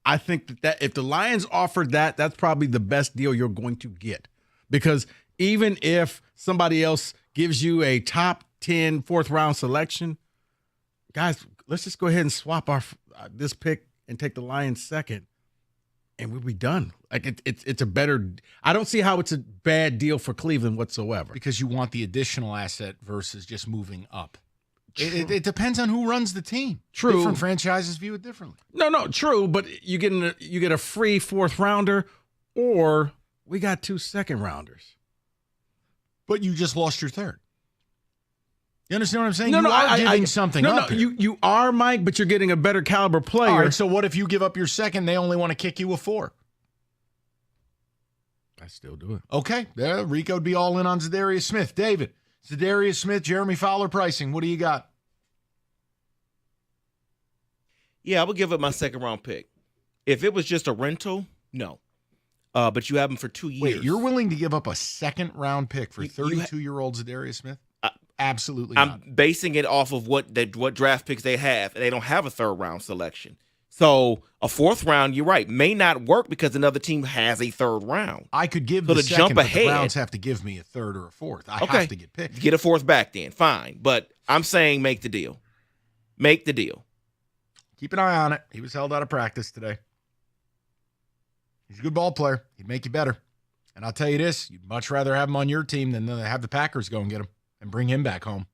I think that if the Lions offered that, that's probably the best deal you're going to get. Because even if somebody else gives you a top 10 4th round selection, guys, let's just go ahead and swap this pick and take the Lions 2nd, and we'll be done. Like it's a better. I don't see how it's a bad deal for Cleveland whatsoever. Because you want the additional asset versus just moving up. It depends on who runs the team. True. Different franchises view it differently. No, true. But you get a free 4th rounder, or we got 2 second rounders. But you just lost your 3rd. You understand what I'm saying? No, you no, are giving something up. No, you are, Mike, but you're getting a better caliber player. All right, so what if you give up your 2nd, they only want to kick you a 4? I still do it. Okay. Rico would be all in on Zadarius Smith. David, Zadarius Smith, Jeremy Fowler pricing. What do you got? Yeah, I would give up my 2nd round pick. If it was just a rental, no. But you have him for 2 years. Wait, you're willing to give up a 2nd round pick for 32-year-old Zadarius Smith? Absolutely not. I'm basing it off of what draft picks they have. They don't have a 3rd round selection. So a 4th round, you're right, may not work because another team has a 3rd round. I could give so the to 2nd, jump but ahead, the Browns have to give me a 3rd or a 4th. I have to get picked. Get a 4th back then, fine. But I'm saying make the deal. Make the deal. Keep an eye on it. He was held out of practice today. He's a good ball player. He'd make you better. And I'll tell you this, you'd much rather have him on your team than have the Packers go and get him and bring him back home.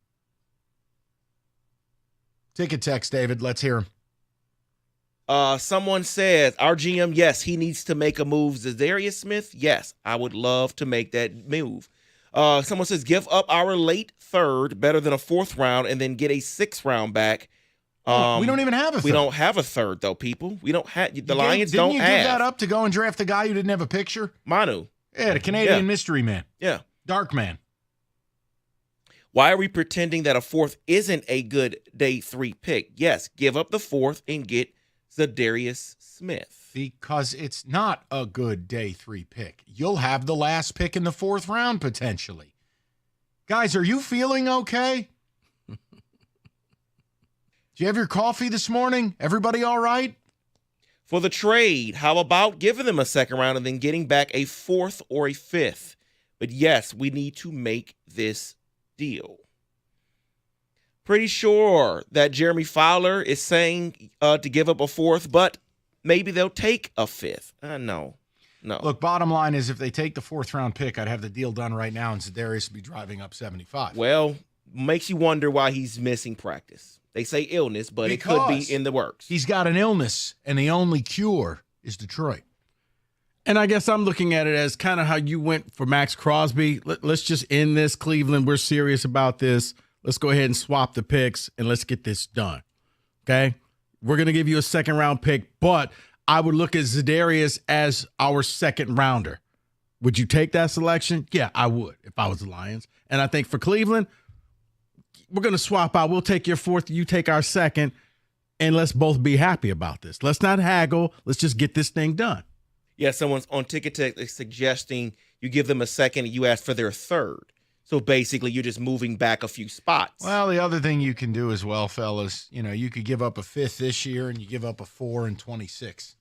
Ticket text, David. Let's hear him. Someone says, our GM, yes, he needs to make a move. Zadarius Smith, yes, I would love to make that move. Someone says, give up our late third, better than a fourth round, and then get a sixth round back. We don't even have a third. We don't have a third, though, people. We don't have the Lions. Don't have. Didn't you give that up to go and draft the guy who didn't have a picture? Manu. Yeah, the Canadian mystery man. Yeah. Dark man. Why are we pretending that a fourth isn't a good day 3 pick? Yes, give up the fourth and get Zadarius Smith. Because it's not a good day 3 pick. You'll have the last pick in the fourth round, potentially. Guys, are you feeling okay? Did you have your coffee this morning? Everybody all right? For the trade, how about giving them a second round and then getting back a fourth or a fifth? But yes, we need to make this deal. Pretty sure that Jeremy Fowler is saying to give up a fourth, but maybe they'll take a fifth. No. Look, bottom line is if they take the fourth round pick, I'd have the deal done right now and Zadarius would be driving up 75. Well, makes you wonder why he's missing practice. They say illness, but it could be in the works. He's got an illness, and the only cure is Detroit. And I guess I'm looking at it as kind of how you went for Max Crosby. Let's just end this, Cleveland. We're serious about this. Let's go ahead and swap the picks, and let's get this done. Okay? We're going to give you a second-round pick, but I would look at Zadarius as our second rounder. Would you take that selection? Yeah, I would if I was the Lions. And I think for Cleveland, we're going to swap out. We'll take your fourth, you take our second, and let's both be happy about this. Let's not haggle. Let's just get this thing done. Yeah, someone's on Ticket Tech suggesting you give them a second and you ask for their third. So basically, you're just moving back a few spots. Well, the other thing you can do as well, fellas, you could give up a fifth this year and you give up a 4 and 26.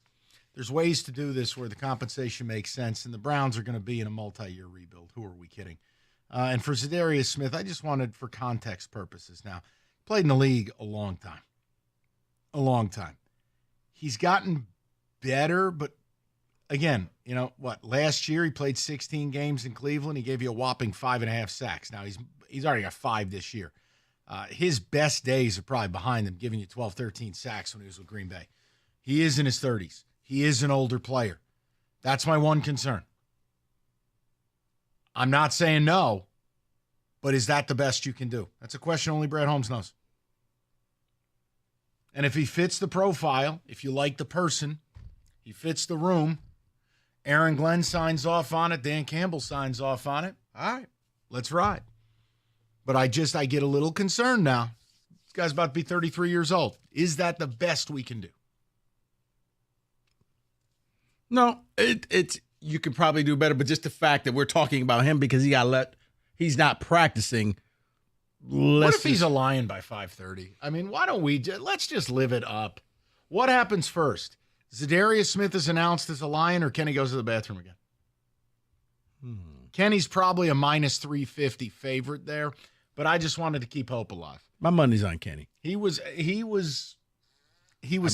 There's ways to do this where the compensation makes sense, and the Browns are going to be in a multi-year rebuild. Who are we kidding? And for Zadarius Smith, I just wanted, for context purposes now, played in the league a long time. A long time. He's gotten better, but again, last year he played 16 games in Cleveland. He gave you a whopping 5.5 sacks. Now he's already got 5 this year. His best days are probably behind him, giving you 12, 13 sacks when he was with Green Bay. He is in his 30s. He is an older player. That's my one concern. I'm not saying no, but is that the best you can do? That's a question only Brad Holmes knows. And if he fits the profile, if you like the person, he fits the room, Aaron Glenn signs off on it, Dan Campbell signs off on it, all right, let's ride. But I get a little concerned now. This guy's about to be 33 years old. Is that the best we can do? No, it's you could probably do better, but just the fact that we're talking about him because he's not practicing. What if he's a Lion by 5:30? I mean, why don't let's just live it up? What happens first? Zadarius Smith is announced as a Lion, or Kenny goes to the bathroom again? Kenny's probably a minus 350 favorite there, but I just wanted to keep hope alive. My money's on Kenny. He was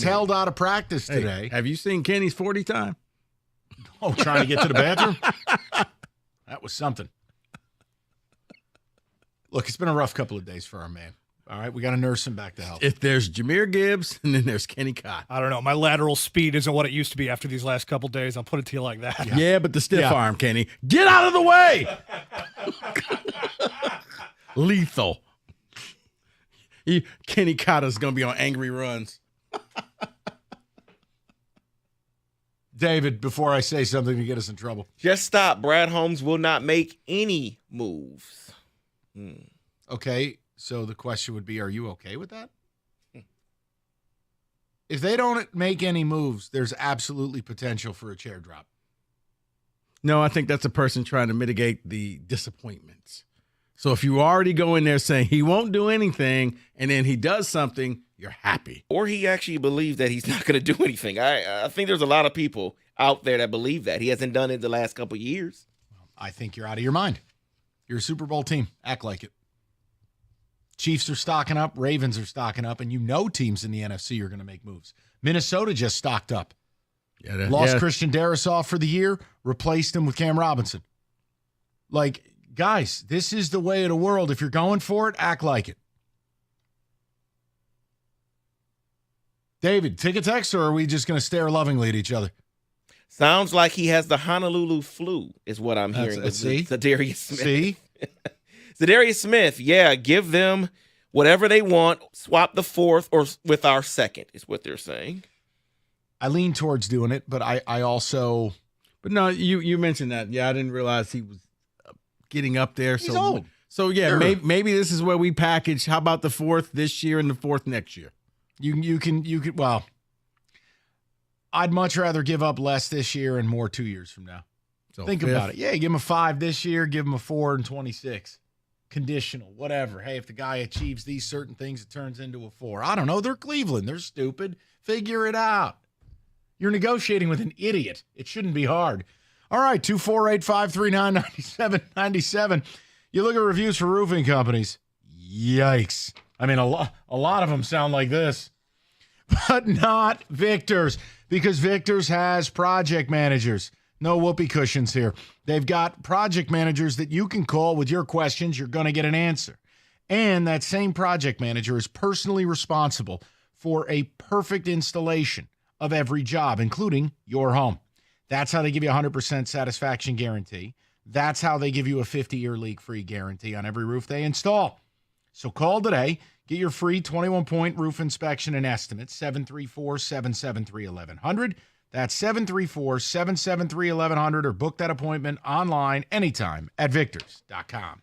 held out of practice today. Have you seen Kenny's 40 time? Oh, trying to get to the bathroom? That was something. Look, it's been a rough couple of days for our man. All right, we got to nurse him back to health. If there's Jahmyr Gibbs, and then there's Kenny Cott. I don't know. My lateral speed isn't what it used to be after these last couple of days. I'll put it to you like that. Yeah, but the stiff arm, Kenny. Get out of the way! Lethal. Kenny Cott is going to be on angry runs. David, before I say something to get us in trouble. Just stop. Brad Holmes will not make any moves. Okay, so the question would be, are you okay with that? If they don't make any moves, there's absolutely potential for a chair drop. No, I think that's a person trying to mitigate the disappointments. So if you already go in there saying he won't do anything and then he does something, you're happy. Or he actually believes that he's not going to do anything. I think there's a lot of people out there that believe that. He hasn't done it the last couple of years. I think you're out of your mind. You're a Super Bowl team. Act like it. Chiefs are stocking up. Ravens are stocking up. And teams in the NFC are going to make moves. Minnesota just stocked up. Lost Christian Darrisaw for the year. Replaced him with Cam Robinson. Guys, this is the way of the world. If you're going for it, act like it. David, take a text, or are we just going to stare lovingly at each other? Sounds like he has the Honolulu flu, is what I'm hearing. See? Zadarius Smith. See? Zadarius Smith, yeah, give them whatever they want. Swap the 4th or with our 2nd, is what they're saying. I lean towards doing it, but I also. But no, you mentioned that. Yeah, I didn't realize he was getting up there. He's old. So yeah, Sure. maybe this is where we package. How about the 4th this year and the 4th next year? You can. Well, I'd much rather give up less this year and more 2 years from now. So Think 5th. about it. Yeah, give him a 5 this year, give him a 4 in 26. Conditional, whatever. Hey, if the guy achieves these certain things, it turns into a 4. I don't know. They're Cleveland. They're stupid. Figure it out. You're negotiating with an idiot. It shouldn't be hard. All right, 248-539-9797. You look at reviews for roofing companies. Yikes. I mean, a lot of them sound like this. But not Victor's, because Victor's has project managers. No whoopee cushions here. They've got project managers that you can call with your questions. You're going to get an answer. And that same project manager is personally responsible for a perfect installation of every job, including your home. That's how they give you a 100% satisfaction guarantee. That's how they give you a 50-year leak-free guarantee on every roof they install. So call today. Get your free 21-point roof inspection and estimate, 734-773-1100. That's 734-773-1100, or book that appointment online anytime at victors.com.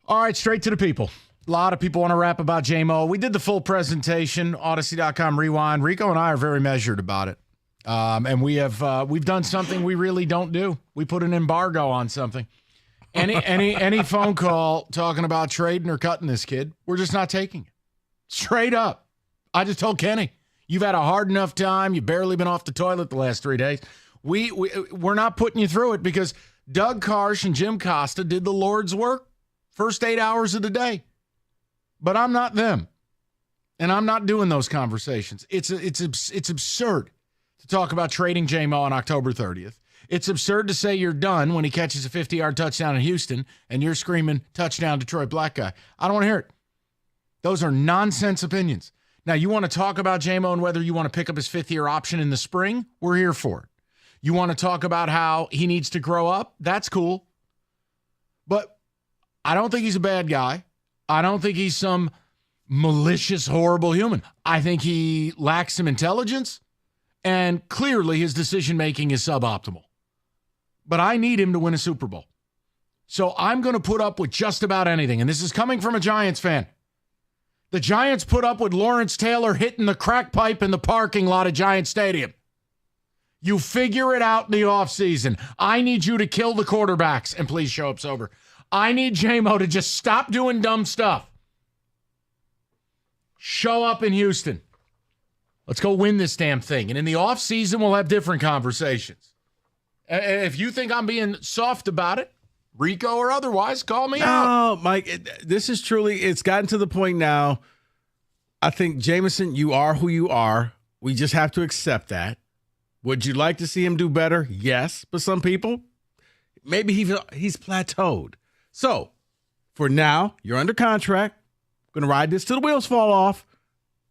All right, straight to the people. A lot of people want to rap about J-Mo. We did the full presentation, Odyssey.com Rewind. Rico and I are very measured about it. And we've done something we really don't do. We put an embargo on something. Any phone call talking about trading or cutting this kid, we're just not taking it. Straight up. I just told Kenny, you've had a hard enough time. You've barely been off the toilet the last 3 days. We're not putting you through it because Doug Karsh and Jim Costa did the Lord's work first 8 hours of the day. But I'm not them. And I'm not doing those conversations. It's absurd to talk about trading J-Mo on October 30th. It's absurd to say you're done when he catches a 50-yard touchdown in Houston and you're screaming, touchdown, Detroit black guy. I don't want to hear it. Those are nonsense opinions. Now, you want to talk about J-Mo and whether you want to pick up his fifth-year option in the spring? We're here for it. You want to talk about how he needs to grow up? That's cool. But I don't think he's a bad guy. I don't think he's some malicious, horrible human. I think he lacks some intelligence, and clearly his decision-making is suboptimal. But I need him to win a Super Bowl. So I'm going to put up with just about anything, and this is coming from a Giants fan. The Giants put up with Lawrence Taylor hitting the crack pipe in the parking lot of Giant Stadium. You figure it out in the offseason. I need you to kill the quarterbacks, and please show up sober. I need J-Mo to just stop doing dumb stuff. Show up in Houston. Let's go win this damn thing. And in the offseason, we'll have different conversations. If you think I'm being soft about it, Rico or otherwise, call me out. No, Mike, this is truly, it's gotten to the point now. I think, Jameson, you are who you are. We just have to accept that. Would you like to see him do better? Yes. But some people, maybe he's plateaued. So, for now, you're under contract. Going to ride this till the wheels fall off.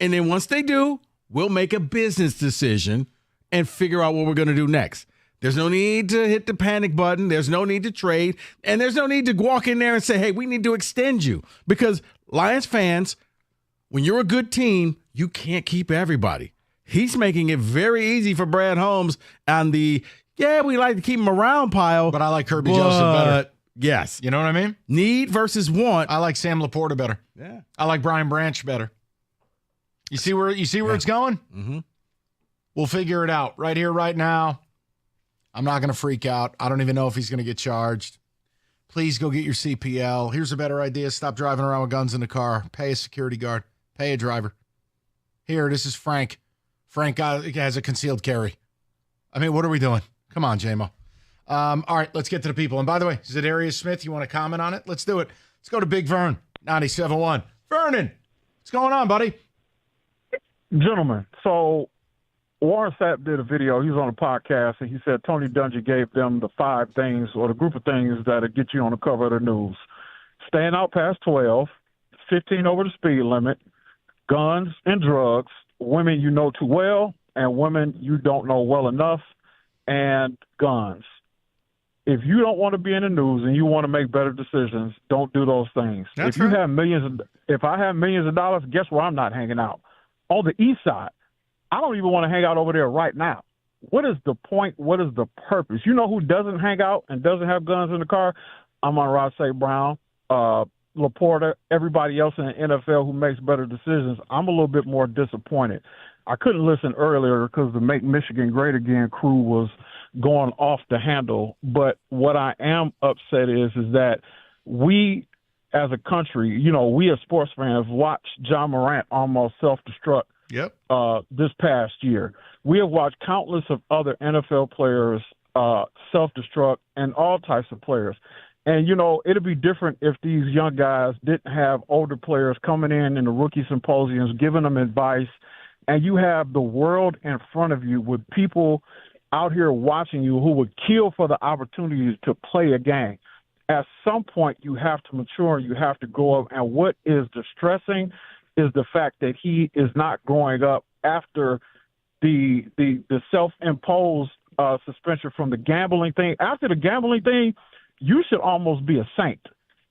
And then once they do, we'll make a business decision and figure out what we're going to do next. There's no need to hit the panic button. There's no need to trade. And there's no need to walk in there and say, hey, we need to extend you. Because Lions fans, when you're a good team, you can't keep everybody. He's making it very easy for Brad Holmes on the, we like to keep him around pile. But I like Kirby Joseph better. Yes. You know what I mean? Need versus want. I like Sam Laporta better. Yeah. I like Brian Branch better. You see where it's going? Mm-hmm. We'll figure it out right here, right now. I'm not going to freak out. I don't even know if he's going to get charged. Please go get your CPL. Here's a better idea. Stop driving around with guns in the car. Pay a security guard. Pay a driver. Here, this is Frank. Frank has a concealed carry. I mean, what are we doing? Come on, J-Mo. All right, let's get to the people. And by the way, Zadarius Smith, you want to comment on it? Let's do it. Let's go to Big Vern, 97.1. Vernon, what's going on, buddy? Gentlemen, so Warren Sapp did a video. He was on a podcast, and he said Tony Dungy gave them the 5 things or the group of things that'll get you on the cover of the news. Staying out past 12, 15 over the speed limit, guns and drugs, women you know too well, and women you don't know well enough, and guns. If you don't want to be in the news and you want to make better decisions, don't do those things. If I have millions of dollars, guess where I'm not hanging out? On the east side. I don't even want to hang out over there right now. What is the point? What is the purpose? You know who doesn't hang out and doesn't have guns in the car? I'm on Ross St. Brown, Laporta, everybody else in the NFL who makes better decisions. I'm a little bit more disappointed. I couldn't listen earlier because the Make Michigan Great Again crew was going off the handle. But what I am upset is that we as a country, we as sports fans watched John Morant almost self-destruct this past year. We have watched countless of other NFL players self-destruct and all types of players. And, it'd be different if these young guys didn't have older players coming in the rookie symposiums, giving them advice, and you have the world in front of you with people out here watching you who would kill for the opportunity to play a game. At some point, you have to mature, you have to grow up, and what is distressing is the fact that he is not growing up after the self-imposed suspension from the gambling thing. After the gambling thing, you should almost be a saint.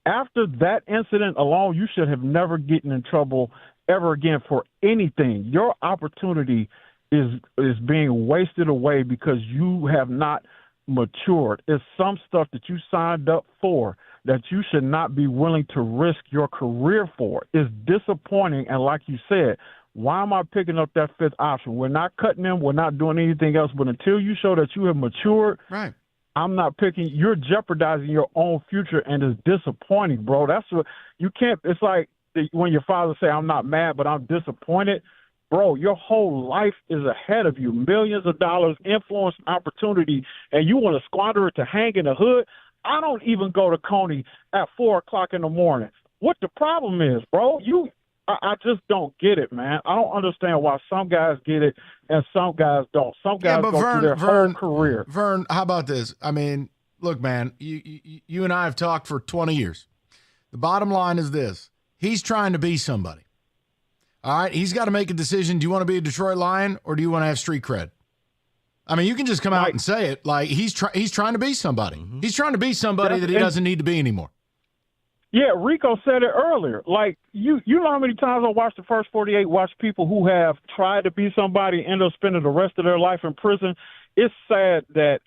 After that incident alone, you should have never gotten in trouble ever again for anything. Your opportunity is being wasted away because you have not matured. It's some stuff that you signed up for that you should not be willing to risk your career for. It's disappointing. And like you said, why am I picking up that fifth option? We're not cutting him. We're not doing anything else. But until you show that you have matured, right, I'm not picking. You're jeopardizing your own future, and it's disappointing, bro. That's what you can't. It's like when your father say, "I'm not mad, but I'm disappointed." Bro, your whole life is ahead of you. Millions of dollars, influence, opportunity, and you want to squander it to hang in the hood? I don't even go to Coney at 4 o'clock in the morning. What the problem is, bro? I just don't get it, man. I don't understand why some guys get it and some guys don't. Some guys go through their whole career. Vern, how about this? I mean, look, man, you and I have talked for 20 years. The bottom line is this. He's trying to be somebody. All right? He's got to make a decision. Do you want to be a Detroit Lion or do you want to have street cred? I mean, you can just come out and say it. Like, he's trying to be somebody. Mm-hmm. He's trying to be somebody that he doesn't need to be anymore. Yeah, Rico said it earlier. Like, you know how many times I watched the first 48, watch people who have tried to be somebody end up spending the rest of their life in prison. It's sad that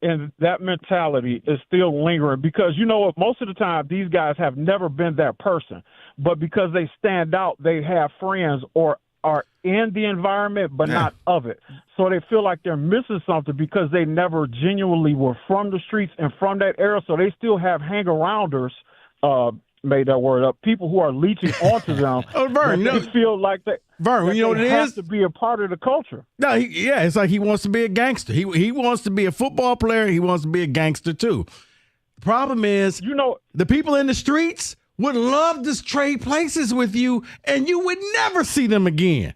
and that mentality is still lingering because, you know what, most of the time these guys have never been that person. But because they stand out, they have friends or are in the environment but not of it. So they feel like they're missing something because they never genuinely were from the streets and from that era. So they still have hang-arounders, made that word up, people who are leeching onto them. Vern, they feel like that. Vern, you know what it have is? To be a part of the culture. No, it's like he wants to be a gangster. He wants to be a football player. He wants to be a gangster too. The problem is, the people in the streets would love to trade places with you, and you would never see them again.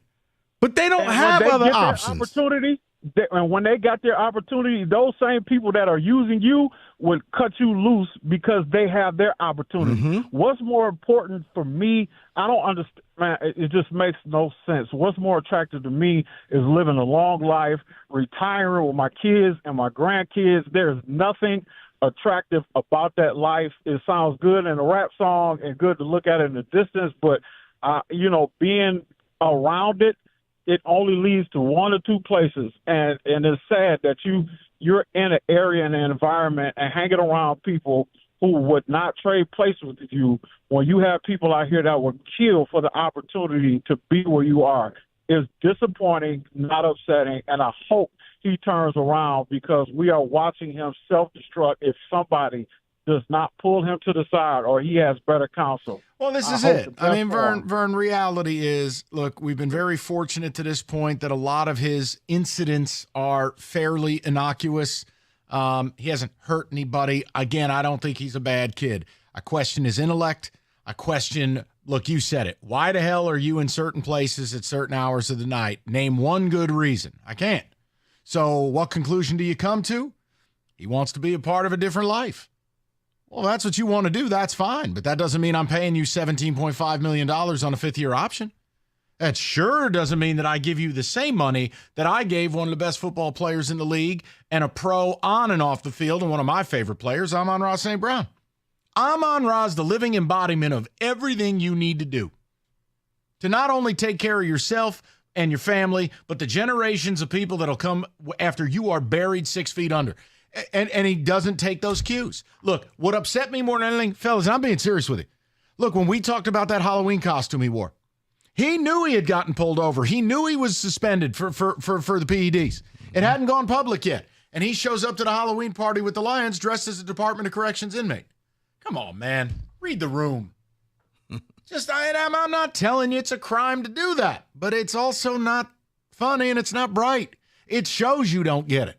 But they don't have other options. And when they got their opportunity, those same people that are using you would cut you loose because they have their opportunity. Mm-hmm. What's more important for me? I don't understand, man. It just makes no sense. What's more attractive to me is living a long life, retiring with my kids and my grandkids. There's nothing attractive about that life. It sounds good in a rap song and good to look at it in the distance, but, being around it, it only leads to one or two places, and it's sad that you're in an area and an environment and hanging around people who would not trade places with you when you have people out here that would kill for the opportunity to be where you are. It's disappointing, not upsetting, and I hope he turns around because we are watching him self-destruct if somebody does not pull him to the side or he has better counsel. Well, this is it. I mean, Vern, reality is, look, we've been very fortunate to this point that a lot of his incidents are fairly innocuous. He hasn't hurt anybody. Again, I don't think he's a bad kid. I question his intellect. I question, look, you said it. Why the hell are you in certain places at certain hours of the night? Name one good reason. I can't. So what conclusion do you come to? He wants to be a part of a different life. Well, that's what you want to do. That's fine. But that doesn't mean I'm paying you $17.5 million on a fifth-year option. That sure doesn't mean that I give you the same money that I gave one of the best football players in the league and a pro on and off the field and one of my favorite players, Amon-Ra St. Brown. Amon-Ra is the living embodiment of everything you need to do to not only take care of yourself and your family, but the generations of people that'll come after you are buried 6 feet under. And he doesn't take those cues. Look, what upset me more than anything, fellas, and I'm being serious with you. Look, when we talked about that Halloween costume he wore, he knew he had gotten pulled over. He knew he was suspended for the PEDs. It hadn't gone public yet. And he shows up to the Halloween party with the Lions dressed as a Department of Corrections inmate. Come on, man. Read the room. I'm not telling you it's a crime to do that, but it's also not funny and it's not bright. It shows you don't get it.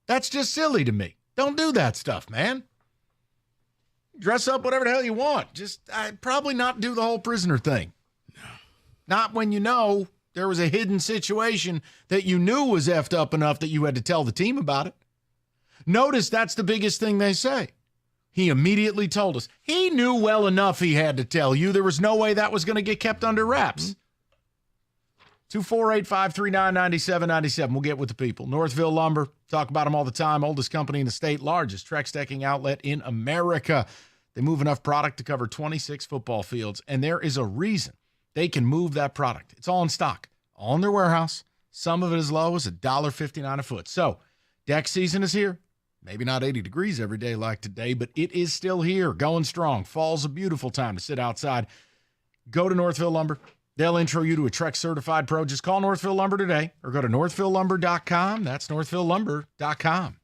That's just silly to me. Don't do that stuff, man. Dress up whatever the hell you want. I'd probably not do the whole prisoner thing. No. Not when you know there was a hidden situation that you knew was effed up enough that you had to tell the team about it. Notice that's the biggest thing they say. He immediately told us. He knew well enough he had to tell you. There was no way that was going to get kept under wraps. 248-539-9797. We'll get with the people. Northville Lumber. Talk about them all the time. Oldest company in the state. Largest Trex decking outlet in America. They move enough product to cover 26 football fields. And there is a reason they can move that product. It's all in stock. All in their warehouse. Some of it as low as $1.59 a foot. So, deck season is here. Maybe not 80 degrees every day like today, but it is still here, going strong. Fall's a beautiful time to sit outside. Go to Northville Lumber. They'll intro you to a Trex certified pro. Just call Northville Lumber today or go to northvillelumber.com. That's northvillelumber.com.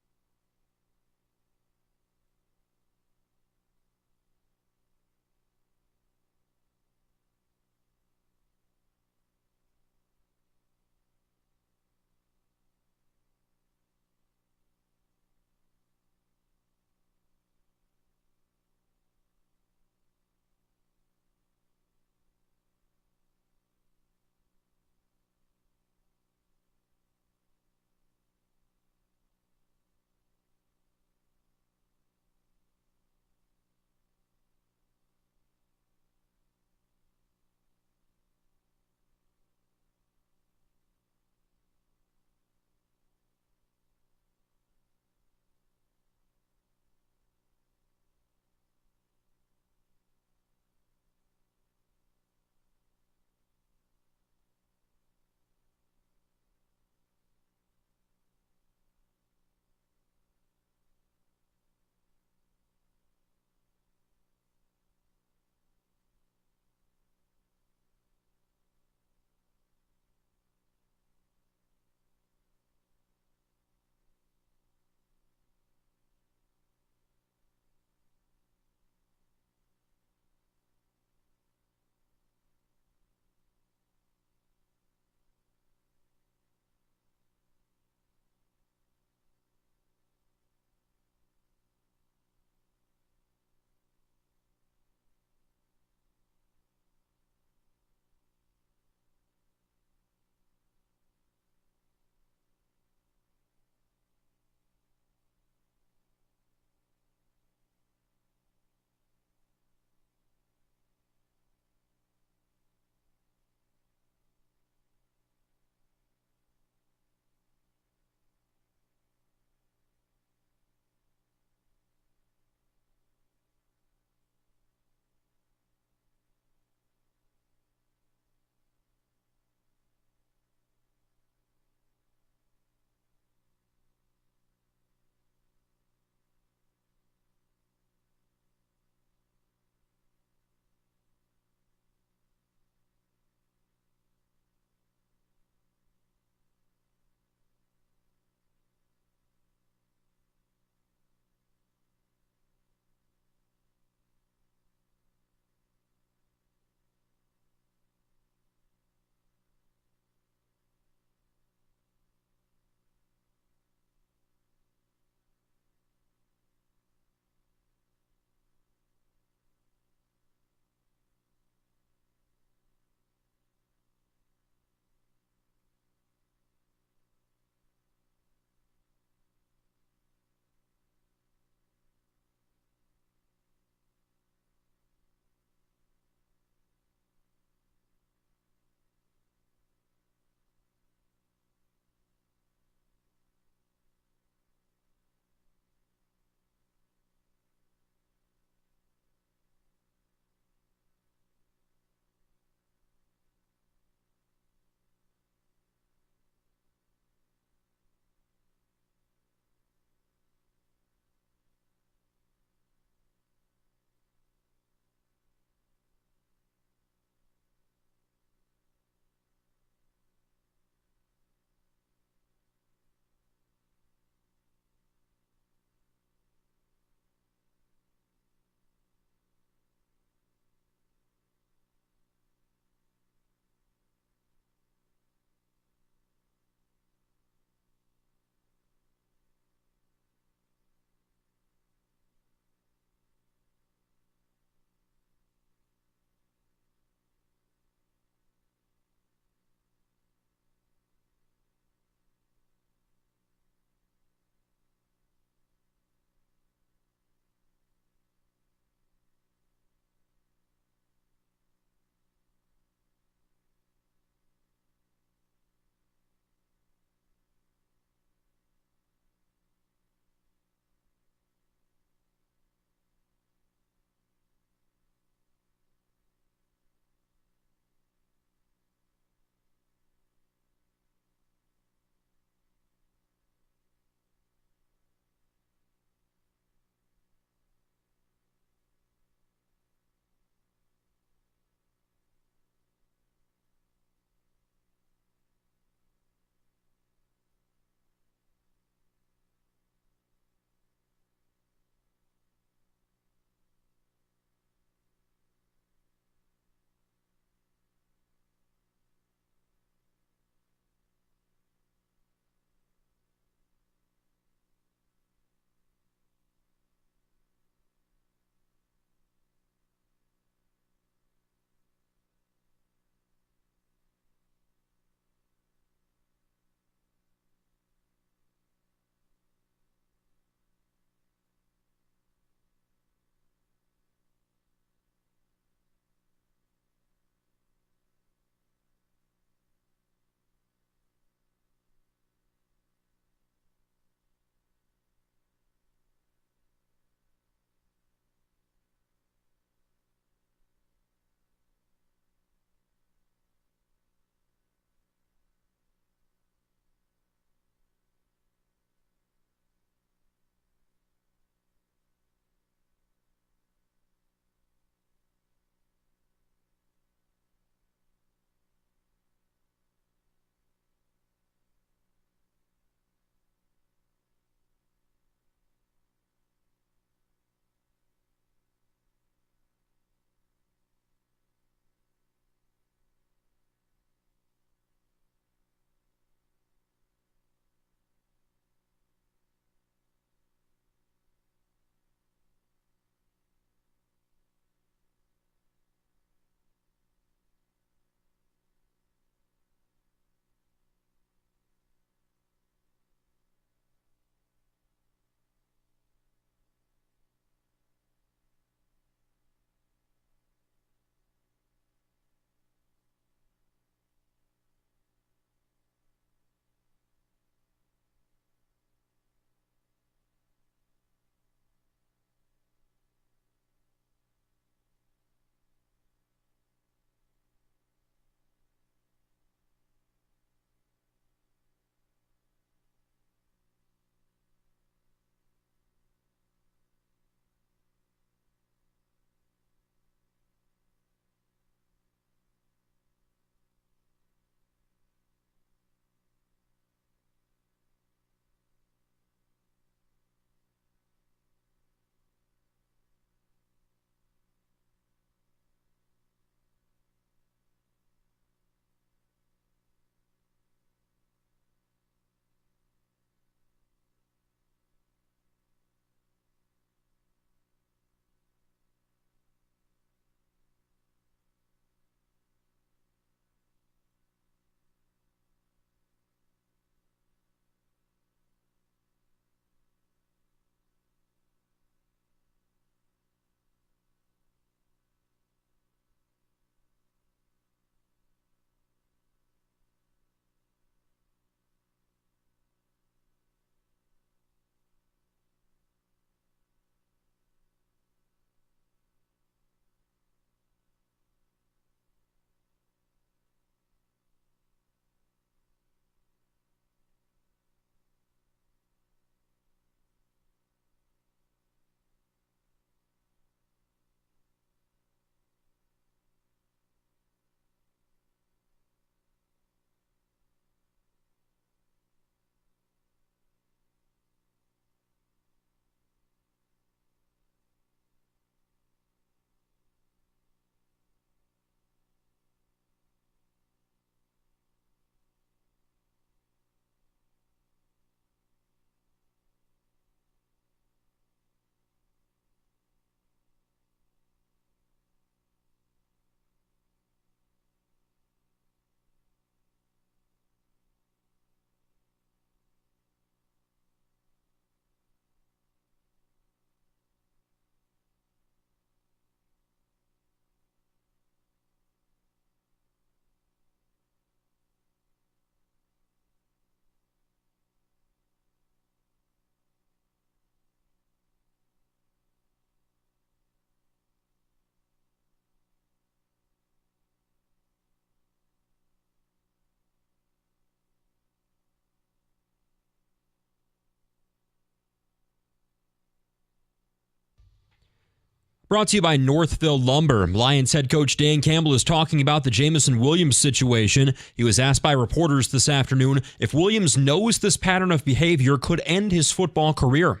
Brought to you by Northville Lumber. Lions head coach Dan Campbell is talking about the Jameson Williams situation. He was asked by reporters this afternoon if Williams knows this pattern of behavior could end his football career.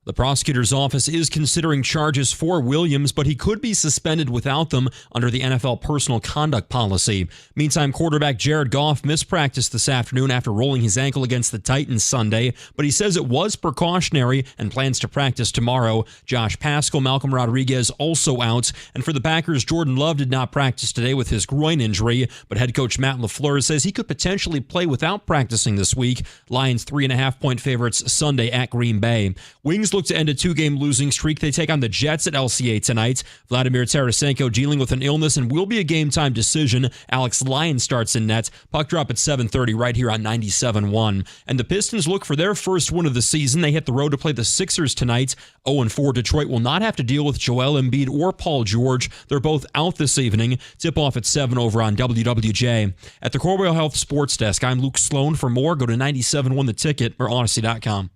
The prosecutor's office is considering charges for Williams, but he could be suspended without them under the NFL personal conduct policy. Meantime, quarterback Jared Goff missed practice this afternoon after rolling his ankle against the Titans Sunday, but he says it was precautionary and plans to practice tomorrow. Josh Paschal, Malcolm Rodriguez also out, and for the Packers, Jordan Love did not practice today with his groin injury, but head coach Matt LaFleur says he could potentially play without practicing this week. Lions 3.5-point favorites Sunday at Green Bay. Wings look to end a 2-game losing streak. They take on the Jets at LCA tonight. Vladimir Tarasenko dealing with an illness and will be a game-time decision. Alex Lyon starts in net. Puck drop at 7:30 right here on 97.1. And the Pistons look for their first win of the season. They hit the road to play the Sixers tonight. 0-4 Detroit will not have to deal with Joel Embiid or Paul George. They're both out this evening. Tip-off at 7 over on WWJ. At the Corbell Health Sports Desk, I'm Luke Sloan. For more, go to 97.1 The Ticket or Odyssey.com.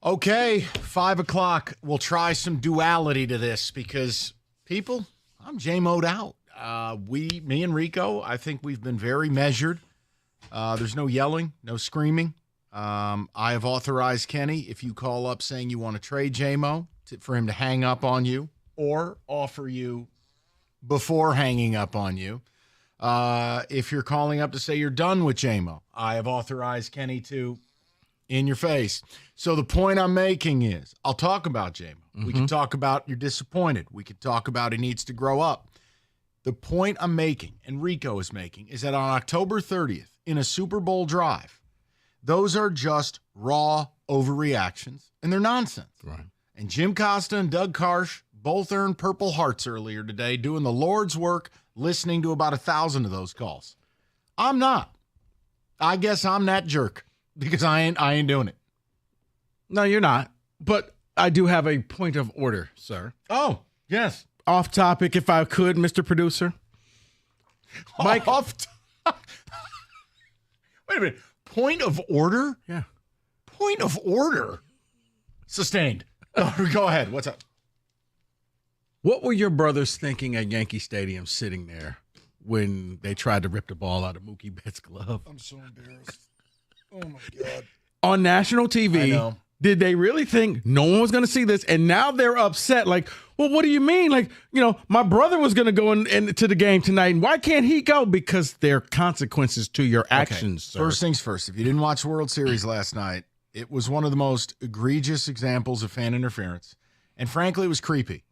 Okay, 5 o'clock. We'll try some duality to this because, people, I'm J-Mo'd out. Me and Rico, I think we've been very measured. There's no yelling, no screaming. I have authorized Kenny, if you call up saying you want to trade J-Mo, for him to hang up on you or offer you before hanging up on you. If you're calling up to say you're done with J-Mo, I have authorized Kenny to in your face. So the point I'm making is, I'll talk about J-Mo. We can talk about you're disappointed. We can talk about he needs to grow up. The point I'm making, and Rico is making, is that on October 30th, in a Super Bowl drive, those are just raw overreactions, and they're nonsense. Right. And Jim Costa and Doug Karsh both earned Purple Hearts earlier today, doing the Lord's work, listening to about 1,000 of those calls. I'm not. I guess I'm that jerk. Because I ain't doing it. No, you're not. But I do have a point of order, sir. Oh, yes. Off topic, if I could, Mr. Producer. Mike. Wait a minute. Point of order? Yeah. Point of order. Sustained. Go ahead. What's up? What were your brothers thinking at Yankee Stadium sitting there when they tried to rip the ball out of Mookie Betts' glove? I'm so embarrassed. Oh, my God. On national TV, did they really think no one was going to see this? And now they're upset. Like, well, what do you mean? Like, my brother was going to go into the game tonight, and why can't he go? Because there are consequences to your actions, sir. First things first. If you didn't watch World Series last night, it was one of the most egregious examples of fan interference. And frankly, it was creepy.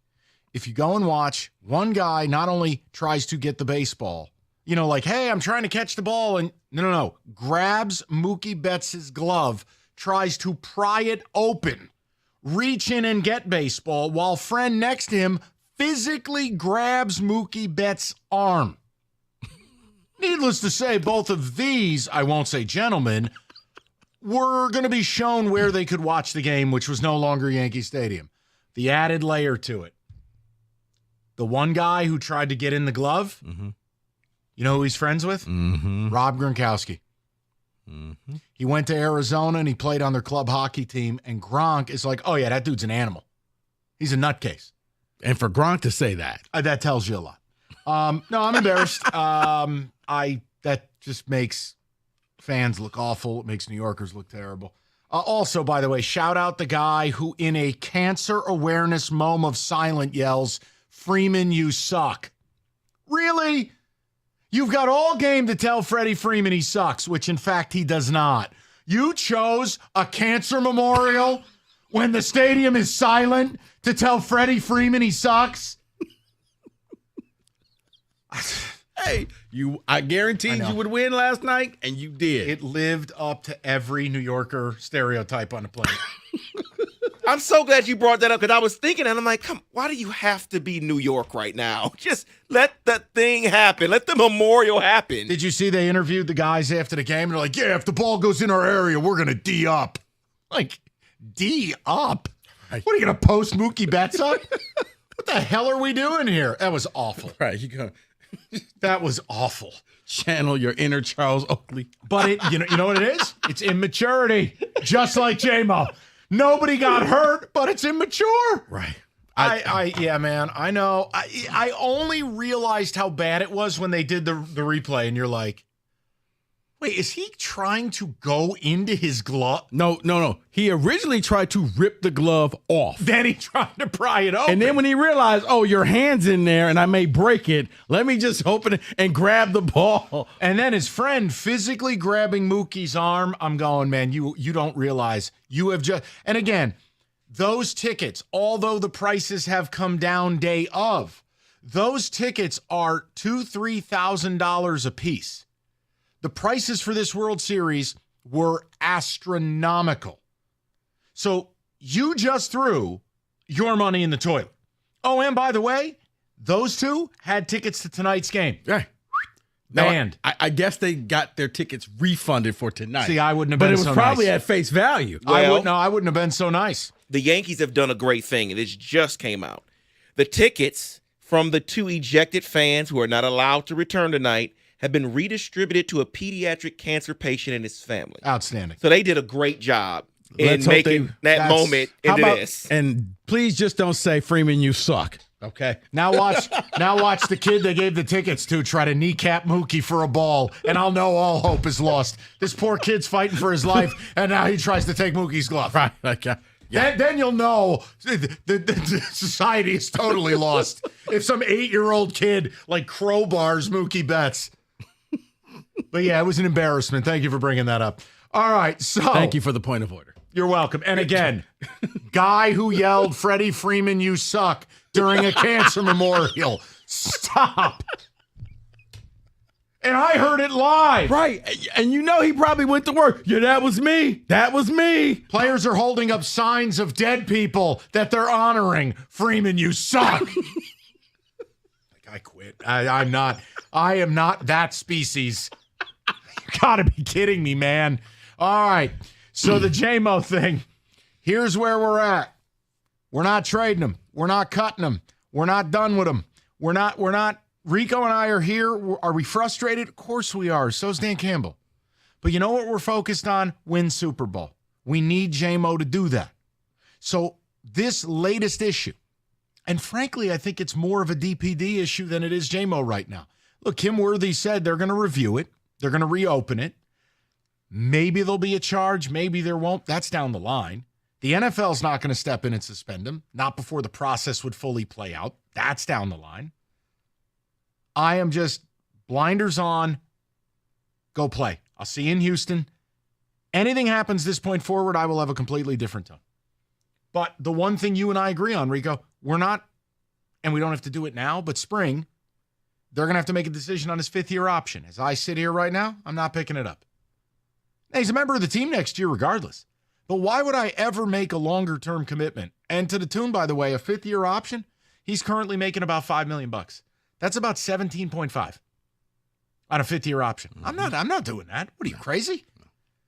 If you go and watch, one guy not only tries to get the baseball, like, hey, I'm trying to catch the ball, and no, grabs Mookie Betts' glove, tries to pry it open, reach in and get baseball, while friend next to him physically grabs Mookie Betts' arm. Needless to say, both of these, I won't say gentlemen, were going to be shown where they could watch the game, which was no longer Yankee Stadium. The added layer to it. The one guy who tried to get in the glove, you know who he's friends with? Rob Gronkowski. He went to Arizona and he played on their club hockey team, and Gronk is like, oh, yeah, that dude's an animal. He's a nutcase. And for Gronk to say that. That tells you a lot. No, I'm embarrassed. That just makes fans look awful. It makes New Yorkers look terrible. Also, by the way, shout out the guy who in a cancer awareness moment of silence yells, Freeman, you suck. Really? You've got all game to tell Freddie Freeman he sucks, which in fact he does not. You chose a cancer memorial when the stadium is silent to tell Freddie Freeman he sucks? Hey, I guaranteed you would win last night, and you did. It lived up to every New Yorker stereotype on the planet. I'm so glad you brought that up because I was thinking, and I'm like, why do you have to be New York right now? Just let that thing happen. Let the memorial happen. Did you see they interviewed the guys after the game? They're like, yeah, if the ball goes in our area, we're going to D up. Like, D up? What, are you going to post Mookie Betts up? What the hell are we doing here? That was awful. Right, you go. That was awful. Channel your inner Charles Oakley. But you know what it is? It's immaturity, just like J-Mo. Nobody got hurt, but it's immature. Right. Yeah, man. I know. I only realized how bad it was when they did the replay, and you're like, wait, is he trying to go into his glove? No. He originally tried to rip the glove off. Then he tried to pry it open. And then when he realized, oh, your hand's in there and I may break it, let me just open it and grab the ball. And then his friend physically grabbing Mookie's arm. I'm going, man, you don't realize you have just... And again, those tickets, although the prices have come down day of, those tickets are $2,000-$3,000 a piece. The prices for this World Series were astronomical. So you just threw your money in the toilet. Oh, and by the way, those two had tickets to tonight's game. Yeah. Banned. I guess they got their tickets refunded for tonight. See, I wouldn't have been so nice. But it was probably at face value. I wouldn't have been so nice. The Yankees have done a great thing, and it just came out. The tickets from the 2 ejected fans who are not allowed to return tonight have been redistributed to a pediatric cancer patient and his family. Outstanding. So they did a great job in making that moment into this. And please just don't say, Freeman, you suck. Okay. Now watch the kid they gave the tickets to try to kneecap Mookie for a ball, and I'll know all hope is lost. This poor kid's fighting for his life, and now he tries to take Mookie's glove. Right. Okay. Yeah. Then you'll know the society is totally lost. If some 8-year-old kid like crowbars Mookie Betts. But yeah, it was an embarrassment. Thank you for bringing that up. All right, so thank you for the point of order. You're welcome. And again, guy who yelled, Freddie Freeman, you suck, during a cancer memorial. Stop. And I heard it live. Right. And you know he probably went to work. Yeah, that was me. That was me. Players are holding up signs of dead people that they're honoring. Freeman, you suck. I quit. I am not that species. You gotta be kidding me, man. All right. So the J-Mo thing, here's where we're at. We're not trading him. We're not cutting him. We're not done with him. We're not. Rico and I are here. Are we frustrated? Of course we are. So's Dan Campbell. But you know what we're focused on? Win Super Bowl. We need J-Mo to do that. So this latest issue, and frankly, I think it's more of a DPD issue than it is J-Mo right now. Look, Kim Worthy said they're going to review it. They're going to reopen it. Maybe there'll be a charge. Maybe there won't. That's down the line. The NFL's not going to step in and suspend him. Not before the process would fully play out. That's down the line. I am just blinders on. Go play. I'll see you in Houston. Anything happens this point forward, I will have a completely different tone. But the one thing you and I agree on, Rico, we're not, and we don't have to do it now, but spring, they're going to have to make a decision on his 5th-year option. As I sit here right now, I'm not picking it up. Now, he's a member of the team next year regardless. But why would I ever make a longer-term commitment? And to the tune, by the way, a 5th-year option, he's currently making about $5 million. That's about 17.5 on a 5th-year option. I'm not doing that. What are you, crazy?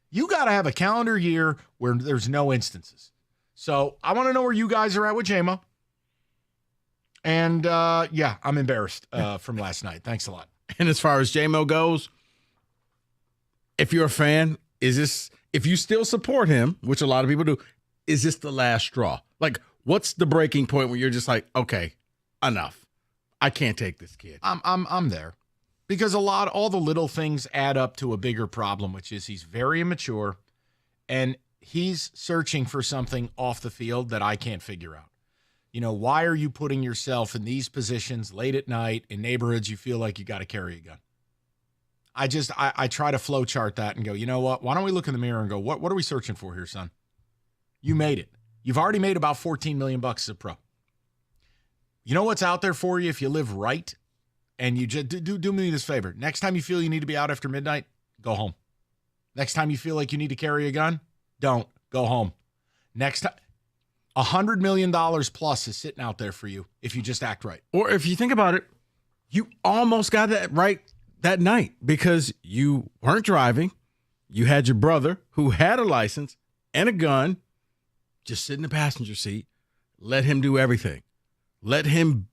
You got to have a calendar year where there's no instances. So I want to know where you guys are at with J-Mo. And, yeah, I'm embarrassed from last night. Thanks a lot. And as far as J-Mo goes, if you're a fan, if you still support him, which a lot of people do, is this the last straw? Like, what's the breaking point where you're just like, okay, enough. I can't take this kid. I'm there. Because all the little things add up to a bigger problem, which is he's very immature and he's searching for something off the field that I can't figure out. You know, why are you putting yourself in these positions late at night in neighborhoods you feel like you got to carry a gun? I try to flow chart that and go, you know what? Why don't we look in the mirror and go, what are we searching for here, son? You made it. You've already made about $14 million as a pro. You know what's out there for you if you live right? And you just do me this favor. Next time you feel you need to be out after midnight, go home. Next time you feel like you need to carry a gun, don't. Go home. Next time. $100 million plus is sitting out there for you if you just act right. Or if you think about it, you almost got that right that night because you weren't driving. You had your brother who had a license and a gun just sit in the passenger seat. Let him do everything. Let him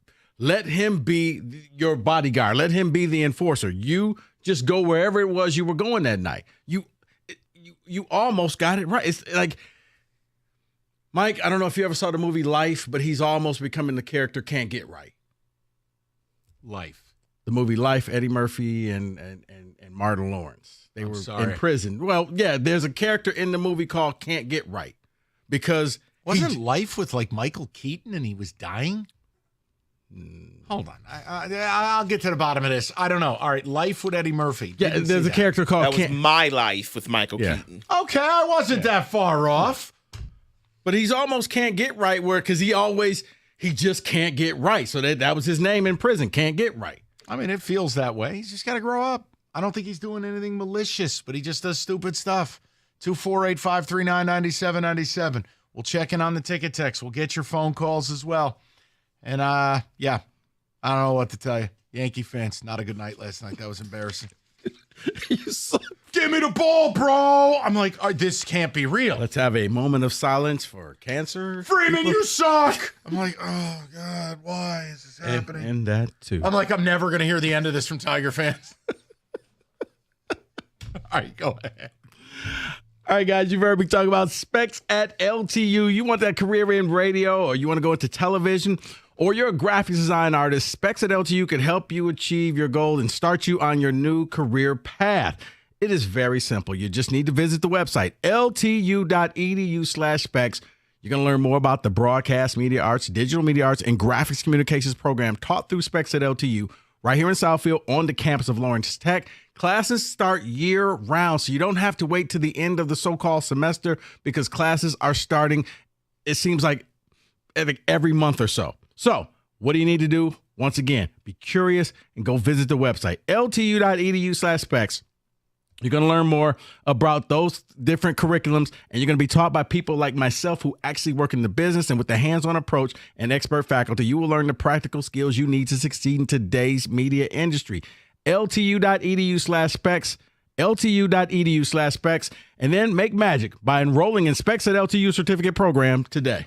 be your bodyguard. Let him be the enforcer. You just go wherever it was you were going that night. You almost got it right. It's like, Mike, I don't know if you ever saw the movie Life, but he's almost becoming the character Can't Get Right. Life. The movie Life, Eddie Murphy and Martin Lawrence. They were in prison. Well, yeah, there's a character in the movie called Can't Get Right because wasn't Life with like Michael Keaton and he was dying? Hold on. I'll get to the bottom of this. I don't know. All right, Life with Eddie Murphy. Yeah, there's a character called That was My Life with Michael Keaton. Okay, I wasn't that far off. But he's almost Can't Get Right because he just can't get right. So that was his name in prison, Can't Get Right. I mean, it feels that way. He's just got to grow up. I don't think he's doing anything malicious, but he just does stupid stuff. 248-539-9797. We'll check in on the ticket text. We'll get your phone calls as well. And, yeah, I don't know what to tell you. Yankee fans, not a good night last night. That was embarrassing. Give me the ball, bro. I'm like, this can't be real. Let's have a moment of silence for cancer. Freeman, you suck. I'm like, oh, God, why is this happening? And that, too. I'm like, I'm never going to hear the end of this from Tiger fans. All right, go ahead. All right, guys, you've heard me talk about Specs at LTU. You want that career in radio, or you want to go into television, or you're a graphics design artist, Specs at LTU can help you achieve your goal and start you on your new career path. It is very simple. You just need to visit the website, ltu.edu/specs. You're going to learn more about the broadcast media arts, digital media arts, and graphics communications program taught through Specs at LTU right here in Southfield on the campus of Lawrence Tech. Classes start year-round, so you don't have to wait to the end of the so-called semester because classes are starting, it seems like, every month or so. So what do you need to do? Once again, be curious and go visit the website, ltu.edu/specs. You're going to learn more about those different curriculums, and you're going to be taught by people like myself who actually work in the business, and with the hands-on approach and expert faculty, you will learn the practical skills you need to succeed in today's media industry. ltu.edu/specs, ltu.edu/specs, and then make magic by enrolling in Specs at LTU certificate program today.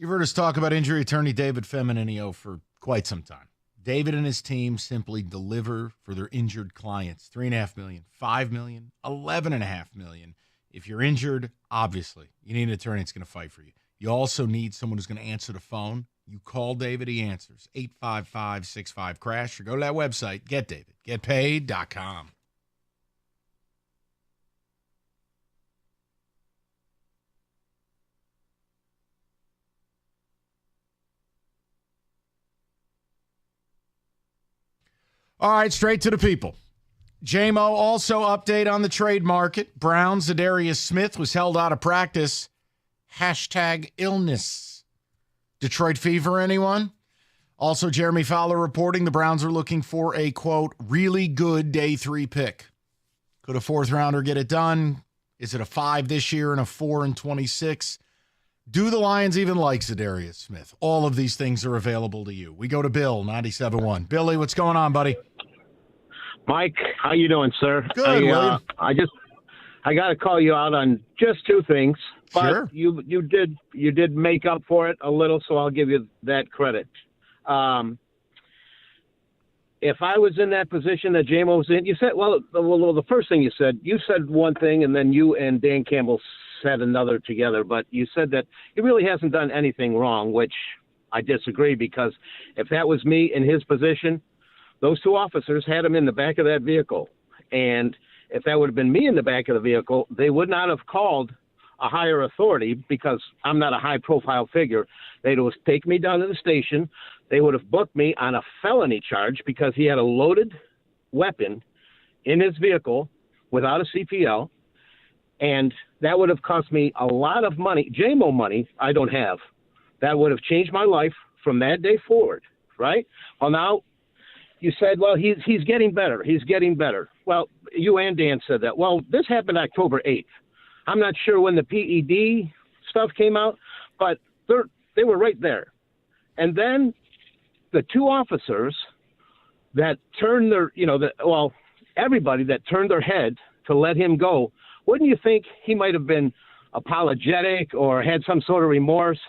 You've heard us talk about injury attorney David Feminenio for quite some time. David and his team simply deliver for their injured clients. $3.5 million, $5 million, $11.5 million. If you're injured, obviously, you need an attorney that's going to fight for you. You also need someone who's going to answer the phone. You call David, he answers. 855-65-CRASH, or go to that website, getpaid.com. All right, straight to the people. J-Mo, also update on the trade market. Browns, Zadarius Smith was held out of practice. # illness. Detroit fever, anyone? Also, Jeremy Fowler reporting the Browns are looking for a, quote, really good day 3 pick. Could a 4th rounder get it done? Is it a 5 this year and a 4 in 26? Do the Lions even like Zadarius Smith? All of these things are available to you. We go to Bill, 97.1. Billy, what's going on, buddy? Mike, how you doing, sir? Good, William. I got to call you out on just 2 things. But sure. You did make up for it a little, so I'll give you that credit. If I was in that position that J-Mo was in, you said, well, the first thing you said one thing, and then you and Dan Campbell said another together. But you said that he really hasn't done anything wrong, which I disagree, because if that was me in his position, those 2 officers had him in the back of that vehicle. And if that would have been me in the back of the vehicle, they would not have called a higher authority, because I'm not a high-profile figure. They'd have taken me down to the station. They would have booked me on a felony charge because he had a loaded weapon in his vehicle without a CPL, and that would have cost me a lot of money, J-Mo money I don't have. That would have changed my life from that day forward, right? Well, now you said, well, he's getting better. He's getting better. Well, you and Dan said that. Well, this happened October 8th. I'm not sure when the PED stuff came out, but they were right there. And then the 2 officers that turned everybody that turned their head to let him go, wouldn't you think he might have been apologetic or had some sort of remorse?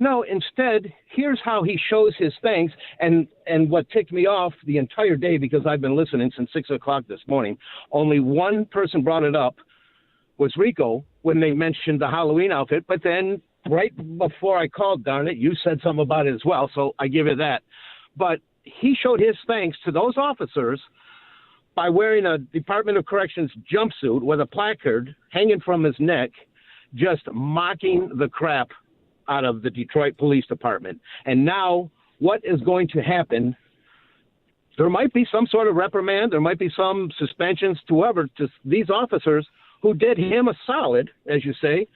No, instead, here's how he shows his thanks. And what ticked me off the entire day, because I've been listening since 6 o'clock this morning, only one person brought it up, was Rico, when they mentioned the Halloween outfit. But then right before I called, darn it, you said something about it as well, so I give you that. But he showed his thanks to those officers by wearing a Department of Corrections jumpsuit with a placard hanging from his neck, just mocking the crap out of the Detroit Police Department. And now what is going to happen? There might be some sort of reprimand. There might be some suspensions to whoever, to these officers who did him a solid, as you say.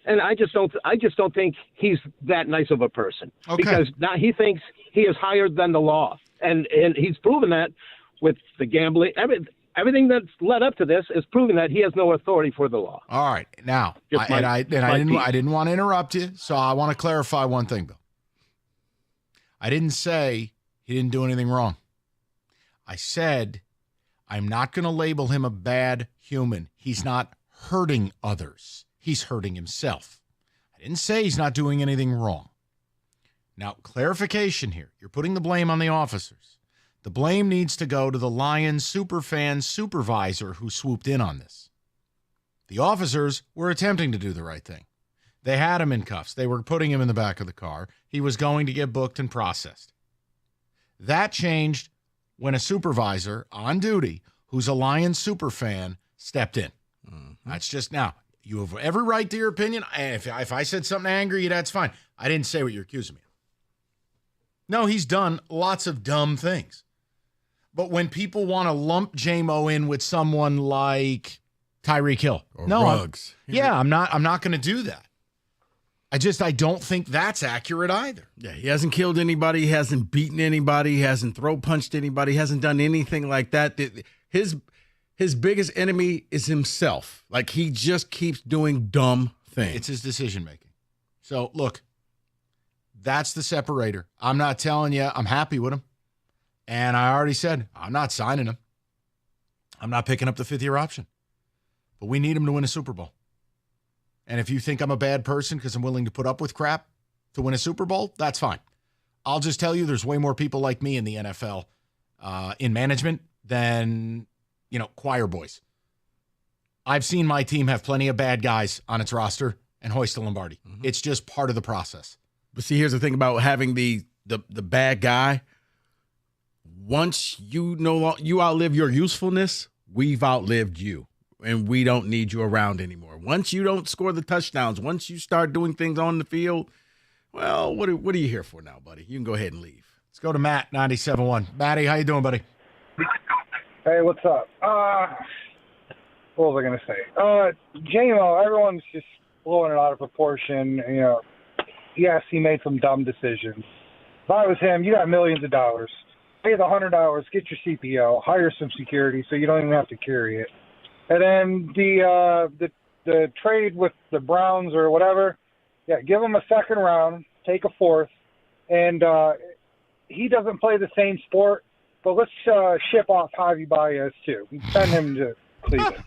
And I just don't think he's that nice of a person. Okay. Because now he thinks he is higher than the law. And he's proven that with the gambling. Everything that's led up to this is proving that he has no authority for the law. All right. Now, I didn't want to interrupt you, so I want to clarify one thing, Bill. I didn't say he didn't do anything wrong. I said I'm not going to label him a bad human. He's not hurting others. He's hurting himself. I didn't say he's not doing anything wrong. Now, clarification here. You're putting the blame on the officers. The blame needs to go to the Lions superfan supervisor who swooped in on this. The officers were attempting to do the right thing. They had him in cuffs. They were putting him in the back of the car. He was going to get booked and processed. That changed when a supervisor on duty, who's a Lions superfan, stepped in. Mm-hmm. That's just now. You have every right to your opinion. If I said something angry, that's fine. I didn't say what you're accusing me of. No, he's done lots of dumb things. But when people want to lump J-Mo in with someone like Tyreek Hill, or Ruggs. I'm not going to do that. I don't think that's accurate either. Yeah, he hasn't killed anybody. He hasn't beaten anybody. He hasn't throw punched anybody. He hasn't done anything like that. His biggest enemy is himself. Like, he just keeps doing dumb things. It's his decision making. So look, that's the separator. I'm not telling you I'm happy with him. And I already said, I'm not signing him. I'm not picking up the 5th-year option. But we need him to win a Super Bowl. And if you think I'm a bad person because I'm willing to put up with crap, to win a Super Bowl, that's fine. I'll just tell you there's way more people like me in the NFL in management than, choir boys. I've seen my team have plenty of bad guys on its roster and hoist a Lombardi. Mm-hmm. It's just part of the process. But see, here's the thing about having the bad guy. Once you outlive your usefulness, we've outlived you, and we don't need you around anymore. Once you don't score the touchdowns, once you start doing things on the field, well, what are you here for now, buddy? You can go ahead and leave. Let's go to Matt, 97.1. Matty, how you doing, buddy? Hey, what's up? What was I going to say? J-Mo, everyone's just blowing it out of proportion. Yes, he made some dumb decisions. If I was him, you got millions of dollars. Pay the $100, get your CPO, hire some security so you don't even have to carry it. And then the trade with the Browns or whatever, give him a second round, take a fourth, and he doesn't play the same sport, but let's ship off Javi Baez too. Send him to Cleveland.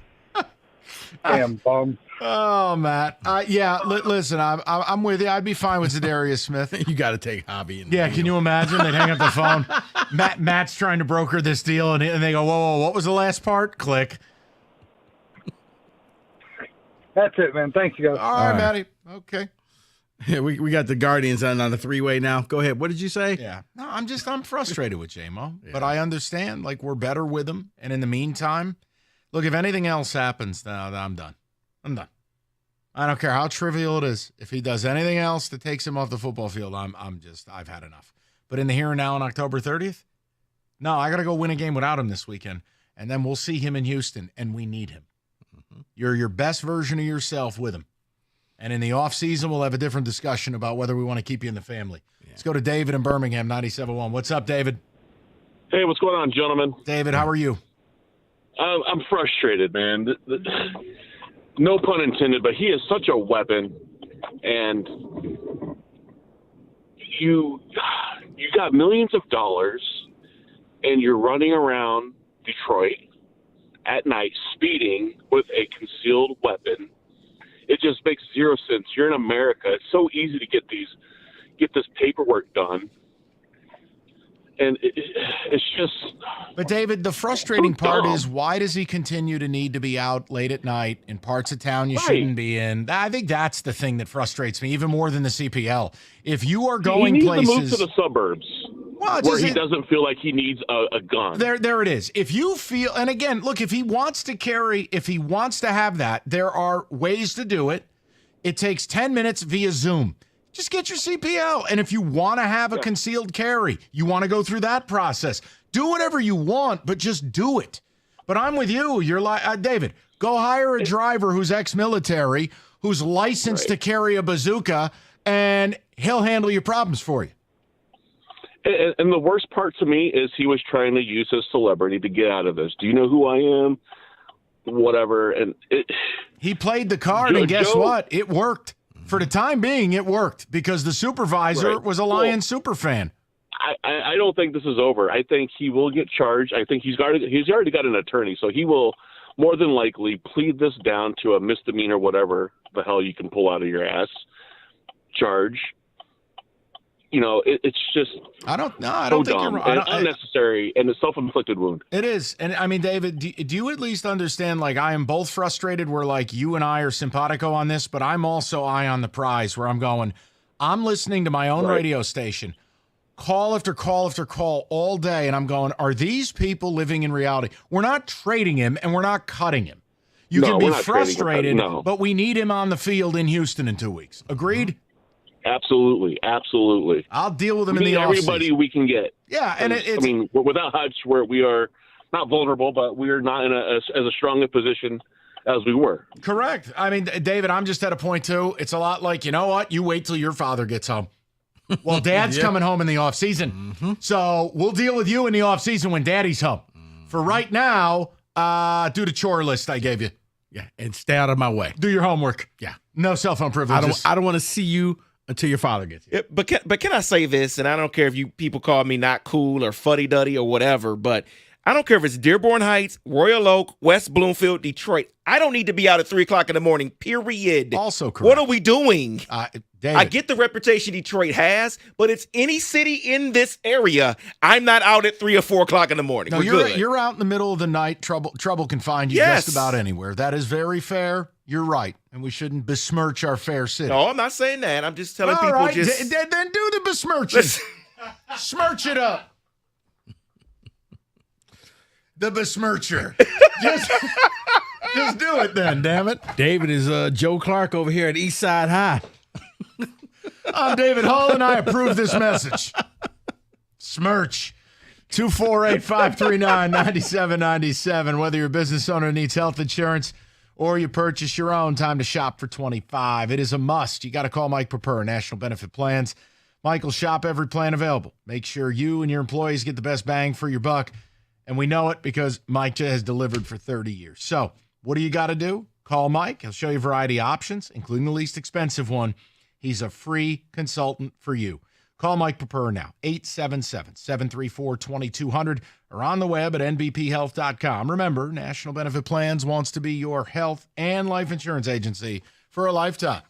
Damn bum. Oh, Matt. Listen, I'm with you. I'd be fine with Zadarius Smith. You got to take Javi. Can you imagine? They'd hang up the phone. Matt's trying to broker this deal, and they go, whoa, what was the last part? Click. That's it, man. Thanks, you guys. All right, Matty. Okay. Yeah, we got the Guardians on the three-way now. Go ahead. What did you say? Yeah. No, I'm frustrated with J-Mo, but I understand. We're better with him. And in the meantime, look, if anything else happens, I'm done. I'm done. I don't care how trivial it is. If he does anything else that takes him off the football field, I've had enough. But in the here and now on October 30th, no, I got to go win a game without him this weekend. And then we'll see him in Houston, and we need him. Mm-hmm. You're your best version of yourself with him. And in the offseason, we'll have a different discussion about whether we want to keep you in the family. Yeah. Let's go to David in Birmingham, 97.1. What's up, David? Hey, what's going on, gentlemen? David, how are you? I'm frustrated, man. No pun intended, but he is such a weapon. And you got millions of dollars, and you're running around Detroit at night speeding with a concealed weapon. It just makes zero sense. You're in America. It's so easy to get this paperwork done. And it's just. But David, the frustrating part is, why does he continue to need to be out late at night in parts of town you shouldn't be in? I think that's the thing that frustrates me even more than the CPL. If you are going places, he needs to move to the suburbs, where he doesn't feel like he needs a gun. There it is. If you feel, and again, look, if he wants to carry, if he wants to have that, there are ways to do it. It takes 10 minutes via Zoom. Just get your CPL. And if you want to have a concealed carry, you want to go through that process. Do whatever you want, but just do it. But I'm with you. You're like, David, go hire a driver who's ex-military, who's licensed to carry a bazooka, and he'll handle your problems for you. And the worst part to me is he was trying to use his celebrity to get out of this. Do you know who I am? Whatever. And he played the card, and guess what? It worked. For the time being, it worked because the supervisor was a Lions super fan. I don't think this is over. I think he will get charged. I think he's already got an attorney, so he will more than likely plead this down to a misdemeanor, whatever the hell you can pull out of your ass charge. It's just I don't think you're wrong. Unnecessary and a self-inflicted wound. It is. And I mean, David, do you at least understand, I am both frustrated where you and I are simpatico on this, but I'm also eye on the prize where I'm listening to my own radio station, call after call after call all day. And I'm going, are these people living in reality? We're not trading him and we're not cutting him. You can be frustrated, but we need him on the field in Houston in 2 weeks. Agreed? Mm-hmm. Absolutely. I'll deal with him in the offseason. Everybody we can get. Yeah, and without Hutch, we are not vulnerable, but we are not in as strong a position as we were. Correct. I mean, David, I'm just at a point too. It's a lot like, you know what? You wait till your father gets home. Well, Dad's coming home in the offseason, so we'll deal with you in the offseason when Daddy's home. For right now, do the chore list I gave you. Yeah, and stay out of my way. Do your homework. Yeah, no cell phone privileges. I don't want to see you until your father gets here. But can I say this, and I don't care if you people call me not cool or fuddy-duddy or whatever, but I don't care if it's Dearborn Heights, Royal Oak, West Bloomfield, Detroit. I don't need to be out at 3 o'clock in the morning, period. Also correct. What are we doing? David. I get the reputation Detroit has, but it's any city in this area. I'm not out at 3 or 4 o'clock in the morning. No, We're good. You're out in the middle of the night. Trouble can find you Yes. just about anywhere. That is very fair. You're right, and we shouldn't besmirch our fair city. No, I'm not saying that. I'm just telling All people right, just then do the besmirching. Smirch it up. The besmircher. Just do it then, damn it. David is Joe Clark over here at Eastside High. I'm David Hall, and I approve this message. Smirch. 248-539-9797. Whether your business owner needs health insurance or you purchase your own, time to shop for 25. It is a must. You got to call Mike Prepper, National Benefit Plans. Mike will shop every plan available. Make sure you and your employees get the best bang for your buck. And we know it because Mike has delivered for 30 years. So what do you got to do? Call Mike. He'll show you a variety of options, including the least expensive one. He's a free consultant for you. Call Mike Prepper now, 877-734-2200, or on the web at nbphealth.com. Remember, National Benefit Plans wants to be your health and life insurance agency for a lifetime.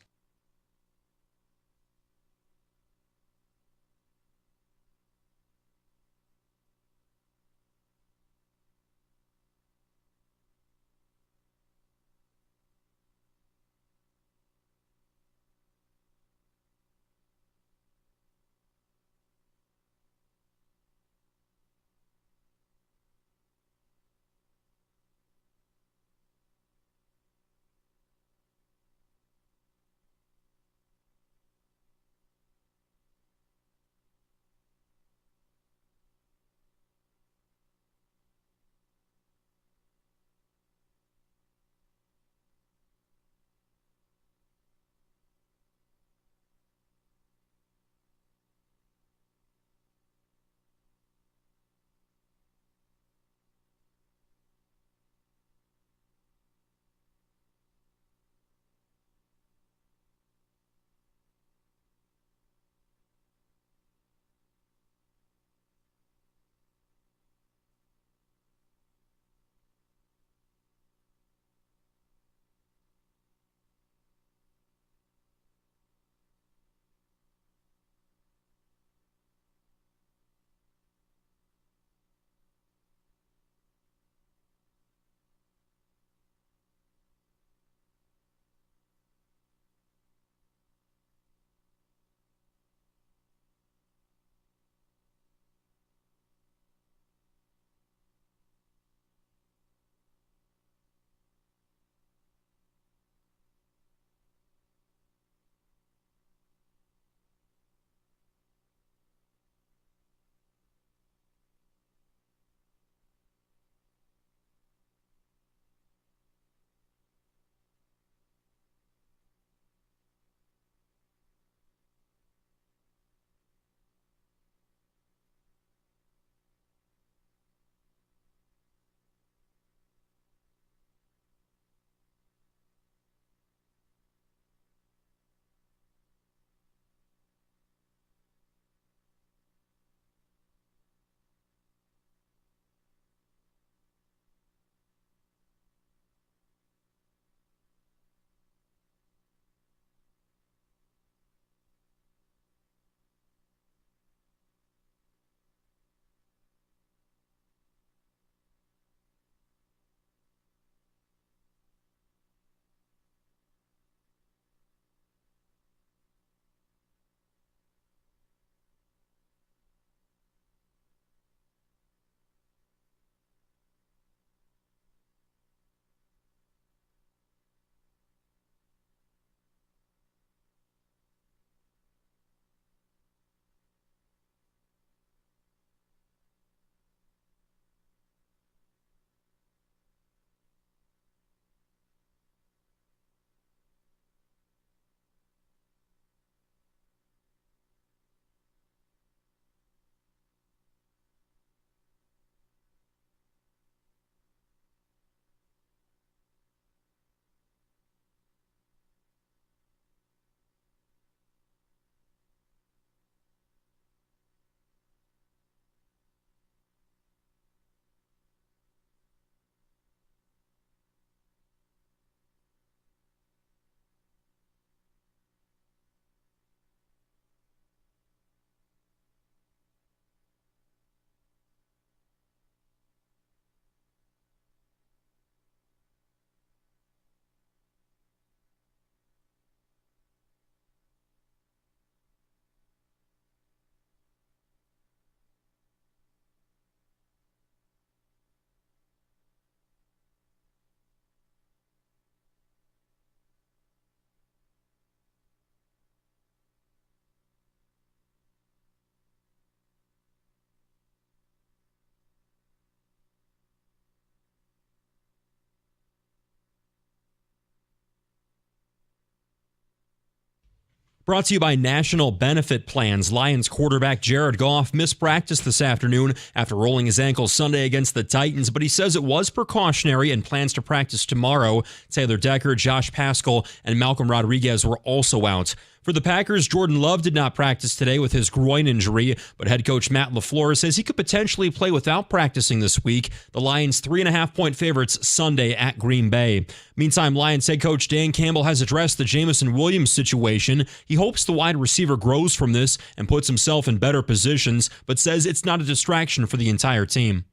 Brought to you by National Benefit Plans. Lions quarterback Jared Goff missed practice this afternoon after rolling his ankle Sunday against the Titans, but he says it was precautionary and plans to practice tomorrow. Taylor Decker, Josh Paschal, and Malcolm Rodriguez were also out. For the Packers, Jordan Love did not practice today with his groin injury, but head coach Matt LaFleur says he could potentially play without practicing this week. The Lions 3.5-point favorites Sunday at Green Bay. Meantime, Lions head coach Dan Campbell has addressed the Jameson Williams situation. He hopes the wide receiver grows from this and puts himself in better positions, but says it's not a distraction for the entire team.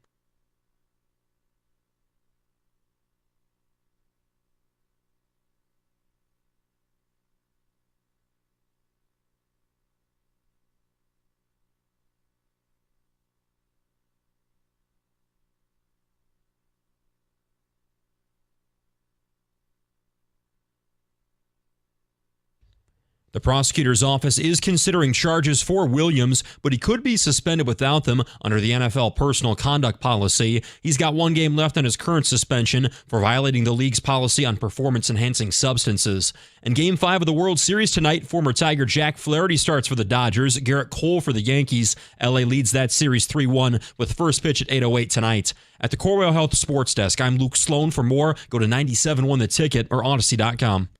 The prosecutor's office is considering charges for Williams, but he could be suspended without them under the NFL personal conduct policy. He's got 1 game left on his current suspension for violating the league's policy on performance-enhancing substances. In Game 5 of the World Series tonight, former Tiger Jack Flaherty starts for the Dodgers, Garrett Cole for the Yankees. LA leads that series 3-1 with first pitch at 8:08 tonight. At the Corwell Health Sports Desk, I'm Luke Sloan. For more, go to 97.1 The Ticket or Odyssey.com.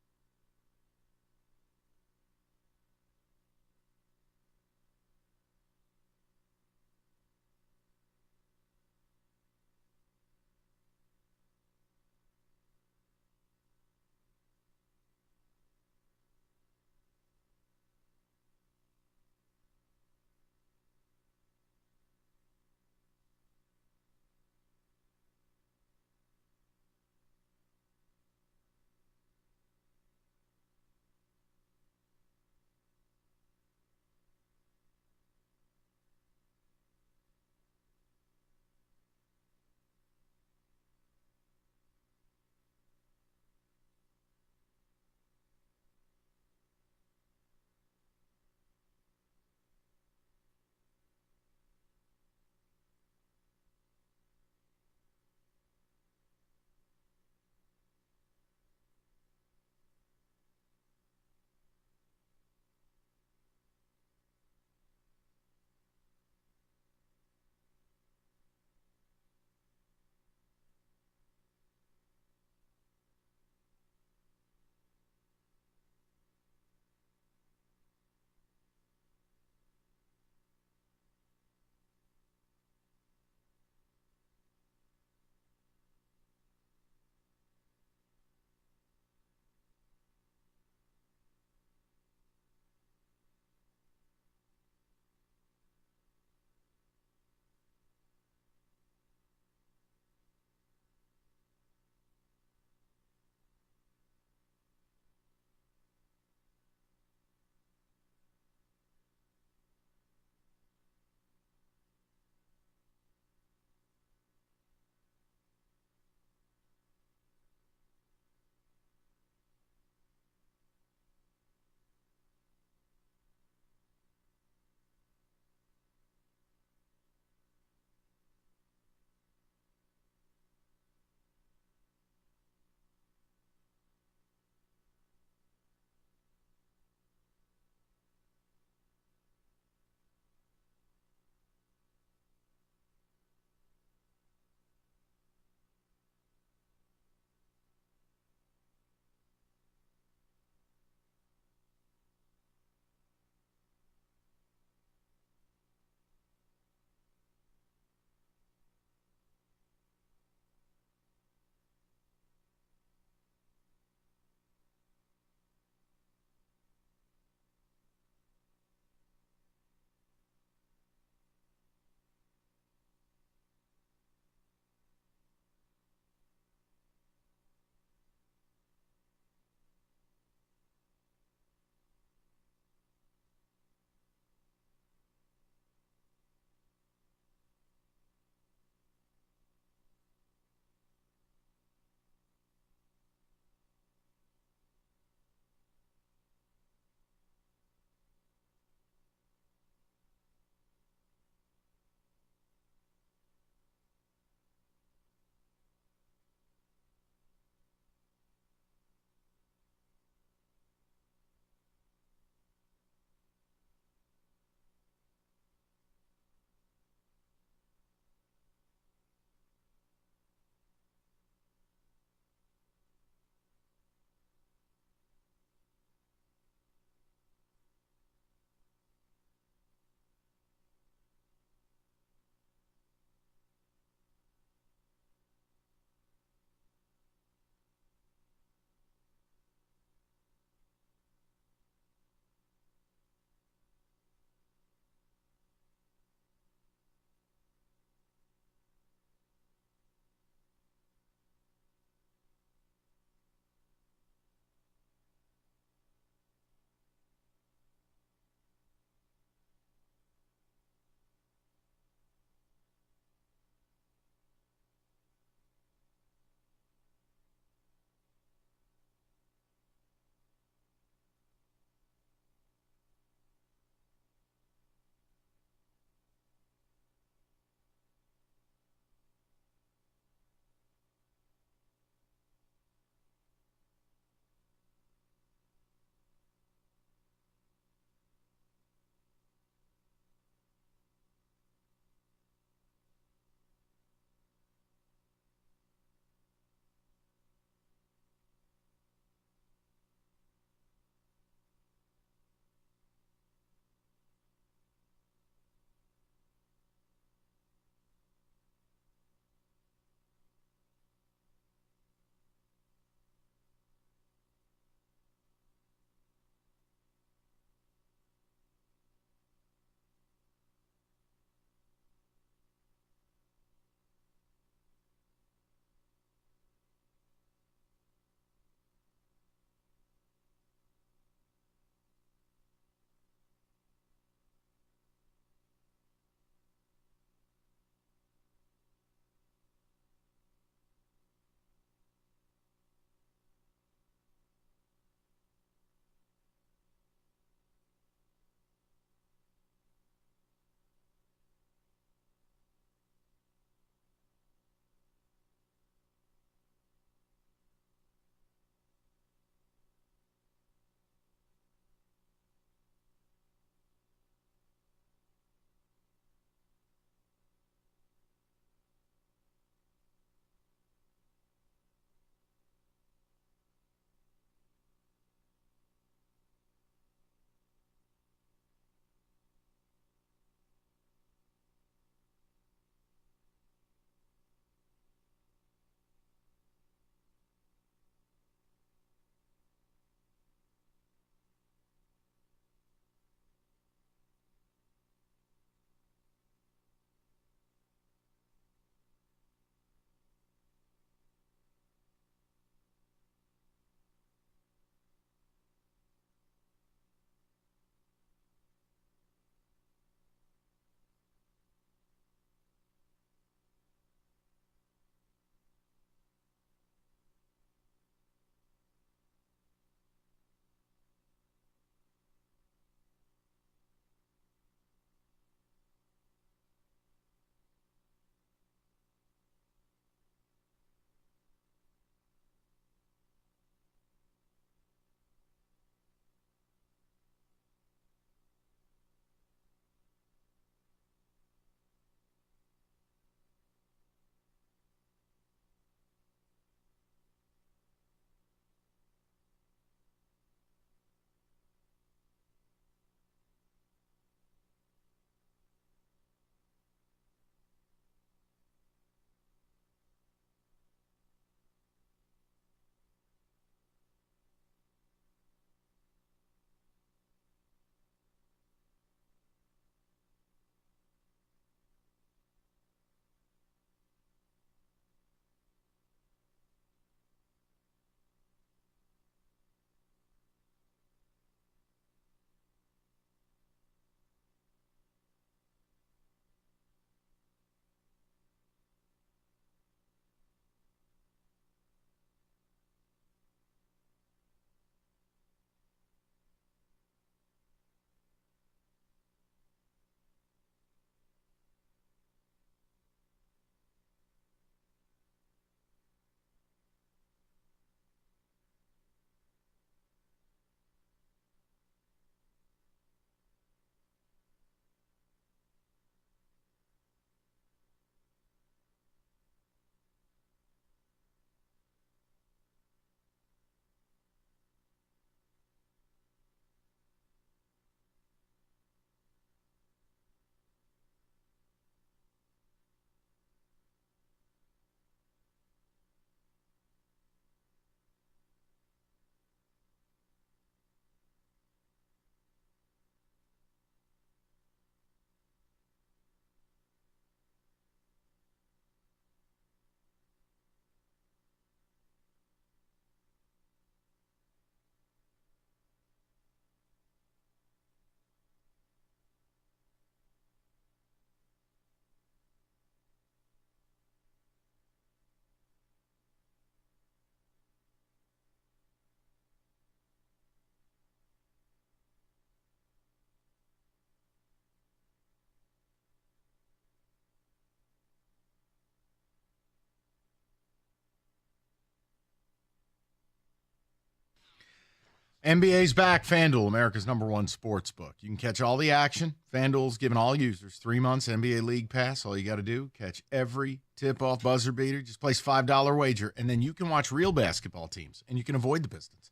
NBA's back. FanDuel, America's #1 sports book. You can catch all the action. FanDuel's giving all users 3 months NBA League Pass. All you got to do, catch every tip-off buzzer beater. Just place $5 wager, and then you can watch real basketball teams, and you can avoid the Pistons.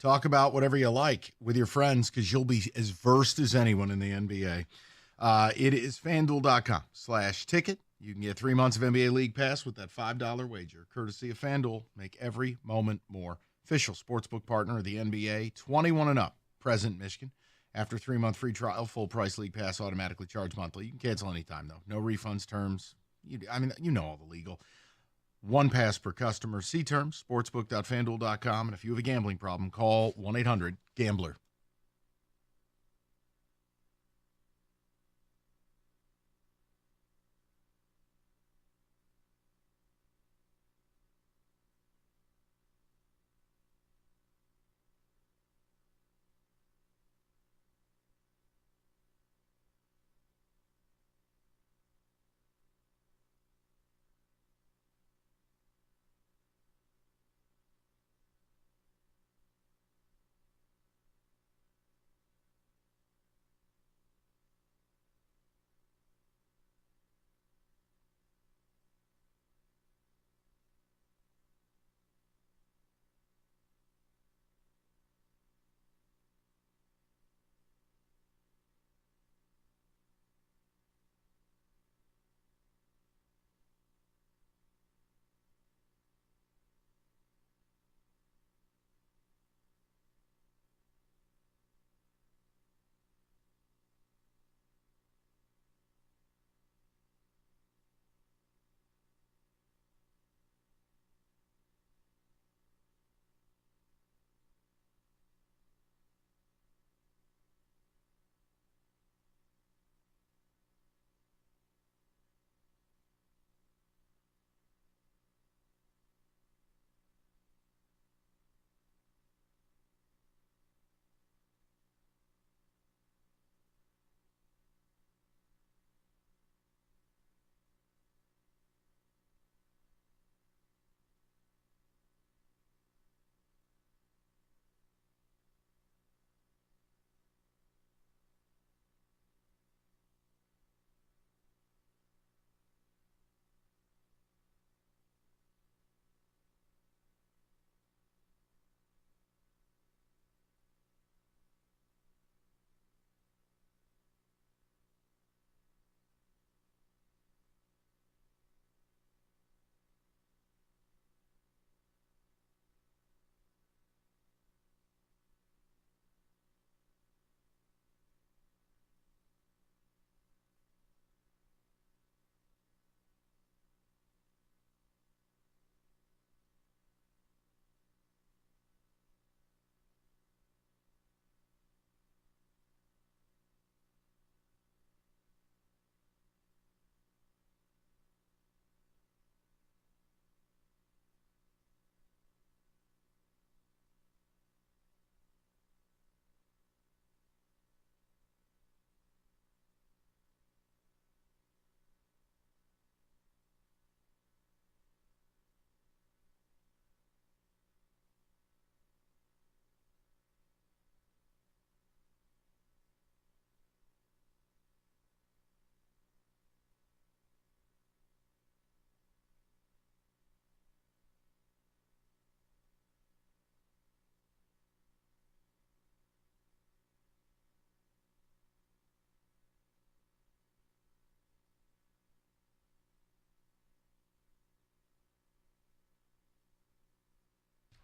Talk about whatever you like with your friends because you'll be as versed as anyone in the NBA. It is FanDuel.com/ticket. You can get 3 months of NBA League Pass with that $5 wager, courtesy of FanDuel. Make every moment more. Official sportsbook partner of the NBA, 21 and up, present Michigan. After 3-month free trial, full price League Pass automatically charged monthly. You can cancel anytime, though. No refunds, terms. You know all the legal. 1 pass per customer. See terms, sportsbook.fanduel.com. And if you have a gambling problem, call 1-800-GAMBLER.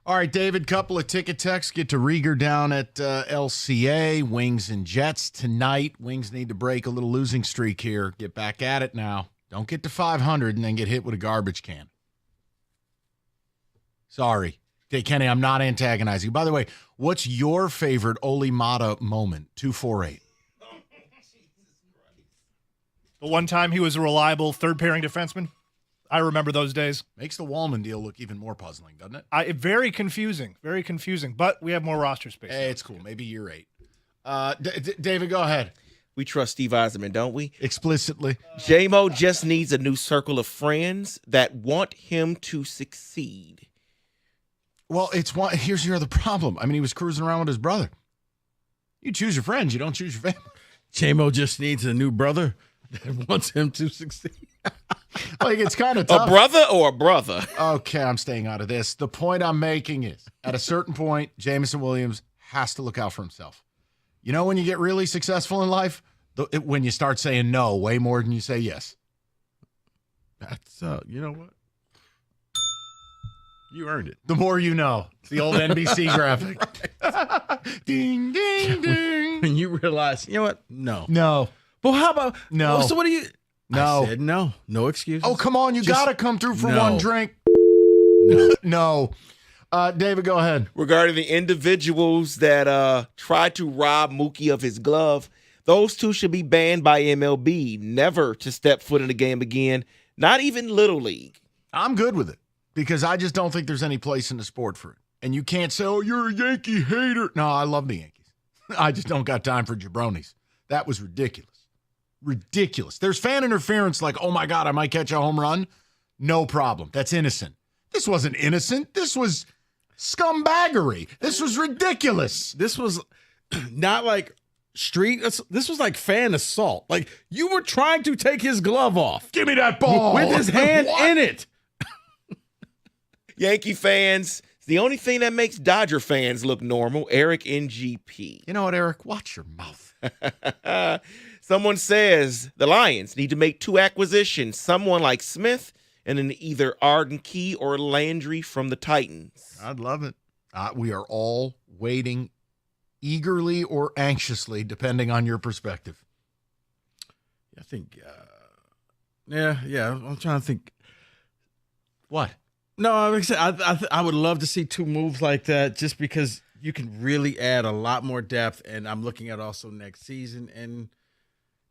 All right, David, couple of ticket texts. Get to Rieger down at LCA. Wings and Jets tonight. Wings need to break a little losing streak here. Get back at it now. Don't get to 500 and then get hit with a garbage can. Sorry. Hey, Kenny, I'm not antagonizing you. By the way, what's your favorite Oli Mata moment? 248. The one time he was a reliable third-pairing defenseman. I remember those days. Makes the Wallman deal look even more puzzling, doesn't it? Very confusing. Very confusing. But we have more roster space. Hey, it's cool. Maybe year 8. David, go ahead. We trust Steve Eiserman, don't we? Explicitly. J-Mo just needs a new circle of friends that want him to succeed. Well, here's your other problem. I mean, he was cruising around with his brother. You choose your friends. You don't choose your family. J-Mo just needs a new brother that wants him to succeed. Like, it's kind of tough. A brother or a brother? Okay, I'm staying out of this. The point I'm making is, at a certain point, Jameson Williams has to look out for himself. You know when you get really successful in life? When you start saying no way more than you say yes. That's, you know what? You earned it. The more you know. It's the old NBC graphic. Ding, ding, ding. When you realize, you know what? No. No. Well, how about no? So what do you? No. I said no. No excuses. Oh, come on. You got to come through for one drink. No. No. David, go ahead. Regarding the individuals that tried to rob Mookie of his glove, those two should be banned by MLB, never to step foot in the game again, not even Little League. I'm good with it because I just don't think there's any place in the sport for it. And you can't say, oh, you're a Yankee hater. No, I love the Yankees. I just don't got time for jabronis. That was ridiculous. Ridiculous. There's fan interference like, oh, my God, I might catch a home run. No problem. That's innocent. This wasn't innocent. This was scumbaggery. This was ridiculous. This was not like street. This was like fan assault. Like, you were trying to take his glove off. Give me that ball. With his hand in it. Yankee fans, it's the only thing that makes Dodger fans look normal. Eric NGP. You know what, Eric? Watch your mouth. Someone says the Lions need to make 2 acquisitions, someone like Smith and then either Arden Key or Landry from the Titans. I'd love it. We are all waiting eagerly or anxiously, depending on your perspective. I think, yeah. I'm trying to think. What? No, I would love to see 2 moves like that just because you can really add a lot more depth. And I'm looking at also next season. And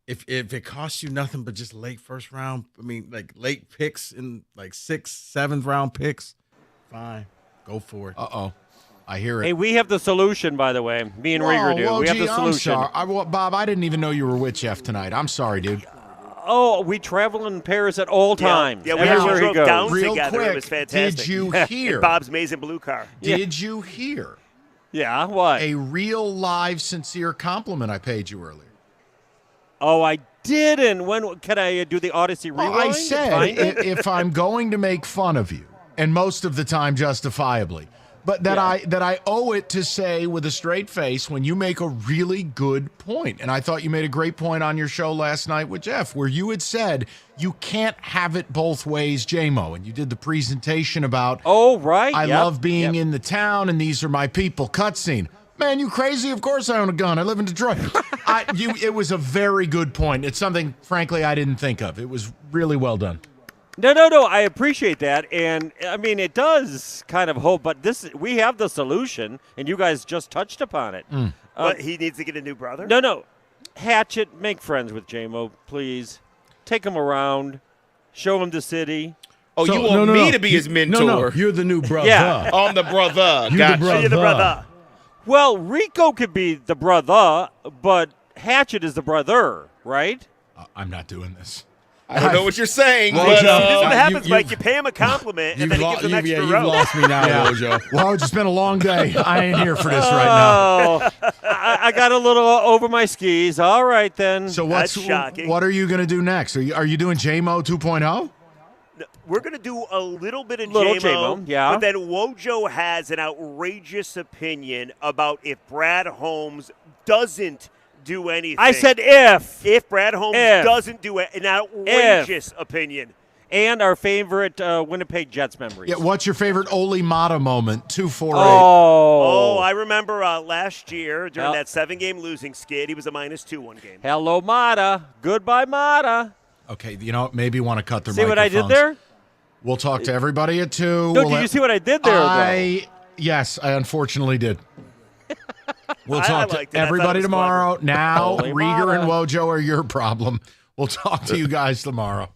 if it costs you nothing but just late first round, I mean, like late picks in like 6th, 7th round picks, fine, go for it. Uh-oh. I hear it. Hey, we have the solution, by the way. Me and Rieger do. Well, we have the solution. I'm sorry. Bob, I didn't even know you were with Jeff tonight. I'm sorry, dude. Oh, we travel in pairs at all times. Yeah, we everywhere drove he goes. down Real together. quick, It was fantastic. did you hear? In Bob's amazing blue car. Did you hear? Yeah, what? A real, live, sincere compliment I paid you earlier. Oh, I didn't. When can I do the Odyssey rewind? Well, I said if I'm going to make fun of you, and most of the time justifiably, but that I owe it to say with a straight face when you make a really good point. And I thought you made a great point on your show last night with Jeff, where you had said you can't have it both ways, J-Mo. And you did the presentation about, I love being in the town and these are my people, cutscene. Man, you crazy? Of course I own a gun. I live in Detroit. It was a very good point. It's something, frankly, I didn't think of. It was really well done. No. I appreciate that, and I mean it does kind of hope. But we have the solution, and you guys just touched upon it. But he needs to get a new brother. No. Hatchet, make friends with J-Mo, please. Take him around, show him the city. Oh, so, you want me to be his mentor? No, you're the new brother. Yeah, I'm the brother. You're the brother. Well, Rico could be the brother, but Hatchet is the brother, right? I'm not doing this. I don't know what you're saying. Well, but, this is what happens, Mike. You pay him a compliment, and then he gives him extra rope. You've lost me now, Wojo. Well, it's been a long day. I ain't here for this right now. I got a little over my skis. All right, then. So That's shocking. What are you going to do next? Are you doing J-Mo 2.0? We're going to do a little bit of J-Mo, yeah. But then Wojo has an outrageous opinion about if Brad Holmes doesn't do anything. I said if. If Brad Holmes doesn't do it, an outrageous opinion. And our favorite Winnipeg Jets memories. Yeah, what's your favorite Ole Mata moment? 248. Oh, I remember last year during that 7-game losing skid, he was a -2 one game. Hello, Mata. Goodbye, Mata. Okay, you know, maybe want to cut their See what I did there? We'll talk to everybody at 2. No, did you see what I did there, Yes, I unfortunately did. We'll talk to it. everybody tomorrow. Clever. Now, Rieger and Wojo are your problem. We'll talk to you guys tomorrow.